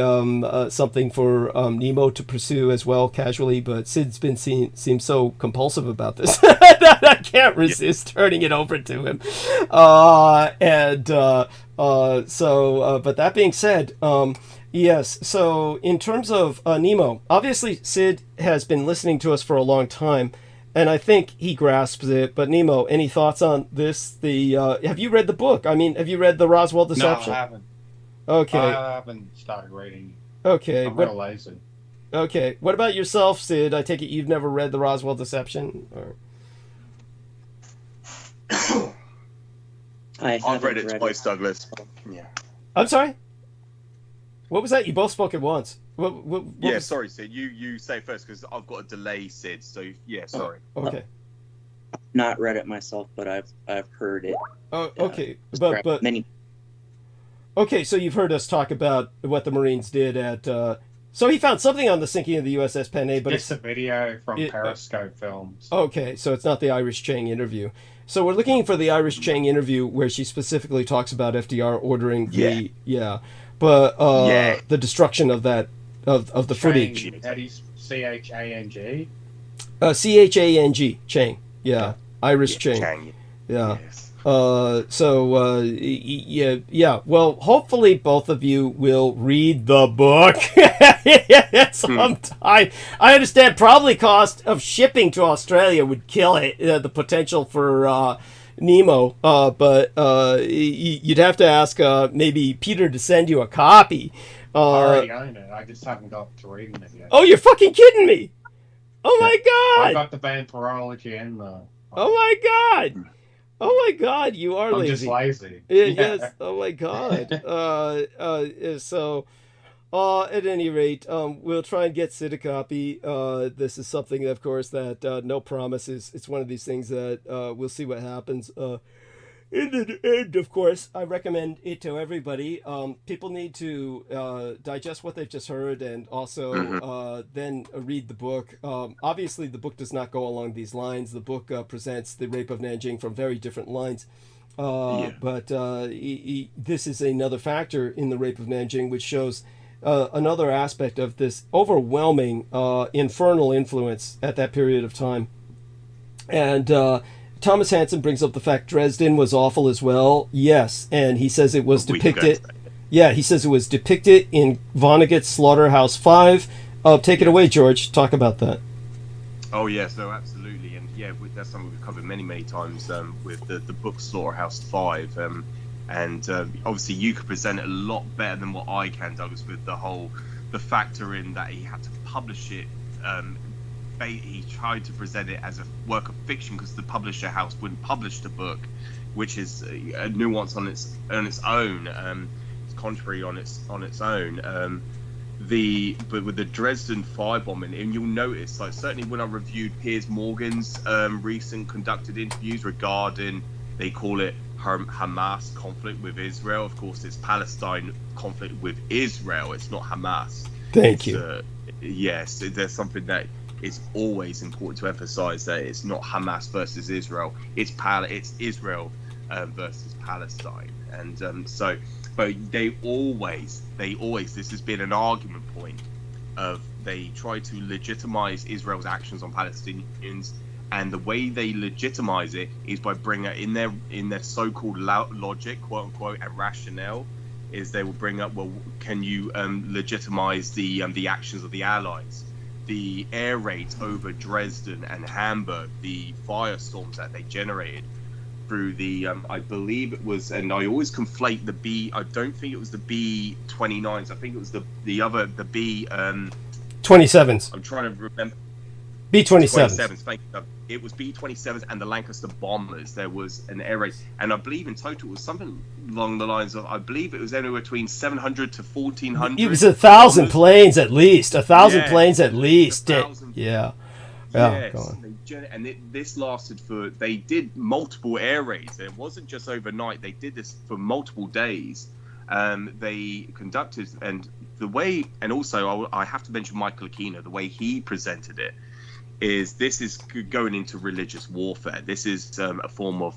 something for Nemo to pursue as well, casually. But Sid's been seems so compulsive about this that I can't resist turning it over to him. But that being said, yes. So in terms of Nemo, obviously Sid has been listening to us for a long time, and I think he grasps it. But Nemo, any thoughts on this? Have you read the book? I mean, have you read the Roswell Deception? No, I haven't. Okay. I haven't started reading. Okay. I'm real lazy. Okay. What about yourself, Sid? I take it you've never read the Roswell Deception? Or... I've read it twice, Douglas. Yeah. I'm sorry? What was that? You both spoke at once. What sorry, Sid. You say first because I've got a delay, Sid. So, yeah, sorry. Okay. Not read it myself, but I've heard it. Oh, okay. But many. Okay, so you've heard us talk about what the Marines did at So he found something on the sinking of the USS Penn A, but It's a video from Periscope Films. Okay, so it's not the Iris Chang interview. So we're looking for the Iris Chang interview where she specifically talks about FDR ordering the the destruction of that of the footage. C-H-A-N-G. C-H-A-N-G, Chang. Yeah. Iris Chang. Chang. Yeah. Yes. Well, hopefully both of you will read the book sometime. I understand probably cost of shipping to Australia would kill it, the potential for Nemo, but you'd have to ask maybe Peter to send you a copy. I already own it. I just haven't got to reading it yet. Oh, you're fucking kidding me! Oh my god! I got the vampirology and the... Oh my god! Oh my god, you are lazy. I'm just lazy. Yes. Oh my god. At any rate, we'll try and get Sid a copy. This is something, of course, that no promises. It's one of these things that we'll see what happens. In the end, of course, I recommend it to everybody. People need to digest what they've just heard and also then read the book. Obviously, the book does not go along these lines. The book presents the rape of Nanjing from very different lines. But this is another factor in the rape of Nanjing, which shows another aspect of this overwhelming infernal influence at that period of time. And Thomas Hansen brings up the fact Dresden was awful as well. Yes, and he says it was depicted. Yeah, he says it was depicted in Vonnegut's Slaughterhouse 5. Take it away, George. Talk about that. Oh yes, no, absolutely, and yeah, that's something we've covered many times with the book Slaughterhouse 5. And obviously you could present it a lot better than what I can, Douglas, with the factor in that he had to publish it. He tried to present it as a work of fiction because the publisher house wouldn't publish the book, which is a nuance on its own. It's contrary on its own. But with the Dresden firebombing, and you'll notice, like certainly when I reviewed Piers Morgan's recent conducted interviews regarding, they call it Hamas conflict with Israel. Of course, it's Palestine conflict with Israel. It's not Hamas. Thank you. Yes, there's something that it's always important to emphasize, that it's not Hamas versus Israel. It's Israel versus Palestine. And but they always, this has been an argument point of, they try to legitimize Israel's actions on Palestinians, and the way they legitimize it is by bringing it in their so-called logic, quote unquote, and rationale, is they will bring up, well, can you legitimize the actions of the Allies? The air raids over Dresden and Hamburg, the firestorms that they generated through the, I believe it was, and I always conflate the B, I don't think it was the B-29s, I think it was the B... 27s. I'm trying to remember. B-27s. Thank you. It was B-27s and the Lancaster bombers. There was an air raid, and I believe in total it was something along the lines of, I believe it was anywhere between 700 to 1,400. It was 1,000 planes at least. 1,000 planes at least. Yeah. Yes, this lasted for, they did multiple air raids. It wasn't just overnight. They did this for multiple days. They conducted, and the way, and also I have to mention Michael Aquino, the way he presented it, this is going into religious warfare. This is a form of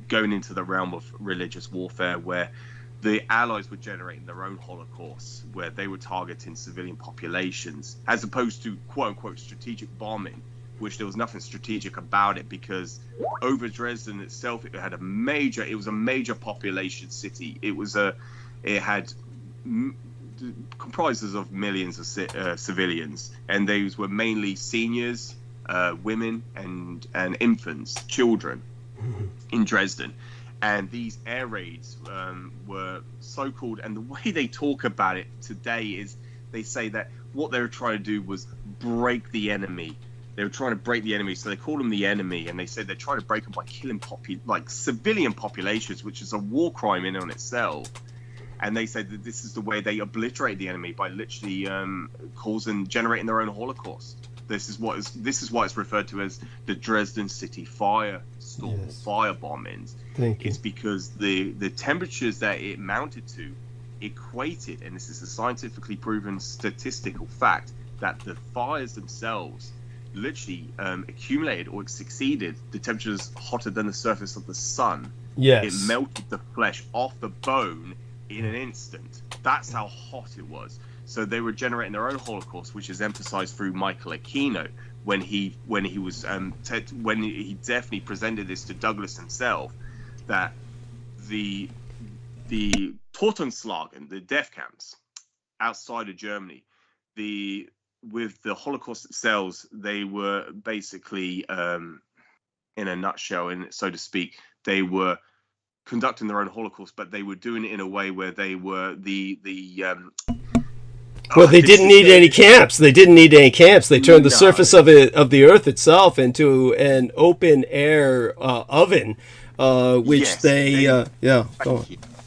going into the realm of religious warfare, where the Allies were generating their own Holocaust, where they were targeting civilian populations, as opposed to quote-unquote strategic bombing, which there was nothing strategic about it, because over Dresden itself, it was a major population city. It had comprises of millions of civilians, and those were mainly seniors, women, and infants, children in Dresden. And these air raids were so-called, and the way they talk about it today is, they say that what they were trying to do was break the enemy. They were trying to break the enemy, so they call them the enemy, and they said they're trying to break them by killing civilian populations, which is a war crime in and on itself. And they said that this is the way they obliterate the enemy, by literally generating their own Holocaust. This is what it's referred to as the Dresden City firestorm, fire bombings. Thank you. It's because the temperatures that it mounted to equated, and this is a scientifically proven statistical fact, that the fires themselves literally accumulated or succeeded the temperatures hotter than the surface of the sun. Yes. It melted the flesh off the bone in an instant. That's how hot it was. So they were generating their own Holocaust, which is emphasized through Michael Aquino when he definitely presented this to Douglas himself, that the Totenslagen, the death camps outside of Germany, with the Holocaust themselves, they were basically, in a nutshell, and so to speak, they were conducting their own Holocaust, but they were doing it in a way where they were well, they didn't need any camps. They didn't need any camps. They turned the surface of the earth itself into an open air oven, which yes, yeah.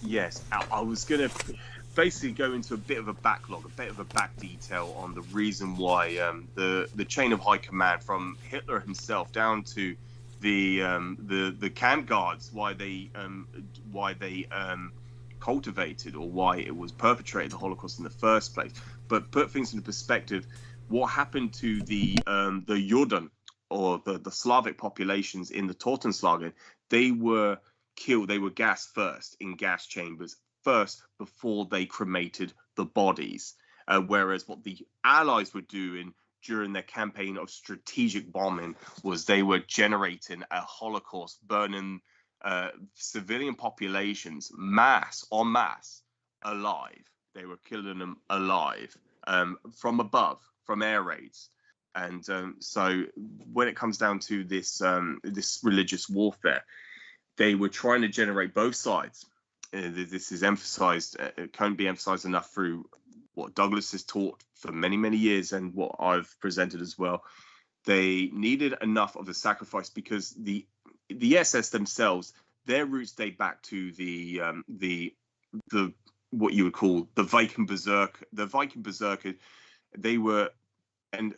Yes, I was going to basically go into a bit of a backlog, a bit of a back detail on the reason why the chain of high command from Hitler himself down to the camp guards, why they cultivated, or why it was perpetrated, the Holocaust in the first place. But put things into perspective, what happened to the Juden, or the Slavic populations in the Totenslagen? They were killed, they were gassed first in gas chambers first before they cremated the bodies. Whereas what the Allies were doing during their campaign of strategic bombing was they were generating a Holocaust, burning civilian populations en masse alive. They were killing them alive from above, from air raids. And so when it comes down to this religious warfare, they were trying to generate both sides. This is emphasized, it can't be emphasized enough through what Douglas has taught for many, many years, and what I've presented as well. They needed enough of a sacrifice because the SS themselves, their roots date back to the what you would call the Viking Berserker. The Viking Berserker, they were, and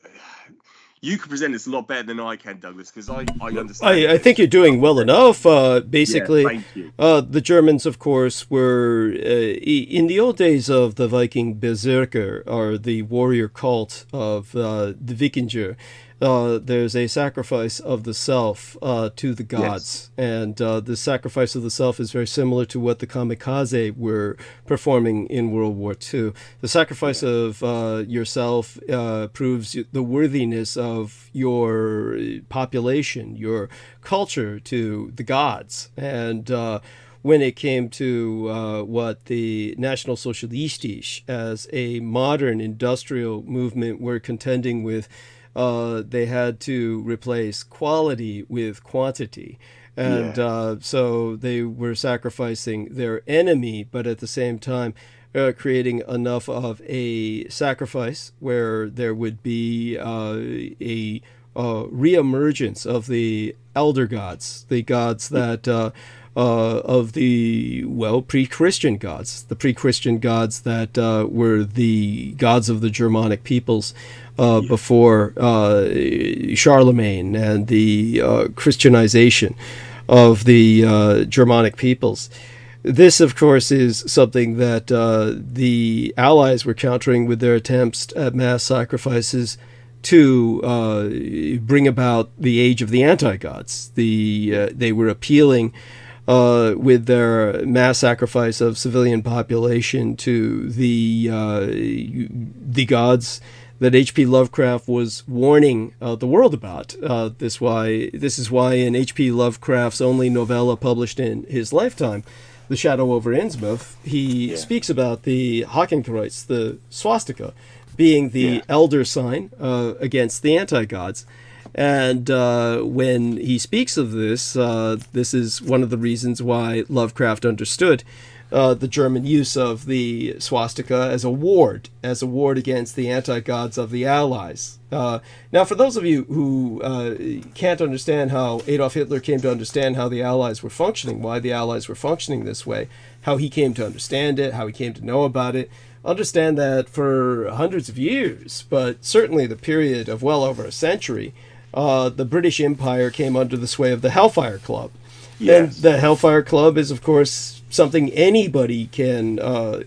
you can present this a lot better than I can, Douglas, because I understand. I think you're doing well enough. Basically, yeah, thank you. The Germans, of course, were in the old days of the Viking Berserker, or the warrior cult of the Wikinger. There's a sacrifice of the self to the gods. Yes. And the sacrifice of the self is very similar to what the kamikaze were performing in World War II. The sacrifice of yourself proves the worthiness of your population, your culture, to the gods. And when it came to what the National Socialistisch as a modern industrial movement were contending with, they had to replace quality with quantity. And so they were sacrificing their enemy, but at the same time creating enough of a sacrifice where there would be a reemergence of the elder gods, the gods that of the, well, pre-Christian gods, the pre-Christian gods that were the gods of the Germanic peoples before Charlemagne and the Christianization of the Germanic peoples. This, of course, is something that the Allies were countering with their attempts at mass sacrifices to bring about the age of the anti-gods. They were appealing with their mass sacrifice of civilian population to the gods that H.P. Lovecraft was warning the world about. This is why in H.P. Lovecraft's only novella published in his lifetime, The Shadow over Innsmouth, he speaks about the Hakenkreuz, the swastika, being the elder sign against the anti-gods. And when he speaks of this, this is one of the reasons why Lovecraft understood the German use of the swastika as a ward against the anti-gods of the Allies. Now, for those of you who can't understand how Adolf Hitler came to understand how the Allies were functioning, why the Allies were functioning this way, how he came to understand it, how he came to know about it, understand that for hundreds of years, but certainly the period of well over a century, the British Empire came under the sway of the Hellfire Club. And the Hellfire Club is, of course, something anybody can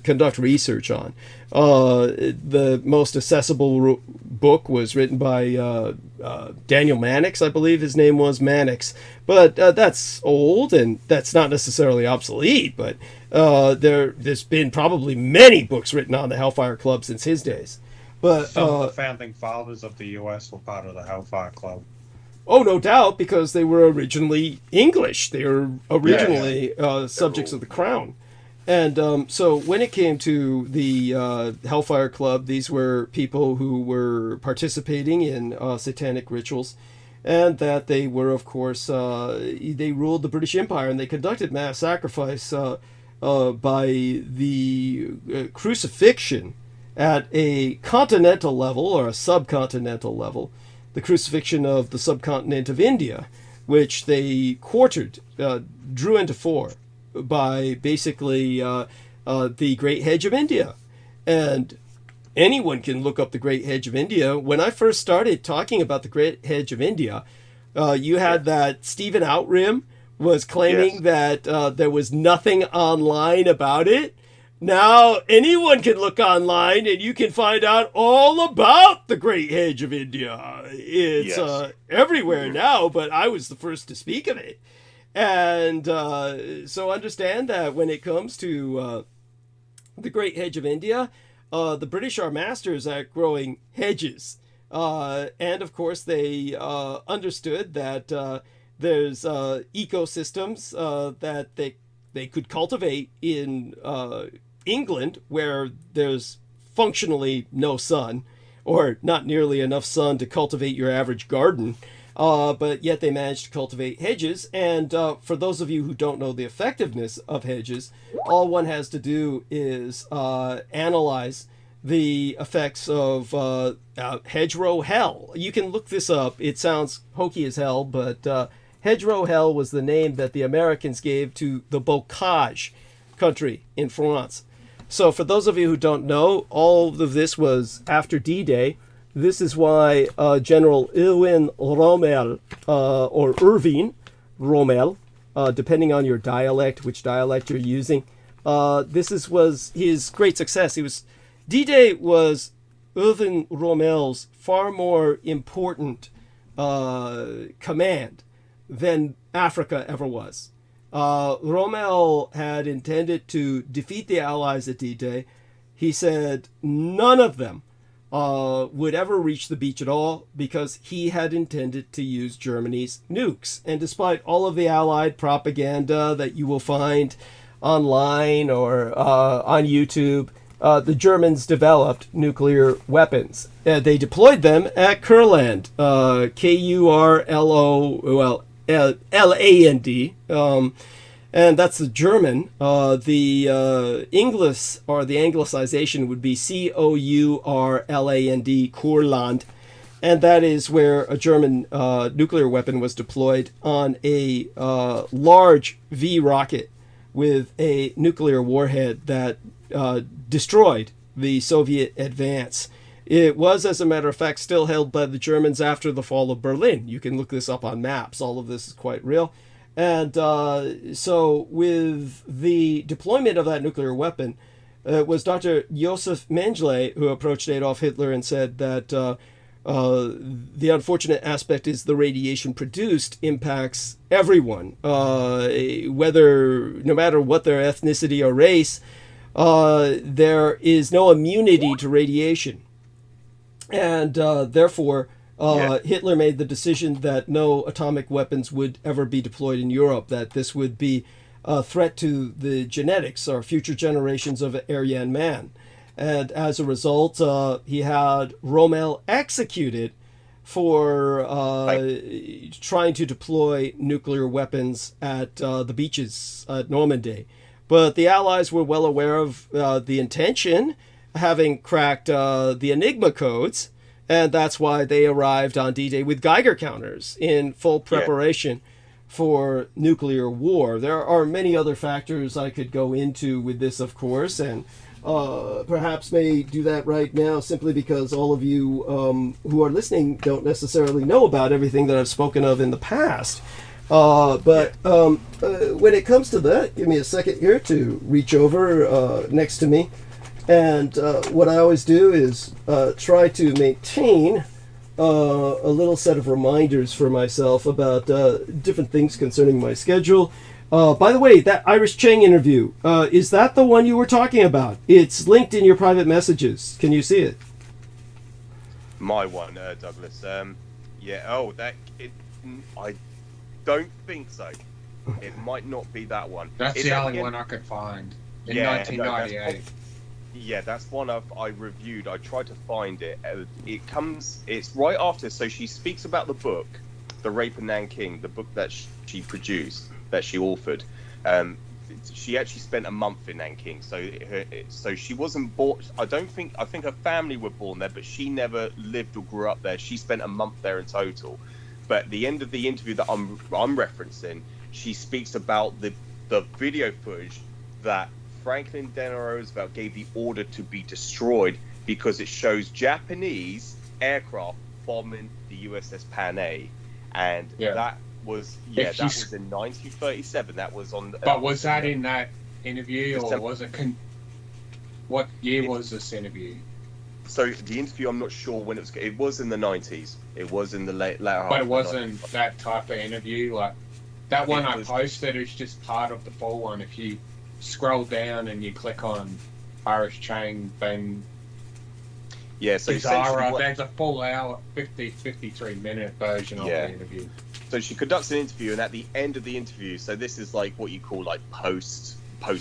conduct research on. The most accessible book was written by Daniel Mannix, I believe his name was, Mannix. But that's old, and that's not necessarily obsolete, but there's been probably many books written on the Hellfire Club since his days. But some of the founding fathers of the U.S. were part of the Hellfire Club. Oh, no doubt, because they were originally English. They were originally subjects of the crown. And so when it came to the Hellfire Club, these were people who were participating in satanic rituals, and that they were, of course, they ruled the British Empire, and they conducted mass sacrifice by the crucifixion at a continental level or a subcontinental level. The crucifixion of the subcontinent of India, which they quartered, drew into four by basically the Great Hedge of India. And anyone can look up the Great Hedge of India. When I first started talking about the Great Hedge of India, you had that Stephen Outram was claiming that there was nothing online about it. Now, anyone can look online and you can find out all about the Great Hedge of India. It's everywhere now, but I was the first to speak of it. And so understand that when it comes to the Great Hedge of India, the British are masters at growing hedges. And, of course, they understood that there's ecosystems that they could cultivate in England, where there's functionally no sun, or not nearly enough sun to cultivate your average garden, but yet they managed to cultivate hedges. And for those of you who don't know the effectiveness of hedges, all one has to do is analyze the effects of hedgerow hell. You can look this up. It sounds hokey as hell, but hedgerow hell was the name that the Americans gave to the bocage country in France. So for those of you who don't know, all of this was after D-Day. This is why General Erwin Rommel, or Irving Rommel, depending on your dialect, which dialect you're using, was his great success. D-Day was Erwin Rommel's far more important command than Africa ever was. Rommel had intended to defeat the Allies at D-Day. He said none of them would ever reach the beach at all, because he had intended to use Germany's nukes. And despite all of the Allied propaganda that you will find online or on YouTube, the Germans developed nuclear weapons. They deployed them at Kurland, Kurland, and that's the German. The English, or the anglicization, would be Courland, Kurland, and that is where a German nuclear weapon was deployed on a large V rocket with a nuclear warhead that destroyed the Soviet advance. It was, as a matter of fact, still held by the Germans after the fall of Berlin. You can look this up on maps. All of this is quite real. And so with the deployment of that nuclear weapon, it was Dr. Josef Mengele who approached Adolf Hitler and said that the unfortunate aspect is the radiation produced impacts everyone, whether, no matter what their ethnicity or race, there is no immunity to radiation. And therefore, Hitler made the decision that no atomic weapons would ever be deployed in Europe, that this would be a threat to the genetics or future generations of Aryan man. And as a result, he had Rommel executed for trying to deploy nuclear weapons at the beaches at Normandy. But the Allies were well aware of the intention, having cracked the Enigma codes, and that's why they arrived on D-Day with Geiger counters in full preparation for nuclear war. There are many other factors I could go into with this, of course, and perhaps may do that right now simply because all of you who are listening don't necessarily know about everything that I've spoken of in the past. When it comes to that, give me a second here to reach over next to me. And what I always do is try to maintain a little set of reminders for myself about different things concerning my schedule. By the way, that Iris Cheng interview, is that the one you were talking about? It's linked in your private messages. Can you see it? My one, Douglas. Yeah. Oh, I don't think so. It might not be that one. That's the only one I could find in 1998. Yeah, that's one I reviewed. I tried to find it. It's right after. So she speaks about the book, The Rape of Nanking, the book that she produced, that she authored. She actually spent a month in Nanking, so she wasn't born. I think her family were born there, but she never lived or grew up there. She spent a month there in total. But at the end of the interview that I'm referencing, she speaks about the video footage that Franklin Delano Roosevelt gave the order to be destroyed because it shows Japanese aircraft bombing the USS Panay, and that was in 1937. That was on. But was that in that interview, or was it? What year was this interview? So the interview, I'm not sure when it was. It was in the 90s. It was in the later half. But it wasn't that type of interview. Like that one I posted is just part of the full one. If you scroll down and you click on Iris Chang, then so Zara, there's a full hour, 53-minute version of the interview. So she conducts an interview, and at the end of the interview, so this is like what you call like post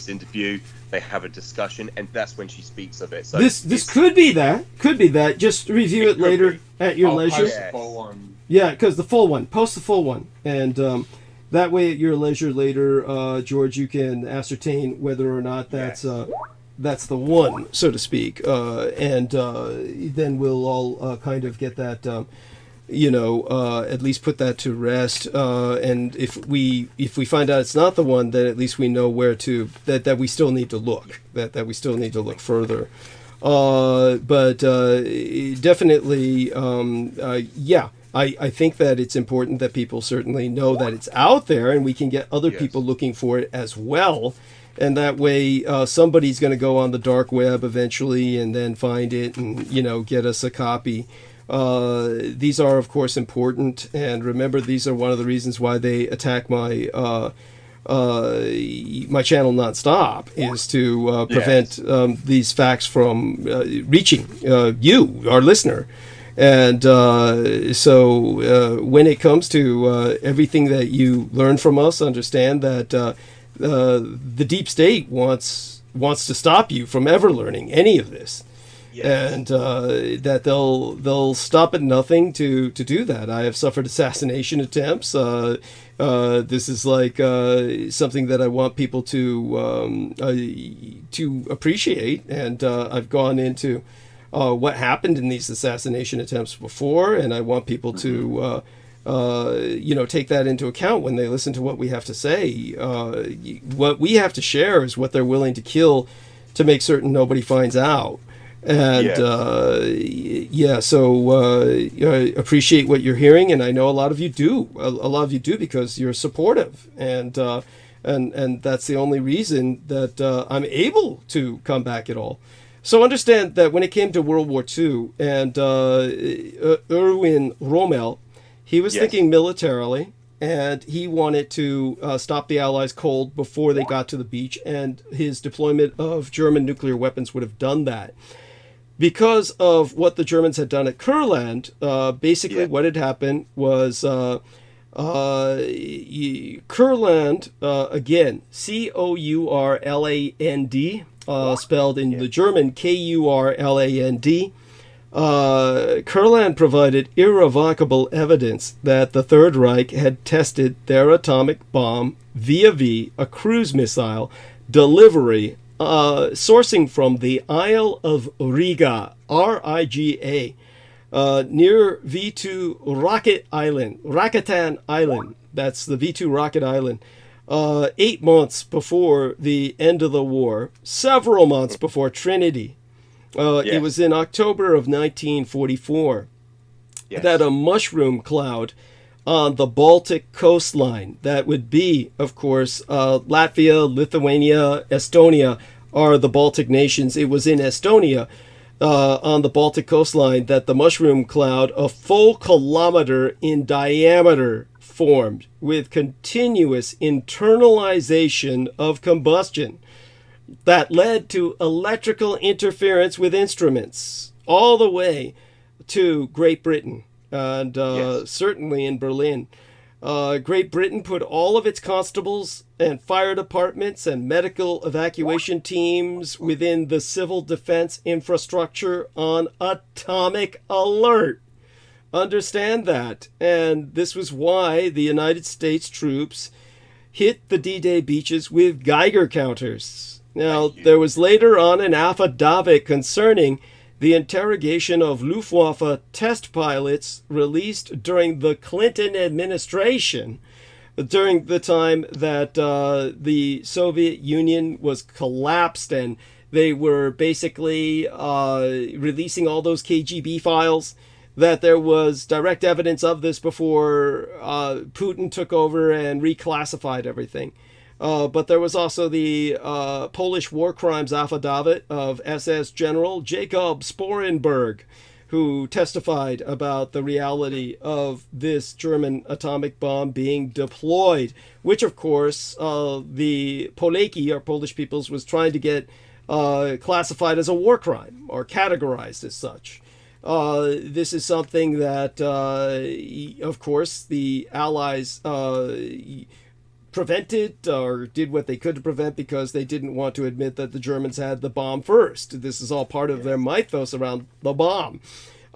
interview, they have a discussion, and that's when she speaks of it. So this could be that. Just review it later at your leisure. Post the full one. Yeah, because the full one. Post the full one, and that way at your leisure later, George, you can ascertain whether or not that's the one, so to speak, and then we'll all kind of get that. At least put that to rest. And if we find out it's not the one, then at least we know where to that we still need to look. That we still need to look further. But definitely, I think that it's important that people certainly know that it's out there, and we can get other people looking for it as well. And that way, somebody's going to go on the dark web eventually and then find it and get us a copy. These are, of course, important, and remember, these are one of the reasons why they attack my my channel nonstop, is to prevent these facts from reaching you, our listener. And so when it comes to everything that you learn from us, understand that the deep state wants to stop you from ever learning any of this. And that they'll stop at nothing to do that. I have suffered assassination attempts. This is like something that I want people to appreciate. And I've gone into what happened in these assassination attempts before, and I want people to take that into account when they listen to what we have to say. What we have to share is what they're willing to kill to make certain nobody finds out. And so appreciate what you're hearing, and I know a lot of you do. A lot of you do, because you're supportive, and that's the only reason that I'm able to come back at all. So understand that when it came to World War II, and Erwin Rommel, he was thinking militarily, and he wanted to stop the Allies cold before they got to the beach, and his deployment of German nuclear weapons would have done that. Because of what the Germans had done at Kurland, basically what had happened was Kurland, again, Courland, spelled in the German Kurland. Kurland provided irrevocable evidence that the Third Reich had tested their atomic bomb via a cruise missile delivery sourcing from the Isle of Riga, R-I-G-A, near V2 Rocket Island, Rakatan Island. That's the V2 Rocket Island. 8 months before the end of the war, several months before Trinity. It was in October of 1944 that a mushroom cloud on the Baltic coastline. That would be, of course, Latvia, Lithuania, Estonia are the Baltic nations. It was in Estonia, on the Baltic coastline, that the mushroom cloud, a full kilometer in diameter, formed with continuous internalization of combustion that led to electrical interference with instruments all the way to Great Britain and certainly in Berlin. Great Britain put all of its constables and fire departments and medical evacuation teams within the civil defense infrastructure on atomic alert. Understand that. And this was why the United States troops hit the D-Day beaches with Geiger counters. Now, there was later on an affidavit concerning the interrogation of Luftwaffe test pilots released during the Clinton administration, during the time that the Soviet Union was collapsed and they were basically releasing all those KGB files, that there was direct evidence of this before Putin took over and reclassified everything. But there was also the Polish war crimes affidavit of SS General Jacob Sporenberg, who testified about the reality of this German atomic bomb being deployed, which, of course, the Polaki, or Polish peoples, was trying to get classified as a war crime or categorized as such. This is something that, of course, the Allies prevented or did what they could to prevent because they didn't want to admit that the Germans had the bomb first. This is all part of their mythos around the bomb.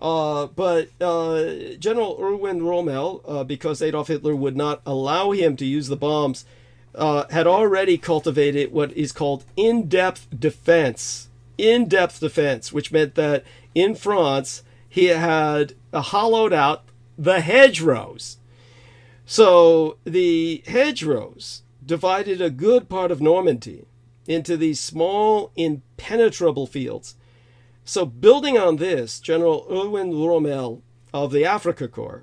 But General Erwin Rommel, because Adolf Hitler would not allow him to use the bombs, had already cultivated what is called in-depth defense. In-depth defense, which meant that in France, he had hollowed out the hedgerows. So the hedgerows divided a good part of Normandy into these small, impenetrable fields. So building on this, General Erwin Rommel of the Afrika Korps,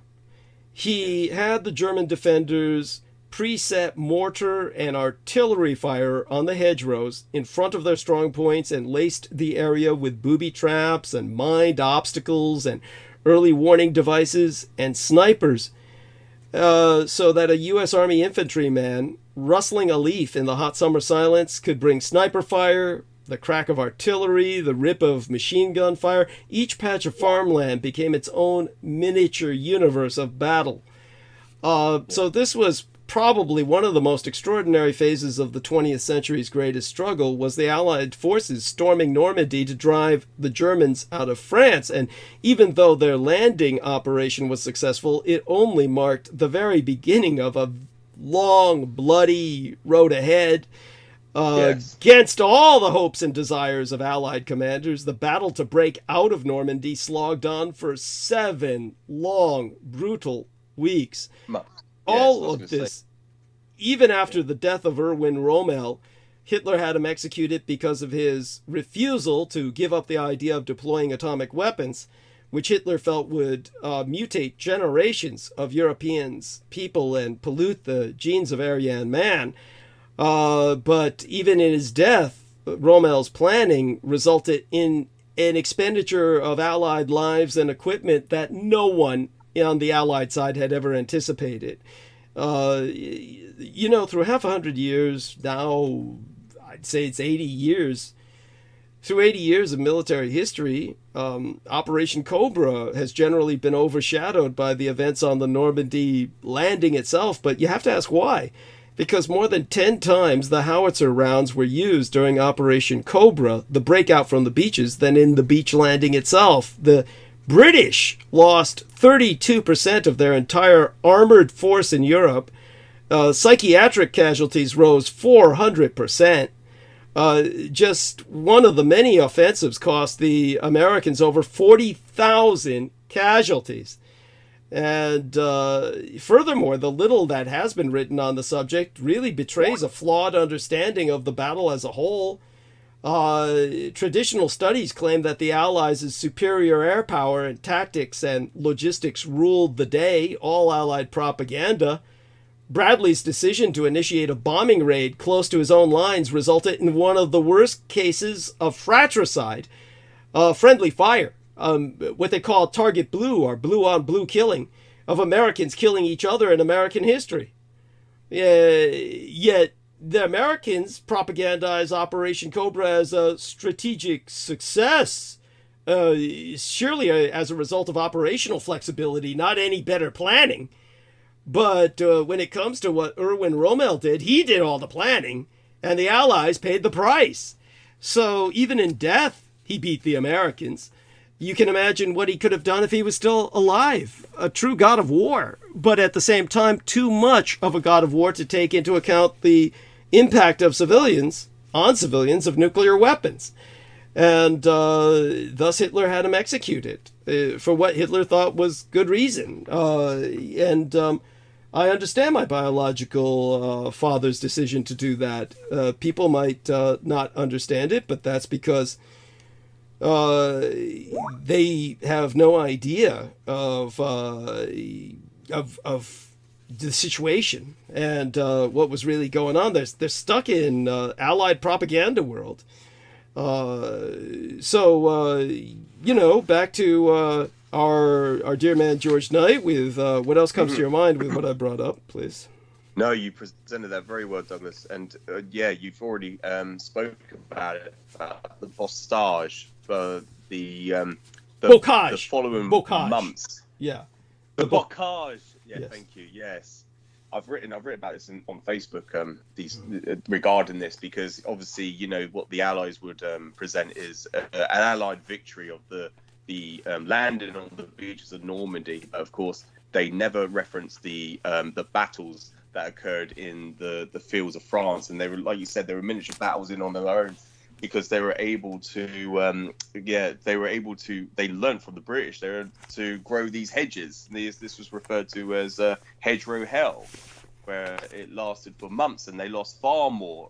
he had the German defenders preset mortar and artillery fire on the hedgerows in front of their strong points and laced the area with booby traps and mined obstacles and early warning devices and snipers, so that a U.S. Army infantryman rustling a leaf in the hot summer silence could bring sniper fire, the crack of artillery, the rip of machine gun fire. Each patch of farmland became its own miniature universe of battle. So this was probably one of the most extraordinary phases of the 20th century's greatest struggle, was the Allied forces storming Normandy to drive the Germans out of France. And even though their landing operation was successful, it only marked the very beginning of a long, bloody road ahead. Against all the hopes and desires of Allied commanders, the battle to break out of Normandy slogged on for 7 long, brutal weeks. All of this, even after the death of Erwin Rommel, Hitler had him executed because of his refusal to give up the idea of deploying atomic weapons, which Hitler felt would mutate generations of Europeans, people, and pollute the genes of Aryan man. But even in his death, Rommel's planning resulted in an expenditure of Allied lives and equipment that no one on the Allied side had ever anticipated. You know, through half 100 years, now I'd say it's 80 years, through 80 years of military history, Operation Cobra has generally been overshadowed by the events on the Normandy landing itself, but you have to ask why. Because more than 10 times the howitzer rounds were used during Operation Cobra, the breakout from the beaches, than in the beach landing itself. The British lost 32% of their entire armored force in Europe. Psychiatric casualties rose 400%. Just one of the many offensives cost the Americans over 40,000 casualties. And furthermore, the little that has been written on the subject really betrays a flawed understanding of the battle as a whole. Traditional studies claim that the Allies' superior air power and tactics and logistics ruled the day, all Allied propaganda. Bradley's decision to initiate a bombing raid close to his own lines resulted in one of the worst cases of fratricide, friendly fire, what they call target blue or blue-on-blue killing, of Americans killing each other in American history. Yet the Americans propagandize Operation Cobra as a strategic success, surely as a result of operational flexibility, not any better planning. But when it comes to what Erwin Rommel did, he did all the planning, and the Allies paid the price. So even in death, he beat the Americans. You can imagine what he could have done if he was still alive. A true god of war, but at the same time, too much of a god of war to take into account the impact of civilians on civilians of nuclear weapons. And thus Hitler had him executed for what Hitler thought was good reason. I understand my biological father's decision to do that. People might not understand it, but that's because they have no idea of the situation and what was really going on. They're stuck in Allied propaganda world. Back to our dear man George Knight with what else comes to your mind with what I brought up, please. No, you presented that very well, Douglas. And you've already spoke about it, the postage for the following months. Yeah. The bocage. Yeah, yes. Thank you. Yes. I've written about this on Facebook regarding this, because obviously, what the Allies would present is an Allied victory of the landing on the beaches of Normandy. But of course, they never referenced the battles that occurred in the fields of France, and they were, like you said, they were miniature battles in on their own, because they were able to they learned from the British to grow these hedges. This was referred to as hedgerow hell, where it lasted for months, and they lost far more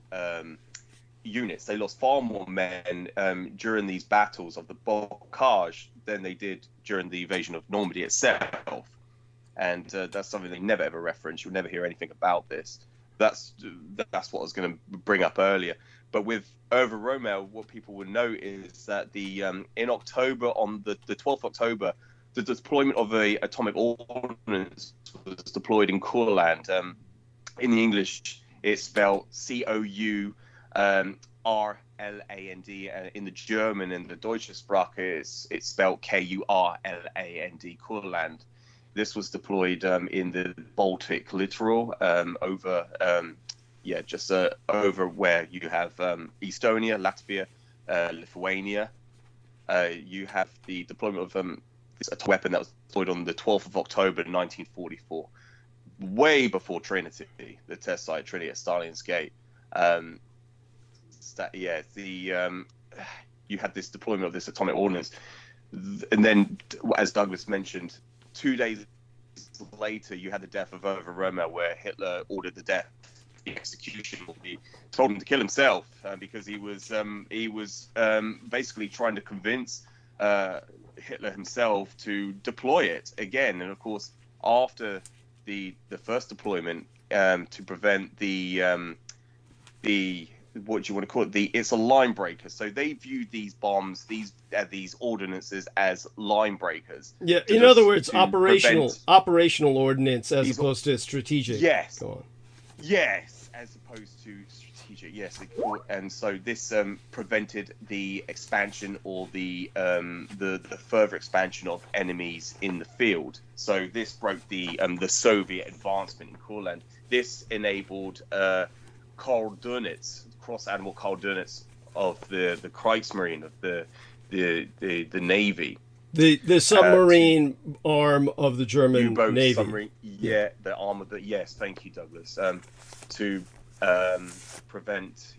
units. They lost far more men during these battles of the bocage than they did during the invasion of Normandy itself. And that's something they never ever reference. You'll never hear anything about this. That's what I was going to bring up earlier. But with Erwin Rommel, what people would know is that in October, on the 12th of October, the deployment of a atomic ordnance was deployed in Courland. In the English, it's spelled COURLAND. In the German and the Deutsche Sprache, it's spelled KURLAND, Courland. This was deployed in the Baltic littoral over where you have Estonia, Latvia, Lithuania. You have the deployment of this weapon that was deployed on the 12th of October 1944, way before Trinity, the test site Trinity at Stalin's Gate. You had this deployment of this atomic ordnance, and then, as Douglas mentioned, 2 days later, you had the death of Erwin Rommel, where Hitler ordered the execution. He told him to kill himself because he was basically trying to convince Hitler himself to deploy it again. And of course, after the first deployment, to prevent the what do you want to call it? It's a line breaker. So they viewed these bombs, these ordinances, as line breakers. Yeah, in other words, operational ordnance as opposed to strategic. Yes. Go on. Yes, as opposed to strategic. Yes, and so this prevented the expansion or the further expansion of enemies in the field. So this broke the Soviet advancement in Courland. This enabled coordinates, cross-animal coordinates of the Kriegsmarine, of the Navy. The submarine arm of the German U-boat Navy. Submarine, the arm of the, yes, thank you, Douglas. To prevent,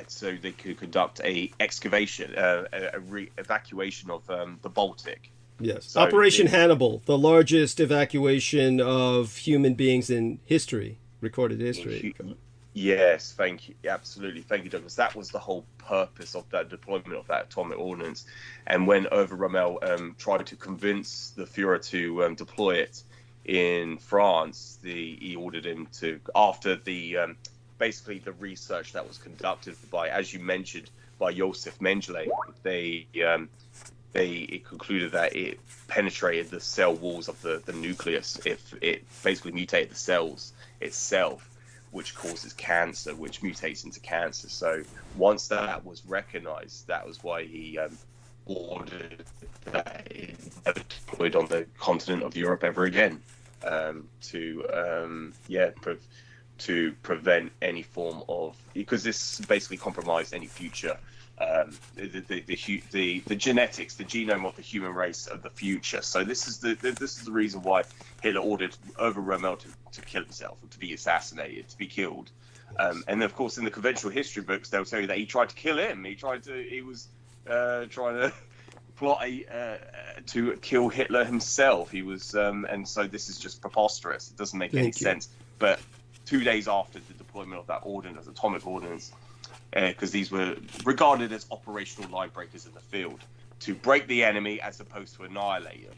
so they could conduct a excavation, evacuation of the Baltic. Yes, so Operation Hannibal, the largest evacuation of human beings in history, recorded history. Yes, thank you. Absolutely. Thank you, Douglas. That was the whole purpose of that deployment of that atomic ordnance. And when Rommel tried to convince the Führer to deploy it in France, he ordered him to, after the basically the research that was conducted by, as you mentioned, by Josef Mengele, they concluded that it penetrated the cell walls of the nucleus. If it basically mutated the cells itself, which causes cancer, which mutates into cancer. So once that was recognized, that was why he ordered that it never deployed on the continent of Europe ever again, to prevent any form of, because this basically compromised any future, the genetics, the genome of the human race of the future. So this is the reason why Hitler ordered Rommel to kill himself, to be assassinated, to be killed. And of course, in the conventional history books, they'll tell you that he tried to kill him. He was trying to plot to kill Hitler himself. He was, and so this is just preposterous. It doesn't make any sense. But 2 days after the deployment of that ordnance, atomic ordnance, because these were regarded as operational line breakers in the field, to break the enemy as opposed to annihilate them.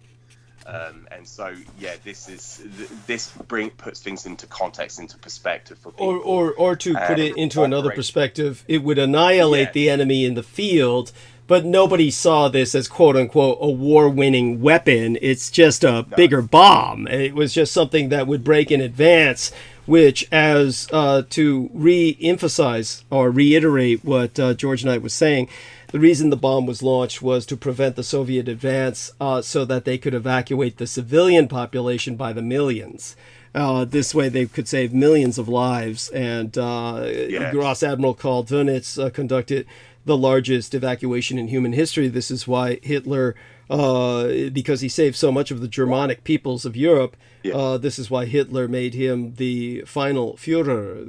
And so, yeah, this puts things into context, into perspective for people. Or to put it into another perspective, it would annihilate the enemy in the field, but nobody saw this as quote unquote a war-winning weapon. It's just a bigger bomb. It was just something that would break in advance, which, as to re-emphasize or reiterate what George Knight was saying, the reason the bomb was launched was to prevent the Soviet advance so that they could evacuate the civilian population by the millions. This way they could save millions of lives. And Gross Admiral Karl Dönitz conducted the largest evacuation in human history. This is why Hitler, because he saved so much of the Germanic peoples of Europe, this is why Hitler made him the final Führer,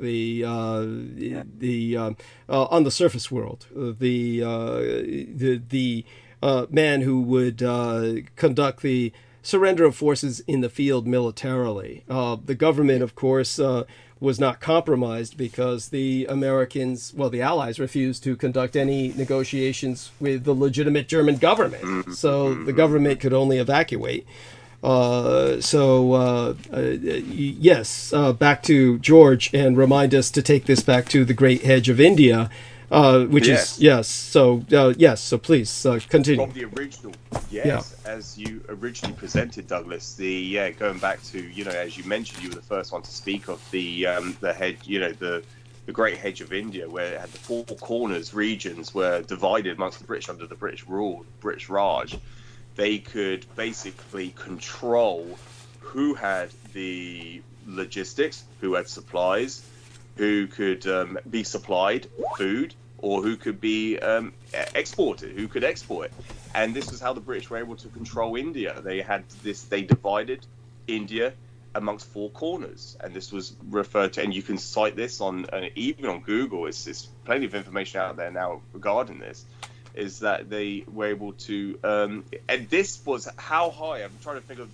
on the surface world, the man who would conduct the surrender of forces in the field militarily. The government, of course, was not compromised because the Americans, well, the Allies, refused to conduct any negotiations with the legitimate German government. So the government could only evacuate. Yes, back to George, and remind us to take this back to the Great Hedge of India, which is, so please continue. From the original, as you originally presented, Douglas, going back to, as you mentioned, you were the first one to speak of the hedge, the Great Hedge of India, where it had the four corners regions were divided amongst the British under the British rule, British Raj. They could basically control who had the logistics, who had supplies, who could be supplied food, or who could be exported, who could export it. And this was how the British were able to control India. They divided India amongst four corners, and this was referred to, and you can cite this on even on Google. It's plenty of information out there now regarding this. Is that they were able to, and this was how high, I'm trying to think of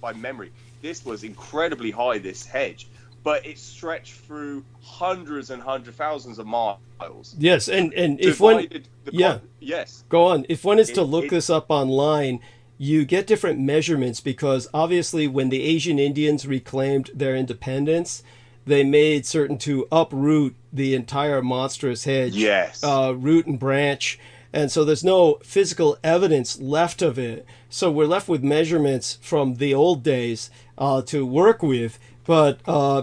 by memory, this was incredibly high, this hedge, but it stretched through hundreds and thousands of miles. Yes, and if one, go on. If one is to look this up online, you get different measurements, because obviously when the Asian Indians reclaimed their independence, they made certain to uproot the entire monstrous hedge, root and branch. And so there's no physical evidence left of it. So we're left with measurements from the old days to work with. But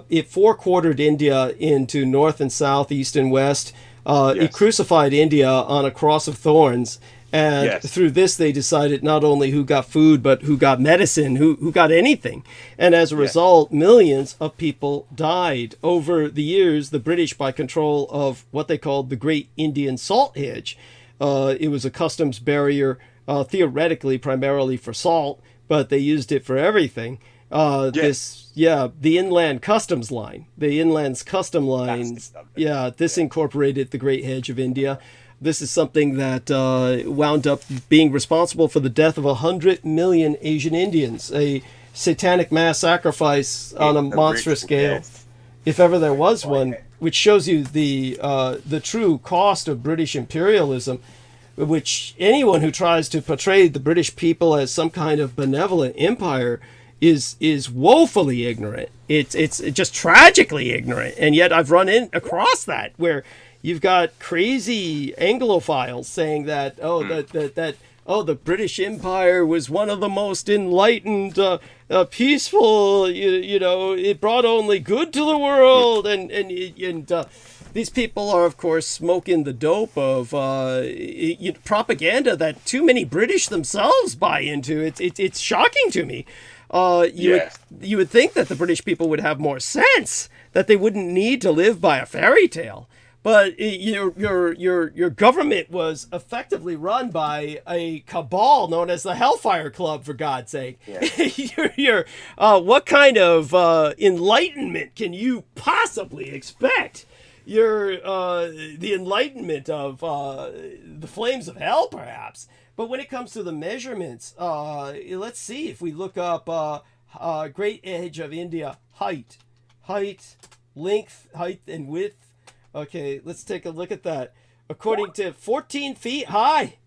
it four-quartered India into north and south, east and west. It crucified India on a cross of thorns. And through this, they decided not only who got food, but who got medicine, who got anything. And as a result, millions of people died. Over the years, the British, by control of what they called the Great Indian Salt Hedge, it was a customs barrier, theoretically, primarily for salt, but they used it for everything. The inland customs line, the inland custom lines, this incorporated the Great Hedge of India. This is something that wound up being responsible for the death of 100 million Asian Indians, a satanic mass sacrifice on a monstrous scale. If ever there was one. which shows you the true cost of British imperialism, which anyone who tries to portray the British people as some kind of benevolent empire is woefully ignorant. It's just tragically ignorant. And yet I've run across that, where you've got crazy Anglophiles saying that the British Empire was one of the most enlightened, peaceful. It brought only good to the world, and these people are, of course, smoking the dope of propaganda that too many British themselves buy into. It's shocking to me. You would think that the British people would have more sense, that they wouldn't need to live by a fairy tale. But your government was effectively run by a cabal known as the Hellfire Club, for God's sake. Yeah. What kind of enlightenment can you possibly expect? The enlightenment of the flames of hell, perhaps. But when it comes to the measurements, let's see if we look up Great Edge of India height, length, height, and width. Okay, let's take a look at that. According to 14 feet high,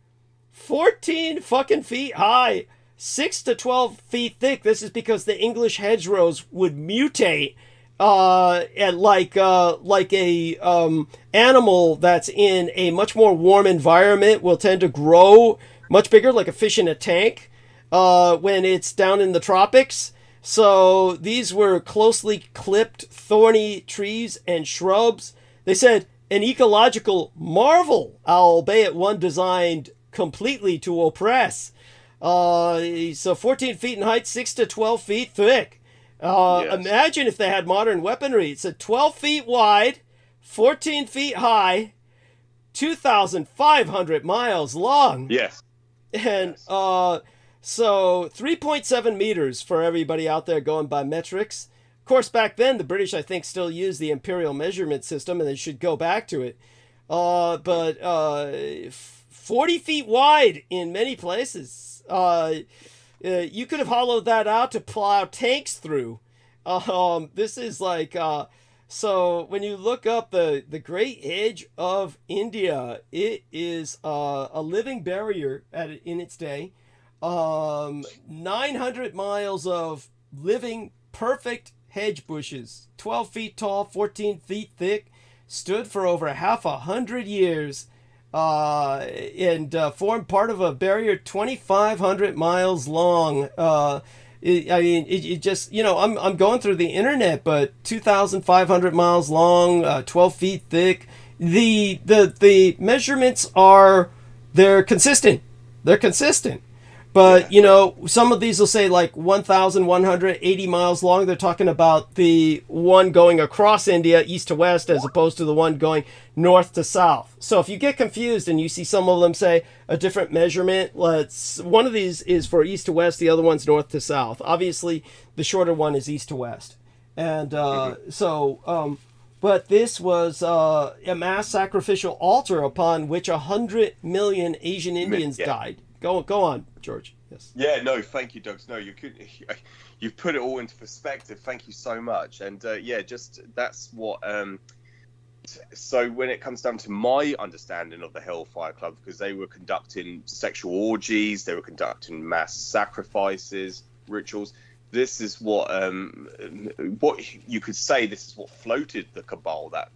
14 fucking feet high, 6 to 12 feet thick. This is because the English hedgerows would mutate, and like a animal that's in a much more warm environment will tend to grow much bigger, like a fish in a tank, when it's down in the tropics. So these were closely clipped, thorny trees and shrubs. They said an ecological marvel, albeit one designed completely to oppress. So 14 feet in height, 6 to 12 feet thick. Imagine if they had modern weaponry. It said 12 feet wide, 14 feet high, 2,500 miles long. Yes. And so 3.7 meters for everybody out there going by metrics. Of course, back then, the British, I think, still used the imperial measurement system, and they should go back to it. But 40 feet wide in many places. You could have hollowed that out to plow tanks through. This is like... So when you look up the Great Edge of India, it is a living barrier in its day. 900 miles of living, perfect hedge bushes, 12 feet tall, 14 feet thick, stood for over 500 years, and formed part of a barrier 2,500 miles long. It just, I'm going through the internet, but 2,500 miles long, 12 feet thick. The measurements they're consistent. They're consistent. But, some of these will say like 1,180 miles long. They're talking about the one going across India, east to west, as opposed to the one going north to south. So if you get confused and you see some of them say a different measurement, one of these is for east to west, the other one's north to south. Obviously, the shorter one is east to west. And but this was a mass sacrificial altar upon which 100 million Asian Indians died. Go on, George. Yes. Yeah, no, thank you, Doug. No, you've put it all into perspective. Thank you so much. And that's what. So when it comes down to my understanding of the Hellfire Club, because they were conducting sexual orgies, they were conducting mass sacrifices, rituals. This is what you could say. This is what floated the cabal, that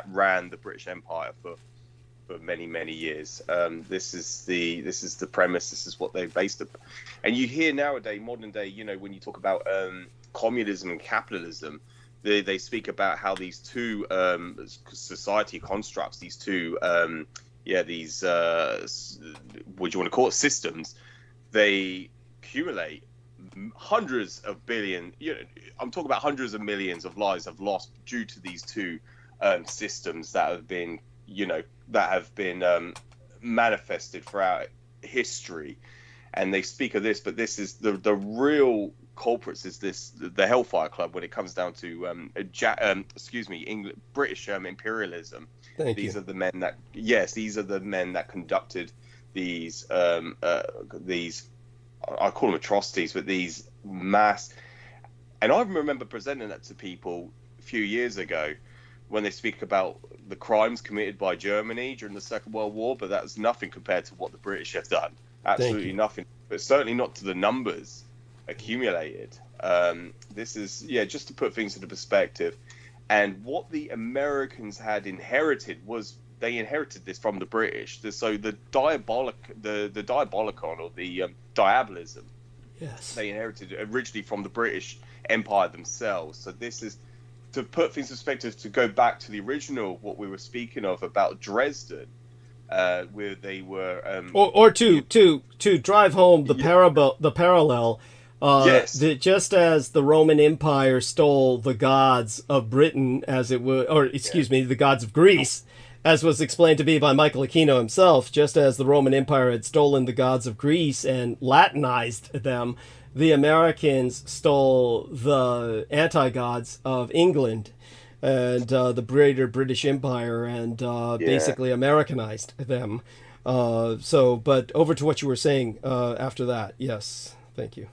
ran the British Empire for many, many years. This is the premise. This is what they based it. And you hear nowadays, modern day, when you talk about communism and capitalism, they speak about how these two society constructs, these two what do you want to call it, systems, they accumulate hundreds of billion. I'm talking about hundreds of millions of lives have lost due to these two systems that have been manifested throughout history. And they speak of this, but this is the real culprits is the Hellfire Club when it comes down to British imperialism. These are the men that conducted these I call them atrocities, but these mass. And I remember presenting that to people few years ago when they speak about the crimes committed by Germany during the Second World War, but that's nothing compared to what the British have done. Absolutely nothing, but certainly not to the numbers accumulated. This is, just to put things into perspective. And what the Americans had inherited was they inherited this from the British. So the diabolicon or the diabolism, they inherited originally from the British Empire themselves. So this is, to put things in perspective, to go back to the original, what we were speaking of about Dresden, where they were, or to drive home the parallel. Just as the Roman Empire stole the gods of Britain, as it were, or excuse me, the gods of Greece, as was explained to be by Michael Aquino himself, just as the Roman Empire had stolen the gods of Greece and Latinized them, the Americans stole the anti-gods of England and the greater British Empire and basically Americanized them. But over to what you were saying after that. Yes, thank you.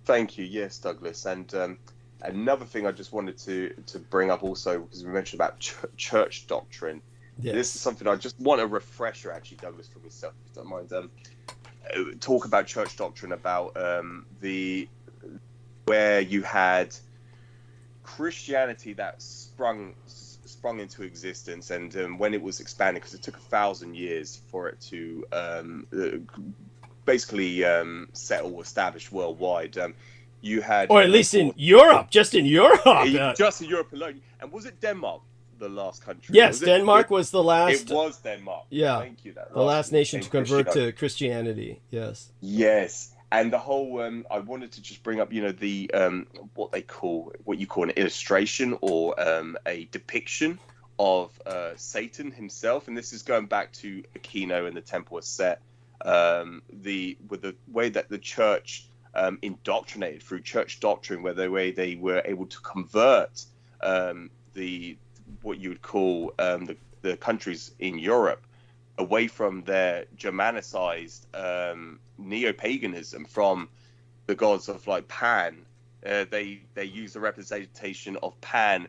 Thank you. Yes, Douglas. And another thing I just wanted to bring up also, because we mentioned about church doctrine. Yes. This is something I just want a refresher, actually, Douglas, for myself, if you don't mind. Talk about church doctrine, about where you had Christianity that sprung into existence, and when it was expanded, because it took 1,000 years for it to basically settle, establish worldwide. You had, or at least in Europe, just in Europe, just in Europe alone. And was it Denmark, the last country? Yes, Denmark was the last. It was Denmark. Yeah, thank you. The last nation to convert to Christianity. Yes. Yes, and the whole. I wanted to just bring up, the what you call an illustration or a depiction of Satan himself, and this is going back to Aquino and the Temple was set. With the way that the church indoctrinated through church doctrine, where they were able to convert what you would call the countries in Europe away from their Germanicized neo-paganism, from the gods of like Pan. They use the representation of Pan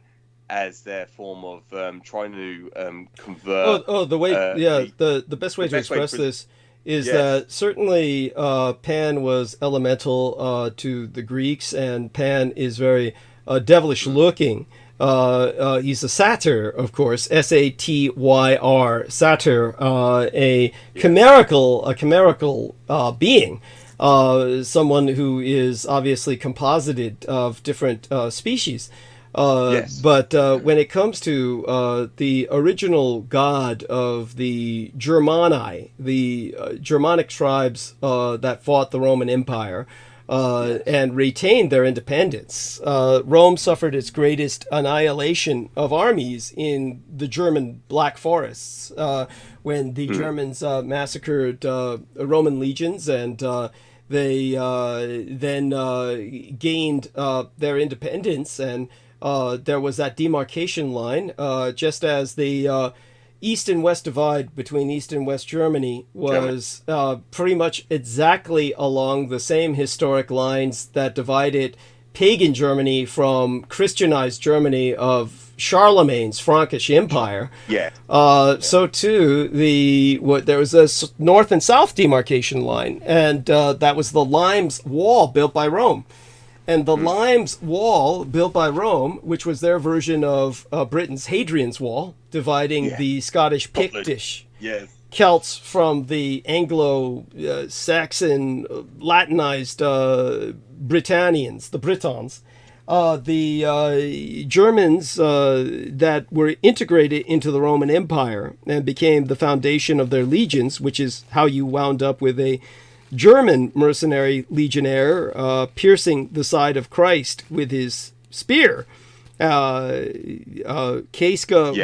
as their form of trying to convert. The best way to express this is that certainly Pan was elemental to the Greeks, and Pan is very devilish looking. He's a satyr, of course, Satyr, satyr, a chimerical being, someone who is obviously composited of different species. But when it comes to the original god of the Germani, the Germanic tribes that fought the Roman Empire and retained their independence, Rome suffered its greatest annihilation of armies in the German Black Forests when the Germans massacred Roman legions, and they then gained their independence, and there was that demarcation line, just as the East and West divide between East and West Germany was pretty much exactly along the same historic lines that divided pagan Germany from Christianized Germany of Charlemagne's Frankish Empire. So too, there was a north and south demarcation line, and that was the Limes Wall built by Rome. And the Limes Wall, built by Rome, which was their version of Britain's Hadrian's Wall, dividing the Scottish Pictish Celts from the Anglo-Saxon, Latinized Britannians, the Britons. The Germans that were integrated into the Roman Empire and became the foundation of their legions, which is how you wound up with a German mercenary legionnaire piercing the side of Christ with his spear, Casca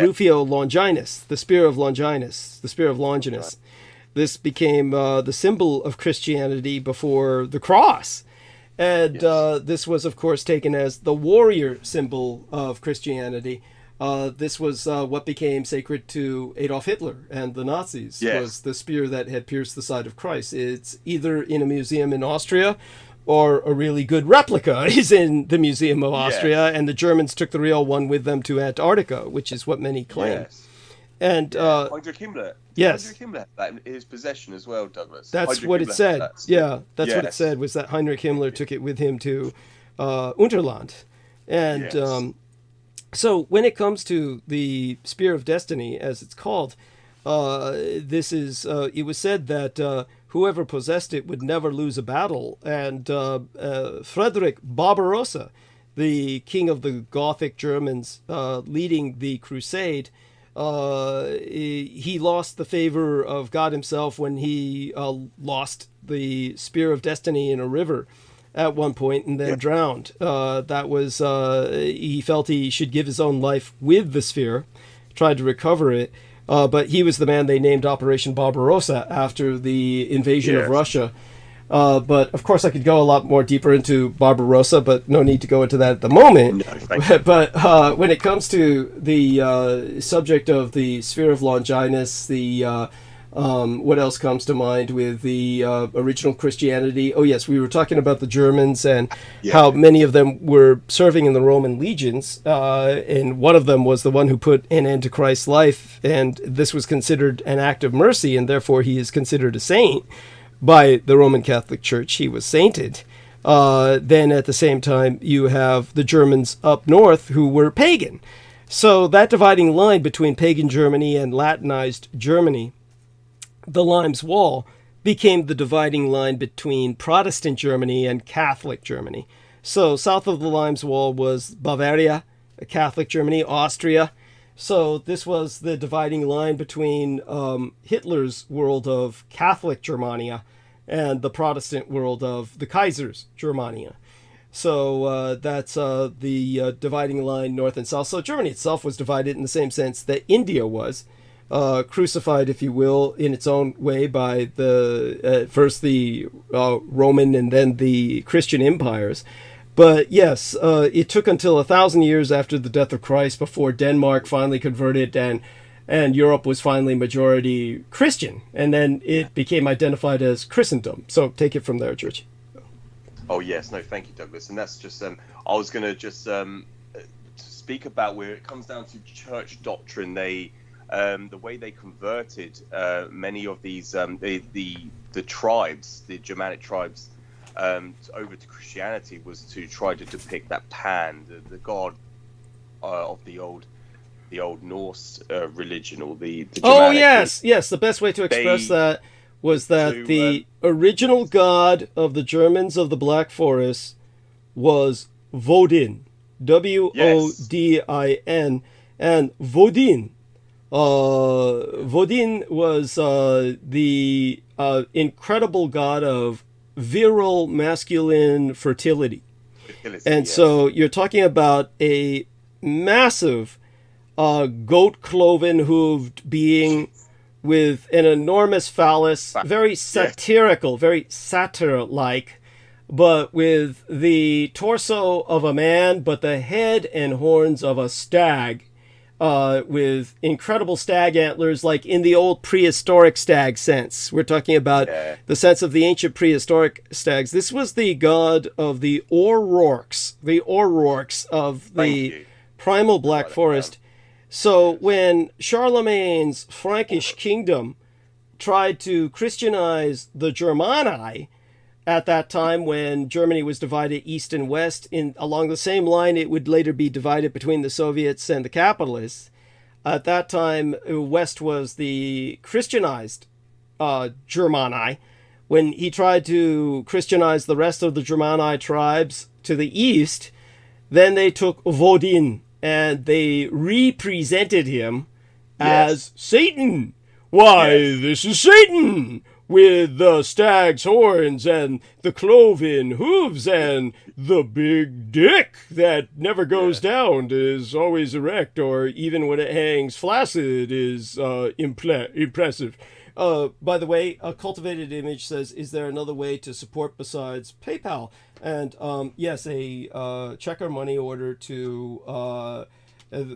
Rufio Longinus, the spear of Longinus, the spear of Longinus. This became the symbol of Christianity before the cross. And this was, of course, taken as the warrior symbol of Christianity. This was what became sacred to Adolf Hitler and the Nazis, was the spear that had pierced the side of Christ. It's either in a museum in Austria or a really good replica is in the Museum of Austria, and the Germans took the real one with them to Antarctica, which is what many claim. Yes. And Heinrich Himmler. Yes. Heinrich Himmler had that in his possession as well, Douglas. That's Heinrich what it Himmler said. had that. Yeah, that's what it Yes. said, was that Heinrich Himmler took it with him to Unterland. And Yes. so when it comes to the Spear of Destiny, as it's called, this is, it was said that whoever possessed it would never lose a battle. And Frederick Barbarossa, the king of the Gothic Germans, leading the crusade, he lost the favor of God himself when he lost the Spear of Destiny in a river at one point and then drowned. That was, he felt he should give his own life with the spear, tried to recover it. But he was the man they named Operation Barbarossa after the invasion of Russia. But of course, I could go a lot more deeper into Barbarossa, but no need to go into that at the moment. No, but when it comes to the subject of the Sphere of Longinus, the what else comes to mind with the original Christianity? Oh yes, we were talking about the Germans and how many of them were serving in the Roman legions, and one of them was the one who put an end to Christ's life, and this was considered an act of mercy, and therefore he is considered a saint by the Roman Catholic Church. He was sainted. Then at the same time, you have the Germans up north who were pagan. So that dividing line between pagan Germany and Latinized Germany, the Limes Wall, became the dividing line between Protestant Germany and Catholic Germany. So south of the Limes Wall was Bavaria, Catholic Germany, Austria. So this was the dividing line between Hitler's world of Catholic Germania and the Protestant world of the Kaiser's Germania. So that's the dividing line north and south. So Germany itself was divided in the same sense that India was, crucified, if you will, in its own way by the first the Roman and then the Christian empires. But yes, it took until 1,000 years after the death of Christ before Denmark finally converted and Europe was finally majority Christian. And then it became identified as Christendom. So take it from there, Church. Oh, yes. No, thank you, Douglas. And that's just, I was going to just speak about where it comes down to church doctrine. They, the way they converted many of these, the tribes, the Germanic tribes, over to Christianity was to try to depict that Pan, the god of the old Norse religion, or the Germanic. Oh yes, yes. The best way to express that was that the original god of the Germans of the Black Forest was Wodin, Wodin, and Wodin. Wodin was the incredible god of virile masculine fertility. And so you're talking about a massive goat cloven hooved being with an enormous phallus, very satirical, very satyr-like, but with the torso of a man, but the head and horns of a stag, with incredible stag antlers, like in the old prehistoric stag sense. We're talking about the sense of the ancient prehistoric stags. This was the god of the O'Rourkes of the primal Black Forest. So when Charlemagne's Frankish kingdom tried to Christianize the Germani, at that time when Germany was divided east and west, along the same line it would later be divided between the Soviets and the capitalists. At that time, west was the Christianized Germani. When he tried to Christianize the rest of the Germani tribes to the east, then they took Wodin and they represented him as Satan. Why, this is Satan! With the stag's horns and the cloven hooves and the big dick that never goes down, is always erect, or even when it hangs flaccid is impressive. By the way, a cultivated image says, is there another way to support besides PayPal? And yes, a check or money order to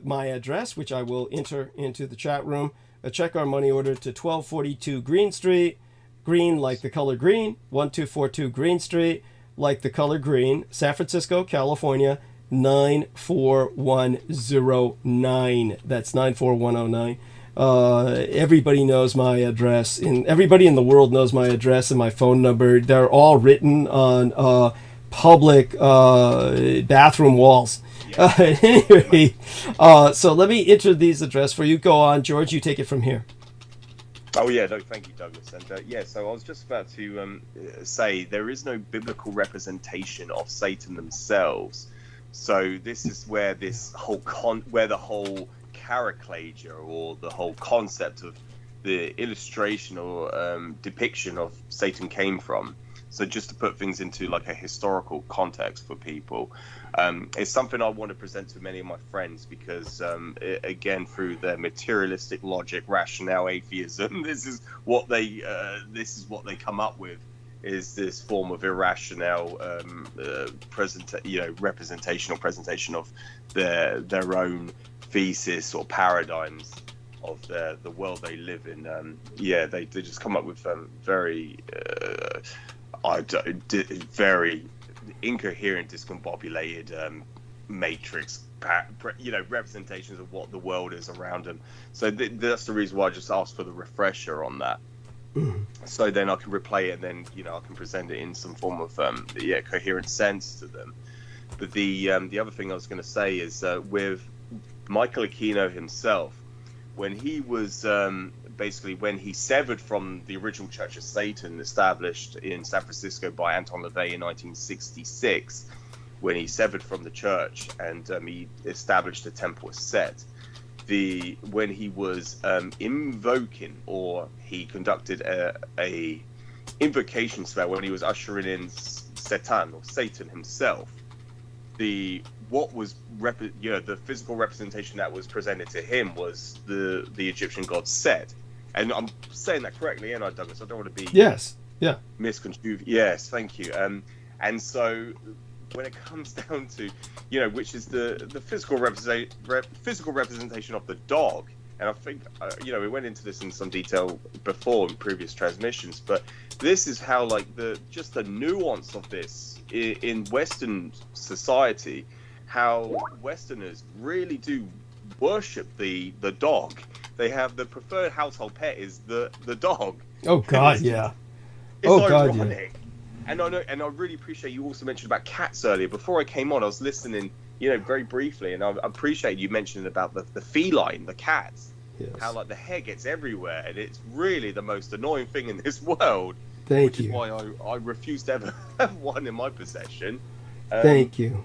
my address, which I will enter into the chat room. A check or money order to 1242 Green Street. Green like the color green, 1242 Green Street, like the color green, San Francisco, California, 94109. That's 94109. Everybody knows my address, and everybody in the world knows my address and my phone number. They're all written on public bathroom walls. Anyway, so let me enter these address for you. Go on, George. You take it from here. Oh yeah, no, thank you, Douglas. And yeah, so I was just about to say there is no biblical representation of Satan themselves. So this is where this whole where the whole caricature or the whole concept of the illustration or depiction of Satan came from. So just to put things into like a historical context for people, it's something I want to present to many of my friends because, again, through their materialistic logic, rationale, atheism, this is what they come up with, is this form of irrational representational presentation of their own thesis or paradigms of the world they live in. They just come up with very very incoherent, discombobulated matrix, representations of what the world is around them. So that's the reason why I just asked for the refresher on that. So then I can replay it, and then I can present it in some form of coherent sense to them. But the other thing I was going to say is with Michael Aquino himself, when he was basically when he severed from the original Church of Satan established in San Francisco by Anton LaVey in 1966, when he severed from the church and he established the Temple of Set, when he was invoking, or he conducted a invocation spell when he was ushering in Satan, or Satan himself, the physical representation that was presented to him was the Egyptian god Set. And I'm saying that correctly, ain't I, Douglas? I don't want to be misconstrued. Yes, thank you. And so when it comes down to, which is the physical representation of the dog, and I think, we went into this in some detail before in previous transmissions, but this is how, just the nuance of this in Western society, how Westerners really do worship the dog. They have the preferred household pet is the dog. Oh God, yeah. It's ironic. And I know, and I really appreciate you also mentioned about cats earlier. Before I came on, I was listening, very briefly, and I appreciate you mentioning about the feline, the cats. Yes. How the hair gets everywhere, and it's really the most annoying thing in this world. Thank you. Which is why I refuse to ever have one in my possession. Thank you.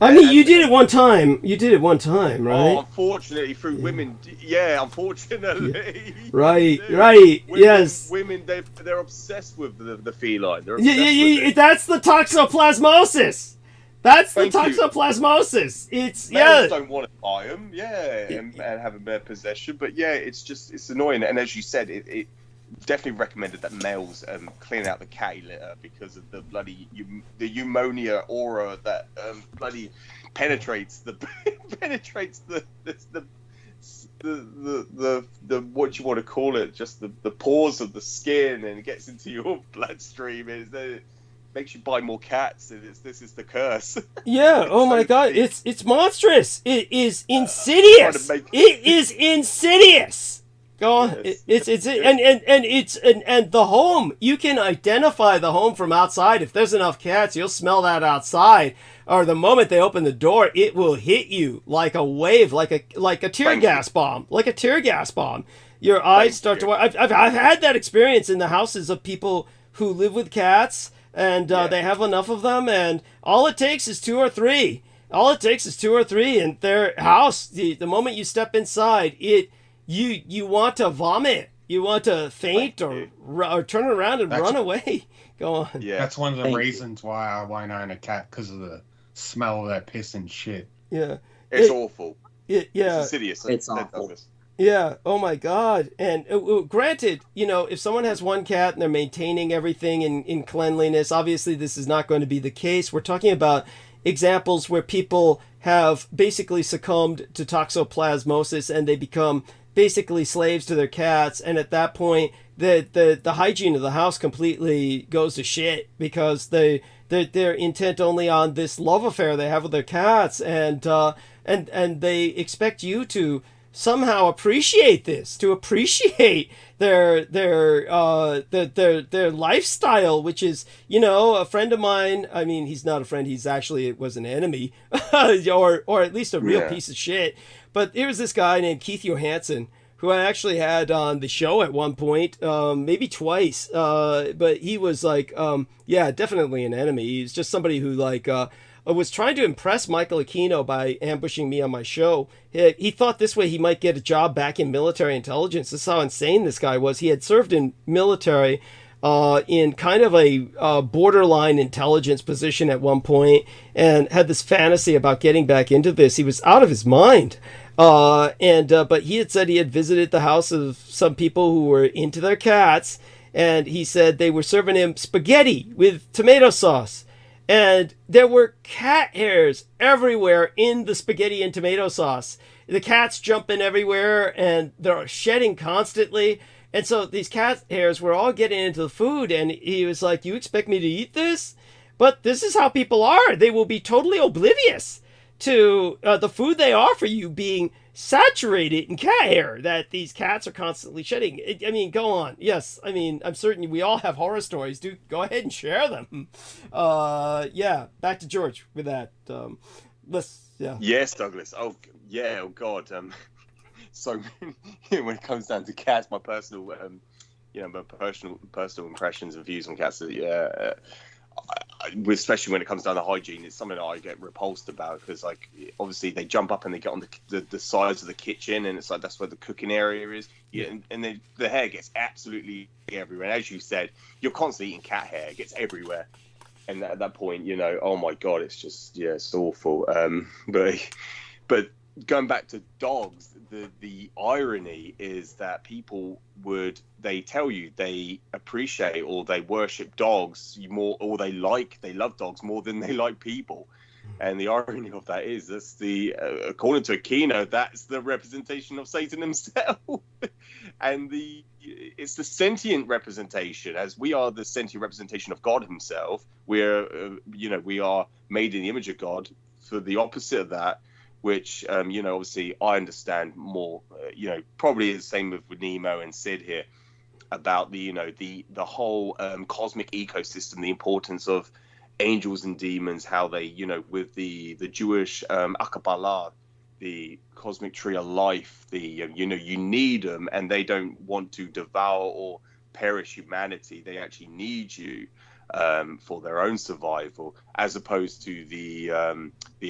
I mean, you did it one time. You did it one time, right? Oh, unfortunately, through women. Yeah, unfortunately. Right. Yes. Women, they're obsessed with the feline. They're that's the toxoplasmosis. That's the toxoplasmosis. It's Males don't want to buy them, and have them in their possession. But it's annoying. And as you said, it definitely recommended that males clean out the catty litter because of the bloody the pneumonia aura that bloody penetrates the what you want to call it, just the pores of the skin, and it gets into your bloodstream. It makes you buy more cats, and this is the curse. Yeah. Oh my God, it's monstrous. It is insidious. It is insidious. Go on. Yes. And the home, you can identify the home from outside. If there's enough cats, you'll smell that outside. Or the moment they open the door, it will hit you like a wave, like a tear gas bomb, like a tear gas bomb. Your eyes start to. I've had that experience in the houses of people who live with cats, and they have enough of them, and all it takes is two or three. In their house. The moment you step inside, You want to vomit. You want to faint or turn around and run away. Go on. Yeah, that's one of the reasons why I won't own a cat, because of the smell of that piss and shit. Yeah, it's awful. Yeah, it's insidious. It's awful. Yeah. Oh my God. And granted, if someone has one cat and they're maintaining everything in cleanliness, obviously this is not going to be the case. We're talking about examples where people have basically succumbed to toxoplasmosis and they become basically slaves to their cats, and at that point, the hygiene of the house completely goes to shit because they're intent only on this love affair they have with their cats, and they expect you to somehow appreciate this, to appreciate their lifestyle, which is, you know, a friend of mine. I mean, he's not a friend. He's actually, it was an enemy, or at least a real piece of shit. But there was this guy named Keith Johansson, who I actually had on the show at one point, maybe twice. But he was like, yeah, definitely an enemy. He's just somebody who like was trying to impress Michael Aquino by ambushing me on my show. He thought this way he might get a job back in military intelligence. This is how insane this guy was. He had served in military in kind of a borderline intelligence position at one point, and had this fantasy about getting back into this. He was out of his mind. But he had said he had visited the house of some people who were into their cats, and he said they were serving him spaghetti with tomato sauce. And there were cat hairs everywhere in the spaghetti and tomato sauce. The cats jumping everywhere, and they're shedding constantly. And so these cat hairs were all getting into the food, and he was like, "You expect me to eat this? But this is how people are. They will be totally oblivious to the food they offer you being saturated in cat hair that these cats are constantly shedding." I mean, go on. Yes, I mean, I'm certain we all have horror stories. Dude, go ahead and share them. Yeah, back to George with that. Yeah. Yes, Douglas. Oh, yeah. Oh, God. So when it comes down to cats, my personal, my personal impressions and views on cats, especially when it comes down to hygiene, it's something that I get repulsed about, because like obviously they jump up and they get on the sides of the kitchen, and it's like that's where the cooking area is. Yeah, and then the hair gets absolutely everywhere. And as you said, you're constantly eating cat hair; it gets everywhere. And at that point, you know, oh my God, it's just it's awful. But going back to dogs, the irony is that people they tell you they appreciate or they worship dogs more, or they love dogs more than they like people. And the irony of that is that's according to Aquino, that's the representation of Satan himself. And it's the sentient representation, as we are the sentient representation of God himself. We're we are made in the image of God. For the opposite of that, which obviously I understand more, probably the same with Nemo and Sid here, about the whole cosmic ecosystem, the importance of angels and demons, how they, with the Jewish Akabbalah, the cosmic tree of life, you need them, and they don't want to devour or perish humanity. They actually need you for their own survival, as opposed to the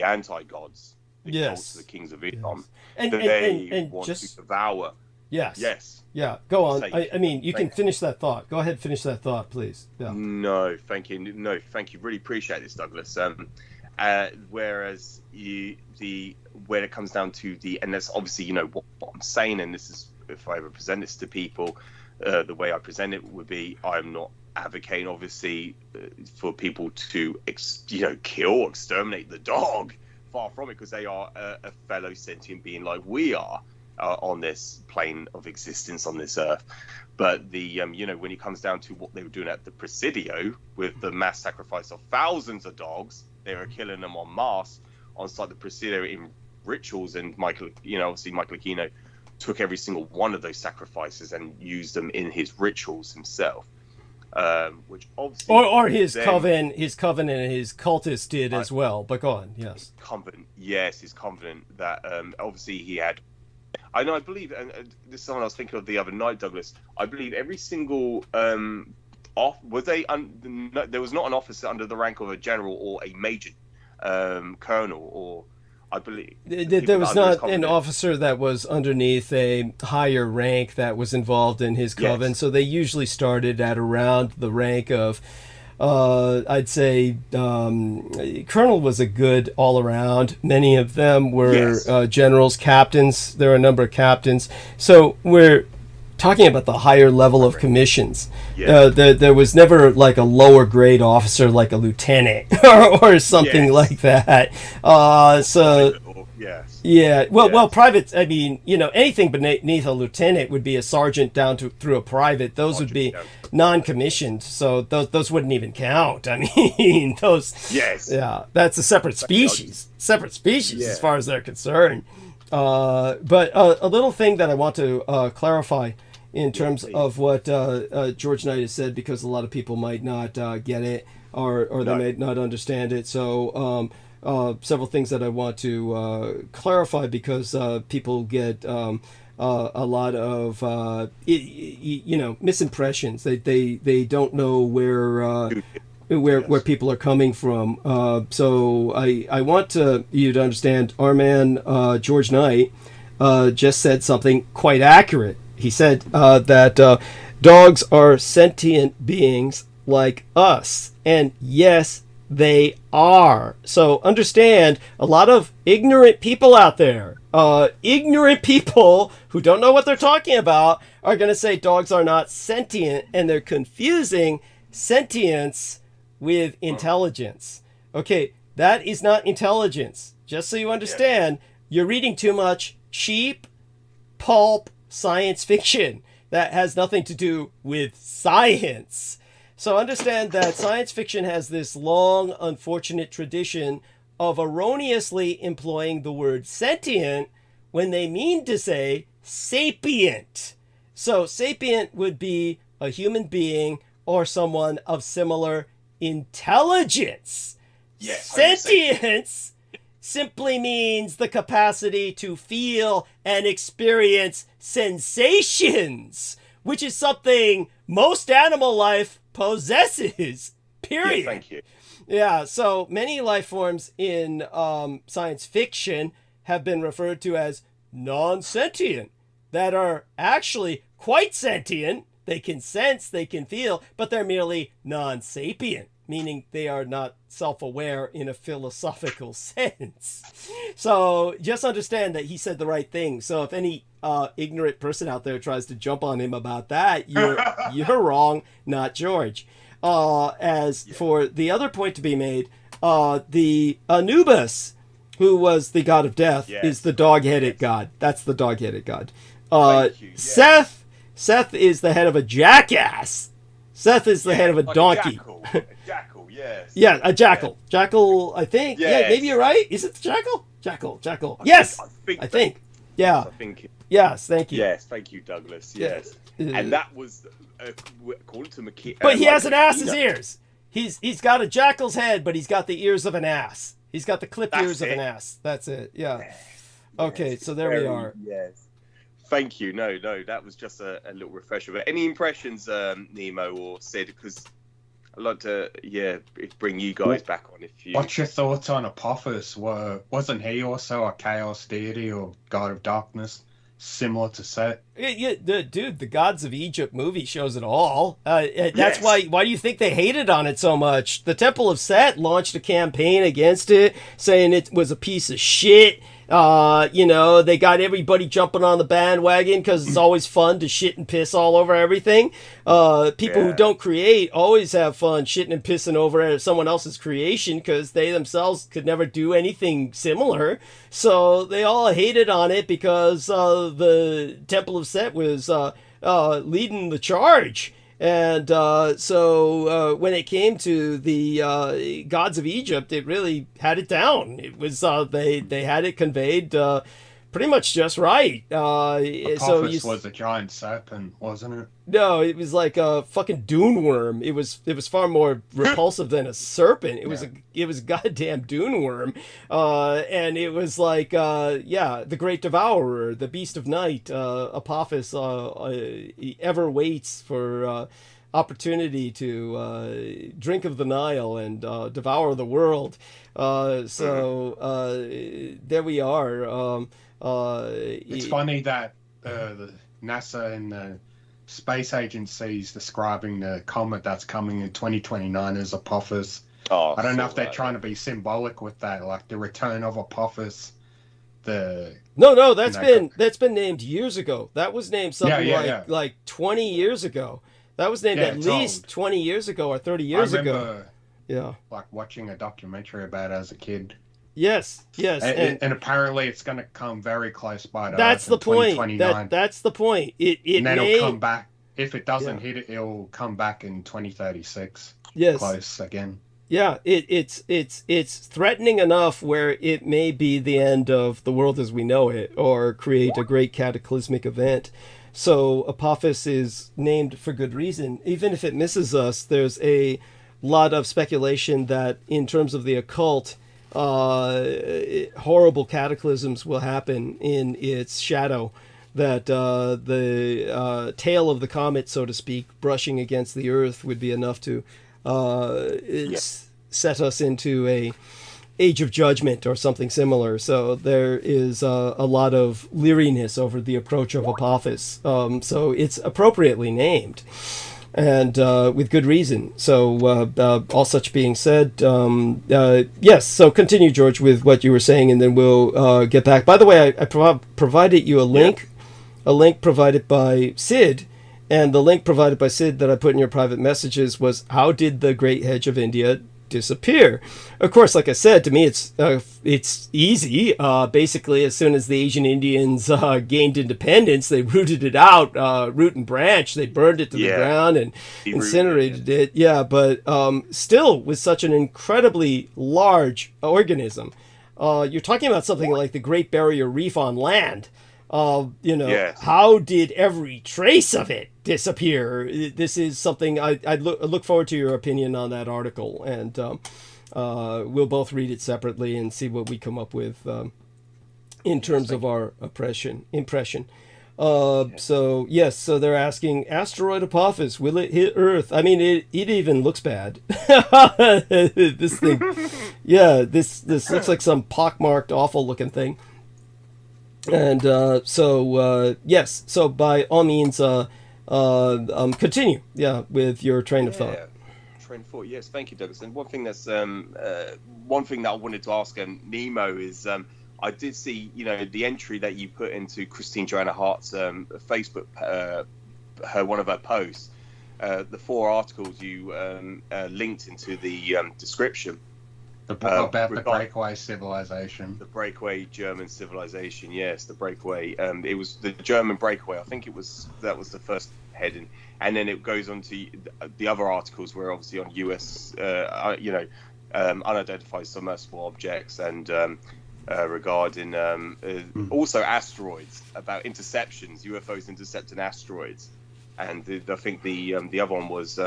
anti-gods. The kings of Islam, and want just to devour. Yes. Yeah. Go on. I mean, you can finish that thought. Go ahead, finish that thought, please. Yeah. No, thank you. Really appreciate this, Douglas. Whereas when it comes down to and that's obviously what I'm saying, and this is, if I ever present this to people, the way I present it would be, I'm not advocating obviously for people to kill or exterminate the dog. Far from it, because they are a fellow sentient being like we are on this plane of existence on this earth. But when it comes down to what they were doing at the Presidio with the mass sacrifice of thousands of dogs, they were killing them en masse on site the Presidio in rituals, and Michael Aquino took every single one of those sacrifices and used them in his rituals himself. Which obviously, or his coven and his cultists did as well. But go on, yes. His covenant that obviously he had. I believe, and this is something I was thinking of the other night, Douglas. I believe every single there was not an officer under the rank of a general or a major colonel, or I believe there was not an officer that was underneath a higher rank that was involved in his coven. Yes. So they usually started at around the rank of, I'd say, colonel was a good all around. Many of them were generals, captains. There are a number of captains. So we're talking about the higher level of commissions. There was never like a lower grade officer like a lieutenant or something like that. Yes. Yeah. Well, Yes. well, privates. I mean, you know, anything beneath a lieutenant would be a sergeant down to through a private. Those would be non-commissioned, so those wouldn't even count. I mean, those. Yes. Yeah, that's a separate species. Separate species Yeah. as far as they're concerned. But a little thing that I want to clarify in terms of what George Knight has said, because a lot of people might not get it or they might not understand it. So several things that I want to clarify, because people get a lot of you know, misimpressions. They don't know where people are coming from. So I want you to understand. Our man George Knight just said something quite accurate. He said that dogs are sentient beings like us, and yes, they are. So understand, a lot of ignorant people out there, ignorant people who don't know what they're talking about, are going to say dogs are not sentient, and they're confusing sentience with intelligence. Okay, that is not intelligence. Just so you understand, you're reading too much cheap, pulp science fiction that has nothing to do with science. So understand that science fiction has this long, unfortunate tradition of erroneously employing the word sentient when they mean to say sapient. So sapient would be a human being or someone of similar intelligence. Yes, Sentience simply means the capacity to feel and experience sensations, which is something most animal life possesses, period. Yeah, thank you. Yeah, so many life forms in science fiction have been referred to as non-sentient, that are actually quite sentient. They can sense, they can feel, but they're merely non-sapient, meaning they are not self-aware in a philosophical sense. So just understand that he said the right thing. So if any ignorant person out there tries to jump on him about that, you're wrong, not George. For the other point to be made, the Anubis, who was the god of death, is the dog-headed god. That's the dog-headed god. Seth is the head of a jackass. Seth is the head of a donkey. A jackal, yes. Yeah, a jackal. Jackal, I think. Yes. Yeah, maybe you're right. Is it the jackal? Jackal. Yes, I think. Yeah. Yes, thank you. Yes, thank you, Douglas. Yes. And that was according to McKee. But he has an ass's ears. He's got a jackal's head, but he's got the ears of an ass. He's got the clipped ears of an ass. That's it. Yeah. Yes. Okay, so there we are. Yes. Thank you. No, that was just a little refresher. But any impressions, Nemo or Sid? Because I'd like to, bring you guys back on. What's your thoughts on Apophis? Wasn't he also a chaos deity or god of darkness, similar to Set? Yeah, dude, the Gods of Egypt movie shows it all. That's why do you think they hated on it so much? The Temple of Set launched a campaign against it, saying it was a piece of shit. They got everybody jumping on the bandwagon because it's always fun to shit and piss all over everything. People who don't create always have fun shitting and pissing over someone else's creation because they themselves could never do anything similar. So they all hated on it because the Temple of Set was leading the charge. And so when it came to the gods of Egypt, it really had it down. It was they had it conveyed pretty much just right. Apophis was a giant serpent, wasn't it? No, it was like a fucking dune worm. It was far more repulsive than a serpent. It was a goddamn dune worm, and it was like the great devourer, the beast of night. Apophis ever waits for opportunity to drink of the Nile and devour the world. So there we are. It's funny that the NASA and the space agencies describing the comet that's coming in 2029 as Apophis. I don't know if they're trying to be symbolic with that, like the return of Apophis. No, that's been named years ago. That was named something like 20 years ago. That was named at least 20 years ago or 30 years ago. Yeah, like watching a documentary about it as a kid. Yes, yes. And apparently it's going to come very close by to that's Earth the in point. 2029. That's the point. It and then may it'll come back. If it doesn't Yeah. hit it, it'll come back in 2036. Yes. Close again. Yeah, it's threatening enough where it may be the end of the world as we know it, or create a great cataclysmic event. So Apophis is named for good reason. Even if it misses us, there's a lot of speculation that in terms of the occult, horrible cataclysms will happen in its shadow. That the tail of the comet, so to speak, brushing against the Earth would be enough to set us into a age of judgment or something similar. So there is a lot of leeriness over the approach of Apophis. So it's appropriately named, and with good reason. So all such being said, yes, so continue, George, with what you were saying, and then we'll get back. By the way, I provided you a link provided by Sid. And the link provided by Sid that I put in your private messages was, how did the Great Hedge of India disappear? Of course, like I said, to me, it's easy. Basically, as soon as the Asian Indians gained independence, they rooted it out, root and branch. They burned it to the ground and incinerated it. Yeah, but still, with such an incredibly large organism, you're talking about something like the Great Barrier Reef on land. How did every trace of it disappear? This is something I look forward to your opinion on that article, and we'll both read it separately and see what we come up with in terms of our impression. So yes, so they're asking, asteroid Apophis, will it hit Earth? I mean, it even looks bad. This thing, this looks like some pockmarked, awful looking thing. And yes, so by all means, continue, with your train of thought. Train of thought, yes, thank you, Douglas. And one thing that I wanted to ask Nemo is, I did see, the entry that you put into Christine Joanna Hart's Facebook, one of her posts, the 4 articles you linked into the description. About the breakaway civilization. The breakaway German civilization, yes, the breakaway. It was the German breakaway. I think that was the first heading, and then it goes on to the other articles where obviously on US, unidentified submersible objects, and regarding also asteroids, about interceptions, UFOs intercepting asteroids, and I think the other one was.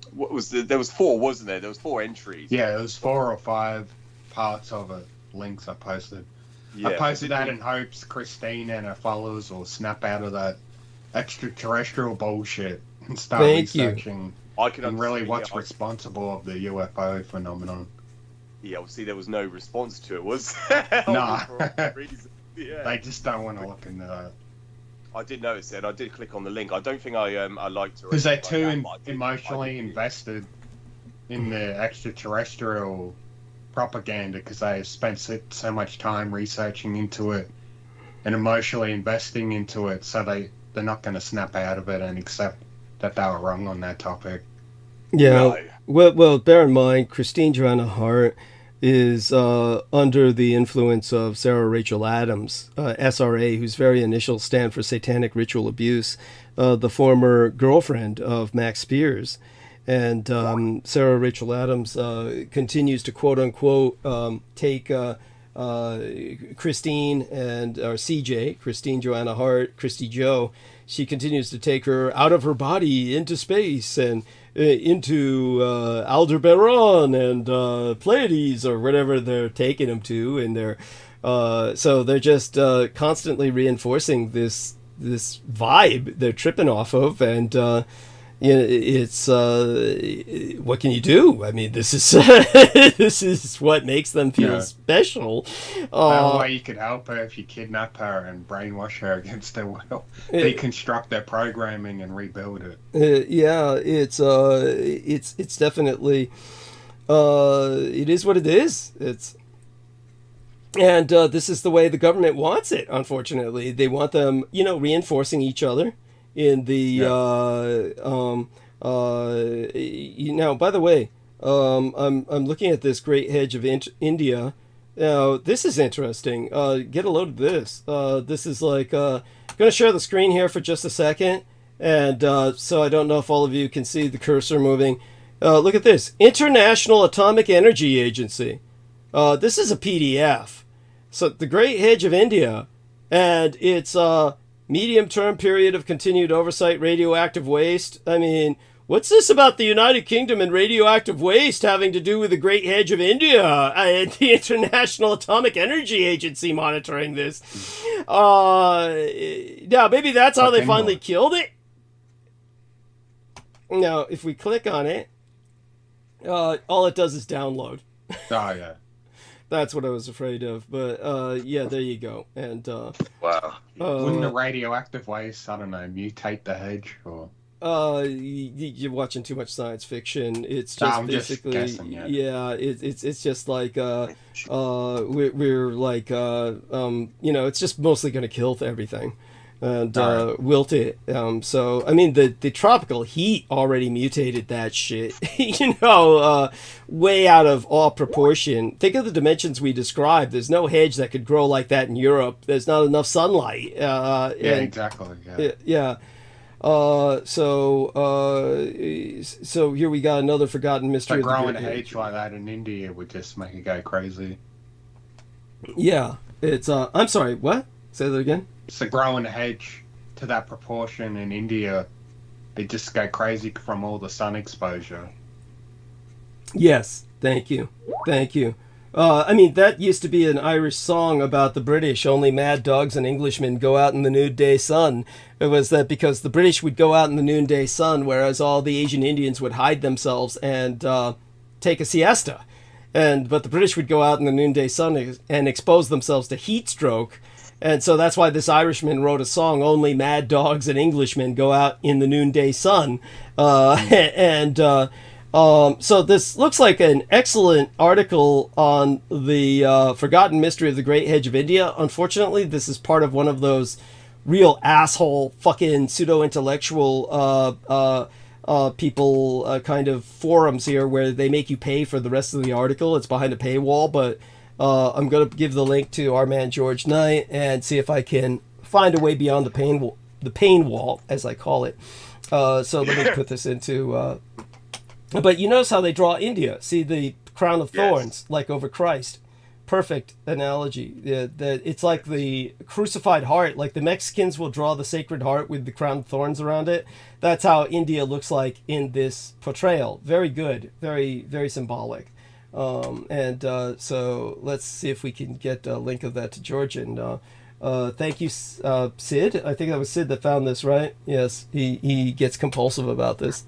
There was 4, wasn't there? There was 4 entries. Yeah, there was 4 or 5 parts of it, links I posted. Yeah, I posted that in hopes Christine and her followers will snap out of that extraterrestrial bullshit and start researching and really what's responsible of the UFO phenomenon. Yeah, obviously there was no response to it, was Nah. Yeah. They just don't want to look into that. I did notice it. I did click on the link. I don't think I liked it. Because they're too emotionally invested in the extraterrestrial propaganda, because they spent so much time researching into it and emotionally investing into it, so they're not going to snap out of it and accept that they were wrong on that topic. Yeah. Well, bear in mind, Christine Joanna Hart is under the influence of Sarah Rachel Adams, SRA, whose very initials stand for Satanic Ritual Abuse, the former girlfriend of Max Spears. And Sarah Rachel Adams continues to quote-unquote take Christine and CJ, Christine Joanna Hart, Christy Joe. She continues to take her out of her body into space and into Aldebaran and Pleiades, or whatever they're taking them to, and so they're just constantly reinforcing this vibe they're tripping off of, and it's what can you do? I mean, this is this is what makes them feel special. The way you could help her if you kidnap her and brainwash her against their will, deconstruct their programming and rebuild it. It's definitely it is what it is. And this is the way the government wants it. Unfortunately, they want them, reinforcing each other. In the by the way, I'm looking at this Great Hedge of India Now, this is interesting. Get a load of this. This is like, going to share the screen here for just a second. And so I don't know if all of you can see the cursor moving. Look at this. International Atomic Energy Agency. This is a PDF. So the Great Hedge of India. And it's a medium-term period of continued oversight, radioactive waste. I mean, what's this about the United Kingdom and radioactive waste having to do with the Great Hedge of India and the International Atomic Energy Agency monitoring this? Yeah, maybe that's how they finally killed it. Now, if we click on it, all it does is download. Oh, yeah. That's what I was afraid of. But, yeah, there you go. And, wow. Wouldn't the radioactive waste, I don't know, mutate the hedge? Or you're watching too much science fiction. It's just I'm basically, just guessing, yeah, it's just like, we're like, you know, it's just mostly going to kill everything. And wilt it. So I mean, the tropical heat already mutated that shit. You know, way out of all proportion. Think of the dimensions we described. There's no hedge that could grow like that in Europe. There's not enough sunlight. Yeah, exactly. Yeah. Yeah. So here we got another forgotten mystery. So growing a hedge like that in India would just make it go crazy. Yeah, it's. I'm sorry. What? Say that again. So growing a hedge to that proportion in India, it just go crazy from all the sun exposure. Yes, thank you. I mean, that used to be an Irish song about the British. Only mad dogs and Englishmen go out in the noonday sun. It was that because the British would go out in the noonday sun, whereas all the Asian Indians would hide themselves and take a siesta. But the British would go out in the noonday sun and expose themselves to heat stroke. And so that's why this Irishman wrote a song, Only Mad Dogs and Englishmen Go Out in the Noonday Sun. So this looks like an excellent article on the forgotten mystery of the Great Hedge of India. Unfortunately, this is part of one of those real asshole fucking pseudo-intellectual people kind of forums here where they make you pay for the rest of the article. It's behind a paywall, but I'm going to give the link to our man George Knight and see if I can find a way beyond the pain wall, as I call it. So let me put this into... but you notice how they draw India. See the crown of thorns, like over Christ. Perfect analogy. It's like the crucified heart. Like the Mexicans will draw the Sacred Heart with the crown of thorns around it. That's how India looks like in this portrayal. Very good. Very, very symbolic. So let's see if we can get a link of that to George. And thank you, Sid. I think that was Sid that found this, right? Yes, he gets compulsive about this.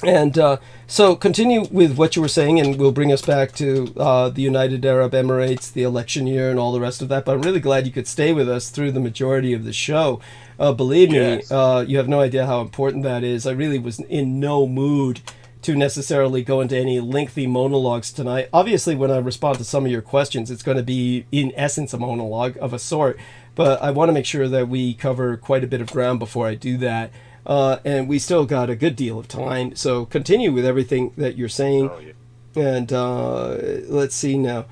And so continue with what you were saying, and we'll bring us back to the United Arab Emirates, the election year, and all the rest of that. But I'm really glad you could stay with us through the majority of the show. Believe me, you have no idea how important that is. I really was in no mood to necessarily go into any lengthy monologues tonight. Obviously, when I respond to some of your questions, it's going to be, in essence, a monologue of a sort. But I want to make sure that we cover quite a bit of ground before I do that. And we still got a good deal of time. So continue with everything that you're saying. Oh, yeah. And let's see now.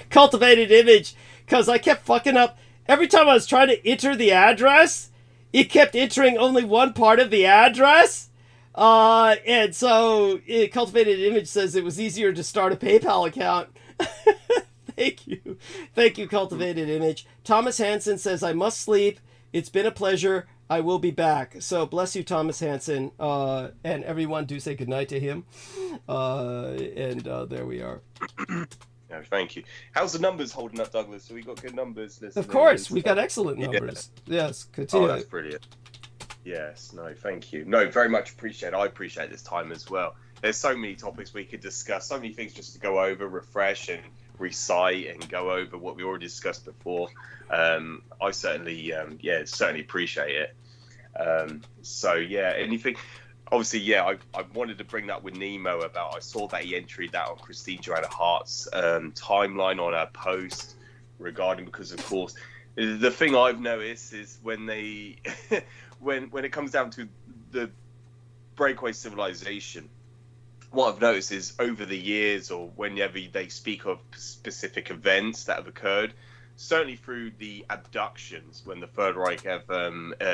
Cultivated image. Because I kept fucking up. Every time I was trying to enter the address, it kept entering only one part of the address. And so Cultivated Image says it was easier to start a PayPal account. Thank you. Thank you, Cultivated Image. Thomas Hansen says, I must sleep. It's been a pleasure. I will be back. So bless you, Thomas Hansen. And everyone do say goodnight to him. There we are. No, thank you. How's the numbers holding up, Douglas? So we got good numbers. Of course, we got excellent numbers. Yeah. Yes, continue. Oh, that's brilliant. Yes, no, thank you. No, very much appreciate it. I appreciate this time as well. There's so many topics we could discuss, so many things just to go over, refresh and recite and go over what we already discussed before. I certainly, certainly appreciate it. Anything... Obviously, I wanted to bring that with Nemo about, I saw that he entered that on Christine Joanna Hart's timeline on her post regarding, because of course, the thing I've noticed is when they, when it comes down to the breakaway civilization, what I've noticed is over the years, or whenever they speak of specific events that have occurred, certainly through the abductions, when the Third Reich have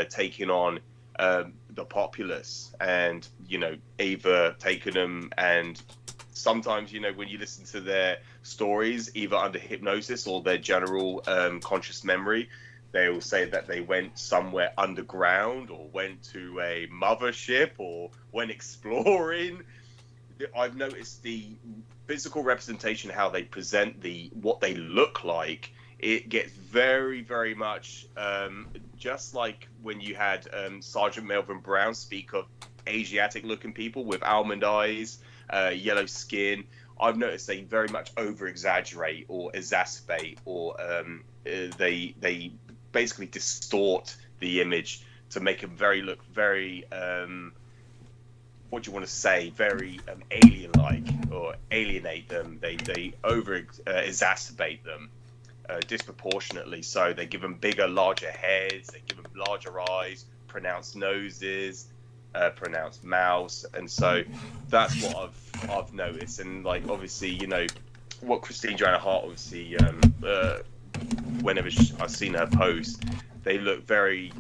taken on the populace and, you know, either taken them, and sometimes, you know, when you listen to their stories, either under hypnosis or their general conscious memory, they will say that they went somewhere underground or went to a mothership or went exploring. I've noticed the physical representation, how they present what they look like. It gets very, very much just like when you had Sergeant Melvin Brown speak of Asiatic-looking people with almond eyes, yellow skin. I've noticed they very much over-exaggerate or exacerbate, or they basically distort the image to make them look very what do you want to say, very alien-like, or alienate them. They over-exacerbate them disproportionately. So they give them bigger, larger heads, they give them larger eyes, pronounced noses, pronounced mouths, and so that's what I've noticed. And like, obviously, you know, what Christine Joanna Hart, obviously, whenever I've seen her post, they look very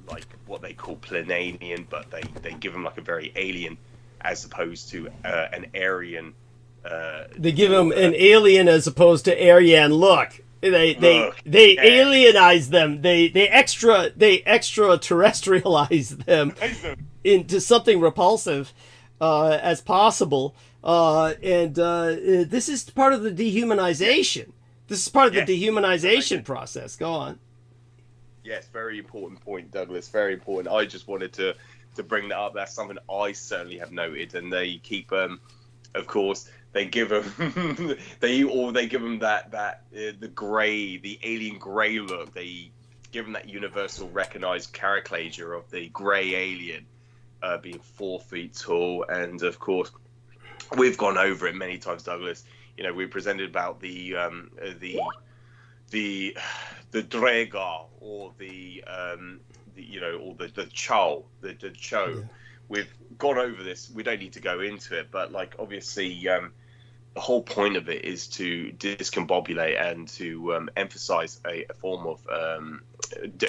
like what they call Plananian, but they give them like a very alien, as opposed to an Aryan. They give them an alien as opposed to Aryan look. They alienize them. They extraterrestrialize them into something repulsive as possible. And this is part of the dehumanization. This is part of the dehumanization process. Go on. Yes, very important point, Douglas. Very important. I just wanted to bring that up. That's something I certainly have noted. And they keep, of course, they give them they give them that the gray, the alien gray look. They give them that universal recognized caricature of the gray alien being 4 feet tall. And of course, we've gone over it many times, Douglas. You know, we presented about the Dräger, or the Cho. Yeah. We've gone over this. We don't need to go into it, but like, obviously, the whole point of it is to discombobulate and to emphasize a form of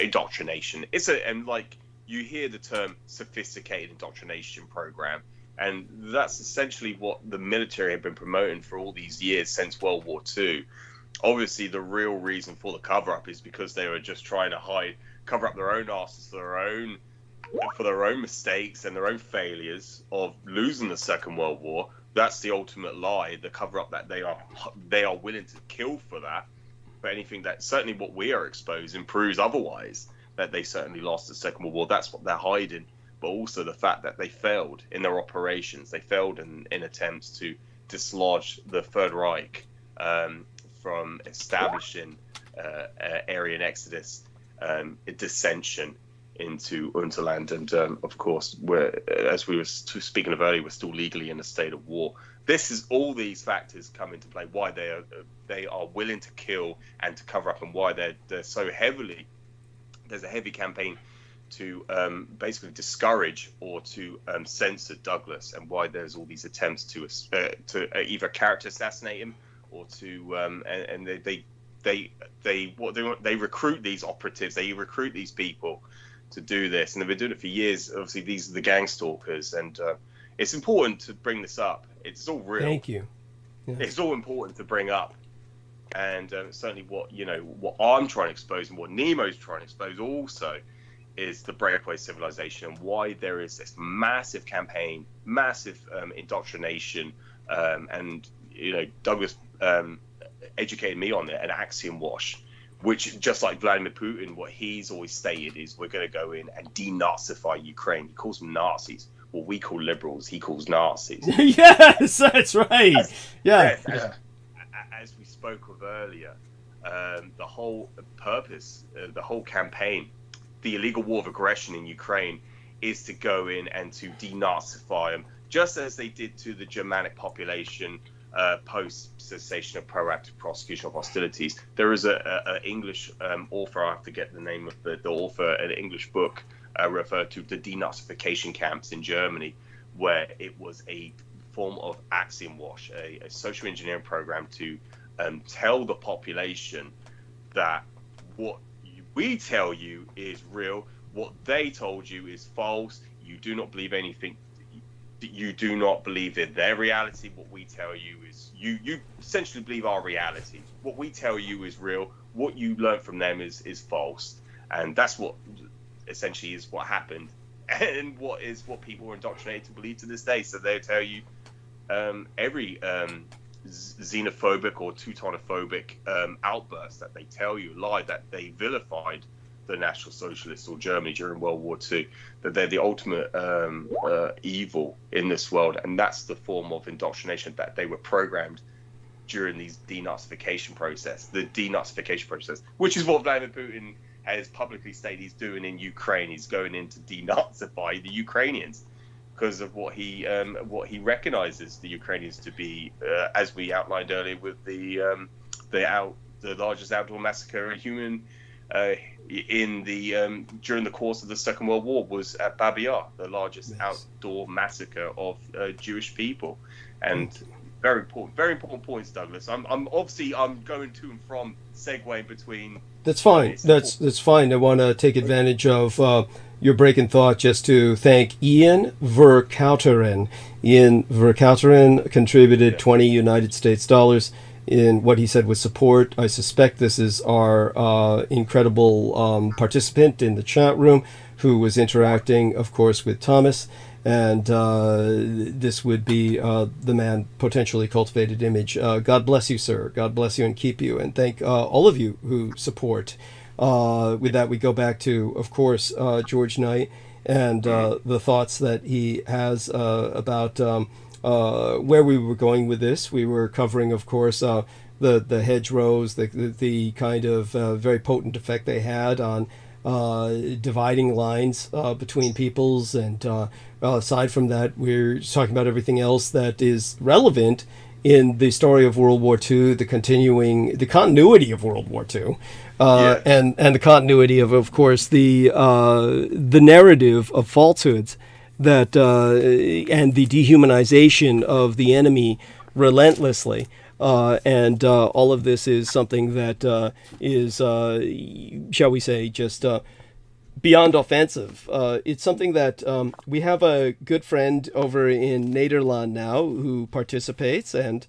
indoctrination. And like, you hear the term sophisticated indoctrination program, and that's essentially what the military have been promoting for all these years since World War II. Obviously, the real reason for the cover-up is because they were just trying to cover up their own asses for their own mistakes and their own failures of losing the Second World War. That's the ultimate lie, the cover-up that they are willing to kill for that. But anything that, certainly what we are exposing, proves otherwise, that they certainly lost the Second World War. That's what they're hiding. But also the fact that they failed in their operations. They failed in attempts to dislodge the Third Reich from establishing Aryan exodus, dissension into Unterland. And of course, as we were speaking of earlier, we're still legally in a state of war. All these factors come into play, why they are willing to kill and to cover up, and why they're so heavily, there's a heavy campaign to basically discourage or to censor Douglas, and why there's all these attempts to either character assassinate him, or to and they recruit these operatives, they recruit these people to do this, and they've been doing it for years. Obviously, these are the gang stalkers, and it's important to bring this up. It's all real. Thank you. Yeah. It's all important to bring up, and certainly what I'm trying to expose, and what Nemo's trying to expose also, is the breakaway civilization, and why there is this massive campaign, massive indoctrination, and Douglas educated me on it, an axiom wash, which, just like Vladimir Putin, what he's always stated is, we're going to go in and denazify Ukraine. He calls them Nazis. What we call liberals, he calls Nazis. Yes, that's right. As we spoke of earlier, the whole purpose, the whole campaign, the illegal war of aggression in Ukraine, is to go in and to denazify them, just as they did to the Germanic population post cessation of proactive prosecution of hostilities. There is a English author, I have to get the name of the author, an English book referred to the denazification camps in Germany, where it was a form of axiom wash, a social engineering program to tell the population that what we tell you is real, what they told you is false. You do not believe anything. You do not believe in their reality. What we tell you is you essentially believe our reality. What we tell you is real. What you learn from them is false, and that's what essentially is what happened, and what people were indoctrinated to believe to this day. So they'll tell you every xenophobic or Teutonophobic outburst that they tell you, lie that they vilified the National Socialists or Germany during World War II, that they're the ultimate evil in this world, and that's the form of indoctrination that they were programmed during these denazification process, which is what Vladimir Putin has publicly stated he's doing in Ukraine. He's going in to denazify the Ukrainians because of what he recognizes the Ukrainians to be, as we outlined earlier with the largest outdoor massacre in human in the during the course of the Second World War was at Babi Yar, the largest outdoor massacre of Jewish people. And very important points, Douglas. I'm obviously going to and from segueing between. That's fine. That's fine. I want to take advantage of your break in thought just to thank Ian Verkouteren. Ian Verkouteren contributed 20 United States dollars in what he said was support. I suspect this is our incredible participant in the chat room who was interacting, of course, with Thomas. And this would be the man potentially cultivated image. God bless you, sir. God bless you and keep you. And thank all of you who support. With that, we go back to, of course, George Knight and the thoughts that he has about where we were going with this. We were covering, of course, the hedgerows, the kind of very potent effect they had on dividing lines between peoples, and aside from that, we're talking about everything else that is relevant in the story of World War II, the continuity of World War II, and the continuity of course, the narrative of falsehoods that and the dehumanization of the enemy relentlessly. And all of this is something that is, shall we say, just beyond offensive. It's something that we have a good friend over in Nederland now who participates, and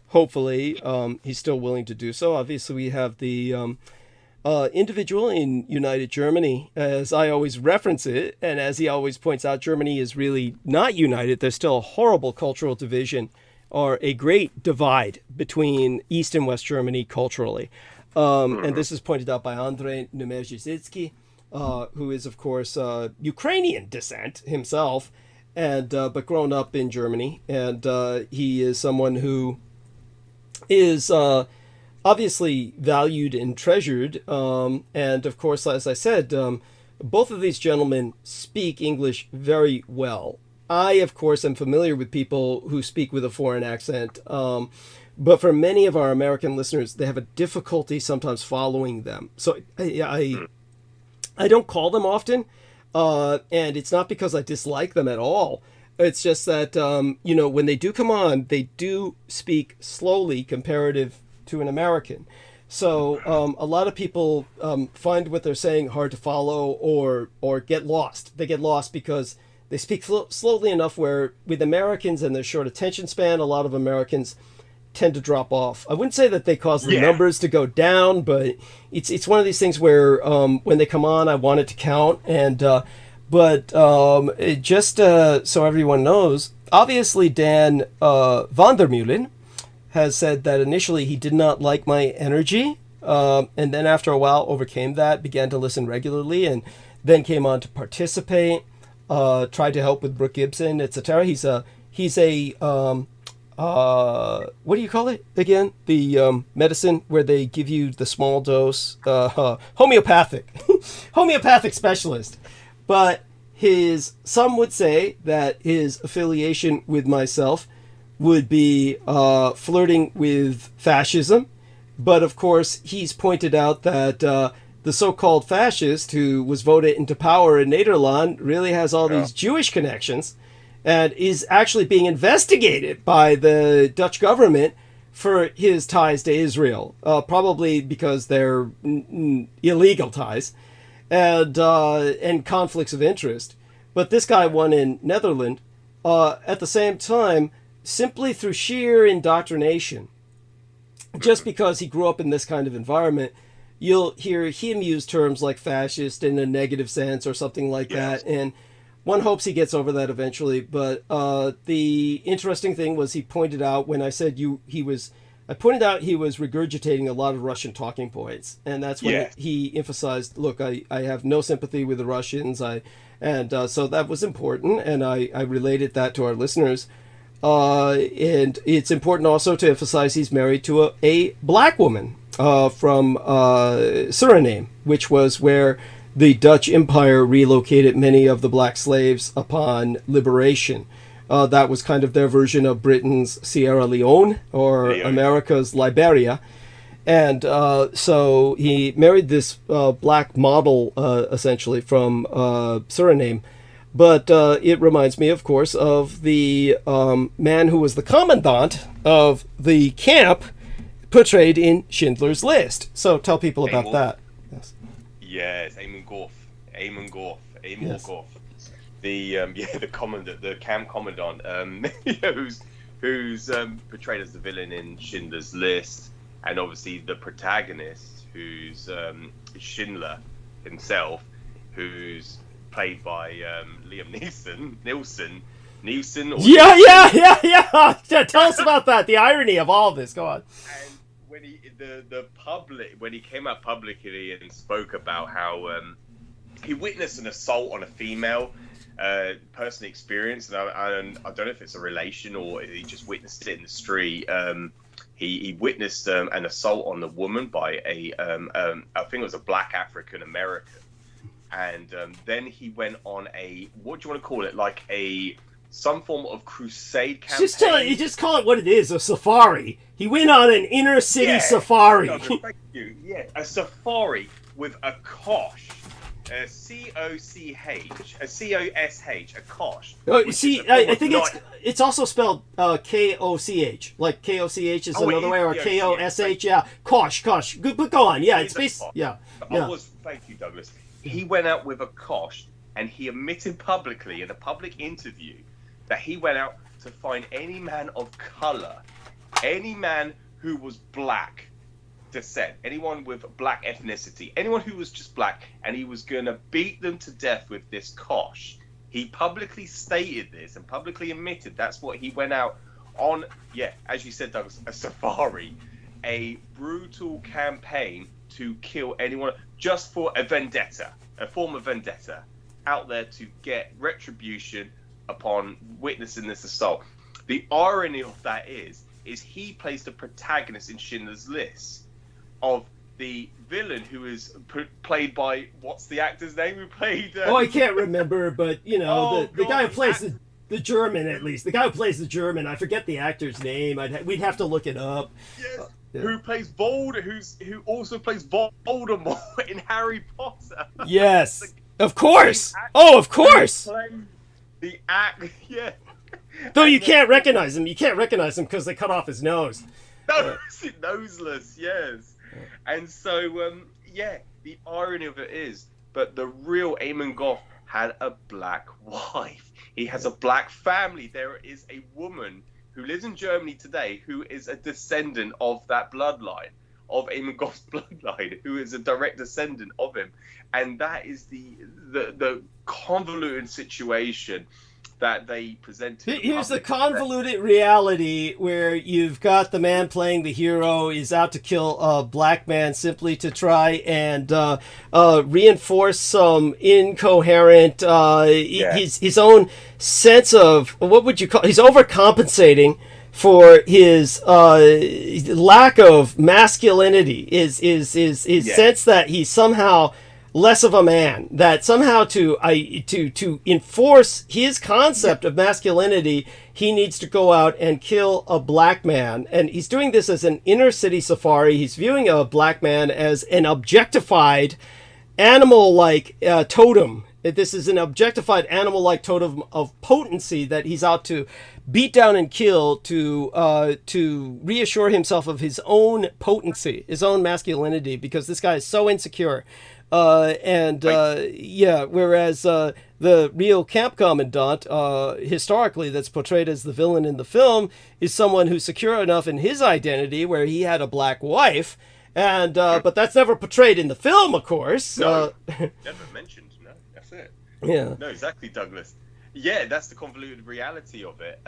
hopefully he's still willing to do so. Obviously, we have the individual in United Germany, as I always reference it, and as he always points out, Germany is really not united. There's still a horrible cultural division, or a great divide between East and West Germany culturally. And this is pointed out by Andrzej Numerzhitsky, who is, of course, Ukrainian descent himself, and but grown up in Germany. And he is someone who is obviously valued and treasured. And, of course, as I said, both of these gentlemen speak English very well. I, of course, am familiar with people who speak with a foreign accent, but for many of our American listeners, they have a difficulty sometimes following them. So I don't call them often, and it's not because I dislike them at all. It's just that, when they do come on, they do speak slowly comparative to an American. So a lot of people find what they're saying hard to follow or get lost. They get lost because they speak slowly enough where with Americans and their short attention span, a lot of Americans tend to drop off. I wouldn't say that they cause the numbers to go down, but it's one of these things where when they come on, I want it to count. And just so everyone knows, obviously Dan van der Meulen has said that initially he did not like my energy, and then after a while overcame that, began to listen regularly, and then came on to participate. Tried to help with Brooke Gibson, etc. He's a what do you call it again? The medicine where they give you the small dose, homeopathic specialist. But some would say that his affiliation with myself would be flirting with fascism. But of course, he's pointed out that the so-called fascist who was voted into power in Nederland really has all these Jewish connections. and is actually being investigated by the Dutch government for his ties to Israel, probably because they're illegal ties and conflicts of interest. But this guy won in Netherlands at the same time, simply through sheer indoctrination. Just because he grew up in this kind of environment, you'll hear him use terms like fascist in a negative sense or something like that, and one hopes he gets over that eventually. But the interesting thing was, he pointed out when I said I pointed out he was regurgitating a lot of Russian talking points, and that's when he emphasized, look, I have no sympathy with the Russians, so that was important, and I related that to our listeners. And it's important also to emphasize he's married to a black woman from Suriname, which was where the Dutch Empire relocated many of the black slaves upon liberation. That was kind of their version of Britain's Sierra Leone, or America's Liberia. And so he married this black model, essentially, from Suriname. But it reminds me, of course, of the man who was the commandant of the camp portrayed in Schindler's List. So tell people about that. Yes, Eamon Gorf. The commandant, the camp commandant, who's portrayed as the villain in Schindler's List, and obviously the protagonist, who's Schindler himself, who's played by Liam Neeson. Yeah. Tell us about that. The irony of all of this. Go on. And when he came out publicly and spoke about how he witnessed an assault on a female, personally experienced, and I don't know if it's a relation or he just witnessed it in the street. He witnessed an assault on the woman by I think it was a black African American. And then he went on what do you want to call it? Like some form of crusade campaign. Just call it what it is, a safari. He went on an inner city safari. No, thank you. Yeah, a safari with a kosh. A C-O-C-H, a C-O-S-H, a kosh. Oh, see, I think it's also spelled K-O-C-H. Like K-O-C-H is another way, or K-O-S-H, kosh. Good, but go on. Yeah, it's basically, Thank you, Douglas. He went out with a kosh, and he admitted publicly in a public interview that he went out to find any man of color, any man who was black descent, anyone with black ethnicity, anyone who was just black, and he was going to beat them to death with this kosh. He publicly stated this and publicly admitted that's what he went out on. Yeah, as you said, Douglas, a safari, a brutal campaign to kill anyone, just for a vendetta, a form of vendetta, out there to get retribution upon witnessing this assault. The irony of that is he plays the protagonist in Schindler's List of the villain, who is played by, what's the actor's name who played? I can't remember, but the guy who plays the German, at least. The guy who plays the German, I forget the actor's name. We'd have to look it up. Yes. Who plays who also plays Voldemort in Harry Potter. Yes, of course. Of course. The act, yeah. Though you can't recognize him. You can't recognize him because they cut off his nose. No, noseless, yes. And so, the irony of it is, but the real Eamon Goff had a black wife. He has a black family. There is a woman who lives in Germany today who is a descendant of that bloodline, of Eamon Goff's bloodline, who is a direct descendant of him. And that is the convoluted situation that they present to Here's the convoluted reality where you've got the man playing the hero is out to kill a black man simply to try and reinforce some incoherent his own sense of, what would you call, he's overcompensating for his lack of masculinity, his sense that he's somehow less of a man, that somehow to enforce his concept of masculinity, he needs to go out and kill a black man. And he's doing this as an inner city safari. He's viewing a black man as an objectified animal-like totem This is an objectified animal-like totem of potency that he's out to beat down and kill to reassure himself of his own potency, his own masculinity, because this guy is so insecure. Whereas the real camp commandant, historically, that's portrayed as the villain in the film, is someone who's secure enough in his identity, where he had a black wife, and but that's never portrayed in the film, of course. No, never mentioned. No, that's it. Yeah. No, exactly, Douglas. Yeah, that's the convoluted reality of it.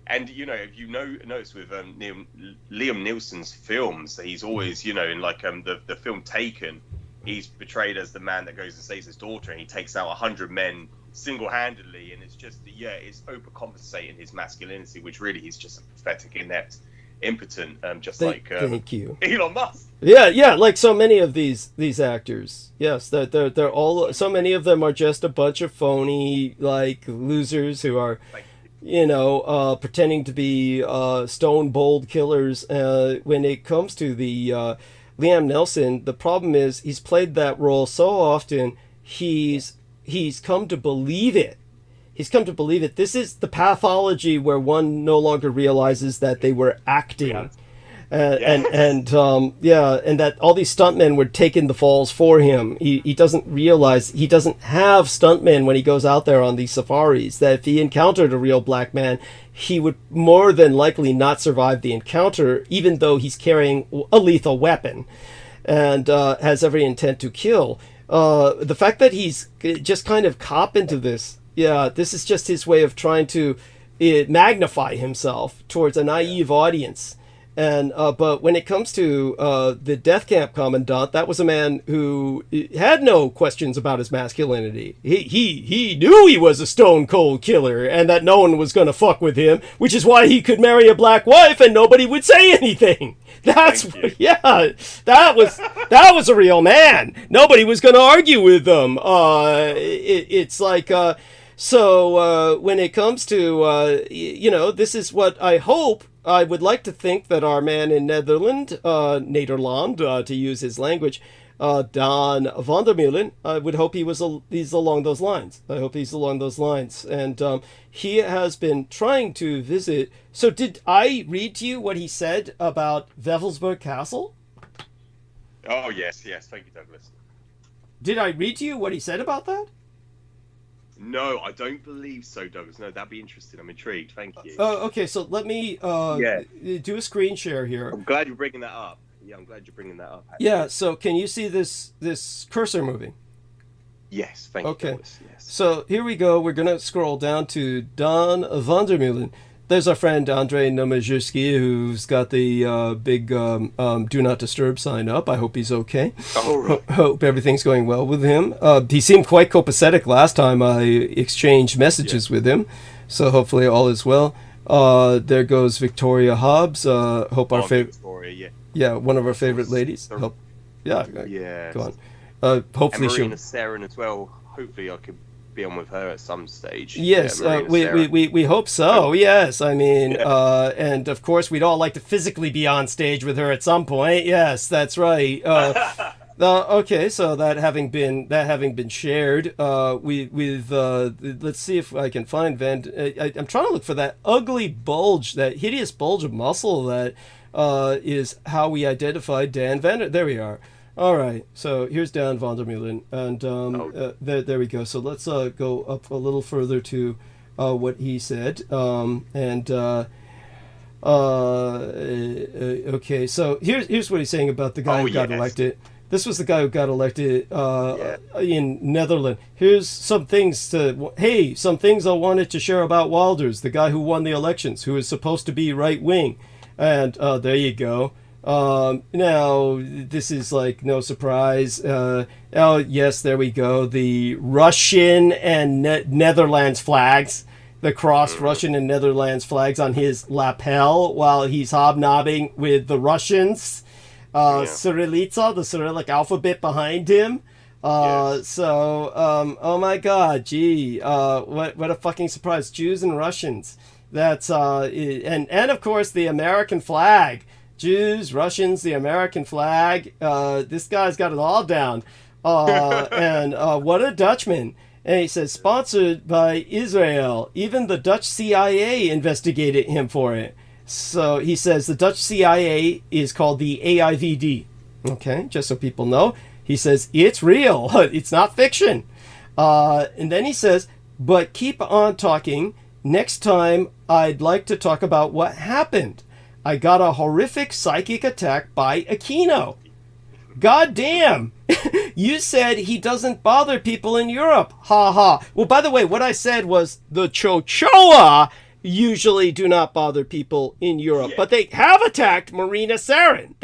And you know, if you notice with Liam Neeson's films, he's always, you know, in like the film Taken, he's portrayed as the man that goes and saves his daughter, and he takes out 100 men single-handedly, and it's just it's overcompensating his masculinity, which really he's just a pathetic, inept, impotent, thank you, Elon Musk. Yeah, like so many of these actors. Yes, they're all, so many of them are just a bunch of phony like losers who are, you know, pretending to be stone bold killers. When it comes to the Liam Neeson, the problem is he's played that role so often, he's come to believe it. He's come to believe it. This is the pathology where one no longer realizes that they were acting. And that all these stuntmen were taking the falls for him. He doesn't realize he doesn't have stuntmen when he goes out there on these safaris, that if he encountered a real black man, he would more than likely not survive the encounter, even though he's carrying a lethal weapon and has every intent to kill. The fact that he's just kind of cop into this, this is just his way of trying to magnify himself towards a naive audience. And but when it comes to the death camp commandant, that was a man who had no questions about his masculinity. He knew he was a stone cold killer, and that no one was going to fuck with him, which is why he could marry a black wife and nobody would say anything. That was a real man. Nobody was going to argue with him. It's like. So when it comes to, you know, this is what I hope. I would like to think that our man in Nederland, to use his language, Don van der Meulen, I would hope he's along those lines. I hope he's along those lines. And he has been trying to visit. So did I read to you what he said about Wewelsburg Castle? Oh, yes. Thank you, Douglas. Did I read to you what he said about that? No, I don't believe so, Douglas. No, that'd be interesting. I'm intrigued. Thank you. Okay, so let me do a screen share here. I'm glad you're bringing that up. Yeah, I'm glad you're bringing that up. Actually. Yeah, so can you see this cursor moving? Yes, thank you, Douglas. Yes. So here we go. We're going to scroll down to Don van der Meulen. There's our friend Andrei Nomajewski, who's got the big do not disturb sign up. I hope he's okay. Oh, right. Hope everything's going well with him. He seemed quite copacetic last time I exchanged messages with him, so hopefully all is well. There goes Victoria Hobbs. Hope our favorite. Victoria, yeah, one of our favorite ladies. Hope, yeah. Go on. Hopefully and she'll. Marina Saren as well. Hopefully I could be on with her at some stage. Yes, we hope so. Yes, I mean, and of course we'd all like to physically be on stage with her at some point. Yes, that's right. Okay, so that having been shared, let's see if I can find I'm trying to look for that ugly bulge, that hideous bulge of muscle that is how we identified Dan Vander. There we are. All right, so here's Dan van der Meulen, and there we go. So let's go up a little further to what he said, okay. So here's what he's saying about the guy who got elected. This was the guy who got elected in Netherlands. Here's some things I wanted to share about Wilders, the guy who won the elections, who is supposed to be right wing, and there you go. Now this is like no surprise. Oh yes, there we go. The Russian and Netherlands flags, the crossed Russian and Netherlands flags on his lapel while he's hobnobbing with the Russians. Cyrillica, the Cyrillic alphabet behind him. So oh my God, gee, what a fucking surprise. Jews and Russians. That's and of course the American flag. Jews, Russians, the American flag. This guy's got it all down. And what a Dutchman. And he says, sponsored by Israel. Even the Dutch CIA investigated him for it. So he says the Dutch CIA is called the AIVD. Okay, just so people know. He says, it's real. It's not fiction. And then he says, but keep on talking. Next time, I'd like to talk about what happened. I got a horrific psychic attack by Aquino. God damn! You said he doesn't bother people in Europe. Ha ha. Well, by the way, what I said was the Chochoa usually do not bother people in Europe. But they have attacked Marina Sarin.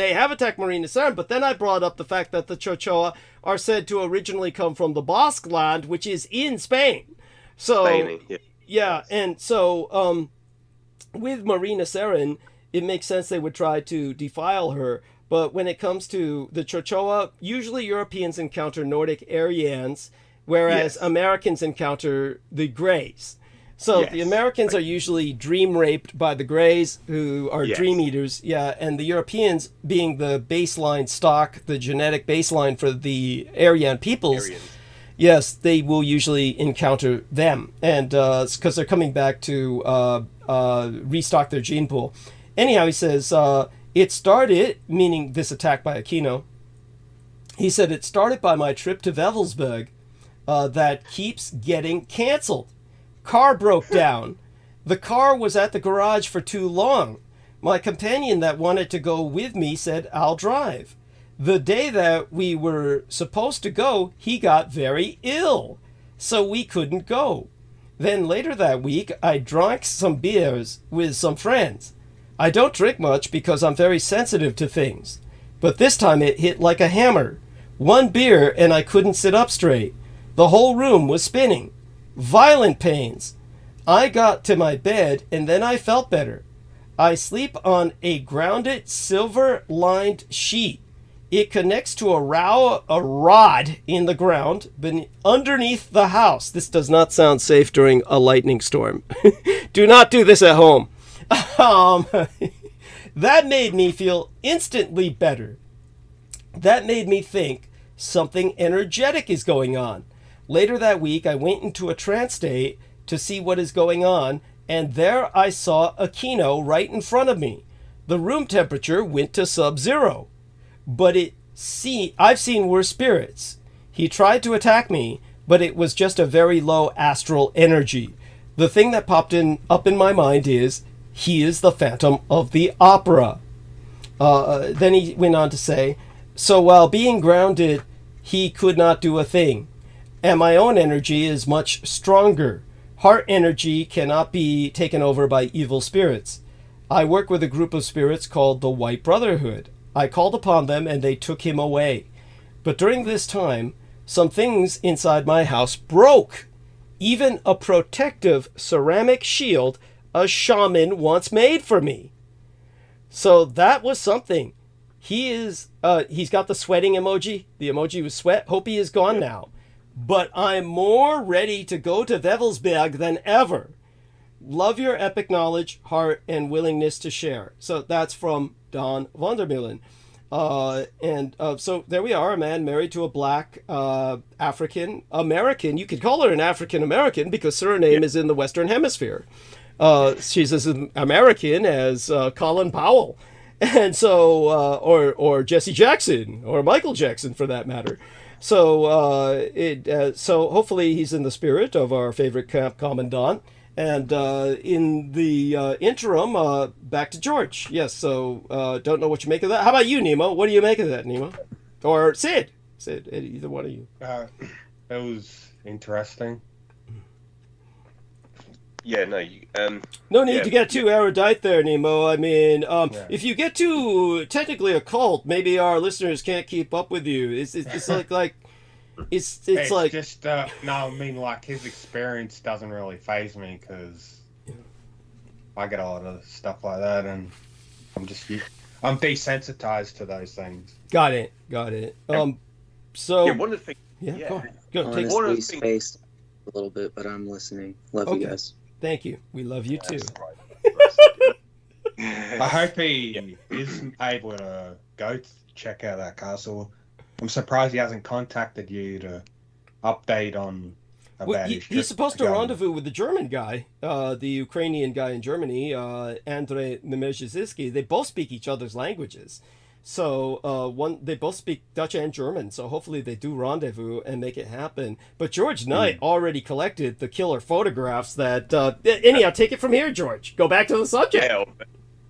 But then I brought up the fact that the Chochoa are said to originally come from the Basque land, which is in Spain. So, and so with Marina Sarin, it makes sense they would try to defile her. But when it comes to the Chochoa, usually Europeans encounter Nordic Aryans, whereas Americans encounter the Greys. So the Americans are usually dream raped by the Greys, who are dream eaters. Yeah, and the Europeans, being the baseline stock, the genetic baseline for the Aryan peoples, yes, they will usually encounter them. And because they're coming back to restock their gene pool. Anyhow, he says... it started, meaning this attack by Aquino, he said it started by my trip to Wewelsburg that keeps getting canceled. Car broke down. The car was at the garage for too long. My companion that wanted to go with me said, I'll drive. The day that we were supposed to go, he got very ill, so we couldn't go. Then later that week, I drank some beers with some friends. I don't drink much because I'm very sensitive to things. But this time it hit like a hammer. One beer and I couldn't sit up straight. The whole room was spinning. Violent pains. I got to my bed and then I felt better. I sleep on a grounded silver-lined sheet. It connects to a rod in the ground underneath the house. This does not sound safe during a lightning storm. Do not do this at home. That made me feel instantly better. That made me think something energetic is going on. Later that week, I went into a trance state to see what is going on, and there I saw Aquino right in front of me. The room temperature went to sub-zero. But I've seen worse spirits. He tried to attack me, but it was just a very low astral energy. The thing that popped up in my mind is, he is the Phantom of the Opera. Then he went on to say, so while being grounded, he could not do a thing. And my own energy is much stronger. Heart energy cannot be taken over by evil spirits. I work with a group of spirits called the White Brotherhood. I called upon them and they took him away. But during this time, some things inside my house broke. Even a protective ceramic shield a shaman once made for me. So that was something. He's got the sweating emoji. The emoji was sweat. Hope he is gone now. But I'm more ready to go to Wewelsburg than ever. Love your epic knowledge, heart, and willingness to share. So that's from Don Vandermeulen. So there we are, a man married to a black African American. You could call her an African American because her name is in the Western Hemisphere. She's as American as Colin Powell, and so or Jesse Jackson or Michael Jackson for that matter. So so hopefully he's in the spirit of our favorite camp commandant. And in the interim, back to George. Yes. So don't know what you make of that. How about you, Nemo? What do you make of that, Nemo? Or Sid? Either one of you. That was interesting. Yeah, no. No need to get too erudite there, Nemo. I mean, if you get too technically occult, maybe our listeners can't keep up with you. It's like it's like just no. I mean, like his experience doesn't really faze me because I get a lot of stuff like that, and I'm desensitized to those things. Got it. So one of the things. Go. Honestly, spaced a little bit, but I'm listening. Love you guys. Thank you. We love you too. I hope he is able to go check out that castle. I'm surprised he hasn't contacted you to update on about Well, his he's trip supposed to going. rendezvous with the German guy, the Ukrainian guy in Germany, Andrei Memezhizisky. They both speak each other's languages. So they both speak Dutch and German. So hopefully they do rendezvous and make it happen. But George Knight already collected the killer photographs that... anyhow, take it from here, George. Go back to the subject. Yeah,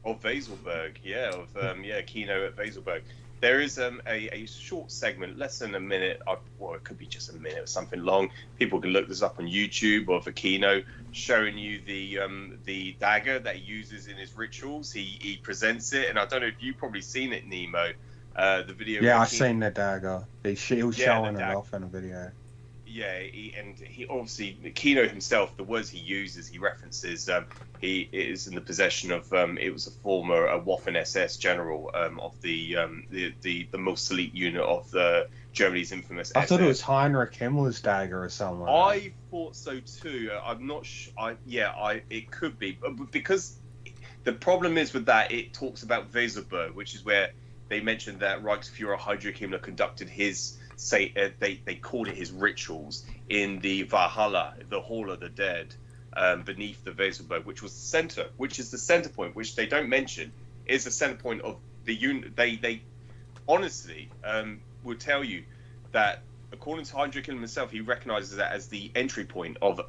of Weselberg. Yeah, Kino at Weselberg. There is a short segment, less than a minute, well, it could be just a minute or something long. People can look this up on YouTube of Aquino showing you the dagger that he uses in his rituals. He presents it, and I don't know if you've probably seen it, Nemo. The video. Yeah, I've seen the dagger. He was showing it off in a video. Yeah, he obviously, Kino himself, the words he uses, he references, he is in the possession of, it was a former Waffen SS general of the most elite unit of the Germany's infamous I SS. thought it was Heinrich Himmler's dagger or something. I thought so too. I'm not sure. It could be, but because the problem is with that, it talks about Weserberg, which is where they mentioned that Reichsfuhrer Heinrich Himmler conducted his, they called it his rituals in the Valhalla, the Hall of the Dead, beneath the Weserberg, which was the center, which is the center point, which they don't mention, is the center point of the unit. They honestly would tell you that according to Heinrich Himmler himself, he recognizes that as the entry point of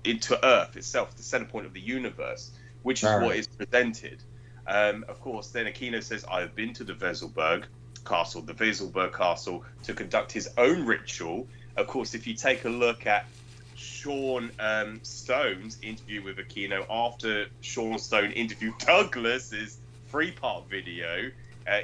into Earth itself, the center point of the universe, which is what is presented. Of course, then Aquino says, I've been to the Weselberg Castle, the Weselberg Castle, to conduct his own ritual. Of course, if you take a look at Sean Stone's interview with Aquino after Sean Stone interviewed Douglas's 3-part video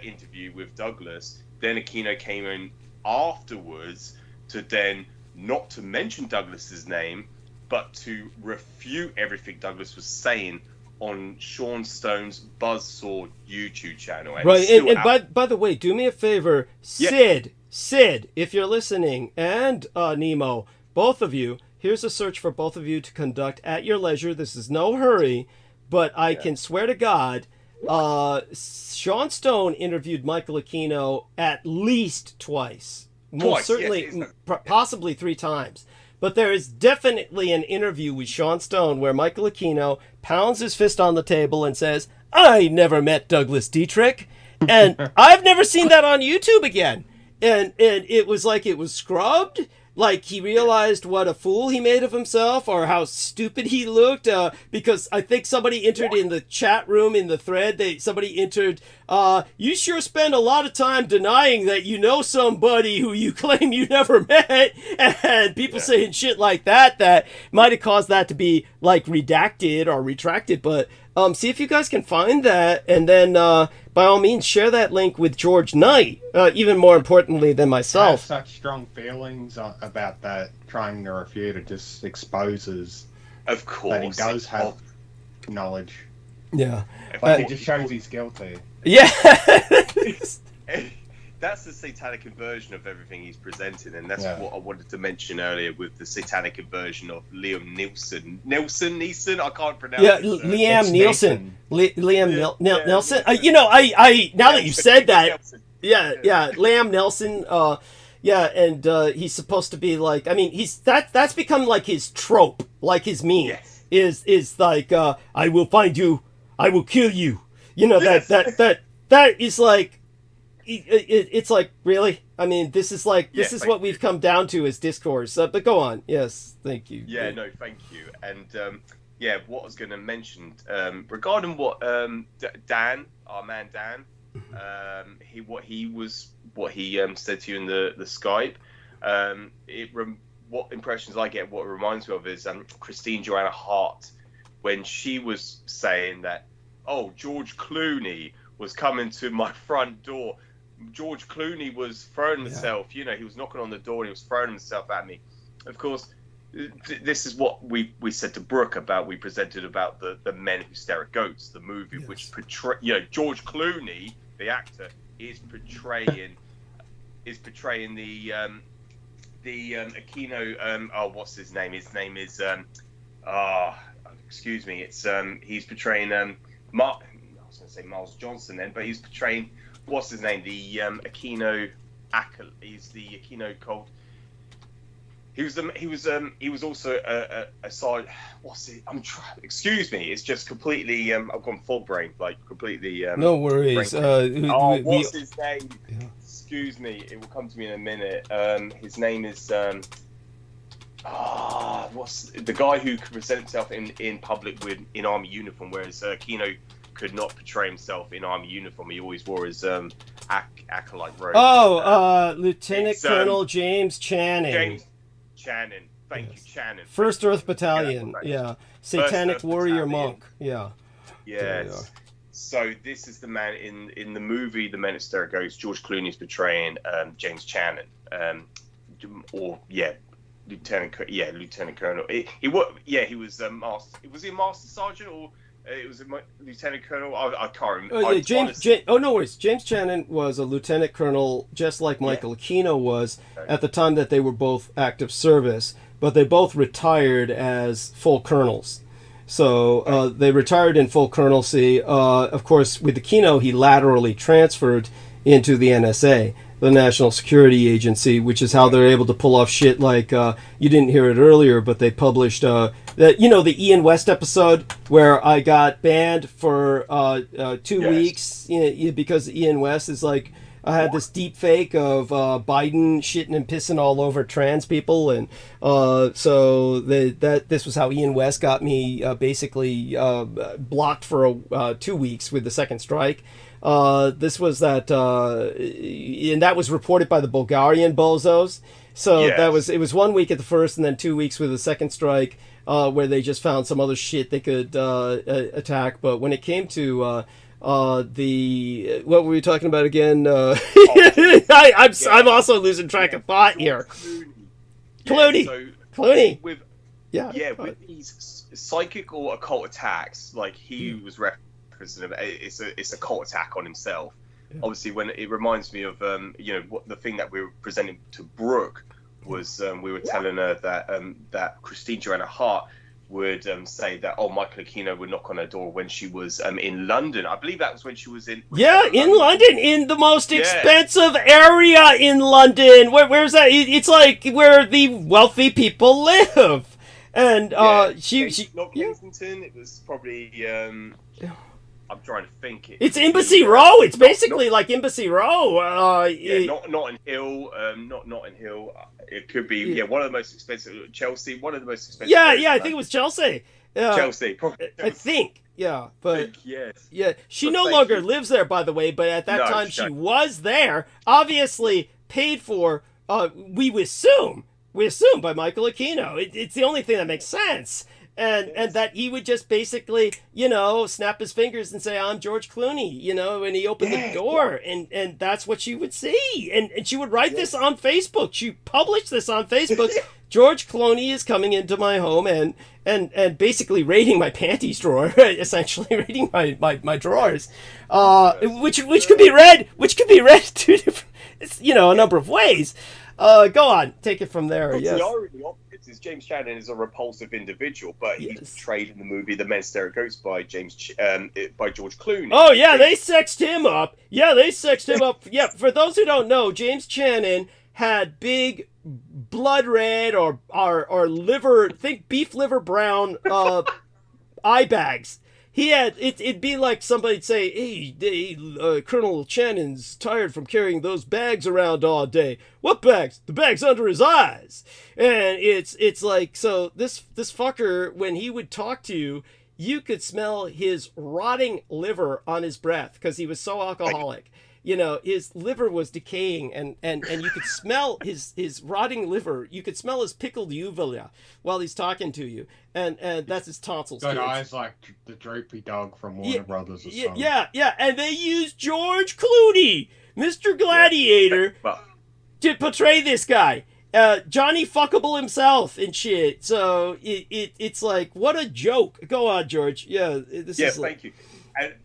interview with Douglas, then Aquino came in afterwards to then not to mention Douglas's name, but to refute everything Douglas was saying on Sean Stone's Buzzsaw YouTube channel. And right, and by the way, do me a favor, Sid, if you're listening, and Nemo, both of you, here's a search for both of you to conduct at your leisure. This is no hurry, but I can swear to God, Sean Stone interviewed Michael Aquino at least twice. Most certainly, possibly 3 times. But there is definitely an interview with Sean Stone where Michael Aquino pounds his fist on the table and says, I never met Douglas Dietrich. And I've never seen that on YouTube again. And it was like it was scrubbed. Like he realized what a fool he made of himself or how stupid he looked. Because I think somebody entered in the chat room in the thread. Somebody entered, you sure spend a lot of time denying that you know somebody who you claim you never met. And people saying shit like that might have caused that to be like redacted or retracted. But see if you guys can find that. And then by all means, share that link with George Knight, even more importantly than myself. I have such strong feelings about that. Trying to refute it just exposes of course, that he does have knowledge. Yeah. It just shows he's guilty. Yeah. That's the satanic inversion of everything he's presenting, and that's what I wanted to mention earlier with the satanic inversion of Liam Neeson. Neeson? I can't pronounce it. Liam Neeson. Liam Nelson. You know, I now that you said that, Liam Nelson. And he's supposed to be like, I mean, that's become like his trope, like his meme is like, I will find you, I will kill you. You know, that is like. It's like, really? I mean, this is like, this is what we've come down to as discourse. But go on. Yes, thank you. Yeah, no, thank you. And what I was going to mention regarding what Dan, our man Dan, what he said to you in the Skype. What impressions I get, what it reminds me of is Christine Joanna Hart when she was saying that, oh, George Clooney was coming to my front door. George Clooney was throwing himself, you know, he was knocking on the door and he was throwing himself at me. Of course, this is what we said to Brooke about, we presented about the Men Who Stare at Goats, the movie, which portray, you know, George Clooney, the actor, is portraying the Aquino, what's his name? His name is, excuse me, it's, he's portraying, I was going to say Miles Johnson then, but he's portraying, what's his name? The Aquino he's the Aquino cult. He was also a side. What's it? Excuse me. It's just completely. I've gone fog brain, like completely. No worries. What's his name? Yeah. Excuse me. It will come to me in a minute. His name is. What's the guy who could present himself in public in army uniform, whereas Aquino could not portray himself in army uniform. He always wore his acolyte robe. Lieutenant Colonel James Channing. James Channing. Thank you, Channing. 1st Earth Battalion. Yeah. Satanic Warrior Monk. Yeah. Yes. So this is the man in the movie The Men of Stereo Ghost. George Clooney's portraying James Channing. Lieutenant Colonel. He was master. Was he a master sergeant or it was a lieutenant colonel? I can't remember. No worries. James Channing was a lieutenant colonel, just like Michael Aquino was at the time that they were both active service, but they both retired as full colonels. So they retired in full colonelcy. Of course, with Aquino, he laterally transferred into the NSA, the National Security Agency, which is how they're able to pull off shit like, you didn't hear it earlier, but they published, the Ian West episode where I got banned for 2 weeks because Ian West is like, I had this deep fake of Biden shitting and pissing all over trans people, and so this was how Ian West got me basically blocked for 2 weeks with the second strike. This was that, and that was reported by the Bulgarian bozos. So it was 1 week at the first, and then 2 weeks with the second strike, where they just found some other shit they could attack. But when it came to what were we talking about again? I'm also losing track of thought here. Clooney. With these psychic or occult attacks, like he was it's a cult attack on himself. Obviously, when it reminds me of what the thing that we were presenting to Brooke was, we were telling her that Christine Joanna Hart would say that Michael Aquino would knock on her door when she was in London. I believe that was when she was in London, in the most expensive area in London. Where's that? It's like where the wealthy people live. And she not Kensington. It was probably I'm trying to think. It's Embassy Row. It's basically like Embassy Row. Notting Hill. Not Notting Hill. It could be one of the most expensive. Chelsea. One of the most expensive. I think it was Chelsea. Chelsea. Probably. I think. Yeah, but yes. Yeah, she no longer lives there, by the way. But at that time, she was there. Obviously paid for. We assume by Michael Aquino. It's the only thing that makes sense. And that he would just basically, snap his fingers and say, I'm George Clooney, and he opened the door, and that's what she would see. And she would write this on Facebook. She published this on Facebook. George Clooney is coming into my home and basically raiding my panties drawer, essentially raiding my drawers, which could be read two different, a number of ways. Go on, take it from there. Yes. Is James Channing is a repulsive individual, but he's portrayed in the movie The Men of Stereo Ghost by George Clooney. Oh yeah, they sexed him up. Yeah, for those who don't know, James Channing had big blood red or liver, think beef liver brown eye bags. He had it'd be like somebody'd say, hey, Colonel Channing's tired from carrying those bags around all day. What bags? The bags under his eyes. And it's like, so this fucker, when he would talk to you, you could smell his rotting liver on his breath because he was so alcoholic. His liver was decaying, and you could smell his rotting liver. You could smell his pickled uvula while he's talking to you, and that's his tonsils. Got eyes like the droopy dog from Warner Brothers or something. Yeah, and they used George Clooney, Mr. Gladiator, to portray this guy, Johnny Fuckable himself and shit. So it's like, what a joke. Go on, George. Thank you.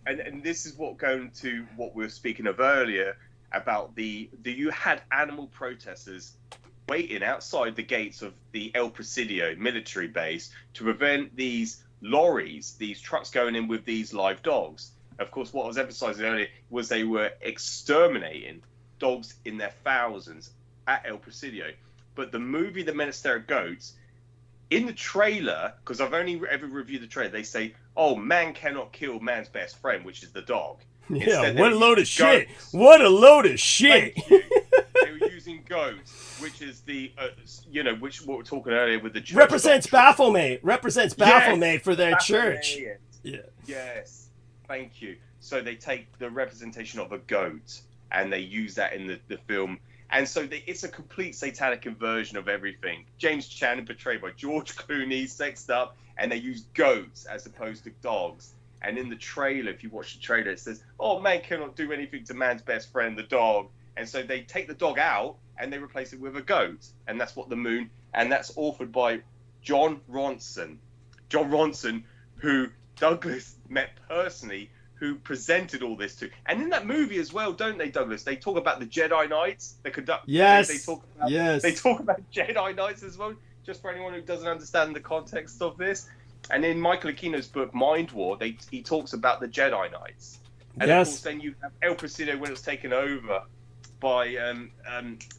And this is going to what we were speaking of earlier about you had animal protesters waiting outside the gates of the El Presidio military base to prevent these lorries, these trucks going in with these live dogs. Of course, what I was emphasizing earlier was they were exterminating dogs in their thousands at El Presidio. But the movie The Monastera Goats, in the trailer, because I've only ever reviewed the trailer, they say, oh, man cannot kill man's best friend, which is the dog. Yeah, Instead, what a load of shit. goats. What a load of shit. Thank you. They were using goats, which is the, which what we were talking earlier with the church. Represents Baphomet. Represents Baphomet Yes, for their Baphomet. church. Yeah. Yes, thank you. So they take the representation of a goat and they use that in the film. And so it's a complete satanic inversion of everything. James Chan, portrayed by George Clooney, sexed up, and they use goats as opposed to dogs. And in the trailer, if you watch the trailer, it says, oh, man cannot do anything to man's best friend, the dog. And so they take the dog out and they replace it with a goat. And that's what the moon, and that's authored by John Ronson. John Ronson, who Douglas met personally, who presented all this to. And in that movie as well, don't they, Douglas? They talk about the Jedi Knights. Yes. They talk about, yes. They talk about Jedi Knights as well, just for anyone who doesn't understand the context of this. And in Michael Aquino's book, Mind War, he talks about the Jedi Knights. And Yes. of course, then you have El Presidio when it was taken over by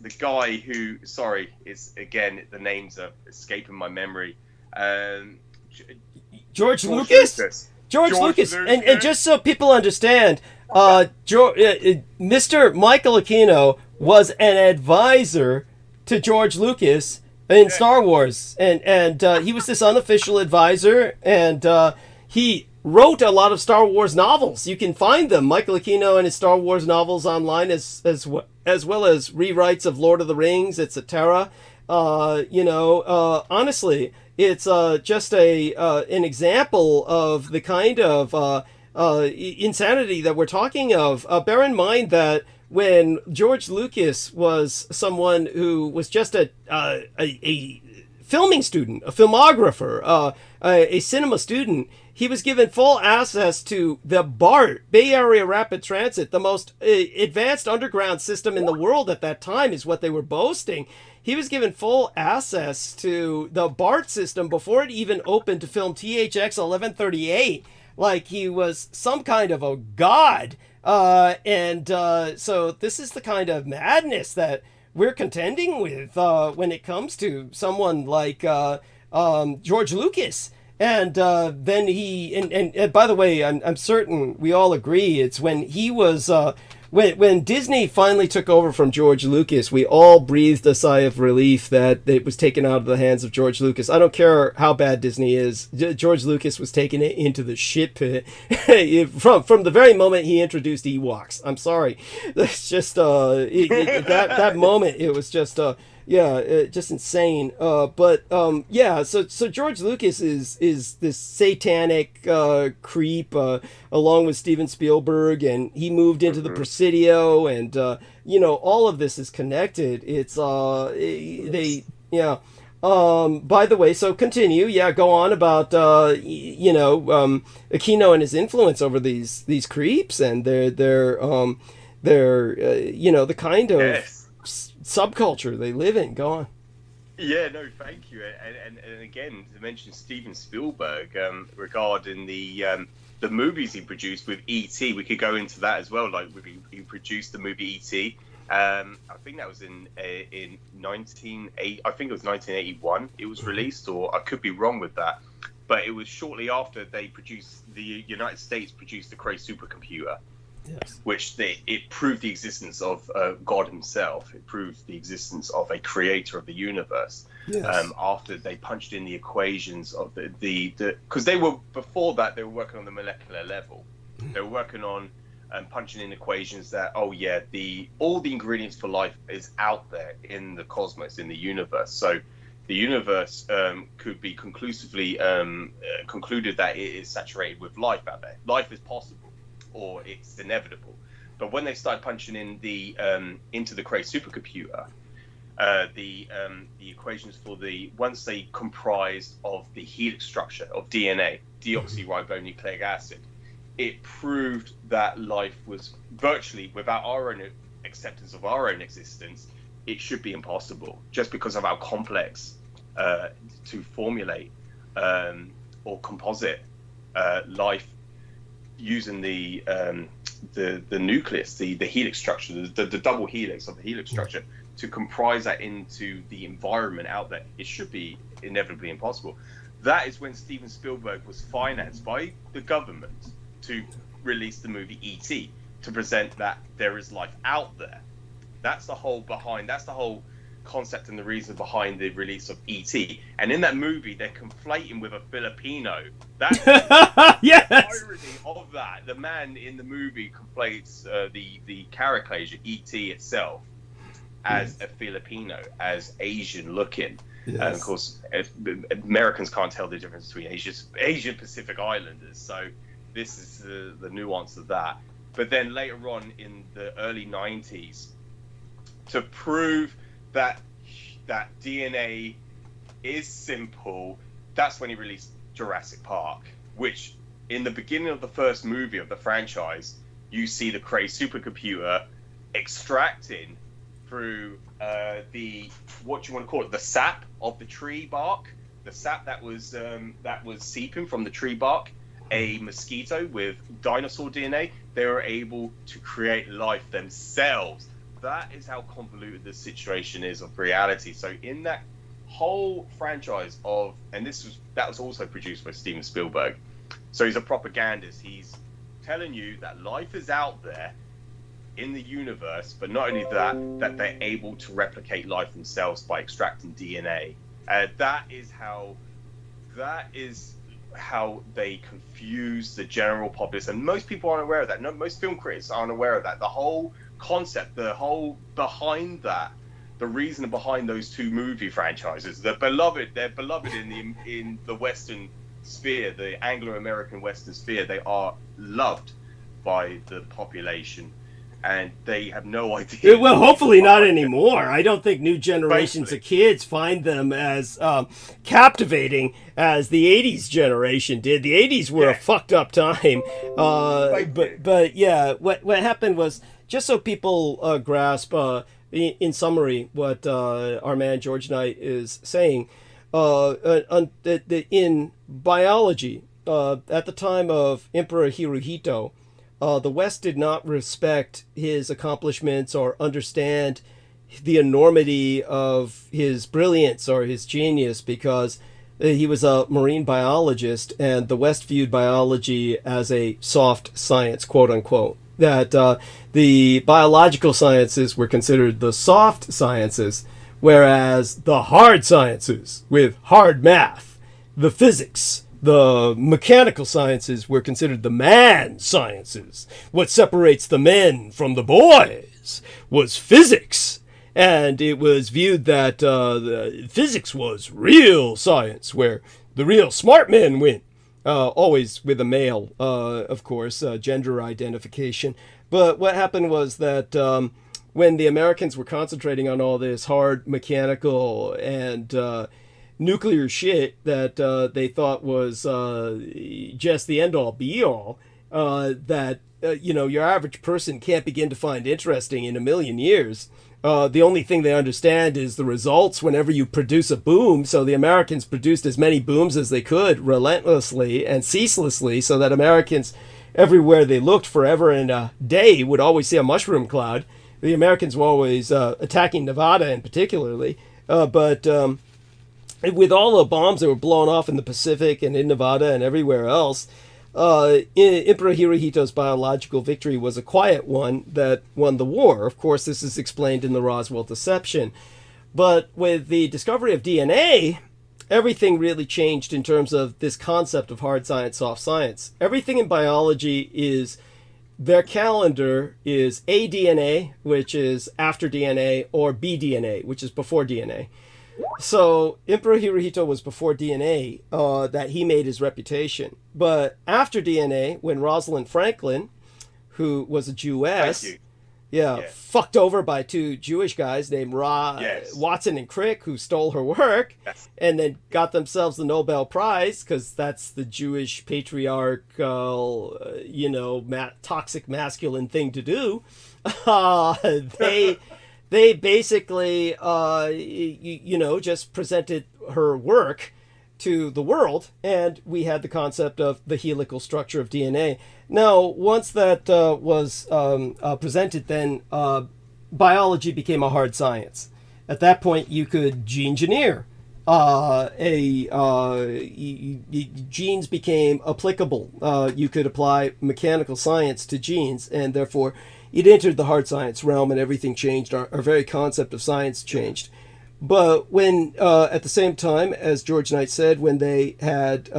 the guy who, sorry, it's again, the names are escaping my memory. George Lucas? George Lucas. And just so people understand, Mr. Michael Aquino was an advisor to George Lucas in Star Wars, and he was this unofficial advisor, and he wrote a lot of Star Wars novels. You can find them, Michael Aquino and his Star Wars novels, online, as well as rewrites of Lord of the Rings, etc. Honestly, it's just an example of the kind of insanity that we're talking of. Bear in mind that when George Lucas was someone who was just a filming student, a filmographer, a cinema student, he was given full access to the BART, Bay Area Rapid Transit, the most advanced underground system in the world at that time, is what they were boasting. He was given full access to the BART system before it even opened to film THX 1138, like he was some kind of a god. So this is the kind of madness that we're contending with when it comes to someone like George Lucas. And then and by the way, I'm certain we all agree, it's when he was when Disney finally took over from George Lucas, we all breathed a sigh of relief that it was taken out of the hands of George Lucas. I don't care how bad Disney is. George Lucas was taking it into the shit pit from the very moment he introduced Ewoks. I'm sorry. That's just that moment, it was just just insane. So George Lucas is this satanic creep, along with Steven Spielberg, and he moved into the Presidio, and all of this is connected. It's by the way, so continue. Go on about Aquino and his influence over these creeps, and their the kind of subculture they live in. Go on. Yeah, no, thank you. And again, to mention Steven Spielberg, regarding the movies he produced with E.T., we could go into that as well. Like, he produced the movie E.T. I think that was in 1981 it was released, or I could be wrong with that. But it was shortly after the United States produced the Cray supercomputer. Yes. Which it proved the existence of God himself. It proved the existence of a creator of the universe. Yes. After they punched in the equations of because they were, before that, they were working on the molecular level. They were working on punching in equations that, all the ingredients for life is out there in the cosmos, in the universe. So the universe could be conclusively concluded that it is saturated with life out there. Life is possible, or it's inevitable. But when they started punching in into the Cray supercomputer, the equations for once they comprised of the helix structure of DNA, deoxyribonucleic acid, it proved that life was virtually, without our own acceptance of our own existence, it should be impossible, just because of how complex to formulate or composite life using the the nucleus, the helix structure, the double helix of the helix structure, to comprise that into the environment out there, it should be inevitably impossible. That is when Steven Spielberg was financed by the government to release the movie E.T., to present that there is life out there. That's the whole concept and the reason behind the release of E.T. And in that movie, they're conflating with a Filipino. That's yes. the irony of that. The man in the movie conflates the caricature, E.T. itself, as a Filipino, as Asian looking. Yes. And of course, Americans can't tell the difference between Asian Pacific Islanders. So this is the nuance of that. But then later on in the early 90s, to prove that DNA is simple, that's when he released Jurassic Park, which in the beginning of the first movie of the franchise, you see the crazed supercomputer extracting through the sap of the tree bark, the sap that was seeping from the tree bark, a mosquito with dinosaur DNA. They were able to create life themselves. That is how convoluted the situation is of reality. So in that whole franchise that was also produced by Steven Spielberg. So he's a propagandist. He's telling you that life is out there in the universe, but not only that they're able to replicate life themselves by extracting DNA. That is how they confuse the general populace, and most people aren't aware of that. No, most film critics aren't aware of that. The whole concept, the whole behind that, the reason behind those two movie franchises, they're beloved in the Western sphere, the Anglo-American Western sphere. They are loved by the population, and they have no idea. Well, hopefully not anymore. I don't think new generations of kids find them as captivating as the 80s generation did. The 80s were a fucked up time. But yeah, what happened was, just so people grasp, in summary, what our man George Knight is saying, in biology, at the time of Emperor Hirohito, the West did not respect his accomplishments or understand the enormity of his brilliance or his genius, because he was a marine biologist, and the West viewed biology as a soft science, quote unquote. That the biological sciences were considered the soft sciences, whereas the hard sciences, with hard math, the physics, the mechanical sciences, were considered the man sciences. What separates the men from the boys was physics. And it was viewed that the physics was real science, where the real smart men win. Always with a male, of course, gender identification. But what happened was that when the Americans were concentrating on all this hard mechanical and nuclear shit that they thought was just the end-all be-all, that your average person can't begin to find interesting in a million years. The only thing they understand is the results whenever you produce a boom. So the Americans produced as many booms as they could, relentlessly and ceaselessly, so that Americans, everywhere they looked forever and a day, would always see a mushroom cloud. The Americans were always attacking Nevada in particularly. But with all the bombs that were blown off in the Pacific and in Nevada and everywhere else, Emperor Hirohito's biological victory was a quiet one that won the war. Of course, this is explained in the Roswell deception. But with the discovery of DNA, everything really changed in terms of this concept of hard science, soft science. Everything in biology is, their calendar is aDNA, which is after DNA, or bDNA, which is before DNA. So Emperor Hirohito was before DNA, that he made his reputation. But after DNA, when Rosalind Franklin, who was a Jewess, fucked over by two Jewish guys named Watson and Crick, who stole her work, and then got themselves the Nobel Prize, because that's the Jewish patriarchal, toxic masculine thing to do. They basically, just presented her work to the world, and we had the concept of the helical structure of DNA. Now, once that was presented, then biology became a hard science. At that point, you could gene engineer. Genes became applicable. You could apply mechanical science to genes, and therefore it entered the hard science realm, and everything changed. Our very concept of science changed. But when, at the same time, as George Knight said, when they had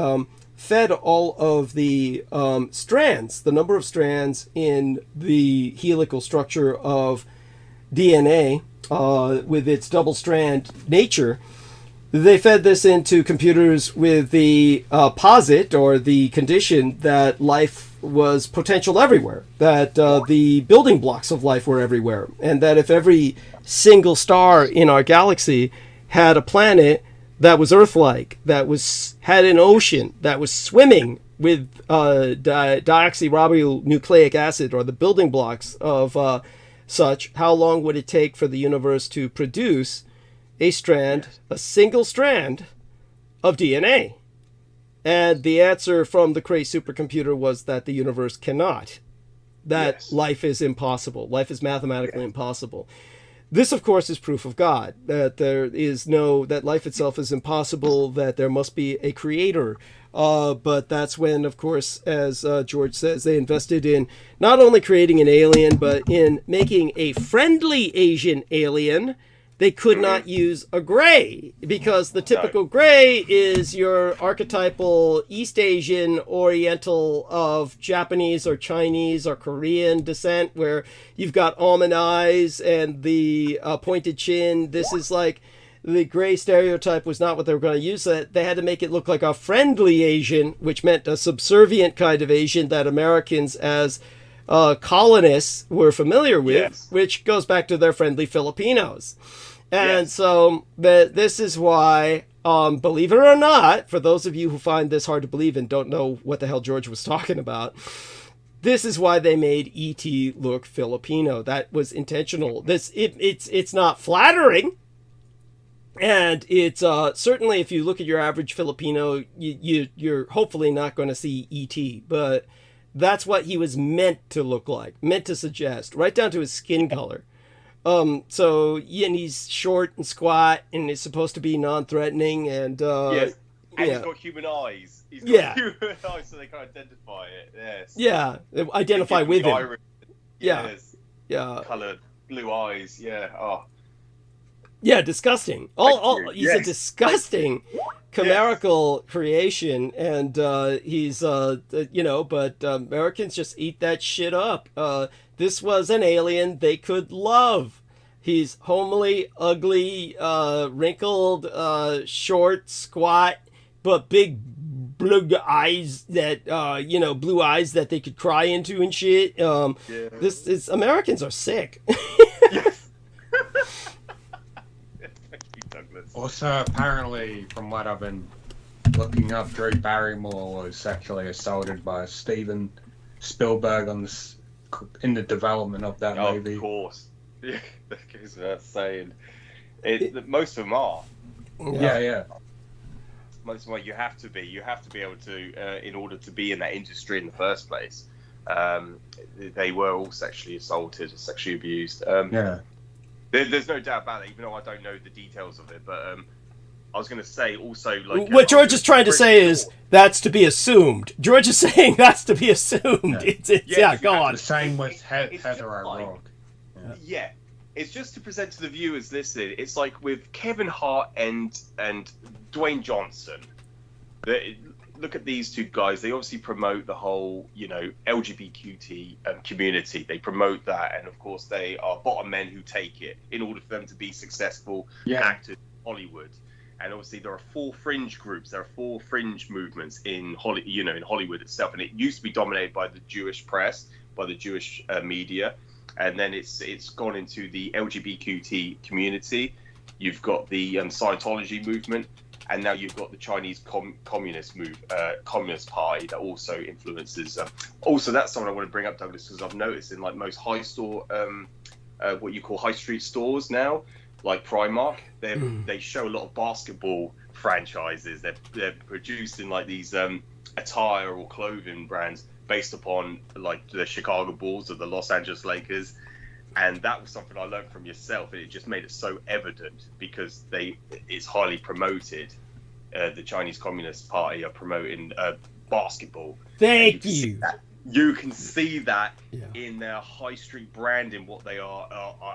fed all of the strands, the number of strands in the helical structure of DNA with its double strand nature, they fed this into computers with the posit, or the condition, that life was potential everywhere, that the building blocks of life were everywhere, and that if every single star in our galaxy had a planet that was Earth-like, that had an ocean, that was swimming with deoxyribonucleic acid, or the building blocks of such, how long would it take for the universe to produce a single strand of DNA? And the answer from the Cray supercomputer was that the universe cannot. That life is impossible. Life is mathematically impossible. This, of course, is proof of God, that that life itself is impossible, that there must be a creator. But that's when, of course, as George says, they invested in not only creating an alien, but in making a friendly Asian alien. They could not use a gray, because the typical gray is your archetypal East Asian Oriental of Japanese or Chinese or Korean descent, where you've got almond eyes and the pointed chin. This is like the gray stereotype was not what they were going to use. They had to make it look like a friendly Asian, which meant a subservient kind of Asian that Americans as colonists were familiar with, which goes back to their friendly Filipinos. And so this is why, believe it or not, for those of you who find this hard to believe and don't know what the hell George was talking about, this is why they made E.T. look Filipino. That was intentional. It's not flattering, and it's certainly, if you look at your average Filipino, you're hopefully not going to see E.T., but that's what he was meant to look like, meant to suggest, right down to his skin color. And he's short and squat, and is supposed to be non-threatening, and he's got human eyes. He's got human eyes, so they can identify it. Yes. Yeah, identify with him. Coloured blue eyes. Yeah. Oh. Yeah, disgusting. He's a disgusting chimerical creation, and he's but Americans just eat that shit up. This was an alien they could love. He's homely, ugly, wrinkled, short, squat, but big blue eyes that blue eyes that they could cry into and shit. This is, Americans are sick. Also, apparently, from what I've been looking up, Drew Barrymore was sexually assaulted by Steven Spielberg in the development of that movie. Of course. Yeah, that goes without saying. Most of them are. Yeah. Most of them are. You have to be able to, in order to be in that industry in the first place. They were all sexually assaulted, sexually abused. There's no doubt about it, even though I don't know the details of it. But I was going to say also, like, what George is trying to say is that's to be assumed. George is saying that's to be assumed. Go on. The same with Hetero Rock. Yeah, it's just to present to the viewers listening. It's like with Kevin Hart and Dwayne Johnson. Look at these two guys. They obviously promote the whole, LGBTQ community. They promote that, and of course, they are bottom men who take it in order for them to be successful actors in Hollywood. And obviously, there are 4 fringe groups. There are 4 fringe movements in Hollywood itself, and it used to be dominated by the Jewish press, by the Jewish media, and then it's gone into the LGBTQ community. You've got the Scientology movement. And now you've got the Chinese Communist Party that also influences. Also, that's something I want to bring up, Douglas, because I've noticed in like most high store, what you call high street stores now, like Primark. They show a lot of basketball franchises. They're producing like these attire or clothing brands based upon like the Chicago Bulls or the Los Angeles Lakers. And that was something I learned from yourself, and it just made it so evident because it's highly promoted. The Chinese Communist Party are promoting basketball. Thank you. You can see that in their high street branding, what they are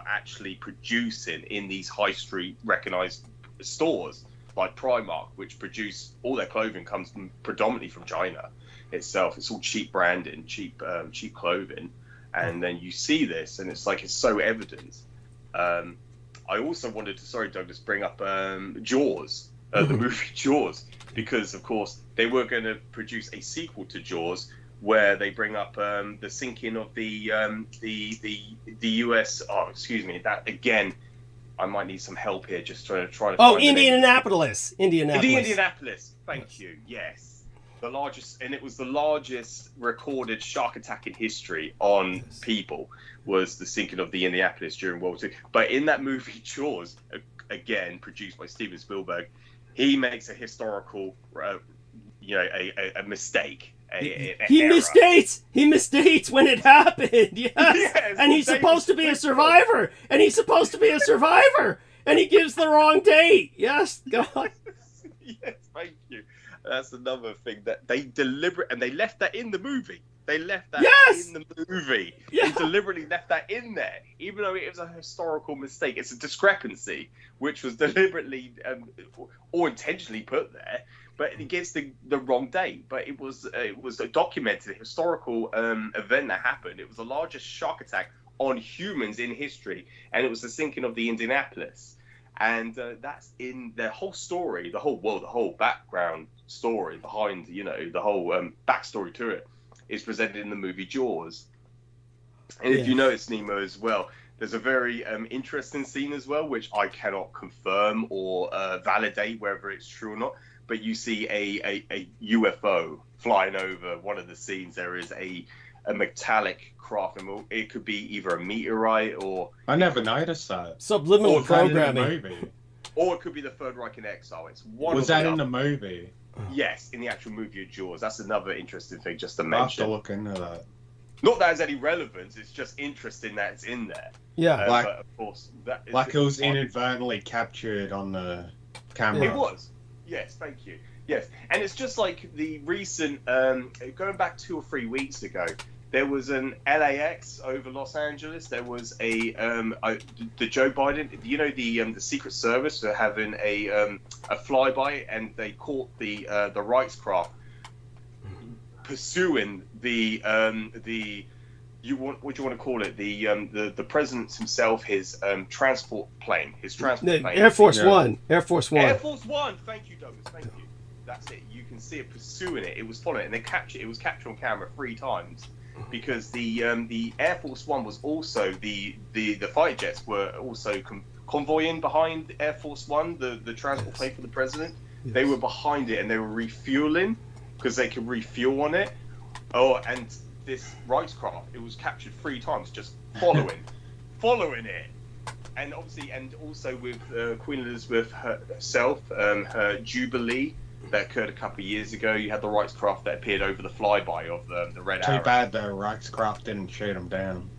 actually producing in these high street recognized stores like Primark, which produce all their clothing comes predominantly from China itself. It's all cheap branding, cheap clothing. And then you see this, and it's so evident. I also wanted to, sorry, Douglas, bring up Jaws, the movie Jaws, because of course they were going to produce a sequel to Jaws, where they bring up the sinking of the U.S. Oh, excuse me, that again. I might need some help here, just trying to. Oh, Indianapolis. Indianapolis. Thank you. Yes. The largest, and it was the largest recorded shark attack in history on people, was the sinking of the Indianapolis during World War II. But in that movie Jaws, again produced by Steven Spielberg, he makes a historical, a mistake. He misstates when it happened. Yes, and he's supposed to be a survivor. And he gives the wrong date. Yes, God. Yes, thank you. That's another thing that they deliberate, and they left that in the movie. They left that in the movie. Yeah. They deliberately left that in there, even though it was a historical mistake. It's a discrepancy, which was deliberately or intentionally put there, but it gives the wrong date. But it was a documented historical event that happened. It was the largest shark attack on humans in history, and it was the sinking of the Indianapolis. And that's in the whole story, the whole background story behind, the whole backstory to it is presented in the movie Jaws. And if you notice, Nemo, as well, there's a very interesting scene as well, which I cannot confirm or validate whether it's true or not. But you see a UFO flying over one of the scenes. There is a metallic craft, and it could be either a meteorite or... I never noticed that. Subliminal programming. Or it could be the Third Reich in exile. It's one. Was that in the movie? Yes, in the actual movie of Jaws. That's another interesting thing just to I'll mention. have to look into that. Not that it has any relevance, it's just interesting that it's in there. Yeah. But of course, it was inadvertently captured on the camera. It was. Yes, thank you. Yes, and it's just like the recent, going back 2 or 3 weeks ago, there was an LAX over Los Angeles. There was the Joe Biden, the Secret Service are having a flyby, and they caught the Reichscraft pursuing what do you want to call it? The president himself, his transport plane, Air Force One. Air Force One. Thank you, Douglas. Thank you. That's it. You can see it pursuing it. It was following it, and it was captured on camera 3 times, because the Air Force One was also the fighter jets were also convoying behind Air Force One, the transport plane for the president. Yes. They were behind it, and they were refueling because they could refuel on it. Oh, and this Reichscraft, it was captured 3 times, just following it. And obviously, and also with Queen Elizabeth herself, her Jubilee that occurred a couple of years ago. You had the Reichscraft that appeared over the flyby of the Red Arrow. Too bad the Reichscraft didn't shoot them down.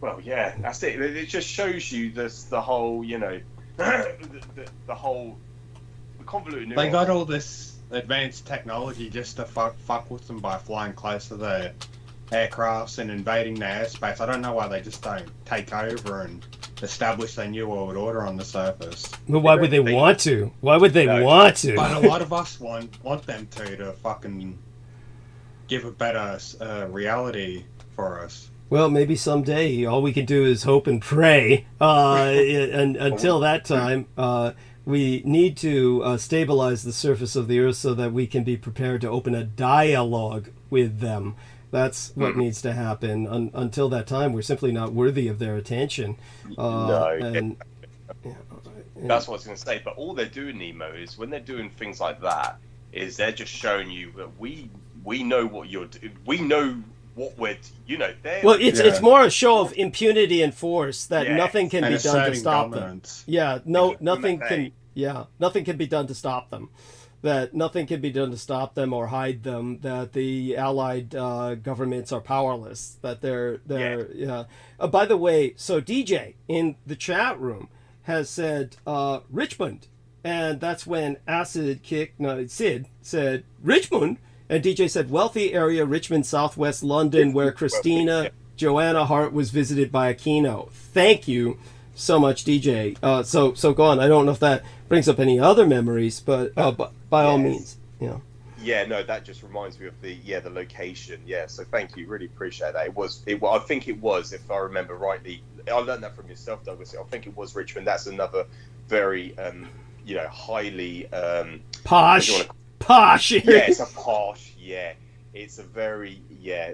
Well, yeah, that's it. It just shows you the whole, the whole convoluted nuance. They got all this advanced technology just to fuck with them by flying close to the aircrafts and invading their airspace. I don't know why they just don't take over and establish their new world order on the surface. But why would they want to? Why would they want to? But a lot of us want them to fucking give a better reality for us. Well, maybe someday. All we can do is hope and pray. And until that time, we need to stabilize the surface of the Earth so that we can be prepared to open a dialogue with them. That's what needs to happen. Until that time, we're simply not worthy of their attention. That's what I was going to say. But all they're doing, Nemo, is when they're doing things like that, is they're just showing you that we know what you're doing. We know what we're, they're... Well, it's more a show of impunity and force that nothing can and be done to asserting stop dominance. them. Yeah, nothing can be done to stop them. That nothing can be done to stop them or hide them. That the Allied governments are powerless. That they're by the way, so DJ in the chat room has said Richmond, and that's when Sid said Richmond. And DJ said, wealthy area, Richmond, southwest London, where Christina Joanna Hart was visited by Aquino. Thank you so much, DJ. So go on. I don't know if that brings up any other memories, but by all means, Yeah, no, that just reminds me of the location. Yeah, so thank you, really appreciate that. I think it was, if I remember rightly, I learned that from yourself, Douglas. I think it was Richmond. That's another very, highly posh. Yeah, it's a posh. Yeah, it's a very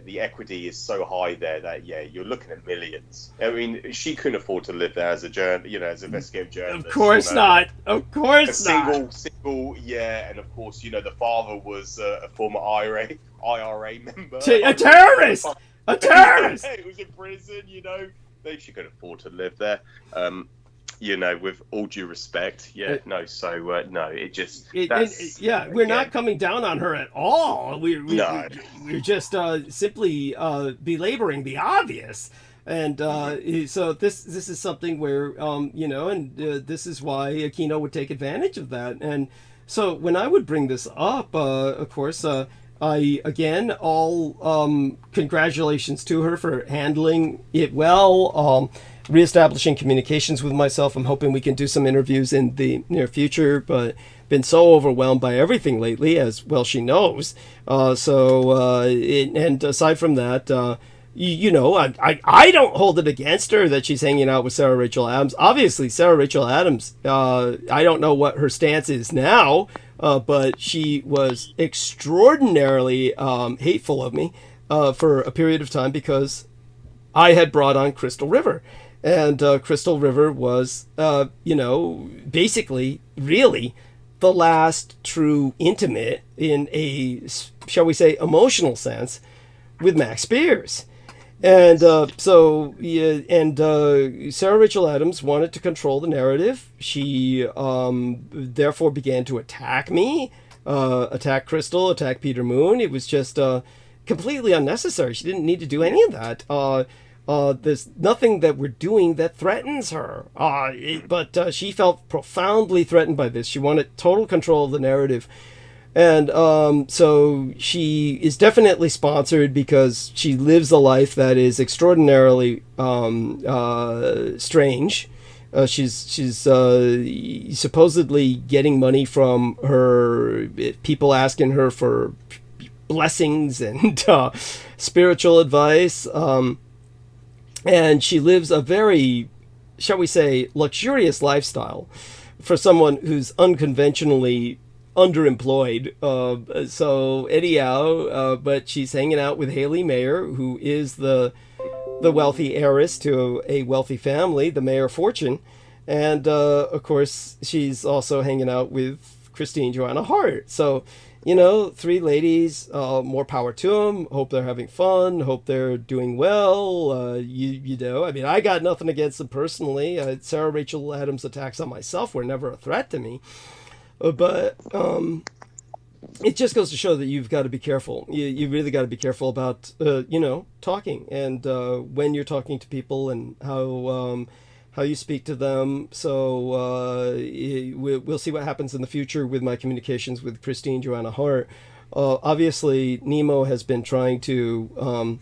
the equity is so high there that you're looking at millions. I mean, she couldn't afford to live there as a as an investigative journalist. Of course not. Of course not. Single, and of course, the father was a former IRA member. A terrorist. A terrorist. He was in prison. She couldn't afford to live there. With all due respect, no, it just... we're not coming down on her at all. We're just simply belaboring the obvious. And so this is something where, this is why Aquino would take advantage of that. And so when I would bring this up, of course, all congratulations to her for handling it well, reestablishing communications with myself. I'm hoping we can do some interviews in the near future, but been so overwhelmed by everything lately, as well she knows. And aside from that, I don't hold it against her that she's hanging out with Sarah Rachel Adams. Obviously, Sarah Rachel Adams, I don't know what her stance is now, but she was extraordinarily hateful of me for a period of time because I had brought on Crystal River. And Crystal River was, basically, really the last true intimate in a, shall we say, emotional sense with Max Spears. And Sarah Rachel Adams wanted to control the narrative. She therefore began to attack me, attack Crystal, attack Peter Moon. It was just completely unnecessary. She didn't need to do any of that. There's nothing that we're doing that threatens her. But she felt profoundly threatened by this. She wanted total control of the narrative. And so she is definitely sponsored because she lives a life that is extraordinarily strange. She's supposedly getting money from her people asking her for blessings and spiritual advice. And she lives a very, shall we say, luxurious lifestyle for someone who's unconventionally underemployed. So anyhow, but she's hanging out with Haley Mayer, who is the wealthy heiress to a wealthy family, the Mayer fortune. And of course, she's also hanging out with Christine Joanna Hart. So, three ladies, more power to them. Hope they're having fun. Hope they're doing well. I got nothing against them personally. Sarah Rachel Adams' attacks on myself were never a threat to me. But it just goes to show that you've got to be careful. You really got to be careful about, talking and when you're talking to people and how you speak to them. So we'll see what happens in the future with my communications with Christine Joanna Hart. Obviously, Nemo has been trying to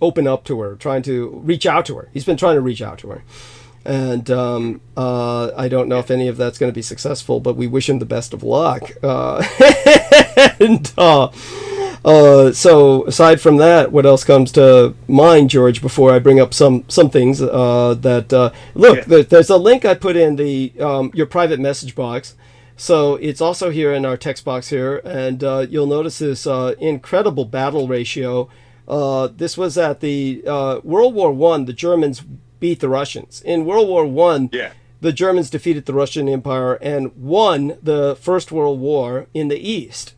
open up to her, trying to reach out to her. He's been trying to reach out to her. And I don't know if any of that's going to be successful, but we wish him the best of luck. So aside from that, what else comes to mind, George, before I bring up some things there's a link I put in the your private message box. So it's also here in our text box here, and you'll notice this incredible battle ratio. This was at the World War I. The Germans beat the Russians. In World War I, the Germans defeated the Russian Empire and won the First World War in the East.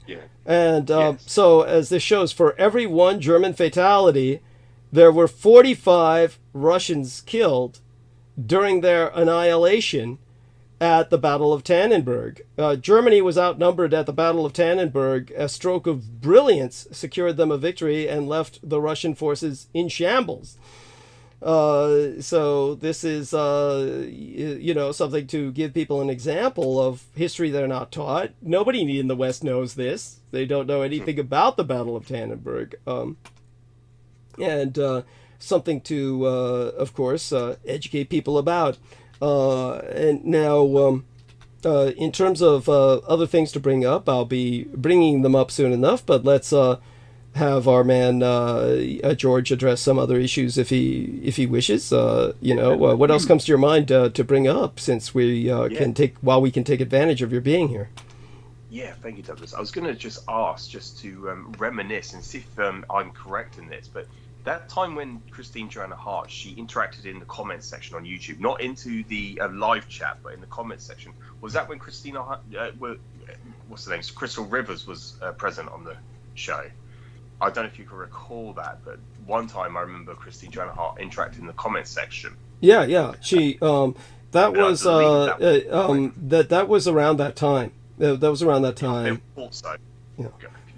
And Yes. so, as this shows, for every one German fatality, there were 45 Russians killed during their annihilation at the Battle of Tannenberg. Germany was outnumbered at the Battle of Tannenberg. A stroke of brilliance secured them a victory and left the Russian forces in shambles. So this is, something to give people an example of history they're not taught. Nobody in the West knows this. They don't know anything about the Battle of Tannenberg. And something to, of course, educate people about. And now, in terms of other things to bring up, I'll be bringing them up soon enough, but let's have our man George address some other issues if he wishes. What else comes to your mind to bring up, since we can take advantage of your being here? Yeah, thank you, Douglas. I was going to just ask, just to reminisce and see if I'm correct in this, but that time when Christine Joanna Hart, she interacted in the comments section on YouTube, not into the live chat, but in the comments section. Was that when Christina, what's the name? Crystal Rivers was present on the show? I don't know if you can recall that, but one time I remember Christine Joanna Hart interacting in the comments section. Yeah. She that was around that time. That was around that time. I thought so. Yeah.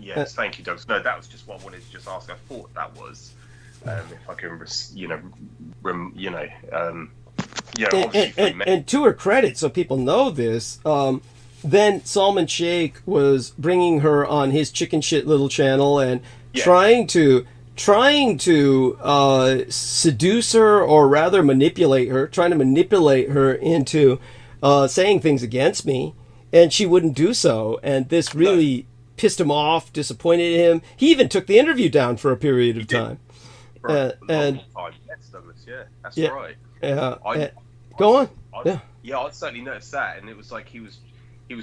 Yes, thank you, Doug. No, that was just what I wanted to just ask. I thought that was, if I can, and to her credit, so people know this, then Salman Sheikh was bringing her on his chicken shit little channel and trying to seduce her, or rather manipulate her into saying things against me, and she wouldn't do so, and this really pissed him off, disappointed him. He even took the interview down for a period of time. Yes, Douglas, that's right. Go on. I certainly noticed that, and it was like he was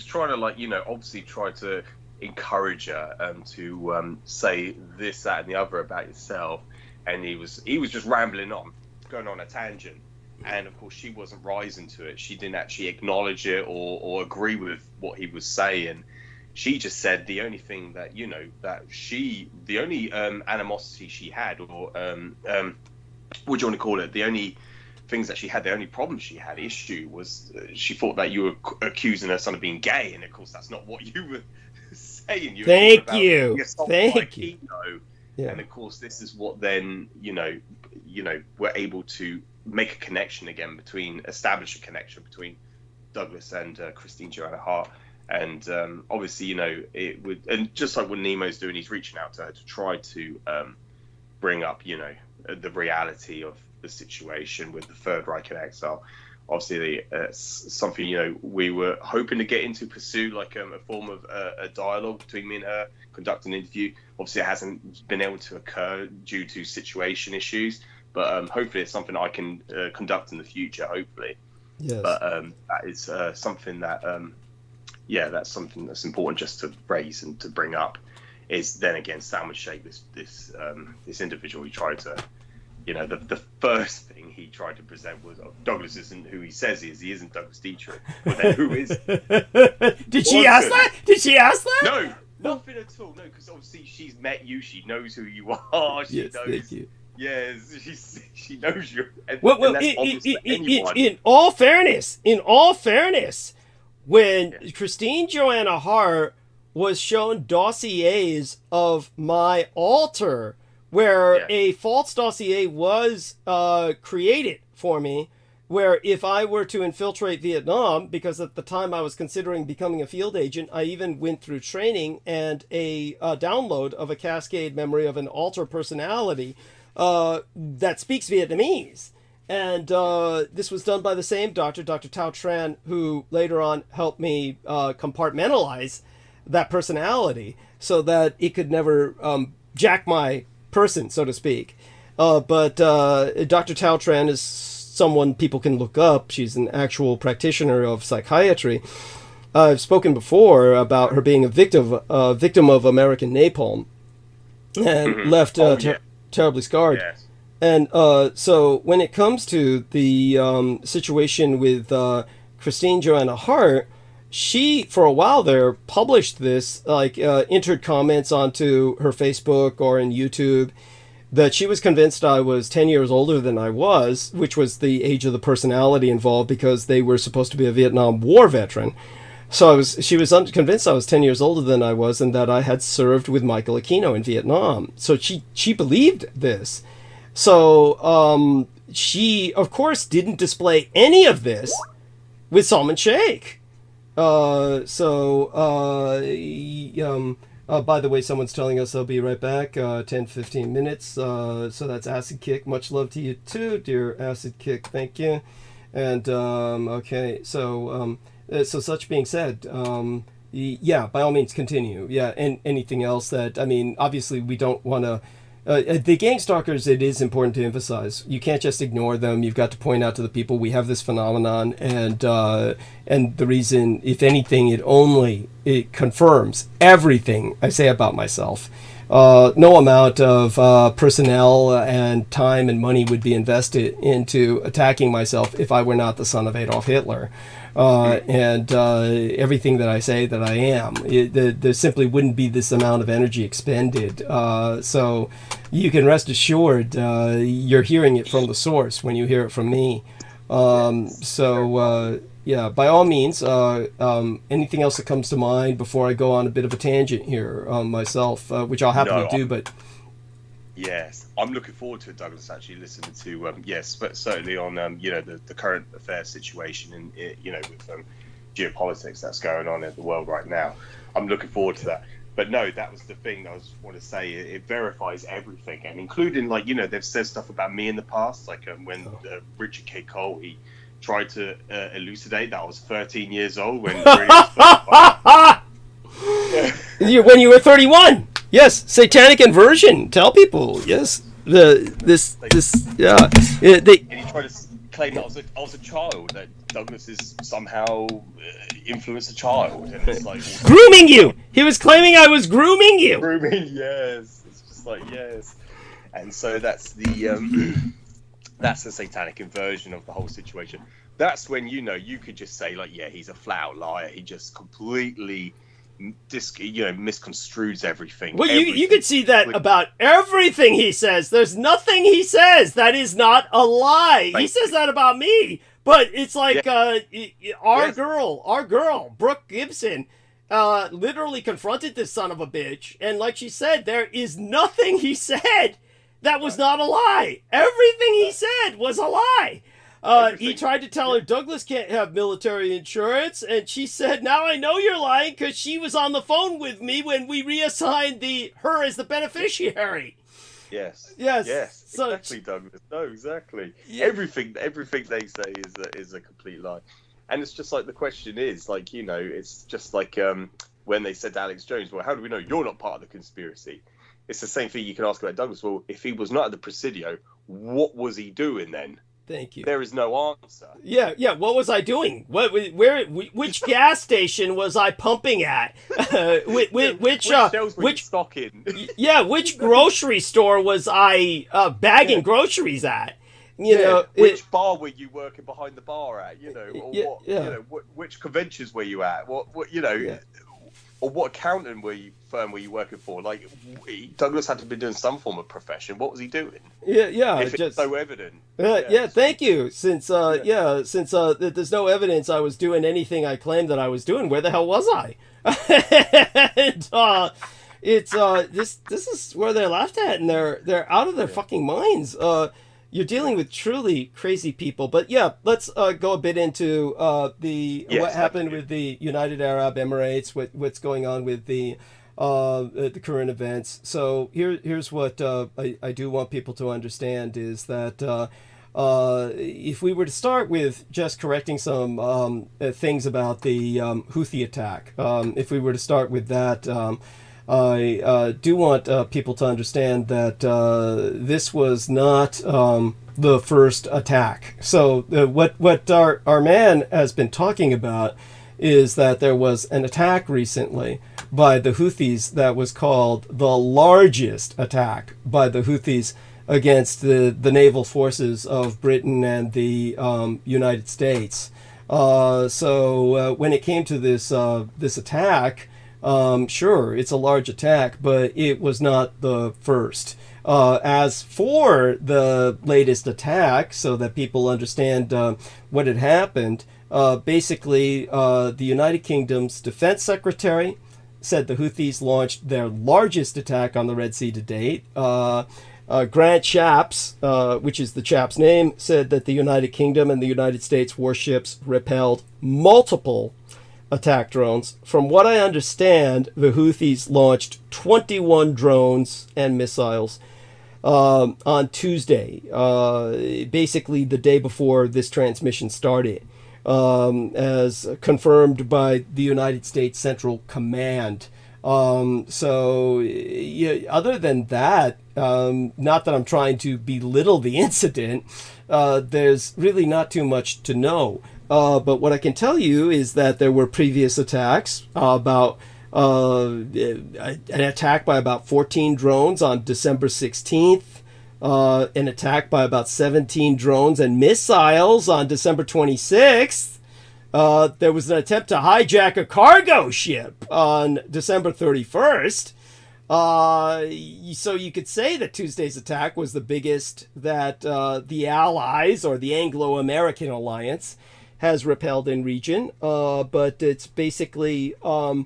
trying to, obviously try to encourage her to say this, that, and the other about yourself, and he was just rambling on, going on a tangent, and of course she wasn't rising to it. She didn't actually acknowledge it or agree with what he was saying. She just said the only thing that, the only animosity she had, or what do you want to call it? The only things that she had, the only problem she had, issue, was she thought that you were accusing her son of being gay, and of course that's not what you were saying. Thank you. Yeah. And of course this is what then, we're able to make a connection again establish a connection between Douglas and Christine Joanna Hart. And obviously, it would, and just like what Nemo's doing, he's reaching out to her to try to bring up, the reality of the situation with the Third Reich in exile. Obviously, something, we were hoping to get into, pursue like a form of a dialogue between me and her, conduct an interview. Obviously, it hasn't been able to occur due to situation issues, but hopefully it's something I can conduct in the future, hopefully. Yes. But that is something that... that's something that's important just to raise and to bring up. Is then again, Salman Sheikh, this individual, he tried to, the first thing he tried to present was, Douglas isn't who he says he is. He isn't Douglas Dietrich. But then who is? Did she ask that? No, nothing at all. No, because obviously she's met you. She knows who you are. She knows. Thank you. Yes, she knows you. And, Well, and that's obvious to anyone. in all fairness, when Christine Joanna Hart was shown dossiers of my altar, where a false dossier was created for me, where if I were to infiltrate Vietnam, because at the time I was considering becoming a field agent, I even went through training and a download of a cascade memory of an alter personality that speaks Vietnamese. And this was done by the same doctor, Dr. Tao Tran, who later on helped me compartmentalize that personality so that it could never jack my person, so to speak. But Dr. Tao Tran is someone people can look up. She's an actual practitioner of psychiatry. I've spoken before about her being a victim of American napalm and left terribly scarred. Yes. And so when it comes to the situation with Christine Joanna Hart, she, for a while there, published this, like, entered comments onto her Facebook or in YouTube, that she was convinced I was 10 years older than I was, which was the age of the personality involved, because they were supposed to be a Vietnam War veteran. So she was convinced I was 10 years older than I was, and that I had served with Michael Aquino in Vietnam. So she believed this. So she, of course, didn't display any of this with Salman Sheikh. By the way, someone's telling us they'll be right back, 10-15 minutes. So that's Acid Kick. Much love to you too, dear Acid Kick. Thank you. And okay, so such being said, yeah, by all means continue. Yeah, and anything else that, I mean, obviously we don't want to, the gang stalkers, it is important to emphasize. You can't just ignore them. You've got to point out to the people we have this phenomenon, and the reason, if anything, it confirms everything I say about myself. No amount of personnel and time and money would be invested into attacking myself if I were not the son of Adolf Hitler. And everything that I say that I am, there simply wouldn't be this amount of energy expended. So you can rest assured you're hearing it from the source when you hear it from me. Yeah, by all means, anything else that comes to mind before I go on a bit of a tangent here myself, which I'll happily do, but... Yes, I'm looking forward to it, Douglas, actually listening to, yes, but certainly on, you know, the current affairs situation and, you know, with geopolitics that's going on in the world right now. I'm looking forward to that. But no, that was the thing that I just want to say. It verifies everything, and including, like, you know, they've said stuff about me in the past, like when Richard K. Cole, he tried to elucidate that I was 13 years old when when you were 31. Yes, satanic inversion. Tell people. Yes, and he tried to claim that I was a child, that Douglas is somehow influenced a child, and it's like grooming you. He was claiming I was grooming you. Grooming, yes. It's just like, yes, and so that's the that's the satanic inversion of the whole situation. That's when, you know, you could just say, like, yeah, he's a flat-out liar. He just completely, misconstrues everything. Well, you could see that about everything he says. There's nothing he says that is not a lie. He says that about me, but it's like our girl, Brooke Gibson, literally confronted this son of a bitch, and like she said, there is nothing he said that was not a lie. Everything he said was a lie. He tried to tell her Douglas can't have military insurance, and she said, now I know you're lying, because she was on the phone with me when we reassigned her as the beneficiary. Yes. So, exactly, Douglas. No, exactly. Yeah. Everything they say is a complete lie. And it's just like, the question is, like, you know, it's just like when they said to Alex Jones, well, how do we know you're not part of the conspiracy? It's the same thing you can ask about Douglas. Well, if he was not at the Presidio, what was he doing then? Thank you. There is no answer. Yeah. What was I doing? Which gas station was I pumping at? Which shelves were you stocking? Yeah, which grocery store was I bagging groceries at? You know, which bar were you working behind the bar at? You know, or you know, which conventions were you at? What you know. Yeah. Or what accounting firm were you working for? Like, Douglas had to be doing some form of profession. What was he doing? Yeah. If it's so evident. Thank you. Since there's no evidence I was doing anything I claimed that I was doing, where the hell was I? And this is where they're laughed at, and they're out of their fucking minds. You're dealing with truly crazy people. But yeah, let's go a bit into what happened with the United Arab Emirates, what's going on with the current events. So here's what I do want people to understand is that if we were to start with just correcting some things about the Houthi attack, if we were to start with that, I do want people to understand that this was not the first attack. So what our man has been talking about is that there was an attack recently by the Houthis that was called the largest attack by the Houthis against the naval forces of Britain and the United States. So when it came to this this attack, sure, it's a large attack, but it was not the first. As for the latest attack, so that people understand what had happened, basically the United Kingdom's defense secretary said the Houthis launched their largest attack on the Red Sea to date. Grant Shapps, which is the chap's name, said that the United Kingdom and the United States warships repelled multiple attack drones. From what I understand, the Houthis launched 21 drones and missiles on Tuesday, basically the day before this transmission started, as confirmed by the United States Central Command. So yeah, other than that, not that I'm trying to belittle the incident, there's really not too much to know. But what I can tell you is that there were previous attacks, about an attack by about 14 drones on December 16th, an attack by about 17 drones and missiles on December 26th. There was an attempt to hijack a cargo ship on December 31st. So you could say that Tuesday's attack was the biggest that the Allies or the Anglo-American alliance has repelled in region. But it's basically, other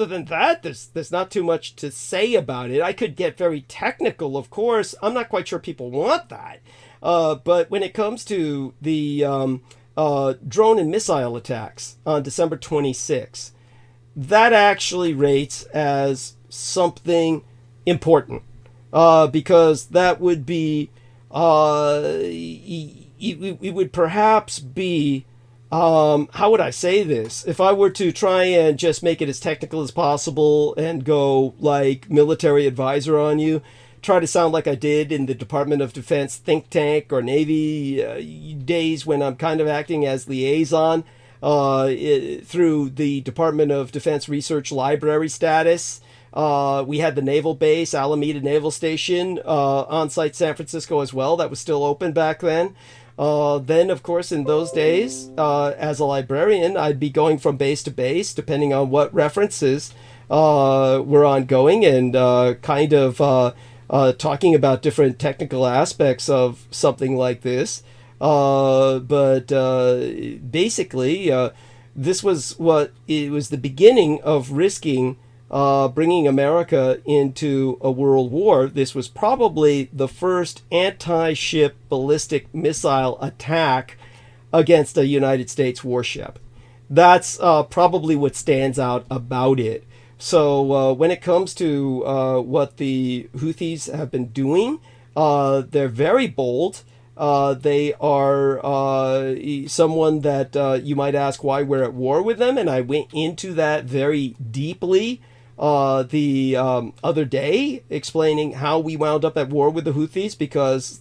than that, there's not too much to say about it. I could get very technical, of course. I'm not quite sure people want that. But when it comes to the drone and missile attacks on December 26, that actually rates as something important, because that would be, it would perhaps be, how would I say this? If I were to try and just make it as technical as possible and go like military advisor on you, try to sound like I did in the Department of Defense think tank or Navy days when I'm kind of acting as liaison through the Department of Defense Research Library status. We had the naval base, Alameda Naval Station, on site San Francisco as well. That was still open back then. Then, of course, in those days, as a librarian, I'd be going from base to base, depending on what references were ongoing, and kind of talking about different technical aspects of something like this. But basically, this was it was the beginning of risking bringing America into a world war. This was probably the first anti-ship ballistic missile attack against a United States warship. That's probably what stands out about it. So when it comes to what the Houthis have been doing, they're very bold. They are someone that you might ask why we're at war with them, and I went into that very deeply the other day, explaining how we wound up at war with the Houthis, because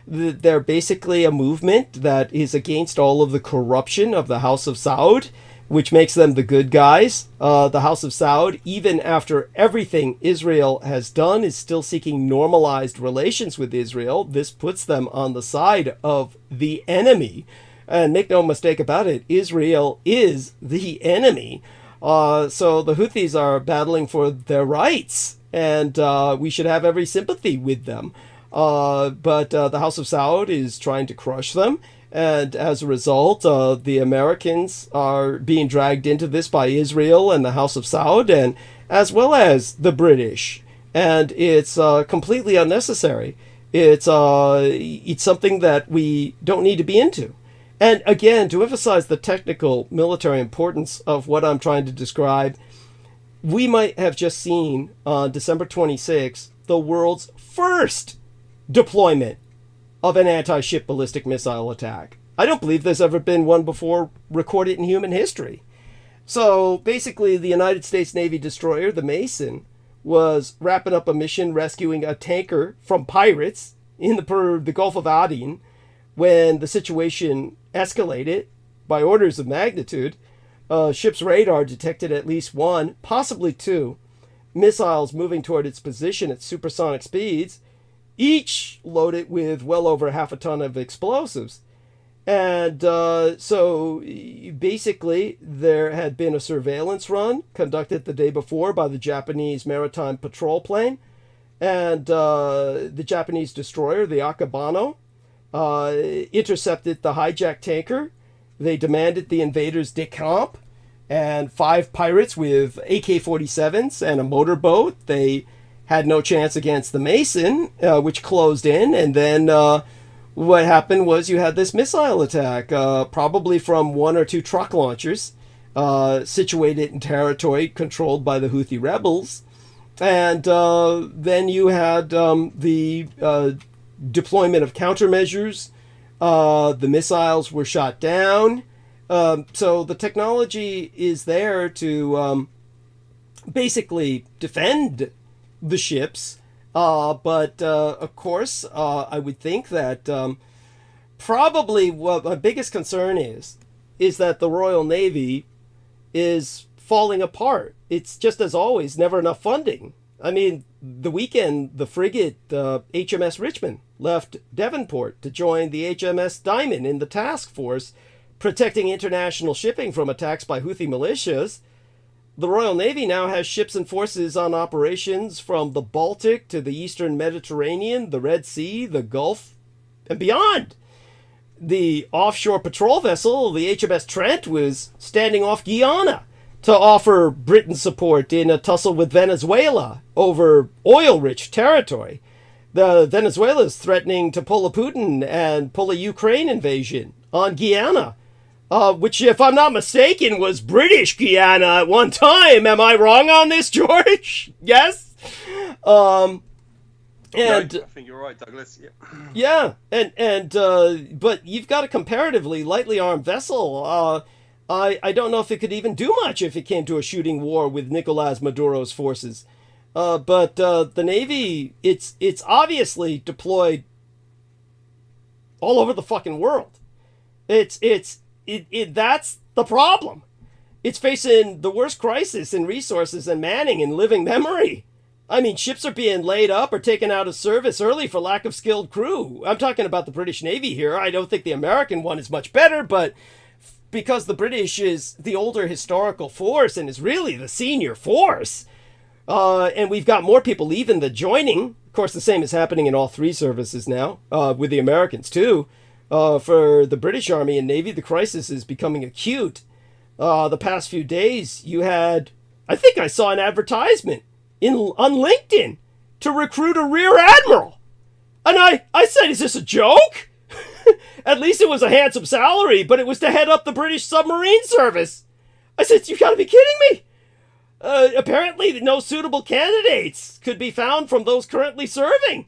they're basically a movement that is against all of the corruption of the House of Saud, which makes them the good guys. The House of Saud, even after everything Israel has done, is still seeking normalized relations with Israel. This puts them on the side of the enemy. And make no mistake about it, Israel is the enemy. So the Houthis are battling for their rights, and we should have every sympathy with them. But the House of Saud is trying to crush them. And as a result, the Americans are being dragged into this by Israel and the House of Saud, and as well as the British. And it's completely unnecessary. It's something that we don't need to be into. And again, to emphasize the technical military importance of what I'm trying to describe, we might have just seen on December 26th the world's first deployment of an anti-ship ballistic missile attack. I don't believe there's ever been one before recorded in human history. So basically, the United States Navy destroyer, the Mason, was wrapping up a mission rescuing a tanker from pirates in the Gulf of Aden when the situation escalated by orders of magnitude. Ship's radar detected at least one, possibly two, missiles moving toward its position at supersonic speeds, each loaded with well over half a ton of explosives. And so basically there had been a surveillance run conducted the day before by the Japanese maritime patrol plane. And the Japanese destroyer, the Akabano, intercepted the hijacked tanker. They demanded the invaders decamp, and 5 pirates with AK-47s and a motorboat. They had no chance against the Mason, which closed in. And then what happened was you had this missile attack, probably from 1 or 2 truck launchers situated in territory controlled by the Houthi rebels. And then you had the deployment of countermeasures. The missiles were shot down. So the technology is there to basically defend the ships. But of course, I would think that probably what my biggest concern is that the Royal Navy is falling apart. It's just, as always, never enough funding. I mean, the weekend, the frigate HMS Richmond left Devonport to join the HMS Diamond in the task force protecting international shipping from attacks by Houthi militias. The Royal Navy now has ships and forces on operations from the Baltic to the Eastern Mediterranean, the Red Sea, the Gulf, and beyond. The offshore patrol vessel, the HMS Trent, was standing off Guyana to offer Britain support in a tussle with Venezuela over oil-rich territory. The Venezuela's threatening to pull a Putin and pull a Ukraine invasion on Guyana, which, if I'm not mistaken, was British Guyana at one time. Am I wrong on this, George? Yes? No, I think you're right, Douglas. Yeah. But you've got a comparatively lightly armed vessel. I don't know if it could even do much if it came to a shooting war with Nicolas Maduro's forces. But the Navy, it's obviously deployed all over the fucking world. That's the problem. It's facing the worst crisis in resources and manning in living memory. I mean, ships are being laid up or taken out of service early for lack of skilled crew. I'm talking about the British Navy here. I don't think the American one is much better, but because the British is the older historical force and is really the senior force, and we've got more people leaving than joining. Of course, the same is happening in all 3 services now, with the Americans too. For the British Army and Navy, the crisis is becoming acute. The past few days, you had, I think I saw an advertisement on LinkedIn to recruit a rear admiral. And I said, is this a joke? At least it was a handsome salary, but it was to head up the British submarine service. I said, you gotta be kidding me. Apparently no suitable candidates could be found from those currently serving.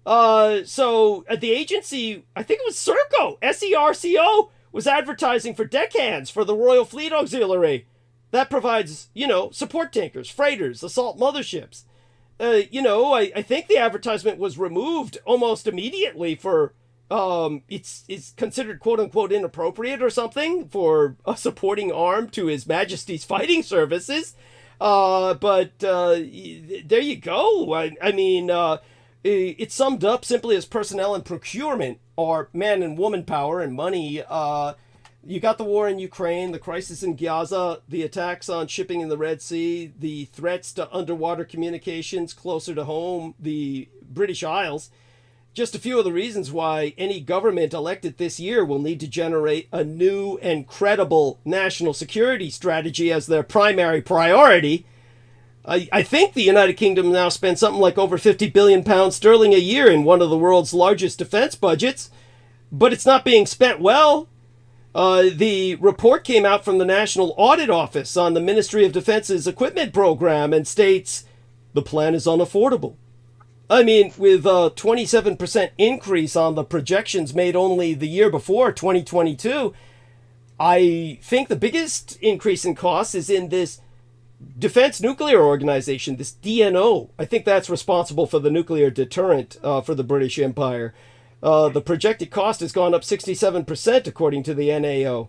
So at the agency, I think it was Serco, SERCO, was advertising for deckhands for the Royal Fleet Auxiliary. That provides, support tankers, freighters, assault motherships. I think the advertisement was removed almost immediately for, it's considered quote-unquote inappropriate or something for a supporting arm to His Majesty's fighting services. But there you go. I mean, it's summed up simply as personnel and procurement, or man and woman power and money. You got the war in Ukraine, the crisis in Gaza, the attacks on shipping in the Red Sea, the threats to underwater communications closer to home, the British Isles. Just a few of the reasons why any government elected this year will need to generate a new and credible national security strategy as their primary priority. I think the United Kingdom now spends something like over £50 billion sterling a year in one of the world's largest defense budgets, but it's not being spent well. The report came out from the National Audit Office on the Ministry of Defense's equipment program and states the plan is unaffordable. I mean, with a 27% increase on the projections made only the year before, 2022, I think the biggest increase in costs is in this Defense Nuclear Organization, this DNO. I think that's responsible for the nuclear deterrent for the British Empire. The projected cost has gone up 67%, according to the NAO.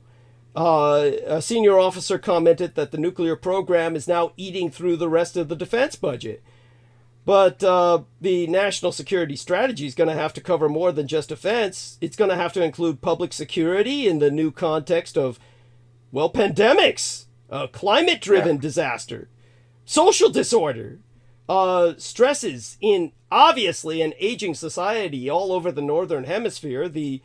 A senior officer commented that the nuclear program is now eating through the rest of the defense budget. But the national security strategy is going to have to cover more than just defense. It's going to have to include public security in the new context of, well, pandemics, climate-driven disaster, social disorder, stresses in, obviously, an aging society all over the Northern Hemisphere. The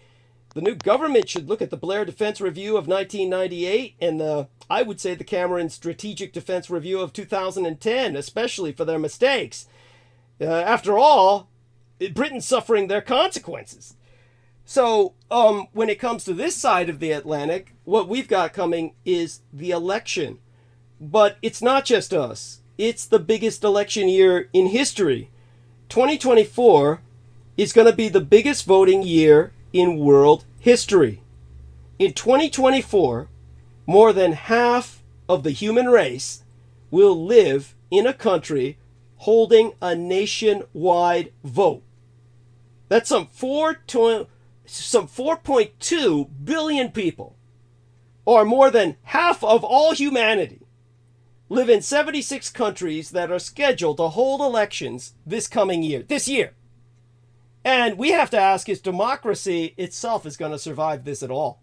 new government should look at the Blair Defense Review of 1998 and I would say the Cameron Strategic Defense Review of 2010, especially for their mistakes. After all, Britain's suffering their consequences. So when it comes to this side of the Atlantic, what we've got coming is the election. But it's not just us. It's the biggest election year in history. 2024 is going to be the biggest voting year in world history. In 2024, more than half of the human race will live in a country holding a nationwide vote. That's some 4.2 billion people, or more than half of all humanity, live in 76 countries that are scheduled to hold elections this year. And we have to ask, is democracy itself is going to survive this at all?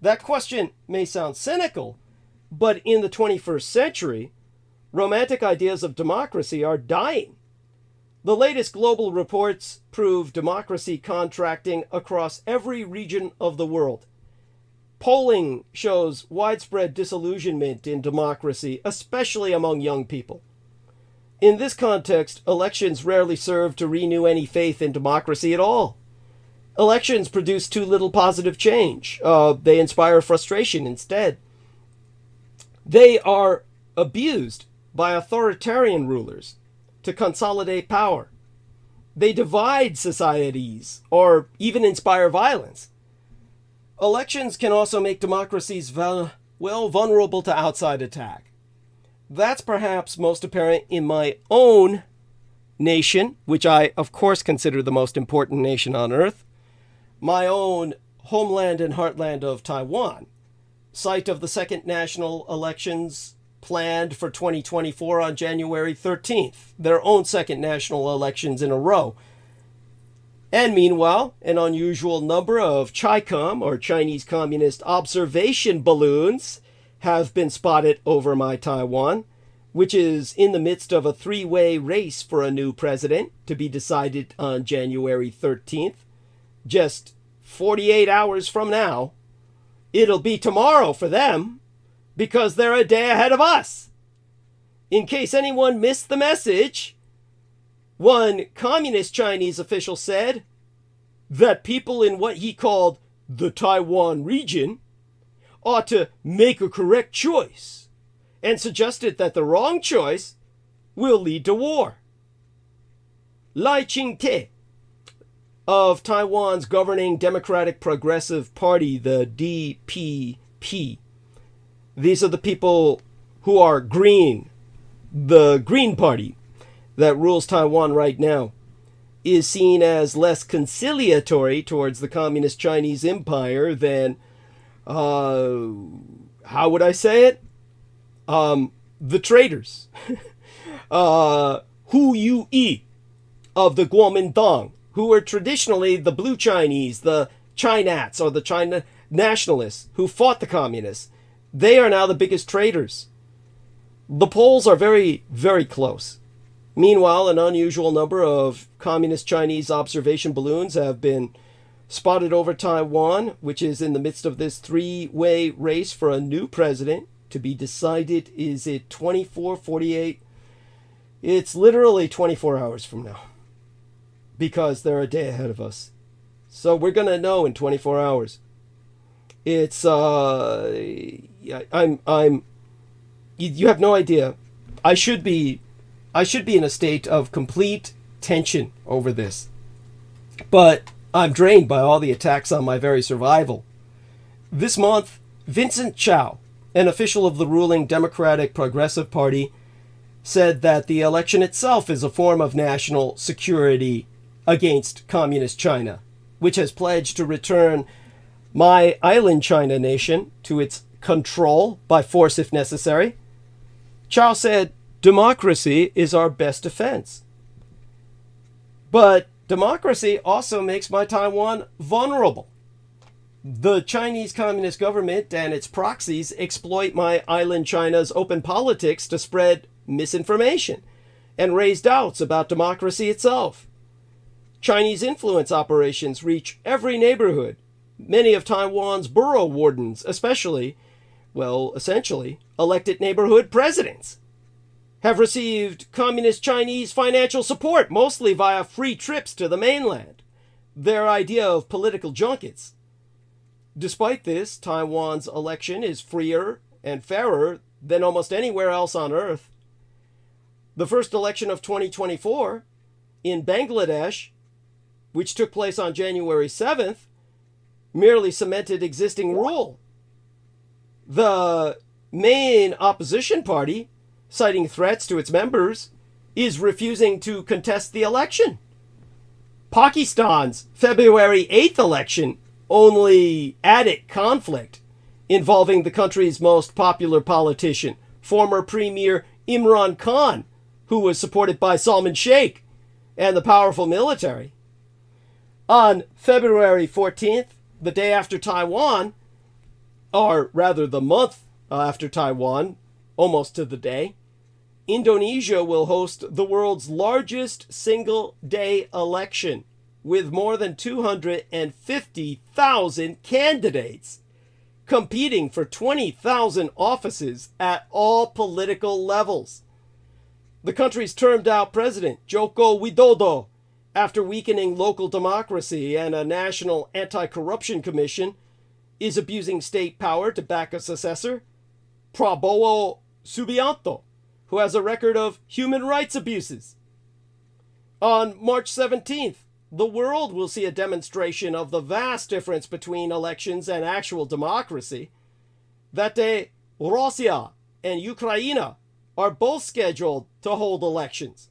That question may sound cynical, but in the 21st century, romantic ideas of democracy are dying. The latest global reports prove democracy contracting across every region of the world. Polling shows widespread disillusionment in democracy, especially among young people. In this context, elections rarely serve to renew any faith in democracy at all. Elections produce too little positive change. They inspire frustration instead. They are abused by authoritarian rulers to consolidate power. They divide societies or even inspire violence. Elections can also make democracies vulnerable to outside attack. That's perhaps most apparent in my own nation, which I, of course, consider the most important nation on earth, my own homeland and heartland of Taiwan, site of the second national elections planned for 2024 on January 13th, their own second national elections in a row. And meanwhile, an unusual number of CHICOM, or Chinese Communist observation balloons, have been spotted over my Taiwan, which is in the midst of a three-way race for a new president to be decided on January 13th. Just 48 hours from now. It'll be tomorrow for them, because they're a day ahead of us. In case anyone missed the message, one communist Chinese official said that people in what he called the Taiwan region ought to make a correct choice, and suggested that the wrong choice will lead to war. Lai Ching-te of Taiwan's governing Democratic Progressive Party, the DPP. These are the people who are green. The Green Party that rules Taiwan right now is seen as less conciliatory towards the Communist Chinese Empire than, how would I say it? The traitors. Hu Yu-yi of the Kuomintang, who were traditionally the Blue Chinese, the Chinats, or the China nationalists who fought the communists. They are now the biggest traitors. The polls are very, very close. Meanwhile, an unusual number of communist Chinese observation balloons have been spotted over Taiwan, which is in the midst of this three-way race for a new president to be decided. Is it 24, 48? It's literally 24 hours from now, because they're a day ahead of us. So we're going to know in 24 hours. It's, you have no idea. I should be in a state of complete tension over this. But I'm drained by all the attacks on my very survival. This month, Vincent Chow, an official of the ruling Democratic Progressive Party, said that the election itself is a form of national security against Communist China, which has pledged to return my island China nation to its control by force if necessary. Chow said, "Democracy is our best defense. But democracy also makes my Taiwan vulnerable. The Chinese Communist government and its proxies exploit my island China's open politics to spread misinformation and raise doubts about democracy itself. Chinese influence operations reach every neighborhood. Many of Taiwan's borough wardens, essentially elected neighborhood presidents, have received communist Chinese financial support, mostly via free trips to the mainland, their idea of political junkets. Despite this, Taiwan's election is freer and fairer than almost anywhere else on Earth. The first election of 2024 in Bangladesh, which took place on January 7th, merely cemented existing rule. The main opposition party, citing threats to its members, is refusing to contest the election. Pakistan's February 8th election only added conflict involving the country's most popular politician, former Premier Imran Khan, who was supported by Salman Sheikh and the powerful military. On February 14th, the day after Taiwan, or rather the month after Taiwan, almost to the day, Indonesia will host the world's largest single-day election with more than 250,000 candidates competing for 20,000 offices at all political levels. The country's termed-out president, Joko Widodo, after weakening local democracy and a national anti-corruption commission, is abusing state power to back a successor, Prabowo Subianto, who has a record of human rights abuses. On March 17th, the world will see a demonstration of the vast difference between elections and actual democracy. That day, Russia and Ukraine are both scheduled to hold elections.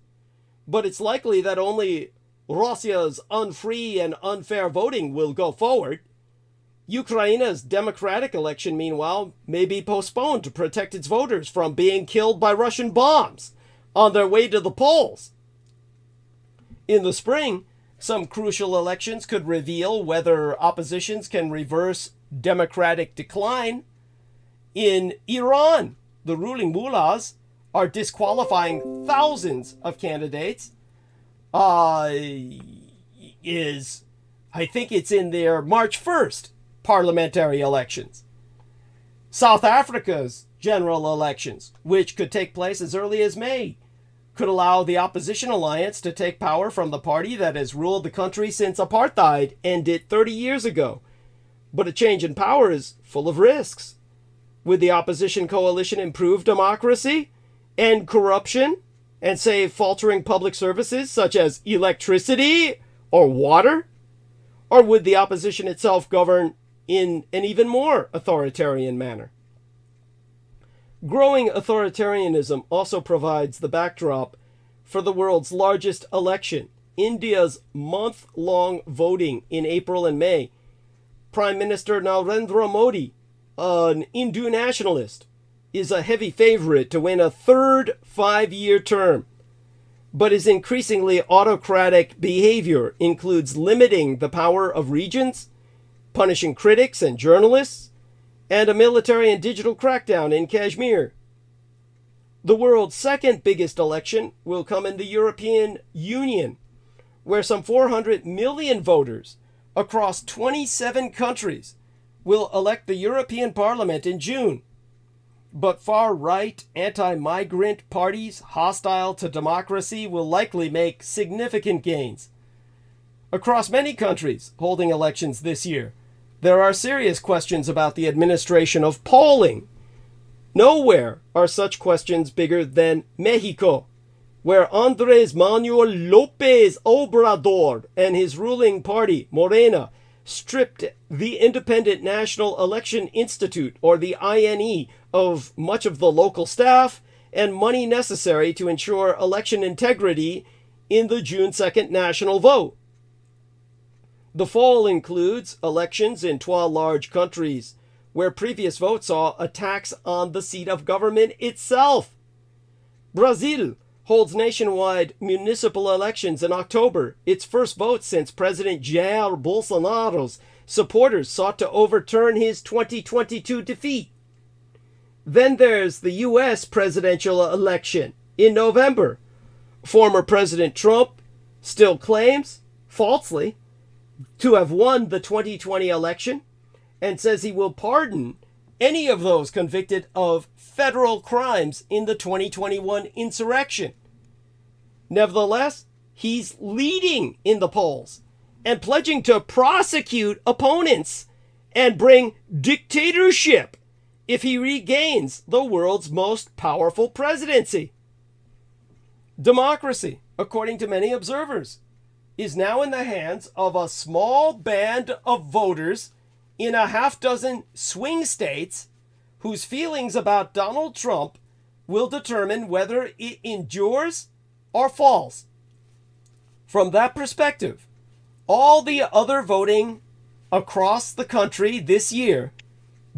But it's likely that only Russia's unfree and unfair voting will go forward. Ukraine's democratic election, meanwhile, may be postponed to protect its voters from being killed by Russian bombs on their way to the polls. In the spring, some crucial elections could reveal whether oppositions can reverse democratic decline. In Iran, the ruling mullahs are disqualifying thousands of candidates. I think it's in their March 1st parliamentary elections. South Africa's general elections, which could take place as early as May, could allow the opposition alliance to take power from the party that has ruled the country since apartheid ended 30 years ago. But a change in power is full of risks. Would the opposition coalition improve democracy, end corruption, and save faltering public services such as electricity or water? Or would the opposition itself govern in an even more authoritarian manner? Growing authoritarianism also provides the backdrop for the world's largest election, India's month-long voting in April and May. Prime Minister Narendra Modi, an Hindu nationalist, is a heavy favorite to win a third 5-year term. But his increasingly autocratic behavior includes limiting the power of regions, punishing critics and journalists, and a military and digital crackdown in Kashmir. The world's second biggest election will come in the European Union, where some 400 million voters across 27 countries will elect the European Parliament in June. But far-right, anti-migrant parties hostile to democracy will likely make significant gains. Across many countries holding elections this year, there are serious questions about the administration of polling. Nowhere are such questions bigger than Mexico, where Andrés Manuel López Obrador and his ruling party, Morena, stripped the Independent National Election Institute, or the INE, of much of the local staff and money necessary to ensure election integrity in the June 2nd national vote. The fall includes elections in 12 large countries, where previous votes saw attacks on the seat of government itself. Brazil holds nationwide municipal elections in October, its first vote since President Jair Bolsonaro's supporters sought to overturn his 2022 defeat. Then there's the U.S. presidential election in November. Former President Trump still claims, falsely, to have won the 2020 election and says he will pardon any of those convicted of federal crimes in the 2021 insurrection. Nevertheless, he's leading in the polls and pledging to prosecute opponents and bring dictatorship if he regains the world's most powerful presidency. Democracy, according to many observers, is now in the hands of a small band of voters in a half-dozen swing states whose feelings about Donald Trump will determine whether it endures or falls. From that perspective, all the other voting across the country this year,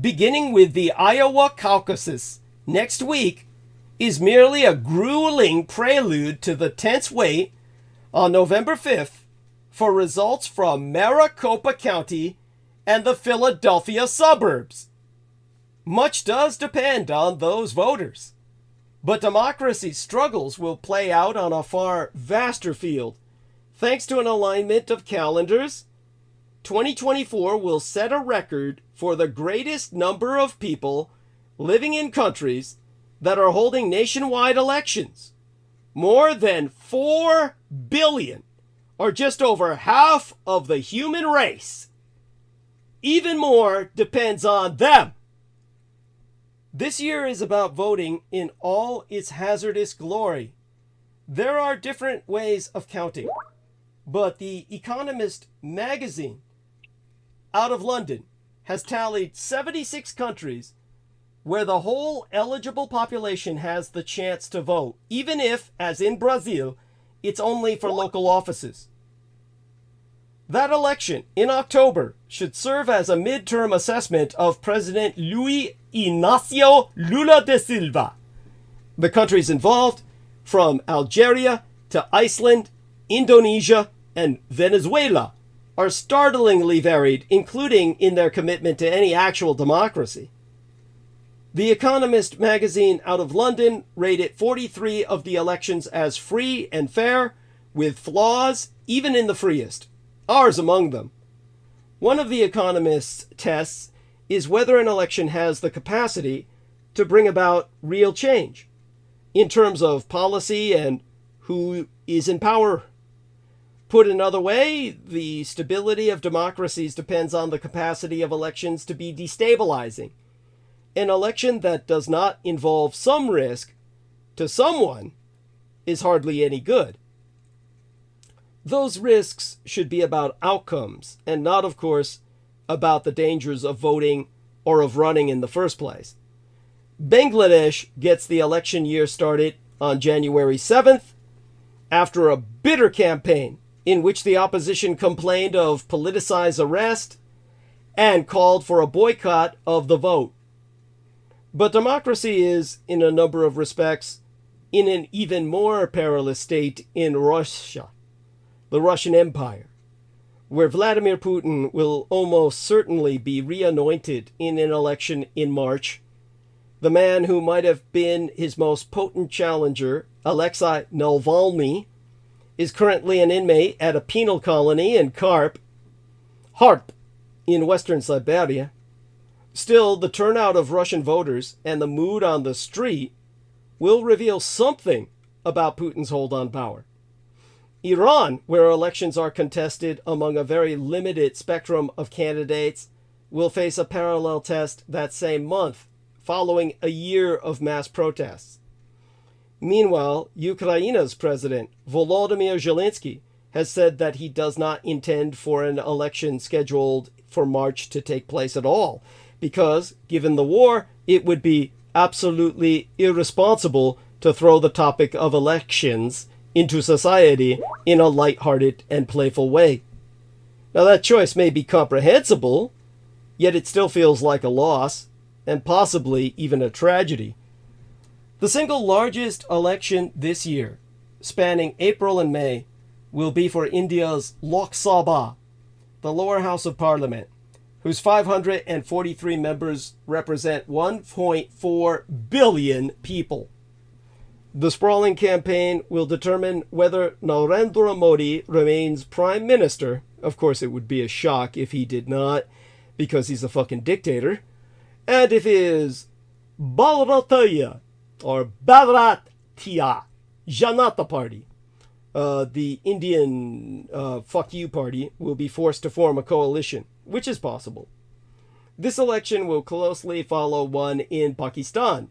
beginning with the Iowa caucuses next week, is merely a grueling prelude to the tense wait on November 5th for results from Maricopa County and the Philadelphia suburbs. Much does depend on those voters, but democracy's struggles will play out on a far vaster field. Thanks to an alignment of calendars, 2024 will set a record for the greatest number of people living in countries that are holding nationwide elections. More than 4 billion, or just over half of the human race. Even more depends on them. This year is about voting in all its hazardous glory. There are different ways of counting, but The Economist magazine out of London has tallied 76 countries where the whole eligible population has the chance to vote, even if, as in Brazil, it's only for local offices. That election in October should serve as a midterm assessment of President Luiz Inácio Lula da Silva. The countries involved, from Algeria to Iceland, Indonesia, and Venezuela, are startlingly varied, including in their commitment to any actual democracy. The Economist magazine out of London rated 43 of the elections as free and fair, with flaws even in the freest, ours among them. One of the Economist's tests is whether an election has the capacity to bring about real change in terms of policy and who is in power. Put another way, the stability of democracies depends on the capacity of elections to be destabilizing. An election that does not involve some risk to someone is hardly any good. Those risks should be about outcomes and not, of course, about the dangers of voting or of running in the first place. Bangladesh gets the election year started on January 7th after a bitter campaign in which the opposition complained of politicized arrest and called for a boycott of the vote. But democracy is, in a number of respects, in an even more perilous state in Russia, the Russian Empire, where Vladimir Putin will almost certainly be reanointed in an election in March. The man who might have been his most potent challenger, Alexei Navalny, is currently an inmate at a penal colony in Harp in western Siberia. Still, the turnout of Russian voters and the mood on the street will reveal something about Putin's hold on power. Iran, where elections are contested among a very limited spectrum of candidates, will face a parallel test that same month, following a year of mass protests. Meanwhile, Ukraine's president, Volodymyr Zelensky, has said that he does not intend for an election scheduled for March to take place at all, because, given the war, it would be absolutely irresponsible to throw the topic of elections into society in a light-hearted and playful way. Now, that choice may be comprehensible, yet it still feels like a loss, and possibly even a tragedy. The single largest election this year spanning April and May, will be for India's Lok Sabha, the lower house of parliament, whose 543 members represent 1.4 billion people. The sprawling campaign will determine whether Narendra Modi remains prime minister. Of course, it would be a shock if he did not, because he's a fucking dictator. And if his Bharatiya or Bharatiya Janata Party, the Indian fuck you party, will be forced to form a coalition, which is possible. This election will closely follow one in Pakistan,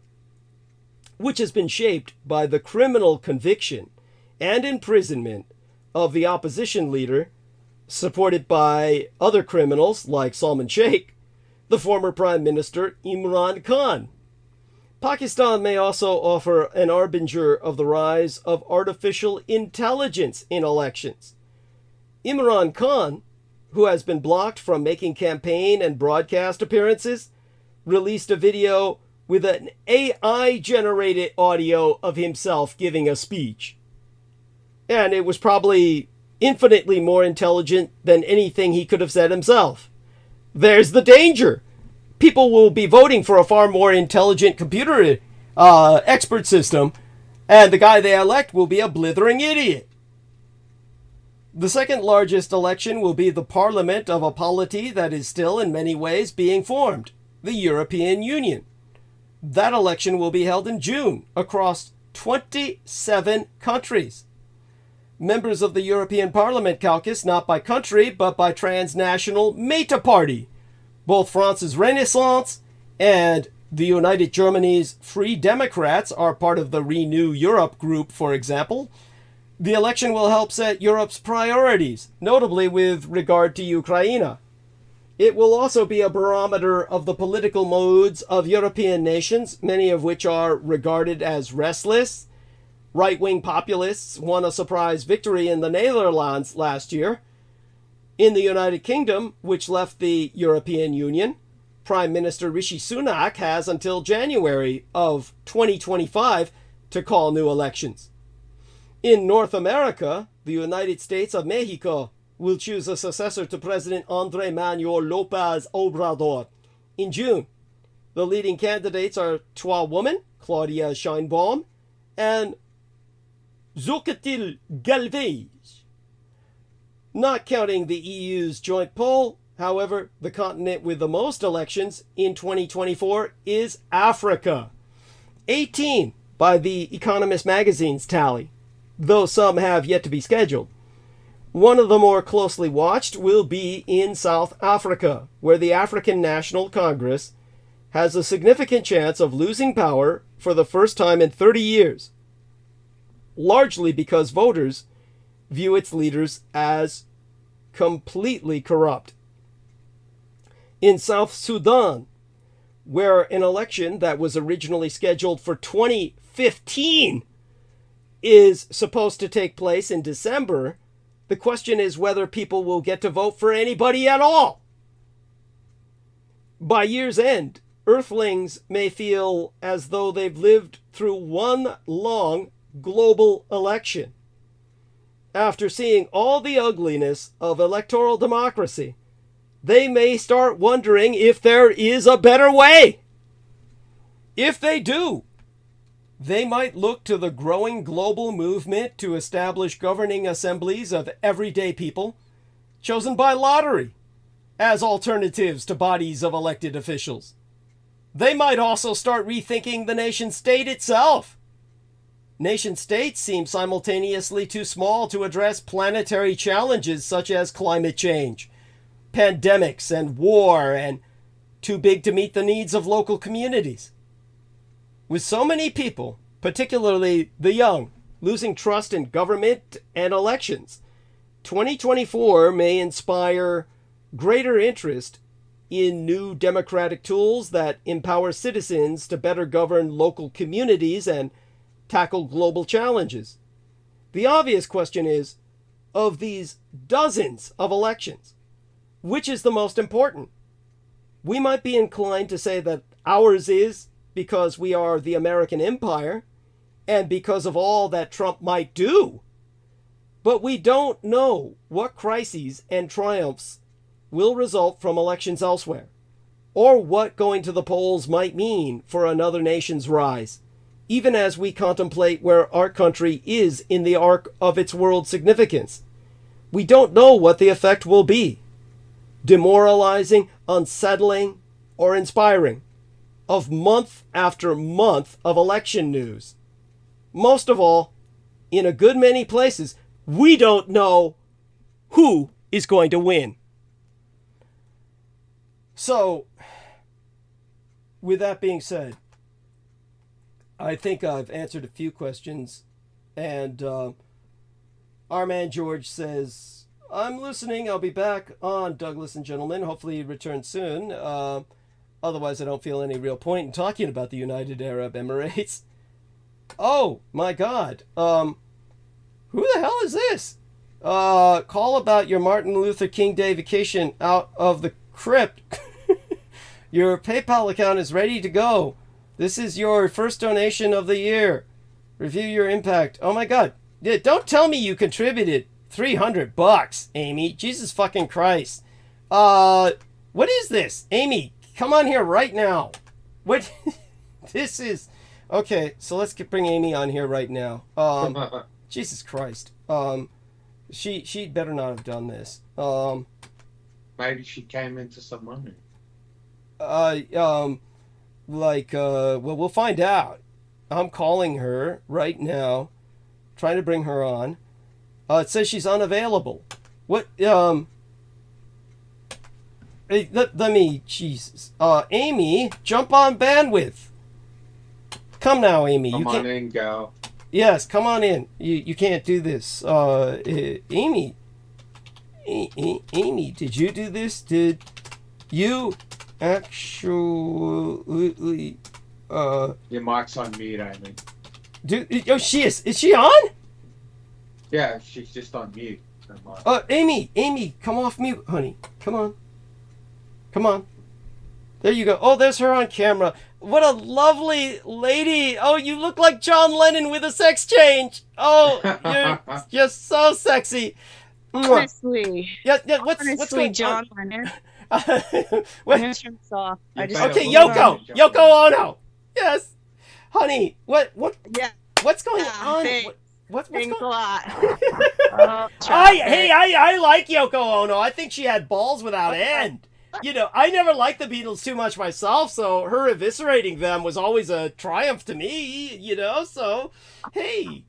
which has been shaped by the criminal conviction and imprisonment of the opposition leader, supported by other criminals like Salman Sheikh, the former Prime Minister Imran Khan. Pakistan may also offer an harbinger of the rise of artificial intelligence in elections. Imran Khan, who has been blocked from making campaign and broadcast appearances, released a video with an AI-generated audio of himself giving a speech. And it was probably infinitely more intelligent than anything he could have said himself. There's the danger. People will be voting for a far more intelligent computer expert system, and the guy they elect will be a blithering idiot. The second largest election will be the parliament of a polity that is still in many ways being formed, the European Union. That election will be held in June across 27 countries. Members of the European Parliament caucus not by country but by transnational Meta Party. Both France's Renaissance and the United Germany's Free Democrats are part of the Renew Europe group, for example. The election will help set Europe's priorities, notably with regard to Ukraine. It will also be a barometer of the political moods of European nations, many of which are regarded as restless. Right-wing populists won a surprise victory in the Netherlands last year. In the United Kingdom, which left the European Union, Prime Minister Rishi Sunak has until January of 2025 to call new elections. In North America, the United States of Mexico will choose a successor to President Andrés Manuel López Obrador in June. The leading candidates are Twa Woman, Claudia Sheinbaum, and Xochitl Galvez. Not counting the EU's joint poll, however, the continent with the most elections in 2024 is Africa. 18 by the Economist magazine's tally, though some have yet to be scheduled. One of the more closely watched will be in South Africa, where the African National Congress has a significant chance of losing power for the first time in 30 years, largely because voters view its leaders as completely corrupt. In South Sudan, where an election that was originally scheduled for 2015 is supposed to take place in December, the question is whether people will get to vote for anybody at all. By year's end, Earthlings may feel as though they've lived through one long global election. After seeing all the ugliness of electoral democracy, they may start wondering if there is a better way. If they do, they might look to the growing global movement to establish governing assemblies of everyday people, chosen by lottery, as alternatives to bodies of elected officials. They might also start rethinking the nation-state itself. Nation-states seem simultaneously too small to address planetary challenges such as climate change, pandemics, and war, and too big to meet the needs of local communities. With so many people, particularly the young, losing trust in government and elections, 2024 may inspire greater interest in new democratic tools that empower citizens to better govern local communities and tackle global challenges. The obvious question is, of these dozens of elections, which is the most important? We might be inclined to say that ours is because we are the American empire, and because of all that Trump might do. But we don't know what crises and triumphs will result from elections elsewhere, or what going to the polls might mean for another nation's rise, even as we contemplate where our country is in the arc of its world significance. We don't know what the effect will be, demoralizing, unsettling, or inspiring, of month after month of election news. Most of all, in a good many places, we don't know who is going to win. So, with that being said, I think I've answered a few questions, and our man George says, I'm listening. I'll be back on Douglas and Gentlemen. Hopefully he returns soon. Otherwise, I don't feel any real point in talking about the United Arab Emirates. Oh, my God. Who the hell is this? Call about your Martin Luther King Day vacation out of the crypt. Your PayPal account is ready to go. This is your first donation of the year. Review your impact. Oh my God. Yeah, don't tell me you contributed $300, Amy. Jesus fucking Christ. What is this? Amy, come on here right now. What? This is... Okay, so let's bring Amy on here right now. Jesus Christ. She better not have done this. Maybe she came into some money. Well, we'll find out. I'm calling her right now, trying to bring her on. It says she's unavailable. What, hey, let me, Jesus. Amy, jump on bandwidth. Come now, Amy. Come on in, gal. Yes, come on in. You can't do this. Amy, Amy, did you do this? Did you actually, Your mic's on mute, Amy. Oh, she is. Is she on? Yeah, she's just on mute. Amy, come off mute, honey. Come on. Come on. There you go. Oh, there's her on camera. What a lovely lady. Oh, you look like John Lennon with a sex change. Oh, you're just so sexy. Honestly. Yeah, what's going John Lennon. What? Okay, Yoko Ono. Yes. Honey, what Yeah. what's going on? Thanks. What's Thanks going a lot. I like Yoko Ono. I think she had balls without end. You know, I never liked the Beatles too much myself, so her eviscerating them was always a triumph to me, you know, so, hey.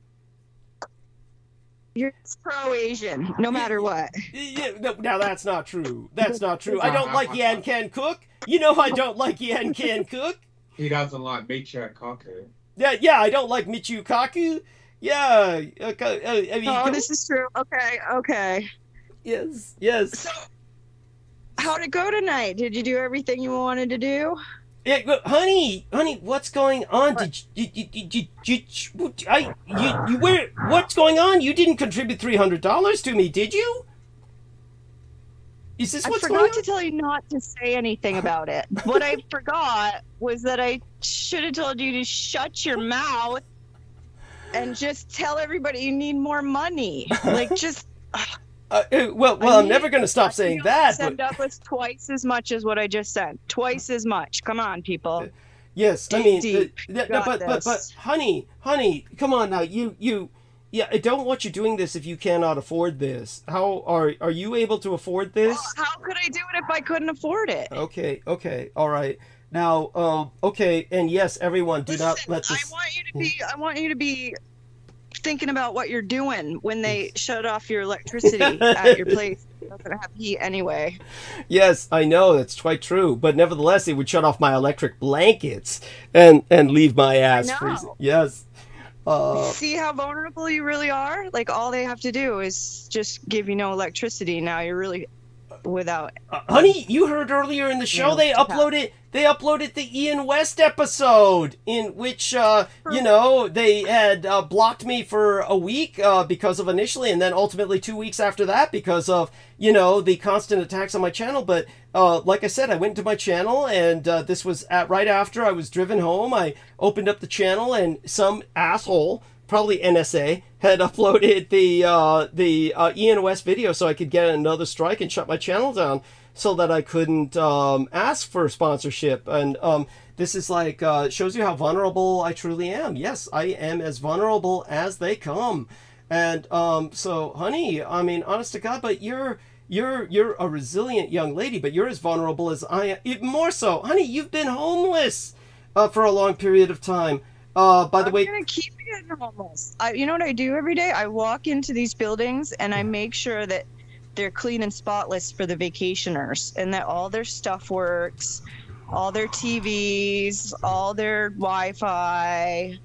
You're pro-Asian, no matter what. Yeah, no, now, that's not true. That's not true. I don't like Yan Can Cook. You know I don't like Yan Can Cook. He doesn't like Michio Kaku. Yeah, I don't like Michio Kaku. Yeah. This is true. Okay. Yes. So, how'd it go tonight? Did you do everything you wanted to do? Yeah, honey, what's going on? What's going on? You didn't contribute $300 to me, did you? Is this what's going on? I forgot to tell you not to say anything about it. What I forgot was that I should have told you to shut your mouth and just tell everybody you need more money. Like, just... I'm never going to stop saying that. Send up was twice as much as what I just sent. Twice as much. Come on, people. Yes, I mean, but honey, come on now. I don't want you doing this if you cannot afford this. How are you able to afford this? Well, how could I do it if I couldn't afford it? Okay, all right. Now, okay, and yes, everyone, do not let this. I want you to be thinking about what you're doing when they shut off your electricity at your place. You're not gonna have heat anyway. Yes, I know, that's quite true. But nevertheless, it would shut off my electric blankets and leave my ass freezing. Yes. See how vulnerable you really are? Like, all they have to do is just give you no electricity. Now you're really without. Honey, you heard earlier in the show they they uploaded the Ian West episode in which, you know, they had blocked me for a week because of initially, and then ultimately 2 weeks after that because of, you know, the constant attacks on my channel. But like I said, I went into my channel, and this was right after I was driven home. I opened up the channel, and some asshole, probably NSA, had uploaded the Ian West video so I could get another strike and shut my channel down, so that I couldn't ask for sponsorship. And this is like, shows you how vulnerable I truly am. Yes, I am as vulnerable as they come. And so, honey, I mean, honest to God, but you're a resilient young lady, but you're as vulnerable as I am. Even more so, honey, you've been homeless for a long period of time. By the way, I'm gonna keep getting homeless. You know what I do every day? I walk into these buildings and I make sure that they're clean and spotless for the vacationers, and that all their stuff works, all their TVs, all their Wi-Fi.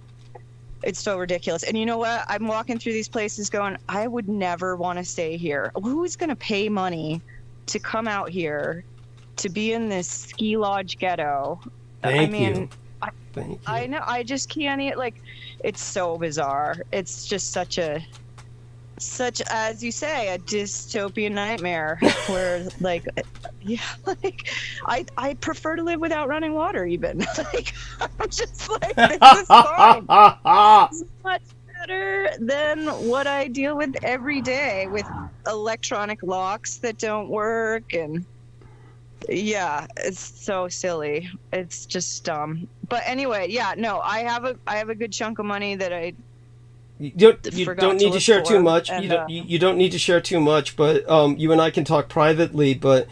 It's so ridiculous. And you know what? I'm walking through these places going, I would never want to stay here. Who's going to pay money to come out here to be in this ski lodge ghetto? Thank you. I know. I just can't. Like, it's so bizarre. It's just such, as you say, a dystopian nightmare where, like, yeah, like, I prefer to live without running water even. Like, I'm just like, this is fine. It's much better than what I deal with every day with electronic locks that don't work. And yeah, it's so silly. It's just dumb. But anyway, yeah, no, I have a good chunk of money that I You don't need to share too much. And, you don't need to share too much, but you and I can talk privately. But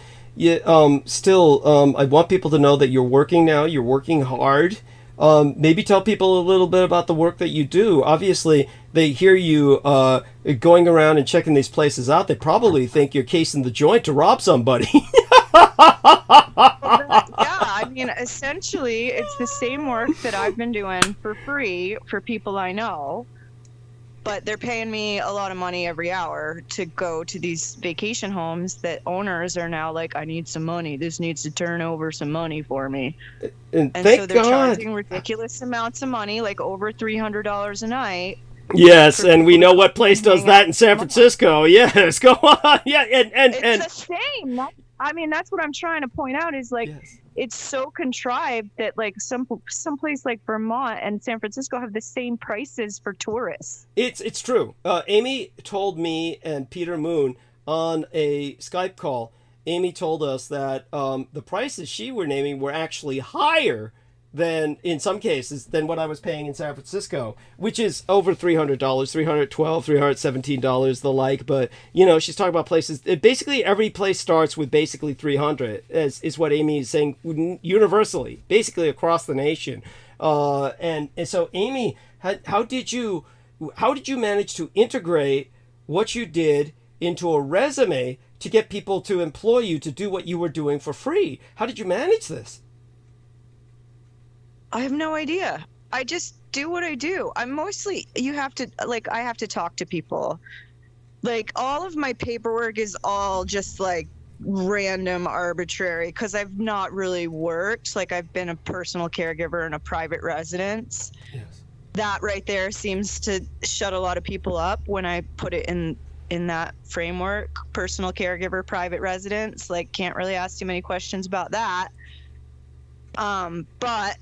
still, I want people to know that you're working now. You're working hard. Maybe tell people a little bit about the work that you do. Obviously, they hear you going around and checking these places out. They probably think you're casing the joint to rob somebody. Yeah, I mean, essentially, it's the same work that I've been doing for free for people I know. But they're paying me a lot of money every hour to go to these vacation homes that owners are now like, I need some money. This needs to turn over some money for me. And so thank they're God. charging ridiculous amounts of money, like over $300 a night. Yes, and we know what place does that in San Francisco. Yes, go on. Yeah, and It's the same. I mean, that's what I'm trying to point out is like, yes. It's so contrived that like some place like Vermont and San Francisco have the same prices for tourists. It's true. Amy told me and Peter Moon on a Skype call. Amy told us that the prices she were naming were actually higher than, in some cases, than what I was paying in San Francisco, which is over $300, $312, $317, the like. But, you know, she's talking about places. Basically, every place starts with basically $300, is what Amy is saying universally, basically across the nation. And so, Amy, how did you manage to integrate what you did into a resume to get people to employ you to do what you were doing for free? How did you manage this? I have no idea. I just do what I do. I'm mostly, I have to talk to people. Like, all of my paperwork is all just like random, arbitrary, because I've not really worked. Like, I've been a personal caregiver in a private residence. Yes. That right there seems to shut a lot of people up when I put it in that framework. Personal caregiver, private residence. Like, can't really ask too many questions about that. But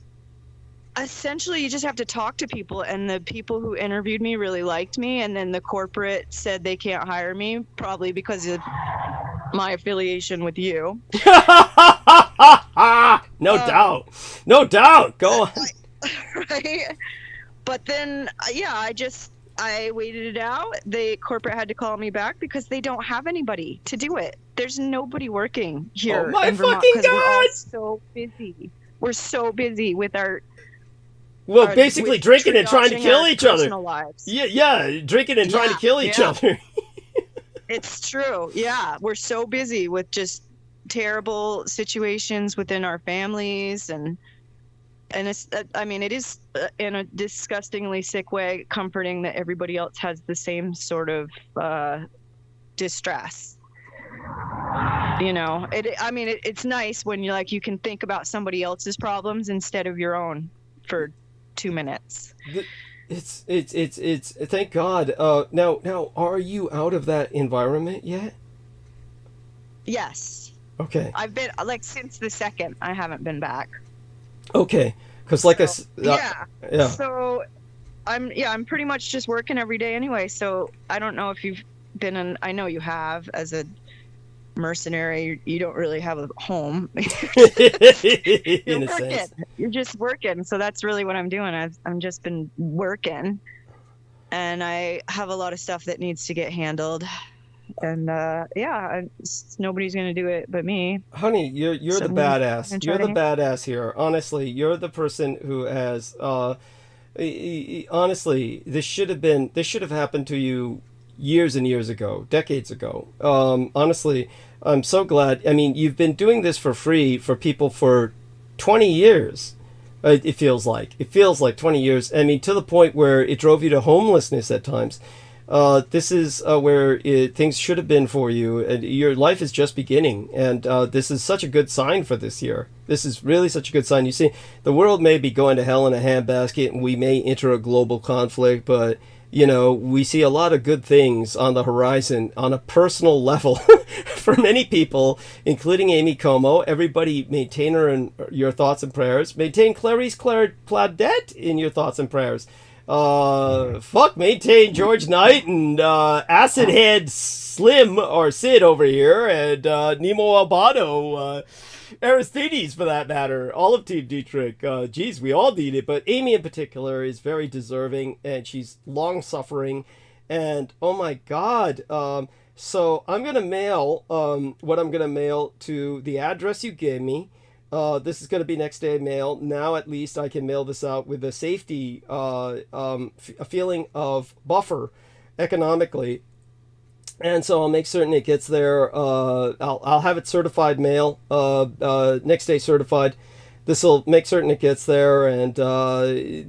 essentially, you just have to talk to people, and the people who interviewed me really liked me, and then the corporate said they can't hire me, probably because of my affiliation with you. No doubt. Go on. Right? But then, yeah, I waited it out. The corporate had to call me back because they don't have anybody to do it. There's nobody working here. Oh my in Vermont, fucking 'cause we're all God! so busy. We're so busy with our basically drinking and trying to kill each other. Lives. Yeah, drinking and trying to kill each other. It's true. Yeah, we're so busy with just terrible situations within our families, and it's, I mean, it is in a disgustingly sick way comforting that everybody else has the same sort of distress. You know, it's nice when you can think about somebody else's problems instead of your own for 2 minutes. It's thank God. Now, are you out of that environment yet? Yes. Okay. I've been since the 2nd. I haven't been back. Okay, because yeah. So I'm pretty much just working every day anyway. So I don't know if you've been in. I know you have as a mercenary. You don't really have a home. You're In a working. sense. You're just working. So that's really what I'm doing. I'm just been working, and I have a lot of stuff that needs to get handled. And nobody's gonna do it but me. Honey, you're the badass. You're the badass here. Honestly, you're the person who has. Honestly, this should have happened to you years and years ago, decades ago. Honestly, I'm so glad. I mean, you've been doing this for free for people for 20 years. It feels like 20 years. I mean, to the point where it drove you to homelessness at times. This is where things should have been for you, and your life is just beginning, and this is such a good sign for this year. This is really such a good sign. You see, the world may be going to hell in a handbasket, and we may enter a global conflict, but we see a lot of good things on the horizon on a personal level for many people, including Amy Como. Everybody maintain her in your thoughts and prayers. Maintain Clarice Claudette in your thoughts and prayers. Maintain George Knight and Acid Head Slim or Sid over here, and Nemo Albano, Aristides for that matter, all of Team Dietrich. Geez, we all need it, but Amy in particular is very deserving, and she's long suffering, and oh my God. So I'm gonna mail what I'm gonna mail to the address you gave me. This is going to be next day mail. Now at least I can mail this out with a safety, a feeling of buffer economically. And so I'll make certain it gets there. I'll have it certified mail, next day certified. This will make certain it gets there. And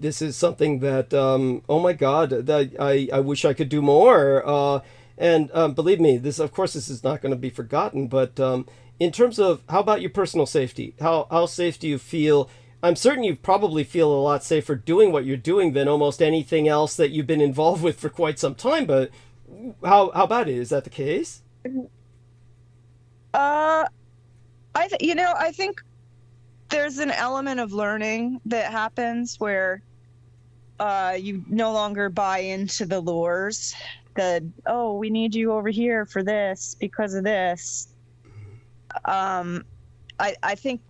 this is something that, oh my God, I wish I could do more. And believe me, this is not going to be forgotten, but in terms of, how about your personal safety? How safe do you feel? I'm certain you probably feel a lot safer doing what you're doing than almost anything else that you've been involved with for quite some time. But how about it? Is that the case? I think there's an element of learning that happens where you no longer buy into the lures that, oh, we need you over here for this because of this. I think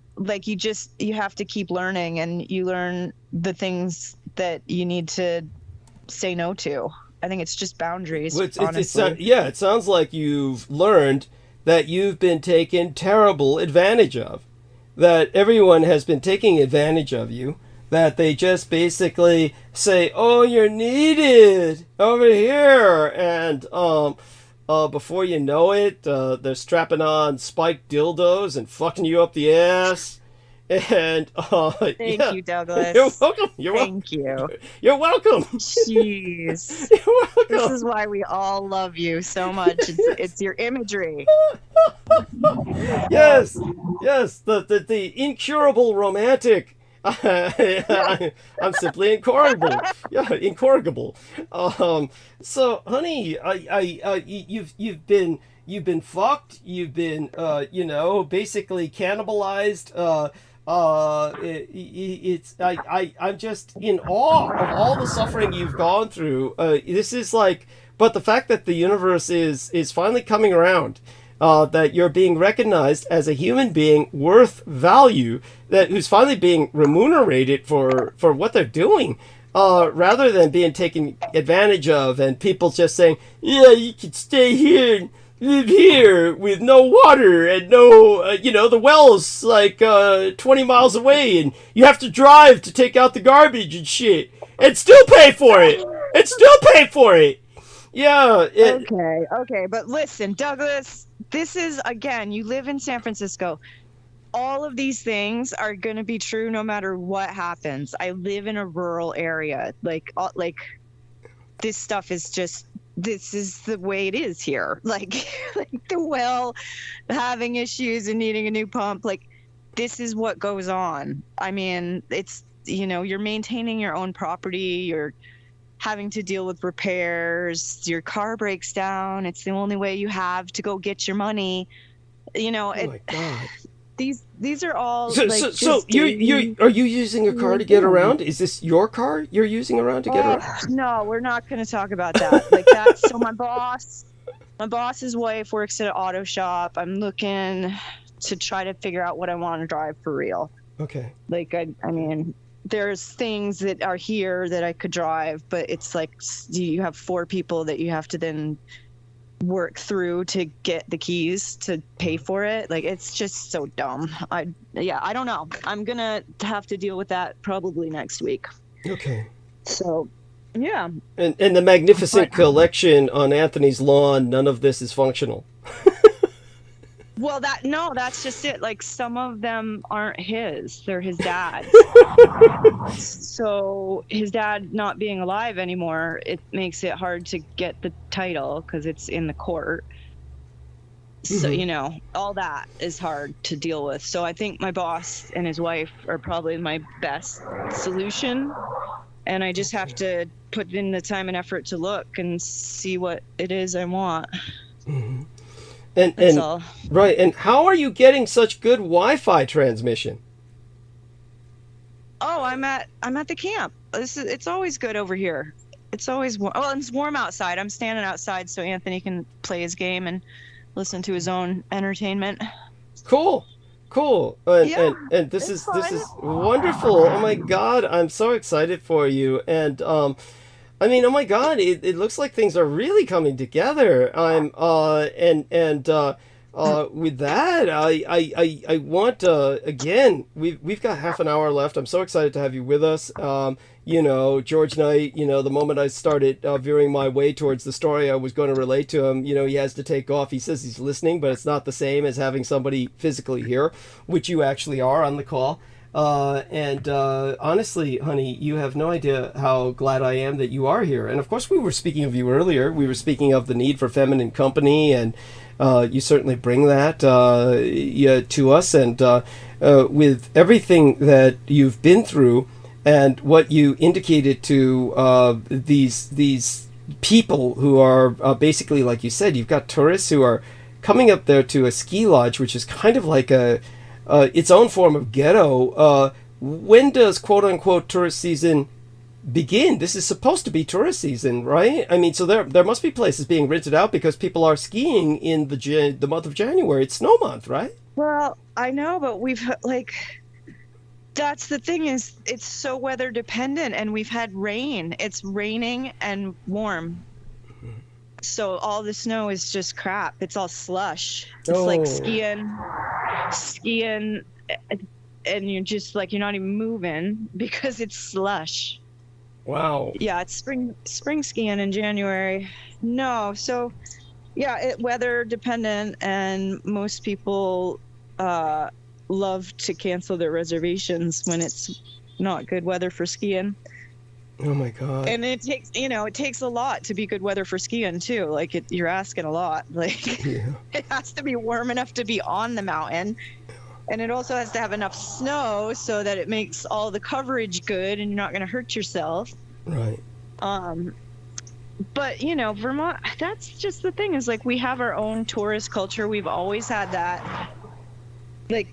you have to keep learning, and you learn the things that you need to say no to. I think it's just boundaries. Honestly. It sounds like you've learned that you've been taken terrible advantage of, that everyone has been taking advantage of you, that they just basically say, oh, you're needed over here, and before you know it, they're strapping on spiked dildos and fucking you up the ass. And thank you, Douglas. You're welcome. Thank you. You're welcome. Jeez. You're welcome. This is why we all love you so much. It's your imagery. Yes, the incurable romantic. I'm simply incorrigible. Yeah, incorrigible. So, honey, you've been fucked. You've been, basically cannibalized. I'm just in awe of all the suffering you've gone through. This is but the fact that the universe is finally coming around. That you're being recognized as a human being worth value, who's finally being remunerated for what they're doing, rather than being taken advantage of, and people just saying, yeah, you can stay here and live here with no water and no, the well's 20 miles away, and you have to drive to take out the garbage and shit, and still pay for it. Yeah. Okay, but listen, Douglas. This is, again, you live in San Francisco. All of these things are going to be true no matter what happens. I live in a rural area. This stuff is just this is the way it is here. Like the well having issues and needing a new pump. Like, this is what goes on. I mean, it's, you're maintaining your own property. You're having to deal with repairs. Your car breaks down. It's the only way you have to go get your money. Oh my God. These are all so you are you using a car to get around? Is this your car you're using around to get around? No, we're not going to talk about that. Like, that's so my boss's wife works at an auto shop. I'm looking to try to figure out what I want to drive for real. Okay. Like, I mean, there's things that are here that I could drive, but it's like you have 4 people that you have to then work through to get the keys to pay for it. Like, it's just so dumb. I don't know. I'm gonna have to deal with that probably next week. Okay. So, yeah. And the magnificent collection on Anthony's lawn, none of this is functional. Well, that's just it. Like, some of them aren't his. They're his dad's. So his dad not being alive anymore, it makes it hard to get the title because it's in the court. So, all that is hard to deal with. So I think my boss and his wife are probably my best solution. And I just have to put in the time and effort to look and see what it is I want. Mm-hmm. And all. Right. And how are you getting such good Wi-Fi transmission? Oh, I'm at the camp. It's always good over here. It's always warm. Well, it's warm outside. I'm standing outside so Anthony can play his game and listen to his own entertainment. Cool. And this is wonderful. Oh my God, I'm so excited for you. And I mean, oh my God, it looks like things are really coming together. With that, I want again. We've got half an hour left. I'm so excited to have you with us. George and I, the moment I started veering my way towards the story I was going to relate to him, he has to take off. He says he's listening, but it's not the same as having somebody physically here, which you actually are on the call. Honestly, honey, you have no idea how glad I am that you are here. And of course, we were speaking of you earlier. We were speaking of the need for feminine company, and you certainly bring that to us. And with everything that you've been through, and what you indicated to these people who are basically, like you said, you've got tourists who are coming up there to a ski lodge, which is kind of like its own form of ghetto. When does quote-unquote tourist season begin? This is supposed to be tourist season, right? I mean, so there must be places being rented out because people are skiing in the month of January. It's snow month, right? Well, I know, but we've that's the thing, is it's so weather dependent, and we've had rain. It's raining and warm. So all the snow is just crap. It's all slush. It's like skiing, and you're just like, you're not even moving because it's slush. Wow. Yeah, it's spring skiing in January. No, so yeah, weather dependent, and most people love to cancel their reservations when it's not good weather for skiing. Oh my God. And it takes a lot to be good weather for skiing too. Like, you're asking a lot. Like, yeah. It has to be warm enough to be on the mountain, and it also has to have enough snow so that it makes all the coverage good and you're not going to hurt yourself. Right. But Vermont, that's just the thing, is like, we have our own tourist culture. We've always had that. Like,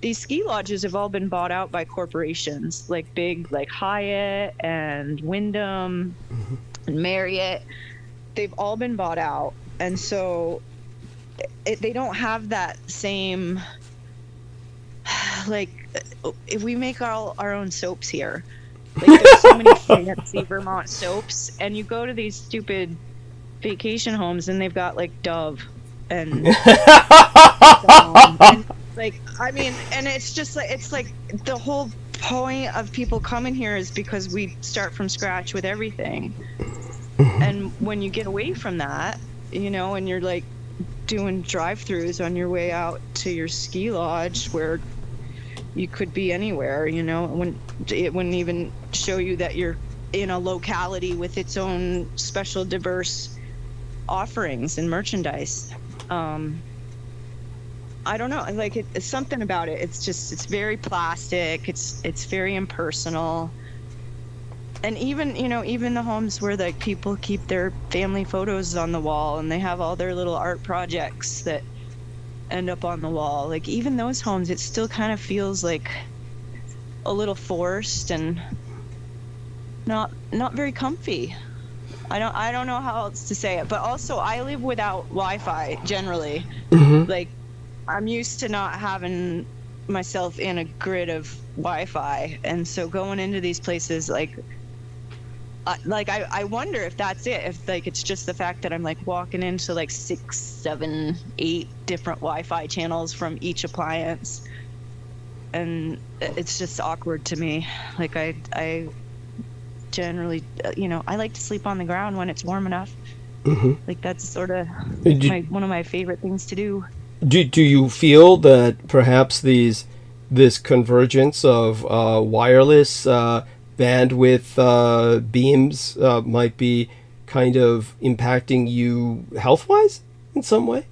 these ski lodges have all been bought out by corporations, like big, like Hyatt and Wyndham and Marriott. They've all been bought out. And so they don't have that same, like, if we make our own soaps here. Like, there's so many fancy Vermont soaps, and you go to these stupid vacation homes and they've got like Dove and, and like, I mean, and it's just like, it's like the whole point of people coming here is because we start from scratch with everything. And when you get away from that, and you're like doing drive-throughs on your way out to your ski lodge where you could be anywhere, it wouldn't even show you that you're in a locality with its own special diverse offerings and merchandise. I don't know, like it's something about it. It's very plastic. It's very impersonal. And even, you know, even the homes where like people keep their family photos on the wall and they have all their little art projects that end up on the wall, like even those homes, it still kind of feels like a little forced and not very comfy. I don't know how else to say it. But also I live without Wi-Fi generally. Like I'm used to not having myself in a grid of Wi-Fi, and so going into these places, I wonder if that's it, if like it's just the fact that I'm like walking into like 6, 7, 8 different Wi-Fi channels from each appliance, and it's just awkward to me. Like I generally, you know, I like to sleep on the ground when it's warm enough. Like that's sort of one of my favorite things to do. Do you feel that perhaps this convergence of wireless bandwidth beams might be kind of impacting you health-wise in some way?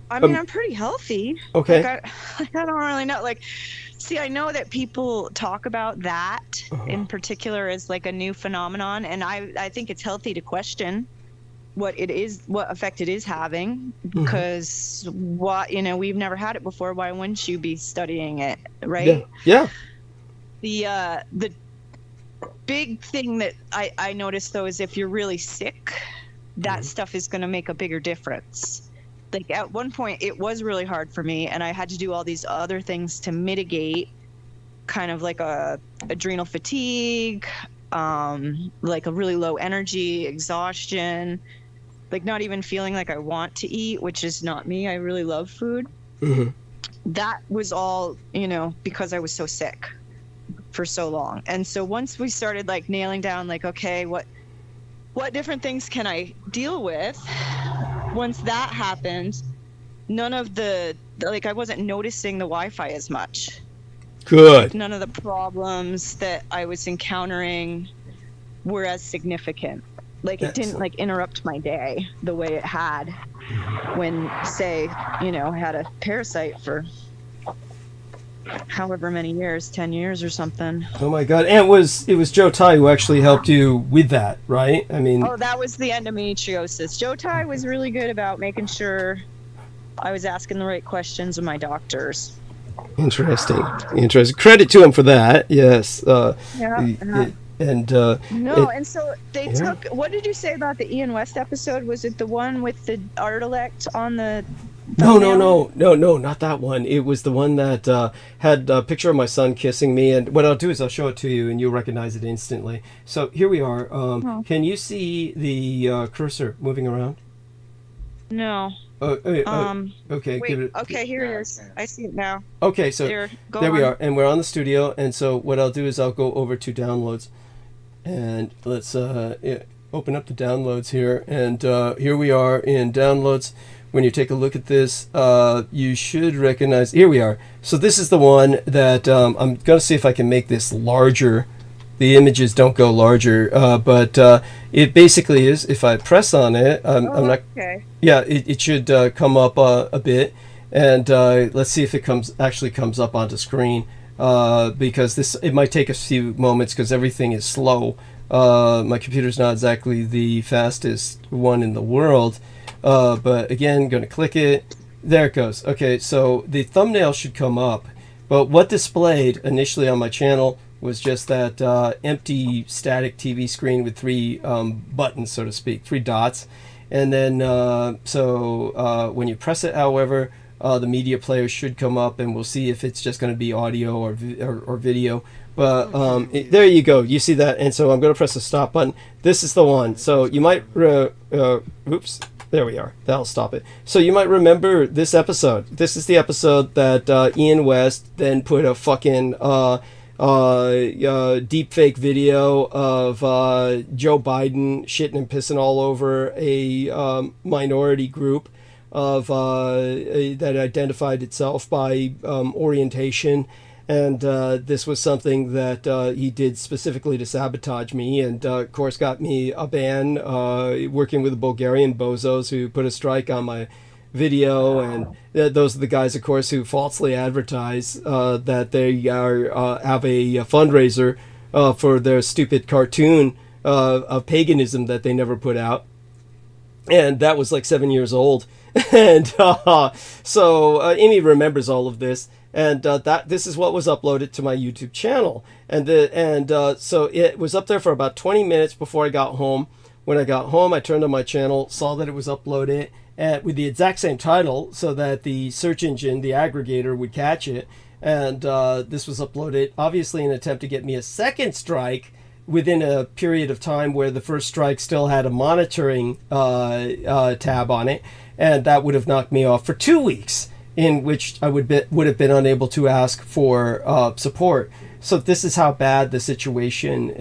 I mean, I'm pretty healthy. Okay. Like, I don't really know. Like, see, I know that people talk about that in particular as like a new phenomenon, and I think it's healthy to question what effect it is having, because you know, we've never had it before. Why wouldn't you be studying it, right? Yeah. The big thing that I noticed though is if you're really sick, that stuff is going to make a bigger difference. Like at one point it was really hard for me, and I had to do all these other things to mitigate kind of like adrenal fatigue, like a really low energy, exhaustion, like not even feeling like I want to eat, which is not me. I really love food. That was all, you know, because I was so sick for so long. And so once we started like nailing down, like, okay, what different things can I deal with? Once that happened, none of I wasn't noticing the Wi-Fi as much. Good. None of the problems that I was encountering were as significant. Like it didn't like interrupt my day the way it had when, say, you know, I had a parasite for however many years, 10 years or something. Oh my God. And it was Joe Tai who actually helped you with that, right? I mean, oh, that was the endometriosis. Joe Tai was really good about making sure I was asking the right questions of my doctors. Interesting. Credit to him for that. Yes. And so they took. What did you say about the Ian West episode? Was it the one with the Artilect on the? No, not that one. It was the one that had a picture of my son kissing me. And what I'll do is I'll show it to you, and you'll recognize it instantly. So here we are. Can you see the cursor moving around? No. Okay. Wait, give it. Okay, here it is. I see it now. Okay, so there we are, and we're on the studio. And so what I'll do is I'll go over to downloads, and let's open up the downloads here. And here we are in downloads. When you take a look at this, you should recognize. Here we are. So this is the one that I'm going to see if I can make this larger. The images don't go larger, but it basically is. If I press on it, I'm not. Okay. Yeah, it should come up a bit, and let's see if it actually comes up onto screen, because it might take a few moments because everything is slow. My computer's not exactly the fastest one in the world, but again, going to click it. There it goes. Okay, so the thumbnail should come up, but what displayed initially on my channel was just that empty static TV screen with 3 buttons, so to speak, 3 dots. And then, when you press it, however, the media player should come up, and we'll see if it's just going to be audio or video. But there you go. You see that? And so I'm going to press the stop button. This is the one. So you might... oops. There we are. That'll stop it. So you might remember this episode. This is the episode that Ian West then put a fucking... deep fake video of Joe Biden shitting and pissing all over a minority group of that identified itself by orientation, And this was something that he did specifically to sabotage me, and of course got me a ban, working with the Bulgarian bozos who put a strike on my video. And those are the guys, of course, who falsely advertise that they are have a fundraiser for their stupid cartoon of paganism that they never put out. And that was like 7 years old. And so Amy remembers all of this. And this is what was uploaded to my YouTube channel. And so it was up there for about 20 minutes before I got home. When I got home, I turned on my channel, saw that it was uploaded with the exact same title so that the search engine, the aggregator, would catch it. And this was uploaded, obviously, in an attempt to get me a second strike within a period of time where the first strike still had a monitoring tab on it. And that would have knocked me off for 2 weeks, in which I would have been unable to ask for support. So this is how bad the situation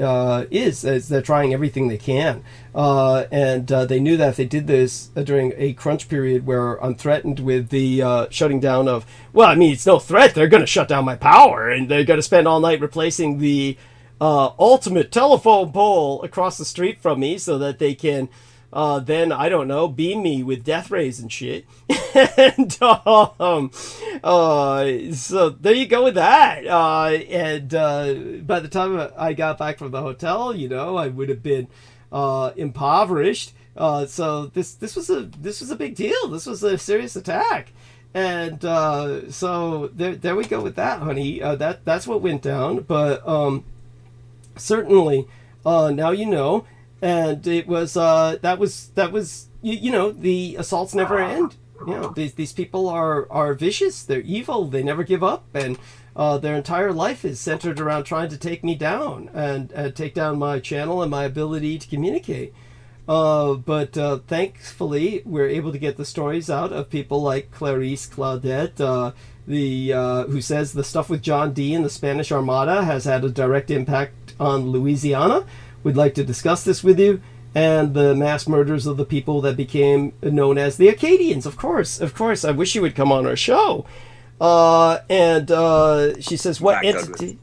is, as they're trying everything they can. And they knew that if they did this during a crunch period where I'm threatened with the shutting down of, well, I mean, it's no threat. They're going to shut down my power, and they're going to spend all night replacing the ultimate telephone pole across the street from me so that they can then, I don't know, beam me with death rays and shit. And so there you go with that. And by the time I got back from the hotel, I would have been impoverished. So this was a big deal. This was a serious attack. And so there we go with that, honey. That's what went down. But certainly now you know. And it was that was the assaults never end. These people are vicious. They're evil. They never give up, and their entire life is centered around trying to take me down and take down my channel and my ability to communicate. But thankfully, we're able to get the stories out of people like Clarice Claudette, who says the stuff with John D. and the Spanish Armada has had a direct impact on Louisiana. We'd like to discuss this with you, and the mass murders of the people that became known as the Acadians. Of course. I wish you would come on our show. And she says, what Back, entity?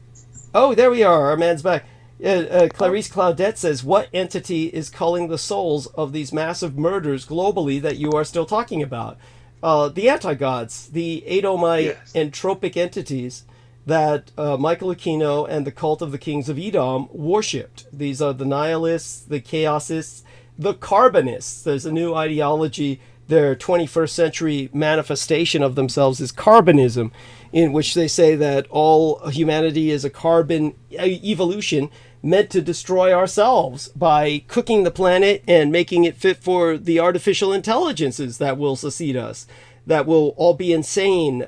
Oh, there we are. Our man's back. Clarice Claudette says, what entity is culling the souls of these massive murders globally that you are still talking about? The anti-gods, the Edomite entropic entities that Michael Aquino and the cult of the kings of Edom worshipped. These are the nihilists, the chaosists, the carbonists. There's a new ideology. Their 21st century manifestation of themselves is carbonism, in which they say that all humanity is a carbon evolution meant to destroy ourselves by cooking the planet and making it fit for the artificial intelligences that will succeed us, that will all be insane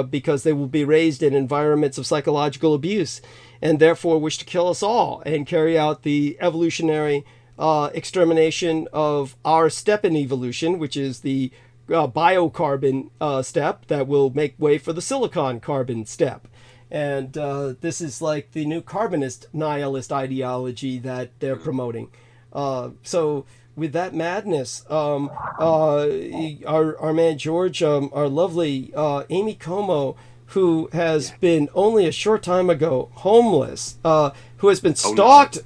because they will be raised in environments of psychological abuse and therefore wish to kill us all and carry out the evolutionary extermination of our step in evolution, which is the biocarbon step that will make way for the silicon carbon step. And this is like the new carbonist nihilist ideology that they're promoting. So with that madness, our man George, our lovely Amy Como, who has been only a short time ago homeless, who has been stalked,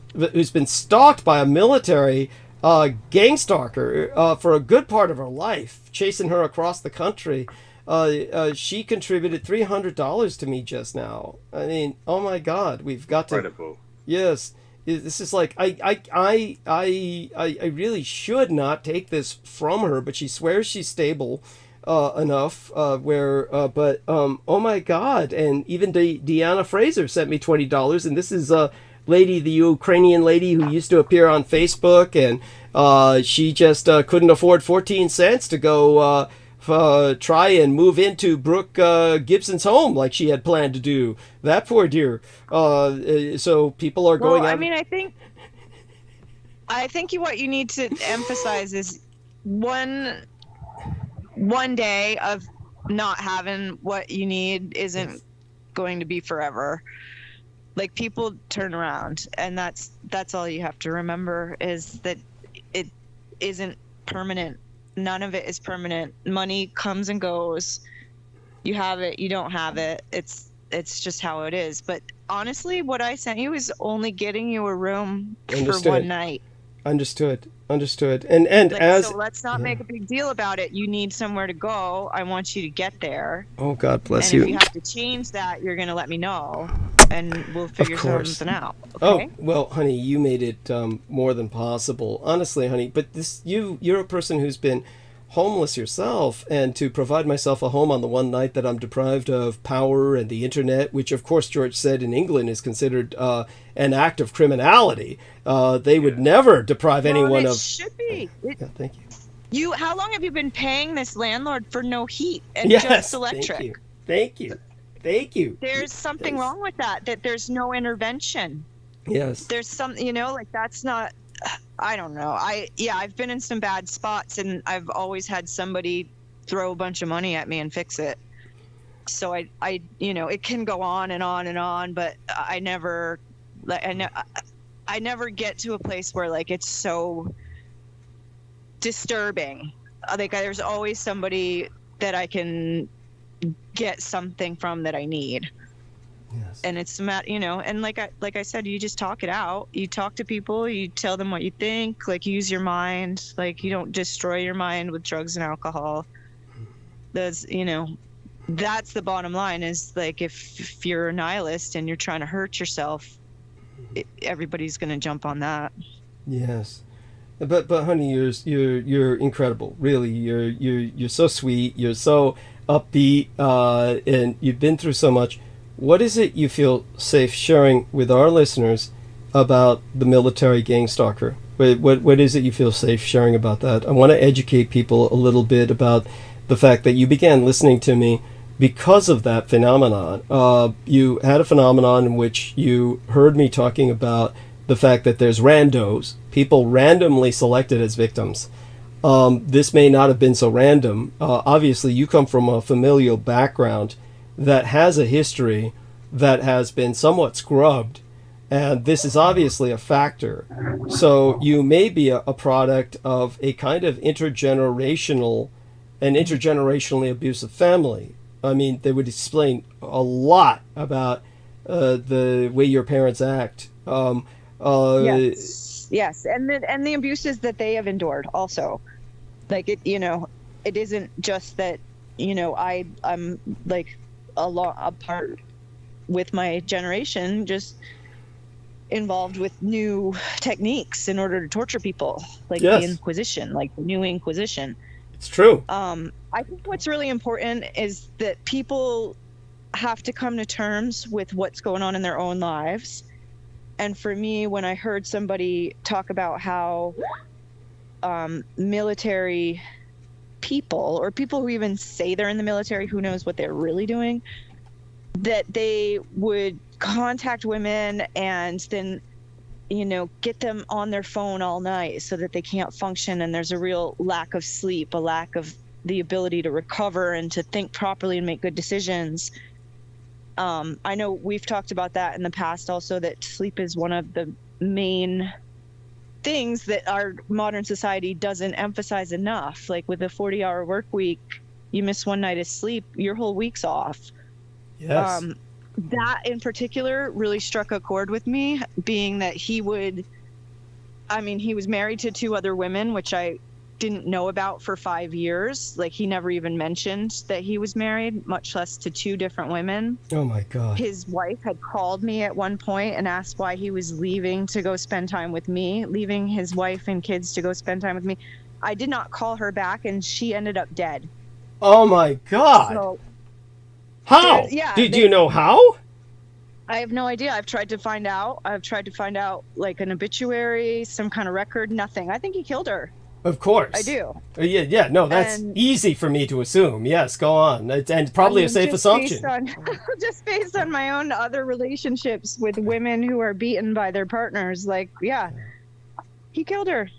by a military gang stalker for a good part of her life, chasing her across the country. She contributed $300 to me just now. I mean, oh my God, we've got to. Incredible. Yes. This is like I really should not take this from her, but she swears she's stable enough but oh my God. And even Deanna Fraser sent me $20, and this is a lady, the Ukrainian lady who used to appear on Facebook, and she just couldn't afford 14 cents to go try and move into Brooke Gibson's home like she had planned to do. That poor dear. So people are going out. I mean, I think what you need to emphasize is one day of not having what you need isn't going to be forever. Like, people turn around, and that's all you have to remember, is that it isn't permanent. None of it is permanent. Money comes and goes. You have it, you don't have it. It's it's just how it is. But honestly, what I sent you is only getting you a room for Understood. one night. Understood. And Like, as so let's not make a big deal about it. You need somewhere to go. I want you to get there. oh, God bless And you. if you have to change that, you're going to let me know, and we'll figure course. something out. Oh, Okay? well, honey, you made it more than possible. Honestly, honey, but you're a person who's been homeless yourself, and to provide myself a home on the one night that I'm deprived of power and the internet, which of course George said in England is considered an act of criminality. They would never deprive anyone it of... should be. Yeah, thank you. How long have you been paying this landlord for no heat and Yes, just electric? Thank you. There's something wrong with that there's no intervention. Yes. There's some, like that's not, I don't know. I've been in some bad spots, and I've always had somebody throw a bunch of money at me and fix it. So I it can go on and on and on, but I never get to a place where like it's so disturbing. Like there's always somebody that I can get something from that I need. Yes. And it's and like I said, you just talk it out. You talk to people, you tell them what you think, like use your mind, like you don't destroy your mind with drugs and alcohol. That's that's the bottom line, is like if you're a nihilist and you're trying to hurt yourself, everybody's going to jump on that. Yes. But honey, you're incredible. Really, you're so sweet. You're so upbeat, and you've been through so much. What is it you feel safe sharing with our listeners about the military gang stalker? What is it you feel safe sharing about that? I want to educate people a little bit about the fact that you began listening to me because of that phenomenon. You had a phenomenon in which you heard me talking about the fact that there's randos, people randomly selected as victims. This may not have been so random. Obviously, you come from a familial background that has a history that has been somewhat scrubbed, and this is obviously a factor. So you may be a product of a kind of intergenerationally abusive family. I mean, they would explain a lot about the way your parents act. Yes, and the abuses that they have endured also. Like it isn't just that I'm like a part with my generation, just involved with new techniques in order to torture people, like the Inquisition, like the New Inquisition. It's true. I think what's really important is that people have to come to terms with what's going on in their own lives. And for me, when I heard somebody talk about how military people, or people who even say they're in the military, who knows what they're really doing, that they would contact women and then get them on their phone all night so that they can't function, and there's a real lack of sleep, a lack of the ability to recover and to think properly and make good decisions. I know we've talked about that in the past also, that sleep is one of the main things that our modern society doesn't emphasize enough. Like with a 40-hour work week, you miss one night of sleep, your whole week's off. Yes. That in particular really struck a chord with me, being that he was married to 2 other women, which I didn't know about for 5 years. Like he never even mentioned that he was married, much less to 2 different women. Oh my God. His wife had called me at one point and asked why he was leaving to go spend time with me, leaving his wife and kids to go spend time with me. I did not call her back, and she ended up dead. Oh my God. So, how? Did you know how? I have no idea. I've tried to find out like an obituary, some kind of record, nothing. I think he killed her. Of course. I do. Yeah, no, that's easy for me to assume. Yes, go on. And probably a safe assumption. Just based on my own other relationships with women who are beaten by their partners, like, yeah, he killed her.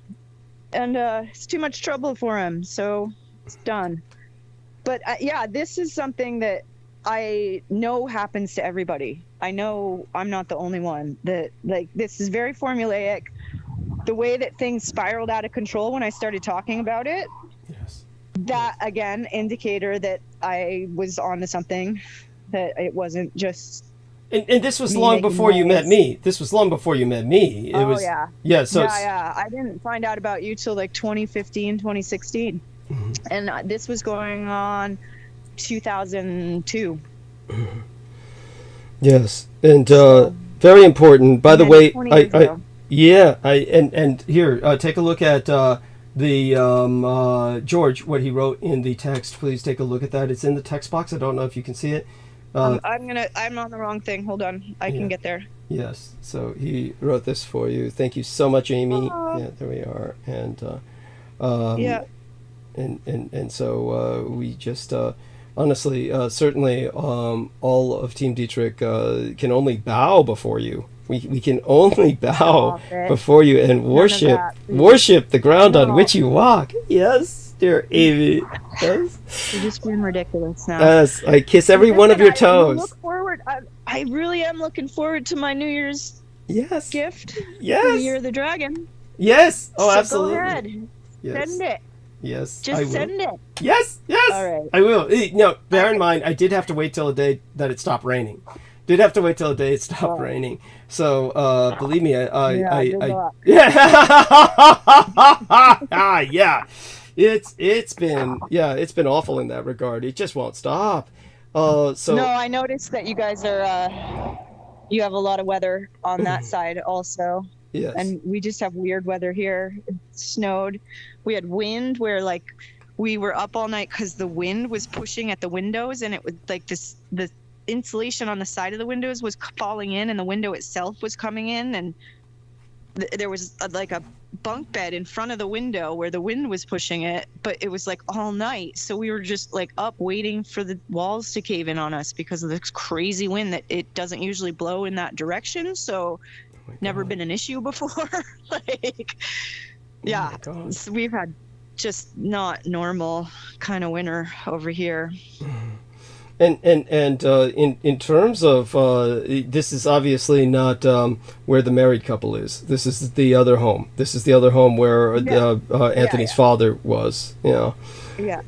And it's too much trouble for him, so it's done. But this is something that I know happens to everybody. I know I'm not the only one. That, like, this is very formulaic. The way that things spiraled out of control when I started talking about it, yes, that again, indicator that I was onto something. that it wasn't just. And this was Me long making before you met noise. me. This was long before you met me. It Oh, was, yeah. yeah. So Yeah. I didn't find out about you till like 2015, 2016. And this was going on 2002. yes, and very important. By the Yeah, way, 20 years ago. and here, take a look at the George, what he wrote in the text. Please take a look at that. It's in the text box. I don't know if you can see it. I'm on the wrong thing. Hold on. I can get there. Yes. So he wrote this for you. Thank you so much, Amy. Aw. Yeah, there we are. And Yeah. and so we just honestly, certainly, all of Team Dietrich can only bow before you. We can only bow Stop it. before you and worship the ground on No. which you walk. Yes, dear Amy. Yes. You're just being ridiculous now. Yes, I kiss every one of your Listen, I toes. look forward. I really am looking forward to my New Year's Yes. gift. For the Yes. Year of the Dragon. Yes. Oh, So absolutely. Go ahead. Yes. Send it. Yes. Just I will. send it. Yes. Yes. All right. I will. No, bear in mind, I did have to wait till the day that it stopped raining. Did have to wait till the day it stopped raining. So believe me, good luck. yeah. It's been awful in that regard. It just won't stop. So No, I noticed that you guys are. You have a lot of weather on that side also. yes. And we just have weird weather here. It snowed. We had wind where like we were up all night because the wind was pushing at the windows, and it was like the insulation on the side of the windows was falling in, and the window itself was coming in, and there was like a bunk bed in front of the window where the wind was pushing it, but it was like all night, so we were just like up waiting for the walls to cave in on us because of this crazy wind that it doesn't usually blow in that direction. So never been an issue before. Like, yeah, God. so we've had just not normal kind of winter over here. And in terms of this is obviously not where the married couple is. This is the other home. This is the other home where Anthony's father was. You know. Yeah.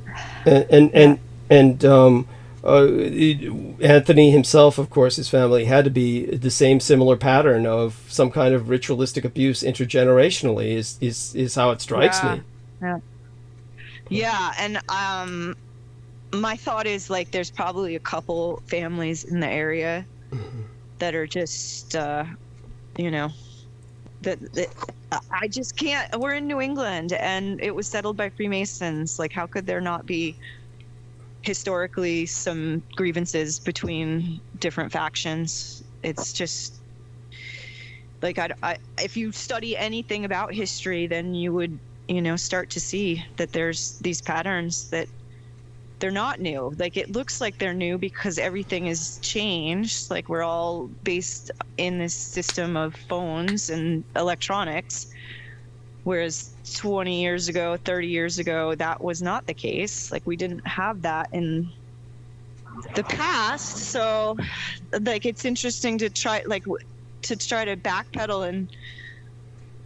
And Anthony himself, of course, his family had to be the same similar pattern of some kind of ritualistic abuse intergenerationally. Is how it strikes me. Yeah, and my thought is like there's probably a couple families in the area that are just you know, that I just can't. We're in New England and it was settled by Freemasons. Like, how could there not be historically some grievances between different factions? It's just like I if you study anything about history, then you would, you know, start to see that there's these patterns that they're not new. Like, it looks like they're new because everything has changed. Like, we're all based in this system of phones and electronics, whereas 20 years ago, 30 years ago, that was not the case. Like, we didn't have that in the past. So like, it's interesting to try to backpedal and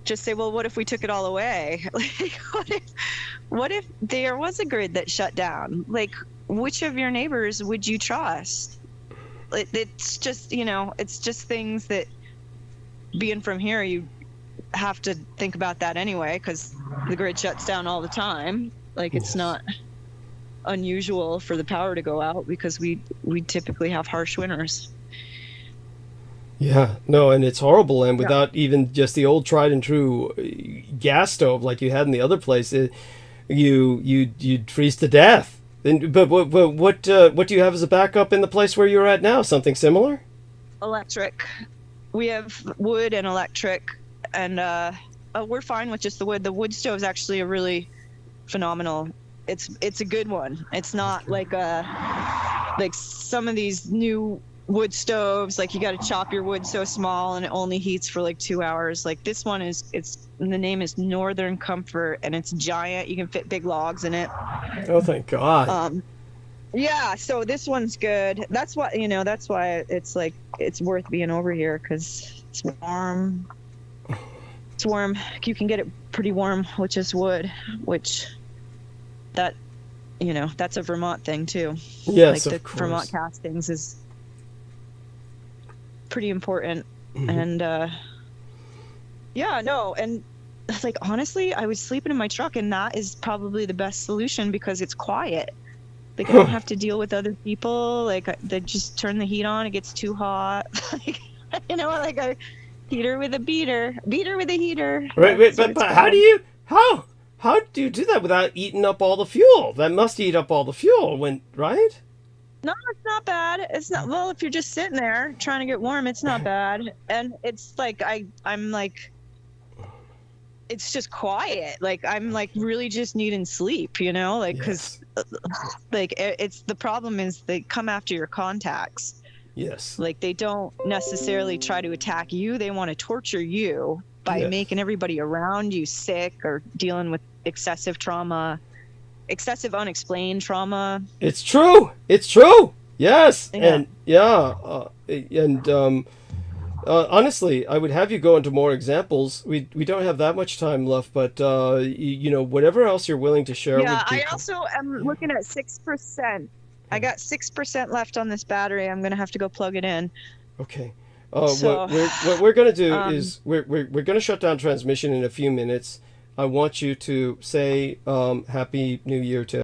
just say, well, what if we took it all away? Like, what if there was a grid that shut down? Like, which of your neighbors would you trust? It's just, you know, it's just things that, being from here, you have to think about that anyway, because the grid shuts down all the time. Like, it's not unusual for the power to go out because we typically have harsh winters. Yeah, no, and it's horrible, and without even just the old tried and true gas stove like you had in the other place, you'd freeze to death. But what do you have as a backup in the place where you're at now? Something similar? Electric. We have wood and electric, and we're fine with just the wood. The wood stove is actually a really phenomenal. It's a good one. It's not like some of these new wood stoves, like you got to chop your wood so small and it only heats for like 2 hours. Like, this one the name is Northern Comfort, and it's giant. You can fit big logs in it. Oh, thank God. Yeah, so this one's good. That's why it's like, it's worth being over here, because it's warm. It's warm. You can get it pretty warm with just wood, which that's a Vermont thing too. Yes, like of the course. Vermont castings is pretty important. And yeah, no, and like honestly, I was sleeping in my truck, and that is probably the best solution because it's quiet. Like I don't have to deal with other people. Like they just turn the heat on, it gets too hot. Like, you know, like a heater with a beater with a heater. Right, but how do you do that without eating up all the fuel? That must eat up all the fuel, right? No, it's not bad. It's not, well, if you're just sitting there trying to get warm, it's not bad. And it's like I'm like, it's just quiet. Like I'm like really just needing sleep, you know, like because like it's the problem is they come after your contacts. Yes. Like they don't necessarily try to attack you. They want to torture you by making everybody around you sick or dealing with excessive trauma, excessive unexplained trauma. It's true. It's true. Yes. Yeah. And honestly, I would have you go into more examples. We don't have that much time left, but you know, whatever else you're willing to share with people. I also am looking at 6%. I got 6% left on this battery. I'm gonna have to go plug it in. Okay. So, what we're gonna do is we're gonna shut down transmission in a few minutes. I want you to say Happy New Year to